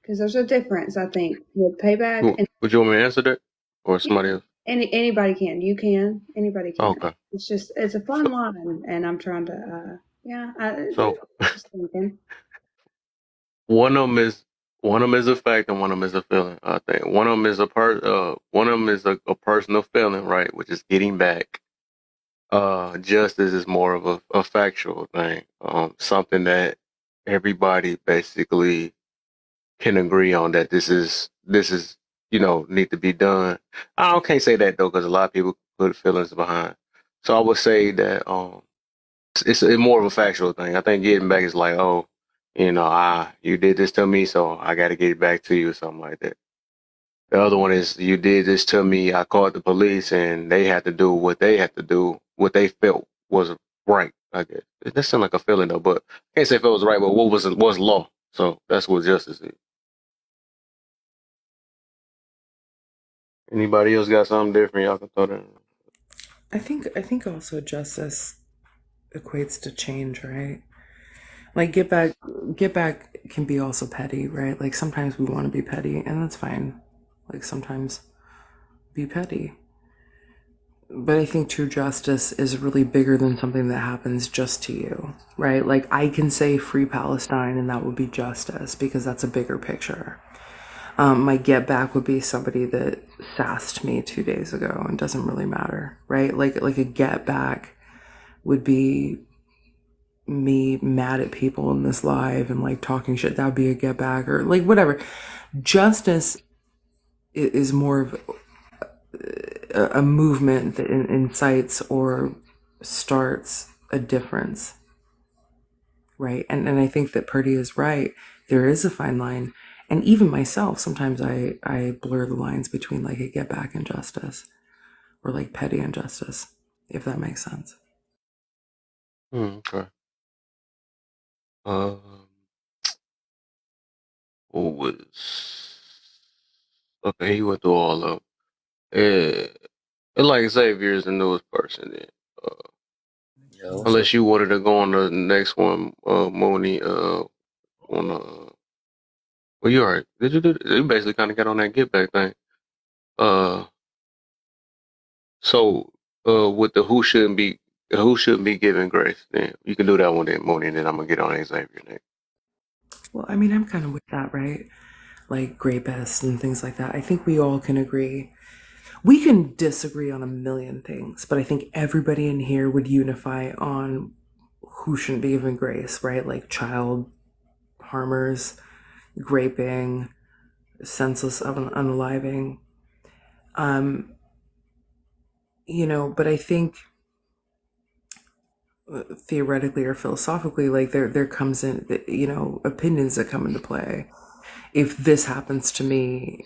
[SPEAKER 4] Because there's a difference, I think, with payback and
[SPEAKER 1] Would you want me to answer that, or somebody else?
[SPEAKER 4] anybody can. You can. Anybody can.
[SPEAKER 1] Okay.
[SPEAKER 4] It's a fun line, and I'm trying to.
[SPEAKER 1] So
[SPEAKER 4] just thinking.
[SPEAKER 1] one of them is a fact, and one of them is a feeling. I think one of them is a personal feeling, right? Which is getting back. Justice is more of a factual thing. Something that everybody basically can agree on, that this is need to be done. I can't say that though, because a lot of people put feelings behind. So I would say that it's more of a factual thing. I think getting back is like, oh, you did this to me, so I got to get it back to you, or something like that. The other one is, you did this to me, I called the police, and they had to do what they had to do, what they felt was right. I guess that sounds like a feeling though, but I can't say if it was right, but what was law. So that's what justice is. Anybody else got something different y'all can throw that in?
[SPEAKER 8] I think also justice equates to change, right? Like get back can be also petty, right? Like sometimes we want to be petty, and that's fine. Like sometimes be petty. But I think true justice is really bigger than something that happens just to you, right? Like I can say free Palestine and that would be justice because that's a bigger picture. My get back would be somebody that sassed me 2 days ago and doesn't really matter, right? Like a get back would be me mad at people in this live and like talking shit. That would be a get back, or like whatever. Justice is more of a movement that incites or starts a difference, right? And I think that Purdy is right. There is a fine line. And even myself, sometimes I blur the lines between like a get back and justice, or like petty injustice, if that makes sense.
[SPEAKER 1] Okay. What was okay? He went through all of them. Like Xavier is the newest person. Then,
[SPEAKER 19] Yeah, what's up?
[SPEAKER 1] unless you wanted to go on the next one, Mooney. On well, you alright? Did you do? You basically kind of got on that get back thing. So with the who shouldn't be given grace, then you can do that one then, Mooney, and then I'm gonna get on Xavier next.
[SPEAKER 8] Well, I mean, I'm kind of with that, right? Like rapists and things like that. I think we all can agree. We can disagree on a million things, but I think everybody in here would unify on who shouldn't be given grace, right? Like child harmers, raping, senseless unaliving. But I think theoretically or philosophically, like there comes in, opinions that come into play. If this happens to me,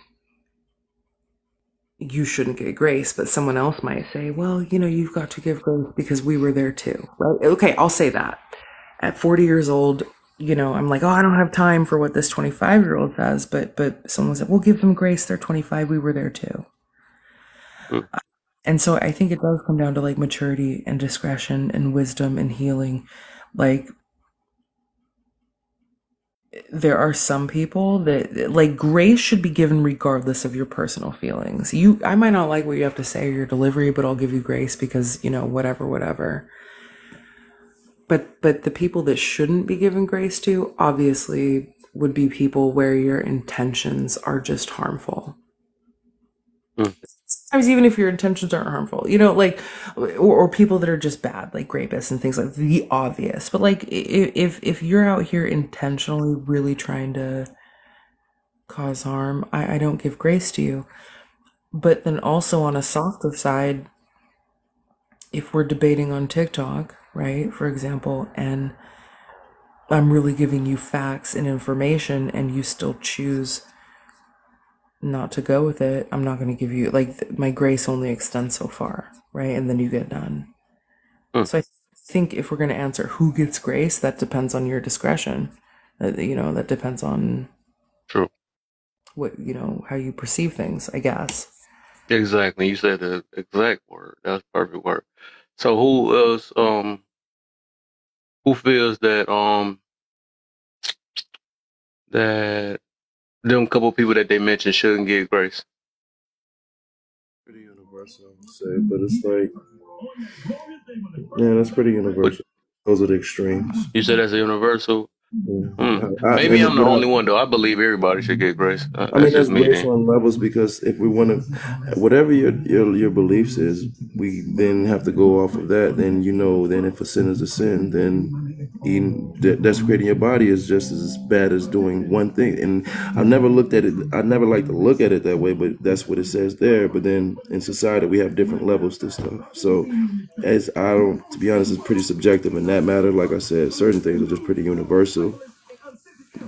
[SPEAKER 8] you shouldn't get grace, but someone else might say, well, you've got to give grace because we were there too, right? Okay, I'll say that. At 40 years old, I'm like, oh, I don't have time for what this 25-year-old says, but someone said, we'll give them grace, they're 25, we were there too. And so I think it does come down to like maturity and discretion and wisdom and healing. Like, there are some people that like grace should be given regardless of your personal feelings. I might not like what you have to say or your delivery, but I'll give you grace because, whatever. But the people that shouldn't be given grace to obviously would be people where your intentions are just harmful. Sometimes even if your intentions aren't harmful, or people that are just bad, like rapists and things like the obvious. But like if you're out here intentionally really trying to cause harm, I don't give grace to you. But then also on a softer side, if we're debating on TikTok, right, for example, and I'm really giving you facts and information and you still choose not to go with it, I'm not going to give you, like, my grace only extends so far, right? And then you get done. So I think if we're going to answer who gets grace, that depends on your discretion. That depends on
[SPEAKER 1] True.
[SPEAKER 8] what, how you perceive things, I guess.
[SPEAKER 1] Exactly. You said the exact word. That's perfect word. So who else, who feels that, that them couple people that they mentioned shouldn't get grace?
[SPEAKER 21] Pretty universal, I would say, but it's like, yeah, that's pretty universal. Those are the extremes.
[SPEAKER 1] You said that's a universal?
[SPEAKER 21] Yeah.
[SPEAKER 1] Maybe I'm the only one, though. I believe everybody should get grace.
[SPEAKER 21] I mean, there's grace on levels because if we want to, whatever your beliefs is, we then have to go off of that. Then then if a sin is a sin, then desecrating your body is just as bad as doing one thing. And I've never looked at it. I never like to look at it that way, but that's what it says there. But then in society, we have different levels to stuff. So, to be honest, it's pretty subjective in that matter. Like I said, certain things are just pretty universal.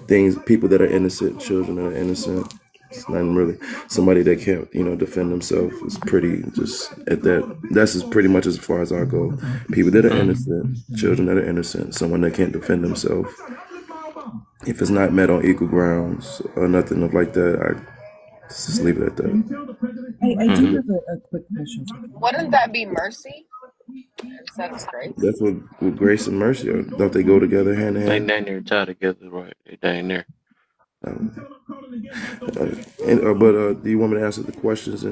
[SPEAKER 21] Things, people that are innocent, children that are innocent. It's not really somebody that can't, defend themselves. It's pretty just at that. That's as pretty much as far as I go. People that are innocent, children that are innocent, someone that can't defend themselves. If it's not met on equal grounds or nothing of like that, I just leave it at that.
[SPEAKER 8] I do have a quick question.
[SPEAKER 11] Wouldn't that be mercy instead of grace?
[SPEAKER 21] That's what grace and mercy are. Don't they go together hand in hand?
[SPEAKER 1] They dang near tied together, right? They dang near.
[SPEAKER 21] But do you want me to answer the questions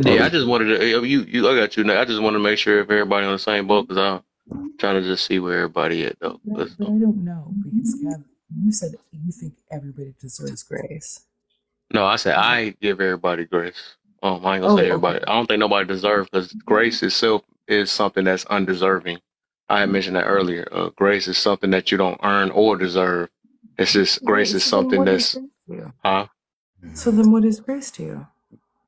[SPEAKER 1] Yeah, I just wanted to. I got you. Now. I just want to make sure if everybody on the same boat because I'm trying to just see where everybody at though.
[SPEAKER 8] But I don't know because Kev, you said you think everybody deserves grace.
[SPEAKER 1] No, I said I give everybody grace. I ain't gonna say everybody. I don't think nobody deserves because grace itself is something that's undeserving. I had mentioned that earlier. Grace is something that you don't earn or deserve. It's just grace is something that's,
[SPEAKER 8] So then what is grace to you?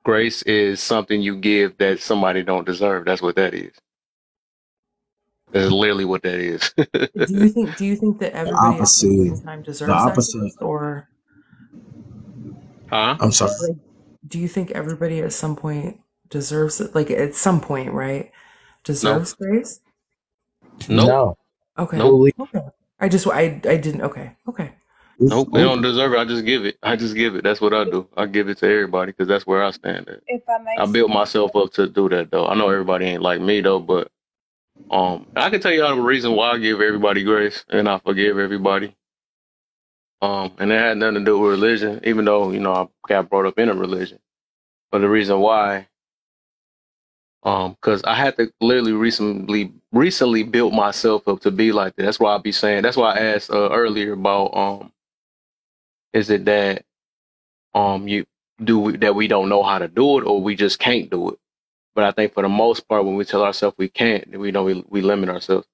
[SPEAKER 1] Grace is something you give that somebody don't deserve. That's what that is. That's literally what that is.
[SPEAKER 8] Do you think that everybody at the same time deserves that, or?
[SPEAKER 1] I'm
[SPEAKER 21] sorry.
[SPEAKER 8] do you think everybody at some point deserves it? Like at some point, right? Deserves grace?
[SPEAKER 1] No.
[SPEAKER 8] Okay.
[SPEAKER 1] Nope.
[SPEAKER 8] Okay. I didn't. Okay.
[SPEAKER 1] Nope. They don't deserve it. I just give it. That's what I do. I give it to everybody because that's where I stand at.
[SPEAKER 13] If I may
[SPEAKER 1] I built myself up to do that though. I know everybody ain't like me though, but I can tell you all the reason why I give everybody grace and I forgive everybody. And it had nothing to do with religion, even though, I got brought up in a religion. But the reason why, because I had to literally recently built myself up to be like that. That's why I be saying, that's why I asked earlier about, is it that that we don't know how to do it or we just can't do it? But I think for the most part, when we tell ourselves we can't, then we limit ourselves.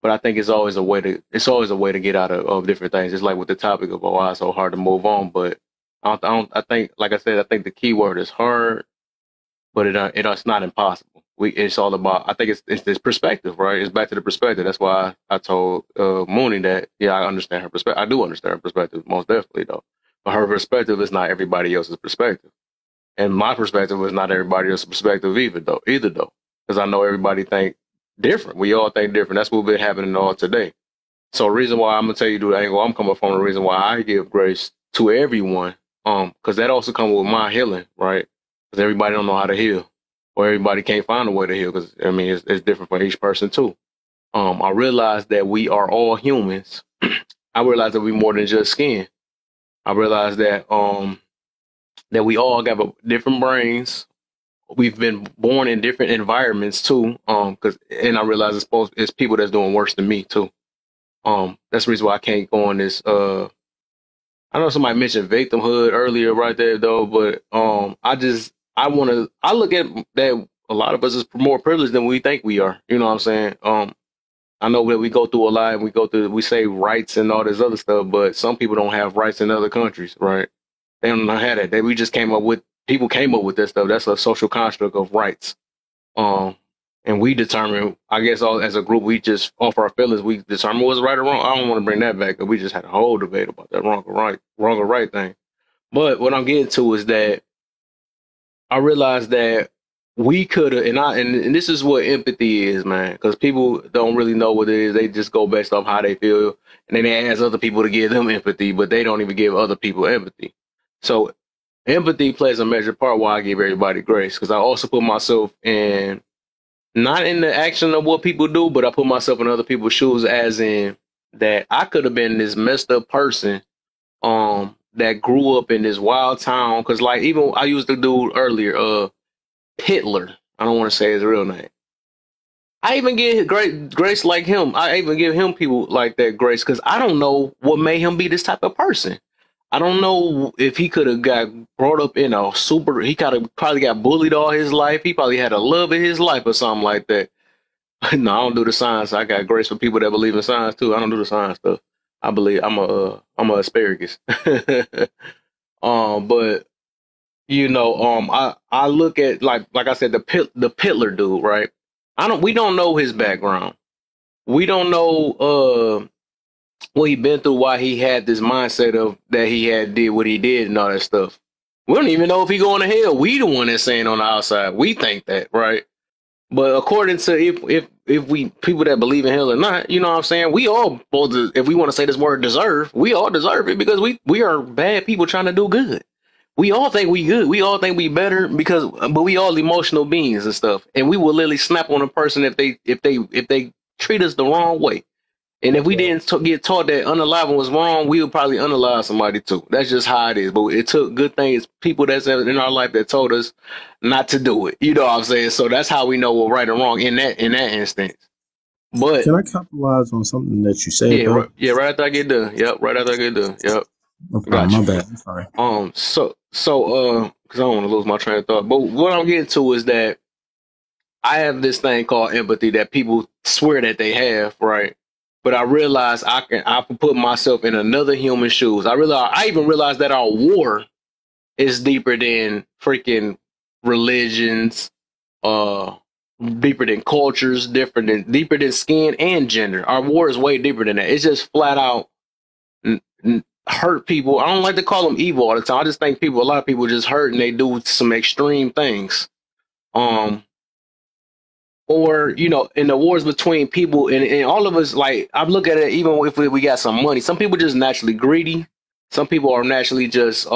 [SPEAKER 1] But I think it's always a way to get out of different things. It's like with the topic of why it's so hard to move on. But I think, like I said, I think the key word is hard, but it's not impossible. It's all about, I think it's this perspective, right? It's back to the perspective. That's why I told Mooney that, yeah, I understand her perspective. I do understand her perspective, most definitely though. But her perspective is not everybody else's perspective. And my perspective is not everybody else's perspective either though. Because I know everybody think different. We all think different. That's what's been happening all today. So the reason why I'm going to tell you the angle I'm coming from, the reason why I give grace to everyone, because that also comes with my healing, right? Because everybody don't know how to heal. Or everybody can't find a way to heal because, it's different for each person too. I realized that we are all humans. I realized that we're more than just skin. I realized that that we all got different brains. We've been born in different environments too. And I realize it's people that's doing worse than me too. That's the reason why I can't go on this. I know somebody mentioned victimhood earlier right there though, but I look at that a lot of us is more privileged than we think we are. You know what I'm saying? I know that we go through a lot and we say rights and all this other stuff, but some people don't have rights in other countries, right? They don't know how that. People came up with this stuff. That's a social construct of rights. And we determine, I guess, all as a group, we just off our feelings, we determine what's right or wrong. I don't want to bring that back, because we just had a whole debate about that wrong or right thing. But what I'm getting to is that I realized that we could have, and this is what empathy is, man, because people don't really know what it is. They just go based off how they feel, and then they ask other people to give them empathy, but they don't even give other people empathy. So empathy plays a major part why I give everybody grace, because I also put myself in, not in the action of what people do, but I put myself in other people's shoes, as in that I could have been this messed up person that grew up in this wild town. Because like, even I used the dude earlier, Hitler. I don't want to say his real name. I even give grace like him. I even give him people like that grace, because I don't know what made him be this type of person. I don't know if he could have got brought up in he could have probably got bullied all his life. He probably had a love of his life or something like that. No, I don't do the science. I got grace for people that believe in science too. I don't do the science stuff. I believe I'm a asparagus. But I look at like I said, the Hitler dude, right? We don't know his background. We don't know what he been through, why he had this mindset of that he did what he did and all that stuff. We don't even know if he going to hell. We the one that's saying on the outside. We think that, right? But according to if we people that believe in hell or not, you know what I'm saying? We all supposed to, if we want to say this word deserve, we all deserve it, because we are bad people trying to do good. We all think we good. We all think we better but we all emotional beings and stuff. And we will literally snap on a person if they treat us the wrong way. And if we didn't get taught that unaliving was wrong, we would probably unalive somebody too. That's just how it is. But it took good things, people that's in our life that told us not to do it. You know what I'm saying? So that's how we know what right or wrong in that instance. But
[SPEAKER 5] can I capitalize on something that you said?
[SPEAKER 1] Right after I get done. Yep, right after I get done. Yep.
[SPEAKER 5] Okay, my bad. I'm sorry.
[SPEAKER 1] So because I don't want to lose my train of thought. But what I'm getting to is that I have this thing called empathy that people swear that they have, right? But I realize I can put myself in another human's shoes. I even realized that our war is deeper than freaking religions, deeper than cultures, deeper than skin and gender. Our war is way deeper than that. It's just flat out hurt people. I don't like to call them evil all the time. I just think a lot of people just hurt and they do some extreme things. Or, you know, in the wars between people and all of us, like, I look at it, even if we got some money, some people just naturally greedy. Some people are naturally just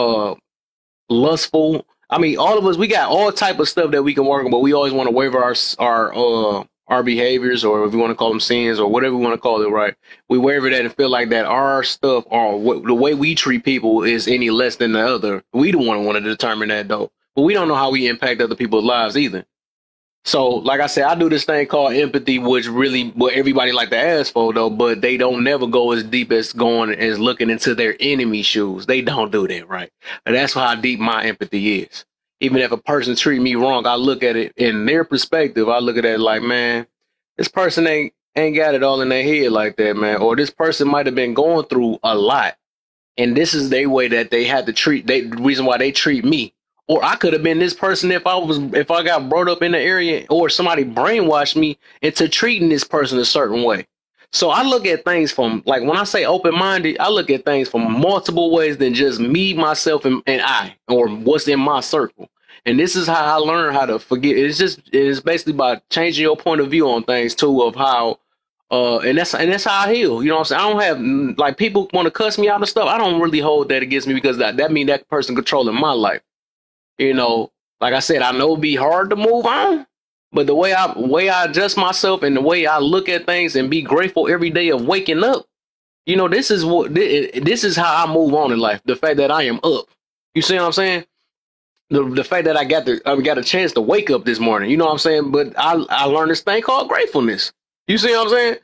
[SPEAKER 1] lustful. I mean, all of us, we got all type of stuff that we can work on, but we always want to waver our behaviors, or if you want to call them sins or whatever we want to call it, right? We waver that and feel like that our stuff or the way we treat people is any less than the other. We don't want to determine that, though. But we don't know how we impact other people's lives either. So, like I said, I do this thing called empathy, which really what everybody like to ask for, though, but they don't never go as deep as looking into their enemy's shoes. They don't do that, right? And that's how deep my empathy is. Even if a person treat me wrong, I look at it in their perspective. I look at it like, man, this person ain't got it all in their head like that, man. Or this person might have been going through a lot, and this is their way that they had to treat. The reason why they treat me. Or I could have been this person if I got brought up in the area, or somebody brainwashed me into treating this person a certain way. So I look at things from, like, when I say open-minded, I look at things from multiple ways than just me, myself, and I, or what's in my circle. And this is how I learn how to forget. It's basically by changing your point of view on things too, of how, and that's how I heal. You know what I'm saying? I don't have, like, people want to cuss me out and stuff. I don't really hold that against me, because that means that person controlling my life. You know, like I said, I know it'd be hard to move on, but the way I adjust myself and the way I look at things and be grateful every day of waking up, you know, this is how I move on in life. The fact that I am up, you see what I'm saying? The fact that I got a chance to wake up this morning, you know what I'm saying? But I learned this thing called gratefulness. You see what I'm saying?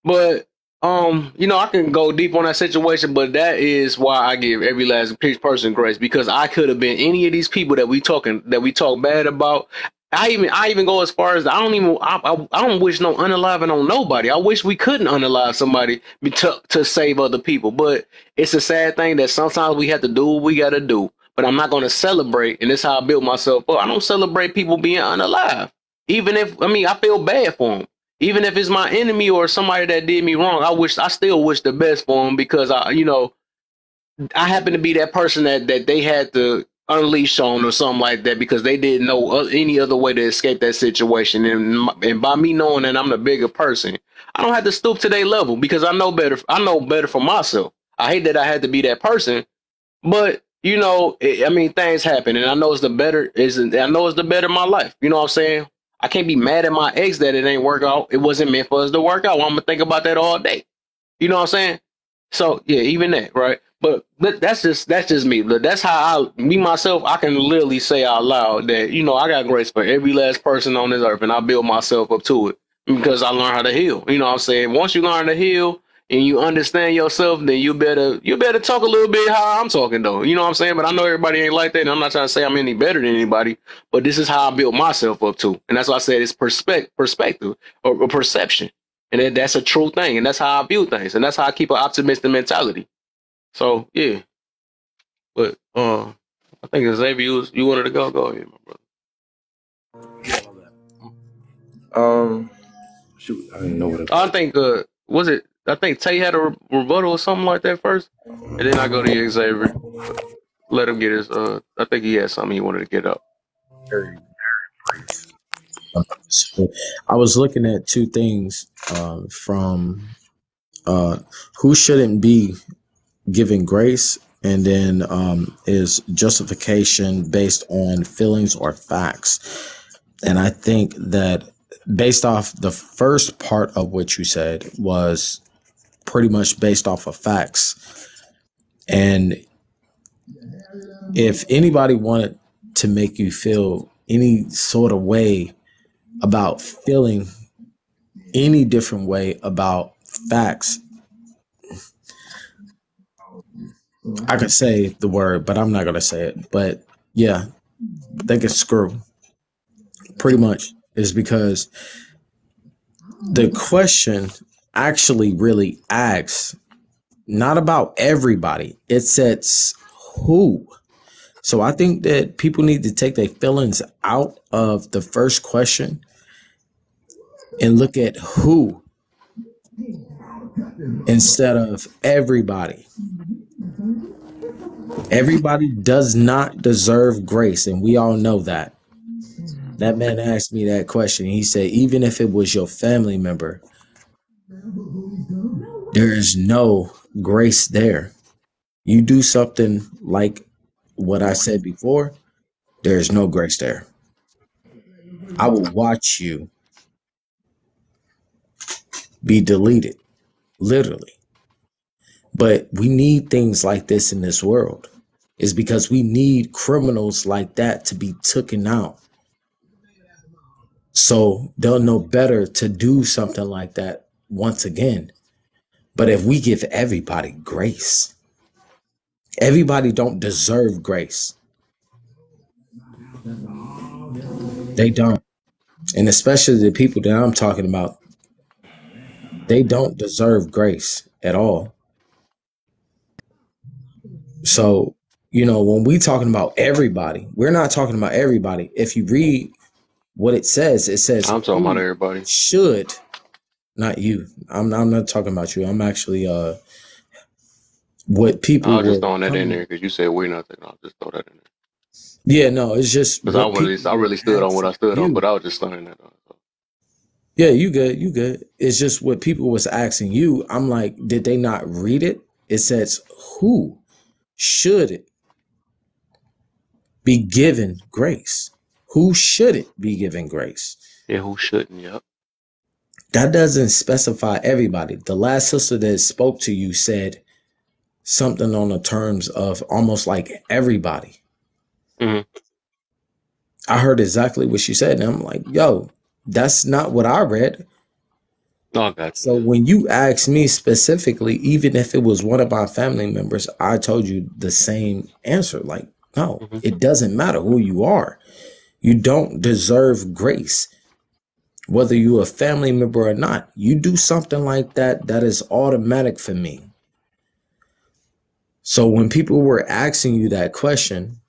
[SPEAKER 1] But you know, I can go deep on that situation, but that is why I give every last person grace, because I could have been any of these people that we talk bad about. I even go as far as I don't wish no unaliving on nobody. I wish we couldn't unalive somebody to save other people. But it's a sad thing that sometimes we have to do what we got to do. But I'm not going to celebrate, and this is how I built myself up. I don't celebrate people being unalive, even if I feel bad for them. Even if it's my enemy or somebody that did me wrong, I still wish the best for them, because I happen to be that person that they had to unleash on or something like that, because they didn't know any other way to escape that situation. And by me knowing that I'm the bigger person, I don't have to stoop to their level, because I know better. I know better for myself. I hate that I had to be that person, but you know, things happen, and I know it's the better. I know it's the better of my life. You know what I'm saying? I can't be mad at my ex that it ain't work out. It wasn't meant for us to work out. I'm gonna think about that all day. You know what I'm saying? So yeah, even that, right? But that's just me. But that's how myself, I can literally say out loud that, you know, I got grace for every last person on this earth, and I build myself up to it because I learned how to heal. You know what I'm saying? Once you learn to heal and you understand yourself, then you better talk a little bit how I'm talking, though. You know what I'm saying? But I know everybody ain't like that, and I'm not trying to say I'm any better than anybody, but this is how I built myself up to. And that's why I said it's perspective or perception. And that's a true thing, and that's how I view things, and that's how I keep an optimistic mentality. So yeah. But I think Xavier, you wanted to go. Go ahead, my brother.
[SPEAKER 21] Shoot, I didn't know what
[SPEAKER 1] I think was it? I think Tay had a rebuttal or something like that first, and then I go to Xavier. Let him get his. I think he had something he wanted to get up.
[SPEAKER 16] So I was looking at two things from who shouldn't be giving grace, and then is justification based on feelings or facts. And I think that based off the first part of what you said was pretty much based off of facts. And if anybody wanted to make you feel any sort of way about feeling any different way about facts, I could say the word, but I'm not going to say it. But yeah, they can screw. Pretty much is because the question actually really asks not about everybody. It says who. So I think that people need to take their feelings out of the first question and look at who instead of everybody. Everybody does not deserve grace, and we all know that. That man asked me that question. He said, even if it was your family member, there is no grace there. You do something like what I said before, there is no grace there. I will watch you be deleted, literally. But we need things like this in this world. It's because we need criminals like that to be taken out. So they'll know better to do something like that once again. But if we give everybody grace, everybody don't deserve grace. They don't. And especially the people that I'm talking about, they don't deserve grace at all. So, you know, when we talking about everybody, we're not talking about everybody. If you read what it says
[SPEAKER 1] I'm talking about everybody.
[SPEAKER 16] Should, not you. I'm not talking about you. I'm actually what people.
[SPEAKER 1] I was just throwing that in there because you said we're not taking. I'll just throw that in there.
[SPEAKER 16] Yeah, no, it's just
[SPEAKER 1] because I really stood on what I stood on, but I was just throwing that on.
[SPEAKER 16] Yeah, you good. It's just what people was asking you. I'm like, did they not read it? It says, who should be given grace? Who shouldn't be given grace?
[SPEAKER 1] Yeah, who shouldn't? Yep.
[SPEAKER 16] That doesn't specify everybody. The last sister that spoke to you said something on the terms of almost like everybody.
[SPEAKER 1] Mm-hmm.
[SPEAKER 16] I heard exactly what she said, and I'm like, yo, that's not what I read.
[SPEAKER 1] No, that's
[SPEAKER 16] so when you asked me specifically, even if it was one of my family members, I told you the same answer. Like, no, it doesn't matter who you are. You don't deserve grace, whether you're a family member or not. You do something like that, that is automatic for me. So when people were asking you that question,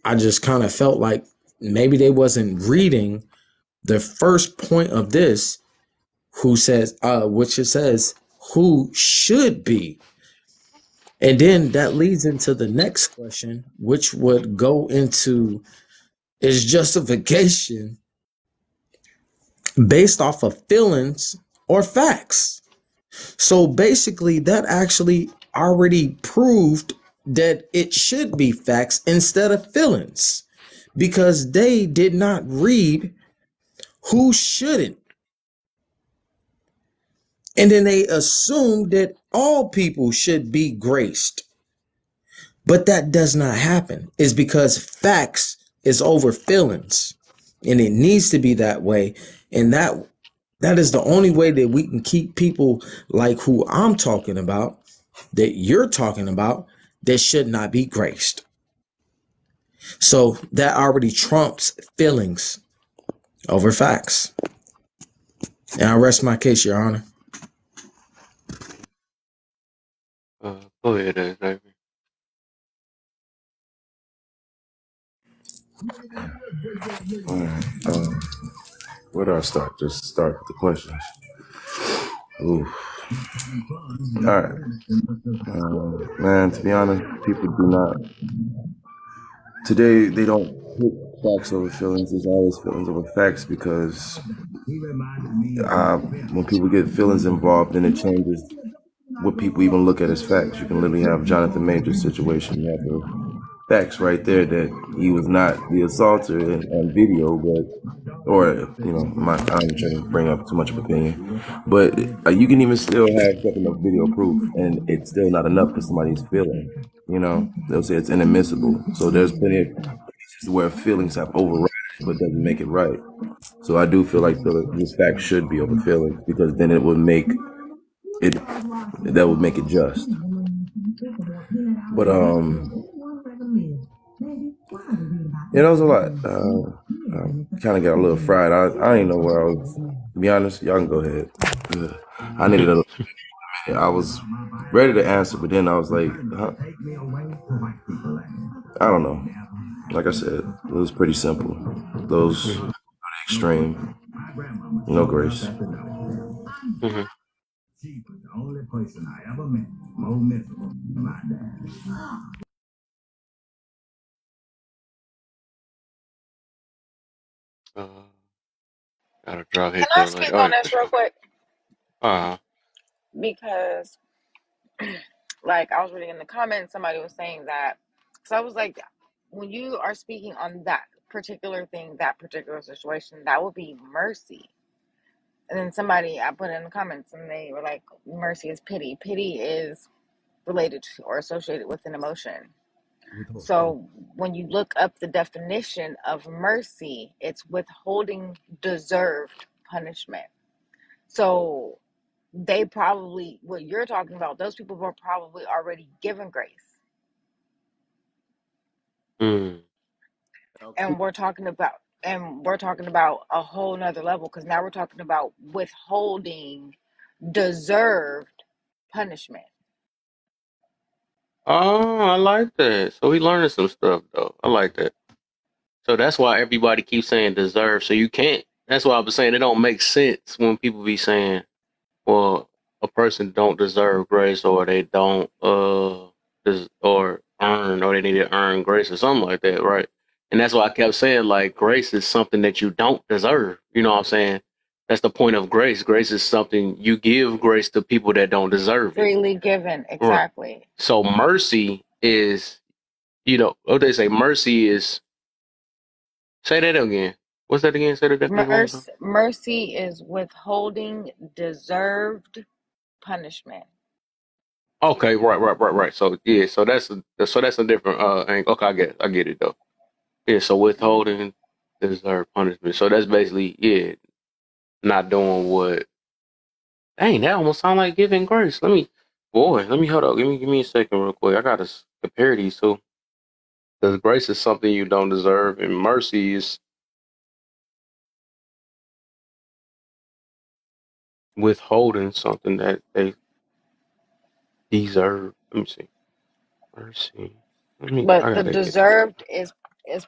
[SPEAKER 16] I just kind of felt like maybe they wasn't reading the first point of this, who says, which it says, who should be. And then that leads into the next question, which would go into is justification based off of feelings or facts. So basically that actually already proved that it should be facts instead of feelings, because they did not read who shouldn't. And then they assumed that all people should be graced. But that does not happen. It's because facts is over feelings. And it needs to be that way. And that is the only way that we can keep people like who I'm talking about, that you're talking about, that should not be graced. So that already trumps feelings over facts. And I rest my case, Your Honor.
[SPEAKER 1] Go ahead, Xavier.
[SPEAKER 21] All right. Where do I start? Just start with the questions. Ooh. All right. Man, to be honest, people do not. Today, they don't put facts over feelings. There's always feelings over facts because when people get feelings involved, then it changes what people even look at as facts. You can literally have Jonathan Major's situation. You have the facts right there that he was not the assaulter on video, I'm trying to bring up too much of an opinion, but you can even still have something of video proof, and it's still not enough for somebody's feeling. They'll say it's inadmissible. So there's plenty of cases where feelings have overridden, but doesn't make it right. So I do feel like this fact should be over feelings, because then it would make it just. But it was a lot. Kind of got a little fried. I didn't know where I was. To be honest, y'all can go ahead. I needed a little. I was ready to answer, but then I was like, I don't know. Like I said, it was pretty simple. Those extreme, no grace.
[SPEAKER 1] Mm-hmm.
[SPEAKER 5] the only person I ever met more miserable than my dad.
[SPEAKER 1] Gotta draw
[SPEAKER 11] Can
[SPEAKER 1] hit
[SPEAKER 11] I
[SPEAKER 1] that like,
[SPEAKER 11] speak
[SPEAKER 1] all
[SPEAKER 11] on
[SPEAKER 1] right.
[SPEAKER 11] this real quick? Because, like, I was reading in the comments, somebody was saying that. So I was like, when you are speaking on that particular thing, that particular situation, that would be mercy. And then somebody, I put in the comments, and they were like, mercy is pity. Pity is related to or associated with an emotion. So when you look up the definition of mercy, it's withholding deserved punishment. So they probably, what you're talking about, those people were probably already given grace. And we're talking about a whole nother level, because now we're talking about withholding deserved punishment.
[SPEAKER 1] Oh, I like that. So we learning some stuff though. I like that. So that's why everybody keeps saying deserve. So you can't. That's why I was saying it don't make sense when people be saying, well, a person don't deserve grace, or they don't or earn, or they need to earn grace or something like that, right? And that's why I kept saying, like, grace is something that you don't deserve. You know what I'm saying? That's the point of grace. Grace is something you give grace to people that don't deserve it.
[SPEAKER 11] Freely given, exactly.
[SPEAKER 1] Right. So mercy is, what they say, mercy is. Say that again. What's that again? Say the definition.
[SPEAKER 11] Mercy is withholding deserved punishment.
[SPEAKER 1] Okay, right. So yeah, so that's a different angle. Okay, I get it though. Yeah, so withholding deserved punishment. So that's basically not doing what. Dang, that almost sound like giving grace. Let me hold up. Give me a second real quick. I gotta compare these two. Because grace is something you don't deserve, and mercy is withholding something that they deserve. Let me see. Mercy.
[SPEAKER 11] But the deserved is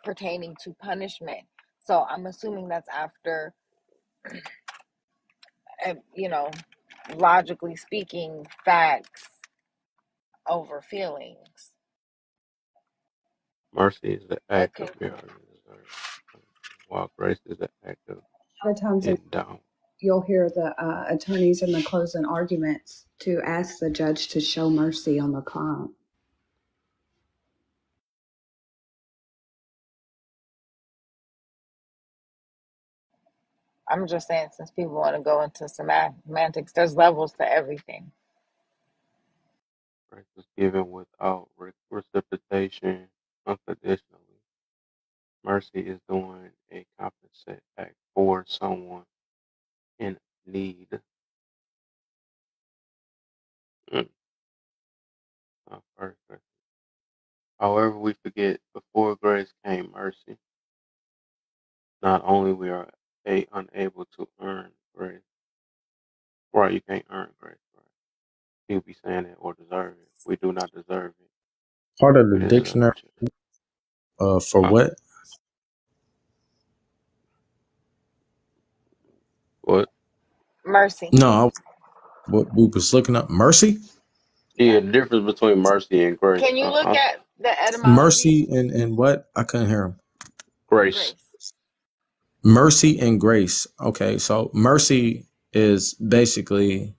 [SPEAKER 11] pertaining to punishment. So I'm assuming that's after, logically speaking, facts over feelings.
[SPEAKER 1] Mercy is the act of bearing deserve, while grace is the act of
[SPEAKER 4] A lot of times
[SPEAKER 1] down.
[SPEAKER 4] you'll hear the attorneys in the closing arguments to ask the judge to show mercy on the client.
[SPEAKER 11] I'm just saying, since people want to go into semantics, there's levels to everything.
[SPEAKER 1] Grace is given without reciprocation, unconditionally. Mercy is doing a compensate act for someone in need. However, we forget before grace came mercy. Not only we are unable to earn grace. Right, you can't earn grace. Right. People be saying it or deserve it. We do not deserve it.
[SPEAKER 16] Part of the dictionary for what?
[SPEAKER 1] What?
[SPEAKER 11] Mercy.
[SPEAKER 16] No, what we was looking up. Mercy?
[SPEAKER 1] Yeah, the difference between mercy and grace.
[SPEAKER 11] Can you look at the etymology?
[SPEAKER 16] Mercy and what? I couldn't hear him.
[SPEAKER 1] Grace.
[SPEAKER 16] Mercy and grace. Okay, so mercy is basically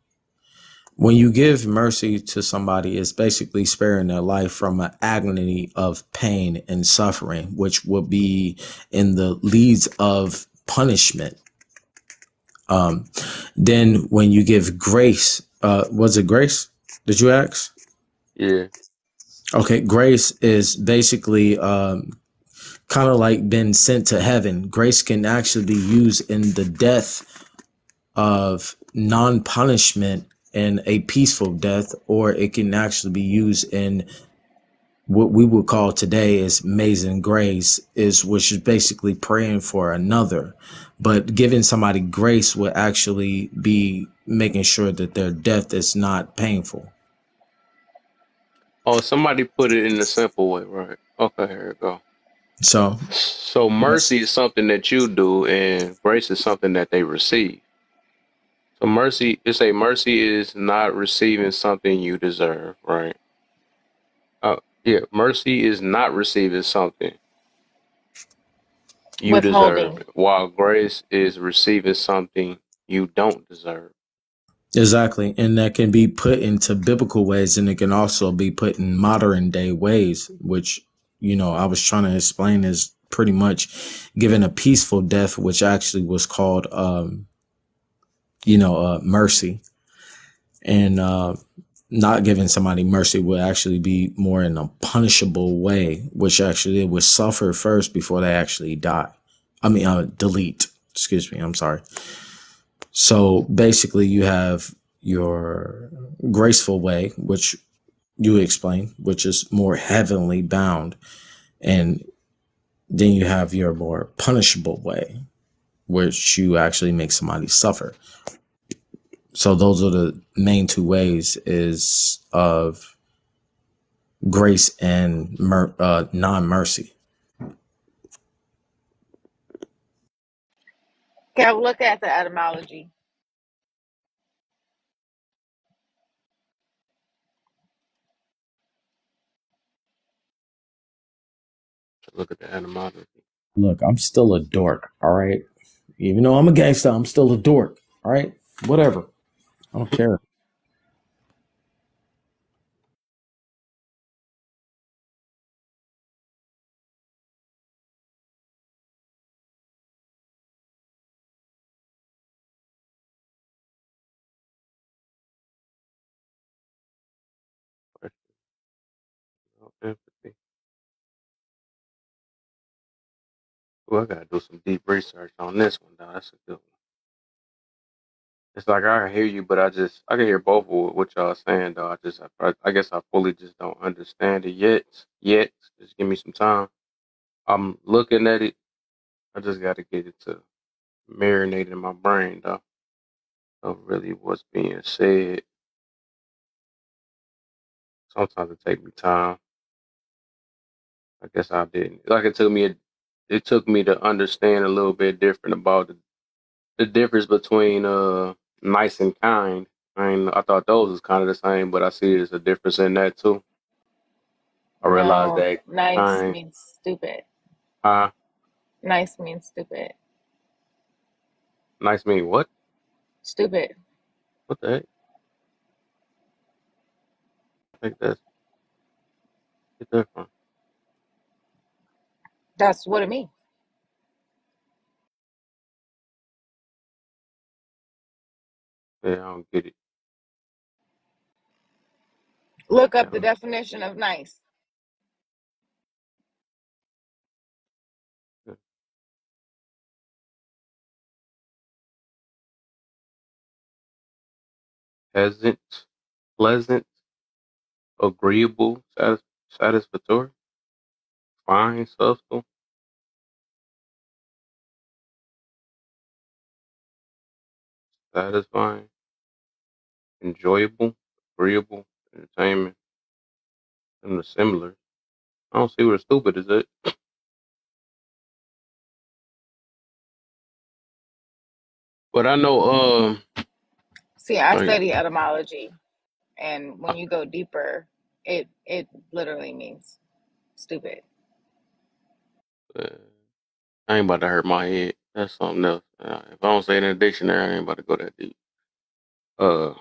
[SPEAKER 16] when you give mercy to somebody, it's basically sparing their life from an agony of pain and suffering, which will be in the leads of punishment. Then when you give grace, was it grace? Did you ask?
[SPEAKER 1] Yeah.
[SPEAKER 16] Okay, grace is basically kind of like been sent to heaven. Grace can actually be used in the death of non-punishment and a peaceful death, or it can actually be used in what we would call today as amazing grace, which is basically praying for another. But giving somebody grace would actually be making sure that their death is not painful.
[SPEAKER 1] Oh, somebody put it in a simple way, right? Okay, here we go. So mercy is something that you do, and grace is something that they receive. So mercy is not receiving something you deserve, right? Yeah, mercy is not receiving something you deserve,
[SPEAKER 11] Withholding.
[SPEAKER 1] while grace is receiving something you don't deserve.
[SPEAKER 16] Exactly. And that can be put into biblical ways, and it can also be put in modern day ways, which, I was trying to explain is pretty much giving a peaceful death, which actually was called, mercy. And not giving somebody mercy would actually be more in a punishable way, which actually they would suffer first before they actually die. Delete. Excuse me. I'm sorry. So basically you have your graceful way, which you explain, which is more heavenly bound. And then you have your more punishable way, which you actually make somebody suffer. So those are the main two ways is of grace and non-mercy.
[SPEAKER 11] Okay, look at the etymology.
[SPEAKER 1] Look at the etymology.
[SPEAKER 16] Look, I'm still a dork, all right? Even though I'm a gangster, I'm still a dork, all right? Whatever. I don't care.
[SPEAKER 1] Empathy. Well, I gotta do some deep research on this one, though. That's a good one. It's like I hear you, but I can hear both of what y'all saying, though. I guess I fully just don't understand it yet. Just give me some time. I'm looking at it. I just got to get it to marinate in my brain, though, of really what's being said. Sometimes it takes me time. I guess I didn't. Like it took me to understand a little bit different about the difference between nice and kind. I thought those was kind of the same, but I see there's a difference in that too. I realized
[SPEAKER 11] No,
[SPEAKER 1] that
[SPEAKER 11] nice
[SPEAKER 1] kind.
[SPEAKER 11] means stupid.
[SPEAKER 1] Nice
[SPEAKER 11] means stupid.
[SPEAKER 1] Nice mean what?
[SPEAKER 11] Stupid.
[SPEAKER 1] What the heck? I think that's get that from.
[SPEAKER 11] That's what it means.
[SPEAKER 1] Yeah, I don't get it.
[SPEAKER 11] Look up the definition of nice.
[SPEAKER 1] Pleasant, agreeable, satisfactory, fine, subtle, satisfying, enjoyable, agreeable, entertainment, and the similar. I don't see where stupid is at. But I know
[SPEAKER 11] See, I study etymology, and when you go deeper, it literally means stupid.
[SPEAKER 1] I ain't about to hurt my head. That's something else. If I don't say it in the dictionary, I ain't about to go that deep. But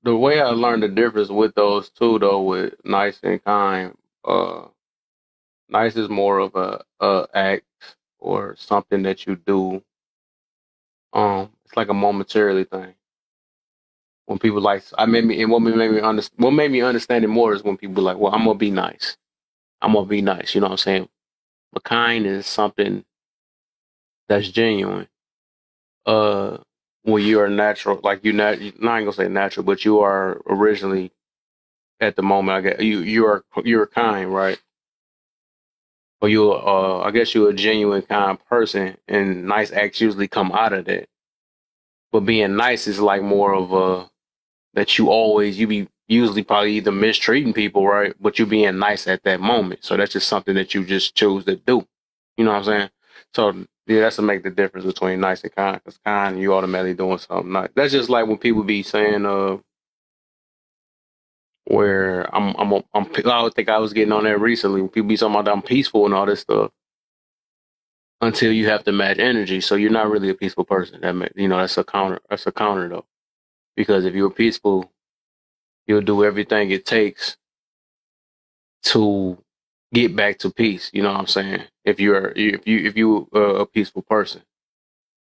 [SPEAKER 1] the way I learned the difference with those two, though, with nice and kind, nice is more of a act or something that you do. It's like a momentarily thing. When people like, what made me understand it more is when people like, well, I'm gonna be nice. I'm gonna be nice. You know what I'm saying? But kind is something that's genuine. When you are natural, like not I ain't gonna say natural, but you are originally at the moment. I guess you're kind, right? Or I guess you're a genuine kind person, and nice acts usually come out of that. But being nice is like more of a that you be usually probably either mistreating people, right? But you being nice at that moment. So that's just something that you just choose to do. You know what I'm saying? So that's to make the difference between nice and kind. Because kind, you automatically doing something nice. That's just like when people be saying, where I think I was getting on that recently. When people be talking about I'm peaceful and all this stuff, until you have to match energy. So you're not really a peaceful person. That's a counter. That's a counter though, because if you're peaceful, you'll do everything it takes to get back to peace. You know what I'm saying? If you a peaceful person,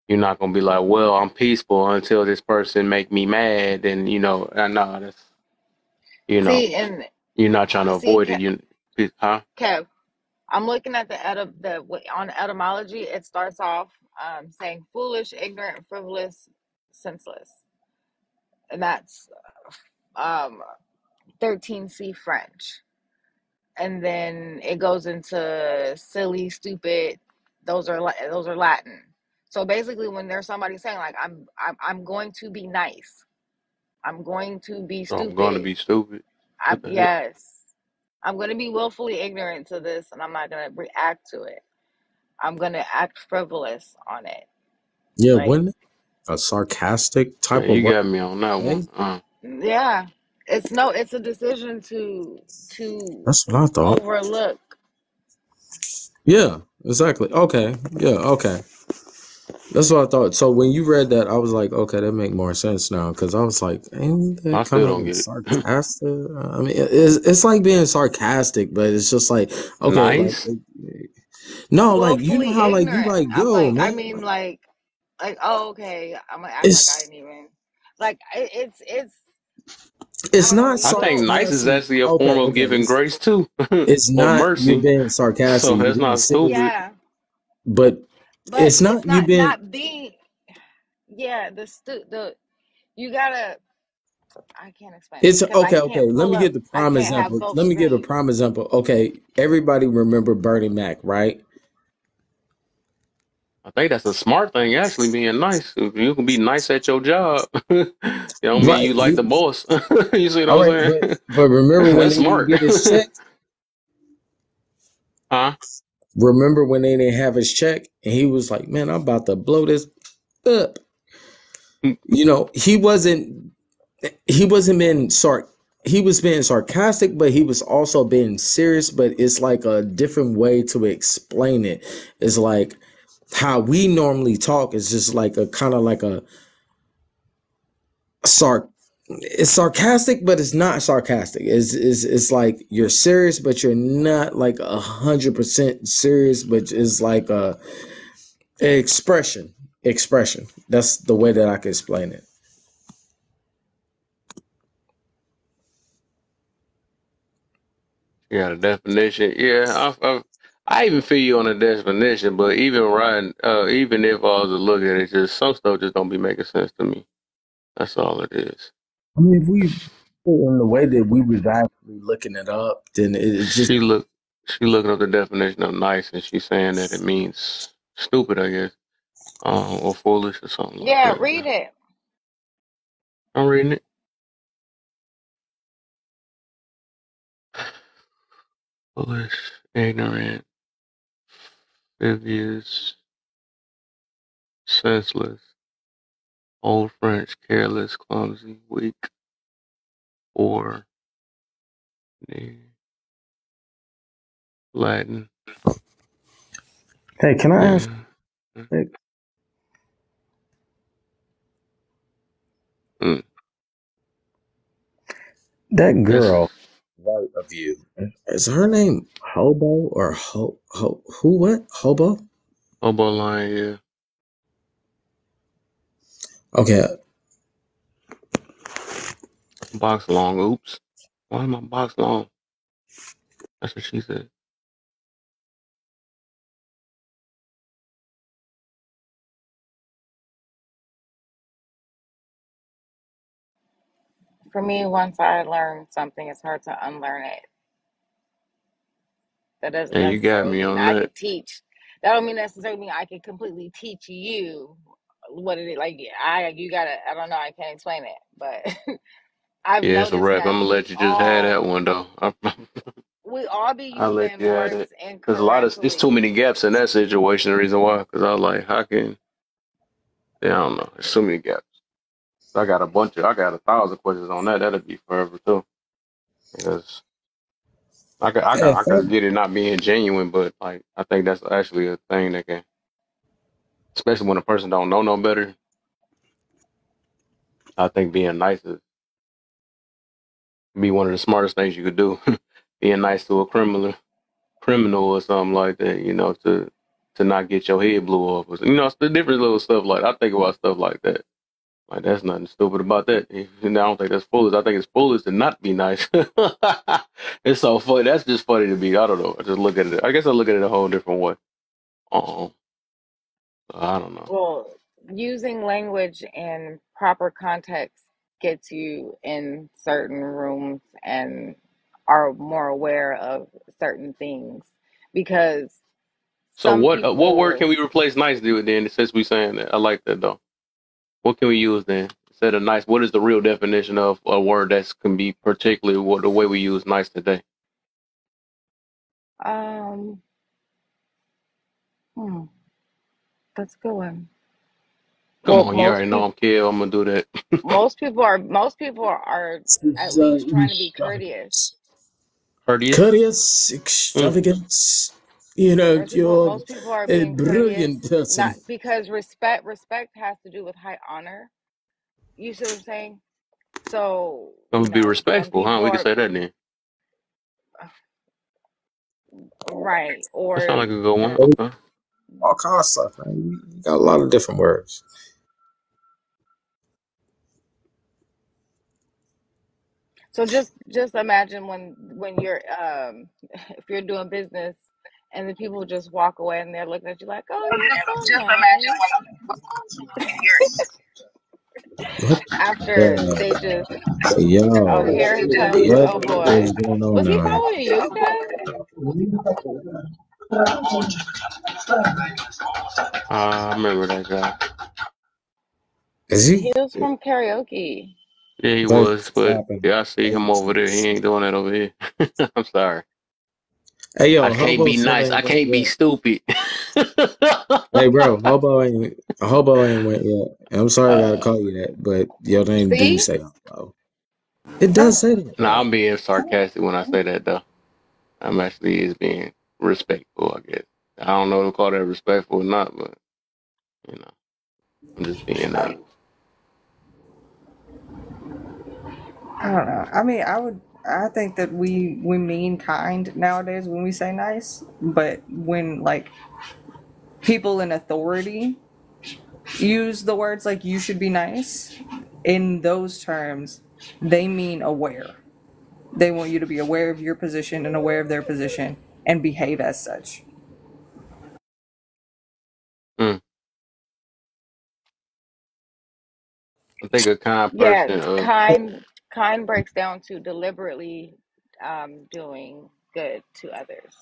[SPEAKER 1] you're not gonna be like, well, I'm peaceful until this person make me mad, and no, that's
[SPEAKER 11] See, and
[SPEAKER 1] you're not trying to avoid it. Huh?
[SPEAKER 11] Kev, I'm looking at on etymology. It starts off saying foolish, ignorant, frivolous, senseless, and that's 13C French. And then it goes into silly, stupid. Those are Latin. So basically, when there's somebody saying like I'm going to be nice, I'm going to be stupid.
[SPEAKER 1] I'm going to be stupid.
[SPEAKER 11] Yes, I'm going to be willfully ignorant to this, and I'm not going to react to it. I'm going to act frivolous on it.
[SPEAKER 16] Yeah, wouldn't it? A sarcastic type of.
[SPEAKER 1] You got me on that one.
[SPEAKER 11] Yeah, it's a decision to
[SPEAKER 16] That's what I thought.
[SPEAKER 11] overlook.
[SPEAKER 16] Yeah, exactly. Okay. Yeah, okay. That's what I thought. So when you read that, I was like, okay, that make more sense now. Because I was like, ain't that
[SPEAKER 1] I still
[SPEAKER 16] kind
[SPEAKER 1] don't
[SPEAKER 16] of
[SPEAKER 1] get it.
[SPEAKER 16] sarcastic? I mean, it's like being sarcastic, but it's just like, okay,
[SPEAKER 1] nice.
[SPEAKER 16] No, like you know how like you like, yo, man.
[SPEAKER 11] I mean, like, oh, okay. I'm gonna act like I didn't even like.
[SPEAKER 16] It's not.
[SPEAKER 1] I think nice is actually a form of giving grace too.
[SPEAKER 16] It's not
[SPEAKER 1] mercy.
[SPEAKER 16] you being sarcastic.
[SPEAKER 1] So that's not stupid.
[SPEAKER 11] Yeah.
[SPEAKER 16] But it's not you being.
[SPEAKER 11] Not being. Yeah, you gotta. I can't explain.
[SPEAKER 16] It's
[SPEAKER 11] it
[SPEAKER 16] okay. Let me give the prime example. Let me give a prime example. Okay, everybody remember Bernie Mac, right?
[SPEAKER 1] I think that's a smart thing, actually, being nice. You can be nice at your job. You don't mean you like the boss. You see what I'm saying?
[SPEAKER 16] But remember when they
[SPEAKER 1] smart.
[SPEAKER 16] didn't get his check?
[SPEAKER 1] Huh?
[SPEAKER 16] Remember when they didn't have his check and he was like, man, I'm about to blow this up. He wasn't being he was being sarcastic, but he was also being serious, but it's like a different way to explain it. It's like how we normally talk is just like a kind of like it's sarcastic, but it's not sarcastic. It's like you're serious, but you're not like 100% serious, but it's like a expression. That's the way that I can explain it.
[SPEAKER 1] Yeah, the definition. Yeah, I even feel you on the definition, but even if I was to look at it, just some stuff just don't be making sense to me. That's all it is.
[SPEAKER 16] I mean, if we in the way that we was actually looking it up, then it's just
[SPEAKER 1] she looking up the definition of nice, and she's saying that it means stupid, I guess, or foolish or something.
[SPEAKER 11] Yeah,
[SPEAKER 1] like that.
[SPEAKER 11] read it.
[SPEAKER 1] I'm reading it. Foolish, ignorant, frivolous, senseless, Old French, careless, clumsy, weak, or Latin.
[SPEAKER 16] Hey, can I ask? Hey. That girl right of you, is her name Hobo or who what? Hobo?
[SPEAKER 1] Hobo line, yeah.
[SPEAKER 16] Okay.
[SPEAKER 1] Box long, oops. Why is my box long? That's what she said.
[SPEAKER 11] For me, once I learn something, it's hard to unlearn it. That doesn't
[SPEAKER 1] Yeah, you got me on
[SPEAKER 11] I
[SPEAKER 1] that.
[SPEAKER 11] could teach. That don't mean necessarily mean I can completely teach you what it is. Like you gotta. I don't know. I can't explain it, but I've
[SPEAKER 1] Yeah, it's a
[SPEAKER 11] noticed
[SPEAKER 1] wrap. I'm
[SPEAKER 11] that
[SPEAKER 1] gonna let you just have that one though.
[SPEAKER 11] we all be
[SPEAKER 1] I let
[SPEAKER 11] using
[SPEAKER 1] you have
[SPEAKER 11] words
[SPEAKER 1] it because a lot of it's too
[SPEAKER 11] incorrectly.
[SPEAKER 1] many gaps in that situation. The reason why, because I was like, how can? Yeah, I don't know. There's so many gaps. I got 1,000 questions on that. That'd be forever too. Because I could get it not being genuine, but like I think that's actually a thing that can, especially when a person don't know no better. I think being nice is be one of the smartest things you could do. Being nice to a criminal or something like that, to not get your head blew off. It's the different little stuff like I think about stuff like that. Like that's nothing stupid about that. I don't think that's foolish. I think it's foolish to not be nice. It's so funny. That's just funny to me. I don't know. I just look at it. I guess I look at it a whole different way. I don't know.
[SPEAKER 11] Well, using language in proper context gets you in certain rooms and are more aware of certain things because
[SPEAKER 1] So
[SPEAKER 11] some
[SPEAKER 1] what word can
[SPEAKER 11] people
[SPEAKER 1] we replace nice with then? Since we saying that, I like that though. What can we use then instead of nice? What is the real definition of a word that can be particularly the way we use nice today?
[SPEAKER 11] hmm, that's a good one.
[SPEAKER 1] Come
[SPEAKER 11] Well,
[SPEAKER 1] on, you already know I'm kid. I'm gonna do that.
[SPEAKER 11] most people are at least trying to be courteous.
[SPEAKER 16] Courteous, extravagance.
[SPEAKER 11] Most people are
[SPEAKER 16] a
[SPEAKER 11] being courteous,
[SPEAKER 16] brilliant person.
[SPEAKER 11] not because respect has to do with high honor. You see what I'm saying? So
[SPEAKER 1] I'm gonna be
[SPEAKER 11] when
[SPEAKER 1] respectful, huh?
[SPEAKER 11] people
[SPEAKER 1] We can
[SPEAKER 11] are
[SPEAKER 1] say that then.
[SPEAKER 11] right,
[SPEAKER 1] That sounds
[SPEAKER 11] or
[SPEAKER 1] like a good one.
[SPEAKER 11] the
[SPEAKER 1] Okay.
[SPEAKER 16] All kinds of stuff, man. You got a lot of different words.
[SPEAKER 11] so just imagine when you're if you're doing business and the people just walk away and they're looking at you like, oh, you're so
[SPEAKER 3] Just imagine
[SPEAKER 11] nice.
[SPEAKER 16] What?
[SPEAKER 11] After they just
[SPEAKER 16] Yo,
[SPEAKER 11] here comes
[SPEAKER 16] what
[SPEAKER 11] oh
[SPEAKER 16] is
[SPEAKER 11] boy.
[SPEAKER 16] going on
[SPEAKER 11] Was he
[SPEAKER 16] out here?
[SPEAKER 11] following you guys?
[SPEAKER 1] I remember that guy.
[SPEAKER 16] Is he?
[SPEAKER 11] He was from karaoke.
[SPEAKER 1] Yeah, he
[SPEAKER 16] Don't
[SPEAKER 1] was, but
[SPEAKER 16] stop it.
[SPEAKER 1] yeah, I see him over there. He ain't doing that over here. I'm sorry.
[SPEAKER 16] Hey, yo,
[SPEAKER 1] I can't
[SPEAKER 16] Hobo
[SPEAKER 1] be
[SPEAKER 16] still
[SPEAKER 1] nice. I
[SPEAKER 16] ain't went
[SPEAKER 1] can't be
[SPEAKER 16] yet.
[SPEAKER 1] stupid.
[SPEAKER 16] Hey, bro, Hobo ain't went yet. And I'm sorry I gotta call you that, but your name do
[SPEAKER 11] See?
[SPEAKER 16] say Hobo. It does say that,
[SPEAKER 1] Nah,
[SPEAKER 16] though.
[SPEAKER 1] I'm being sarcastic when I say that, though. I'm actually is being respectful, I guess. I don't know if to call that respectful or not, but, I'm just being nice.
[SPEAKER 6] I don't know. I mean, I think that we mean kind nowadays when we say nice, but when like people in authority use the words like you should be nice, in those terms, they mean aware. They want you to be aware of your position and aware of their position and behave as such.
[SPEAKER 1] I think a kind
[SPEAKER 11] Yeah,
[SPEAKER 1] person,
[SPEAKER 11] kind breaks down to deliberately doing good to others.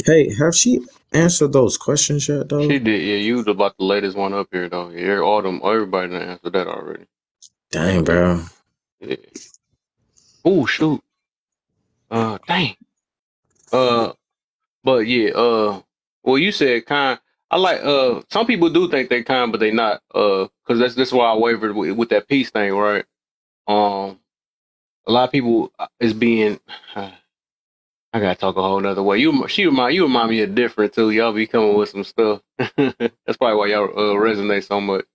[SPEAKER 16] Hey, have she answered those questions yet, though?
[SPEAKER 1] she did. Yeah, you was about the latest one up here, though. Yeah, everybody done answered that already.
[SPEAKER 16] Dang, bro.
[SPEAKER 1] Yeah. Oh, shoot. Dang. But yeah, well, you said kind. I like, some people do think they kind, but they not, cause that's why I wavered with that peace thing, right? A lot of people is being, I gotta talk a whole nother way. You remind me of different too. Y'all be coming with some stuff. That's probably why y'all resonate so much.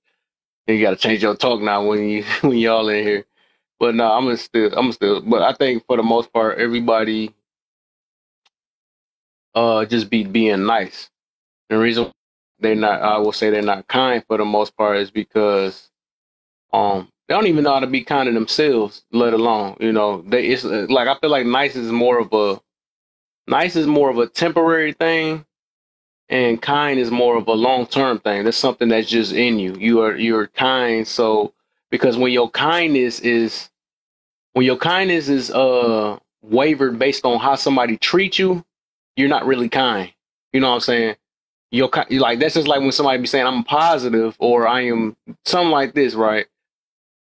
[SPEAKER 1] And you gotta change your talk now when y'all in here. But no, I'm still. But I think for the most part, everybody just being nice. The reason I will say they're not kind for the most part is because they don't even know how to be kind to themselves, let alone it's like I feel like nice is more of a temporary thing, and kind is more of a long term thing. That's something that's just in you. You're kind, so because when your kindness is wavered based on how somebody treats you, you're not really kind. You know what I'm saying? You're like, that's just like when somebody be saying I'm positive or I am something like this, right?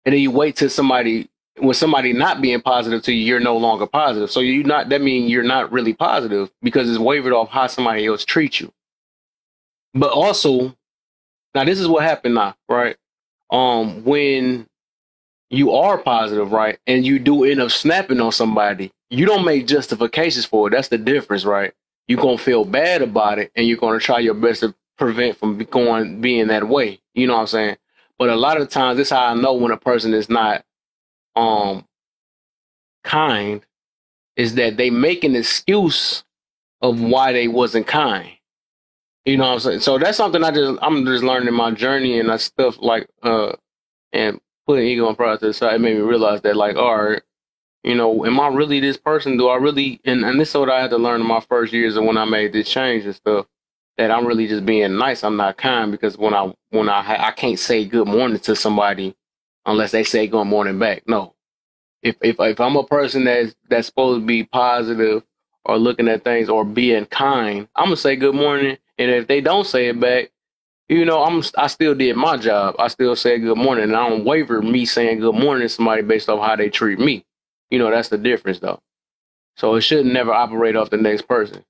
[SPEAKER 1] And then you wait till somebody when somebody not being positive to you, you're no longer positive. So that means you're not really positive because it's wavered off how somebody else treats you. But also, now this is what happened now, right? When you are positive, right, and you do end up snapping on somebody, you don't make justifications for it. That's the difference, right? You're going to feel bad about it, and you're going to try your best to prevent from being that way. You know what I'm saying? But a lot of times, this is how I know when a person is not kind, is that they make an excuse of why they wasn't kind. You know what I'm saying? So that's something I'm just learning in my journey, and that stuff like and putting ego and pride to the side, it made me realize that, like, all right, you know, am I really this person? Do I really? And this is what I had to learn in my first years of when I made this change and stuff. That I'm really just being nice. I'm not kind because when I can't say good morning to somebody unless they say good morning back. No, if I'm a person that's supposed to be positive or looking at things or being kind, I'm gonna say good morning. And if they don't say it back, you know, I still did my job. I still say good morning, and I don't waver me saying good morning to somebody based off how they treat me. You know, that's the difference, though. So it should never operate off the next person.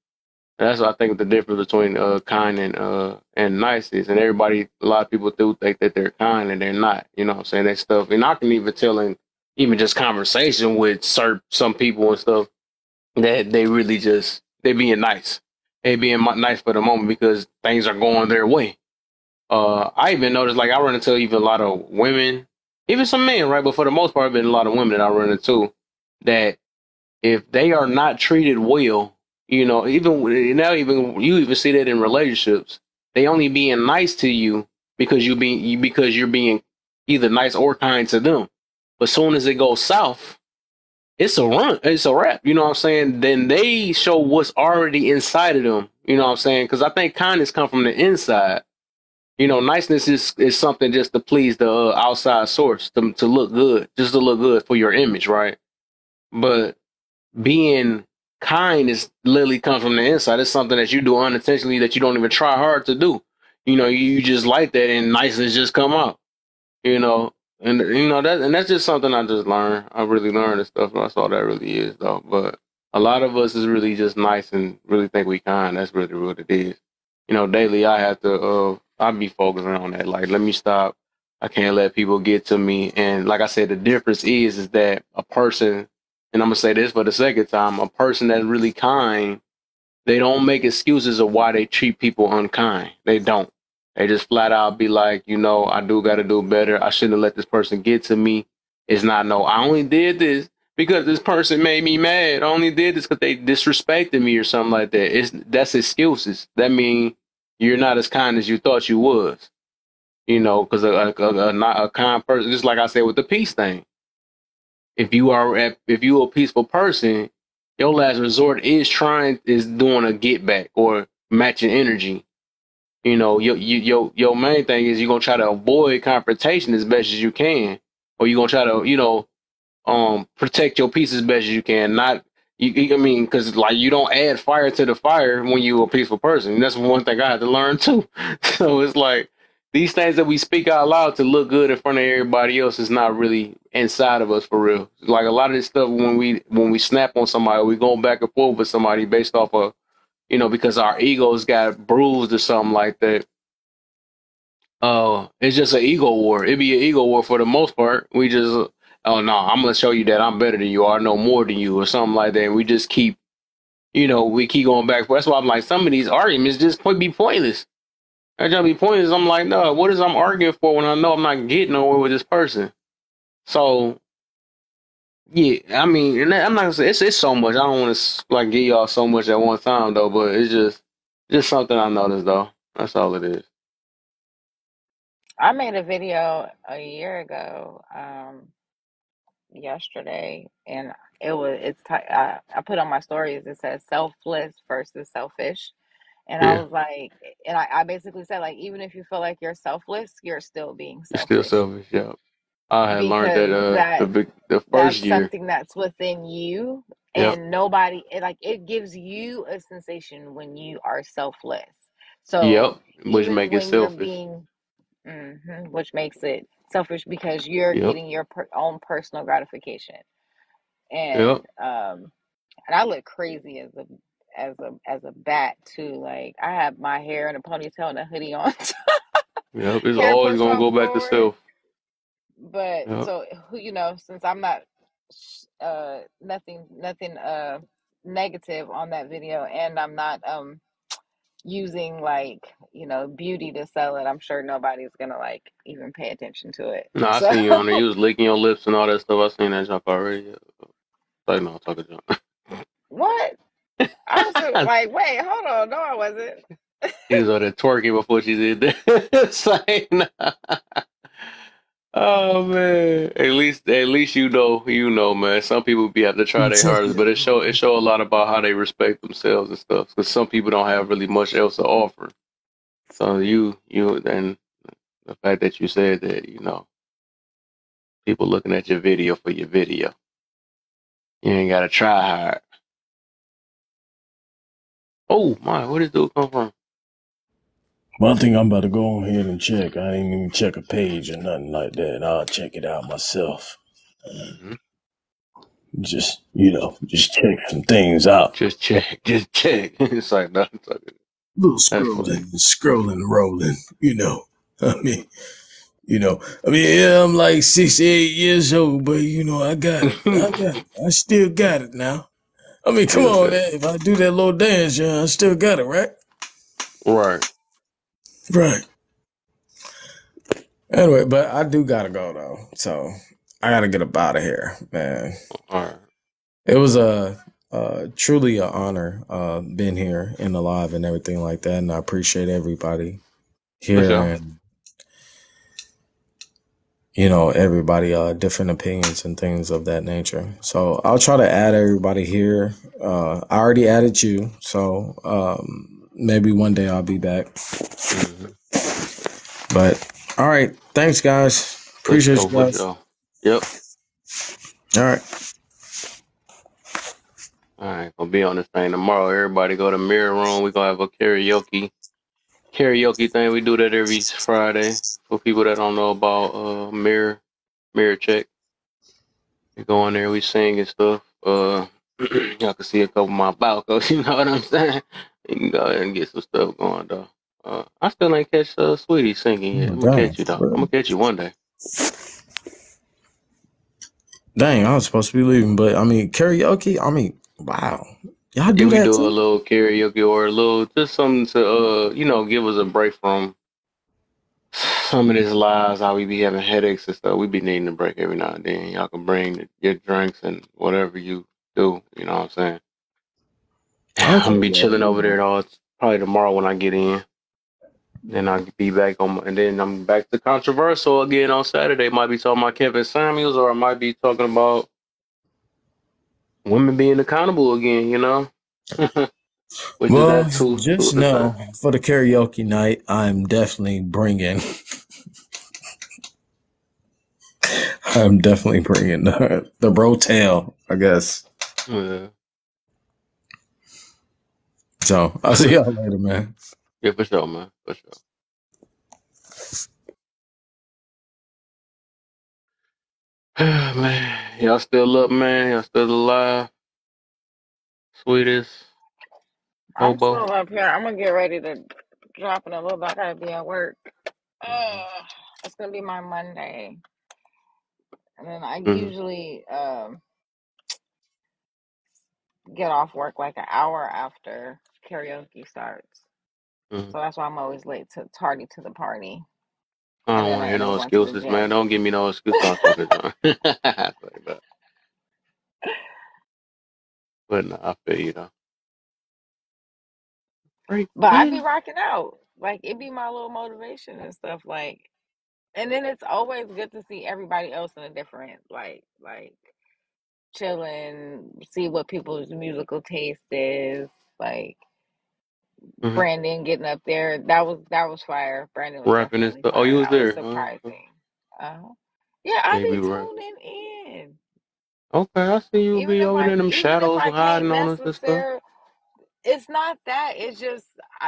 [SPEAKER 1] That's what I think the difference between kind and nice is. And a lot of people do think that they're kind and they're not. You know what I'm saying? That stuff. And I can even tell in even just conversation with some people and stuff that they really they being nice. They being nice for the moment because things are going their way. I even noticed, like, I run into even a lot of women, even some men, right? But for the most part, been a lot of women that I run into that if they are not treated well, you know, you even see that in relationships, they only being nice to you because you're being either nice or kind to them. But soon as it goes south, it's a wrap. You know what I'm saying? Then they show what's already inside of them. You know what I'm saying? Because I think kindness comes from the inside. You know, niceness is something just to please the outside source, to look good, just to look good for your image, right? But being kind is literally comes from the inside. It's something that you do unintentionally that you don't even try hard to do. You know, you just like that, and niceness just come out. You know, and you know that's just something I just learned. I really learned this stuff. That's all that really is, though. But a lot of us is really just nice and really think we kind. That's really what it is. You know, daily I have to I be focusing on that. Like, let me stop. I can't let people get to me. And like I said, the difference is that a person, and I'm gonna say this for the second time, a person that's really kind, they don't make excuses of why they treat people unkind. They don't. They just flat out be like, you know, I do got to do better. I shouldn't have let this person get to me. It's not, no, I only did this because this person made me mad. I only did this because they disrespected me or something like that. That's excuses. That means you're not as kind as you thought you was. You know, because a kind person, just like I said with the peace thing. If you are a peaceful person, your last resort is doing a get back or matching energy. You know, your main thing is you're gonna try to avoid confrontation as best as you can, or you're gonna try to, you know, protect your peace as best as you can. I mean, because like you don't add fire to the fire when you're a peaceful person. That's one thing I had to learn too. So it's like these things that we speak out loud to look good in front of everybody else is not really inside of us for real. Like a lot of this stuff when we snap on somebody, we go back and forth with somebody based off of, you know, because our egos got bruised or something like that. It's just an ego war. It'd be an ego war for the most part. We just, oh no, I'm gonna show you that I'm better than you, or I know more than you, or something like that. And we just keep, you know, we keep going back. That's why I'm like, some of these arguments just be pointless. They're just be pointless. I'm like, no, what is I'm arguing for when I know I'm not getting nowhere with this person? So, yeah, I mean, and I'm not gonna say it's so much. I don't want to like give y'all so much at one time though, but it's just something I noticed though. That's all it is.
[SPEAKER 11] I made a video a year ago, yesterday, and I put on my stories. It says selfless versus selfish, and I
[SPEAKER 1] Yeah,
[SPEAKER 11] was like, and I basically said, like, even if you feel like you're selfless, you're still being
[SPEAKER 1] it's still
[SPEAKER 11] selfish
[SPEAKER 1] selfish. Yeah, I had learned
[SPEAKER 11] because
[SPEAKER 1] that the first
[SPEAKER 11] that's
[SPEAKER 1] year.
[SPEAKER 11] something that's within you,
[SPEAKER 1] Yep,
[SPEAKER 11] and it gives you a sensation when you are selfless.
[SPEAKER 1] yep,
[SPEAKER 11] So
[SPEAKER 1] which
[SPEAKER 11] even
[SPEAKER 1] make it
[SPEAKER 11] when you're
[SPEAKER 1] selfish.
[SPEAKER 11] being Which makes it selfish because you're
[SPEAKER 1] Yep.
[SPEAKER 11] getting your own personal gratification.
[SPEAKER 1] Yep.
[SPEAKER 11] And I look crazy as a bat too. Like I have my hair in a ponytail and a hoodie on,
[SPEAKER 1] Yep. It's
[SPEAKER 11] hair
[SPEAKER 1] always
[SPEAKER 11] pushed
[SPEAKER 1] gonna
[SPEAKER 11] all
[SPEAKER 1] go back to
[SPEAKER 11] forward.
[SPEAKER 1] self.
[SPEAKER 11] But
[SPEAKER 1] Yep.
[SPEAKER 11] so since I'm not nothing negative on that video, and I'm not using like beauty to sell it, I'm sure nobody's gonna like even pay attention to it.
[SPEAKER 1] No, I
[SPEAKER 11] So
[SPEAKER 1] seen you on there. You was licking your lips and all that stuff. I seen that junk already. Like, no, talking junk.
[SPEAKER 11] what? I was like, wait, hold on, no, I wasn't.
[SPEAKER 1] She was on there twerking before she did that. It's like, nah. Oh man, at least you know, man. Some people have to try their hardest, but it show a lot about how they respect themselves and stuff. Because some people don't have really much else to offer. So you and the fact that you said that, people looking at your video for your video, you ain't gotta try hard. Oh my, where did this dude come from?
[SPEAKER 18] Well, I think I'm about to go on ahead and check. I ain't even check a page or nothing like that. I'll check it out myself. Just check some things out.
[SPEAKER 1] Just check. It's like nothing.
[SPEAKER 18] Little scrolling, rolling. Yeah, I'm like 68 years old, but I got it. I still got it now. Come on, man. If I do that little dance, I still got it, right?
[SPEAKER 1] Right.
[SPEAKER 16] Anyway, but I do gotta go though, so I gotta get up out of here, man.
[SPEAKER 1] All right.
[SPEAKER 16] It was truly an honor being here in the live and everything like that, and I appreciate everybody here and everybody different opinions and things of that nature. So I'll try to add everybody here. I already added you, so maybe one day I'll be back. But all right, thanks guys. Appreciate you guys.
[SPEAKER 1] Yep.
[SPEAKER 16] All right.
[SPEAKER 1] All right, gonna be on this thing tomorrow. Everybody go to Mirror Room. We're gonna have a karaoke thing. We do that every Friday. For people that don't know about Mirror Check. We go in there, we sing and stuff. Y'all can see a couple of my balcos, you know what I'm saying? You can go ahead and get some stuff going though. I still ain't catch Sweetie singing yet. I'm gonna catch you though. I'm gonna catch you one day.
[SPEAKER 16] Dang, I was supposed to be leaving, but karaoke. Wow, y'all do
[SPEAKER 1] we
[SPEAKER 16] that
[SPEAKER 1] do
[SPEAKER 16] too?
[SPEAKER 1] a little karaoke or a little just something to give us a break from some of these lives. How we be having headaches and stuff. We be needing a break every now and then. Y'all can bring your drinks and whatever you do. You know what I'm saying? I'm gonna be chilling over there though. It's probably tomorrow when I get in. Then I'll be back and then I'm back to controversial again on Saturday. Might be talking about Kevin Samuels, or I might be talking about women being accountable again.
[SPEAKER 16] Well, just know for the karaoke night, I'm definitely bringing. I'm definitely bringing the Rotel, I guess.
[SPEAKER 1] Yeah.
[SPEAKER 16] So I'll see y'all later, man.
[SPEAKER 1] Yeah, for sure, man. For sure. Man, y'all still up, man? Y'all still alive? Sweetest.
[SPEAKER 11] I'm still up here. I'm gonna get ready to drop in a little bit. I gotta be at work. It's gonna be my Monday, and then I usually get off work like an hour after karaoke starts. So that's why I'm always tardy to the party.
[SPEAKER 1] I don't want to hear no excuses, man. Don't give me no excuses. But no, I feel you though.
[SPEAKER 11] But I be rocking out. Like it be my little motivation and stuff. Like, and then it's always good to see everybody else in a different like chilling, see what people's musical taste is. Like Brandon getting up there, that was fire. Brandon was
[SPEAKER 1] rapping
[SPEAKER 11] definitely
[SPEAKER 1] and stuff.
[SPEAKER 11] fire.
[SPEAKER 1] Oh, you was
[SPEAKER 11] That was
[SPEAKER 1] there.
[SPEAKER 11] surprising. Yeah, I be tuning in.
[SPEAKER 1] Okay, I see you
[SPEAKER 11] Even
[SPEAKER 1] be over there in them shadows
[SPEAKER 11] if I
[SPEAKER 1] hiding
[SPEAKER 11] can't
[SPEAKER 1] on us and stuff.
[SPEAKER 11] it's not that. It's just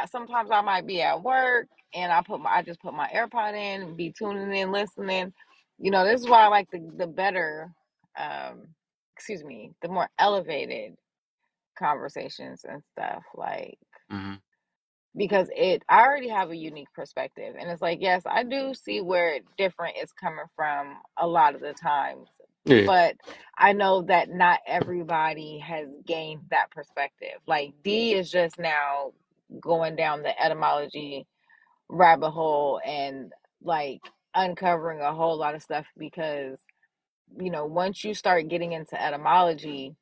[SPEAKER 11] sometimes I might be at work and I just put my AirPod in and be tuning in, listening. This is why I like the better, the more elevated conversations and stuff, like, because I already have a unique perspective, and it's like, yes, I do see where different is coming from a lot of the times,
[SPEAKER 1] Yeah.
[SPEAKER 11] but I know that not everybody has gained that perspective. Like, D is just now going down the etymology rabbit hole and like uncovering a whole lot of stuff, because once you start getting into etymology,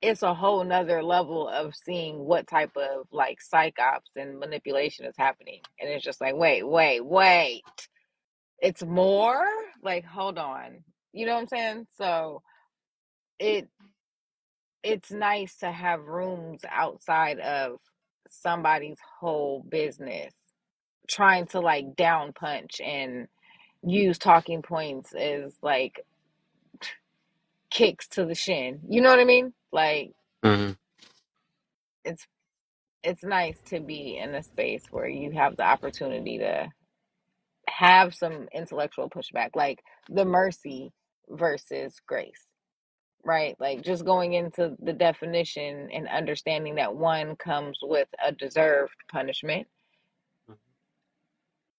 [SPEAKER 11] it's a whole nother level of seeing what type of like psych ops and manipulation is happening. And it's just like, wait. It's more? Like, hold on. You know what I'm saying? So it's nice to have rooms outside of somebody's whole business trying to like down punch and use talking points as like kicks to the shin. You know what I mean? Like, it's nice to be in a space where you have the opportunity to have some intellectual pushback, like the mercy versus grace, right? Like, just going into the definition and understanding that one comes with a deserved punishment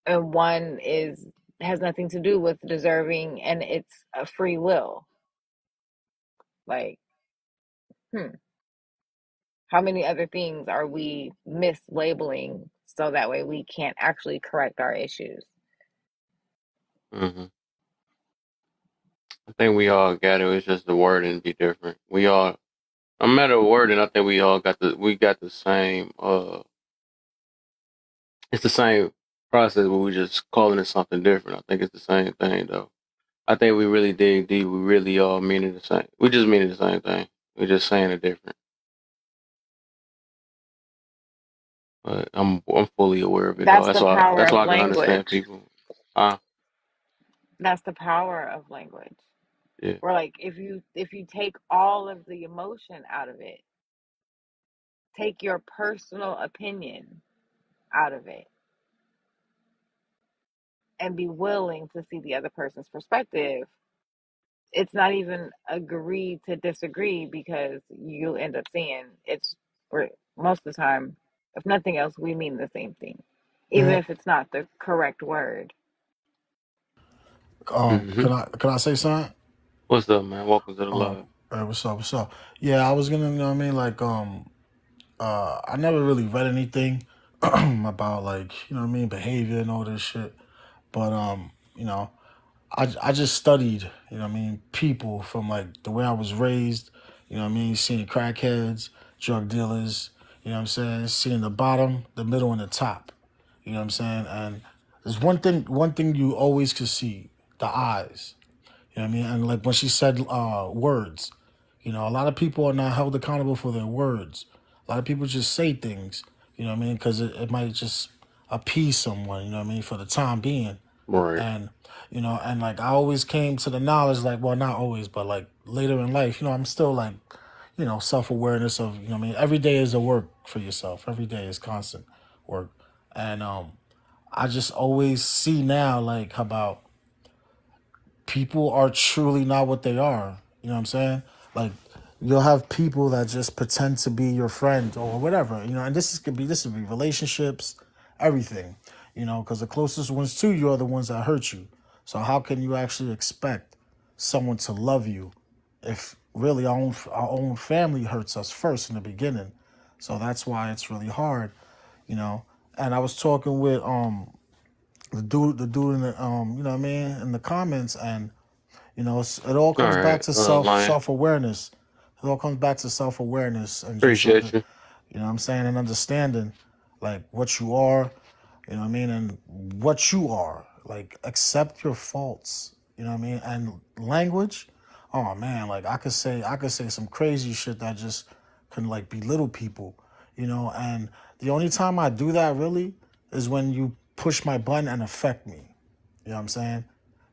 [SPEAKER 11] and one has nothing to do with deserving, and it's a free will. Like, how many other things are we mislabeling so that way we can't actually correct our issues?
[SPEAKER 1] I think we all got it. It's just the wording be different. We all, no matter the wording, I think we all got the same. It's the same process, but we just calling it something different. I think it's the same thing, though. I think we really dig deep. We really all mean it the same. We just mean it the same thing. We're just saying it different. But I'm fully aware of it.
[SPEAKER 11] That's
[SPEAKER 1] Though.
[SPEAKER 11] the power
[SPEAKER 1] That's
[SPEAKER 11] of
[SPEAKER 1] why I can understand
[SPEAKER 11] language.
[SPEAKER 1] people.
[SPEAKER 11] That's the power of language.
[SPEAKER 1] Yeah.
[SPEAKER 11] Where like if you take all of the emotion out of it, take your personal opinion out of it, and be willing to see the other person's perspective, it's not even agree to disagree, because you end up seeing or most of the time, if nothing else, we mean the same thing, even if it's not the correct word.
[SPEAKER 9] Can I say something?
[SPEAKER 1] What's up, man? Welcome to the live.
[SPEAKER 9] Hey, what's up? Yeah, I was gonna, you know what I mean, like, I never really read anything about, like, you know what I mean, behavior and all this shit. But I just studied, you know what I mean, people from like the way I was raised, you know what I mean, seeing crackheads, drug dealers, you know what I'm saying, seeing the bottom, the middle, and the top. You know what I'm saying? And there's one thing you always could see, the eyes. You know what I mean? And like when she said words, a lot of people are not held accountable for their words. A lot of people just say things, you know what I mean? Because it might just appease someone, you know what I mean, for the time being.
[SPEAKER 1] Right.
[SPEAKER 9] And, and like I always came to the knowledge, like, well, not always, but like later in life, I'm still like, self-awareness of, you know what I mean? Every day is a work for yourself. Every day is constant work. And I just always see now, like, about people are truly not what they are. You know what I'm saying? Like, you'll have people that just pretend to be your friend or whatever, and this could be relationships, everything, because the closest ones to you are the ones that hurt you. So how can you actually expect someone to love you if really our own family hurts us first in the beginning? So that's why it's really hard, And I was talking with the dude in the you know what I mean, in the comments, and it all comes back to self-awareness. It all comes back to self-awareness and
[SPEAKER 1] appreciate you.
[SPEAKER 9] You know what I'm saying, and understanding like what you are, you know what I mean, and what you are. Like, accept your faults, you know what I mean? And language, oh man, like I could say some crazy shit that just can like belittle people, and the only time I do that really is when you push my button and affect me. You know what I'm saying?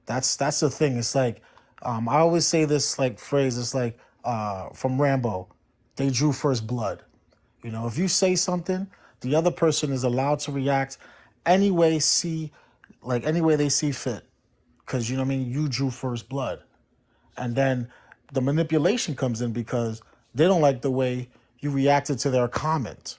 [SPEAKER 9] That's the thing. It's like, I always say this like phrase, it's like from Rambo, they drew first blood. You know, if you say something, the other person is allowed to react any way any way they see fit. Because, you know what I mean, you drew first blood. And then the manipulation comes in because they don't like the way you reacted to their comment.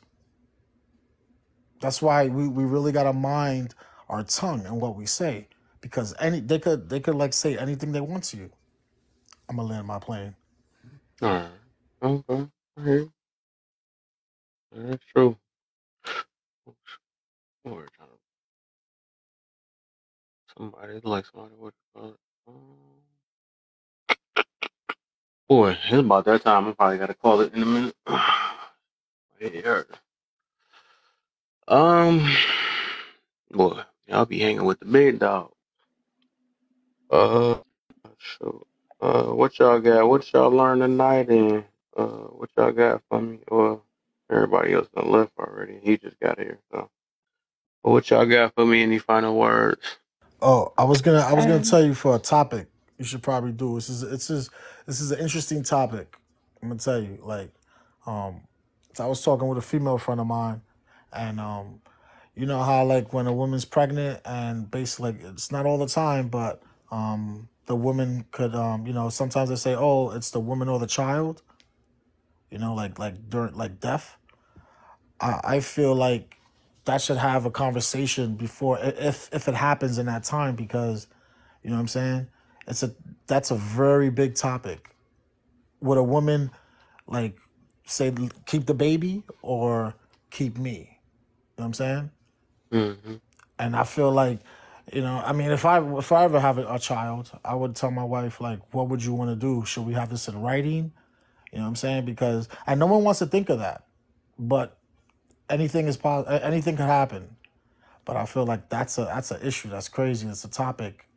[SPEAKER 9] That's why we really got to mind our tongue and what we say. Because they could like say anything they want to you. I'm going to land my plane.
[SPEAKER 1] All right. Okay. I hear you. That's true. Or somebody like somebody what you call it. Boy, it's about that time. I probably gotta call it in a minute. It hurt. Boy, y'all be hanging with the big dog. So, what y'all got? What y'all learned tonight, and what y'all got for me? Or everybody else done left already. He just got here, so. What y'all got for me? Any final words?
[SPEAKER 9] Oh, I was gonna tell you for a topic you should probably do. This is an interesting topic. I'm gonna tell you, so I was talking with a female friend of mine, and you know how like when a woman's pregnant and basically like, it's not all the time, but the woman could sometimes they say, oh, it's the woman or the child, like during like death. I feel like that should have a conversation before if it happens in that time, because you know what I'm saying, that's a very big topic. Would a woman like say keep the baby or keep me? You know what I'm saying?
[SPEAKER 1] Mm-hmm.
[SPEAKER 9] And I feel like, I mean, if I ever have a child, I would tell my wife, like, what would you want to do? Should we have this in writing? You know what I'm saying? Because, and no one wants to think of that, but anything is possible. Anything could happen. But I feel like that's an issue. That's crazy. It's a topic.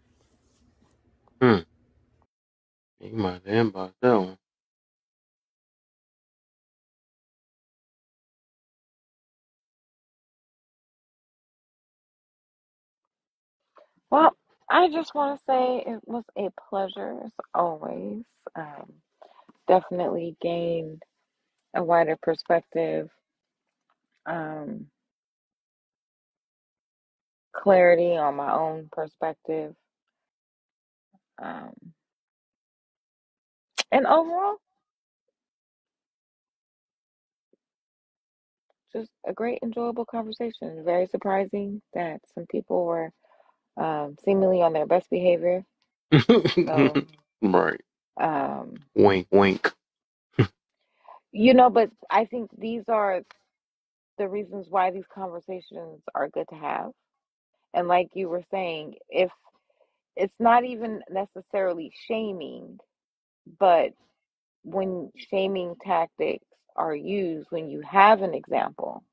[SPEAKER 1] You might end about that one.
[SPEAKER 11] Well, I just want to say it was a pleasure as always. Definitely gained a wider perspective, clarity on my own perspective, and overall, just a great, enjoyable conversation. Very surprising that some people were seemingly on their best behavior. So,
[SPEAKER 1] right.
[SPEAKER 11] um,
[SPEAKER 1] Wink, wink.
[SPEAKER 11] but I think these are the reasons why these conversations are good to have. And like you were saying, if it's not even necessarily shaming, but when shaming tactics are used, when you have an example,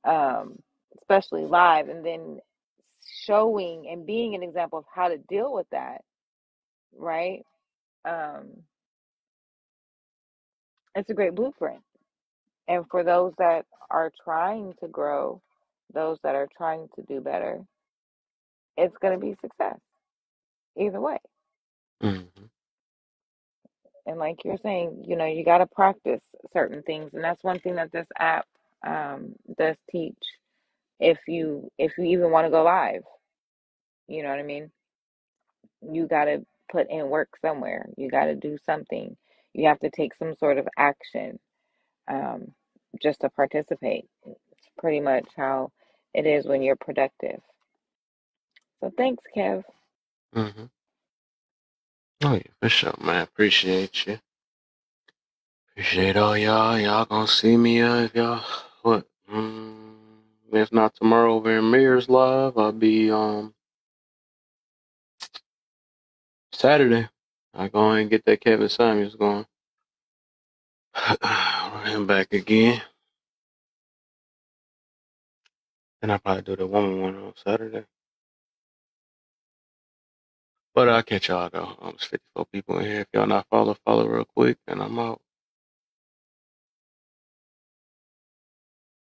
[SPEAKER 11] especially live, and then showing and being an example of how to deal with that, right? It's a great blueprint. And for those that are trying to grow, those that are trying to do better, it's going to be success either way.
[SPEAKER 1] Mm-hmm.
[SPEAKER 11] And like you're saying, you got to practice certain things, and that's one thing that this app does teach. If you even want to go live, you know what I mean? You got to put in work somewhere. You got to do something. You have to take some sort of action just to participate. It's pretty much how it is when you're productive. So thanks, Kev.
[SPEAKER 1] Mm-hmm. Oh yeah, for sure, man. Appreciate you. Appreciate all y'all. Y'all gonna see me if y'all what? If not tomorrow over in Mayor's Live, I'll be Saturday. I go and get that Kevin Samuels going. Run him back again. And I'll probably do the woman one on Saturday. But I'll catch y'all though. There's 54 people in here. If y'all not follow real quick, and I'm out.